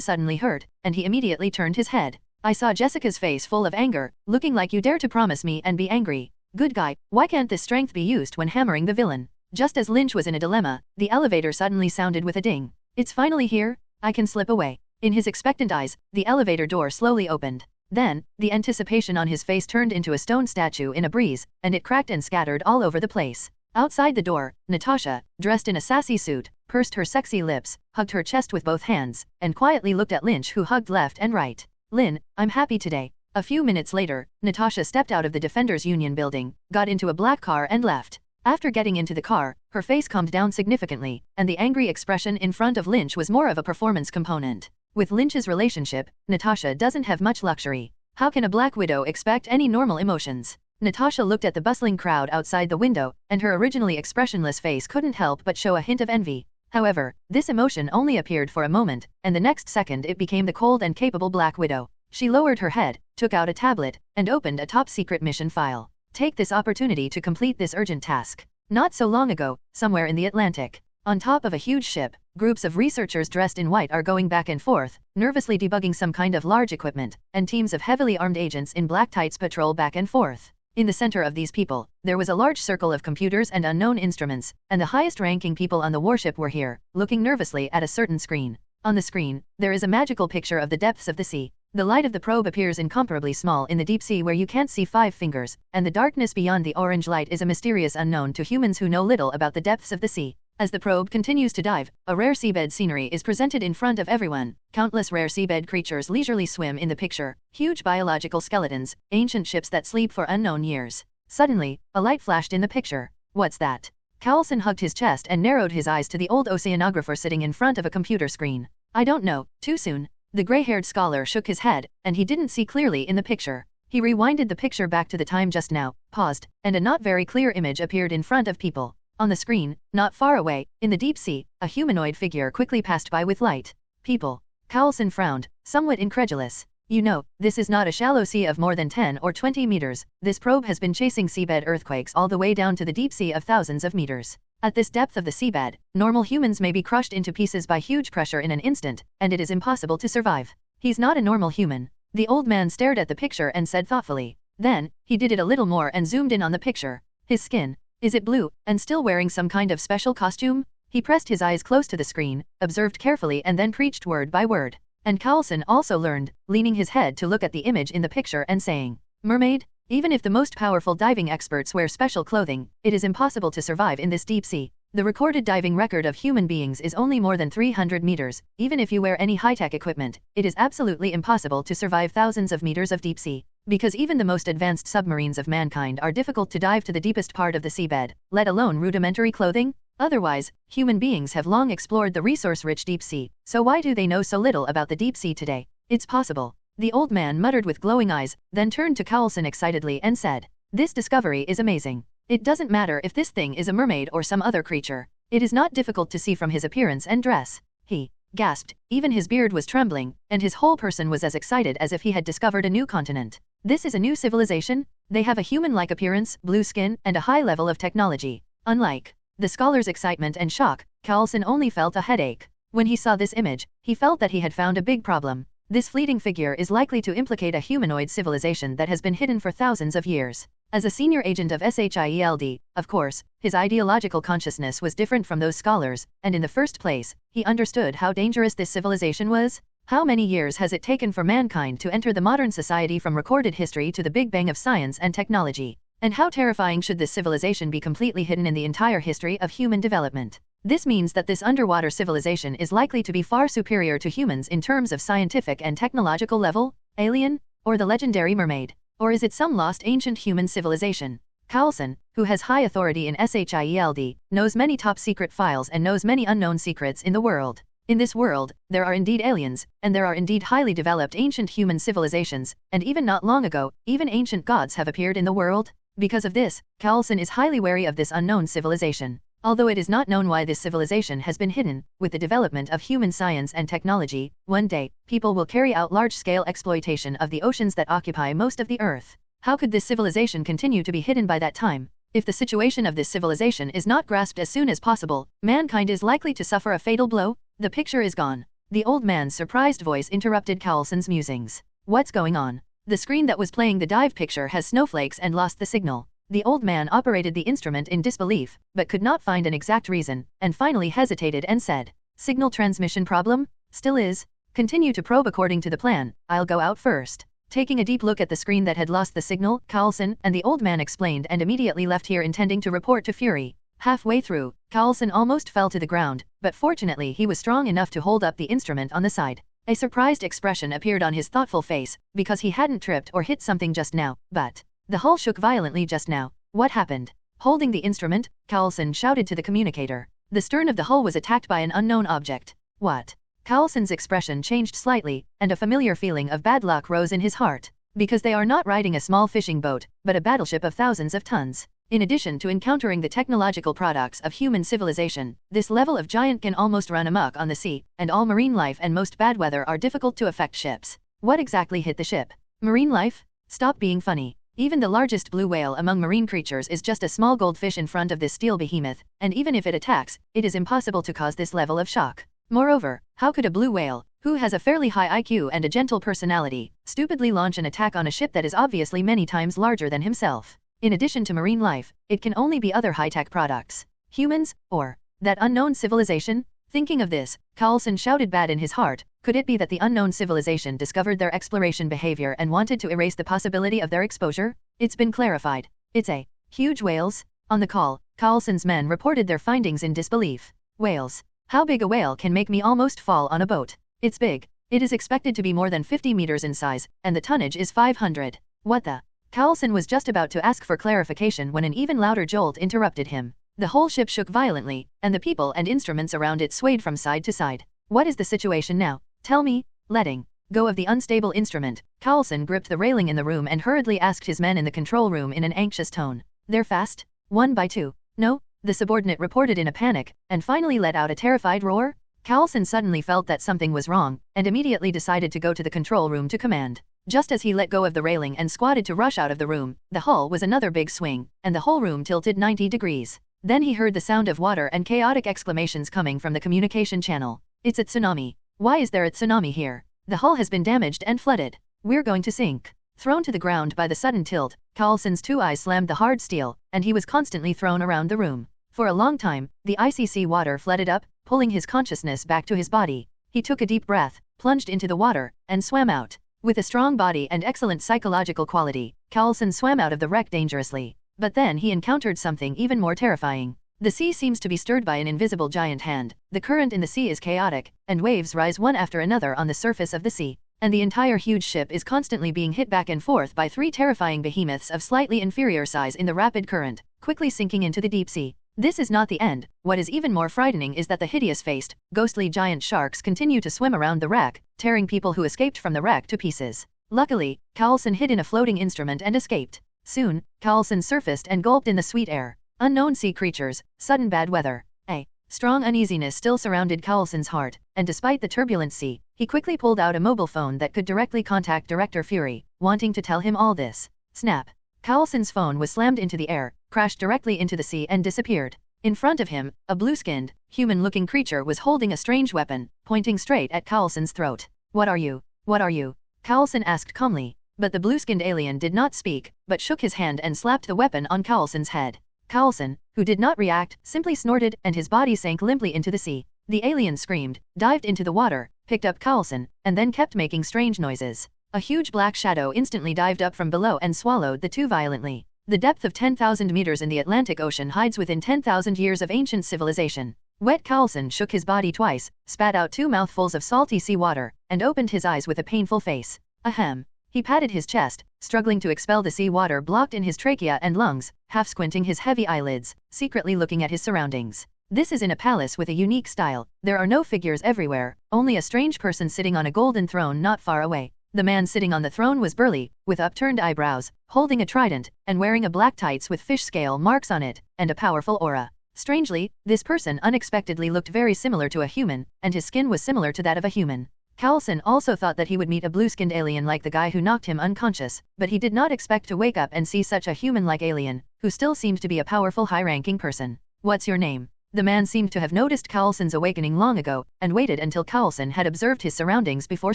suddenly hurt, and he immediately turned his head. I saw Jessica's face full of anger, looking like you dare to promise me and be angry. Good guy, why can't this strength be used when hammering the villain? Just as Lynch was in a dilemma, the elevator suddenly sounded with a ding. It's finally here? I can slip away. In his expectant eyes, the elevator door slowly opened. Then, the anticipation on his face turned into a stone statue in a breeze, and it cracked and scattered all over the place. Outside the door, Natasha, dressed in a sassy suit, pursed her sexy lips, hugged her chest with both hands, and quietly looked at Lynch, who hugged left and right. "Lynn, I'm happy today." A few minutes later, Natasha stepped out of the Defenders Union building, got into a black car and left. After getting into the car, her face calmed down significantly, and the angry expression in front of Lynch was more of a performance component. With Lynch's relationship, Natasha doesn't have much luxury. How can a Black Widow expect any normal emotions? Natasha looked at the bustling crowd outside the window, and her originally expressionless face couldn't help but show a hint of envy. However, this emotion only appeared for a moment, and the next second it became the cold and capable Black Widow. She lowered her head, took out a tablet, and opened a top-secret mission file. Take this opportunity to complete this urgent task. Not so long ago, somewhere in the Atlantic, on top of a huge ship, groups of researchers dressed in white are going back and forth, nervously debugging some kind of large equipment, and teams of heavily armed agents in black tights patrol back and forth. In the center of these people, there was a large circle of computers and unknown instruments, and the highest-ranking people on the warship were here, looking nervously at a certain screen. On the screen, there is a magical picture of the depths of the sea. The light of the probe appears incomparably small in the deep sea where you can't see 5 fingers, and the darkness beyond the orange light is a mysterious unknown to humans who know little about the depths of the sea. As the probe continues to dive, a rare seabed scenery is presented in front of everyone. Countless rare seabed creatures leisurely swim in the picture, huge biological skeletons, ancient ships that sleep for unknown years. Suddenly, a light flashed in the picture. What's that? Carlson hugged his chest and narrowed his eyes to the old oceanographer sitting in front of a computer screen. I don't know, too soon. The gray-haired scholar shook his head, and he didn't see clearly in the picture. He rewinded the picture back to the time just now, paused, and a not very clear image appeared in front of people. On the screen, not far away, in the deep sea, a humanoid figure quickly passed by with light. People. Carlson frowned, somewhat incredulous. You know, this is not a shallow sea of more than 10 or 20 meters. This probe has been chasing seabed earthquakes all the way down to the deep sea of thousands of meters. At this depth of the seabed, normal humans may be crushed into pieces by huge pressure in an instant, and it is impossible to survive. He's not a normal human. The old man stared at the picture and said thoughtfully. Then, he did it a little more and zoomed in on the picture. His skin. Is it blue, and still wearing some kind of special costume? He pressed his eyes close to the screen, observed carefully and then preached word by word. And Carlson also learned, leaning his head to look at the image in the picture and saying, "Mermaid? Even if the most powerful diving experts wear special clothing, it is impossible to survive in this deep sea. The recorded diving record of human beings is only more than 300 meters. Even if you wear any high-tech equipment, it is absolutely impossible to survive thousands of meters of deep sea. Because even the most advanced submarines of mankind are difficult to dive to the deepest part of the seabed, let alone rudimentary clothing. Otherwise, human beings have long explored the resource-rich deep sea, so why do they know so little about the deep sea today? It's possible." The old man muttered with glowing eyes, then turned to Carlson excitedly and said, "This discovery is amazing. It doesn't matter if this thing is a mermaid or some other creature. It is not difficult to see from his appearance and dress." He gasped, even his beard was trembling, and his whole person was as excited as if he had discovered a new continent. This is a new civilization? They have a human-like appearance, blue skin, and a high level of technology. Unlike the scholar's excitement and shock, Carlson only felt a headache. When he saw this image, he felt that he had found a big problem. This fleeting figure is likely to implicate a humanoid civilization that has been hidden for thousands of years. As a senior agent of SHIELD, of course, his ideological consciousness was different from those scholars, and in the first place, he understood how dangerous this civilization was. How many years has it taken for mankind to enter the modern society from recorded history to the Big Bang of science and technology? And how terrifying should this civilization be completely hidden in the entire history of human development? This means that this underwater civilization is likely to be far superior to humans in terms of scientific and technological level. Alien? Or the legendary mermaid? Or is it some lost ancient human civilization? Carlson, who has high authority in SHIELD, knows many top-secret files and knows many unknown secrets in the world. In this world, there are indeed aliens, and there are indeed highly developed ancient human civilizations, and even not long ago, even ancient gods have appeared in the world. Because of this, Carlson is highly wary of this unknown civilization. Although it is not known why this civilization has been hidden, with the development of human science and technology, one day, people will carry out large-scale exploitation of the oceans that occupy most of the Earth. How could this civilization continue to be hidden by that time? If the situation of this civilization is not grasped as soon as possible, mankind is likely to suffer a fatal blow. The picture is gone. The old man's surprised voice interrupted Carlson's musings. What's going on? The screen that was playing the dive picture has snowflakes and lost the signal. The old man operated the instrument in disbelief, but could not find an exact reason, and finally hesitated and said, "Signal transmission problem? Still is?" Continue to probe according to the plan, I'll go out first. Taking a deep look at the screen that had lost the signal, Carlson and the old man explained and immediately left here intending to report to Fury. Halfway through, Carlson almost fell to the ground, but fortunately he was strong enough to hold up the instrument on the side. A surprised expression appeared on his thoughtful face, because he hadn't tripped or hit something just now, but the hull shook violently just now. What happened? Holding the instrument, Carlson shouted to the communicator. The stern of the hull was attacked by an unknown object. What? Carlson's expression changed slightly, and a familiar feeling of bad luck rose in his heart. Because they are not riding a small fishing boat, but a battleship of thousands of tons. In addition to encountering the technological products of human civilization, this level of giant can almost run amok on the sea, and all marine life and most bad weather are difficult to affect ships. What exactly hit the ship? Marine life? Stop being funny. Even the largest blue whale among marine creatures is just a small goldfish in front of this steel behemoth, and even if it attacks, it is impossible to cause this level of shock. Moreover, how could a blue whale, who has a fairly high IQ and a gentle personality, stupidly launch an attack on a ship that is obviously many times larger than himself? In addition to marine life, it can only be other high-tech products. Humans, or that unknown civilization? Thinking of this, Carlson shouted bad in his heart. Could it be that the unknown civilization discovered their exploration behavior and wanted to erase the possibility of their exposure? It's been clarified. It's a huge whales. On the call, Carlson's men reported their findings in disbelief. Whales. How big a whale can make me almost fall on a boat? It's big. It is expected to be more than 50 meters in size, and the tonnage is 500. What the? Carlson was just about to ask for clarification when an even louder jolt interrupted him. The whole ship shook violently, and the people and instruments around it swayed from side to side. What is the situation now? Tell me. Letting go of the unstable instrument, Carlson gripped the railing in the room and hurriedly asked his men in the control room in an anxious tone. They're fast? 1 by 2. No? The subordinate reported in a panic, and finally let out a terrified roar. Carlson suddenly felt that something was wrong, and immediately decided to go to the control room to command. Just as he let go of the railing and squatted to rush out of the room, the hull was another big swing, and the whole room tilted 90 degrees. Then he heard the sound of water and chaotic exclamations coming from the communication channel. It's a tsunami. Why is there a tsunami here? The hull has been damaged and flooded. We're going to sink. Thrown to the ground by the sudden tilt, Carlson's 2 eyes slammed the hard steel, and he was constantly thrown around the room. For a long time, the icy sea water flooded up, pulling his consciousness back to his body. He took a deep breath, plunged into the water, and swam out. With a strong body and excellent psychological quality, Carlson swam out of the wreck dangerously. But then he encountered something even more terrifying. The sea seems to be stirred by an invisible giant hand. The current in the sea is chaotic, and waves rise one after another on the surface of the sea. And the entire huge ship is constantly being hit back and forth by 3 terrifying behemoths of slightly inferior size in the rapid current, quickly sinking into the deep sea. This is not the end. What is even more frightening is that the hideous-faced, ghostly giant sharks continue to swim around the wreck, tearing people who escaped from the wreck to pieces. Luckily, Carlson hid in a floating instrument and escaped. Soon, Carlson surfaced and gulped in the sweet air. Unknown sea creatures, sudden bad weather. A strong uneasiness still surrounded Carlson's heart, and despite the turbulent sea, he quickly pulled out a mobile phone that could directly contact Director Fury, wanting to tell him all this. Snap. Carlson's phone was slammed into the air, crashed directly into the sea and disappeared. In front of him, a blue-skinned, human-looking creature was holding a strange weapon, pointing straight at Carlson's throat. What are you? What are you? Carlson asked calmly. But the blue-skinned alien did not speak, but shook his hand and slapped the weapon on Carlson's head. Carlson, who did not react, simply snorted, and his body sank limply into the sea. The alien screamed, dived into the water, picked up Carlson, and then kept making strange noises. A huge black shadow instantly dived up from below and swallowed the two violently. The depth of 10,000 meters in the Atlantic Ocean hides within 10,000 years of ancient civilization. Wet Carlson shook his body twice, spat out 2 mouthfuls of salty seawater, and opened his eyes with a painful face. Ahem. He patted his chest, struggling to expel the sea water blocked in his trachea and lungs, half squinting his heavy eyelids, secretly looking at his surroundings. This is in a palace with a unique style. There are no figures everywhere, only a strange person sitting on a golden throne not far away. The man sitting on the throne was burly, with upturned eyebrows, holding a trident, and wearing a black tights with fish scale marks on it, and a powerful aura. Strangely, this person unexpectedly looked very similar to a human, and his skin was similar to that of a human. Carlson also thought that he would meet a blue-skinned alien like the guy who knocked him unconscious, but he did not expect to wake up and see such a human-like alien, who still seemed to be a powerful high-ranking person. What's your name? The man seemed to have noticed Carlson's awakening long ago, and waited until Carlson had observed his surroundings before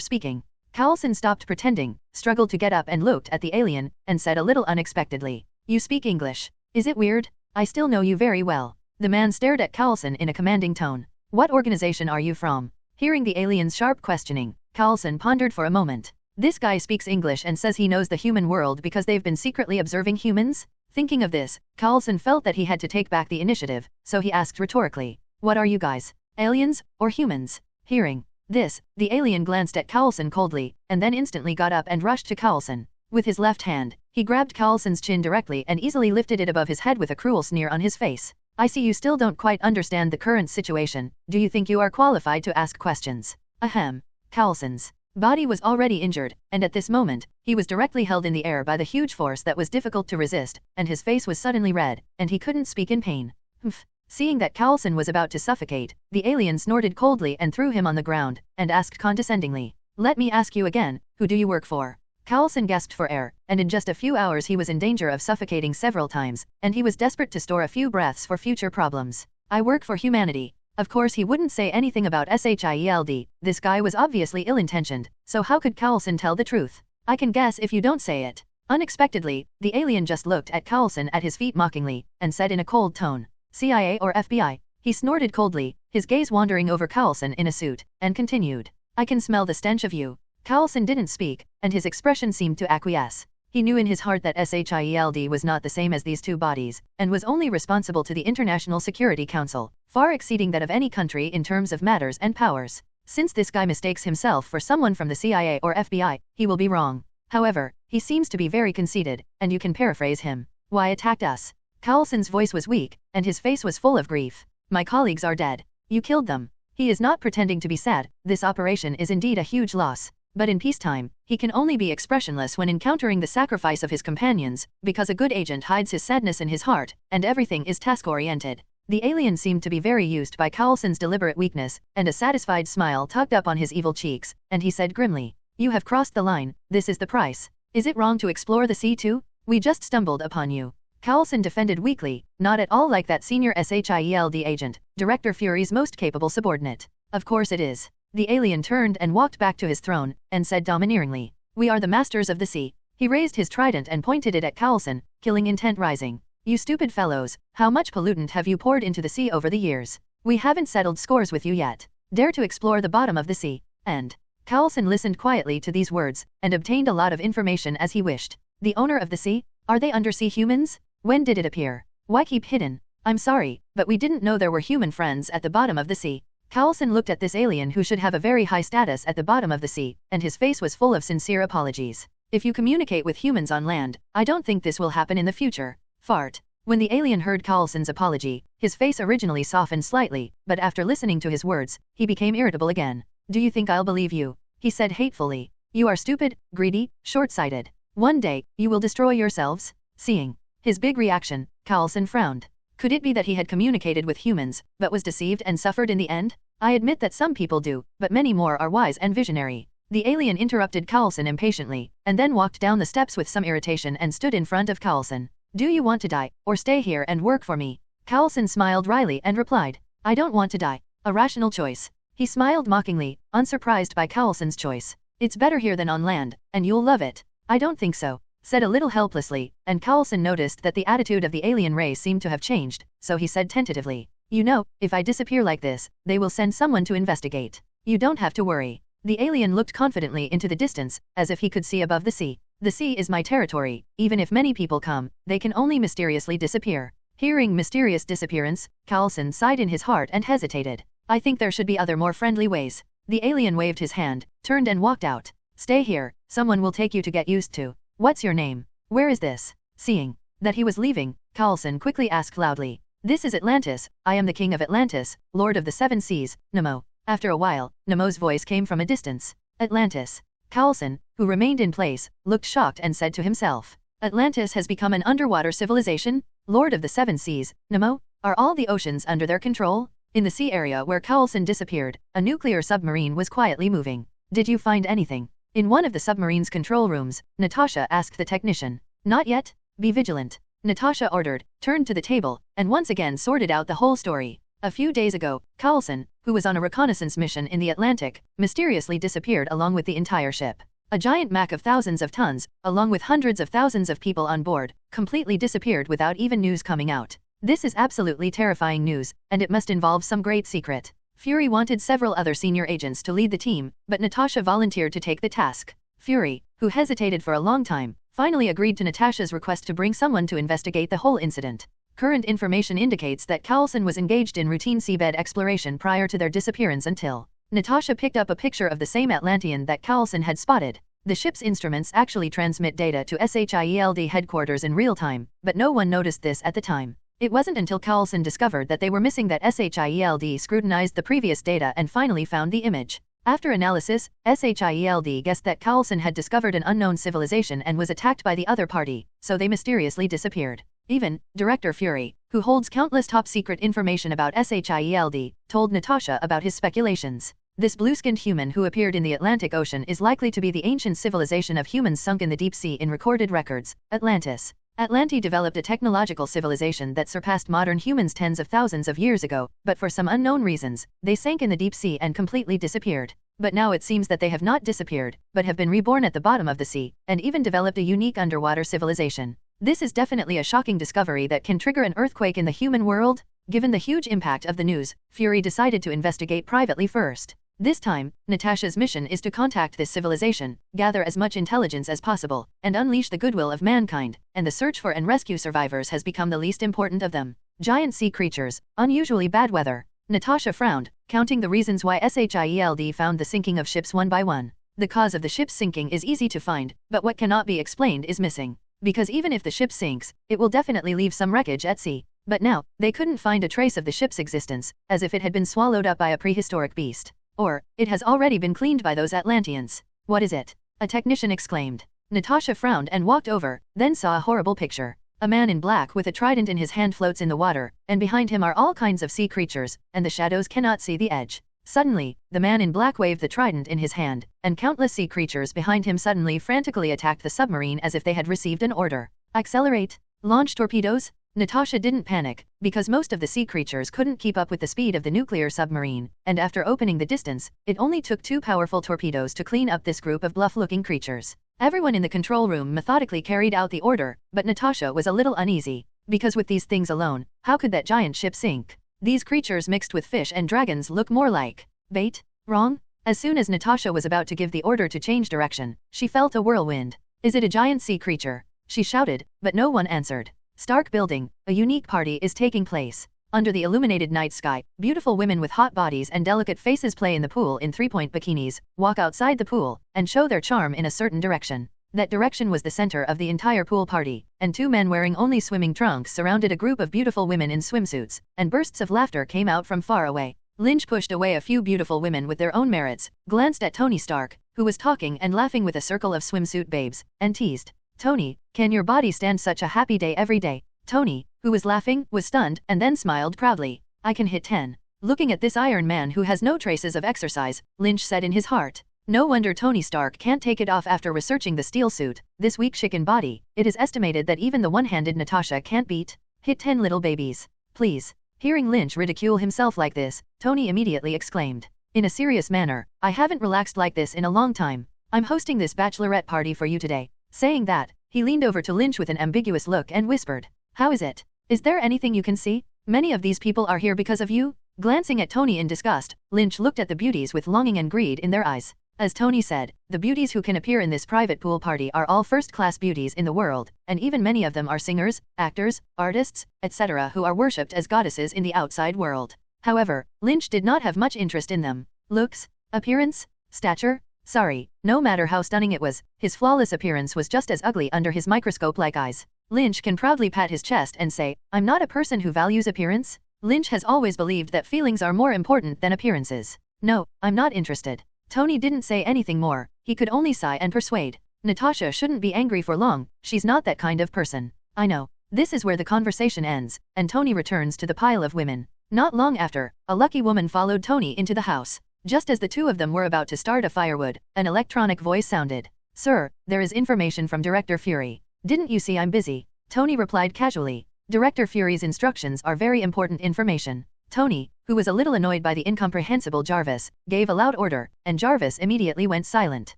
speaking. Carlson stopped pretending, struggled to get up and looked at the alien, and said a little unexpectedly, "You speak English. Is it weird? I still know you very well." The man stared at Carlson in a commanding tone. "What organization are you from?" Hearing the alien's sharp questioning, Carlson pondered for a moment. This guy speaks English and says he knows the human world because they've been secretly observing humans? Thinking of this, Carlson felt that he had to take back the initiative, so he asked rhetorically, "What are you guys? Aliens, or humans?" Hearing this, the alien glanced at Carlson coldly, and then instantly got up and rushed to Carlson. With his left hand, he grabbed Carlson's chin directly and easily lifted it above his head with a cruel sneer on his face. "I see you still don't quite understand the current situation. Do you think you are qualified to ask questions?" Ahem. Carlson's body was already injured, and at this moment, he was directly held in the air by the huge force that was difficult to resist, and his face was suddenly red, and he couldn't speak in pain. Humph. Seeing that Carlson was about to suffocate, the alien snorted coldly and threw him on the ground, and asked condescendingly, "Let me ask you again, who do you work for?" Carlson gasped for air, and in just a few hours he was in danger of suffocating several times, and he was desperate to store a few breaths for future problems. "I work for humanity." Of course he wouldn't say anything about SHIELD, this guy was obviously ill-intentioned, so how could Carlson tell the truth? "I can guess if you don't say it." Unexpectedly, the alien just looked at Carlson at his feet mockingly, and said in a cold tone, "CIA or FBI?" He snorted coldly, his gaze wandering over Carlson in a suit, and continued, "I can smell the stench of you." Carlson didn't speak, and his expression seemed to acquiesce. He knew in his heart that SHIELD was not the same as these two bodies, and was only responsible to the International Security Council, far exceeding that of any country in terms of matters and powers. Since this guy mistakes himself for someone from the CIA or FBI, he will be wrong. However, he seems to be very conceited, and you can paraphrase him. "Why attacked us?" Carlson's voice was weak, and his face was full of grief. "My colleagues are dead. You killed them." He is not pretending to be sad, this operation is indeed a huge loss. But in peacetime, he can only be expressionless when encountering the sacrifice of his companions, because a good agent hides his sadness in his heart, and everything is task-oriented. The alien seemed to be very used by Carlson's deliberate weakness, and a satisfied smile tugged up on his evil cheeks, and he said grimly, "You have crossed the line, this is the price. Is it wrong to explore the sea too? We just stumbled upon you." Carlson defended weakly, not at all like that senior SHIELD agent, Director Fury's most capable subordinate. "Of course it is." The alien turned and walked back to his throne, and said domineeringly, "We are the masters of the sea." He raised his trident and pointed it at Carlson, killing intent rising. "You stupid fellows, how much pollutant have you poured into the sea over the years? We haven't settled scores with you yet. Dare to explore the bottom of the sea." And Carlson listened quietly to these words, and obtained a lot of information as he wished. The owner of the sea? Are they undersea humans? When did it appear? Why keep hidden? "I'm sorry, but we didn't know there were human friends at the bottom of the sea." Carlson looked at this alien who should have a very high status at the bottom of the sea, and his face was full of sincere apologies. "If you communicate with humans on land, I don't think this will happen in the future." Fart. When the alien heard Carlson's apology, his face originally softened slightly, but after listening to his words, he became irritable again. "Do you think I'll believe you?" he said hatefully. "You are stupid, greedy, short-sighted. One day, you will destroy yourselves." Seeing his big reaction, Carlson frowned. Could it be that he had communicated with humans, but was deceived and suffered in the end? "I admit that some people do, but many more are wise and visionary." The alien interrupted Carlson impatiently, and then walked down the steps with some irritation and stood in front of Carlson. "Do you want to die, or stay here and work for me?" Carlson smiled wryly and replied, "I don't want to die." A rational choice. He smiled mockingly, unsurprised by Carlson's choice. "It's better here than on land, and you'll love it." "I don't think so," said a little helplessly, and Carlson noticed that the attitude of the alien race seemed to have changed, so he said tentatively, "You know, if I disappear like this, they will send someone to investigate. You don't have to worry." The alien looked confidently into the distance, as if he could see above the sea. "The sea is my territory. Even if many people come, they can only mysteriously disappear." Hearing mysterious disappearance, Carlson sighed in his heart and hesitated. "I think there should be other more friendly ways." The alien waved his hand, turned and walked out. "Stay here, someone will take you to get used to. What's your name? Where is this?" Seeing that he was leaving, Carlson quickly asked loudly, "This is Atlantis. I am the king of Atlantis, lord of the seven seas, Nemo." After a while, Nemo's voice came from a distance. "Atlantis." Carlson, who remained in place, looked shocked and said to himself, "Atlantis has become an underwater civilization? Lord of the seven seas, Nemo? Are all the oceans under their control?" In the sea area where Carlson disappeared, a nuclear submarine was quietly moving. "Did you find anything?" In one of the submarine's control rooms, Natasha asked the technician. "Not yet. Be vigilant," Natasha ordered, turned to the table, and once again sorted out the whole story. A few days ago, Carlson, who was on a reconnaissance mission in the Atlantic, mysteriously disappeared along with the entire ship. A giant Mac of thousands of tons, along with hundreds of thousands of people on board, completely disappeared without even news coming out. This is absolutely terrifying news, and it must involve some great secret. Fury wanted several other senior agents to lead the team, but Natasha volunteered to take the task. Fury, who hesitated for a long time, finally agreed to Natasha's request to bring someone to investigate the whole incident. Current information indicates that Coulson was engaged in routine seabed exploration prior to their disappearance until Natasha picked up a picture of the same Atlantean that Coulson had spotted. The ship's instruments actually transmit data to SHIELD headquarters in real time, but no one noticed this at the time. It wasn't until Coulson discovered that they were missing that SHIELD scrutinized the previous data and finally found the image. After analysis, SHIELD guessed that Coulson had discovered an unknown civilization and was attacked by the other party, so they mysteriously disappeared. Even, Director Fury, who holds countless top-secret information about SHIELD, told Natasha about his speculations. This blue-skinned human who appeared in the Atlantic Ocean is likely to be the ancient civilization of humans sunk in the deep sea in recorded records, Atlantis. Atlanti developed a technological civilization that surpassed modern humans tens of thousands of years ago, but for some unknown reasons, they sank in the deep sea and completely disappeared. But now it seems that they have not disappeared, but have been reborn at the bottom of the sea, and even developed a unique underwater civilization. This is definitely a shocking discovery that can trigger an earthquake in the human world. Given the huge impact of the news, Fury decided to investigate privately first. This time, Natasha's mission is to contact this civilization, gather as much intelligence as possible, and unleash the goodwill of mankind, and the search for and rescue survivors has become the least important of them. Giant sea creatures, unusually bad weather. Natasha frowned, counting the reasons why SHIELD found the sinking of ships one by one. The cause of the ship's sinking is easy to find, but what cannot be explained is missing. Because even if the ship sinks, it will definitely leave some wreckage at sea. But now, they couldn't find a trace of the ship's existence, as if it had been swallowed up by a prehistoric beast. Or, it has already been cleaned by those Atlanteans. What is it? A technician exclaimed. Natasha frowned and walked over, then saw a horrible picture. A man in black with a trident in his hand floats in the water, and behind him are all kinds of sea creatures, and the shadows cannot see the edge. Suddenly, the man in black waved the trident in his hand, and countless sea creatures behind him suddenly frantically attacked the submarine as if they had received an order. Accelerate! Launch torpedoes! Natasha didn't panic, because most of the sea creatures couldn't keep up with the speed of the nuclear submarine, and after opening the distance, it only took 2 powerful torpedoes to clean up this group of bluff-looking creatures. Everyone in the control room methodically carried out the order, but Natasha was a little uneasy, because with these things alone, how could that giant ship sink? These creatures mixed with fish and dragons look more like bait? Wrong? As soon as Natasha was about to give the order to change direction, she felt a whirlwind. Is it a giant sea creature? She shouted, but no one answered. Stark Building, a unique party is taking place. Under the illuminated night sky, beautiful women with hot bodies and delicate faces play in the pool in 3-point bikinis, walk outside the pool, and show their charm in a certain direction. That direction was the center of the entire pool party, and 2 men wearing only swimming trunks surrounded a group of beautiful women in swimsuits, and bursts of laughter came out from far away. Lynch pushed away a few beautiful women with their own merits, glanced at Tony Stark, who was talking and laughing with a circle of swimsuit babes, and teased, "Tony, can your body stand such a happy day every day?" Tony, who was laughing, was stunned, and then smiled proudly. "I can hit 10. Looking at this Iron Man who has no traces of exercise, Lynch said in his heart. No wonder Tony Stark can't take it off after researching the steel suit, this weak chicken body. It is estimated that even the one-handed Natasha can't beat. Hit 10 little babies. Please. Hearing Lynch ridicule himself like this, Tony immediately exclaimed. In a serious manner, I haven't relaxed like this in a long time. I'm hosting this bachelorette party for you today. Saying that, he leaned over to Lynch with an ambiguous look and whispered, "How is it? Is there anything you can see? Many of these people are here because of you?" Glancing at Tony in disgust, Lynch looked at the beauties with longing and greed in their eyes. As Tony said, the beauties who can appear in this private pool party are all first-class beauties in the world, and even many of them are singers, actors, artists, etc. who are worshipped as goddesses in the outside world. However, Lynch did not have much interest in them. Looks? Appearance? Stature? Sorry, no matter how stunning it was, his flawless appearance was just as ugly under his microscope-like eyes. Lynch can proudly pat his chest and say, "I'm not a person who values appearance." Lynch has always believed that feelings are more important than appearances. "No, I'm not interested." Tony didn't say anything more, he could only sigh and persuade. Natasha shouldn't be angry for long, she's not that kind of person. I know. This is where the conversation ends, and Tony returns to the pile of women. Not long after, a lucky woman followed Tony into the house. Just as the two of them were about to start a firewood, an electronic voice sounded. "Sir, there is information from Director Fury. Didn't you see I'm busy?" Tony replied casually. Director Fury's instructions are very important information. Tony, who was a little annoyed by the incomprehensible Jarvis, gave a loud order, and Jarvis immediately went silent.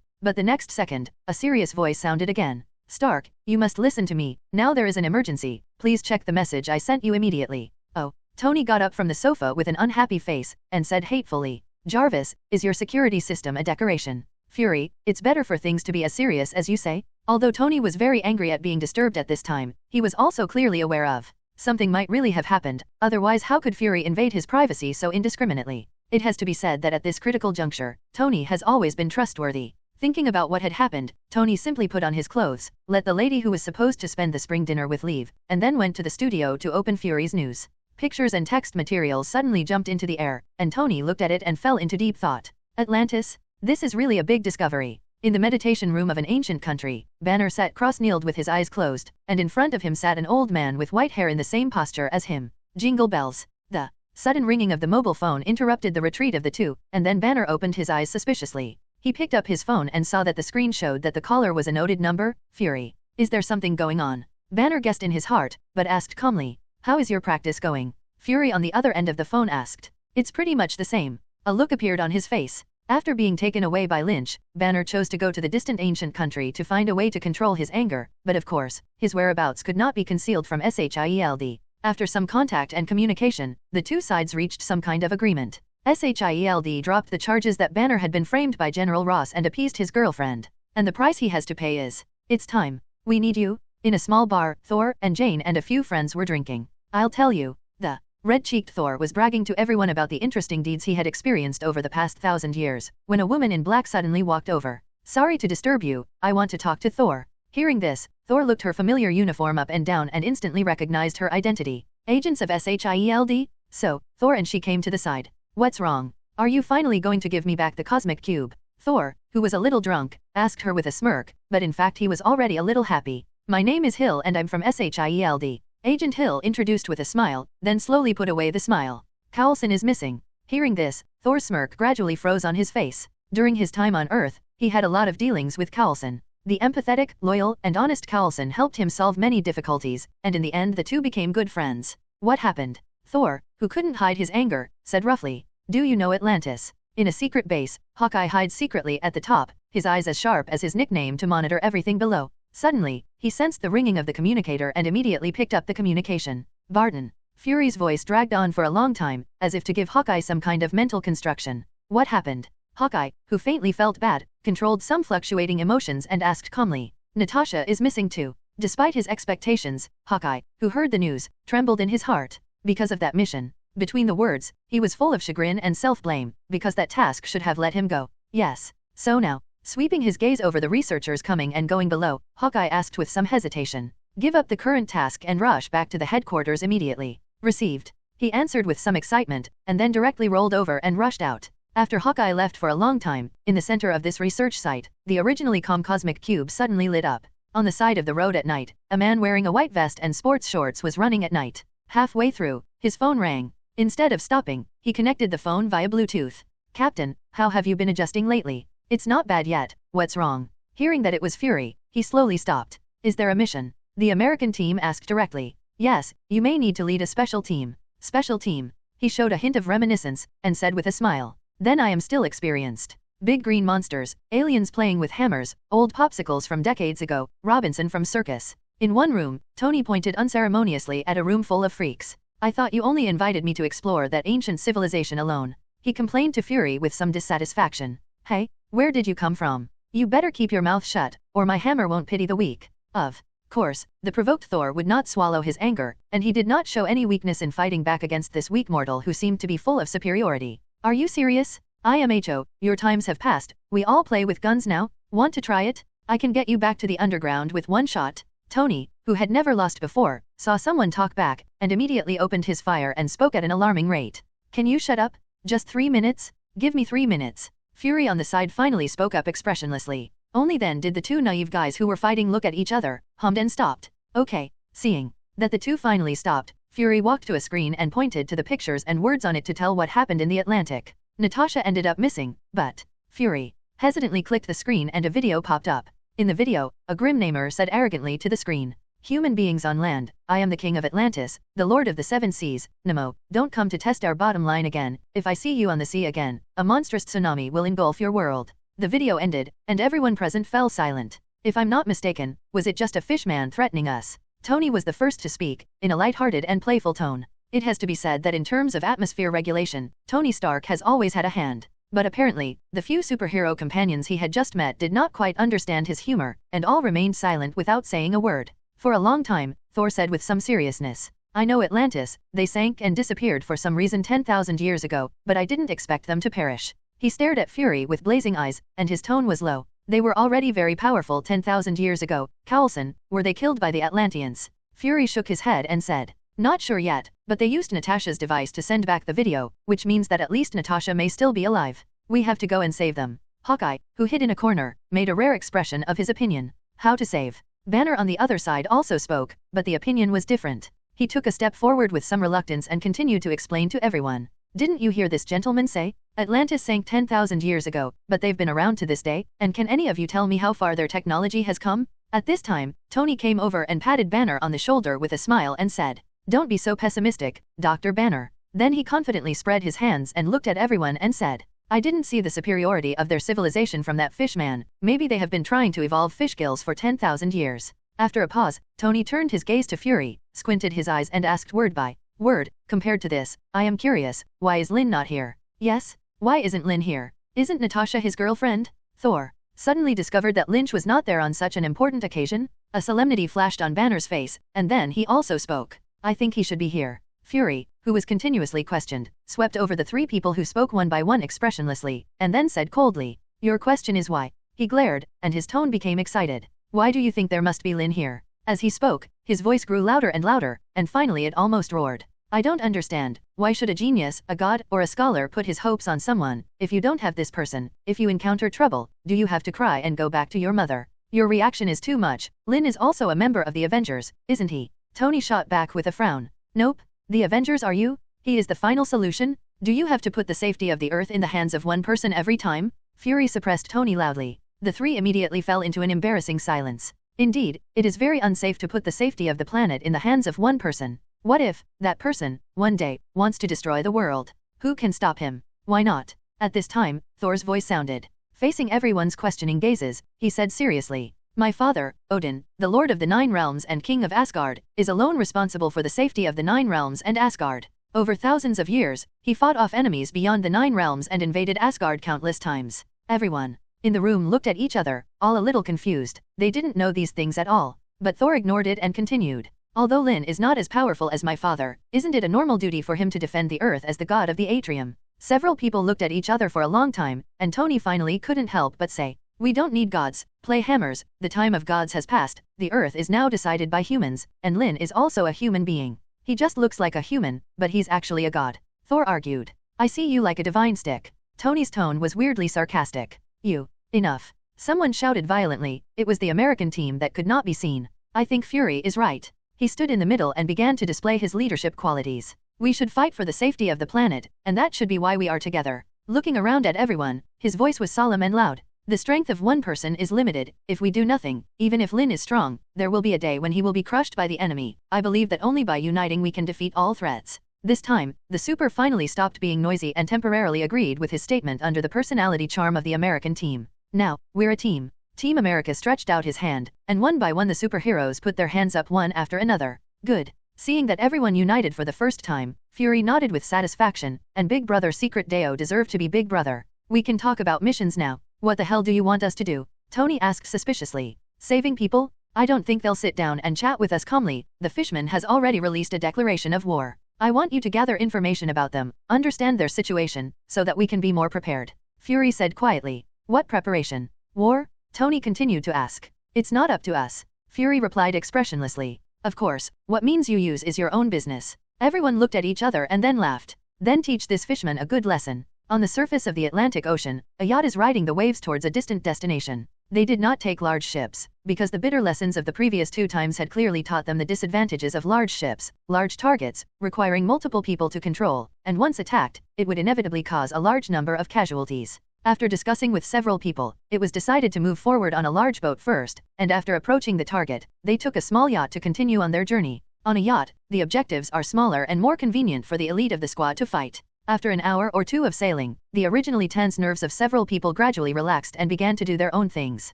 But the next second, a serious voice sounded again. "Stark, you must listen to me. Now there is an emergency. Please check the message I sent you immediately." "Oh, Tony got up from the sofa with an unhappy face, and said hatefully, "Jarvis, is your security system a decoration? Fury, it's better for things to be as serious as you say?" Although Tony was very angry at being disturbed at this time, he was also clearly aware of something might really have happened, otherwise how could Fury invade his privacy so indiscriminately? It has to be said that at this critical juncture, Tony has always been trustworthy. Thinking about what had happened, Tony simply put on his clothes, let the lady who was supposed to spend the spring dinner with leave, and then went to the studio to open Fury's news. Pictures and text materials suddenly jumped into the air, and Tony looked at it and fell into deep thought. Atlantis? This is really a big discovery. In the meditation room of an ancient country, Banner sat cross-kneeled with his eyes closed, and in front of him sat an old man with white hair in the same posture as him. Jingle bells. The sudden ringing of the mobile phone interrupted the retreat of the two, and then Banner opened his eyes suspiciously. He picked up his phone and saw that the screen showed that the caller was a noted number, Fury. Is there something going on? Banner guessed in his heart, but asked calmly, "How is your practice going?" Fury on the other end of the phone asked, "It's pretty much the same." A look appeared on his face. After being taken away by Lynch, Banner chose to go to the distant ancient country to find a way to control his anger, but of course, his whereabouts could not be concealed from SHIELD. After some contact and communication, the two sides reached some kind of agreement. SHIELD dropped the charges that Banner had been framed by General Ross and appeased his girlfriend. And the price he has to pay is, "It's time. We need you." In a small bar, Thor and Jane and a few friends were drinking. "I'll tell you." The red-cheeked Thor was bragging to everyone about the interesting deeds he had experienced over the past 1,000 years, when a woman in black suddenly walked over. "Sorry to disturb you, I want to talk to Thor." Hearing this, Thor looked her familiar uniform up and down and instantly recognized her identity. Agents of SHIELD? So, Thor and she came to the side. "What's wrong? Are you finally going to give me back the cosmic cube?" Thor, who was a little drunk, asked her with a smirk, but in fact he was already a little happy. "My name is Hill and I'm from SHIELD. Agent Hill introduced with a smile, then slowly put away the smile. "Coulson is missing." Hearing this, Thor's smirk gradually froze on his face. During his time on Earth, he had a lot of dealings with Coulson. The empathetic, loyal, and honest Coulson helped him solve many difficulties, and in the end the two became good friends. "What happened?" Thor, who couldn't hide his anger, said roughly. "Do you know Atlantis?" In a secret base, Hawkeye hides secretly at the top, his eyes as sharp as his nickname to monitor everything below. Suddenly, he sensed the ringing of the communicator and immediately picked up the communication. "Barton." Fury's voice dragged on for a long time, as if to give Hawkeye some kind of mental construction. "What happened?" Hawkeye, who faintly felt bad, controlled some fluctuating emotions and asked calmly. "Natasha is missing too." Despite his expectations, Hawkeye, who heard the news, trembled in his heart. Because of that mission. Between the words, he was full of chagrin and self-blame, because that task should have let him go. "Yes. So now." Sweeping his gaze over the researchers coming and going below, Hawkeye asked with some hesitation. "Give up the current task and rush back to the headquarters immediately." "Received." He answered with some excitement, and then directly rolled over and rushed out. After Hawkeye left for a long time, in the center of this research site, the originally calm cosmic cube suddenly lit up. On the side of the road at night, a man wearing a white vest and sports shorts was running at night. Halfway through, his phone rang. Instead of stopping, he connected the phone via Bluetooth. "Captain, how have you been adjusting lately?" "It's not bad yet. What's wrong?" Hearing that it was Fury, he slowly stopped. "Is there a mission?" The American team asked directly. "Yes, you may need to lead a special team." "Special team?" He showed a hint of reminiscence, and said with a smile. "Then I am still experienced. Big green monsters, aliens playing with hammers, old popsicles from decades ago, Robinson from Circus." In one room, Tony pointed unceremoniously at a room full of freaks. "I thought you only invited me to explore that ancient civilization alone." He complained to Fury with some dissatisfaction. "Hey, where did you come from? You better keep your mouth shut, or my hammer won't pity the weak." Of course, the provoked Thor would not swallow his anger, and he did not show any weakness in fighting back against this weak mortal who seemed to be full of superiority. "Are you serious? IMHO, your times have passed, we all play with guns now? Want to try it? I can get you back to the underground with one shot." Tony, who had never lost before, saw someone talk back, and immediately opened his fire and spoke at an alarming rate. "Can you shut up? Just 3 minutes? Give me 3 minutes." Fury on the side finally spoke up expressionlessly. Only then did the two naive guys who were fighting look at each other, hummed and stopped. "Okay." Seeing that the two finally stopped, Fury walked to a screen and pointed to the pictures and words on it to tell what happened in the Atlantic. Natasha ended up missing, but Fury hesitantly clicked the screen and a video popped up. In the video, a grim namer said arrogantly to the screen, "Human beings on land, I am the king of Atlantis, the lord of the seven seas, Nemo, don't come to test our bottom line again, if I see you on the sea again, a monstrous tsunami will engulf your world." The video ended, and everyone present fell silent. "If I'm not mistaken, was it just a fish man threatening us?" Tony was the first to speak, in a light-hearted and playful tone. It has to be said that in terms of atmosphere regulation, Tony Stark has always had a hand. But apparently, the few superhero companions he had just met did not quite understand his humor, and all remained silent without saying a word. For a long time, Thor said with some seriousness, I know Atlantis, they sank and disappeared for some reason 10,000 years ago, but I didn't expect them to perish. He stared at Fury with blazing eyes, and his tone was low. They were already very powerful 10,000 years ago. Coulson, were they killed by the Atlanteans? Fury shook his head and said, not sure yet, but they used Natasha's device to send back the video, which means that at least Natasha may still be alive. We have to go and save them. Hawkeye, who hid in a corner, made a rare expression of his opinion. How to save? Banner on the other side also spoke, but the opinion was different. He took a step forward with some reluctance and continued to explain to everyone. Didn't you hear this gentleman say? Atlantis sank 10,000 years ago, but they've been around to this day, and can any of you tell me how far their technology has come? At this time, Tony came over and patted Banner on the shoulder with a smile and said, don't be so pessimistic, Dr. Banner. Then he confidently spread his hands and looked at everyone and said, I didn't see the superiority of their civilization from that fish man. Maybe they have been trying to evolve fish gills for 10,000 years. After a pause, Tony turned his gaze to Fury, squinted his eyes and asked word by word, compared to this, I am curious, why is Lynn not here? Yes? Why isn't Lynn here? Isn't Natasha his girlfriend? Thor suddenly discovered that Lynch was not there on such an important occasion. A solemnity flashed on Banner's face, and then he also spoke. I think he should be here. Fury, who was continuously questioned, swept over the three people who spoke one by one expressionlessly, and then said coldly, your question is why? He glared, and his tone became excited. Why do you think there must be Lynn here? As he spoke, his voice grew louder, and finally it almost roared. I don't understand. Why should a genius, a god, or a scholar put his hopes on someone, if you don't have this person? If you encounter trouble, do you have to cry and go back to your mother? Your reaction is too much. Lynn is also a member of the Avengers, isn't he? Tony shot back with a frown. Nope. The Avengers are you? He is the final solution? Do you have to put the safety of the Earth in the hands of one person every time? Fury suppressed Tony loudly. The three immediately fell into an embarrassing silence. Indeed, it is very unsafe to put the safety of the planet in the hands of one person. What if, that person, one day, wants to destroy the world? Who can stop him? Why not? At this time, Thor's voice sounded. Facing everyone's questioning gazes, he said seriously, my father, Odin, the Lord of the Nine Realms and King of Asgard, is alone responsible for the safety of the Nine Realms and Asgard. Over thousands of years, he fought off enemies beyond the Nine Realms and invaded Asgard countless times. Everyone in the room looked at each other, all a little confused. They didn't know these things at all. But Thor ignored it and continued. Although Lynn is not as powerful as my father, isn't it a normal duty for him to defend the Earth as the god of the Atrium? Several people looked at each other for a long time, and Tony finally couldn't help but say, we don't need gods, play hammers, the time of gods has passed, the Earth is now decided by humans, and Lynn is also a human being. He just looks like a human, but he's actually a god. Thor argued. I see you like a divine stick. Tony's tone was weirdly sarcastic. You. Enough. Someone shouted violently. It was the American team that could not be seen. I think Fury is right. He stood in the middle and began to display his leadership qualities. We should fight for the safety of the planet, and that should be why we are together. Looking around at everyone, his voice was solemn and loud. The strength of one person is limited. If we do nothing, even if Lynn is strong, there will be a day when he will be crushed by the enemy. I believe that only by uniting we can defeat all threats. This time, the super finally stopped being noisy and temporarily agreed with his statement under the personality charm of the American team. Now, we're a team. Team America stretched out his hand, and one by one the superheroes put their hands up one after another. Good. Seeing that everyone united for the first time, Fury nodded with satisfaction, and Big Brother Secret Deo deserved to be Big Brother. We can talk about missions now. What the hell do you want us to do? Tony asked suspiciously. Saving people? I don't think they'll sit down and chat with us calmly. The fishman has already released a declaration of war. I want you to gather information about them, understand their situation, so that we can be more prepared. Fury said quietly. What preparation? War? Tony continued to ask. It's not up to us. Fury replied expressionlessly. Of course, what means you use is your own business. Everyone looked at each other and then laughed. Then teach this fishman a good lesson. On the surface of the Atlantic Ocean, a yacht is riding the waves towards a distant destination. They did not take large ships, because the bitter lessons of the previous 2 times had clearly taught them the disadvantages of large ships, large targets, requiring multiple people to control, and once attacked, it would inevitably cause a large number of casualties. After discussing with several people, it was decided to move forward on a large boat first, and after approaching the target, they took a small yacht to continue on their journey. On a yacht, the objectives are smaller and more convenient for the elite of the squad to fight. After an hour or 2 of sailing, the originally tense nerves of several people gradually relaxed and began to do their own things.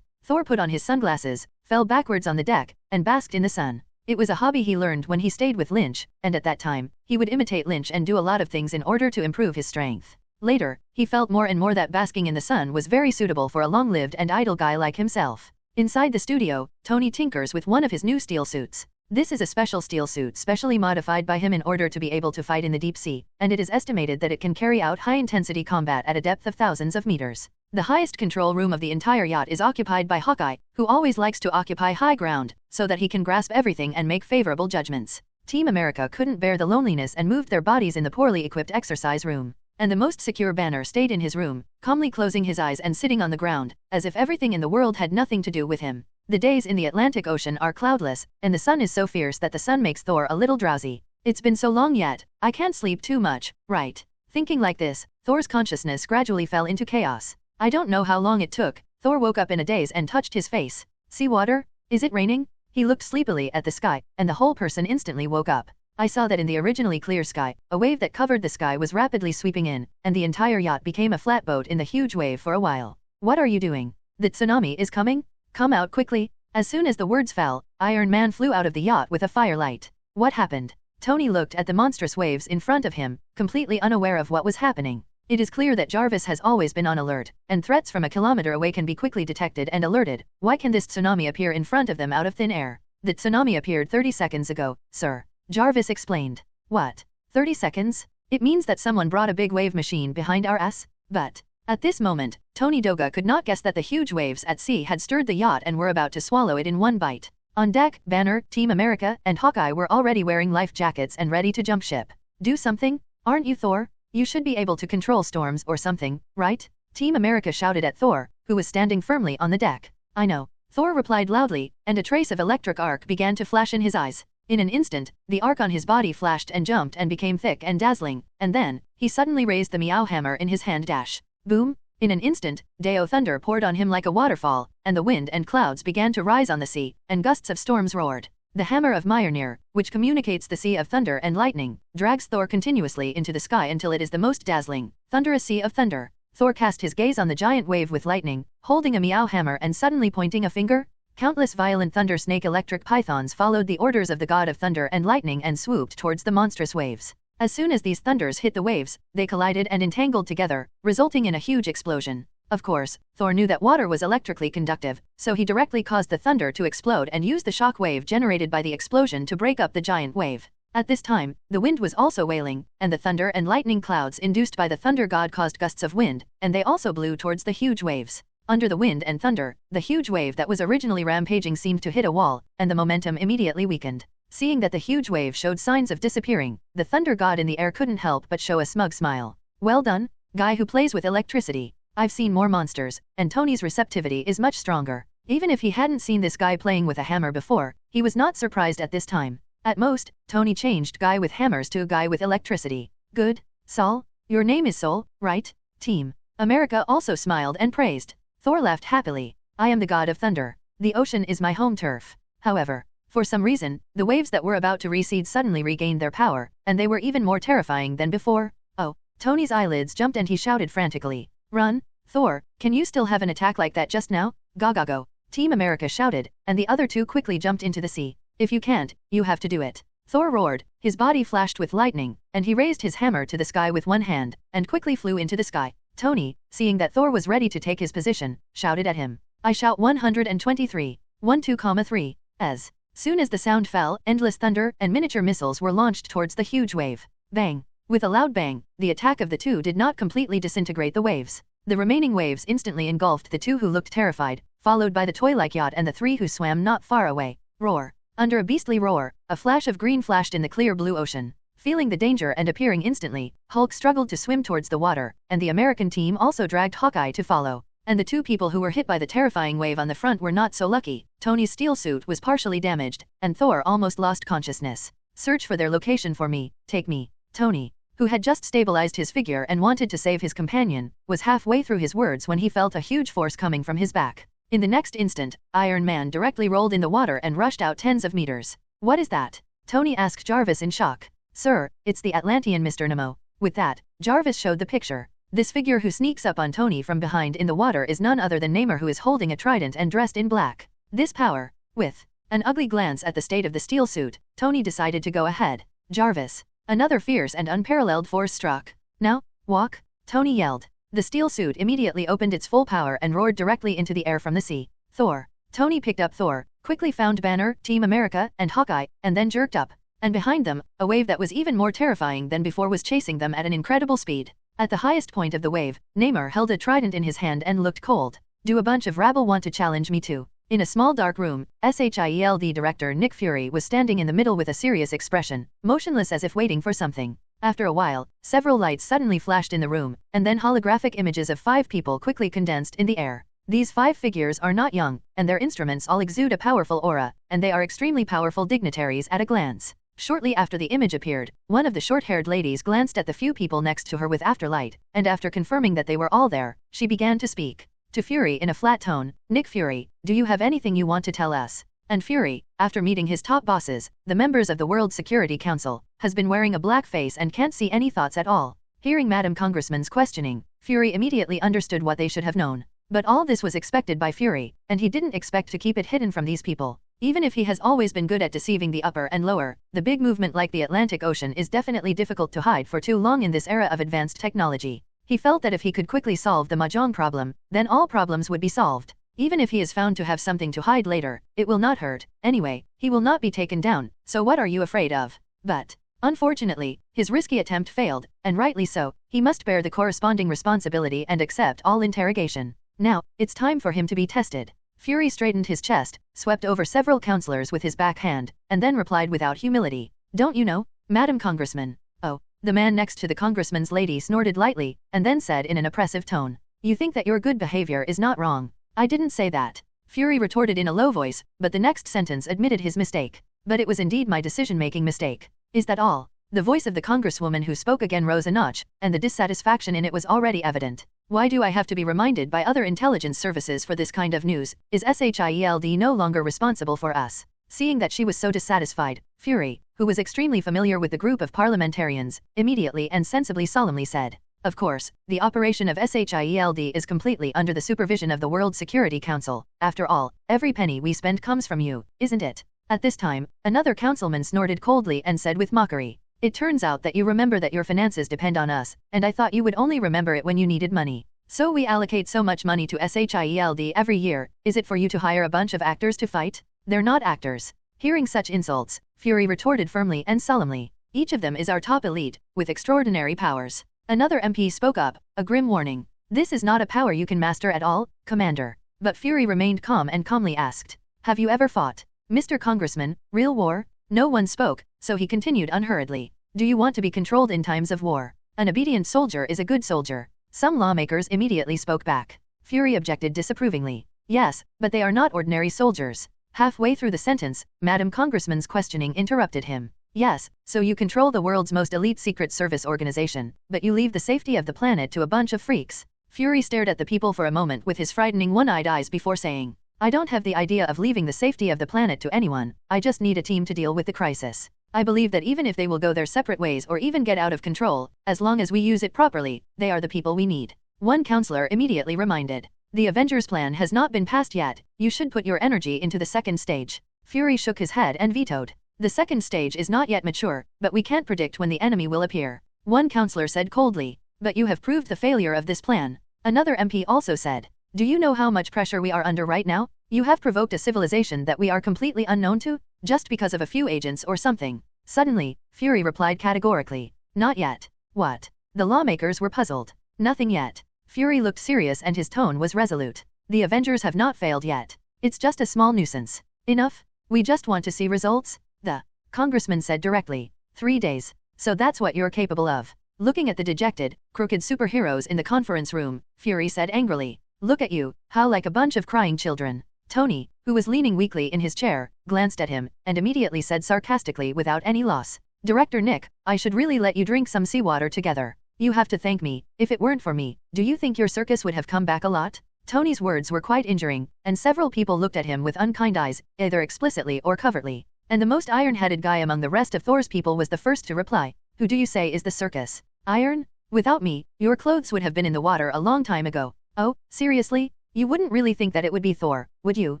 Thor put on his sunglasses, fell backwards on the deck, and basked in the sun. It was a hobby he learned when he stayed with Lynch, and at that time, he would imitate Lynch and do a lot of things in order to improve his strength. Later, he felt more and more that basking in the sun was very suitable for a long-lived and idle guy like himself. Inside the studio, Tony tinkers with one of his new steel suits. This is a special steel suit specially modified by him in order to be able to fight in the deep sea, and it is estimated that it can carry out high-intensity combat at a depth of thousands of meters. The highest control room of the entire yacht is occupied by Hawkeye, who always likes to occupy high ground, so that he can grasp everything and make favorable judgments. Team America couldn't bear the loneliness and moved their bodies in the poorly equipped exercise room. And the most secure Banner stayed in his room, calmly closing his eyes and sitting on the ground, as if everything in the world had nothing to do with him. The days in the Atlantic Ocean are cloudless, and the sun is so fierce that the sun makes Thor a little drowsy. It's been so long yet, I can't sleep too much, right? Thinking like this, Thor's consciousness gradually fell into chaos. I don't know how long it took. Thor woke up in a daze and touched his face. See water? Is it raining? He looked sleepily at the sky, and the whole person instantly woke up. I saw that in the originally clear sky, a wave that covered the sky was rapidly sweeping in, and the entire yacht became a flatboat in the huge wave for a while. What are you doing? The tsunami is coming? Come out quickly. As soon as the words fell, Iron Man flew out of the yacht with a firelight. What happened? Tony looked at the monstrous waves in front of him, completely unaware of what was happening. It is clear that Jarvis has always been on alert, and threats from a kilometer away can be quickly detected and alerted. Why can this tsunami appear in front of them out of thin air? The tsunami appeared 30 seconds ago, sir. Jarvis explained. What? 30 seconds? It means that someone brought a big wave machine behind our ass? But at this moment, Tony Doga could not guess that the huge waves at sea had stirred the yacht and were about to swallow it in one bite. On deck, Banner, Team America, and Hawkeye were already wearing life jackets and ready to jump ship. Do something? Aren't you Thor? You should be able to control storms or something, right? Team America shouted at Thor, who was standing firmly on the deck. I know. Thor replied loudly, and a trace of electric arc began to flash in his eyes. In an instant, the arc on his body flashed and jumped and became thick and dazzling, and then, he suddenly raised the meow hammer in his hand dash. Boom! In an instant, Deo thunder poured on him like a waterfall, and the wind and clouds began to rise on the sea, and gusts of storms roared. The hammer of Mjolnir, which communicates the sea of thunder and lightning, drags Thor continuously into the sky until it is the most dazzling, thunderous sea of thunder. Thor cast his gaze on the giant wave with lightning, holding a meow hammer and suddenly pointing a finger. Countless violent thunder snake electric pythons followed the orders of the god of thunder and lightning and swooped towards the monstrous waves. As soon as these thunders hit the waves, they collided and entangled together, resulting in a huge explosion. Of course, Thor knew that water was electrically conductive, so he directly caused the thunder to explode and used the shock wave generated by the explosion to break up the giant wave. At this time, the wind was also wailing, and the thunder and lightning clouds induced by the thunder god caused gusts of wind, and they also blew towards the huge waves. Under the wind and thunder, the huge wave that was originally rampaging seemed to hit a wall, and the momentum immediately weakened. Seeing that the huge wave showed signs of disappearing, the thunder god in the air couldn't help but show a smug smile. Well done, guy who plays with electricity. I've seen more monsters, and Tony's receptivity is much stronger. Even if he hadn't seen this guy playing with a hammer before, he was not surprised at this time. At most, Tony changed guy with hammers to guy with electricity. Good, Sol? Your name is Sol, right? Team America also smiled and praised. Thor laughed happily. I am the god of thunder. The ocean is my home turf. However, for some reason, the waves that were about to recede suddenly regained their power, and they were even more terrifying than before. Oh, Tony's eyelids jumped and he shouted frantically. Run, Thor, can you still have an attack like that just now? Go. Team America shouted, and the other two quickly jumped into the sea. If you can't, you have to do it. Thor roared, his body flashed with lightning, and he raised his hammer to the sky with one hand, and quickly flew into the sky. Tony, seeing that Thor was ready to take his position, shouted at him. I shout 123. 12,3. As soon as the sound fell, endless thunder and miniature missiles were launched towards the huge wave. Bang! With a loud bang, the attack of the two did not completely disintegrate the waves. The remaining waves instantly engulfed the two who looked terrified, followed by the toy-like yacht and the three who swam not far away. Roar! Under a beastly roar, a flash of green flashed in the clear blue ocean. Feeling the danger and appearing instantly, Hulk struggled to swim towards the water, and the American team also dragged Hawkeye to follow. And the two people who were hit by the terrifying wave on the front were not so lucky. Tony's steel suit was partially damaged, and Thor almost lost consciousness. Search for their location for me, take me. Tony, who had just stabilized his figure and wanted to save his companion, was halfway through his words when he felt a huge force coming from his back. In the next instant, Iron Man directly rolled in the water and rushed out tens of meters. What is that? Tony asked Jarvis in shock. Sir, it's the Atlantean Mr. Nemo. With that, Jarvis showed the picture. This figure who sneaks up on Tony from behind in the water is none other than Nemo, who is holding a trident and dressed in black. This power, with An ugly glance at the state of the steel suit, Tony decided to go ahead. Jarvis. Another fierce and unparalleled force struck. Now, walk, Tony yelled. The steel suit immediately opened its full power and roared directly into the air from the sea. Thor. Tony picked up Thor, quickly found Banner, Team America, and Hawkeye, and then jerked up. And behind them, a wave that was even more terrifying than before was chasing them at an incredible speed. At the highest point of the wave, Nemo held a trident in his hand and looked cold. Do a bunch of rabble want to challenge me too? In a small dark room, SHIELD director Nick Fury was standing in the middle with a serious expression, motionless as if waiting for something. After a while, several lights suddenly flashed in the room, and then holographic images of 5 people quickly condensed in the air. These 5 figures are not young, and their instruments all exude a powerful aura, and they are extremely powerful dignitaries at a glance. Shortly after the image appeared, one of the short-haired ladies glanced at the few people next to her with afterlight, and after confirming that they were all there, she began to speak. To Fury in a flat tone, Nick Fury, do you have anything you want to tell us? And Fury, after meeting his top bosses, the members of the World Security Council, has been wearing a black face and can't see any thoughts at all. Hearing Madam Congressman's questioning, Fury immediately understood what they should have known. But all this was expected by Fury, and he didn't expect to keep it hidden from these people. Even if he has always been good at deceiving the upper and lower, the big movement like the Atlantic Ocean is definitely difficult to hide for too long in this era of advanced technology. He felt that if he could quickly solve the Mahjong problem, then all problems would be solved. Even if he is found to have something to hide later, it will not hurt. Anyway, he will not be taken down, so what are you afraid of? But, unfortunately, his risky attempt failed, and rightly so. He must bear the corresponding responsibility and accept all interrogation. Now, it's time for him to be tested. Fury straightened his chest, swept over several counselors with his backhand, and then replied without humility. Don't you know, Madam Congressman? Oh. The man next to the congressman's lady snorted lightly, and then said in an oppressive tone, you think that your good behavior is not wrong. I didn't say that. Fury retorted in a low voice, but the next sentence admitted his mistake. But it was indeed my decision-making mistake. Is that all? The voice of the congresswoman who spoke again rose a notch, and the dissatisfaction in it was already evident. Why do I have to be reminded by other intelligence services for this kind of news? Is SHIELD no longer responsible for us? Seeing that she was so dissatisfied, Fury, who was extremely familiar with the group of parliamentarians, immediately and sensibly solemnly said, of course, the operation of SHIELD is completely under the supervision of the World Security Council. After all, every penny we spend comes from you, isn't it? At this time, another councilman snorted coldly and said with mockery, it turns out that you remember that your finances depend on us, and I thought you would only remember it when you needed money. So we allocate so much money to SHIELD every year. Is it for you to hire a bunch of actors to fight? They're not actors. Hearing such insults, Fury retorted firmly and solemnly, each of them is our top elite, with extraordinary powers. Another MP spoke up, a grim warning. This is not a power you can master at all, Commander. But Fury remained calm and calmly asked, have you ever fought, Mr. Congressman, real war? No one spoke, so he continued unhurriedly. Do you want to be controlled in times of war? An obedient soldier is a good soldier. Some lawmakers immediately spoke back. Fury objected disapprovingly. Yes, but they are not ordinary soldiers. Halfway through the sentence, Madam Congressman's questioning interrupted him. Yes, so you control the world's most elite secret service organization, but you leave the safety of the planet to a bunch of freaks. Fury stared at the people for a moment with his frightening one-eyed eyes before saying, I don't have the idea of leaving the safety of the planet to anyone, I just need a team to deal with the crisis. I believe that even if they will go their separate ways or even get out of control, as long as we use it properly, they are the people we need. One counselor immediately reminded. The Avengers plan has not been passed yet, you should put your energy into the second stage. Fury shook his head and vetoed. The second stage is not yet mature, but we can't predict when the enemy will appear. One counselor said coldly. But you have proved the failure of this plan. Another MP also said. Do you know how much pressure we are under right now? You have provoked a civilization that we are completely unknown to, just because of a few agents or something. Suddenly, Fury replied categorically. Not yet. What? The lawmakers were puzzled. Nothing yet. Fury looked serious and his tone was resolute. The Avengers have not failed yet. It's just a small nuisance. Enough? We just want to see results? The congressman said directly. 3 days. So that's what you're capable of. Looking at the dejected, crooked superheroes in the conference room, Fury said angrily. Look at you, how like a bunch of crying children. Tony, who was leaning weakly in his chair, glanced at him, and immediately said sarcastically without any loss. Director Nick, I should really let you drink some seawater together. You have to thank me. If it weren't for me, do you think your circus would have come back a lot? Tony's words were quite injuring, and several people looked at him with unkind eyes, either explicitly or covertly. And the most iron-headed guy among the rest of Thor's people was the first to reply. Who do you say is the circus? Iron? Without me, your clothes would have been in the water a long time ago. Oh, seriously? You wouldn't really think that it would be Thor, would you?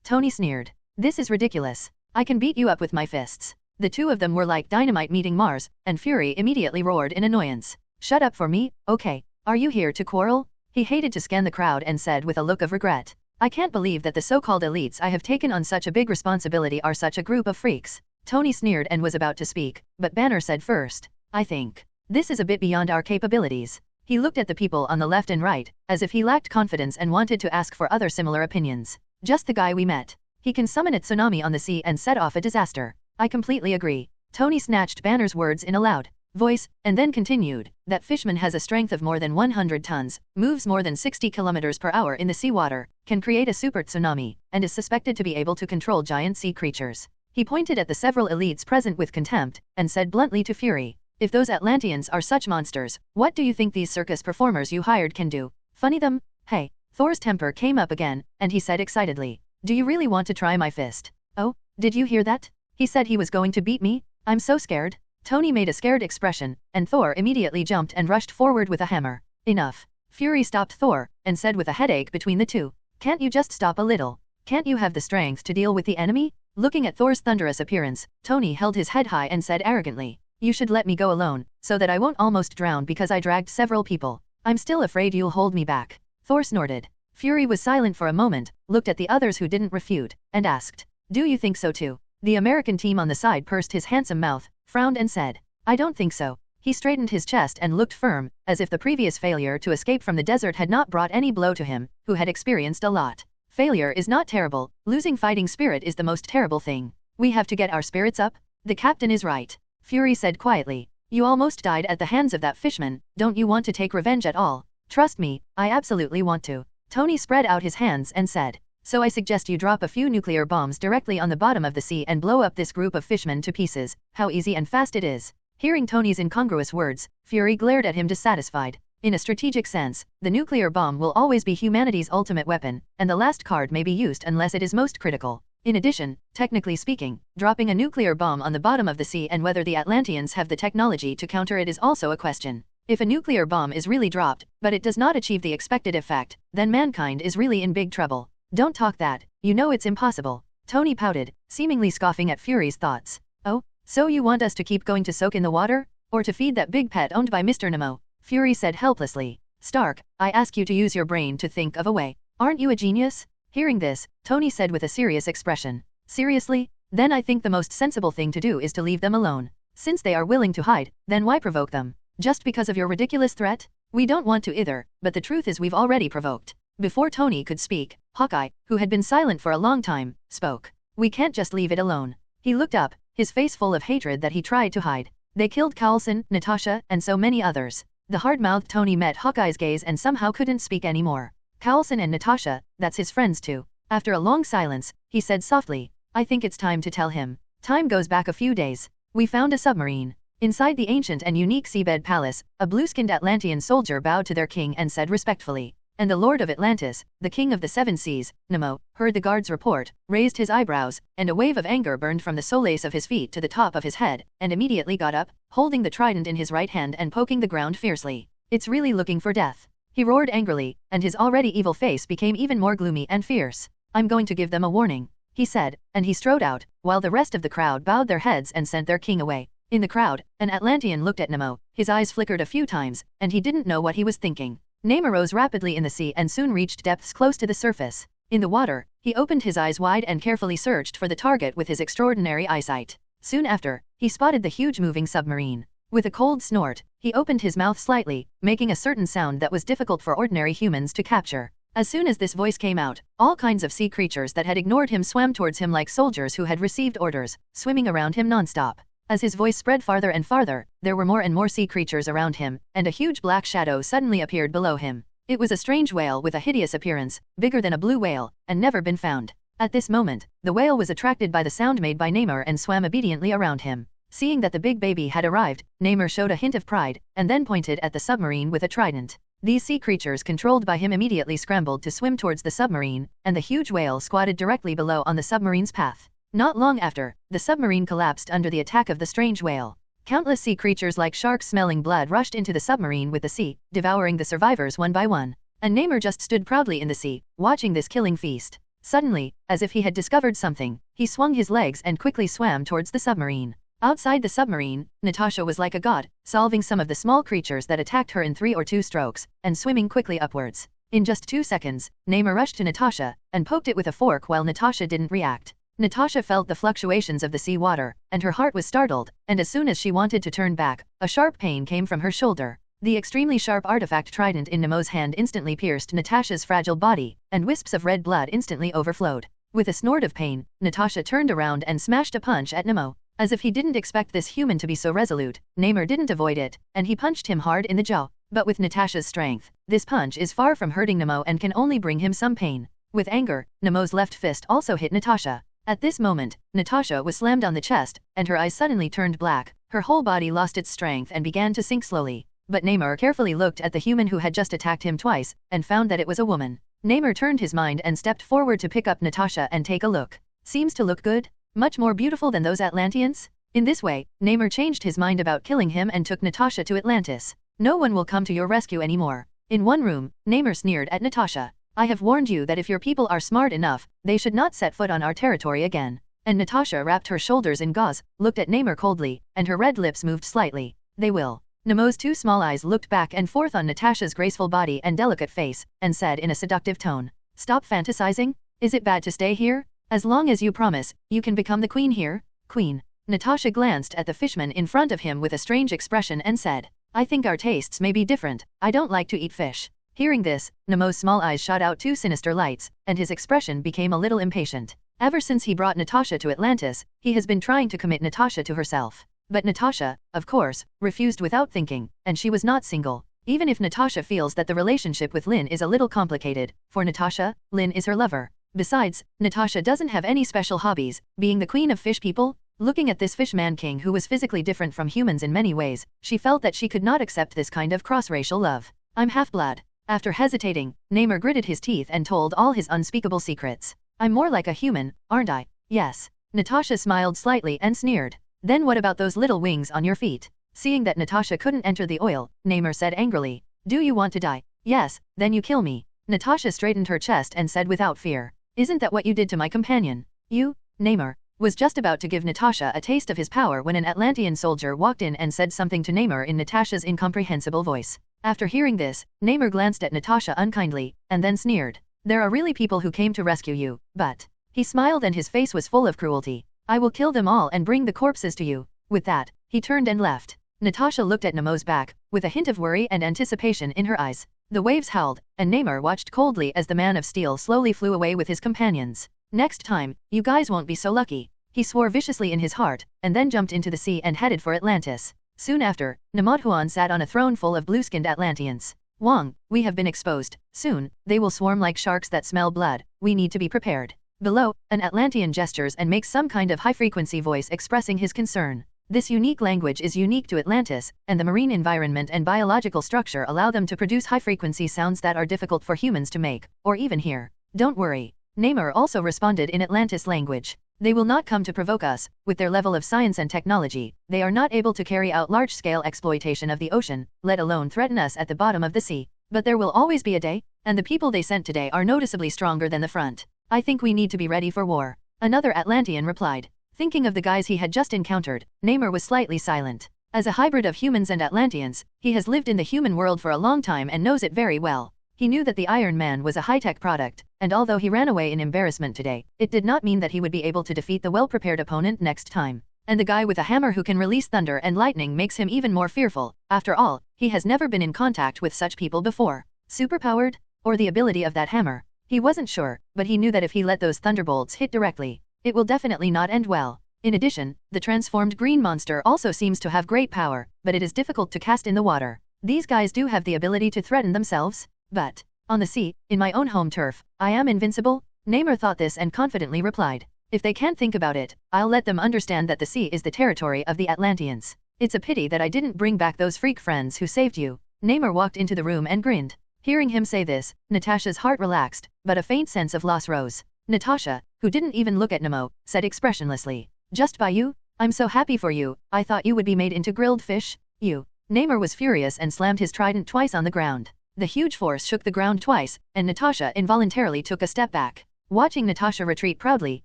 Tony sneered. This is ridiculous. I can beat you up with my fists. The two of them were like dynamite meeting Mars, and Fury immediately roared in annoyance. Shut up for me, okay? Are you here to quarrel? He hated to scan the crowd and said with a look of regret. I can't believe that the so-called elites I have taken on such a big responsibility are such a group of freaks. Tony sneered and was about to speak, but Banner said first. I think this is a bit beyond our capabilities. He looked at the people on the left and right, as if he lacked confidence and wanted to ask for other similar opinions. Just the guy we met. He can summon a tsunami on the sea and set off a disaster. I completely agree. Tony snatched Banner's words in a loud voice, and then continued. That fishman has a strength of more than 100 tons, moves more than 60 kilometers per hour in the seawater, can create a super tsunami, and is suspected to be able to control giant sea creatures. He pointed at the several elites present with contempt, and said bluntly to Fury, if those Atlanteans are such monsters, what do you think these circus performers you hired can do? Funny them? Hey. Thor's temper came up again, and he said excitedly, do you really want to try my fist? Oh, did you hear that? He said he was going to beat me? I'm so scared. Tony made a scared expression, and Thor immediately jumped and rushed forward with a hammer. Enough. Fury stopped Thor, and said with a headache between the two, can't you just stop a little? Can't you have the strength to deal with the enemy? Looking at Thor's thunderous appearance, Tony held his head high and said arrogantly, you should let me go alone, so that I won't almost drown because I dragged several people. I'm still afraid you'll hold me back. Thor snorted. Fury was silent for a moment, looked at the others who didn't refute, and asked, do you think so too? The American team on the side pursed his handsome mouth, frowned and said, I don't think so. He straightened his chest and looked firm, as if the previous failure to escape from the desert had not brought any blow to him, who had experienced a lot. Failure is not terrible, losing fighting spirit is the most terrible thing. We have to get our spirits up? The captain is right. Fury said quietly, you almost died at the hands of that fishman, don't you want to take revenge at all? Trust me, I absolutely want to. Tony spread out his hands and said, so I suggest you drop a few nuclear bombs directly on the bottom of the sea and blow up this group of fishmen to pieces. How easy and fast it is. Hearing Tony's incongruous words, Fury glared at him dissatisfied. In a strategic sense, the nuclear bomb will always be humanity's ultimate weapon, and the last card may be used unless it is most critical. In addition, technically speaking, dropping a nuclear bomb on the bottom of the sea and whether the Atlanteans have the technology to counter it is also a question. If a nuclear bomb is really dropped, but it does not achieve the expected effect, then mankind is really in big trouble. Don't talk that, you know it's impossible. Tony pouted, seemingly scoffing at Fury's thoughts. Oh, so you want us to keep going to soak in the water? Or to feed that big pet owned by Mr. Nemo? Fury said helplessly. Stark, I ask you to use your brain to think of a way. Aren't you a genius? Hearing this, Tony said with a serious expression. Seriously? Then I think the most sensible thing to do is to leave them alone. Since they are willing to hide, then why provoke them? Just because of your ridiculous threat? We don't want to either, but the truth is we've already provoked. Before Tony could speak, Hawkeye, who had been silent for a long time, spoke. We can't just leave it alone. He looked up, his face full of hatred that he tried to hide. They killed Coulson, Natasha, and so many others. The hard-mouthed Tony met Hawkeye's gaze and somehow couldn't speak anymore. Coulson and Natasha, that's his friends too. After a long silence, he said softly, I think it's time to tell him. Time goes back a few days. We found a submarine. Inside the ancient and unique seabed palace, a blue-skinned Atlantean soldier bowed to their king and said respectfully, and the Lord of Atlantis, the King of the Seven Seas, Nemo, heard the guard's report, raised his eyebrows, and a wave of anger burned from the soles of his feet to the top of his head, and immediately got up, holding the trident in his right hand and poking the ground fiercely. It's really looking for death. He roared angrily, and his already evil face became even more gloomy and fierce. I'm going to give them a warning, he said, and he strode out, while the rest of the crowd bowed their heads and sent their king away. In the crowd, an Atlantean looked at Nemo, his eyes flickered a few times, and he didn't know what he was thinking. Nemo rose rapidly in the sea and soon reached depths close to the surface. In the water, he opened his eyes wide and carefully searched for the target with his extraordinary eyesight. Soon after, he spotted the huge moving submarine. With a cold snort, he opened his mouth slightly, making a certain sound that was difficult for ordinary humans to capture. As soon as this voice came out, all kinds of sea creatures that had ignored him swam towards him like soldiers who had received orders, swimming around him nonstop. As his voice spread farther and farther, there were more and more sea creatures around him, and a huge black shadow suddenly appeared below him. It was a strange whale with a hideous appearance, bigger than a blue whale, and never been found. At this moment, the whale was attracted by the sound made by Namor and swam obediently around him. Seeing that the big baby had arrived, Namor showed a hint of pride, and then pointed at the submarine with a trident. These sea creatures controlled by him immediately scrambled to swim towards the submarine, and the huge whale squatted directly below on the submarine's path. Not long after, the submarine collapsed under the attack of the strange whale. Countless sea creatures like sharks smelling blood rushed into the submarine with the sea, devouring the survivors one by one. And Namor just stood proudly in the sea, watching this killing feast. Suddenly, as if he had discovered something, he swung his legs and quickly swam towards the submarine. Outside the submarine, Natasha was like a god, solving some of the small creatures that attacked her in 3 or 2 strokes, and swimming quickly upwards. In just 2 seconds, Nemo rushed to Natasha, and poked it with a fork while Natasha didn't react. Natasha felt the fluctuations of the sea water, and her heart was startled, and as soon as she wanted to turn back, a sharp pain came from her shoulder. The extremely sharp artifact trident in Nemo's hand instantly pierced Natasha's fragile body, and wisps of red blood instantly overflowed. With a snort of pain, Natasha turned around and smashed a punch at Nemo. As if he didn't expect this human to be so resolute, Nemo didn't avoid it, and he punched him hard in the jaw. But with Natasha's strength, this punch is far from hurting Nemo and can only bring him some pain. With anger, Nemo's left fist also hit Natasha. At this moment, Natasha was slammed on the chest, and her eyes suddenly turned black. Her whole body lost its strength and began to sink slowly. But Nemo carefully looked at the human who had just attacked him twice, and found that it was a woman. Nemo turned his mind and stepped forward to pick up Natasha and take a look. Seems to look good? Much more beautiful than those Atlanteans? In this way, Nemo changed his mind about killing him and took Natasha to Atlantis. No one will come to your rescue anymore. In one room, Nemo sneered at Natasha. I have warned you that if your people are smart enough, they should not set foot on our territory again. And Natasha wrapped her shoulders in gauze, looked at Nemo coldly, and her red lips moved slightly. They will. Nemo's 2 small eyes looked back and forth on Natasha's graceful body and delicate face, and said in a seductive tone, "Stop fantasizing? Is it bad to stay here? As long as you promise, you can become the queen here." Queen. Natasha glanced at the fishman in front of him with a strange expression and said, "I think our tastes may be different. I don't like to eat fish." Hearing this, Nemo's small eyes shot out 2 sinister lights, and his expression became a little impatient. Ever since he brought Natasha to Atlantis, he has been trying to commit Natasha to herself. But Natasha, of course, refused without thinking, and she was not single. Even if Natasha feels that the relationship with Lynn is a little complicated, for Natasha, Lynn is her lover. Besides, Natasha doesn't have any special hobbies, being the queen of fish people. Looking at this fishman king who was physically different from humans in many ways, she felt that she could not accept this kind of cross-racial love. "I'm half-blood." After hesitating, Nemo gritted his teeth and told all his unspeakable secrets. "I'm more like a human, aren't I?" "Yes." Natasha smiled slightly and sneered. "Then what about those little wings on your feet?" Seeing that Natasha couldn't enter the oil, Nemo said angrily, "Do you want to die?" "Yes, then you kill me." Natasha straightened her chest and said without fear, "Isn't that what you did to my companion?" "You?" Nemo was just about to give Natasha a taste of his power when an Atlantean soldier walked in and said something to Nemo in Natasha's incomprehensible voice. After hearing this, Nemo glanced at Natasha unkindly, and then sneered, "There are really people who came to rescue you, but..." He smiled and his face was full of cruelty. "I will kill them all and bring the corpses to you." With that, he turned and left. Natasha looked at Nemo's back, with a hint of worry and anticipation in her eyes. The waves howled, and Nemo watched coldly as the man of steel slowly flew away with his companions. "Next time, you guys won't be so lucky." He swore viciously in his heart, and then jumped into the sea and headed for Atlantis. Soon after, Nemodhuan sat on a throne full of blue-skinned Atlanteans. "Wong, we have been exposed. Soon, they will swarm like sharks that smell blood. We need to be prepared." Below, an Atlantean gestures and makes some kind of high-frequency voice expressing his concern. This unique language is unique to Atlantis, and the marine environment and biological structure allow them to produce high-frequency sounds that are difficult for humans to make, or even hear. "Don't worry." Namor also responded in Atlantis language. "They will not come to provoke us. With their level of science and technology, they are not able to carry out large-scale exploitation of the ocean, let alone threaten us at the bottom of the sea. But there will always be a day, and the people they sent today are noticeably stronger than the front. I think we need to be ready for war." Another Atlantean replied. Thinking of the guys he had just encountered, Namor was slightly silent. As a hybrid of humans and Atlanteans, he has lived in the human world for a long time and knows it very well. He knew that the Iron Man was a high-tech product, and although he ran away in embarrassment today, it did not mean that he would be able to defeat the well-prepared opponent next time. And the guy with a hammer who can release thunder and lightning makes him even more fearful. After all, he has never been in contact with such people before. Superpowered? Or the ability of that hammer? He wasn't sure, but he knew that if he let those thunderbolts hit directly, it will definitely not end well. In addition, the transformed green monster also seems to have great power, but it is difficult to cast in the water. These guys do have the ability to threaten themselves. But, on the sea, in my own home turf, I am invincible? Namor thought this and confidently replied. If they can't think about it, I'll let them understand that the sea is the territory of the Atlanteans. It's a pity that I didn't bring back those freak friends who saved you. Namor walked into the room and grinned. Hearing him say this, Natasha's heart relaxed, but a faint sense of loss rose. Natasha, who didn't even look at Nemo, said expressionlessly, "Just by you? I'm so happy for you. I thought you would be made into grilled fish. You." Namor was furious and slammed his trident twice on the ground. The huge force shook the ground twice, and Natasha involuntarily took a step back. Watching Natasha retreat proudly,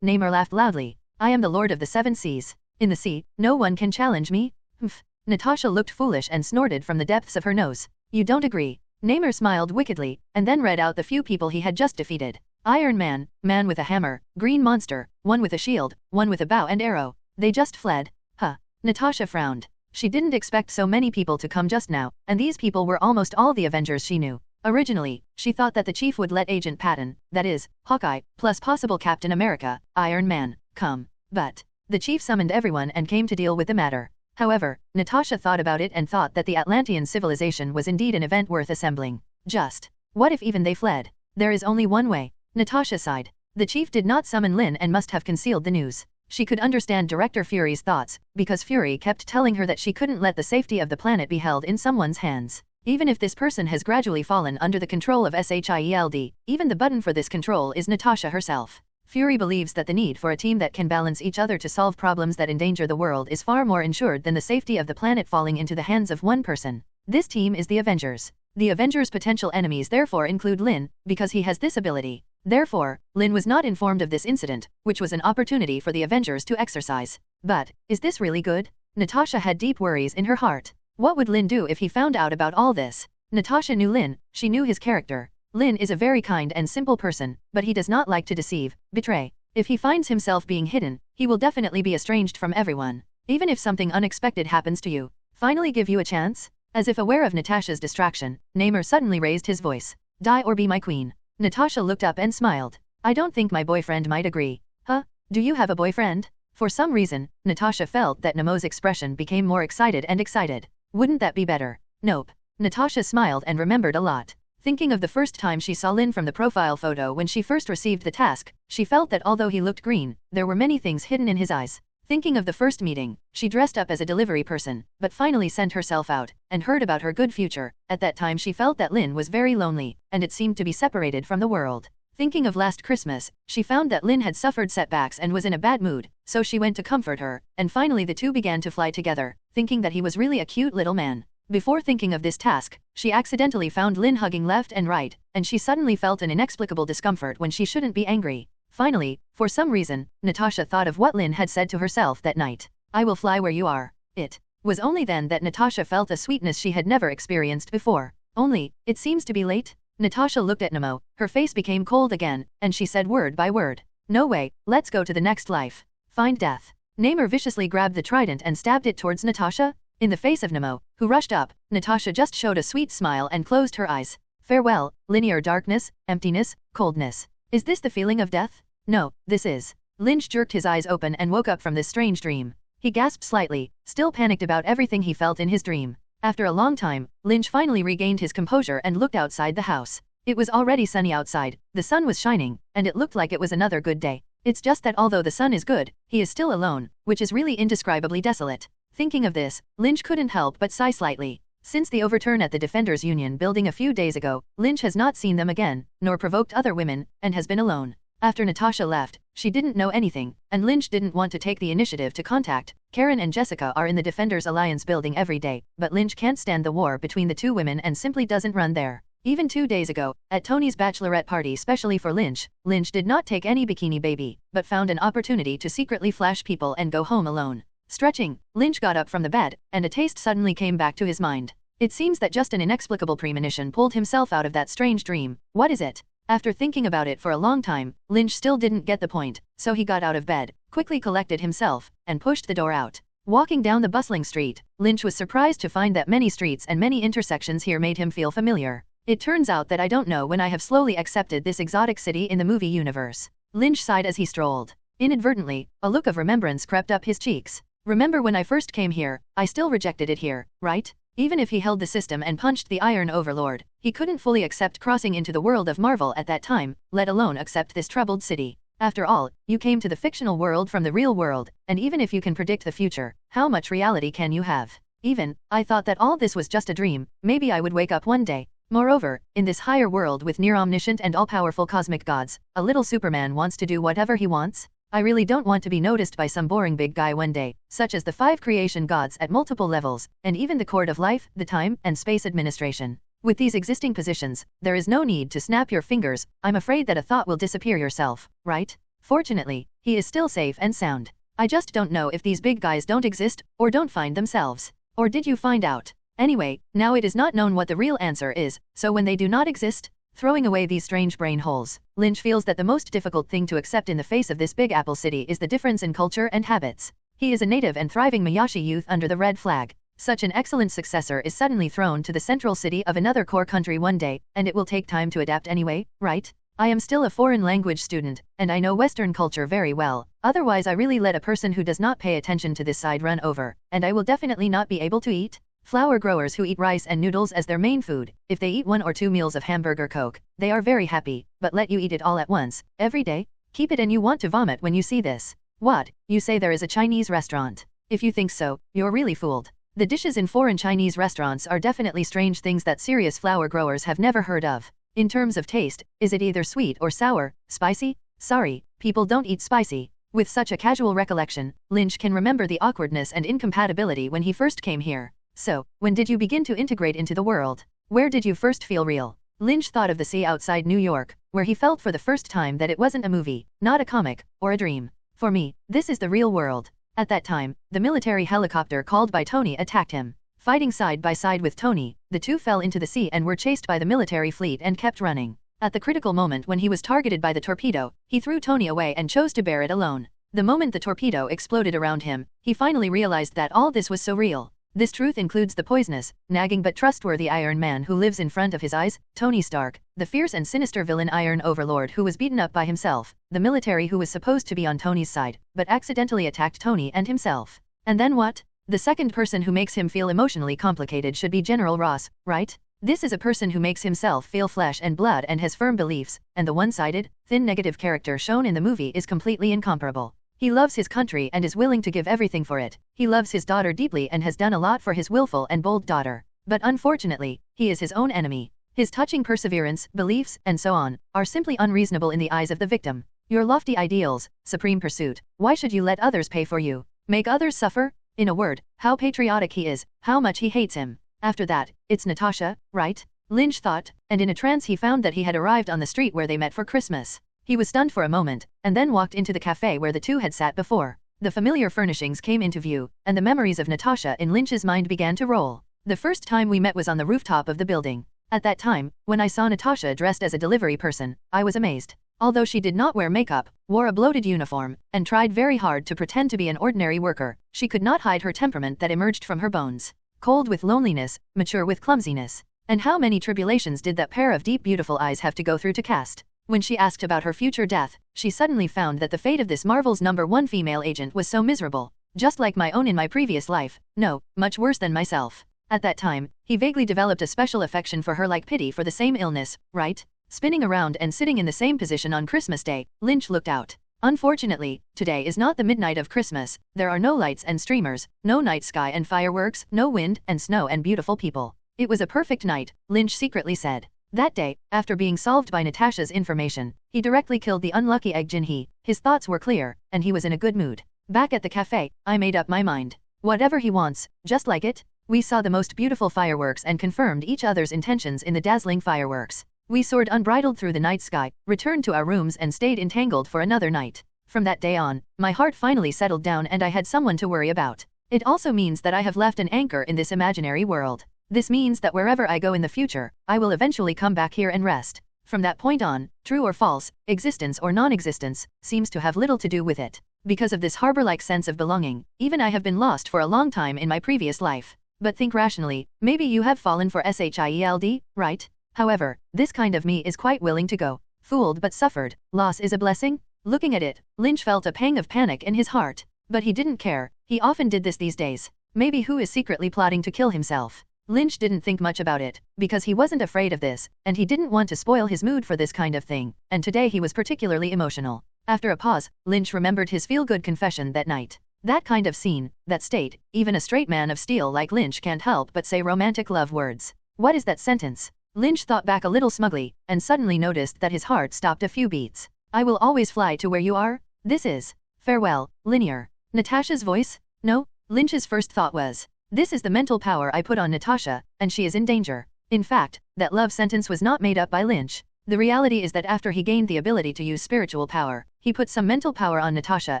Nemo laughed loudly. I am the Lord of the Seven Seas. In the sea, no one can challenge me. Humph. Natasha looked foolish and snorted from the depths of her nose. You don't agree? Nemo smiled wickedly, and then read out the few people he had just defeated. Iron Man, man with a hammer, green monster, one with a shield, one with a bow and arrow. They just fled. Huh. Natasha frowned. She didn't expect so many people to come just now, and these people were almost all the Avengers she knew. Originally, she thought that the chief would let Agent Patton, that is, Hawkeye, plus possible Captain America, Iron Man, come. But the chief summoned everyone and came to deal with the matter. However, Natasha thought about it and thought that the Atlantean civilization was indeed an event worth assembling. Just what if even they fled? There is only one way. Natasha sighed. The chief did not summon Lynn and must have concealed the news. She could understand Director Fury's thoughts, because Fury kept telling her that she couldn't let the safety of the planet be held in someone's hands. Even if this person has gradually fallen under the control of SHIELD, even the button for this control is Natasha herself. Fury believes that the need for a team that can balance each other to solve problems that endanger the world is far more ensured than the safety of the planet falling into the hands of one person. This team is the Avengers. The Avengers' potential enemies therefore include Lynn, because he has this ability. Therefore, Lynn was not informed of this incident, which was an opportunity for the Avengers to exercise. But, is this really good? Natasha had deep worries in her heart. What would Lynn do if he found out about all this? Natasha knew Lynn, she knew his character. Lynn is a very kind and simple person, but he does not like to deceive, betray. If he finds himself being hidden, he will definitely be estranged from everyone. Even if something unexpected happens to you, finally give you a chance? As if aware of Natasha's distraction, Nemo suddenly raised his voice. Die or be my queen. Natasha looked up and smiled. I don't think my boyfriend might agree. Huh? Do you have a boyfriend? For some reason, Natasha felt that Nemo's expression became more excited and excited. Wouldn't that be better? Nope. Natasha smiled and remembered a lot. Thinking of the first time she saw Lynn from the profile photo when she first received the task, she felt that although he looked green, there were many things hidden in his eyes. Thinking of the first meeting, she dressed up as a delivery person, but finally sent herself out, and heard about her good future. At that time she felt that Lynn was very lonely, and it seemed to be separated from the world. Thinking of last Christmas, she found that Lynn had suffered setbacks and was in a bad mood, so she went to comfort her, and finally the two began to fly together, thinking that he was really a cute little man. Before thinking of this task, she accidentally found Lynn hugging left and right, and she suddenly felt an inexplicable discomfort when she shouldn't be angry. Finally, for some reason, Natasha thought of what Lynn had said to herself that night. I will fly where you are. It was only then that Natasha felt a sweetness she had never experienced before. Only, it seems to be late. Natasha looked at Nemo, her face became cold again, and she said word by word. No way, let's go to the next life. Find death. Nemo viciously grabbed the trident and stabbed it towards Natasha. In the face of Nemo, who rushed up, Natasha just showed a sweet smile and closed her eyes. Farewell, linear darkness, emptiness, coldness. Is this the feeling of death? No, this is. Lynch jerked his eyes open and woke up from this strange dream. He gasped slightly, still panicked about everything he felt in his dream. After a long time, Lynch finally regained his composure and looked outside the house. It was already sunny outside, the sun was shining, and it looked like it was another good day. It's just that although the sun is good, he is still alone, which is really indescribably desolate. Thinking of this, Lynch couldn't help but sigh slightly. Since the overturn at the Defenders Union building a few days ago, Lynch has not seen them again, nor provoked other women, and has been alone. After Natasha left, she didn't know anything, and Lynch didn't want to take the initiative to contact. Karen and Jessica are in the Defenders Alliance building every day, but Lynch can't stand the war between the two women and simply doesn't run there. Even 2 days ago, at Tony's bachelorette party specially for Lynch, Lynch did not take any bikini baby, but found an opportunity to secretly flash people and go home alone. Stretching, Lynch got up from the bed, and a taste suddenly came back to his mind. It seems that just an inexplicable premonition pulled himself out of that strange dream. What is it? After thinking about it for a long time, Lynch still didn't get the point, so he got out of bed, quickly collected himself, and pushed the door out. Walking down the bustling street, Lynch was surprised to find that many streets and many intersections here made him feel familiar. It turns out that I don't know when I have slowly accepted this exotic city in the movie universe. Lynch sighed as he strolled. Inadvertently, a look of remembrance crept up his cheeks. Remember when I first came here, I still rejected it here, right? Even if he held the system and punched the Iron Overlord, he couldn't fully accept crossing into the world of Marvel at that time, let alone accept this troubled city. After all, you came to the fictional world from the real world, and even if you can predict the future, how much reality can you have? Even, I thought that all this was just a dream, maybe I would wake up one day. Moreover, in this higher world with near-omniscient and all-powerful cosmic gods, a little Superman wants to do whatever he wants. I really don't want to be noticed by some boring big guy one day, such as the 5 creation gods at multiple levels, and even the Court of Life, the Time and Space Administration. With these existing positions, there is no need to snap your fingers. I'm afraid that a thought will disappear yourself, right? Fortunately, he is still safe and sound. I just don't know if these big guys don't exist, or don't find themselves. Or did you find out? Anyway, now it is not known what the real answer is, so when they do not exist, throwing away these strange brain holes, Lynch feels that the most difficult thing to accept in the face of this Big Apple city is the difference in culture and habits. He is a native and thriving Miyashi youth under the red flag. Such an excellent successor is suddenly thrown to the central city of another core country one day, and it will take time to adapt anyway, right? I am still a foreign language student, and I know Western culture very well, otherwise I really let a person who does not pay attention to this side run over, and I will definitely not be able to eat. Flour growers who eat rice and noodles as their main food, if they eat 1 or 2 meals of hamburger Coke, they are very happy, but let you eat it all at once, every day? Keep it and you want to vomit when you see this. What? You say there is a Chinese restaurant. If you think so, you're really fooled. The dishes in foreign Chinese restaurants are definitely strange things that serious flour growers have never heard of. In terms of taste, is it either sweet or sour, spicy? Sorry, people don't eat spicy. With such a casual recollection, Lynch can remember the awkwardness and incompatibility when he first came here. So, when did you begin to integrate into the world? Where did you first feel real? Lynch thought of the sea outside New York, where he felt for the first time that it wasn't a movie, not a comic, or a dream. For me, this is the real world. At that time, the military helicopter called by Tony attacked him. Fighting side by side with Tony, the two fell into the sea and were chased by the military fleet and kept running. At the critical moment when he was targeted by the torpedo, he threw Tony away and chose to bear it alone. The moment the torpedo exploded around him, he finally realized that all this was so real. This truth includes the poisonous, nagging but trustworthy Iron Man who lives in front of his eyes, Tony Stark, the fierce and sinister villain Iron Overlord who was beaten up by himself, the military who was supposed to be on Tony's side, but accidentally attacked Tony and himself. And then what? The second person who makes him feel emotionally complicated should be General Ross, right? This is a person who makes himself feel flesh and blood and has firm beliefs, and the one-sided, thin negative character shown in the movie is completely incomparable. He loves his country and is willing to give everything for it. He loves his daughter deeply and has done a lot for his willful and bold daughter. But unfortunately, he is his own enemy. His touching perseverance, beliefs, and so on, are simply unreasonable in the eyes of the victim. Your lofty ideals, supreme pursuit, why should you let others pay for you? Make others suffer? In a word, how patriotic he is, how much he hates him. After that, it's Natasha, right? Lynch thought, and in a trance he found that he had arrived on the street where they met for Christmas. He was stunned for a moment, and then walked into the cafe where the two had sat before. The familiar furnishings came into view, and the memories of Natasha in Lynch's mind began to roll. The first time we met was on the rooftop of the building. At that time, when I saw Natasha dressed as a delivery person, I was amazed. Although she did not wear makeup, wore a bloated uniform, and tried very hard to pretend to be an ordinary worker, she could not hide her temperament that emerged from her bones. Cold with loneliness, mature with clumsiness. And how many tribulations did that pair of deep beautiful eyes have to go through to cast? When she asked about her future death, she suddenly found that the fate of this Marvel's #1 female agent was so miserable. Just like my own in my previous life, no, much worse than myself. At that time, he vaguely developed a special affection for her like pity for the same illness, right? Spinning around and sitting in the same position on Christmas Day, Lynch looked out. Unfortunately, today is not the midnight of Christmas. There are no lights and streamers, no night sky and fireworks, no wind and snow and beautiful people. It was a perfect night, Lynch secretly said. That day, after being solved by Natasha's information, he directly killed the unlucky Egg Jin-hee. His thoughts were clear, and he was in a good mood. Back at the cafe, I made up my mind. Whatever he wants, just like it. We saw the most beautiful fireworks and confirmed each other's intentions in the dazzling fireworks. We soared unbridled through the night sky, returned to our rooms and stayed entangled for another night. From that day on, my heart finally settled down and I had someone to worry about. It also means that I have left an anchor in this imaginary world. This means that wherever I go in the future, I will eventually come back here and rest. From that point on, true or false, existence or non-existence, seems to have little to do with it. Because of this harbor-like sense of belonging, even I have been lost for a long time in my previous life. But think rationally, maybe you have fallen for SHIELD, right? However, this kind of me is quite willing to go. Fooled but suffered, loss is a blessing? Looking at it, Lynch felt a pang of panic in his heart. But he didn't care, he often did this these days. Maybe who is secretly plotting to kill himself? Lynch didn't think much about it, because he wasn't afraid of this, and he didn't want to spoil his mood for this kind of thing, and today he was particularly emotional. After a pause, Lynch remembered his feel-good confession that night. That kind of scene, that state, even a straight man of steel like Lynch can't help but say romantic love words. What is that sentence? Lynch thought back a little smugly, and suddenly noticed that his heart stopped a few beats. I will always fly to where you are? This is farewell, Linear. Natasha's voice? No, Lynch's first thought was, this is the mental power I put on Natasha, and she is in danger. In fact, that love sentence was not made up by Lynch. The reality is that after he gained the ability to use spiritual power, he put some mental power on Natasha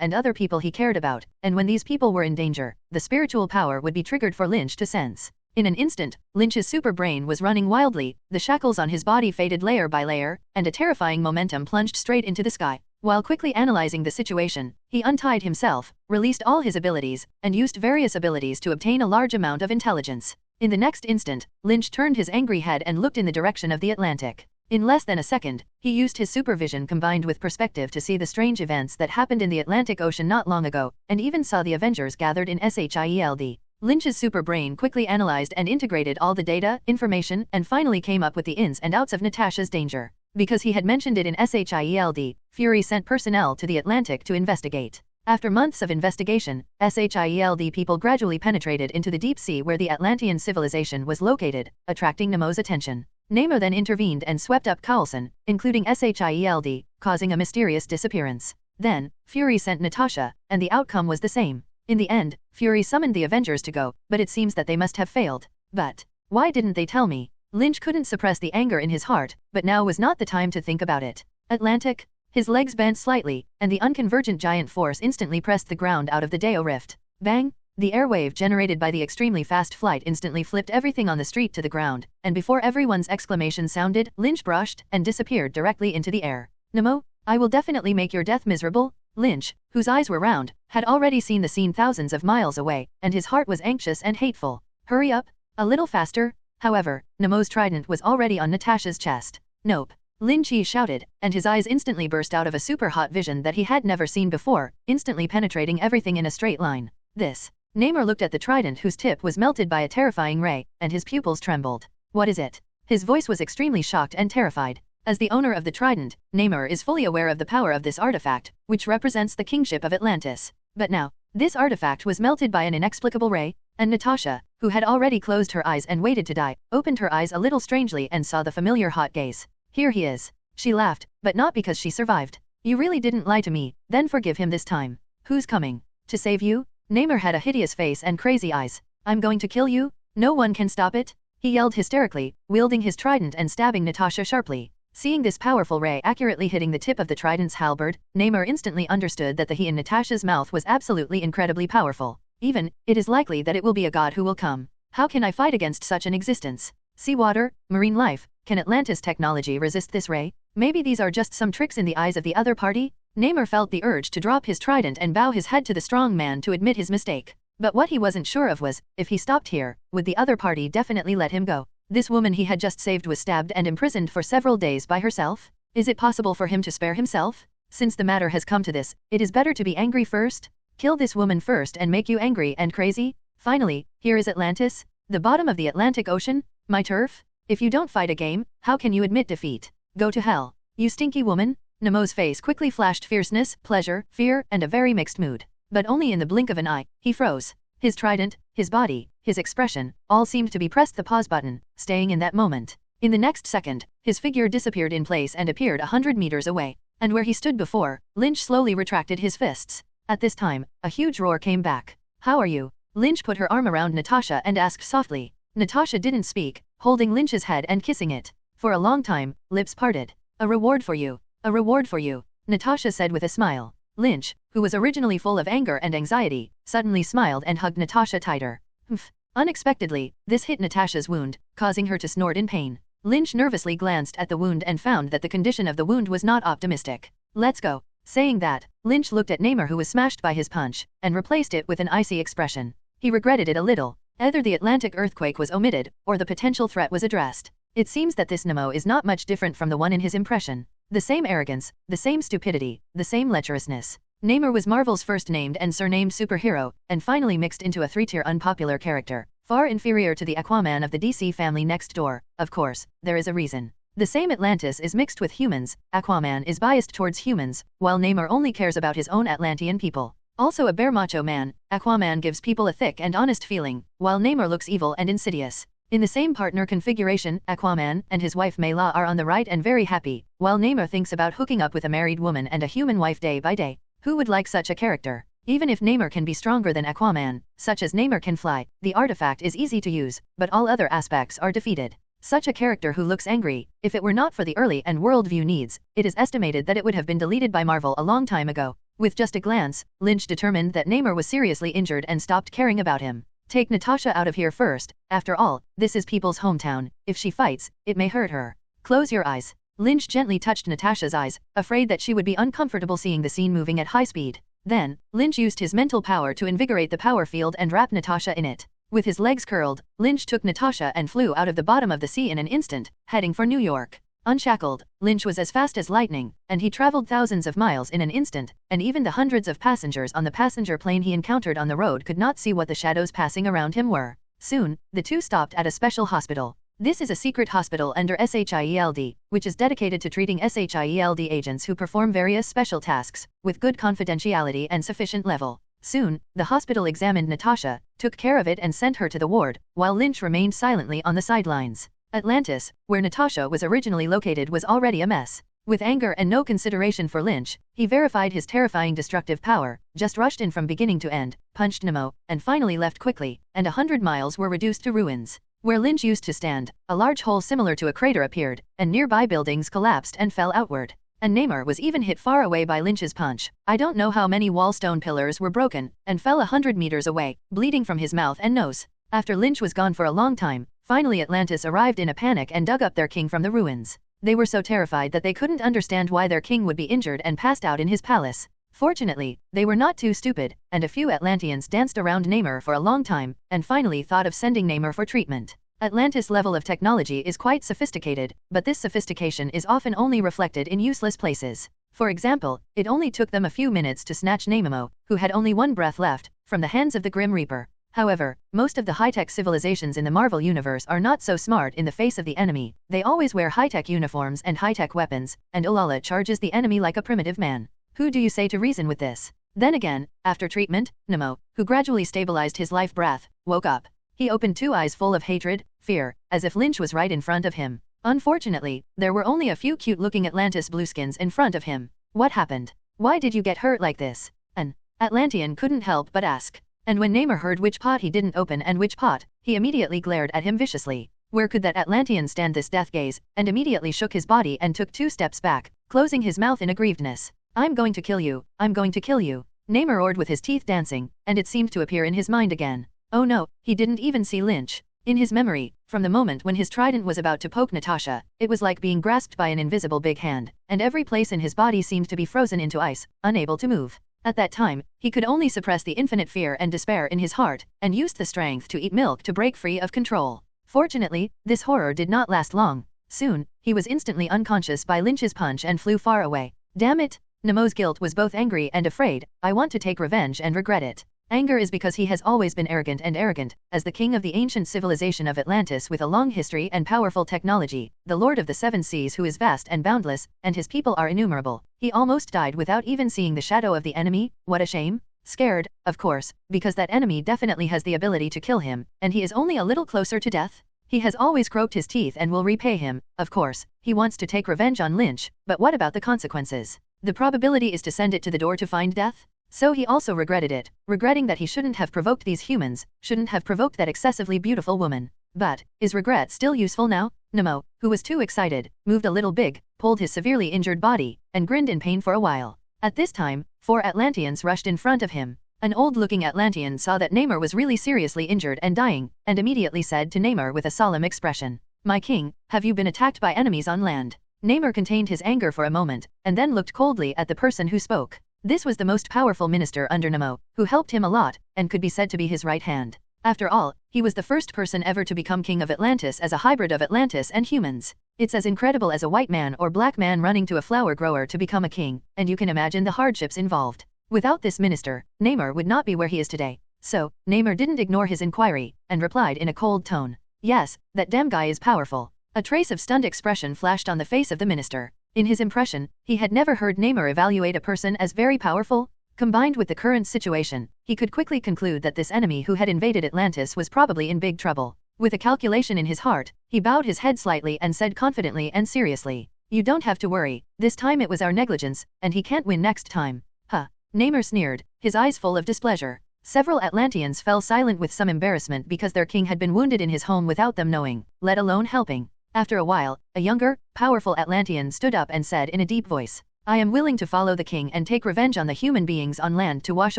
and other people he cared about, and when these people were in danger, the spiritual power would be triggered for Lynch to sense. In an instant, Lynch's super brain was running wildly, the shackles on his body faded layer by layer, and a terrifying momentum plunged straight into the sky. While quickly analyzing the situation, he untied himself, released all his abilities, and used various abilities to obtain a large amount of intelligence. In the next instant, Lynch turned his angry head and looked in the direction of the Atlantic. In less than a second, he used his supervision combined with perspective to see the strange events that happened in the Atlantic Ocean not long ago, and even saw the Avengers gathered in SHIELD. Lynch's super brain quickly analyzed and integrated all the data, information, and finally came up with the ins and outs of Natasha's danger. Because he had mentioned it in SHIELD, Fury sent personnel to the Atlantic to investigate. After months of investigation, SHIELD people gradually penetrated into the deep sea where the Atlantean civilization was located, attracting Nemo's attention. Nemo then intervened and swept up Coulson, including SHIELD, causing a mysterious disappearance. Then, Fury sent Natasha, and the outcome was the same. In the end, Fury summoned the Avengers to go, but it seems that they must have failed. But why didn't they tell me? Lynch couldn't suppress the anger in his heart, but now was not the time to think about it. Atlantic? His legs bent slightly, and the unconvergent giant force instantly pressed the ground out of the Deo rift. Bang! The air wave generated by the extremely fast flight instantly flipped everything on the street to the ground, and before everyone's exclamation sounded, Lynch brushed and disappeared directly into the air. Nemo, I will definitely make your death miserable. Lynch, whose eyes were round, had already seen the scene thousands of miles away, and his heart was anxious and hateful. Hurry up, a little faster. However, Nemo's trident was already on Natasha's chest. Nope. Lynch shouted, and his eyes instantly burst out of a super hot vision that he had never seen before, instantly penetrating everything in a straight line. This. Namor looked at the trident whose tip was melted by a terrifying ray, and his pupils trembled. What is it? His voice was extremely shocked and terrified. As the owner of the trident, Namor is fully aware of the power of this artifact, which represents the kingship of Atlantis. But now, this artifact was melted by an inexplicable ray, and Natasha, who had already closed her eyes and waited to die, opened her eyes a little strangely and saw the familiar hot gaze. Here he is. She laughed, but not because she survived. You really didn't lie to me, then forgive him this time. Who's coming? To save you? Namor had a hideous face and crazy eyes. I'm going to kill you? No one can stop it? He yelled hysterically, wielding his trident and stabbing Natasha sharply. Seeing this powerful ray accurately hitting the tip of the trident's halberd, Namor instantly understood that the he in Natasha's mouth was absolutely incredibly powerful. Even, it is likely that it will be a god who will come. How can I fight against such an existence? Seawater, marine life, can Atlantis technology resist this ray? Maybe these are just some tricks in the eyes of the other party? Namor felt the urge to drop his trident and bow his head to the strong man to admit his mistake. But what he wasn't sure of was, if he stopped here, would the other party definitely let him go? This woman he had just saved was stabbed and imprisoned for several days by herself? Is it possible for him to spare himself? Since the matter has come to this, it is better to be angry first? Kill this woman first and make you angry and crazy? Finally, here is Atlantis, the bottom of the Atlantic Ocean, my turf? If you don't fight a game, how can you admit defeat? Go to hell. You stinky woman. Nemo's face quickly flashed fierceness, pleasure, fear, and a very mixed mood. But only in the blink of an eye, he froze. His trident, his body, his expression, all seemed to be pressed the pause button, staying in that moment. In the next second, his figure disappeared in place and appeared 100 meters away. And where he stood before, Lynch slowly retracted his fists. At this time, a huge roar came back. How are you? Lynch put her arm around Natasha and asked softly. Natasha didn't speak, holding Lynch's head and kissing it. For a long time, lips parted. A reward for you. A reward for you, Natasha said with a smile. Lynch, who was originally full of anger and anxiety, suddenly smiled and hugged Natasha tighter. Humph. Unexpectedly, this hit Natasha's wound, causing her to snort in pain. Lynch nervously glanced at the wound and found that the condition of the wound was not optimistic. Let's go. Saying that, Lynch looked at Namor who was smashed by his punch, and replaced it with an icy expression. He regretted it a little. Either the Atlantic earthquake was omitted, or the potential threat was addressed. It seems that this Nemo is not much different from the one in his impression. The same arrogance, the same stupidity, the same lecherousness. Namor was Marvel's first named and surnamed superhero, and finally mixed into a three-tier unpopular character, far inferior to the Aquaman of the DC family next door. Of course, there is a reason. The same Atlantis is mixed with humans, Aquaman is biased towards humans, while Namor only cares about his own Atlantean people. Also a bare macho man, Aquaman gives people a thick and honest feeling, while Namor looks evil and insidious. In the same partner configuration, Aquaman and his wife Mayla are on the right and very happy, while Namor thinks about hooking up with a married woman and a human wife day by day. Who would like such a character? Even if Namor can be stronger than Aquaman, such as Namor can fly, the artifact is easy to use, but all other aspects are defeated. Such a character who looks angry, if it were not for the early and worldview needs, it is estimated that it would have been deleted by Marvel a long time ago. With just a glance, Lynch determined that Namor was seriously injured and stopped caring about him. Take Natasha out of here first, after all, this is people's hometown, if she fights, it may hurt her. Close your eyes. Lynch gently touched Natasha's eyes, afraid that she would be uncomfortable seeing the scene moving at high speed. Then, Lynch used his mental power to invigorate the power field and wrap Natasha in it. With his legs curled, Lynch took Natasha and flew out of the bottom of the sea in an instant, heading for New York. Unshackled, Lynch was as fast as lightning, and he traveled thousands of miles in an instant, and even the hundreds of passengers on the passenger plane he encountered on the road could not see what the shadows passing around him were. Soon, the two stopped at a special hospital. This is a secret hospital under SHIELD, which is dedicated to treating SHIELD agents who perform various special tasks, with good confidentiality and sufficient level. Soon, the hospital examined Natasha, took care of it and sent her to the ward, while Lynch remained silently on the sidelines. Atlantis, where Natasha was originally located, was already a mess. With anger and no consideration for Lynch, he verified his terrifying destructive power, just rushed in from beginning to end, punched Nemo, and finally left quickly, and 100 miles were reduced to ruins. Where Lynch used to stand, a large hole similar to a crater appeared, and nearby buildings collapsed and fell outward. And Namor was even hit far away by Lynch's punch. I don't know how many wall-stone pillars were broken, and fell 100 meters away, bleeding from his mouth and nose. After Lynch was gone for a long time, finally Atlantis arrived in a panic and dug up their king from the ruins. They were so terrified that they couldn't understand why their king would be injured and passed out in his palace. Fortunately, they were not too stupid, and a few Atlanteans danced around Namor for a long time, and finally thought of sending Namor for treatment. Atlantis' level of technology is quite sophisticated, but this sophistication is often only reflected in useless places. For example, it only took them a few minutes to snatch Nemo, who had only one breath left, from the hands of the Grim Reaper. However, most of the high-tech civilizations in the Marvel Universe are not so smart in the face of the enemy. They always wear high-tech uniforms and high-tech weapons, and Olala charges the enemy like a primitive man. Who do you say to reason with this? Then again, after treatment, Nemo, who gradually stabilized his life breath, woke up. He opened two eyes full of hatred, fear, as if Lynch was right in front of him. Unfortunately, there were only a few cute-looking Atlantis blueskins in front of him. What happened? Why did you get hurt like this? An Atlantean couldn't help but ask. And when Namor heard which pot he didn't open and which pot, he immediately glared at him viciously. Where could that Atlantean stand this death gaze, and immediately shook his body and took 2 steps back, closing his mouth in aggrievedness. I'm going to kill you, I'm going to kill you. Namor roared with his teeth dancing, and it seemed to appear in his mind again. Oh no, he didn't even see Lynch. In his memory, from the moment when his trident was about to poke Natasha, it was like being grasped by an invisible big hand, and every place in his body seemed to be frozen into ice, unable to move. At that time, he could only suppress the infinite fear and despair in his heart, and used the strength to eat milk to break free of control. Fortunately, this horror did not last long. Soon, he was instantly unconscious by Lynch's punch and flew far away. Damn it! Nemo's guilt was both angry and afraid. I want to take revenge and regret it. Anger is because he has always been arrogant, as the king of the ancient civilization of Atlantis with a long history and powerful technology, the lord of the 7 seas who is vast and boundless, and his people are innumerable. He almost died without even seeing the shadow of the enemy. What a shame. Scared, of course, because that enemy definitely has the ability to kill him, and he is only a little closer to death. He has always croaked his teeth and will repay him. Of course, he wants to take revenge on Lynch, but what about the consequences? The probability is to send it to the door to find death? So he also regretted it, regretting that he shouldn't have provoked these humans, shouldn't have provoked that excessively beautiful woman. But, is regret still useful now? Nemo, who was too excited, moved a little big, pulled his severely injured body, and grinned in pain for a while. At this time, 4 Atlanteans rushed in front of him. An old-looking Atlantean saw that Namor was really seriously injured and dying, and immediately said to Namor with a solemn expression, "My king, have you been attacked by enemies on land?" Namor contained his anger for a moment, and then looked coldly at the person who spoke. This was the most powerful minister under Nemo, who helped him a lot, and could be said to be his right hand. After all, he was the first person ever to become king of Atlantis as a hybrid of Atlantis and humans. It's as incredible as a white man or black man running to a flower grower to become a king, and you can imagine the hardships involved. Without this minister, Namor would not be where he is today. So, Namor didn't ignore his inquiry, and replied in a cold tone, "Yes, that damn guy is powerful." A trace of stunned expression flashed on the face of the minister. In his impression, he had never heard Namor evaluate a person as very powerful. Combined with the current situation, he could quickly conclude that this enemy who had invaded Atlantis was probably in big trouble. With a calculation in his heart, he bowed his head slightly and said confidently and seriously, "You don't have to worry, this time it was our negligence, and he can't win next time." Huh. Namor sneered, his eyes full of displeasure. Several Atlanteans fell silent with some embarrassment because their king had been wounded in his home without them knowing, let alone helping. After a while, a younger, powerful Atlantean stood up and said in a deep voice, "I am willing to follow the king and take revenge on the human beings on land to wash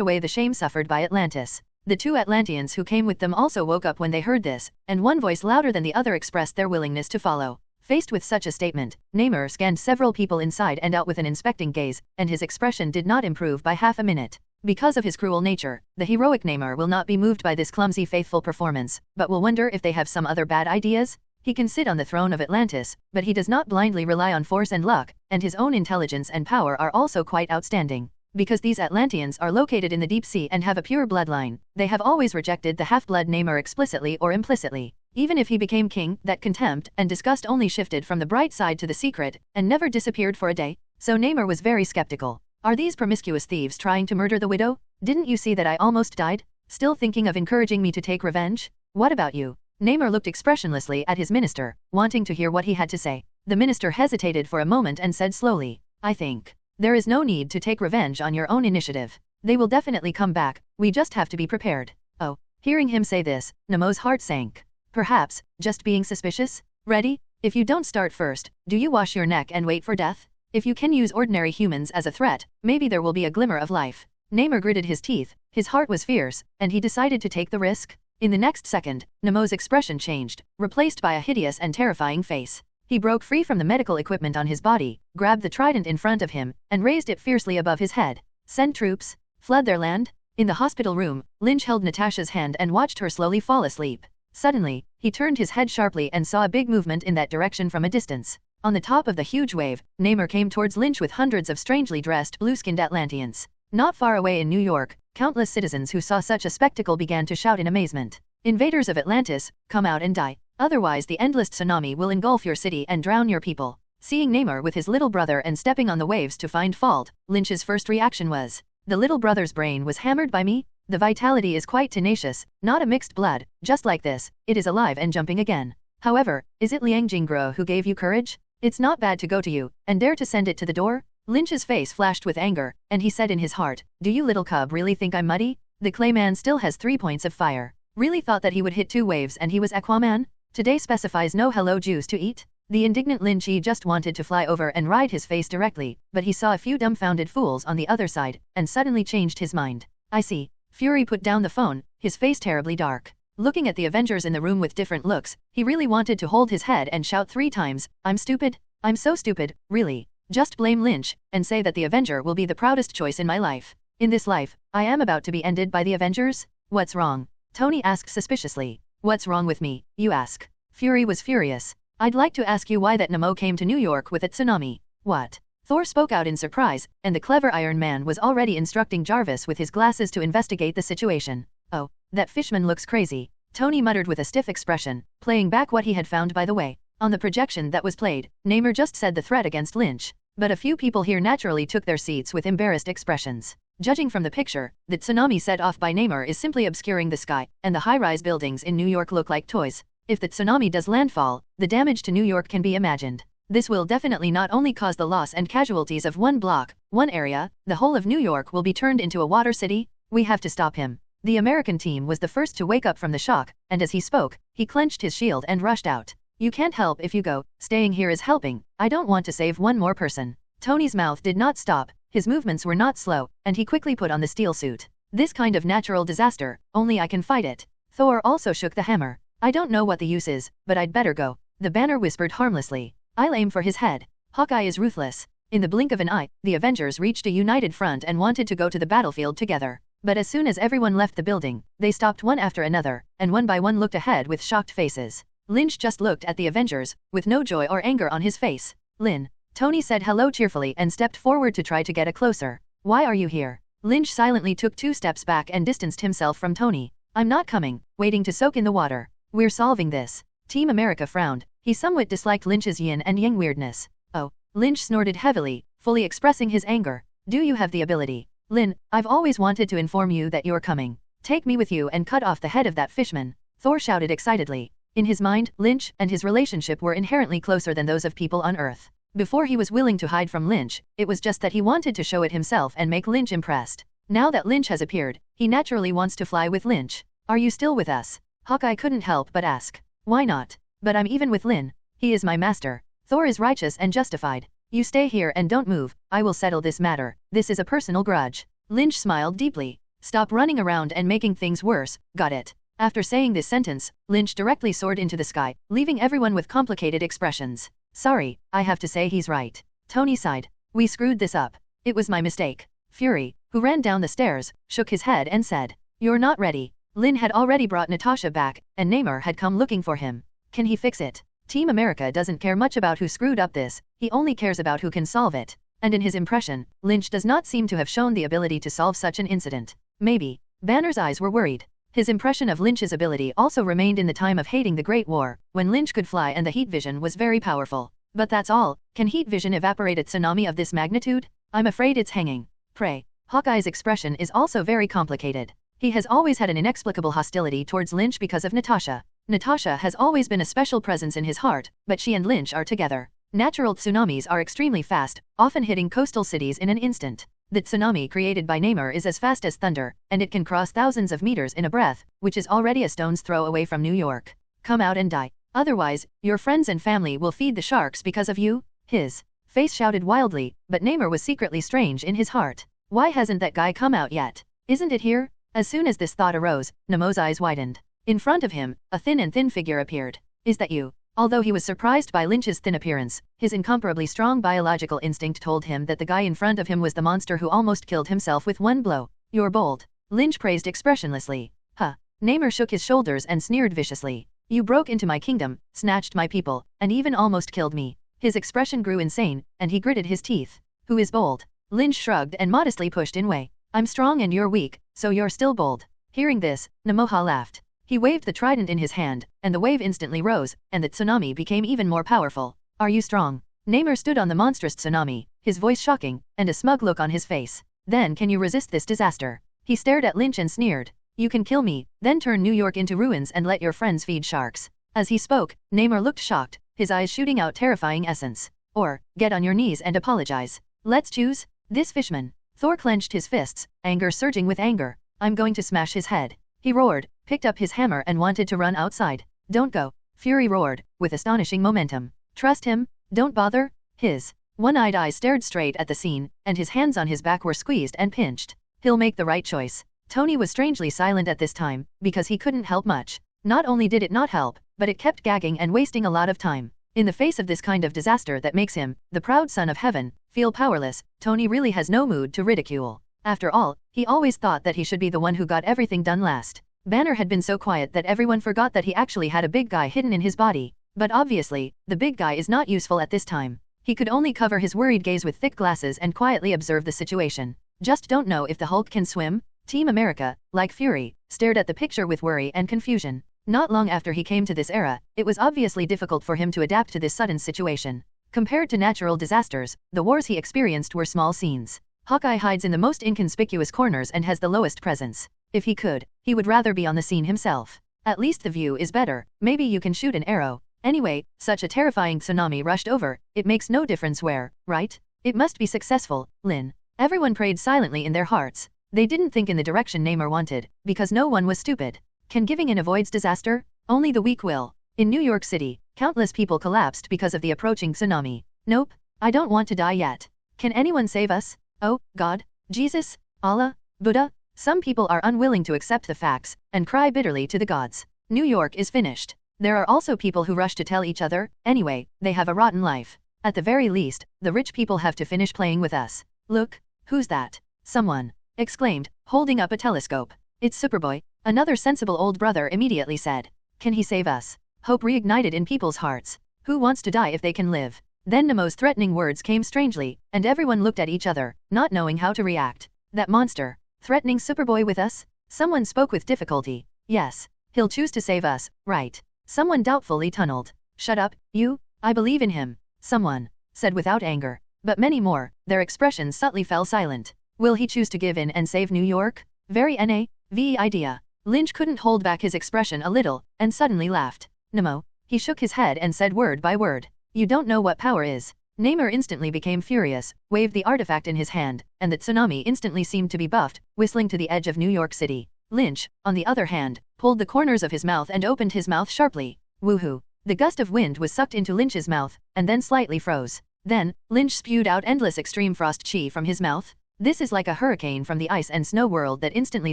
away the shame suffered by Atlantis." The two Atlanteans who came with them also woke up when they heard this, and one voice louder than the other expressed their willingness to follow. Faced with such a statement, Nemo scanned several people inside and out with an inspecting gaze, and his expression did not improve by half a minute. Because of his cruel nature, the heroic Nemo will not be moved by this clumsy faithful performance, but will wonder if they have some other bad ideas. He can sit on the throne of Atlantis, but he does not blindly rely on force and luck, and his own intelligence and power are also quite outstanding. Because these Atlanteans are located in the deep sea and have a pure bloodline, they have always rejected the half-blood Nemo explicitly or implicitly. Even if he became king, that contempt and disgust only shifted from the bright side to the secret, and never disappeared for a day. So Nemo was very skeptical. Are these promiscuous thieves trying to murder the widow? Didn't you see that I almost died? Still thinking of encouraging me to take revenge? What about you? Nemo looked expressionlessly at his minister, wanting to hear what he had to say. The minister hesitated for a moment and said slowly, "I think there is no need to take revenge on your own initiative. They will definitely come back, we just have to be prepared." Oh, hearing him say this, Nemo's heart sank. Perhaps, just being suspicious? Ready? If you don't start first, do you wash your neck and wait for death? If you can use ordinary humans as a threat, maybe there will be a glimmer of life. Nemo gritted his teeth, his heart was fierce, and he decided to take the risk. In the next second, Nemo's expression changed, replaced by a hideous and terrifying face. He broke free from the medical equipment on his body, grabbed the trident in front of him, and raised it fiercely above his head. Send troops? Flood their land? In the hospital room, Lynch held Natasha's hand and watched her slowly fall asleep. Suddenly, he turned his head sharply and saw a big movement in that direction from a distance. On the top of the huge wave, Nemo came towards Lynch with hundreds of strangely dressed blue-skinned Atlanteans. Not far away in New York, countless citizens who saw such a spectacle began to shout in amazement. "Invaders of Atlantis, come out and die. Otherwise the endless tsunami will engulf your city and drown your people." Seeing Nemo with his little brother and stepping on the waves to find fault, Lynch's first reaction was, "The little brother's brain was hammered by me? The vitality is quite tenacious, not a mixed blood, just like this, it is alive and jumping again. However, is it Liang Jingguo who gave you courage? It's not bad to go to you, and dare to send it to the door?" Lynch's face flashed with anger, and he said in his heart, "Do you little cub really think I'm muddy? The Clayman still has 3 points of fire. Really thought that he would hit 2 waves and he was Aquaman? Today specifies no hello juice to eat?" The indignant Lynch just wanted to fly over and ride his face directly, but he saw a few dumbfounded fools on the other side, and suddenly changed his mind. "I see." Fury put down the phone, his face terribly dark. Looking at the Avengers in the room with different looks, he really wanted to hold his head and shout 3 times, "I'm stupid. I'm so stupid, really. Just blame Lynch, and say that the Avenger will be the proudest choice in my life. In this life, I am about to be ended by the Avengers? What's wrong?" Tony asked suspiciously. "What's wrong with me, you ask?" Fury was furious. "I'd like to ask you why that Nemo came to New York with a tsunami." "What?" Thor spoke out in surprise, and the clever Iron Man was already instructing Jarvis with his glasses to investigate the situation. "Oh, that fishman looks crazy," Tony muttered with a stiff expression, playing back what he had found by the way. On the projection that was played, Nemo just said the threat against Lynch, but a few people here naturally took their seats with embarrassed expressions. Judging from the picture, the tsunami set off by Nemo is simply obscuring the sky, and the high-rise buildings in New York look like toys. If the tsunami does landfall, the damage to New York can be imagined. This will definitely not only cause the loss and casualties of one block, one area, the whole of New York will be turned into a water city. We have to stop him. The American team was the first to wake up from the shock, and as he spoke, he clenched his shield and rushed out. "You can't help if you go, staying here is helping. I don't want to save one more person." Tony's mouth did not stop, his movements were not slow, and he quickly put on the steel suit. "This kind of natural disaster, only I can fight it." Thor also shook the hammer. "I don't know what the use is, but I'd better go." The Banner whispered harmlessly. "I'll aim for his head." Hawkeye is ruthless. In the blink of an eye, the Avengers reached a united front and wanted to go to the battlefield together. But as soon as everyone left the building, they stopped one after another, and one by one looked ahead with shocked faces. Lynch just looked at the Avengers, with no joy or anger on his face. "Lynn." Tony said hello cheerfully and stepped forward to try to get a closer. "Why are you here?" Lynch silently took 2 steps back and distanced himself from Tony. "I'm not coming, waiting to soak in the water. We're solving this." Team America frowned. He somewhat disliked Lynch's yin and yang weirdness. "Oh." Lynch snorted heavily, fully expressing his anger. "Do you have the ability?" "Lynn, I've always wanted to inform you that you're coming. Take me with you and cut off the head of that fishman." Thor shouted excitedly. In his mind, Lynch and his relationship were inherently closer than those of people on Earth. Before he was willing to hide from Lynch, it was just that he wanted to show it himself and make Lynch impressed. Now that Lynch has appeared, he naturally wants to fly with Lynch. Are you still with us? Hawkeye couldn't help but ask. Why not? But I'm even with Lynn. He is my master. Thor is righteous and justified. You stay here and don't move. I will settle this matter. This is a personal grudge. Lynch smiled deeply. Stop running around and making things worse, got it? After saying this sentence, Lynch directly soared into the sky, leaving everyone with complicated expressions. Sorry, I have to say he's right. Tony sighed. We screwed this up. It was my mistake. Fury, who ran down the stairs, shook his head and said, You're not ready. Lynn had already brought Natasha back, and Nemo had come looking for him. Can he fix it? Team America doesn't care much about who screwed up this, he only cares about who can solve it. And in his impression, Lynch does not seem to have shown the ability to solve such an incident. Maybe. Banner's eyes were worried. His impression of Lynch's ability also remained in the time of hating the Great War, when Lynch could fly and the heat vision was very powerful. But that's all. Can heat vision evaporate a tsunami of this magnitude? I'm afraid it's hanging. Pray. Hawkeye's expression is also very complicated. He has always had an inexplicable hostility towards Lynch because of Natasha. Natasha has always been a special presence in his heart, but she and Lynch are together. Natural tsunamis are extremely fast, often hitting coastal cities in an instant. The tsunami created by Nemo is as fast as thunder, and it can cross thousands of meters in a breath, which is already a stone's throw away from New York. Come out and die. Otherwise, your friends and family will feed the sharks because of you. His face shouted wildly, but Nemo was secretly strange in his heart. Why hasn't that guy come out yet? Isn't it here? As soon as this thought arose, Nemo's eyes widened. In front of him, a thin figure appeared. Is that you? Although he was surprised by Lynch's thin appearance, his incomparably strong biological instinct told him that the guy in front of him was the monster who almost killed himself with one blow. You're bold. Lynch praised expressionlessly. Huh. Nemo shook his shoulders and sneered viciously. You broke into my kingdom, snatched my people, and even almost killed me. His expression grew insane, and he gritted his teeth. Who is bold? Lynch shrugged and modestly pushed in way. I'm strong and you're weak, so you're still bold. Hearing this, Nemoha laughed. He waved the trident in his hand, and the wave instantly rose, and the tsunami became even more powerful. Are you strong? Nemo stood on the monstrous tsunami, his voice shocking, and a smug look on his face. Then can you resist this disaster? He stared at Lynch and sneered. You can kill me, then turn New York into ruins and let your friends feed sharks. As he spoke, Nemo looked shocked, his eyes shooting out terrifying essence. Or, get on your knees and apologize. Let's choose. This fishman. Thor clenched his fists, anger surging with anger. I'm going to smash his head. He roared, picked up his hammer and wanted to run outside. Don't go. Fury roared, with astonishing momentum. Trust him, don't bother. His one-eyed eyes stared straight at the scene, and his hands on his back were squeezed and pinched. He'll make the right choice. Tony was strangely silent at this time, because he couldn't help much. Not only did it not help, but it kept gagging and wasting a lot of time. In the face of this kind of disaster that makes him, the proud son of heaven, feel powerless, Tony really has no mood to ridicule. After all, he always thought that he should be the one who got everything done last. Banner had been so quiet that everyone forgot that he actually had a big guy hidden in his body. But obviously, the big guy is not useful at this time. He could only cover his worried gaze with thick glasses and quietly observe the situation. Just don't know if the Hulk can swim? Team America, like Fury, stared at the picture with worry and confusion. Not long after he came to this era, it was obviously difficult for him to adapt to this sudden situation. Compared to natural disasters, the wars he experienced were small scenes. Hawkeye hides in the most inconspicuous corners and has the lowest presence. If he could, he would rather be on the scene himself. At least the view is better, maybe you can shoot an arrow. Anyway, such a terrifying tsunami rushed over, it makes no difference where, right? It must be successful, Lynn. Everyone prayed silently in their hearts. They didn't think in the direction Namor wanted, because no one was stupid. Can giving in avoid disaster? Only the weak will. In New York City, countless people collapsed because of the approaching tsunami. Nope, I don't want to die yet. Can anyone save us? Oh, God, Jesus, Allah, Buddha? Some people are unwilling to accept the facts, and cry bitterly to the gods. New York is finished. There are also people who rush to tell each other, anyway, they have a rotten life. At the very least, the rich people have to finish playing with us. Look, who's that? Someone exclaimed, holding up a telescope. It's Superboy. Another sensible old brother immediately said. Can he save us? Hope reignited in people's hearts. Who wants to die if they can live? Then Nemo's threatening words came strangely, and everyone looked at each other, not knowing how to react. That monster. Threatening Superboy with us? Someone spoke with difficulty. Yes. He'll choose to save us, right? Someone doubtfully tunneled. Shut up, you. I believe in him. Someone said without anger. But many more, their expressions subtly fell silent. Will he choose to give in and save New York? Very NAV idea. Lynch couldn't hold back his expression a little, and suddenly laughed. Nemo. He shook his head and said word by word. You don't know what power is. Nemo instantly became furious, waved the artifact in his hand, and the tsunami instantly seemed to be buffed, whistling to the edge of New York City. Lynch, on the other hand, pulled the corners of his mouth and opened his mouth sharply. Woohoo! The gust of wind was sucked into Lynch's mouth, and then slightly froze. Then, Lynch spewed out endless extreme frost chi from his mouth. This is like a hurricane from the ice and snow world that instantly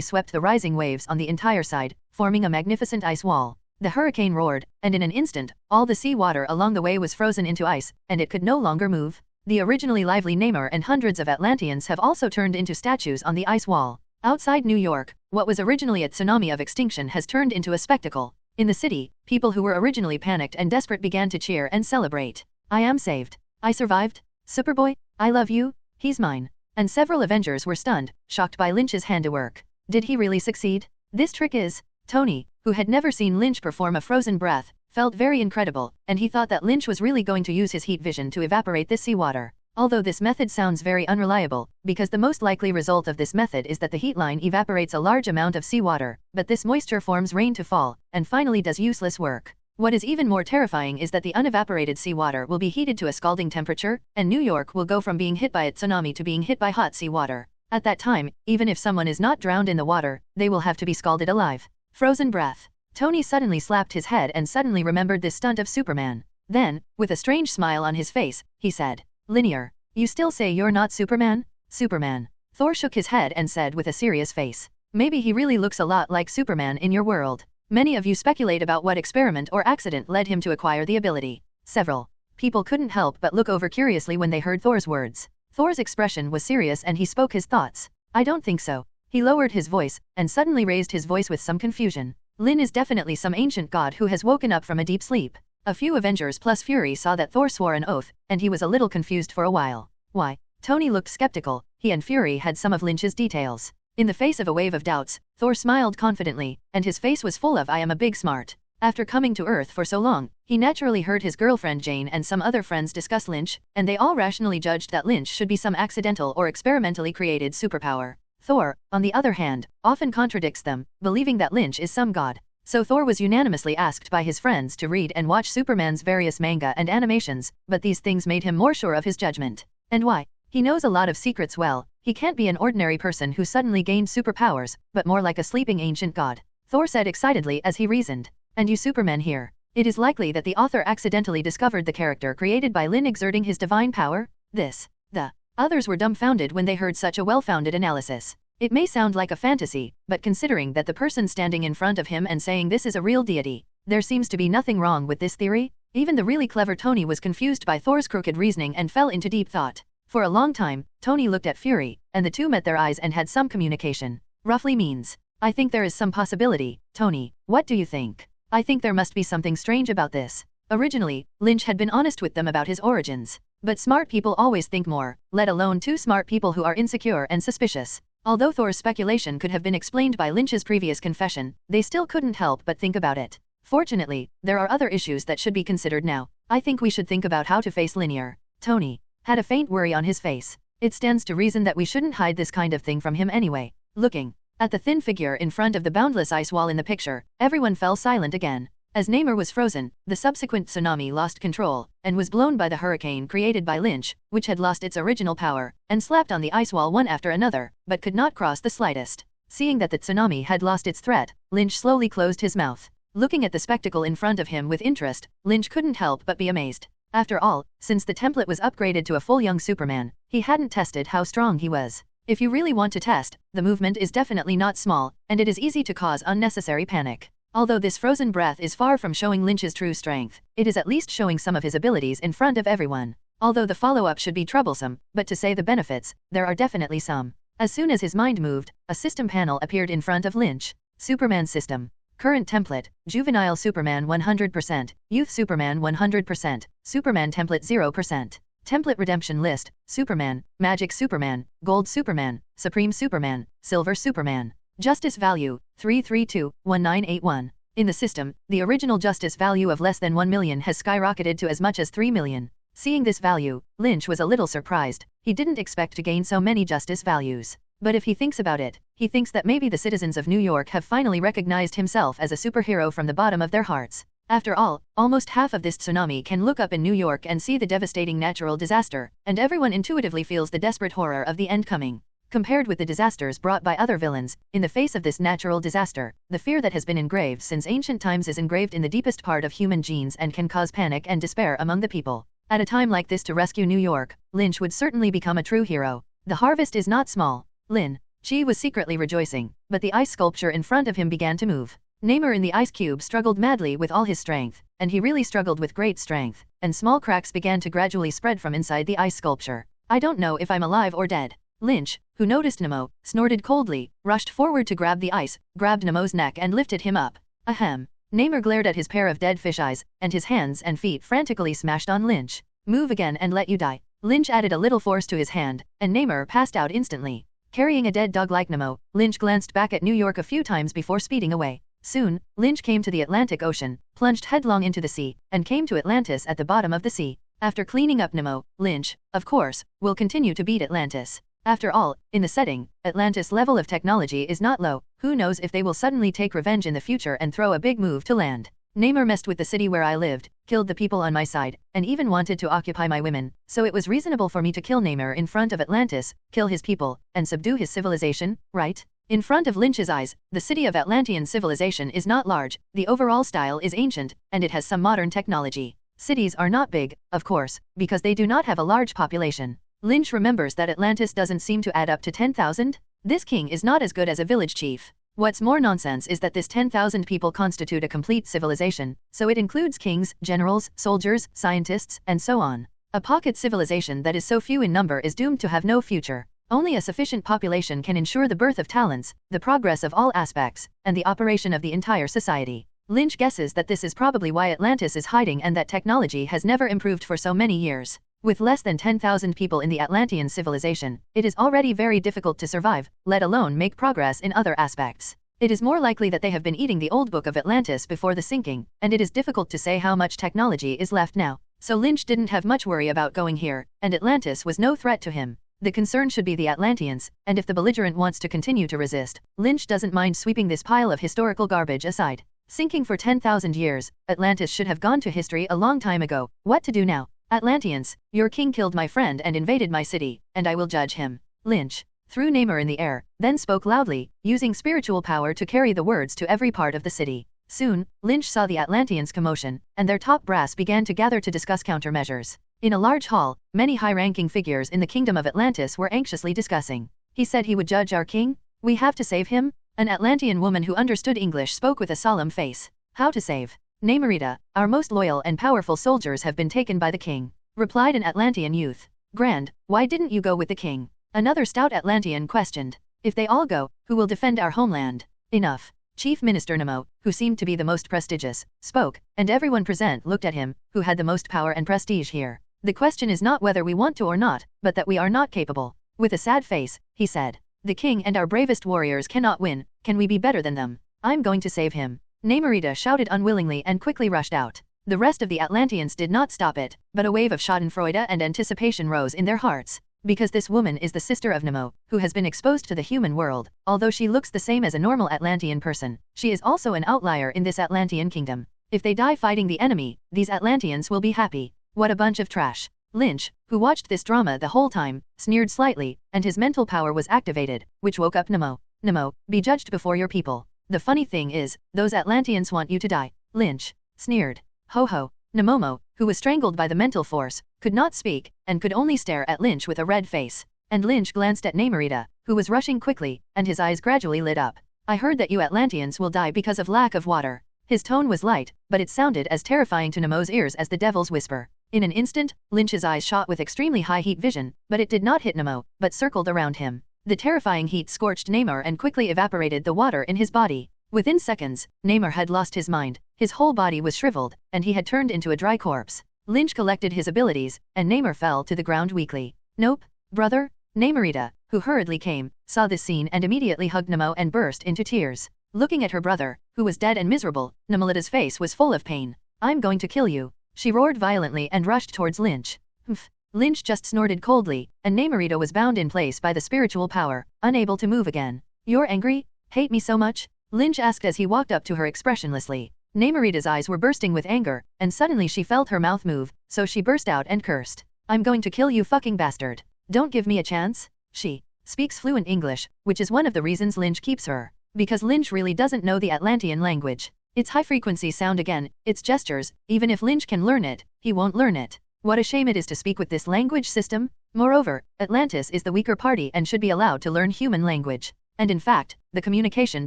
swept the rising waves on the entire side, forming a magnificent ice wall. The hurricane roared, and in an instant, all the sea water along the way was frozen into ice, and it could no longer move. The originally lively Nemo and hundreds of Atlanteans have also turned into statues on the ice wall. Outside New York, what was originally a tsunami of extinction has turned into a spectacle. In the city, people who were originally panicked and desperate began to cheer and celebrate. I am saved. I survived. Superboy, I love you. He's mine. And several Avengers were stunned, shocked by Lynch's handiwork. Did he really succeed? This trick is... Tony, who had never seen Lynch perform a frozen breath, felt very incredible, and he thought that Lynch was really going to use his heat vision to evaporate this seawater. Although this method sounds very unreliable, because the most likely result of this method is that the heat line evaporates a large amount of seawater, but this moisture forms rain to fall, and finally does useless work. What is even more terrifying is that the unevaporated seawater will be heated to a scalding temperature, and New York will go from being hit by a tsunami to being hit by hot seawater. At that time, even if someone is not drowned in the water, they will have to be scalded alive. Frozen breath. Tony suddenly slapped his head and suddenly remembered this stunt of Superman. Then, with a strange smile on his face, he said, "Linear, you still say you're not Superman?" Superman. Thor shook his head and said with a serious face, "Maybe he really looks a lot like Superman in your world. Many of you speculate about what experiment or accident led him to acquire the ability." Several people couldn't help but look over curiously when they heard Thor's words. Thor's expression was serious and he spoke his thoughts. "I don't think so." He lowered his voice, and suddenly raised his voice with some confusion. "Lynn is definitely some ancient god who has woken up from a deep sleep." A few Avengers plus Fury saw that Thor swore an oath, and he was a little confused for a while. Why? Tony looked skeptical. He and Fury had some of Lynch's details. In the face of a wave of doubts, Thor smiled confidently, and his face was full of "I am a big smart." After coming to Earth for so long, he naturally heard his girlfriend Jane and some other friends discuss Lynch, and they all rationally judged that Lynch should be some accidental or experimentally created superpower. Thor, on the other hand, often contradicts them, believing that Lynch is some god. So Thor was unanimously asked by his friends to read and watch Superman's various manga and animations, but these things made him more sure of his judgment. And why? He knows a lot of secrets well. He can't be an ordinary person who suddenly gained superpowers, but more like a sleeping ancient god. Thor said excitedly as he reasoned. "And you Superman here. It is likely that the author accidentally discovered the character created by Lynn exerting his divine power?" The others were dumbfounded when they heard such a well-founded analysis. It may sound like a fantasy, but considering that the person standing in front of him and saying this is a real deity, there seems to be nothing wrong with this theory. Even the really clever Tony was confused by Thor's crooked reasoning and fell into deep thought. For a long time, Tony looked at Fury, and the two met their eyes and had some communication. Roughly means, "I think there is some possibility. Tony, what do you think?" "I think there must be something strange about this." Originally, Lynch had been honest with them about his origins. But smart people always think more, let alone two smart people who are insecure and suspicious. Although Thor's speculation could have been explained by Lynch's previous confession, they still couldn't help but think about it. Fortunately, there are other issues that should be considered now. "I think we should think about how to face Linear." Tony had a faint worry on his face. "It stands to reason that we shouldn't hide this kind of thing from him anyway." Looking at the thin figure in front of the boundless ice wall in the picture, everyone fell silent again. As Nemo was frozen, the subsequent tsunami lost control, and was blown by the hurricane created by Lynch, which had lost its original power, and slapped on the ice wall one after another, but could not cross the slightest. Seeing that the tsunami had lost its threat, Lynch slowly closed his mouth. Looking at the spectacle in front of him with interest, Lynch couldn't help but be amazed. After all, since the template was upgraded to a full young Superman, he hadn't tested how strong he was. If you really want to test, the movement is definitely not small, and it is easy to cause unnecessary panic. Although this frozen breath is far from showing Lynch's true strength, it is at least showing some of his abilities in front of everyone. Although the follow-up should be troublesome, but to say the benefits, there are definitely some. As soon as his mind moved, a system panel appeared in front of Lynch. Superman system. Current template, Juvenile Superman 100%, Youth Superman 100%, Superman template 0%. Template redemption list, Superman, Magic Superman, Gold Superman, Supreme Superman, Silver Superman. Justice value, 3321981. In the system, the original justice value of less than 1 million has skyrocketed to as much as 3 million. Seeing this value, Lynch was a little surprised. He didn't expect to gain so many justice values. But if he thinks about it, he thinks that maybe the citizens of New York have finally recognized himself as a superhero from the bottom of their hearts. After all, almost half of this tsunami can look up in New York and see the devastating natural disaster, and everyone intuitively feels the desperate horror of the end coming. Compared with the disasters brought by other villains, in the face of this natural disaster, the fear that has been engraved since ancient times is engraved in the deepest part of human genes and can cause panic and despair among the people. At a time like this, to rescue New York, Lynch would certainly become a true hero. The harvest is not small. Lin. Chi was secretly rejoicing, but the ice sculpture in front of him began to move. Nemo in the ice cube struggled madly with all his strength, and he really struggled with great strength, and small cracks began to gradually spread from inside the ice sculpture. I don't know if I'm alive or dead. Lynch, who noticed Nemo, snorted coldly, rushed forward to grab the ice, grabbed Nemo's neck and lifted him up. Ahem. Nemo glared at his pair of dead fish eyes, and his hands and feet frantically smashed on Lynch. Move again and let you die. Lynch added a little force to his hand, and Nemo passed out instantly. Carrying a dead dog like Nemo, Lynch glanced back at New York a few times before speeding away. Soon, Lynch came to the Atlantic Ocean, plunged headlong into the sea, and came to Atlantis at the bottom of the sea. After cleaning up Nemo, Lynch, of course, will continue to beat Atlantis. After all, in the setting, Atlantis' level of technology is not low. Who knows if they will suddenly take revenge in the future and throw a big move to land. Namor messed with the city where I lived, killed the people on my side, and even wanted to occupy my women, so it was reasonable for me to kill Namor in front of Atlantis, kill his people, and subdue his civilization, right? In front of Lynch's eyes, the city of Atlantean civilization is not large, the overall style is ancient, and it has some modern technology. Cities are not big, of course, because they do not have a large population. Lynch remembers that Atlantis doesn't seem to add up to 10,000. This king is not as good as a village chief. What's more nonsense is that this 10,000 people constitute a complete civilization, so it includes kings, generals, soldiers, scientists, and so on. A pocket civilization that is so few in number is doomed to have no future. Only a sufficient population can ensure the birth of talents, the progress of all aspects, and the operation of the entire society. Lynch guesses that this is probably why Atlantis is hiding and that technology has never improved for so many years. With less than 10,000 people in the Atlantean civilization, it is already very difficult to survive, let alone make progress in other aspects. It is more likely that they have been eating the old book of Atlantis before the sinking, and it is difficult to say how much technology is left now. So Lynch didn't have much worry about going here, and Atlantis was no threat to him. The concern should be the Atlanteans, and if the belligerent wants to continue to resist, Lynch doesn't mind sweeping this pile of historical garbage aside. Sinking for 10,000 years, Atlantis should have gone to history a long time ago. What to do now? Atlanteans, your king killed my friend and invaded my city, and I will judge him. Lynch threw Namor in the air, then spoke loudly, using spiritual power to carry the words to every part of the city. Soon, Lynch saw the Atlanteans' commotion, and their top brass began to gather to discuss countermeasures. In a large hall, many high-ranking figures in the kingdom of Atlantis were anxiously discussing. He said he would judge our king? We have to save him? An Atlantean woman who understood English spoke with a solemn face. How to save? Namorita, our most loyal and powerful soldiers have been taken by the king, replied an Atlantean youth. Grand, why didn't you go with the king? Another stout Atlantean questioned. If they all go, who will defend our homeland? Enough. Chief Minister Nemo, who seemed to be the most prestigious, spoke, and everyone present looked at him, who had the most power and prestige here. The question is not whether we want to or not, but that we are not capable. With a sad face, he said. The king and our bravest warriors cannot win, can we be better than them? I'm going to save him. Namorita shouted unwillingly and quickly rushed out. The rest of the Atlanteans did not stop it, but a wave of schadenfreude and anticipation rose in their hearts. Because this woman is the sister of Nemo, who has been exposed to the human world, although she looks the same as a normal Atlantean person, she is also an outlier in this Atlantean kingdom. If they die fighting the enemy, these Atlanteans will be happy. What a bunch of trash. Lynch, who watched this drama the whole time, sneered slightly, and his mental power was activated, which woke up Nemo. Nemo, be judged before your people. The funny thing is, those Atlanteans want you to die. Lynch sneered. Ho ho. Nemomo, who was strangled by the mental force, could not speak, and could only stare at Lynch with a red face. And Lynch glanced at Namorita, who was rushing quickly, and his eyes gradually lit up. I heard that you Atlanteans will die because of lack of water. His tone was light, but it sounded as terrifying to Nemo's ears as the devil's whisper. In an instant, Lynch's eyes shot with extremely high heat vision, but it did not hit Nemo, but circled around him. The terrifying heat scorched Namor and quickly evaporated the water in his body. Within seconds, Namor had lost his mind, his whole body was shriveled, and he had turned into a dry corpse. Lynch collected his abilities, and Namor fell to the ground weakly. Nope, brother? Namorita, who hurriedly came, saw this scene and immediately hugged Nemo and burst into tears. Looking at her brother, who was dead and miserable, Namorita's face was full of pain. I'm going to kill you. She roared violently and rushed towards Lynch. Humph. Lynch just snorted coldly, and Namorita was bound in place by the spiritual power, unable to move again. You're angry? Hate me so much? Lynch asked as he walked up to her expressionlessly. Namorita's eyes were bursting with anger, and suddenly she felt her mouth move, so she burst out and cursed. I'm going to kill you fucking bastard. Don't give me a chance? She speaks fluent English, which is one of the reasons Lynch keeps her. Because Lynch really doesn't know the Atlantean language. It's high-frequency sound again, it's gestures, even if Lynch can learn it, he won't learn it. What a shame it is to speak with this language system. Moreover, Atlantis is the weaker party and should be allowed to learn human language. And in fact, the communication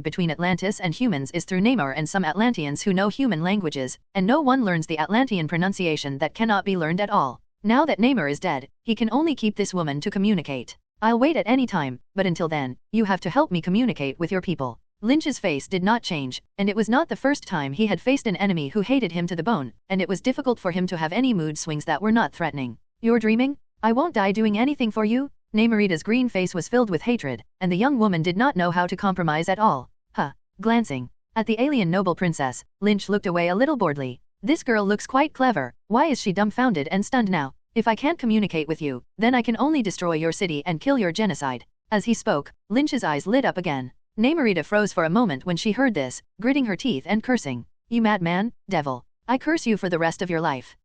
between Atlantis and humans is through Nemo and some Atlanteans who know human languages, and no one learns the Atlantean pronunciation that cannot be learned at all. Now that Nemo is dead, he can only keep this woman to communicate. I'll wait at any time, but until then, you have to help me communicate with your people. Lynch's face did not change, and it was not the first time he had faced an enemy who hated him to the bone, and it was difficult for him to have any mood swings that were not threatening. You're dreaming? I won't die doing anything for you? Namorita's green face was filled with hatred, and the young woman did not know how to compromise at all. Glancing at the alien noble princess, Lynch looked away a little boredly. This girl looks quite clever, why is she dumbfounded and stunned now? If I can't communicate with you, then I can only destroy your city and kill your genocide. As he spoke, Lynch's eyes lit up again. Namorita froze for a moment when she heard this, gritting her teeth and cursing. You madman, devil. I curse you for the rest of your life.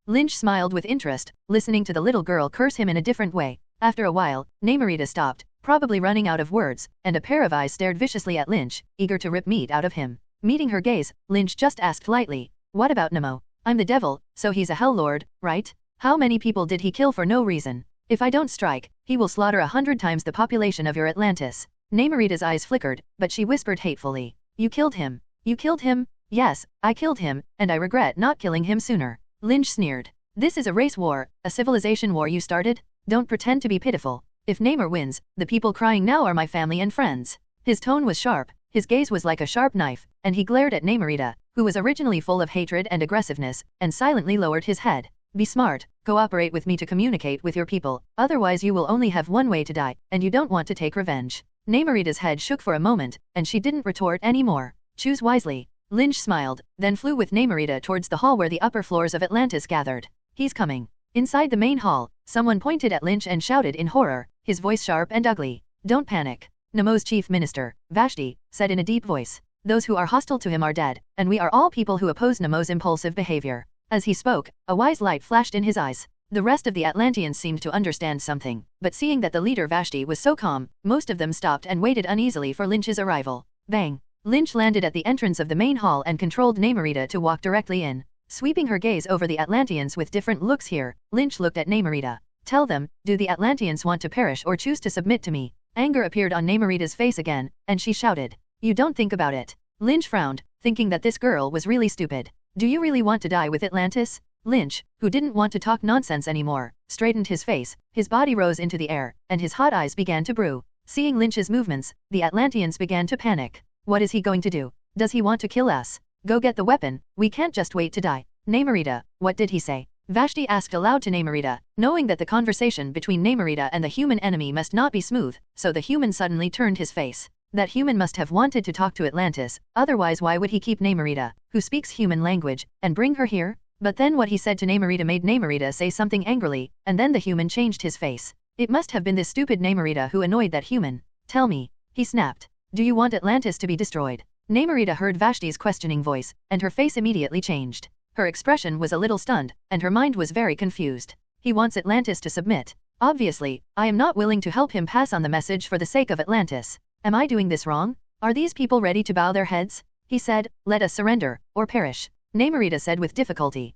Lynch smiled with interest, listening to the little girl curse him in a different way. After a while, Namorita stopped, probably running out of words, and a pair of eyes stared viciously at Lynch, eager to rip meat out of him. Meeting her gaze, Lynch just asked lightly, what about Nemo? I'm the devil, so he's a hell lord, right? How many people did he kill for no reason? If I don't strike, he will slaughter 100 times the population of your Atlantis. Namorita's eyes flickered, but she whispered hatefully. You killed him. You killed him? Yes, I killed him, and I regret not killing him sooner. Lynch sneered. This is a race war, a civilization war you started? Don't pretend to be pitiful. If Namor wins, the people crying now are my family and friends. His tone was sharp, his gaze was like a sharp knife, and he glared at Namorita, who was originally full of hatred and aggressiveness, and silently lowered his head. Be smart, cooperate with me to communicate with your people, otherwise you will only have one way to die, and you don't want to take revenge. Namorita's head shook for a moment, and she didn't retort anymore. Choose wisely. Lynch smiled, then flew with Namorita towards the hall where the upper floors of Atlantis gathered. He's coming. Inside the main hall, someone pointed at Lynch and shouted in horror, his voice sharp and ugly. Don't panic. Nemo's chief minister, Vashti, said in a deep voice. Those who are hostile to him are dead, and we are all people who oppose Nemo's impulsive behavior. As he spoke, a wise light flashed in his eyes. The rest of the Atlanteans seemed to understand something, but seeing that the leader Vashti was so calm, most of them stopped and waited uneasily for Lynch's arrival. Bang! Lynch landed at the entrance of the main hall and controlled Namorita to walk directly in. Sweeping her gaze over the Atlanteans with different looks here, Lynch looked at Namorita. Tell them, do the Atlanteans want to perish or choose to submit to me? Anger appeared on Namorita's face again, and she shouted. You don't think about it. Lynch frowned, thinking that this girl was really stupid. Do you really want to die with Atlantis? Lynch, who didn't want to talk nonsense anymore, straightened his face, his body rose into the air, and his hot eyes began to brew. Seeing Lynch's movements, the Atlanteans began to panic. What is he going to do? Does he want to kill us? Go get the weapon, we can't just wait to die. Namorita, what did he say? Vashti asked aloud to Namorita, knowing that the conversation between Namorita and the human enemy must not be smooth, so the human suddenly turned his face. That human must have wanted to talk to Atlantis, otherwise why would he keep Namorita, who speaks human language, and bring her here? But then what he said to Namorita made Namorita say something angrily, and then the human changed his face. It must have been this stupid Namorita who annoyed that human. Tell me, he snapped. Do you want Atlantis to be destroyed? Namorita heard Vashti's questioning voice, and her face immediately changed. Her expression was a little stunned, and her mind was very confused. He wants Atlantis to submit. Obviously, I am not willing to help him pass on the message for the sake of Atlantis. Am I doing this wrong? Are these people ready to bow their heads? He said, let us surrender, or perish. Namorita said with difficulty.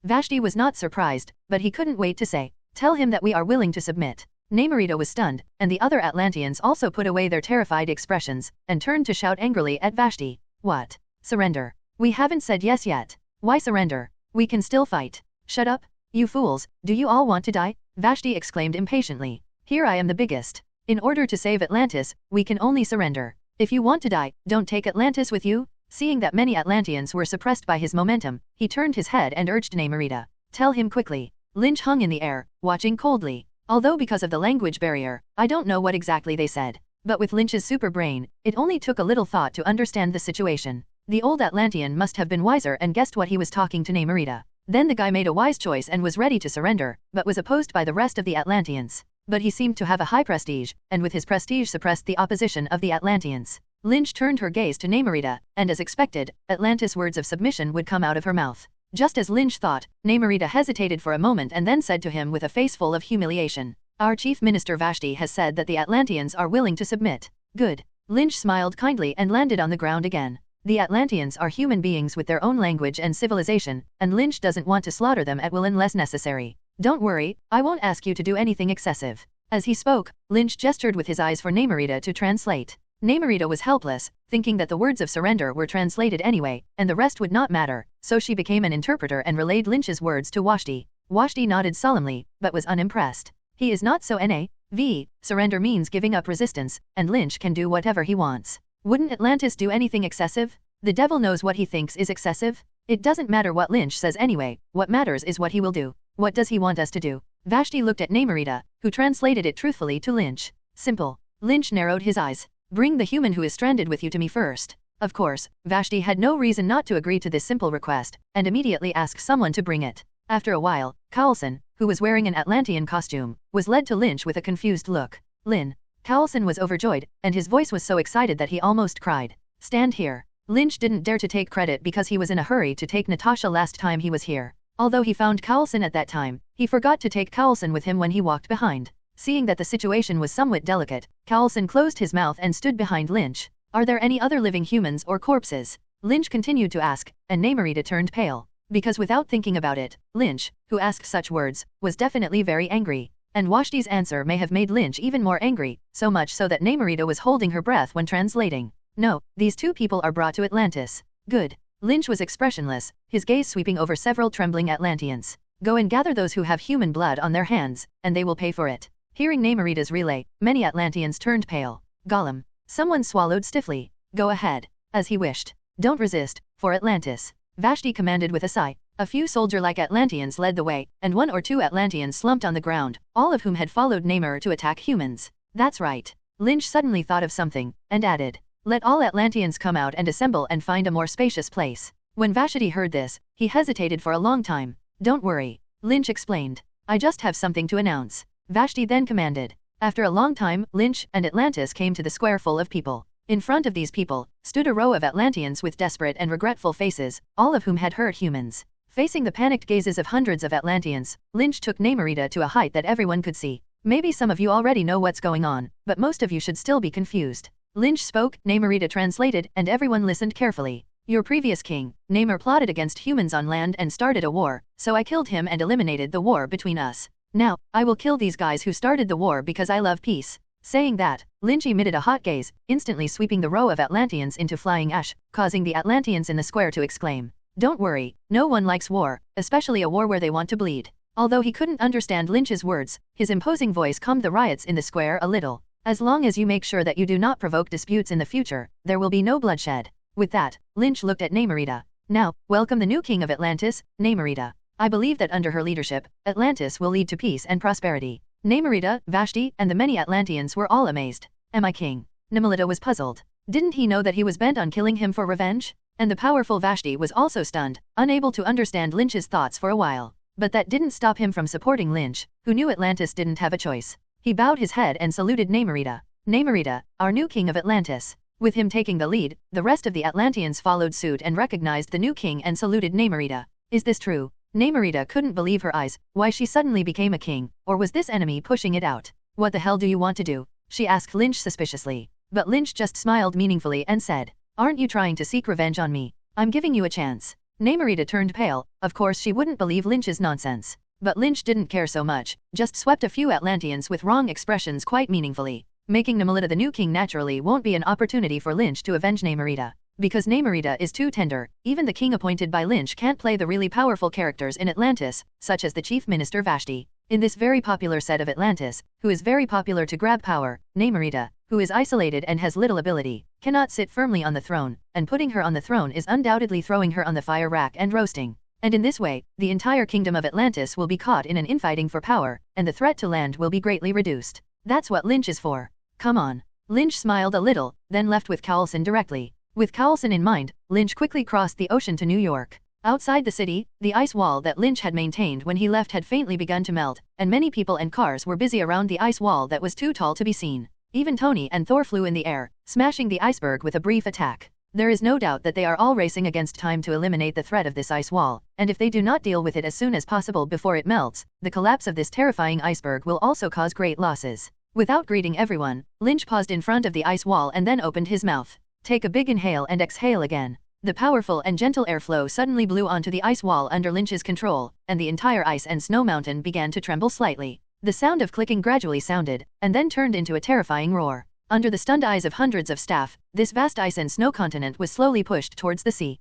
Vashti was not surprised, but he couldn't wait to say, tell him that we are willing to submit. Namorita was stunned, and the other Atlanteans also put away their terrified expressions, and turned to shout angrily at Vashti. What? Surrender? We haven't said yes yet. Why surrender? We can still fight. Shut up, you fools, do you all want to die? Vashti exclaimed impatiently. Here I am the biggest. In order to save Atlantis, we can only surrender. If you want to die, don't take Atlantis with you. Seeing that many Atlanteans were suppressed by his momentum, he turned his head and urged Namorita. Tell him quickly. Lynch hung in the air, watching coldly. Although because of the language barrier, I don't know what exactly they said. But with Lynch's super brain, it only took a little thought to understand the situation. The old Atlantean must have been wiser and guessed what he was talking to Namorita. Then the guy made a wise choice and was ready to surrender, but was opposed by the rest of the Atlanteans. But he seemed to have a high prestige, and with his prestige suppressed the opposition of the Atlanteans. Lynch turned her gaze to Namorita, and as expected, Atlantis' words of submission would come out of her mouth. Just as Lynch thought, Namorita hesitated for a moment and then said to him with a face full of humiliation, "Our Chief Minister Vashti has said that the Atlanteans are willing to submit." "Good." Lynch smiled kindly and landed on the ground again. The Atlanteans are human beings with their own language and civilization, and Lynch doesn't want to slaughter them at will unless necessary. "Don't worry, I won't ask you to do anything excessive." As he spoke, Lynch gestured with his eyes for Namorita to translate. Namorita was helpless, thinking that the words of surrender were translated anyway, and the rest would not matter, so she became an interpreter and relayed Lynch's words to Vashti. Vashti nodded solemnly, but was unimpressed. He is not so NAV, surrender means giving up resistance, and Lynch can do whatever he wants. Wouldn't Atlantis do anything excessive? The devil knows what he thinks is excessive. It doesn't matter what Lynch says anyway, what matters is what he will do. What does he want us to do? Vashti looked at Namorita, who translated it truthfully to Lynch. Simple. Lynch narrowed his eyes. Bring the human who is stranded with you to me first. Of course, Vashti had no reason not to agree to this simple request, and immediately asked someone to bring it. After a while, Coulson, who was wearing an Atlantean costume, was led to Lynch with a confused look. "Lynn." Coulson was overjoyed, and his voice was so excited that he almost cried. "Stand here." Lynch didn't dare to take credit because he was in a hurry to take Natasha last time he was here. Although he found Coulson at that time, he forgot to take Coulson with him when he walked behind. Seeing that the situation was somewhat delicate, Coulson closed his mouth and stood behind Lynch. "Are there any other living humans or corpses?" Lynch continued to ask, and Namorita turned pale. Because without thinking about it, Lynch, who asked such words, was definitely very angry. And Vashti's answer may have made Lynch even more angry, so much so that Namorita was holding her breath when translating. "No, these two people are brought to Atlantis." "Good." Lynch was expressionless, his gaze sweeping over several trembling Atlanteans. "Go and gather those who have human blood on their hands, and they will pay for it." Hearing Namorita's relay, many Atlanteans turned pale. "Gollum." Someone swallowed stiffly. "Go ahead." As he wished. "Don't resist, for Atlantis." Vashti commanded with a sigh. A few soldier-like Atlanteans led the way, and one or two Atlanteans slumped on the ground, all of whom had followed Namor to attack humans. "That's right." Lynch suddenly thought of something, and added, "Let all Atlanteans come out and assemble and find a more spacious place." When Vashti heard this, he hesitated for a long time. "Don't worry," Lynch explained. "I just have something to announce." Vashti then commanded. After a long time, Lynch and Atlantis came to the square full of people. In front of these people, stood a row of Atlanteans with desperate and regretful faces, all of whom had hurt humans. Facing the panicked gazes of hundreds of Atlanteans, Lynch took Namorita to a height that everyone could see. "Maybe some of you already know what's going on, but most of you should still be confused." Lynch spoke, Namorita translated, and everyone listened carefully. "Your previous king, Namor, plotted against humans on land and started a war, so I killed him and eliminated the war between us. Now, I will kill these guys who started the war because I love peace." Saying that, Lynch emitted a hot gaze, instantly sweeping the row of Atlanteans into flying ash, causing the Atlanteans in the square to exclaim, "Don't worry, no one likes war, especially a war where they want to bleed." Although he couldn't understand Lynch's words, his imposing voice calmed the riots in the square a little. "As long as you make sure that you do not provoke disputes in the future, there will be no bloodshed." With that, Lynch looked at Namorita. "Now, welcome the new king of Atlantis, Namorita. I believe that under her leadership, Atlantis will lead to peace and prosperity." Namorita, Vashti, and the many Atlanteans were all amazed. "Am I king?" Namorita was puzzled. Didn't he know that he was bent on killing him for revenge? And the powerful Vashti was also stunned, unable to understand Lynch's thoughts for a while. But that didn't stop him from supporting Lynch, who knew Atlantis didn't have a choice. He bowed his head and saluted Namorita. "Namorita, our new king of Atlantis." With him taking the lead, the rest of the Atlanteans followed suit and recognized the new king and saluted Namorita. "Is this true?" Namorita couldn't believe her eyes. Why she suddenly became a king, or was this enemy pushing it out? "What the hell do you want to do?" she asked Lynch suspiciously. But Lynch just smiled meaningfully and said, "Aren't you trying to seek revenge on me? I'm giving you a chance." Namorita turned pale. Of course she wouldn't believe Lynch's nonsense. But Lynch didn't care so much, just swept a few Atlanteans with wrong expressions quite meaningfully. Making Namorita the new king naturally won't be an opportunity for Lynch to avenge Namorita. Because Namorita is too tender, even the king appointed by Lynch can't play the really powerful characters in Atlantis, such as the chief minister Vashti. In this very popular set of Atlantis, who is very popular to grab power, Namorita, who is isolated and has little ability, cannot sit firmly on the throne, and putting her on the throne is undoubtedly throwing her on the fire rack and roasting. And in this way, the entire kingdom of Atlantis will be caught in an infighting for power, and the threat to land will be greatly reduced. That's what Lynch is for. Come on. Lynch smiled a little, then left with Coulson directly. With Coulson in mind, Lynch quickly crossed the ocean to New York. Outside the city, the ice wall that Lynch had maintained when he left had faintly begun to melt, and many people and cars were busy around the ice wall that was too tall to be seen. Even Tony and Thor flew in the air, smashing the iceberg with a brief attack. There is no doubt that they are all racing against time to eliminate the threat of this ice wall, and if they do not deal with it as soon as possible before it melts, the collapse of this terrifying iceberg will also cause great losses. Without greeting everyone, Lynch paused in front of the ice wall and then opened his mouth. Take a big inhale and exhale again. The powerful and gentle airflow suddenly blew onto the ice wall under Lynch's control, and the entire ice and snow mountain began to tremble slightly. The sound of clicking gradually sounded, and then turned into a terrifying roar. Under the stunned eyes of hundreds of staff, this vast ice and snow continent was slowly pushed towards the sea.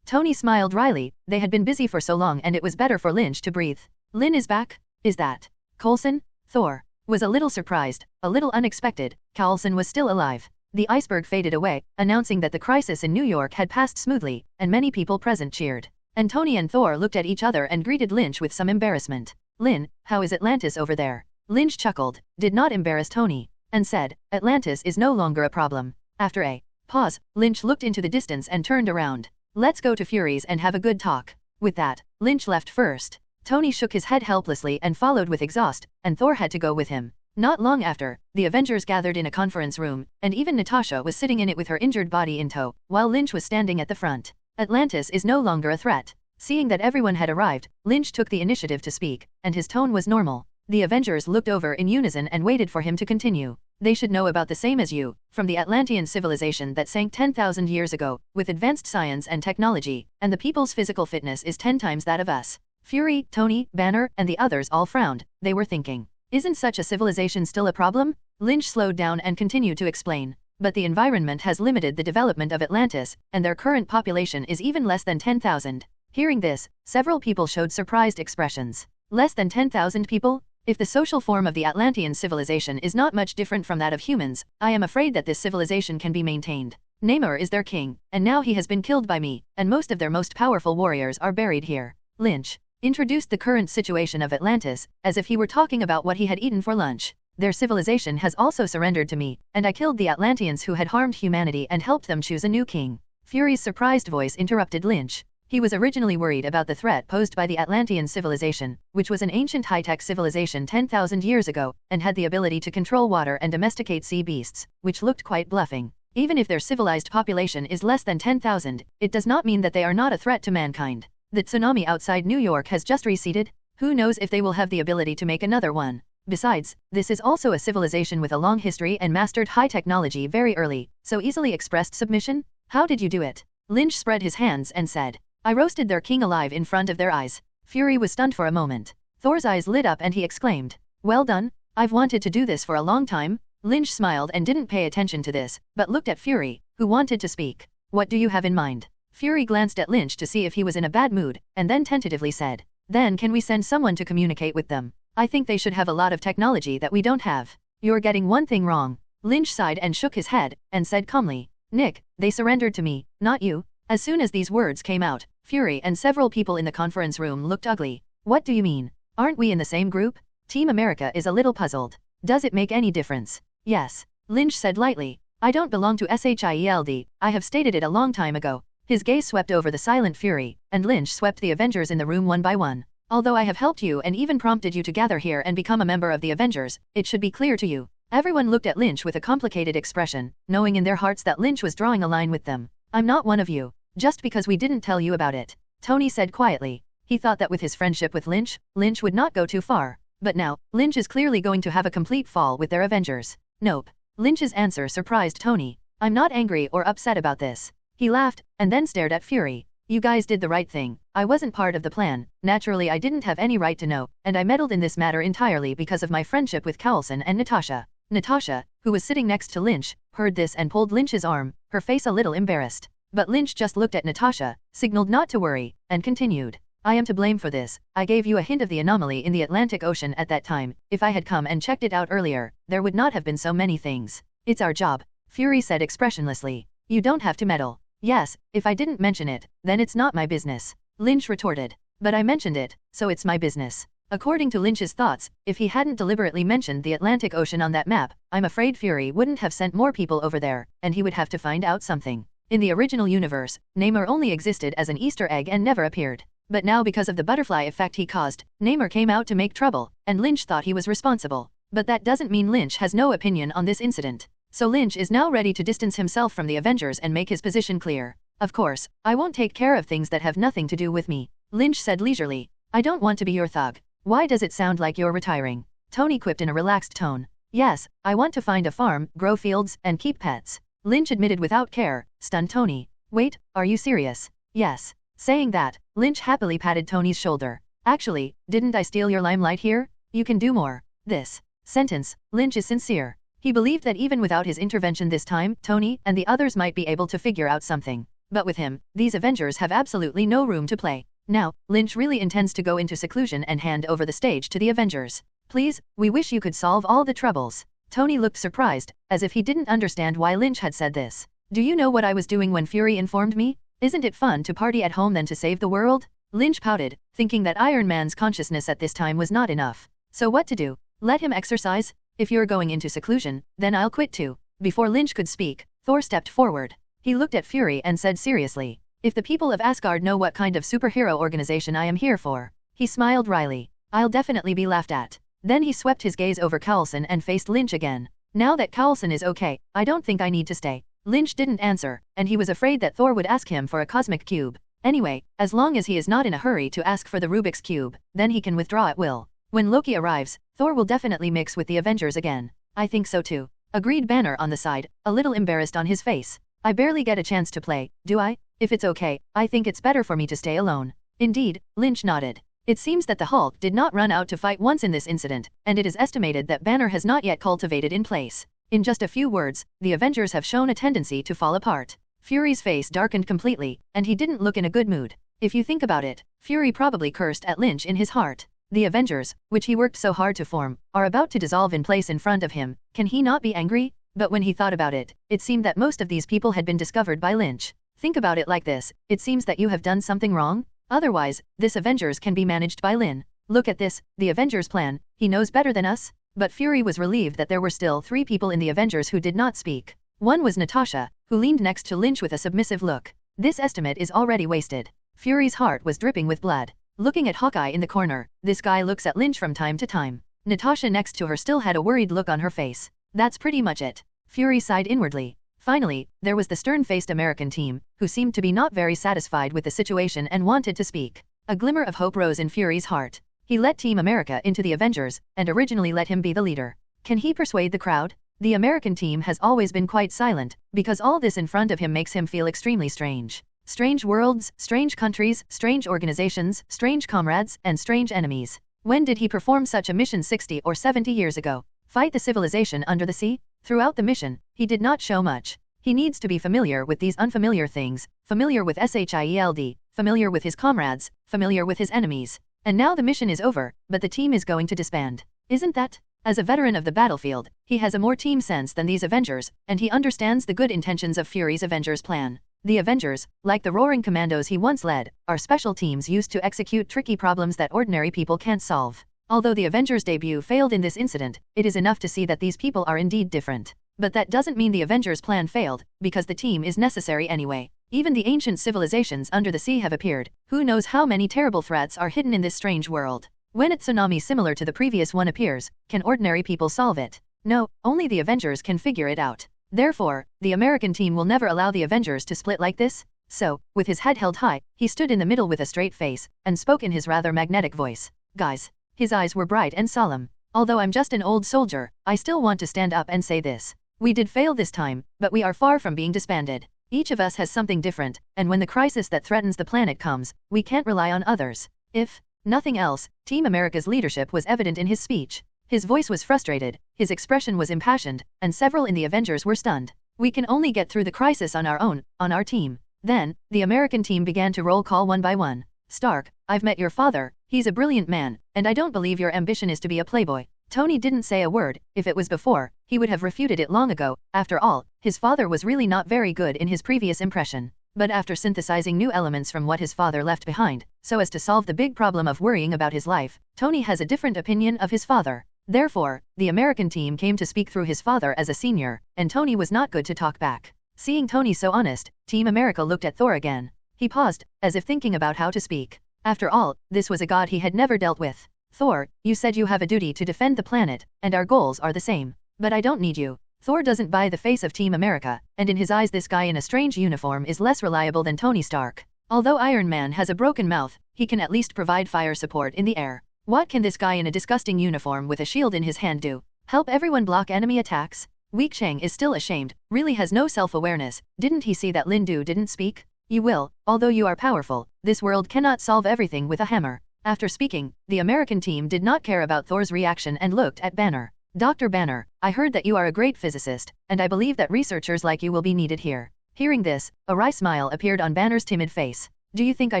Tony smiled wryly. They had been busy for so long and it was better for Lynch to breathe. Lynn is back? Is that Coulson? Thor was a little surprised, a little unexpected. Coulson was still alive. The iceberg faded away, announcing that the crisis in New York had passed smoothly, and many people present cheered. And Tony and Thor looked at each other and greeted Lynch with some embarrassment. Lynn, how is Atlantis over there? Lynch chuckled, did not embarrass Tony, and said, Atlantis is no longer a problem. After a pause, Lynch looked into the distance and turned around. Let's go to Fury's and have a good talk. With that, Lynch left first. Tony shook his head helplessly and followed with exhaust, and Thor had to go with him. Not long after, the Avengers gathered in a conference room, and even Natasha was sitting in it with her injured body in tow, while Lynch was standing at the front. Atlantis is no longer a threat. Seeing that everyone had arrived, Lynch took the initiative to speak, and his tone was normal. The Avengers looked over in unison and waited for him to continue. They should know about the same as you, from the Atlantean civilization that sank 10,000 years ago, with advanced science and technology, and the people's physical fitness is 10 times that of us. Fury, Tony, Banner, and the others all frowned. They were thinking, isn't such a civilization still a problem? Lynch slowed down and continued to explain. But the environment has limited the development of Atlantis, and their current population is even less than 10,000. Hearing this, several people showed surprised expressions. Less than 10,000 people? If the social form of the Atlantean civilization is not much different from that of humans, I am afraid that this civilization can be maintained. Nemo is their king, and now he has been killed by me, and most of their most powerful warriors are buried here. Lynch introduced the current situation of Atlantis, as if he were talking about what he had eaten for lunch. Their civilization has also surrendered to me, and I killed the Atlanteans who had harmed humanity and helped them choose a new king. Fury's surprised voice interrupted Lynch. He was originally worried about the threat posed by the Atlantean civilization, which was an ancient high-tech civilization 10,000 years ago, and had the ability to control water and domesticate sea beasts, which looked quite bluffing. Even if their civilized population is less than 10,000, it does not mean that they are not a threat to mankind. The tsunami outside New York has just receded. Who knows if they will have the ability to make another one. Besides, this is also a civilization with a long history and mastered high technology very early, so easily expressed submission? How did you do it? Lynch spread his hands and said, I roasted their king alive in front of their eyes. Fury was stunned for a moment. Thor's eyes lit up and he exclaimed, well done, I've wanted to do this for a long time. Lynch smiled and didn't pay attention to this, but looked at Fury, who wanted to speak. What do you have in mind? Fury glanced at Lynch to see if he was in a bad mood, and then tentatively said, then can we send someone to communicate with them? I think they should have a lot of technology that we don't have. You're getting one thing wrong. Lynch sighed and shook his head, and said calmly, Nick, they surrendered to me, not you. As soon as these words came out, Fury and several people in the conference room looked ugly. What do you mean? Aren't we in the same group? Team America is a little puzzled. Does it make any difference? Yes. Lynch said lightly. I don't belong to SHIELD, I have stated it a long time ago. His gaze swept over the silent Fury, and Lynch swept the Avengers in the room one by one. Although I have helped you and even prompted you to gather here and become a member of the Avengers, it should be clear to you. Everyone looked at Lynch with a complicated expression, knowing in their hearts that Lynch was drawing a line with them. I'm not one of you. Just because we didn't tell you about it. Tony said quietly. He thought that with his friendship with Lynch, Lynch would not go too far. But now, Lynch is clearly going to have a complete fall with their Avengers. Nope. Lynch's answer surprised Tony. I'm not angry or upset about this. He laughed, and then stared at Fury. You guys did the right thing. I wasn't part of the plan. Naturally I didn't have any right to know, and I meddled in this matter entirely because of my friendship with Coulson and Natasha. Natasha, who was sitting next to Lynch, heard this and pulled Lynch's arm, her face a little embarrassed. But Lynch just looked at Natasha, signaled not to worry, and continued. I am to blame for this. I gave you a hint of the anomaly in the Atlantic Ocean at that time. If I had come and checked it out earlier, there would not have been so many things. It's our job, Fury said expressionlessly. You don't have to meddle. Yes, if I didn't mention it, then it's not my business. Lynch retorted. But I mentioned it, so it's my business. According to Lynch's thoughts, if he hadn't deliberately mentioned the Atlantic Ocean on that map, I'm afraid Fury wouldn't have sent more people over there, and he would have to find out something. In the original universe, Nemo only existed as an Easter egg and never appeared. But now because of the butterfly effect he caused, Nemo came out to make trouble, and Lynch thought he was responsible. But that doesn't mean Lynch has no opinion on this incident. So Lynch is now ready to distance himself from the Avengers and make his position clear. Of course, I won't take care of things that have nothing to do with me, Lynch said leisurely. I don't want to be your thug. Why does it sound like you're retiring? Tony quipped in a relaxed tone. Yes, I want to find a farm, grow fields, and keep pets, Lynch admitted without care, stunned Tony. Wait, are you serious? Yes. Saying that, Lynch happily patted Tony's shoulder. Actually, didn't I steal your limelight here? You can do more. This sentence, Lynch is sincere. He believed that even without his intervention this time, Tony and the others might be able to figure out something. But with him, these Avengers have absolutely no room to play. Now, Lynch really intends to go into seclusion and hand over the stage to the Avengers. Please, we wish you could solve all the troubles. Tony looked surprised, as if he didn't understand why Lynch had said this. Do you know what I was doing when Fury informed me? Isn't it fun to party at home than to save the world? Lynch pouted, thinking that Iron Man's consciousness at this time was not enough. So what to do? Let him exercise? If you're going into seclusion, then I'll quit too. Before Lynch could speak, Thor stepped forward. He looked at Fury and said seriously, if the people of Asgard know what kind of superhero organization I am here for. He smiled wryly. I'll definitely be laughed at. Then he swept his gaze over Coulson and faced Lynch again. Now that Coulson is okay, I don't think I need to stay. Lynch didn't answer, and he was afraid that Thor would ask him for a cosmic cube. Anyway, as long as he is not in a hurry to ask for the Rubik's Cube, then he can withdraw at will. When Loki arrives, Thor will definitely mix with the Avengers again. I think so too. Agreed Banner on the side, a little embarrassed on his face. I barely get a chance to play, do I? If it's okay, I think it's better for me to stay alone. Indeed, Lynch nodded. It seems that the Hulk did not run out to fight once in this incident, and it is estimated that Banner has not yet cultivated in place. In just a few words, the Avengers have shown a tendency to fall apart. Fury's face darkened completely, and he didn't look in a good mood. If you think about it, Fury probably cursed at Lynch in his heart. The Avengers, which he worked so hard to form, are about to dissolve in place in front of him. Can he not be angry? But when he thought about it, it seemed that most of these people had been discovered by Lynch. Think about it like this, it seems that you have done something wrong? Otherwise, this Avengers can be managed by Lynn. Look at this, the Avengers plan, he knows better than us? But Fury was relieved that there were still 3 people in the Avengers who did not speak. One was Natasha, who leaned next to Lynch with a submissive look. This estimate is already wasted. Fury's heart was dripping with blood. Looking at Hawkeye in the corner, this guy looks at Lynch from time to time. Natasha next to her still had a worried look on her face. That's pretty much it. Fury sighed inwardly. Finally, there was the stern-faced American team, who seemed to be not very satisfied with the situation and wanted to speak. A glimmer of hope rose in Fury's heart. He let Team America into the Avengers, and originally let him be the leader. Can he persuade the crowd? The American team has always been quite silent, because all this in front of him makes him feel extremely strange. Strange worlds, strange countries, strange organizations, strange comrades, and strange enemies. When did he perform such a mission 60 or 70 years ago? Fight the civilization under the sea? Throughout the mission, he did not show much. He needs to be familiar with these unfamiliar things, familiar with SHIELD, familiar with his comrades, familiar with his enemies. And now the mission is over, but the team is going to disband. Isn't that? As a veteran of the battlefield, he has a more team sense than these Avengers, and he understands the good intentions of Fury's Avengers plan. The Avengers, like the roaring commandos he once led, are special teams used to execute tricky problems that ordinary people can't solve. Although the Avengers' debut failed in this incident, it is enough to see that these people are indeed different. But that doesn't mean the Avengers' plan failed, because the team is necessary anyway. Even the ancient civilizations under the sea have appeared. Who knows how many terrible threats are hidden in this strange world? When a tsunami similar to the previous one appears, can ordinary people solve it? No, only the Avengers can figure it out. Therefore, the American team will never allow the Avengers to split like this. So, with his head held high, he stood in the middle with a straight face, and spoke in his rather magnetic voice. Guys. His eyes were bright and solemn. Although I'm just an old soldier, I still want to stand up and say this. We did fail this time, but we are far from being disbanded. Each of us has something different, and when the crisis that threatens the planet comes, we can't rely on others. If nothing else, Team America's leadership was evident in his speech. His voice was frustrated, his expression was impassioned, and several in the Avengers were stunned. We can only get through the crisis on our own, on our team. Then, the American team began to roll call one by one. Stark, I've met your father, he's a brilliant man, and I don't believe your ambition is to be a playboy. Tony didn't say a word. If it was before, he would have refuted it long ago. After all, his father was really not very good in his previous impression. But after synthesizing new elements from what his father left behind, so as to solve the big problem of worrying about his life, Tony has a different opinion of his father. Therefore, the American team came to speak through his father as a senior, and Tony was not good to talk back. Seeing Tony so honest, Team America looked at Thor again. He paused, as if thinking about how to speak. After all, this was a god he had never dealt with. Thor, you said you have a duty to defend the planet, and our goals are the same. But I don't need you. Thor doesn't buy the face of Team America, and in his eyes this guy in a strange uniform is less reliable than Tony Stark. Although Iron Man has a broken mouth, he can at least provide fire support in the air. What can this guy in a disgusting uniform with a shield in his hand do? Help everyone block enemy attacks? Weak Cheng is still ashamed, really has no self-awareness. Didn't he see that Lin Du didn't speak? You will, although you are powerful, this world cannot solve everything with a hammer. After speaking, the American team did not care about Thor's reaction and looked at Banner. Dr. Banner, I heard that you are a great physicist, and I believe that researchers like you will be needed here. Hearing this, a wry smile appeared on Banner's timid face. Do you think I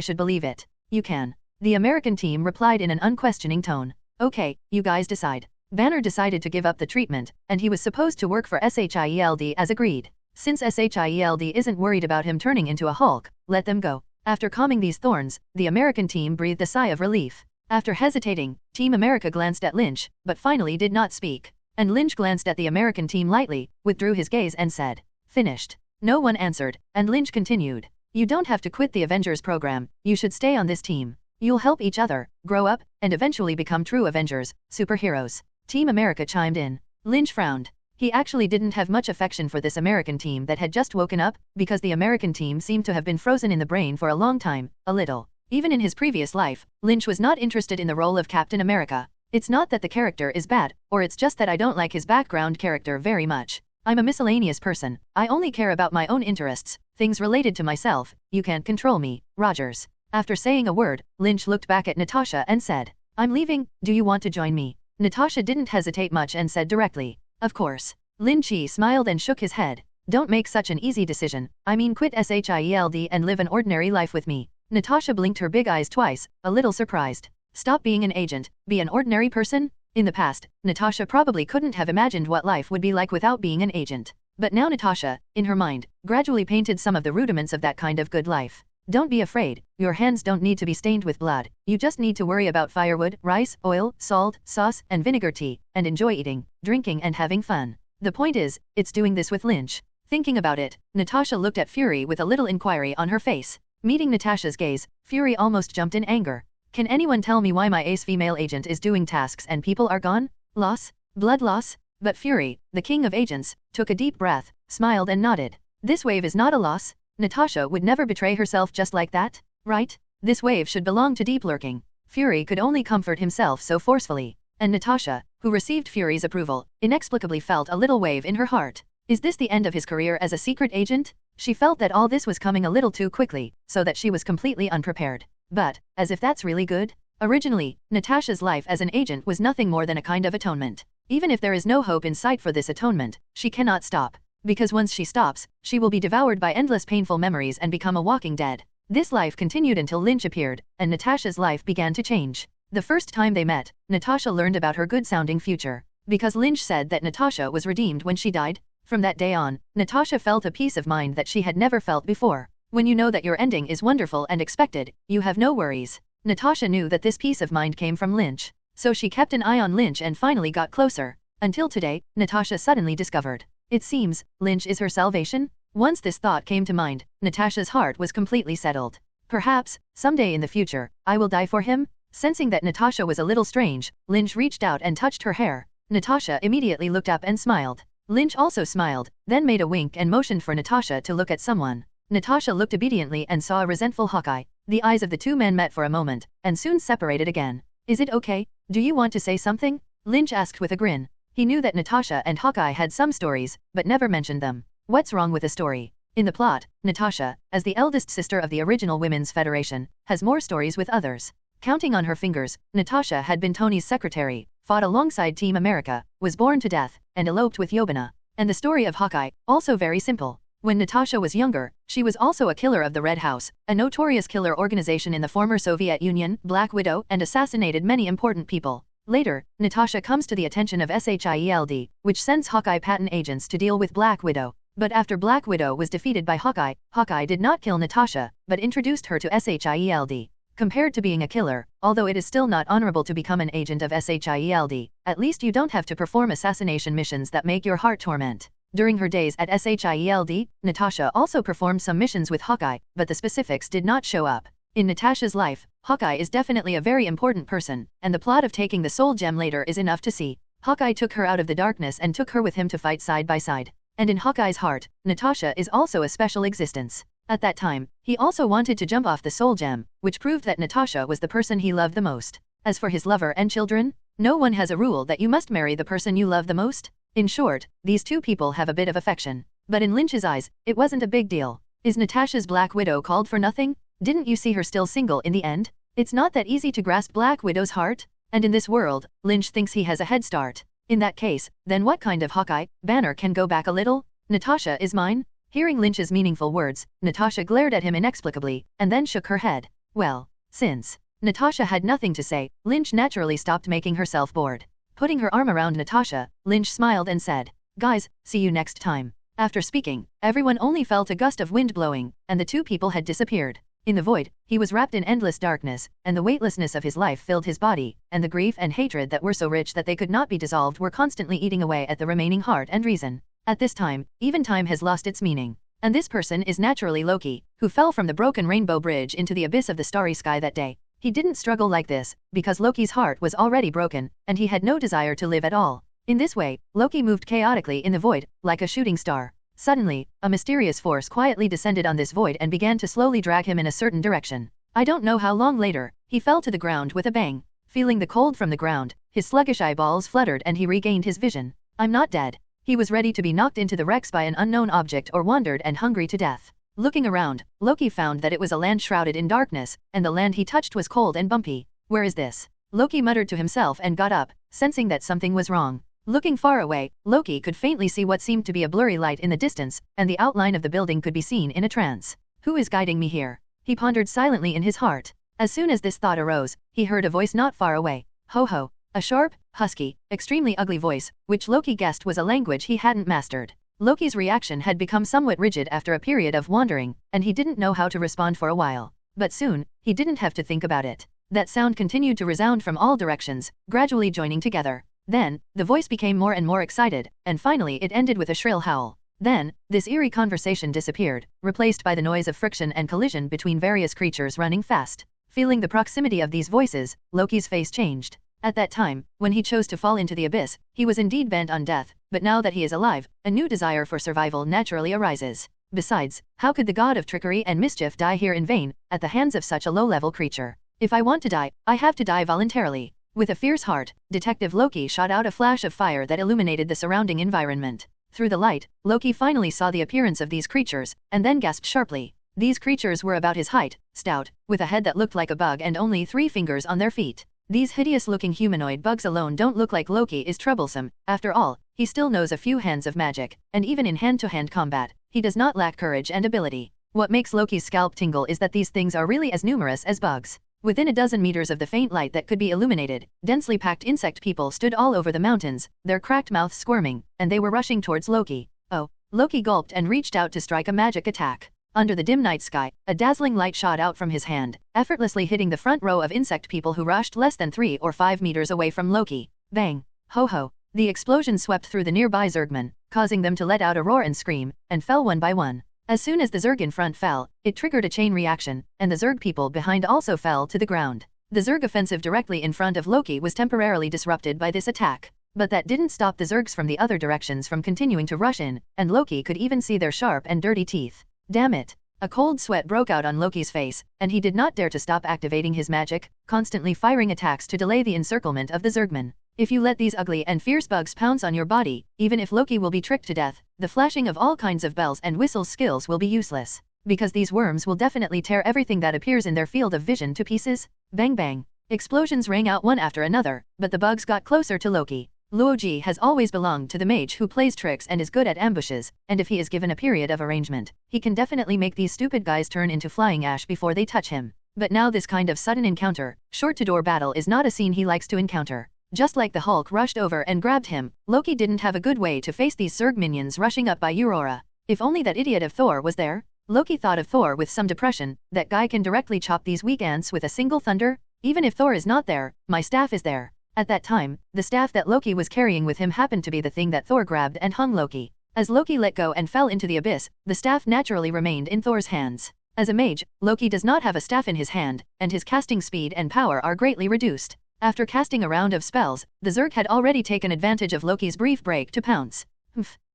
should believe it? You can. The American team replied in an unquestioning tone. Okay, you guys decide. Banner decided to give up the treatment, and he was supposed to work for SHIELD as agreed. Since SHIELD isn't worried about him turning into a Hulk, let them go. After calming these thorns, the American team breathed a sigh of relief. After hesitating, Team America glanced at Lynch, but finally did not speak. And Lynch glanced at the American team lightly, withdrew his gaze and said, "Finished." No one answered, and Lynch continued. You don't have to quit the Avengers program, you should stay on this team. You'll help each other, grow up, and eventually become true Avengers, superheroes. Team America chimed in. Lynch frowned. He actually didn't have much affection for this American team that had just woken up, because the American team seemed to have been frozen in the brain for a long time, a little. Even in his previous life, Lynch was not interested in the role of Captain America. It's not that the character is bad, or it's just that I don't like his background character very much. I'm a miscellaneous person. I only care about my own interests, things related to myself. You can't control me, Rogers. After saying a word, Lynch looked back at Natasha and said, I'm leaving, do you want to join me? Natasha didn't hesitate much and said directly, of course. Lin Chi smiled and shook his head. Don't make such an easy decision, I mean quit SHIELD and live an ordinary life with me. Natasha blinked her big eyes twice, a little surprised. Stop being an agent, be an ordinary person? In the past, Natasha probably couldn't have imagined what life would be like without being an agent. But now Natasha, in her mind, gradually painted some of the rudiments of that kind of good life. Don't be afraid, your hands don't need to be stained with blood, you just need to worry about firewood, rice, oil, salt, sauce, and vinegar tea, and enjoy eating, drinking and having fun. The point is, it's doing this with Lynch. Thinking about it, Natasha looked at Fury with a little inquiry on her face. Meeting Natasha's gaze, Fury almost jumped in anger. Can anyone tell me why my ace female agent is doing tasks and people are gone? Loss? Blood loss? But Fury, the king of agents, took a deep breath, smiled and nodded. This wave is not a loss. Natasha would never betray herself just like that, right? This wave should belong to Deep Lurking. Fury could only comfort himself so forcefully. And Natasha, who received Fury's approval, inexplicably felt a little wave in her heart. Is this the end of his career as a secret agent? She felt that all this was coming a little too quickly, so that she was completely unprepared. But, as if that's really good? Originally, Natasha's life as an agent was nothing more than a kind of atonement. Even if there is no hope in sight for this atonement, she cannot stop. Because once she stops, she will be devoured by endless painful memories and become a walking dead. This life continued until Lynch appeared, and Natasha's life began to change. The first time they met, Natasha learned about her good-sounding future. Because Lynch said that Natasha was redeemed when she died, from that day on, Natasha felt a peace of mind that she had never felt before. When you know that your ending is wonderful and expected, you have no worries. Natasha knew that this peace of mind came from Lynch. So she kept an eye on Lynch and finally got closer. Until today, Natasha suddenly discovered. It seems, Lynch is her salvation? Once this thought came to mind, Natasha's heart was completely settled. Perhaps, someday in the future, I will die for him? Sensing that Natasha was a little strange, Lynch reached out and touched her hair. Natasha immediately looked up and smiled. Lynch also smiled, then made a wink and motioned for Natasha to look at someone. Natasha looked obediently and saw a resentful Hawkeye. The eyes of the two men met for a moment, and soon separated again. Is it okay? Do you want to say something? Lynch asked with a grin. He knew that Natasha and Hawkeye had some stories, but never mentioned them. What's wrong with a story? In the plot, Natasha, as the eldest sister of the original Women's Federation, has more stories with others. Counting on her fingers, Natasha had been Tony's secretary, fought alongside Team America, was born to death, and eloped with Yobana. And the story of Hawkeye, also very simple. When Natasha was younger, she was also a killer of the Red House, a notorious killer organization in the former Soviet Union, Black Widow, and assassinated many important people. Later, Natasha comes to the attention of SHIELD, which sends Hawkeye patent agents to deal with Black Widow. But after Black Widow was defeated by Hawkeye, Hawkeye did not kill Natasha, but introduced her to SHIELD. Compared to being a killer, although it is still not honorable to become an agent of SHIELD, at least you don't have to perform assassination missions that make your heart torment. During her days at SHIELD, Natasha also performed some missions with Hawkeye, but the specifics did not show up. In Natasha's life, Hawkeye is definitely a very important person, and the plot of taking the soul gem later is enough to see. Hawkeye took her out of the darkness and took her with him to fight side by side. And in Hawkeye's heart, Natasha is also a special existence. At that time, he also wanted to jump off the soul gem, which proved that Natasha was the person he loved the most. As for his lover and children, no one has a rule that you must marry the person you love the most. In short, these two people have a bit of affection. But in Lynch's eyes, it wasn't a big deal. Is Natasha's Black Widow called for nothing? Didn't you see her still single in the end? It's not that easy to grasp Black Widow's heart. And in this world, Lynch thinks he has a head start. In that case, then what kind of Hawkeye banner can go back a little? Natasha is mine? Hearing Lynch's meaningful words, Natasha glared at him inexplicably, and then shook her head. Well, since Natasha had nothing to say, Lynch naturally stopped making herself bored. Putting her arm around Natasha, Lynch smiled and said, "Guys, see you next time." After speaking, everyone only felt a gust of wind blowing, and the two people had disappeared. In the void, he was wrapped in endless darkness, and the weightlessness of his life filled his body, and the grief and hatred that were so rich that they could not be dissolved were constantly eating away at the remaining heart and reason. At this time, even time has lost its meaning. And this person is naturally Loki, who fell from the broken rainbow bridge into the abyss of the starry sky that day. He didn't struggle like this, because Loki's heart was already broken, and he had no desire to live at all. In this way, Loki moved chaotically in the void, like a shooting star. Suddenly, a mysterious force quietly descended on this void and began to slowly drag him in a certain direction. I don't know how long later, he fell to the ground with a bang. Feeling the cold from the ground, his sluggish eyeballs fluttered and he regained his vision. I'm not dead. He was ready to be knocked into the wrecks by an unknown object or wandered and hungry to death. Looking around, Loki found that it was a land shrouded in darkness, and the land he touched was cold and bumpy. Where is this? Loki muttered to himself and got up, sensing that something was wrong. Looking far away, Loki could faintly see what seemed to be a blurry light in the distance, and the outline of the building could be seen in a trance. Who is guiding me here? He pondered silently in his heart. As soon as this thought arose, he heard a voice not far away. Ho ho. A sharp, husky, extremely ugly voice, which Loki guessed was a language he hadn't mastered. Loki's reaction had become somewhat rigid after a period of wandering, and he didn't know how to respond for a while. But soon, he didn't have to think about it. That sound continued to resound from all directions, gradually joining together. Then, the voice became more and more excited, and finally it ended with a shrill howl. Then, this eerie conversation disappeared, replaced by the noise of friction and collision between various creatures running fast. Feeling the proximity of these voices, Loki's face changed. At that time, when he chose to fall into the abyss, he was indeed bent on death, but now that he is alive, a new desire for survival naturally arises. Besides, how could the god of trickery and mischief die here in vain, at the hands of such a low-level creature? If I want to die, I have to die voluntarily. With a fierce heart, Detective Loki shot out a flash of fire that illuminated the surrounding environment. Through the light, Loki finally saw the appearance of these creatures, and then gasped sharply. These creatures were about his height, stout, with a head that looked like a bug and only 3 fingers on their feet. These hideous-looking humanoid bugs alone don't look like Loki is troublesome. After all, he still knows a few hands of magic, and even in hand-to-hand combat, he does not lack courage and ability. What makes Loki's scalp tingle is that these things are really as numerous as bugs. Within a dozen meters of the faint light that could be illuminated, densely packed insect people stood all over the mountains, their cracked mouths squirming, and they were rushing towards Loki. Oh! Loki gulped and reached out to strike a magic attack. Under the dim night sky, a dazzling light shot out from his hand, effortlessly hitting the front row of insect people who rushed less than 3 or 5 meters away from Loki. Bang! Ho ho! The explosion swept through the nearby Zergmen, causing them to let out a roar and scream, and fell one by one. As soon as the Zerg in front fell, it triggered a chain reaction, and the Zerg people behind also fell to the ground. The Zerg offensive directly in front of Loki was temporarily disrupted by this attack. But that didn't stop the Zergs from the other directions from continuing to rush in, and Loki could even see their sharp and dirty teeth. Damn it! A cold sweat broke out on Loki's face, and he did not dare to stop activating his magic, constantly firing attacks to delay the encirclement of the Zergmen. If you let these ugly and fierce bugs pounce on your body, even if Loki will be tricked to death, the flashing of all kinds of bells and whistles skills will be useless. Because these worms will definitely tear everything that appears in their field of vision to pieces. Bang bang. Explosions rang out one after another, but the bugs got closer to Loki. Luoji has always belonged to the mage who plays tricks and is good at ambushes, and if he is given a period of arrangement, he can definitely make these stupid guys turn into flying ash before they touch him. But now this kind of sudden encounter, short-to-door battle is not a scene he likes to encounter. Just like the Hulk rushed over and grabbed him, Loki didn't have a good way to face these Zerg minions rushing up by Aurora. If only that idiot of Thor was there. Loki thought of Thor with some depression. That guy can directly chop these weak ants with a single thunder. Even if Thor is not there, my staff is there. At that time, the staff that Loki was carrying with him happened to be the thing that Thor grabbed and hung Loki. As Loki let go and fell into the abyss, the staff naturally remained in Thor's hands. As a mage, Loki does not have a staff in his hand, and his casting speed and power are greatly reduced. After casting a round of spells, the Zerg had already taken advantage of Loki's brief break to pounce.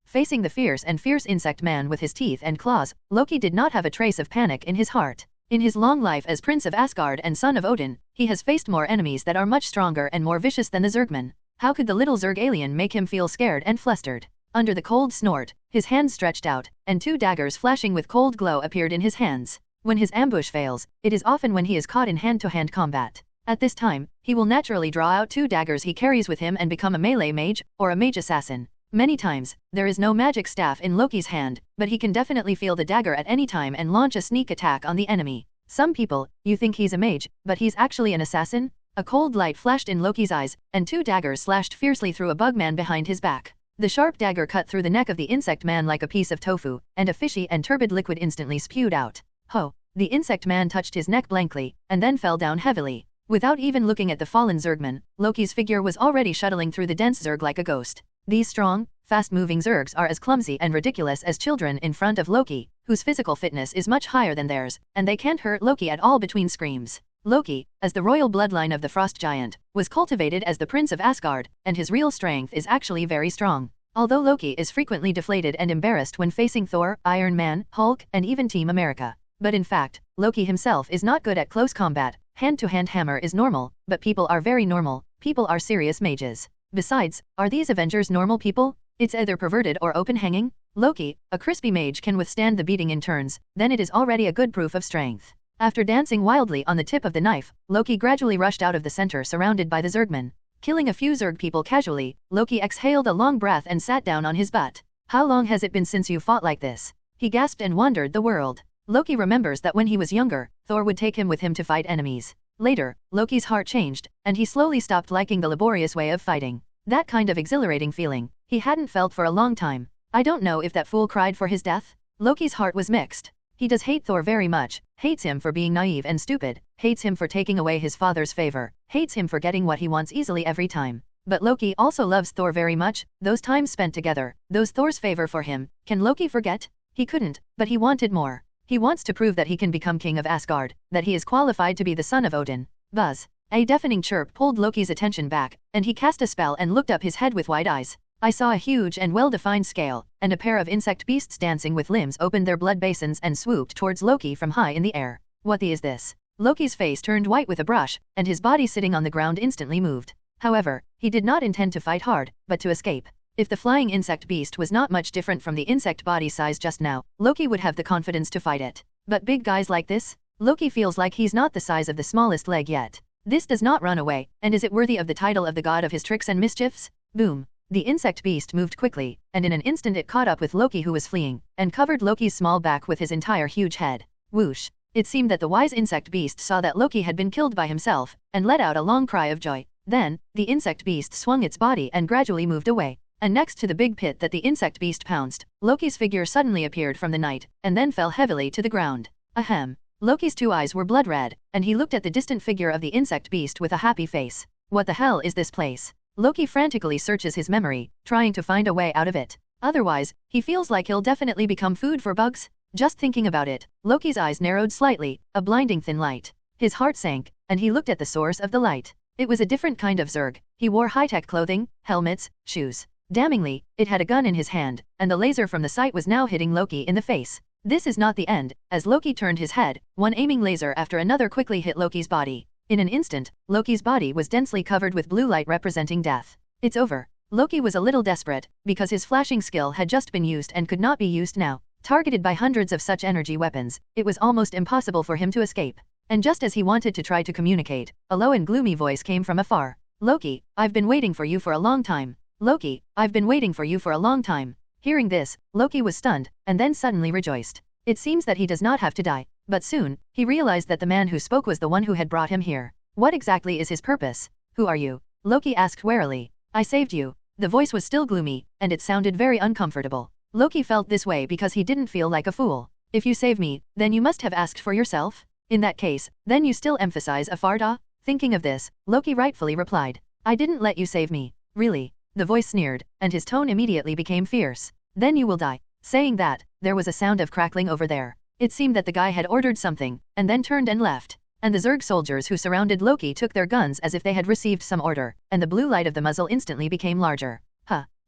Facing the fierce insect man with his teeth and claws, Loki did not have a trace of panic in his heart. In his long life as Prince of Asgard and son of Odin, he has faced more enemies that are much stronger and more vicious than the Zergmen. How could the little Zerg alien make him feel scared and flustered? Under the cold snort, his hands stretched out, and 2 daggers flashing with cold glow appeared in his hands. When his ambush fails, it is often when he is caught in hand-to-hand combat. At this time, he will naturally draw out 2 daggers he carries with him and become a melee mage, or a mage assassin. Many times, there is no magic staff in Loki's hand, but he can definitely feel the dagger at any time and launch a sneak attack on the enemy. Some people, you think he's a mage, but he's actually an assassin? A cold light flashed in Loki's eyes, and 2 daggers slashed fiercely through a bugman behind his back. The sharp dagger cut through the neck of the insect man like a piece of tofu, and a fishy and turbid liquid instantly spewed out. Ho! The insect man touched his neck blankly, and then fell down heavily. Without even looking at the fallen Zergman, Loki's figure was already shuttling through the dense Zerg like a ghost. These strong, fast-moving Zergs are as clumsy and ridiculous as children in front of Loki, whose physical fitness is much higher than theirs, and they can't hurt Loki at all between screams. Loki, as the royal bloodline of the Frost Giant, was cultivated as the Prince of Asgard, and his real strength is actually very strong. Although Loki is frequently deflated and embarrassed when facing Thor, Iron Man, Hulk, and even Team America. But in fact, Loki himself is not good at close combat. Hand-to-hand hammer is normal, but people are very normal. People are serious mages. Besides, are these Avengers normal people? It's either perverted or open hanging. Loki, a crispy mage, can withstand the beating in turns, then it is already a good proof of strength. After dancing wildly on the tip of the knife, Loki gradually rushed out of the center surrounded by the Zergmen. Killing a few Zerg people casually, Loki exhaled a long breath and sat down on his butt. How long has it been since you fought like this? He gasped and wandered the world. Loki remembers that when he was younger, Thor would take him with him to fight enemies. Later, Loki's heart changed, and he slowly stopped liking the laborious way of fighting. That kind of exhilarating feeling, he hadn't felt for a long time. I don't know if that fool cried for his death. Loki's heart was mixed. He does hate Thor very much, hates him for being naive and stupid, hates him for taking away his father's favor, hates him for getting what he wants easily every time. But Loki also loves Thor very much, those times spent together, those Thor's favor for him. Can Loki forget? He couldn't, but he wanted more. He wants to prove that he can become king of Asgard, that he is qualified to be the son of Odin. Buzz. A deafening chirp pulled Loki's attention back, and he cast a spell and looked up his head with wide eyes. I saw a huge and well-defined scale, and a pair of insect beasts dancing with limbs opened their blood basins and swooped towards Loki from high in the air. What the is this? Loki's face turned white with a brush, and his body sitting on the ground instantly moved. However, he did not intend to fight hard, but to escape. If the flying insect beast was not much different from the insect body size just now, Loki would have the confidence to fight it. But big guys like this? Loki feels like he's not the size of the smallest leg yet. This does not run away, and is it worthy of the title of the god of his tricks and mischiefs? Boom. The insect beast moved quickly, and in an instant it caught up with Loki who was fleeing, and covered Loki's small back with his entire huge head. Whoosh. It seemed that the wise insect beast saw that Loki had been killed by himself, and let out a long cry of joy. Then, the insect beast swung its body and gradually moved away. And next to the big pit that the insect beast pounced, Loki's figure suddenly appeared from the night, and then fell heavily to the ground. Ahem. Loki's 2 eyes were blood red, and he looked at the distant figure of the insect beast with a happy face. What the hell is this place? Loki frantically searches his memory, trying to find a way out of it. Otherwise, he feels like he'll definitely become food for bugs. Just thinking about it, Loki's eyes narrowed slightly, a blinding thin light. His heart sank, and he looked at the source of the light. It was a different kind of Zerg. He wore high-tech clothing, helmets, shoes. Damningly, it had a gun in his hand, and the laser from the sight was now hitting Loki in the face. This is not the end. As Loki turned his head, one aiming laser after another quickly hit Loki's body. In an instant, Loki's body was densely covered with blue light representing death. It's over. Loki was a little desperate, because his flashing skill had just been used and could not be used now. Targeted by hundreds of such energy weapons, it was almost impossible for him to escape. And just as he wanted to try to communicate, a low and gloomy voice came from afar. Loki, I've been waiting for you for a long time. Loki, I've been waiting for you for a long time. Hearing this, Loki was stunned, and then suddenly rejoiced. It seems that he does not have to die. But soon, he realized that the man who spoke was the one who had brought him here. What exactly is his purpose? Who are you? Loki asked warily. I saved you. The voice was still gloomy, and it sounded very uncomfortable. Loki felt this way because he didn't feel like a fool. If you save me, then you must have asked for yourself? In that case, then you still emphasize a farda? Thinking of this, Loki rightfully replied. I didn't let you save me. Really? The voice sneered, and his tone immediately became fierce. Then you will die. Saying that, there was a sound of crackling over there. It seemed that the guy had ordered something, and then turned and left. And the Zerg soldiers who surrounded Loki took their guns as if they had received some order, and the blue light of the muzzle instantly became larger.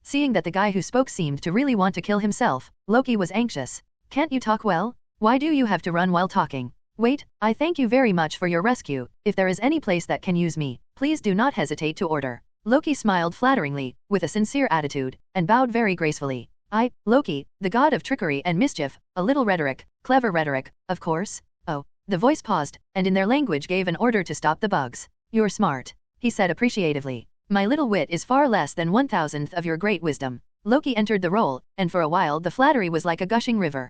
Seeing that the guy who spoke seemed to really want to kill himself, Loki was anxious. Can't you talk well? Why do you have to run while talking? Wait, I thank you very much for your rescue. If there is any place that can use me, please do not hesitate to order. Loki smiled flatteringly, with a sincere attitude, and bowed very gracefully. Loki, the god of trickery and mischief, a little rhetoric, clever rhetoric, of course. Oh, the voice paused, and in their language gave an order to stop the bugs. You're smart, he said appreciatively. My little wit is far less than 1,000th of your great wisdom. Loki entered the role, and for a while the flattery was like a gushing river.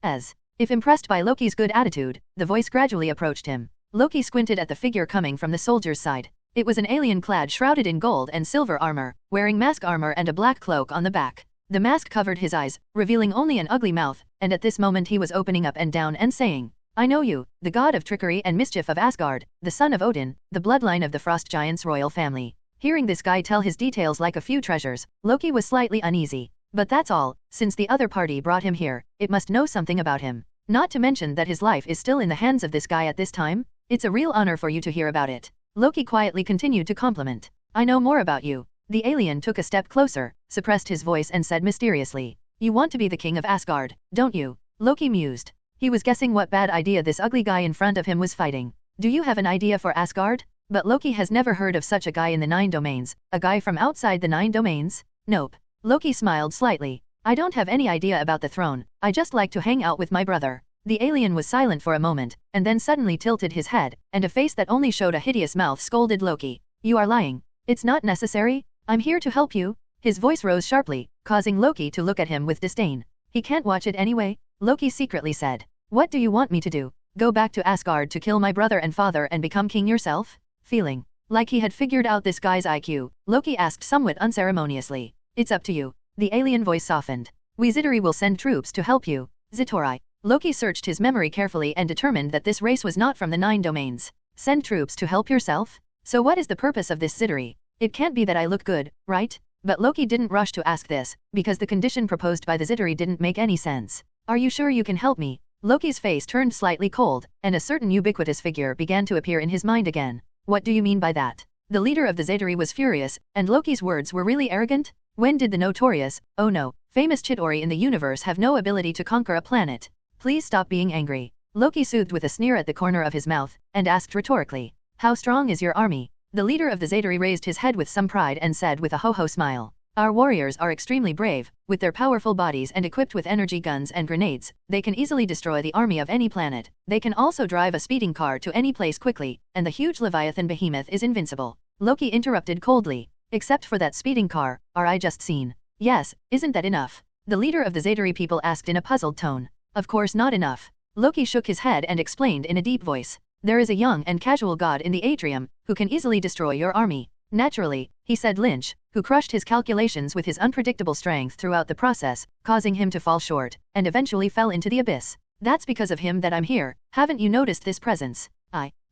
As if impressed by Loki's good attitude, the voice gradually approached him. Loki squinted at the figure coming from the soldier's side. It was an alien clad shrouded in gold and silver armor, wearing mask armor and a black cloak on the back. The mask covered his eyes, revealing only an ugly mouth, and at this moment he was opening up and down and saying, I know you, the god of trickery and mischief of Asgard, the son of Odin, the bloodline of the Frost Giants' royal family. Hearing this guy tell his details like a few treasures, Loki was slightly uneasy. But that's all, since the other party brought him here, it must know something about him. Not to mention that his life is still in the hands of this guy at this time. It's a real honor for you to hear about it. Loki quietly continued to compliment. I know more about you. The alien took a step closer, suppressed his voice and said mysteriously, You want to be the king of Asgard, don't you? Loki mused. He was guessing what bad idea this ugly guy in front of him was fighting. Do you have an idea for Asgard? But Loki has never heard of such a guy in the 9 domains. A guy from outside the 9 domains? Nope. Loki smiled slightly. I don't have any idea about the throne, I just like to hang out with my brother. The alien was silent for a moment, and then suddenly tilted his head, and a face that only showed a hideous mouth scolded Loki. You are lying. It's not necessary. I'm here to help you. His voice rose sharply, causing Loki to look at him with disdain. He can't watch it anyway, Loki secretly said. What do you want me to do? Go back to Asgard to kill my brother and father and become king yourself? Feeling like he had figured out this guy's IQ, Loki asked somewhat unceremoniously. It's up to you. The alien voice softened. We Zitari will send troops to help you. Zitorai. Loki searched his memory carefully and determined that this race was not from the 9 domains. Send troops to help yourself? So what is the purpose of this Zitari? It can't be that I look good, right? But Loki didn't rush to ask this, because the condition proposed by the Zitari didn't make any sense. Are you sure you can help me? Loki's face turned slightly cold, and a certain ubiquitous figure began to appear in his mind again. What do you mean by that? The leader of the Zitari was furious, and Loki's words were really arrogant? When did the notorious, oh no, famous Chitauri in the universe have no ability to conquer a planet? Please stop being angry. Loki soothed with a sneer at the corner of his mouth, and asked rhetorically, How strong is your army? The leader of the Zitari raised his head with some pride and said with a ho-ho smile, Our warriors are extremely brave, with their powerful bodies and equipped with energy guns and grenades, they can easily destroy the army of any planet. They can also drive a speeding car to any place quickly, and the huge Leviathan behemoth is invincible. Loki interrupted coldly. Except for that speeding car, are I just seen? Yes, isn't that enough? The leader of the Zitari people asked in a puzzled tone. Of course not enough. Loki shook his head and explained in a deep voice. There is a young and casual god in the atrium, who can easily destroy your army. Naturally, he said Lynch, who crushed his calculations with his unpredictable strength throughout the process, causing him to fall short, and eventually fell into the abyss. That's because of him that I'm here, haven't you noticed this presence?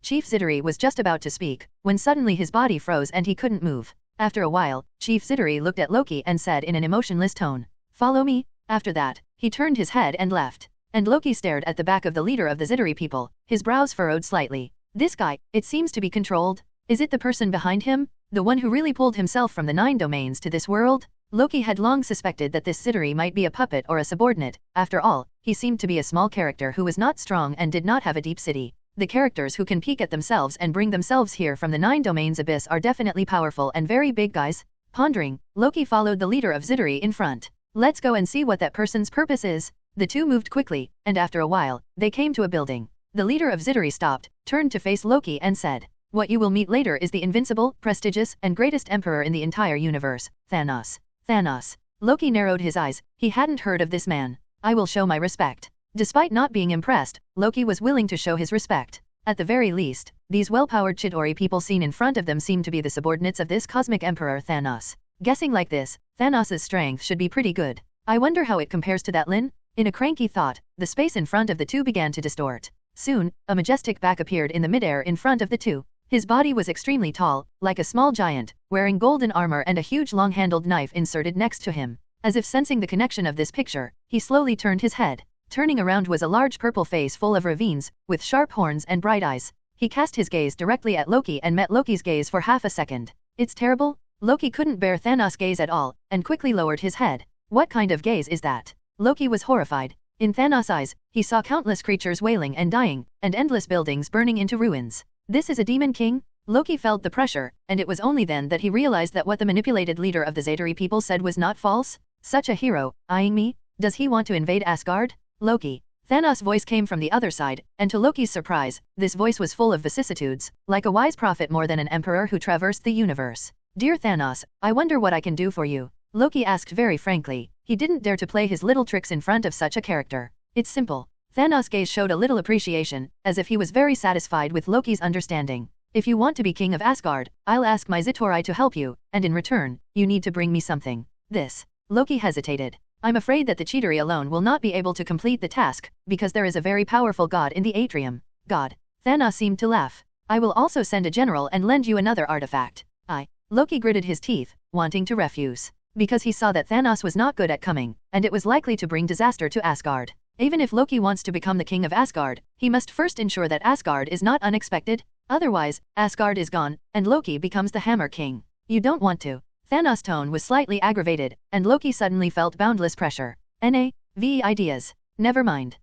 Chief Zitari was just about to speak, when suddenly his body froze and he couldn't move. After a while, Chief Zitari looked at Loki and said in an emotionless tone, Follow me? After that, he turned his head and left. And Loki stared at the back of the leader of the Zitari people, his brows furrowed slightly. This guy, it seems to be controlled. Is it the person behind him? The one who really pulled himself from the 9 domains to this world? Loki had long suspected that this Zitari might be a puppet or a subordinate. After all, he seemed to be a small character who was not strong and did not have a deep city. The characters who can peek at themselves and bring themselves here from the 9 domains abyss are definitely powerful and very big guys. Pondering, Loki followed the leader of Zitari in front. Let's go and see what that person's purpose is. The two moved quickly, and after a while, they came to a building. The leader of Zitari stopped, turned to face Loki and said, What you will meet later is the invincible, prestigious, and greatest emperor in the entire universe, Thanos. Thanos. Loki narrowed his eyes, he hadn't heard of this man. I will show my respect. Despite not being impressed, Loki was willing to show his respect. At the very least, these well-powered Chitauri people seen in front of them seemed to be the subordinates of this cosmic emperor Thanos. Guessing like this, Thanos' strength should be pretty good. I wonder how it compares to that Lin? In a cranky thought, the space in front of the two began to distort. Soon, a majestic back appeared in the midair in front of the two. His body was extremely tall, like a small giant, wearing golden armor and a huge long-handled knife inserted next to him. As if sensing the connection of this picture, he slowly turned his head. Turning around was a large purple face full of ravines, with sharp horns and bright eyes. He cast his gaze directly at Loki and met Loki's gaze for half a second. It's terrible? Loki couldn't bear Thanos' gaze at all, and quickly lowered his head. What kind of gaze is that? Loki was horrified. In Thanos' eyes, he saw countless creatures wailing and dying, and endless buildings burning into ruins. This is a demon king? Loki felt the pressure, and it was only then that he realized that what the manipulated leader of the Zaytari people said was not false. Such a hero, eyeing me? Does he want to invade Asgard? Loki. Thanos' voice came from the other side, and to Loki's surprise, this voice was full of vicissitudes, like a wise prophet more than an emperor who traversed the universe. Dear Thanos, I wonder what I can do for you. Loki asked very frankly. He didn't dare to play his little tricks in front of such a character. It's simple. Thanos' gaze showed a little appreciation, as if he was very satisfied with Loki's understanding. If you want to be king of Asgard, I'll ask my Zaytari to help you, and in return, you need to bring me something. This. Loki hesitated. I'm afraid that the Chitauri alone will not be able to complete the task, because there is a very powerful god in the atrium. God. Thanos seemed to laugh. I will also send a general and lend you another artifact. Loki gritted his teeth, wanting to refuse. Because he saw that Thanos was not good at coming, and it was likely to bring disaster to Asgard. Even if Loki wants to become the king of Asgard, he must first ensure that Asgard is not unexpected. Otherwise, Asgard is gone, and Loki becomes the Hammer King. You don't want to. Thanos' tone was slightly aggravated, and Loki suddenly felt boundless pressure. N.A.V. ideas. Never mind.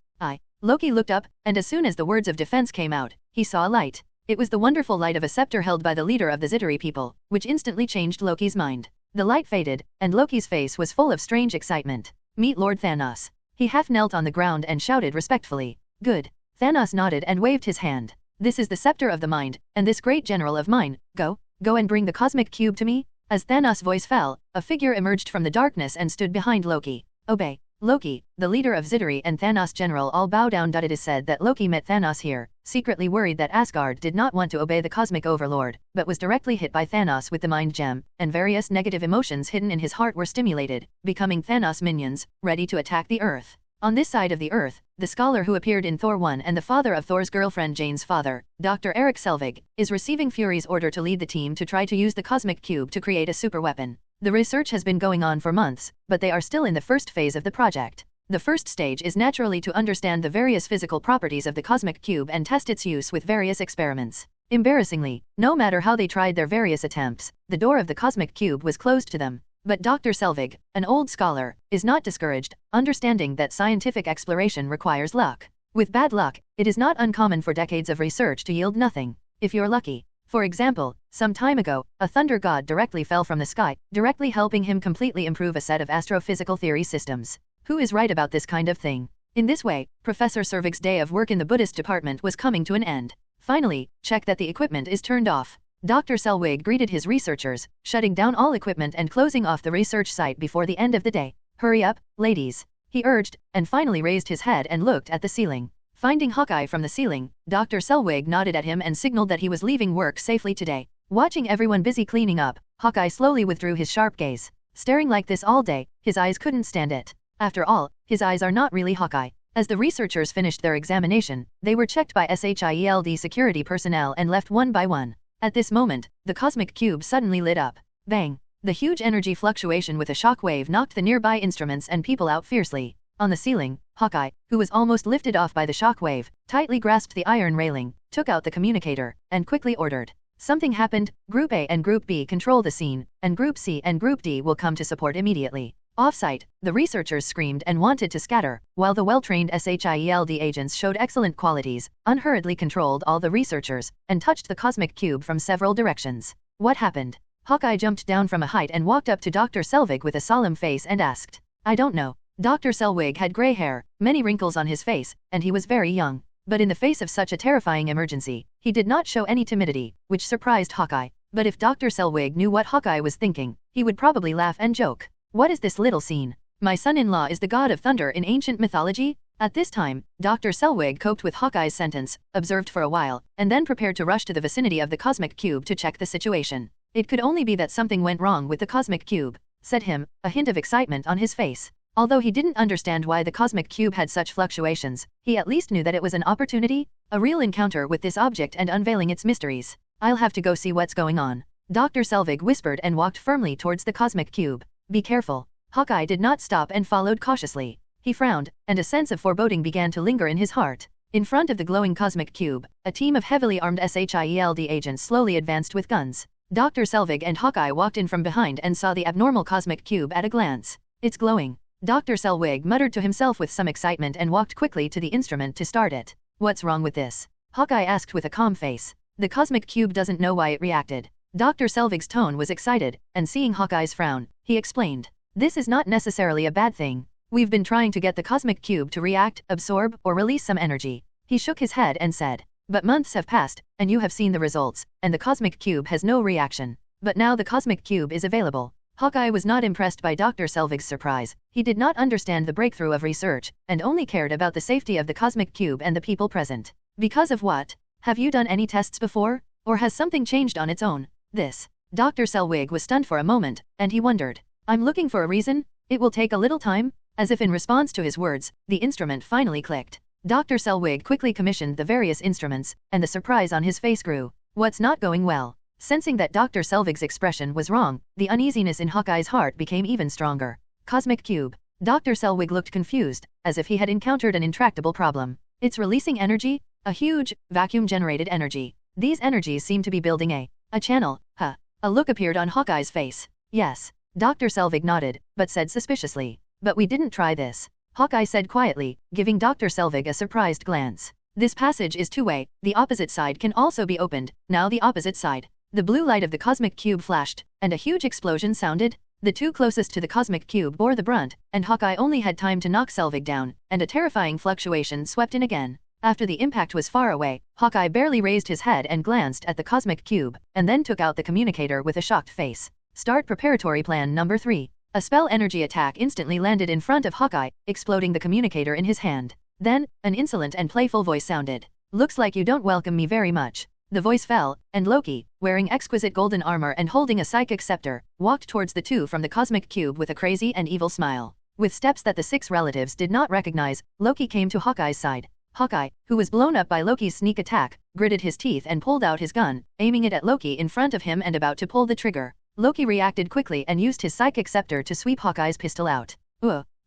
Loki looked up, and as soon as the words of defense came out, he saw a light. It was the wonderful light of a scepter held by the leader of the Zaytari people, which instantly changed Loki's mind. The light faded, and Loki's face was full of strange excitement. Meet Lord Thanos. He half knelt on the ground and shouted respectfully. Good. Thanos nodded and waved his hand. This is the scepter of the mind, and this great general of mine. Go and bring the cosmic cube to me. As Thanos' voice fell, a figure emerged from the darkness and stood behind Loki. Obey. Loki, the leader of Zaytari and Thanos' general all bow down. It is said that Loki met Thanos here, secretly worried that Asgard did not want to obey the cosmic overlord, but was directly hit by Thanos with the mind gem, and various negative emotions hidden in his heart were stimulated, becoming Thanos minions, ready to attack the Earth. On this side of the Earth, the scholar who appeared in Thor 1 and the father of Thor's girlfriend Jane's father, Dr. Eric Selvig, is receiving Fury's order to lead the team to try to use the cosmic cube to create a superweapon. The research has been going on for months, but they are still in the first phase of the project. The first stage is naturally to understand the various physical properties of the cosmic cube and test its use with various experiments. Embarrassingly, no matter how they tried their various attempts, the door of the cosmic cube was closed to them. But Dr. Selvig, an old scholar, is not discouraged, understanding that scientific exploration requires luck. With bad luck, it is not uncommon for decades of research to yield nothing. If you're lucky. For example, some time ago, a thunder god directly fell from the sky, directly helping him completely improve a set of astrophysical theory systems. Who is right about this kind of thing? In this way, Professor Servig's day of work in the Buddhist department was coming to an end. Finally, check that the equipment is turned off. Dr. Selvig greeted his researchers, shutting down all equipment and closing off the research site before the end of the day. Hurry up, ladies, he urged, and finally raised his head and looked at the ceiling. Finding Hawkeye from the ceiling, Dr. Selvig nodded at him and signaled that he was leaving work safely today. Watching everyone busy cleaning up, Hawkeye slowly withdrew his sharp gaze. Staring like this all day, his eyes couldn't stand it. After all, his eyes are not really Hawkeye. As the researchers finished their examination, they were checked by SHIELD security personnel and left one by one. At this moment, the cosmic cube suddenly lit up. Bang! The huge energy fluctuation with a shock wave knocked the nearby instruments and people out fiercely. On the ceiling, Hawkeye, who was almost lifted off by the shock wave, tightly grasped the iron railing, took out the communicator, and quickly ordered. Something happened. Group A and Group B control the scene, and Group C and Group D will come to support immediately. Off-site, the researchers screamed and wanted to scatter, while the well-trained SHIELD agents showed excellent qualities, unhurriedly controlled all the researchers, and touched the cosmic cube from several directions. What happened? Hawkeye jumped down from a height and walked up to Dr. Selvig with a solemn face and asked. I don't know. Dr. Selvig had gray hair, many wrinkles on his face, and he was very young. But in the face of such a terrifying emergency, he did not show any timidity, which surprised Hawkeye. But if Dr. Selvig knew what Hawkeye was thinking, he would probably laugh and joke. What is this little scene? My son-in-law is the god of thunder in ancient mythology? At this time, Dr. Selvig coped with Hawkeye's sentence, observed for a while, and then prepared to rush to the vicinity of the cosmic cube to check the situation. It could only be that something went wrong with the cosmic cube, said him, a hint of excitement on his face. Although he didn't understand why the cosmic cube had such fluctuations, he at least knew that it was an opportunity, a real encounter with this object and unveiling its mysteries. I'll have to go see what's going on. Dr. Selvig whispered and walked firmly towards the cosmic cube. Be careful. Hawkeye did not stop and followed cautiously. He frowned, and a sense of foreboding began to linger in his heart. In front of the glowing cosmic cube, a team of heavily armed SHIELD agents slowly advanced with guns. Dr. Selvig and Hawkeye walked in from behind and saw the abnormal cosmic cube at a glance. It's glowing. Dr. Selvig muttered to himself with some excitement and walked quickly to the instrument to start it. What's wrong with this? Hawkeye asked with a calm face. The cosmic cube doesn't know why it reacted. Dr. Selvig's tone was excited, and seeing Hawkeye's frown, he explained. This is not necessarily a bad thing. We've been trying to get the cosmic cube to react, absorb, or release some energy. He shook his head and said. But months have passed, and you have seen the results, and the cosmic cube has no reaction. But now the cosmic cube is available. Hawkeye was not impressed by Dr. Selvig's surprise. He did not understand the breakthrough of research, and only cared about the safety of the cosmic cube and the people present. Because of what? Have you done any tests before? Or has something changed on its own? This. Dr. Selvig was stunned for a moment, and he wondered. I'm looking for a reason? It will take a little time? As if in response to his words, the instrument finally clicked. Dr. Selvig quickly commissioned the various instruments, and the surprise on his face grew. What's not going well? Sensing that Dr. Selvig's expression was wrong, the uneasiness in Hawkeye's heart became even stronger. Cosmic cube. Dr. Selvig looked confused, as if he had encountered an intractable problem. It's releasing energy? A huge, vacuum-generated energy. These energies seem to be building a channel, huh? A look appeared on Hawkeye's face. Yes. Dr. Selvig nodded, but said suspiciously. But we didn't try this. Hawkeye said quietly, giving Dr. Selvig a surprised glance. This passage is two-way, the opposite side can also be opened, now the opposite side. The blue light of the cosmic cube flashed, and a huge explosion sounded. The two closest to the cosmic cube bore the brunt, and Hawkeye only had time to knock Selvig down, and a terrifying fluctuation swept in again. After the impact was far away, Hawkeye barely raised his head and glanced at the cosmic cube, and then took out the communicator with a shocked face. Start preparatory plan number 3. A spell energy attack instantly landed in front of Hawkeye, exploding the communicator in his hand. Then, an insolent and playful voice sounded. Looks like you don't welcome me very much. The voice fell, and Loki, wearing exquisite golden armor and holding a psychic scepter, walked towards the two from the cosmic cube with a crazy and evil smile. With steps that the 6 relatives did not recognize, Loki came to Hawkeye's side. Hawkeye, who was blown up by Loki's sneak attack, gritted his teeth and pulled out his gun, aiming it at Loki in front of him and about to pull the trigger. Loki reacted quickly and used his psychic scepter to sweep Hawkeye's pistol out.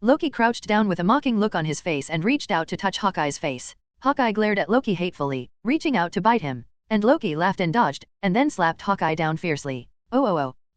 Loki crouched down with a mocking look on his face and reached out to touch Hawkeye's face. Hawkeye glared at Loki hatefully, reaching out to bite him. And Loki laughed and dodged, and then slapped Hawkeye down fiercely.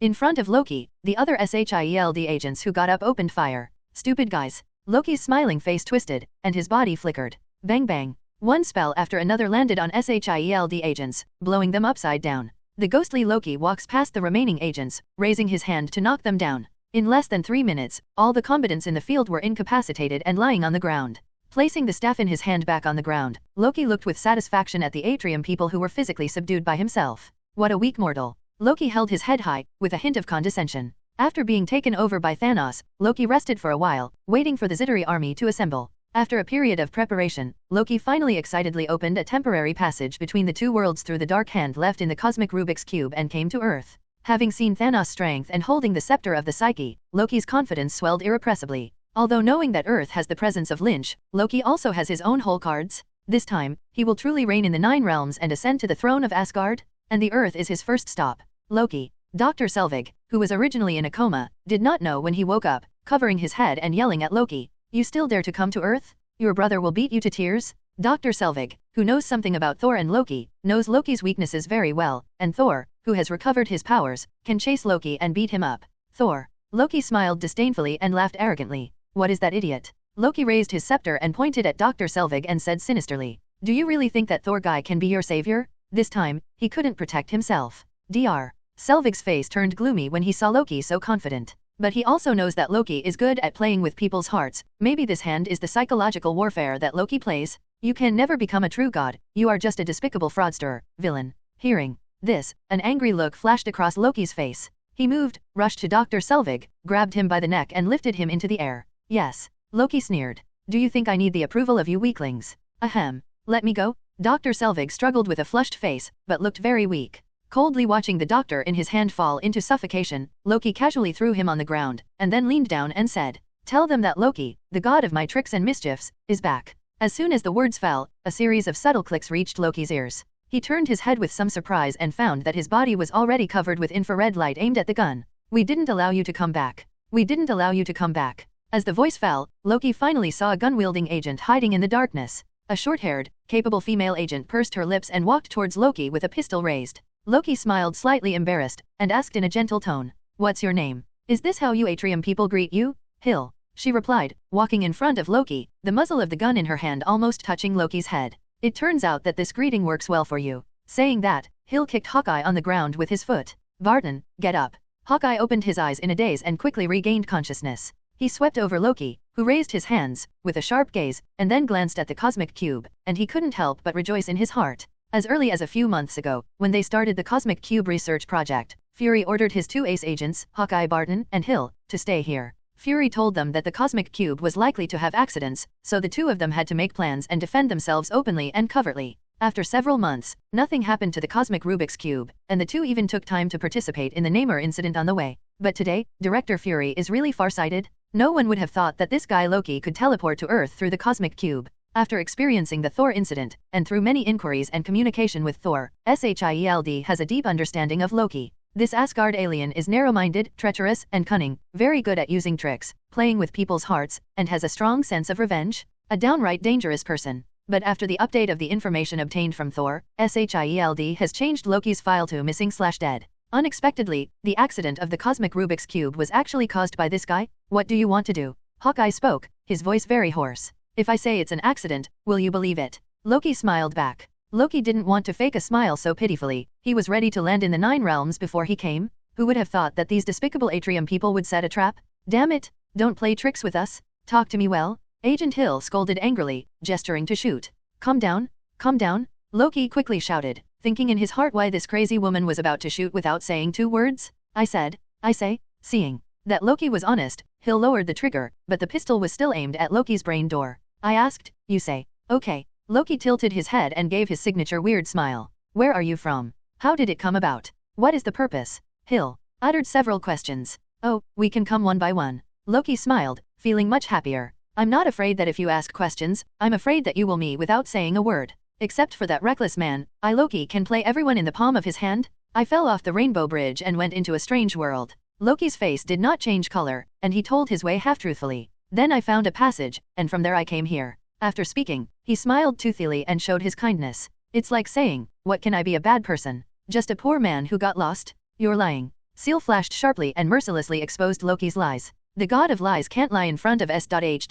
In front of Loki, the other SHIELD agents who got up opened fire. Stupid guys. Loki's smiling face twisted, and his body flickered. Bang bang. One spell after another landed on SHIELD agents, blowing them upside down. The ghostly Loki walks past the remaining agents, raising his hand to knock them down. In less than 3 minutes, all the combatants in the field were incapacitated and lying on the ground. Placing the staff in his hand back on the ground, Loki looked with satisfaction at the atrium people who were physically subdued by himself. What a weak mortal. Loki held his head high, with a hint of condescension. After being taken over by Thanos, Loki rested for a while, waiting for the Zitari army to assemble. After a period of preparation, Loki finally excitedly opened a temporary passage between the two worlds through the dark hand left in the cosmic Rubik's Cube and came to Earth. Having seen Thanos' strength and holding the scepter of the psyche, Loki's confidence swelled irrepressibly. Although knowing that Earth has the presence of Lynch, Loki also has his own whole cards. This time, he will truly reign in the 9 realms and ascend to the throne of Asgard, and the Earth is his first stop. Loki. Dr. Selvig, who was originally in a coma, did not know when he woke up, covering his head and yelling at Loki. You still dare to come to Earth? Your brother will beat you to tears? Dr. Selvig, who knows something about Thor and Loki, knows Loki's weaknesses very well, and Thor, who has recovered his powers, can chase Loki and beat him up. Thor. Loki smiled disdainfully and laughed arrogantly. What is that idiot? Loki raised his scepter and pointed at Dr. Selvig and said sinisterly. Do you really think that Thor guy can be your savior? This time, he couldn't protect himself. Dr. Selvig's face turned gloomy when he saw Loki so confident. But he also knows that Loki is good at playing with people's hearts. Maybe this hand is the psychological warfare that Loki plays. You can never become a true god, you are just a despicable fraudster, villain. Hearing this, an angry look flashed across Loki's face. He moved, rushed to Dr. Selvig, grabbed him by the neck and lifted him into the air. Yes. Loki sneered. Do you think I need the approval of you weaklings? Ahem. Let me go? Dr. Selvig struggled with a flushed face, but looked very weak. Coldly watching the doctor in his hand fall into suffocation, Loki casually threw him on the ground, and then leaned down and said, Tell them that Loki, the god of my tricks and mischiefs, is back. As soon as the words fell, a series of subtle clicks reached Loki's ears. He turned his head with some surprise and found that his body was already covered with infrared light aimed at the gun. We didn't allow you to come back. We didn't allow you to come back. As the voice fell, Loki finally saw a gun-wielding agent hiding in the darkness. A short-haired, capable female agent pursed her lips and walked towards Loki with a pistol raised. Loki smiled slightly embarrassed, and asked in a gentle tone, "What's your name? Is this how you Atrium people greet you?" "Hill," she replied, walking in front of Loki, the muzzle of the gun in her hand almost touching Loki's head. "It turns out that this greeting works well for you." Saying that, Hill kicked Hawkeye on the ground with his foot. "Barton, get up." Hawkeye opened his eyes in a daze and quickly regained consciousness. He swept over Loki, who raised his hands, with a sharp gaze, and then glanced at the cosmic cube, and he couldn't help but rejoice in his heart. As early as a few months ago, when they started the Cosmic Cube research project, Fury ordered his two ace agents, Hawkeye, Barton, and Hill, to stay here. Fury told them that the Cosmic Cube was likely to have accidents, so the two of them had to make plans and defend themselves openly and covertly. After several months, nothing happened to the Cosmic Rubik's Cube, and the two even took time to participate in the Nemo incident on the way. But today, Director Fury is really far-sighted. No one would have thought that this guy Loki could teleport to Earth through the Cosmic Cube. After experiencing the Thor incident, and through many inquiries and communication with Thor, SHIELD has a deep understanding of Loki. This Asgard alien is narrow-minded, treacherous, and cunning, very good at using tricks, playing with people's hearts, and has a strong sense of revenge. A downright dangerous person. But after the update of the information obtained from Thor, SHIELD has changed Loki's file to missing/dead. Unexpectedly, the accident of the Cosmic Rubik's Cube was actually caused by this guy. "What do you want to do?" Hawkeye spoke, his voice very hoarse. "If I say it's an accident, will you believe it?" Loki smiled back. Loki didn't want to fake a smile so pitifully. He was ready to land in the 9 realms before he came. Who would have thought that these despicable Atrium people would set a trap? "Damn it, don't play tricks with us. Talk to me well." Agent Hill scolded angrily, gesturing to shoot. Calm down, Loki quickly shouted, thinking in his heart why this crazy woman was about to shoot without saying 2 words. I say, seeing that Loki was honest, Hill lowered the trigger, but the pistol was still aimed at Loki's brain door. "I asked, you say." "Okay." Loki tilted his head and gave his signature weird smile. "Where are you from? How did it come about? What is the purpose?" Hill uttered several questions. "Oh, we can come one by one." Loki smiled, feeling much happier. "I'm not afraid that if you ask questions, I'm afraid that you will me without saying a word. Except for that reckless man, I Loki can play everyone in the palm of his hand. I fell off the Rainbow Bridge and went into a strange world." Loki's face did not change color, and he told his way half-truthfully. "Then I found a passage, and from there I came here." After speaking, he smiled toothily and showed his kindness. "It's like saying, what can I be a bad person? Just a poor man who got lost?" "You're lying." Seal flashed sharply and mercilessly exposed Loki's lies. The god of lies can't lie in front of S.H.I.E.L.D.'s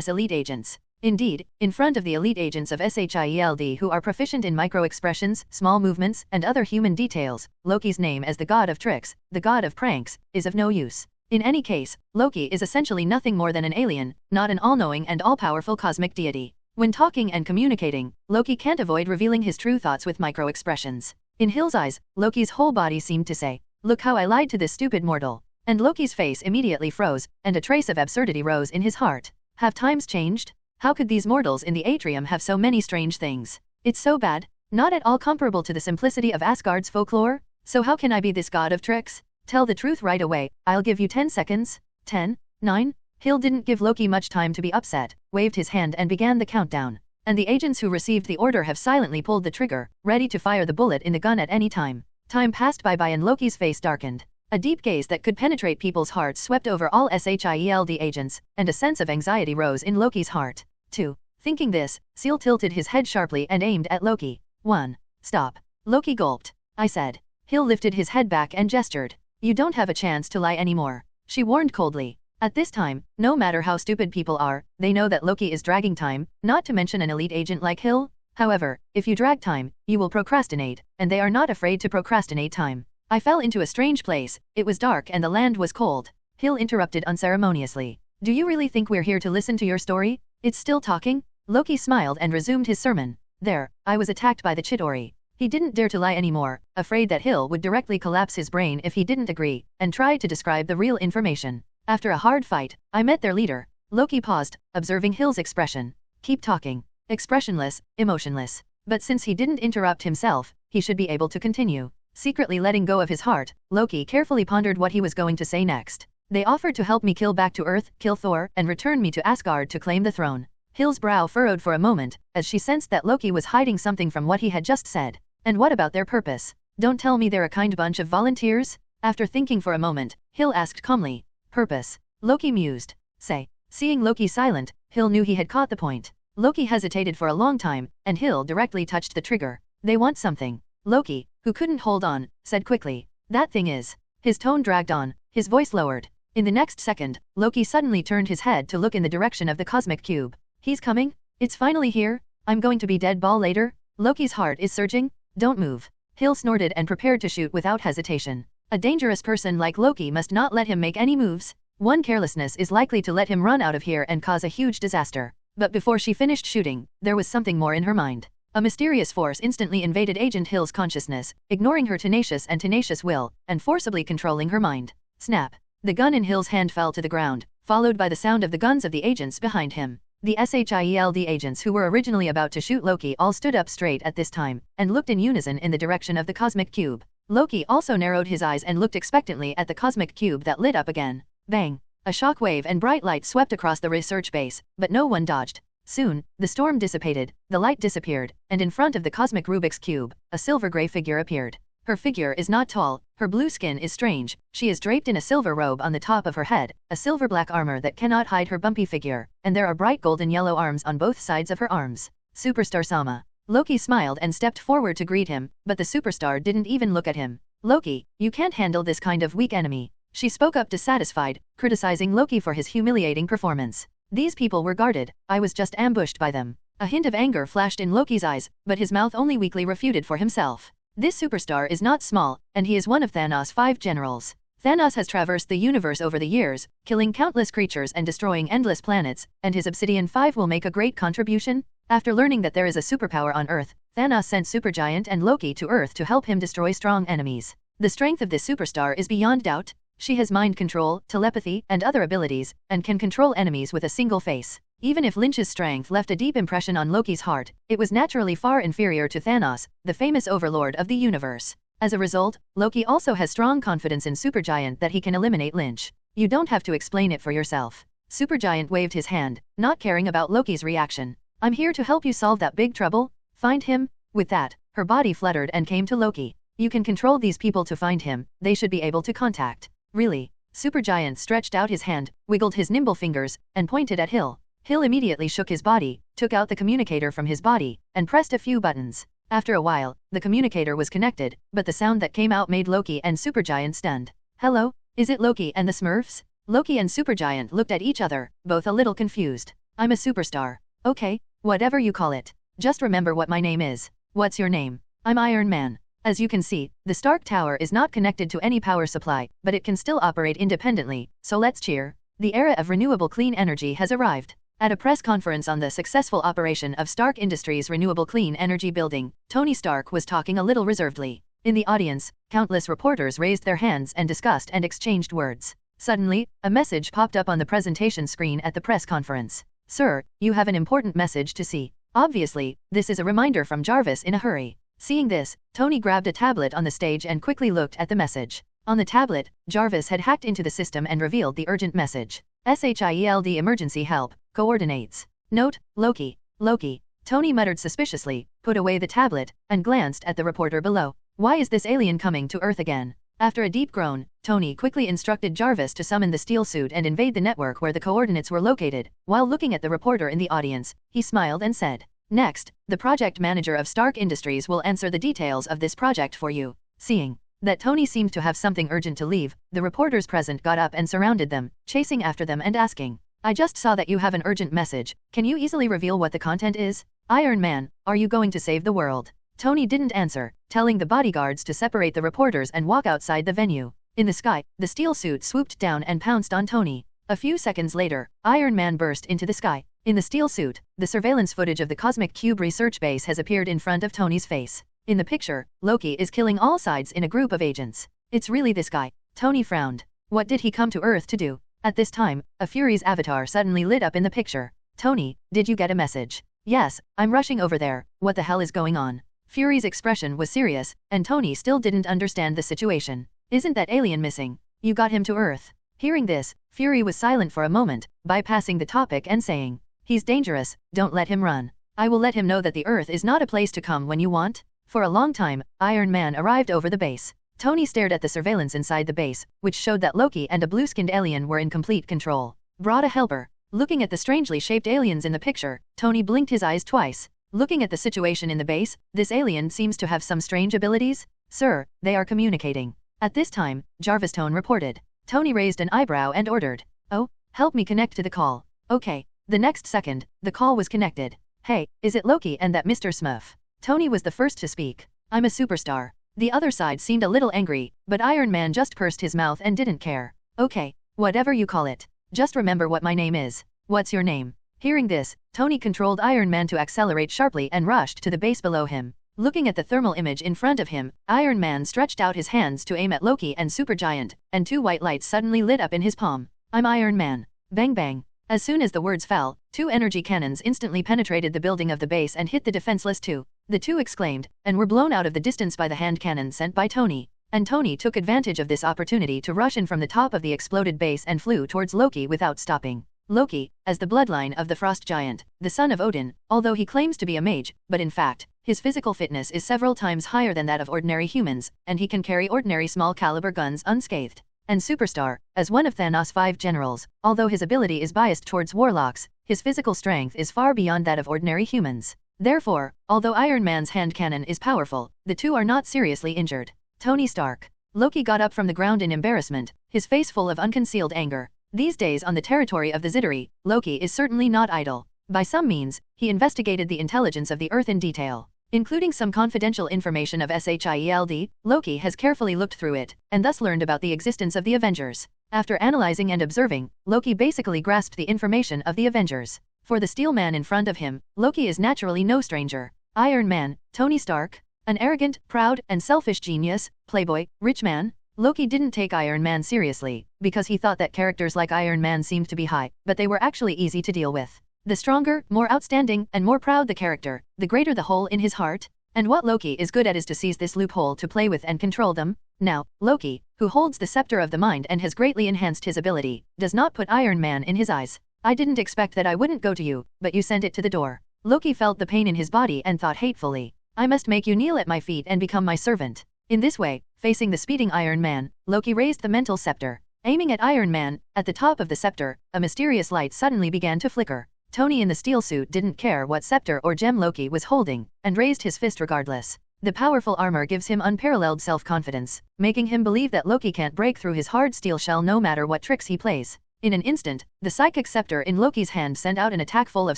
elite agents. Indeed, in front of the elite agents of SHIELD who are proficient in micro-expressions, small movements, and other human details, Loki's name as the god of tricks, the god of pranks, is of no use. In any case, Loki is essentially nothing more than an alien, not an all-knowing and all-powerful cosmic deity. When talking and communicating, Loki can't avoid revealing his true thoughts with micro-expressions. In Hill's eyes, Loki's whole body seemed to say, "Look how I lied to this stupid mortal." And Loki's face immediately froze, and a trace of absurdity rose in his heart. Have times changed? How could these mortals in the Atrium have so many strange things? It's so bad, not at all comparable to the simplicity of Asgard's folklore. So how can I be this god of tricks? Tell the truth right away. I'll give you 10 seconds. 10, 9. Hill didn't give Loki much time to be upset, waved his hand and began the countdown. And the agents who received the order have silently pulled the trigger, ready to fire the bullet in the gun at any time. Time passed by and Loki's face darkened. A deep gaze that could penetrate people's hearts swept over all SHIELD agents, and a sense of anxiety rose in Loki's heart. 2. Thinking this, Seal tilted his head sharply and aimed at Loki. 1. Stop. Loki gulped. "I said." Hill lifted his head back and gestured. "You don't have a chance to lie anymore," she warned coldly. At this time, no matter how stupid people are, they know that Loki is dragging time, not to mention an elite agent like Hill. However, if you drag time, you will procrastinate, and they are not afraid to procrastinate time. "I fell into a strange place, it was dark and the land was cold." Hill interrupted unceremoniously. "Do you really think we're here to listen to your story? It's still talking?" Loki smiled and resumed his sermon. "There, I was attacked by the Chitauri." He didn't dare to lie anymore, afraid that Hill would directly collapse his brain if he didn't agree, and tried to describe the real information. "After a hard fight, I met their leader." Loki paused, observing Hill's expression. "Keep talking." Expressionless, emotionless. But since he didn't interrupt himself, he should be able to continue. Secretly letting go of his heart, Loki carefully pondered what he was going to say next. "They offered to help me kill back to Earth, kill Thor, and return me to Asgard to claim the throne." Hill's brow furrowed for a moment, as she sensed that Loki was hiding something from what he had just said. "And what about their purpose? Don't tell me they're a kind bunch of volunteers?" After thinking for a moment, Hill asked calmly. "Purpose? Loki mused. Say. Seeing Loki silent, Hill knew he had caught the point. Loki hesitated for a long time, and Hill directly touched the trigger. They want something. Loki, who couldn't hold on, said quickly. That thing is. His tone dragged on, his voice lowered. In the next second, Loki suddenly turned his head to look in the direction of the cosmic cube. He's coming? It's finally here? I'm going to be dead ball later? Loki's heart is surging. Don't move. Hill snorted and prepared to shoot without hesitation. A dangerous person like Loki must not let him make any moves. One carelessness is likely to let him run out of here and cause a huge disaster. But before she finished shooting, there was something more in her mind. A mysterious force instantly invaded Agent Hill's consciousness, ignoring her tenacious will, and forcibly controlling her mind. Snap. The gun in Hill's hand fell to the ground, followed by the sound of the guns of the agents behind him. The SHIELD agents who were originally about to shoot Loki all stood up straight at this time, and looked in unison in the direction of the cosmic cube. Loki also narrowed his eyes and looked expectantly at the cosmic cube that lit up again. Bang! A shock wave and bright light swept across the research base, but no one dodged. Soon, the storm dissipated, the light disappeared, and in front of the cosmic Rubik's Cube, a silver-gray figure appeared. Her figure is not tall, her blue skin is strange, she is draped in a silver robe on the top of her head, a silver-black armor that cannot hide her bumpy figure, and there are bright golden-yellow arms on both sides of her arms. Superstar Sama. Loki smiled and stepped forward to greet him, but the superstar didn't even look at him. Loki, you can't handle this kind of weak enemy. She spoke up dissatisfied, criticizing Loki for his humiliating performance. These people were guarded, I was just ambushed by them. A hint of anger flashed in Loki's eyes, but his mouth only weakly refuted for himself. This superstar is not small, and he is one of Thanos' 5 generals. Thanos has traversed the universe over the years, killing countless creatures and destroying endless planets, and his Obsidian 5 will make a great contribution. After learning that there is a superpower on Earth, Thanos sent Supergiant and Loki to Earth to help him destroy strong enemies. The strength of this superstar is beyond doubt. She has mind control, telepathy, and other abilities, and can control enemies with a single face. Even if Lynch's strength left a deep impression on Loki's heart, it was naturally far inferior to Thanos, the famous overlord of the universe. As a result, Loki also has strong confidence in Supergiant that he can eliminate Lynch. You don't have to explain it for yourself. Supergiant waved his hand, not caring about Loki's reaction. I'm here to help you solve that big trouble. Find him. With that, her body fluttered and came to Loki. You can control these people to find him, they should be able to contact. Really? Supergiant stretched out his hand, wiggled his nimble fingers, and pointed at Hill. Hill immediately shook his body, took out the communicator from his body, and pressed a few buttons. After a while, the communicator was connected, but the sound that came out made Loki and Supergiant stunned. Hello? Is it Loki and the Smurfs? Loki and Supergiant looked at each other, both a little confused. I'm a superstar. Okay, whatever you call it. Just remember what my name is. What's your name? I'm Iron Man. As you can see, the Stark Tower is not connected to any power supply, but it can still operate independently, so let's cheer. The era of renewable clean energy has arrived. At a press conference on the successful operation of Stark Industries' renewable clean energy building, Tony Stark was talking a little reservedly. In the audience, countless reporters raised their hands and discussed and exchanged words. Suddenly, a message popped up on the presentation screen at the press conference. Sir, you have an important message to see. Obviously, this is a reminder from Jarvis in a hurry. Seeing this, Tony grabbed a tablet on the stage and quickly looked at the message. On the tablet, Jarvis had hacked into the system and revealed the urgent message. SHIELD emergency help, coordinates. Note, Loki. Loki. Tony muttered suspiciously, put away the tablet, and glanced at the reporter below. Why is this alien coming to Earth again? After a deep groan, Tony quickly instructed Jarvis to summon the steel suit and invade the network where the coordinates were located. While looking at the reporter in the audience, he smiled and said, Next, the project manager of Stark Industries will answer the details of this project for you. Seeing that Tony seemed to have something urgent to leave, the reporters present got up and surrounded them, chasing after them and asking, I just saw that you have an urgent message. Can you easily reveal what the content is? Iron Man, are you going to save the world? Tony didn't answer, telling the bodyguards to separate the reporters and walk outside the venue. In the sky, the steel suit swooped down and pounced on Tony. A few seconds later, Iron Man burst into the sky. In the steel suit, the surveillance footage of the Cosmic Cube research base has appeared in front of Tony's face. In the picture, Loki is killing all sides in a group of agents. It's really this guy. Tony frowned. What did he come to Earth to do? At this time, a Fury's avatar suddenly lit up in the picture. Tony, did you get a message? Yes, I'm rushing over there. What the hell is going on? Fury's expression was serious, and Tony still didn't understand the situation. Isn't that alien missing? You got him to Earth. Hearing this, Fury was silent for a moment, bypassing the topic and saying, He's dangerous, don't let him run. I will let him know that the Earth is not a place to come when you want. For a long time, Iron Man arrived over the base. Tony stared at the surveillance inside the base, which showed that Loki and a blue-skinned alien were in complete control. Brought a helper. Looking at the strangely shaped aliens in the picture, Tony blinked his eyes twice. Looking at the situation in the base, this alien seems to have some strange abilities. Sir, they are communicating. At this time, Jarvis Tone reported. Tony raised an eyebrow and ordered. Oh, help me connect to the call. Okay. The next second, the call was connected. Hey, is it Loki and that Mr. Smurf? Tony was the first to speak. I'm a superstar. The other side seemed a little angry, but Iron Man just pursed his mouth and didn't care. Okay, whatever you call it. Just remember what my name is. What's your name? Hearing this, Tony controlled Iron Man to accelerate sharply and rushed to the base below him. Looking at the thermal image in front of him, Iron Man stretched out his hands to aim at Loki and Supergiant, and 2 white lights suddenly lit up in his palm. I'm Iron Man. Bang bang. As soon as the words fell, 2 energy cannons instantly penetrated the building of the base and hit the defenseless 2. The 2 exclaimed, and were blown out of the distance by the hand cannon sent by Tony. And Tony took advantage of this opportunity to rush in from the top of the exploded base and flew towards Loki without stopping. Loki, as the bloodline of the frost giant, the son of Odin, although he claims to be a mage, but in fact, his physical fitness is several times higher than that of ordinary humans, and he can carry ordinary small-caliber guns unscathed. And Superstar, as one of Thanos' 5 generals, although his ability is biased towards warlocks, his physical strength is far beyond that of ordinary humans. Therefore, although Iron Man's hand cannon is powerful, the 2 are not seriously injured. Tony Stark. Loki got up from the ground in embarrassment, his face full of unconcealed anger. These days on the territory of the Zittery, Loki is certainly not idle. By some means, he investigated the intelligence of the Earth in detail. Including some confidential information of SHIELD, Loki has carefully looked through it, and thus learned about the existence of the Avengers. After analyzing and observing, Loki basically grasped the information of the Avengers. For the Steel Man in front of him, Loki is naturally no stranger. Iron Man, Tony Stark, an arrogant, proud, and selfish genius, playboy, rich man. Loki didn't take Iron Man seriously, because he thought that characters like Iron Man seemed to be high, but they were actually easy to deal with. The stronger, more outstanding, and more proud the character, the greater the hole in his heart. And what Loki is good at is to seize this loophole to play with and control them. Now, Loki, who holds the scepter of the mind and has greatly enhanced his ability, does not put Iron Man in his eyes. I didn't expect that I wouldn't go to you, but you sent it to the door. Loki felt the pain in his body and thought hatefully, I must make you kneel at my feet and become my servant. In this way, facing the speeding Iron Man, Loki raised the mental scepter. Aiming at Iron Man, at the top of the scepter, a mysterious light suddenly began to flicker. Tony in the steel suit didn't care what scepter or gem Loki was holding, and raised his fist regardless. The powerful armor gives him unparalleled self-confidence, making him believe that Loki can't break through his hard steel shell no matter what tricks he plays. In an instant, the psychic scepter in Loki's hand sent out an attack full of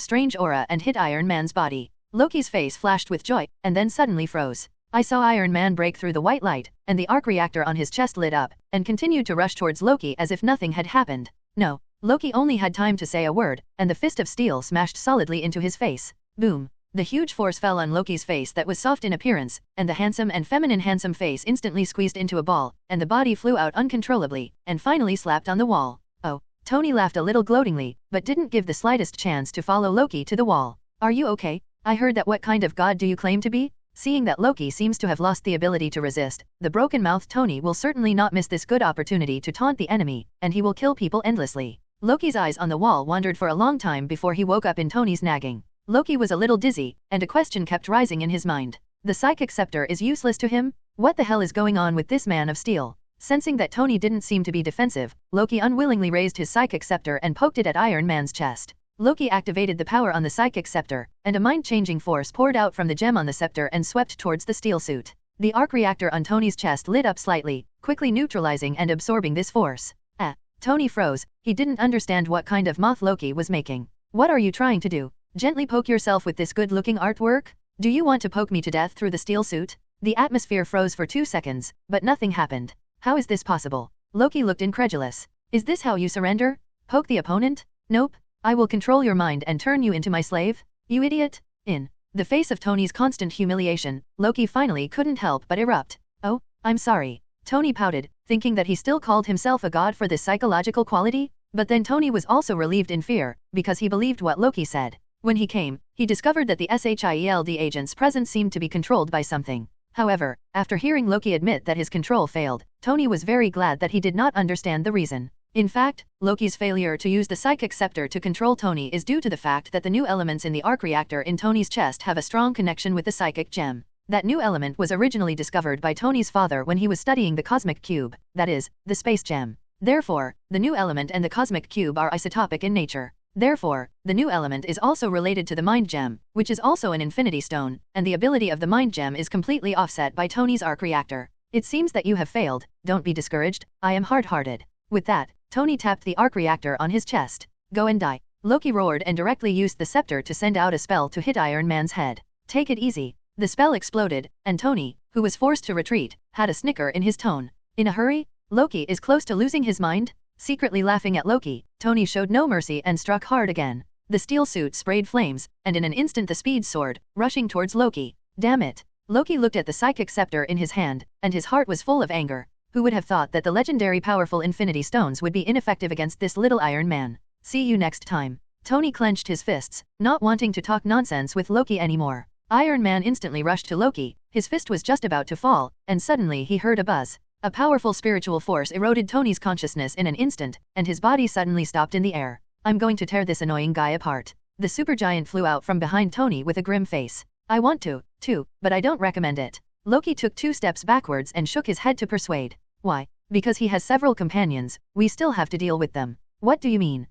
strange aura and hit Iron Man's body. Loki's face flashed with joy, and then suddenly froze. I saw Iron Man break through the white light, and the arc reactor on his chest lit up, and continued to rush towards Loki as if nothing had happened. No. Loki only had time to say a word, and the fist of steel smashed solidly into his face. Boom. The huge force fell on Loki's face that was soft in appearance, and the handsome and feminine handsome face instantly squeezed into a ball, and the body flew out uncontrollably, and finally slapped on the wall. Oh. Tony laughed a little gloatingly, but didn't give the slightest chance to follow Loki to the wall. Are you okay? I heard that. What kind of god do you claim to be? Seeing that Loki seems to have lost the ability to resist, the broken-mouthed Tony will certainly not miss this good opportunity to taunt the enemy, and he will kill people endlessly. Loki's eyes on the wall wandered for a long time before he woke up in Tony's nagging. Loki was a little dizzy, and a question kept rising in his mind. The psychic scepter is useless to him? What the hell is going on with this man of steel? Sensing that Tony didn't seem to be defensive, Loki unwillingly raised his psychic scepter and poked it at Iron Man's chest. Loki activated the power on the psychic scepter, and a mind-changing force poured out from the gem on the scepter and swept towards the steel suit. The arc reactor on Tony's chest lit up slightly, quickly neutralizing and absorbing this force. Tony froze. He didn't understand what kind of moth Loki was making. What are you trying to do? Gently poke yourself with this good-looking artwork? Do you want to poke me to death through the steel suit? The atmosphere froze for 2 seconds, but nothing happened. How is this possible? Loki looked incredulous. Is this how you surrender? Poke the opponent? Nope. I will control your mind and turn you into my slave? You idiot. In the face of Tony's constant humiliation, Loki finally couldn't help but erupt. Oh, I'm sorry. Tony pouted, thinking that he still called himself a god for this psychological quality, but then Tony was also relieved in fear, because he believed what Loki said. When he came, he discovered that the SHIELD agent's presence seemed to be controlled by something. However, after hearing Loki admit that his control failed, Tony was very glad that he did not understand the reason. In fact, Loki's failure to use the psychic scepter to control Tony is due to the fact that the new elements in the arc reactor in Tony's chest have a strong connection with the psychic gem. That new element was originally discovered by Tony's father when he was studying the cosmic cube, that is, the space gem. Therefore, the new element and the cosmic cube are isotopic in nature. Therefore, the new element is also related to the mind gem, which is also an infinity stone, and the ability of the mind gem is completely offset by Tony's arc reactor. It seems that you have failed, don't be discouraged, I am hard-hearted. With that, Tony tapped the arc reactor on his chest. Go and die. Loki roared and directly used the scepter to send out a spell to hit Iron Man's head. Take it easy. The spell exploded, and Tony, who was forced to retreat, had a snicker in his tone. In a hurry? Loki is close to losing his mind? Secretly laughing at Loki, Tony showed no mercy and struck hard again. The steel suit sprayed flames, and in an instant the speed soared, rushing towards Loki. Damn it! Loki looked at the psychic scepter in his hand, and his heart was full of anger. Who would have thought that the legendary powerful Infinity Stones would be ineffective against this little Iron Man? See you next time. Tony clenched his fists, not wanting to talk nonsense with Loki anymore. Iron Man instantly rushed to Loki, his fist was just about to fall, and suddenly he heard a buzz. A powerful spiritual force eroded Tony's consciousness in an instant, and his body suddenly stopped in the air. I'm going to tear this annoying guy apart. The supergiant flew out from behind Tony with a grim face. I want to, too, but I don't recommend it. Loki took 2 steps backwards and shook his head to persuade. Why? Because he has several companions, we still have to deal with them. What do you mean?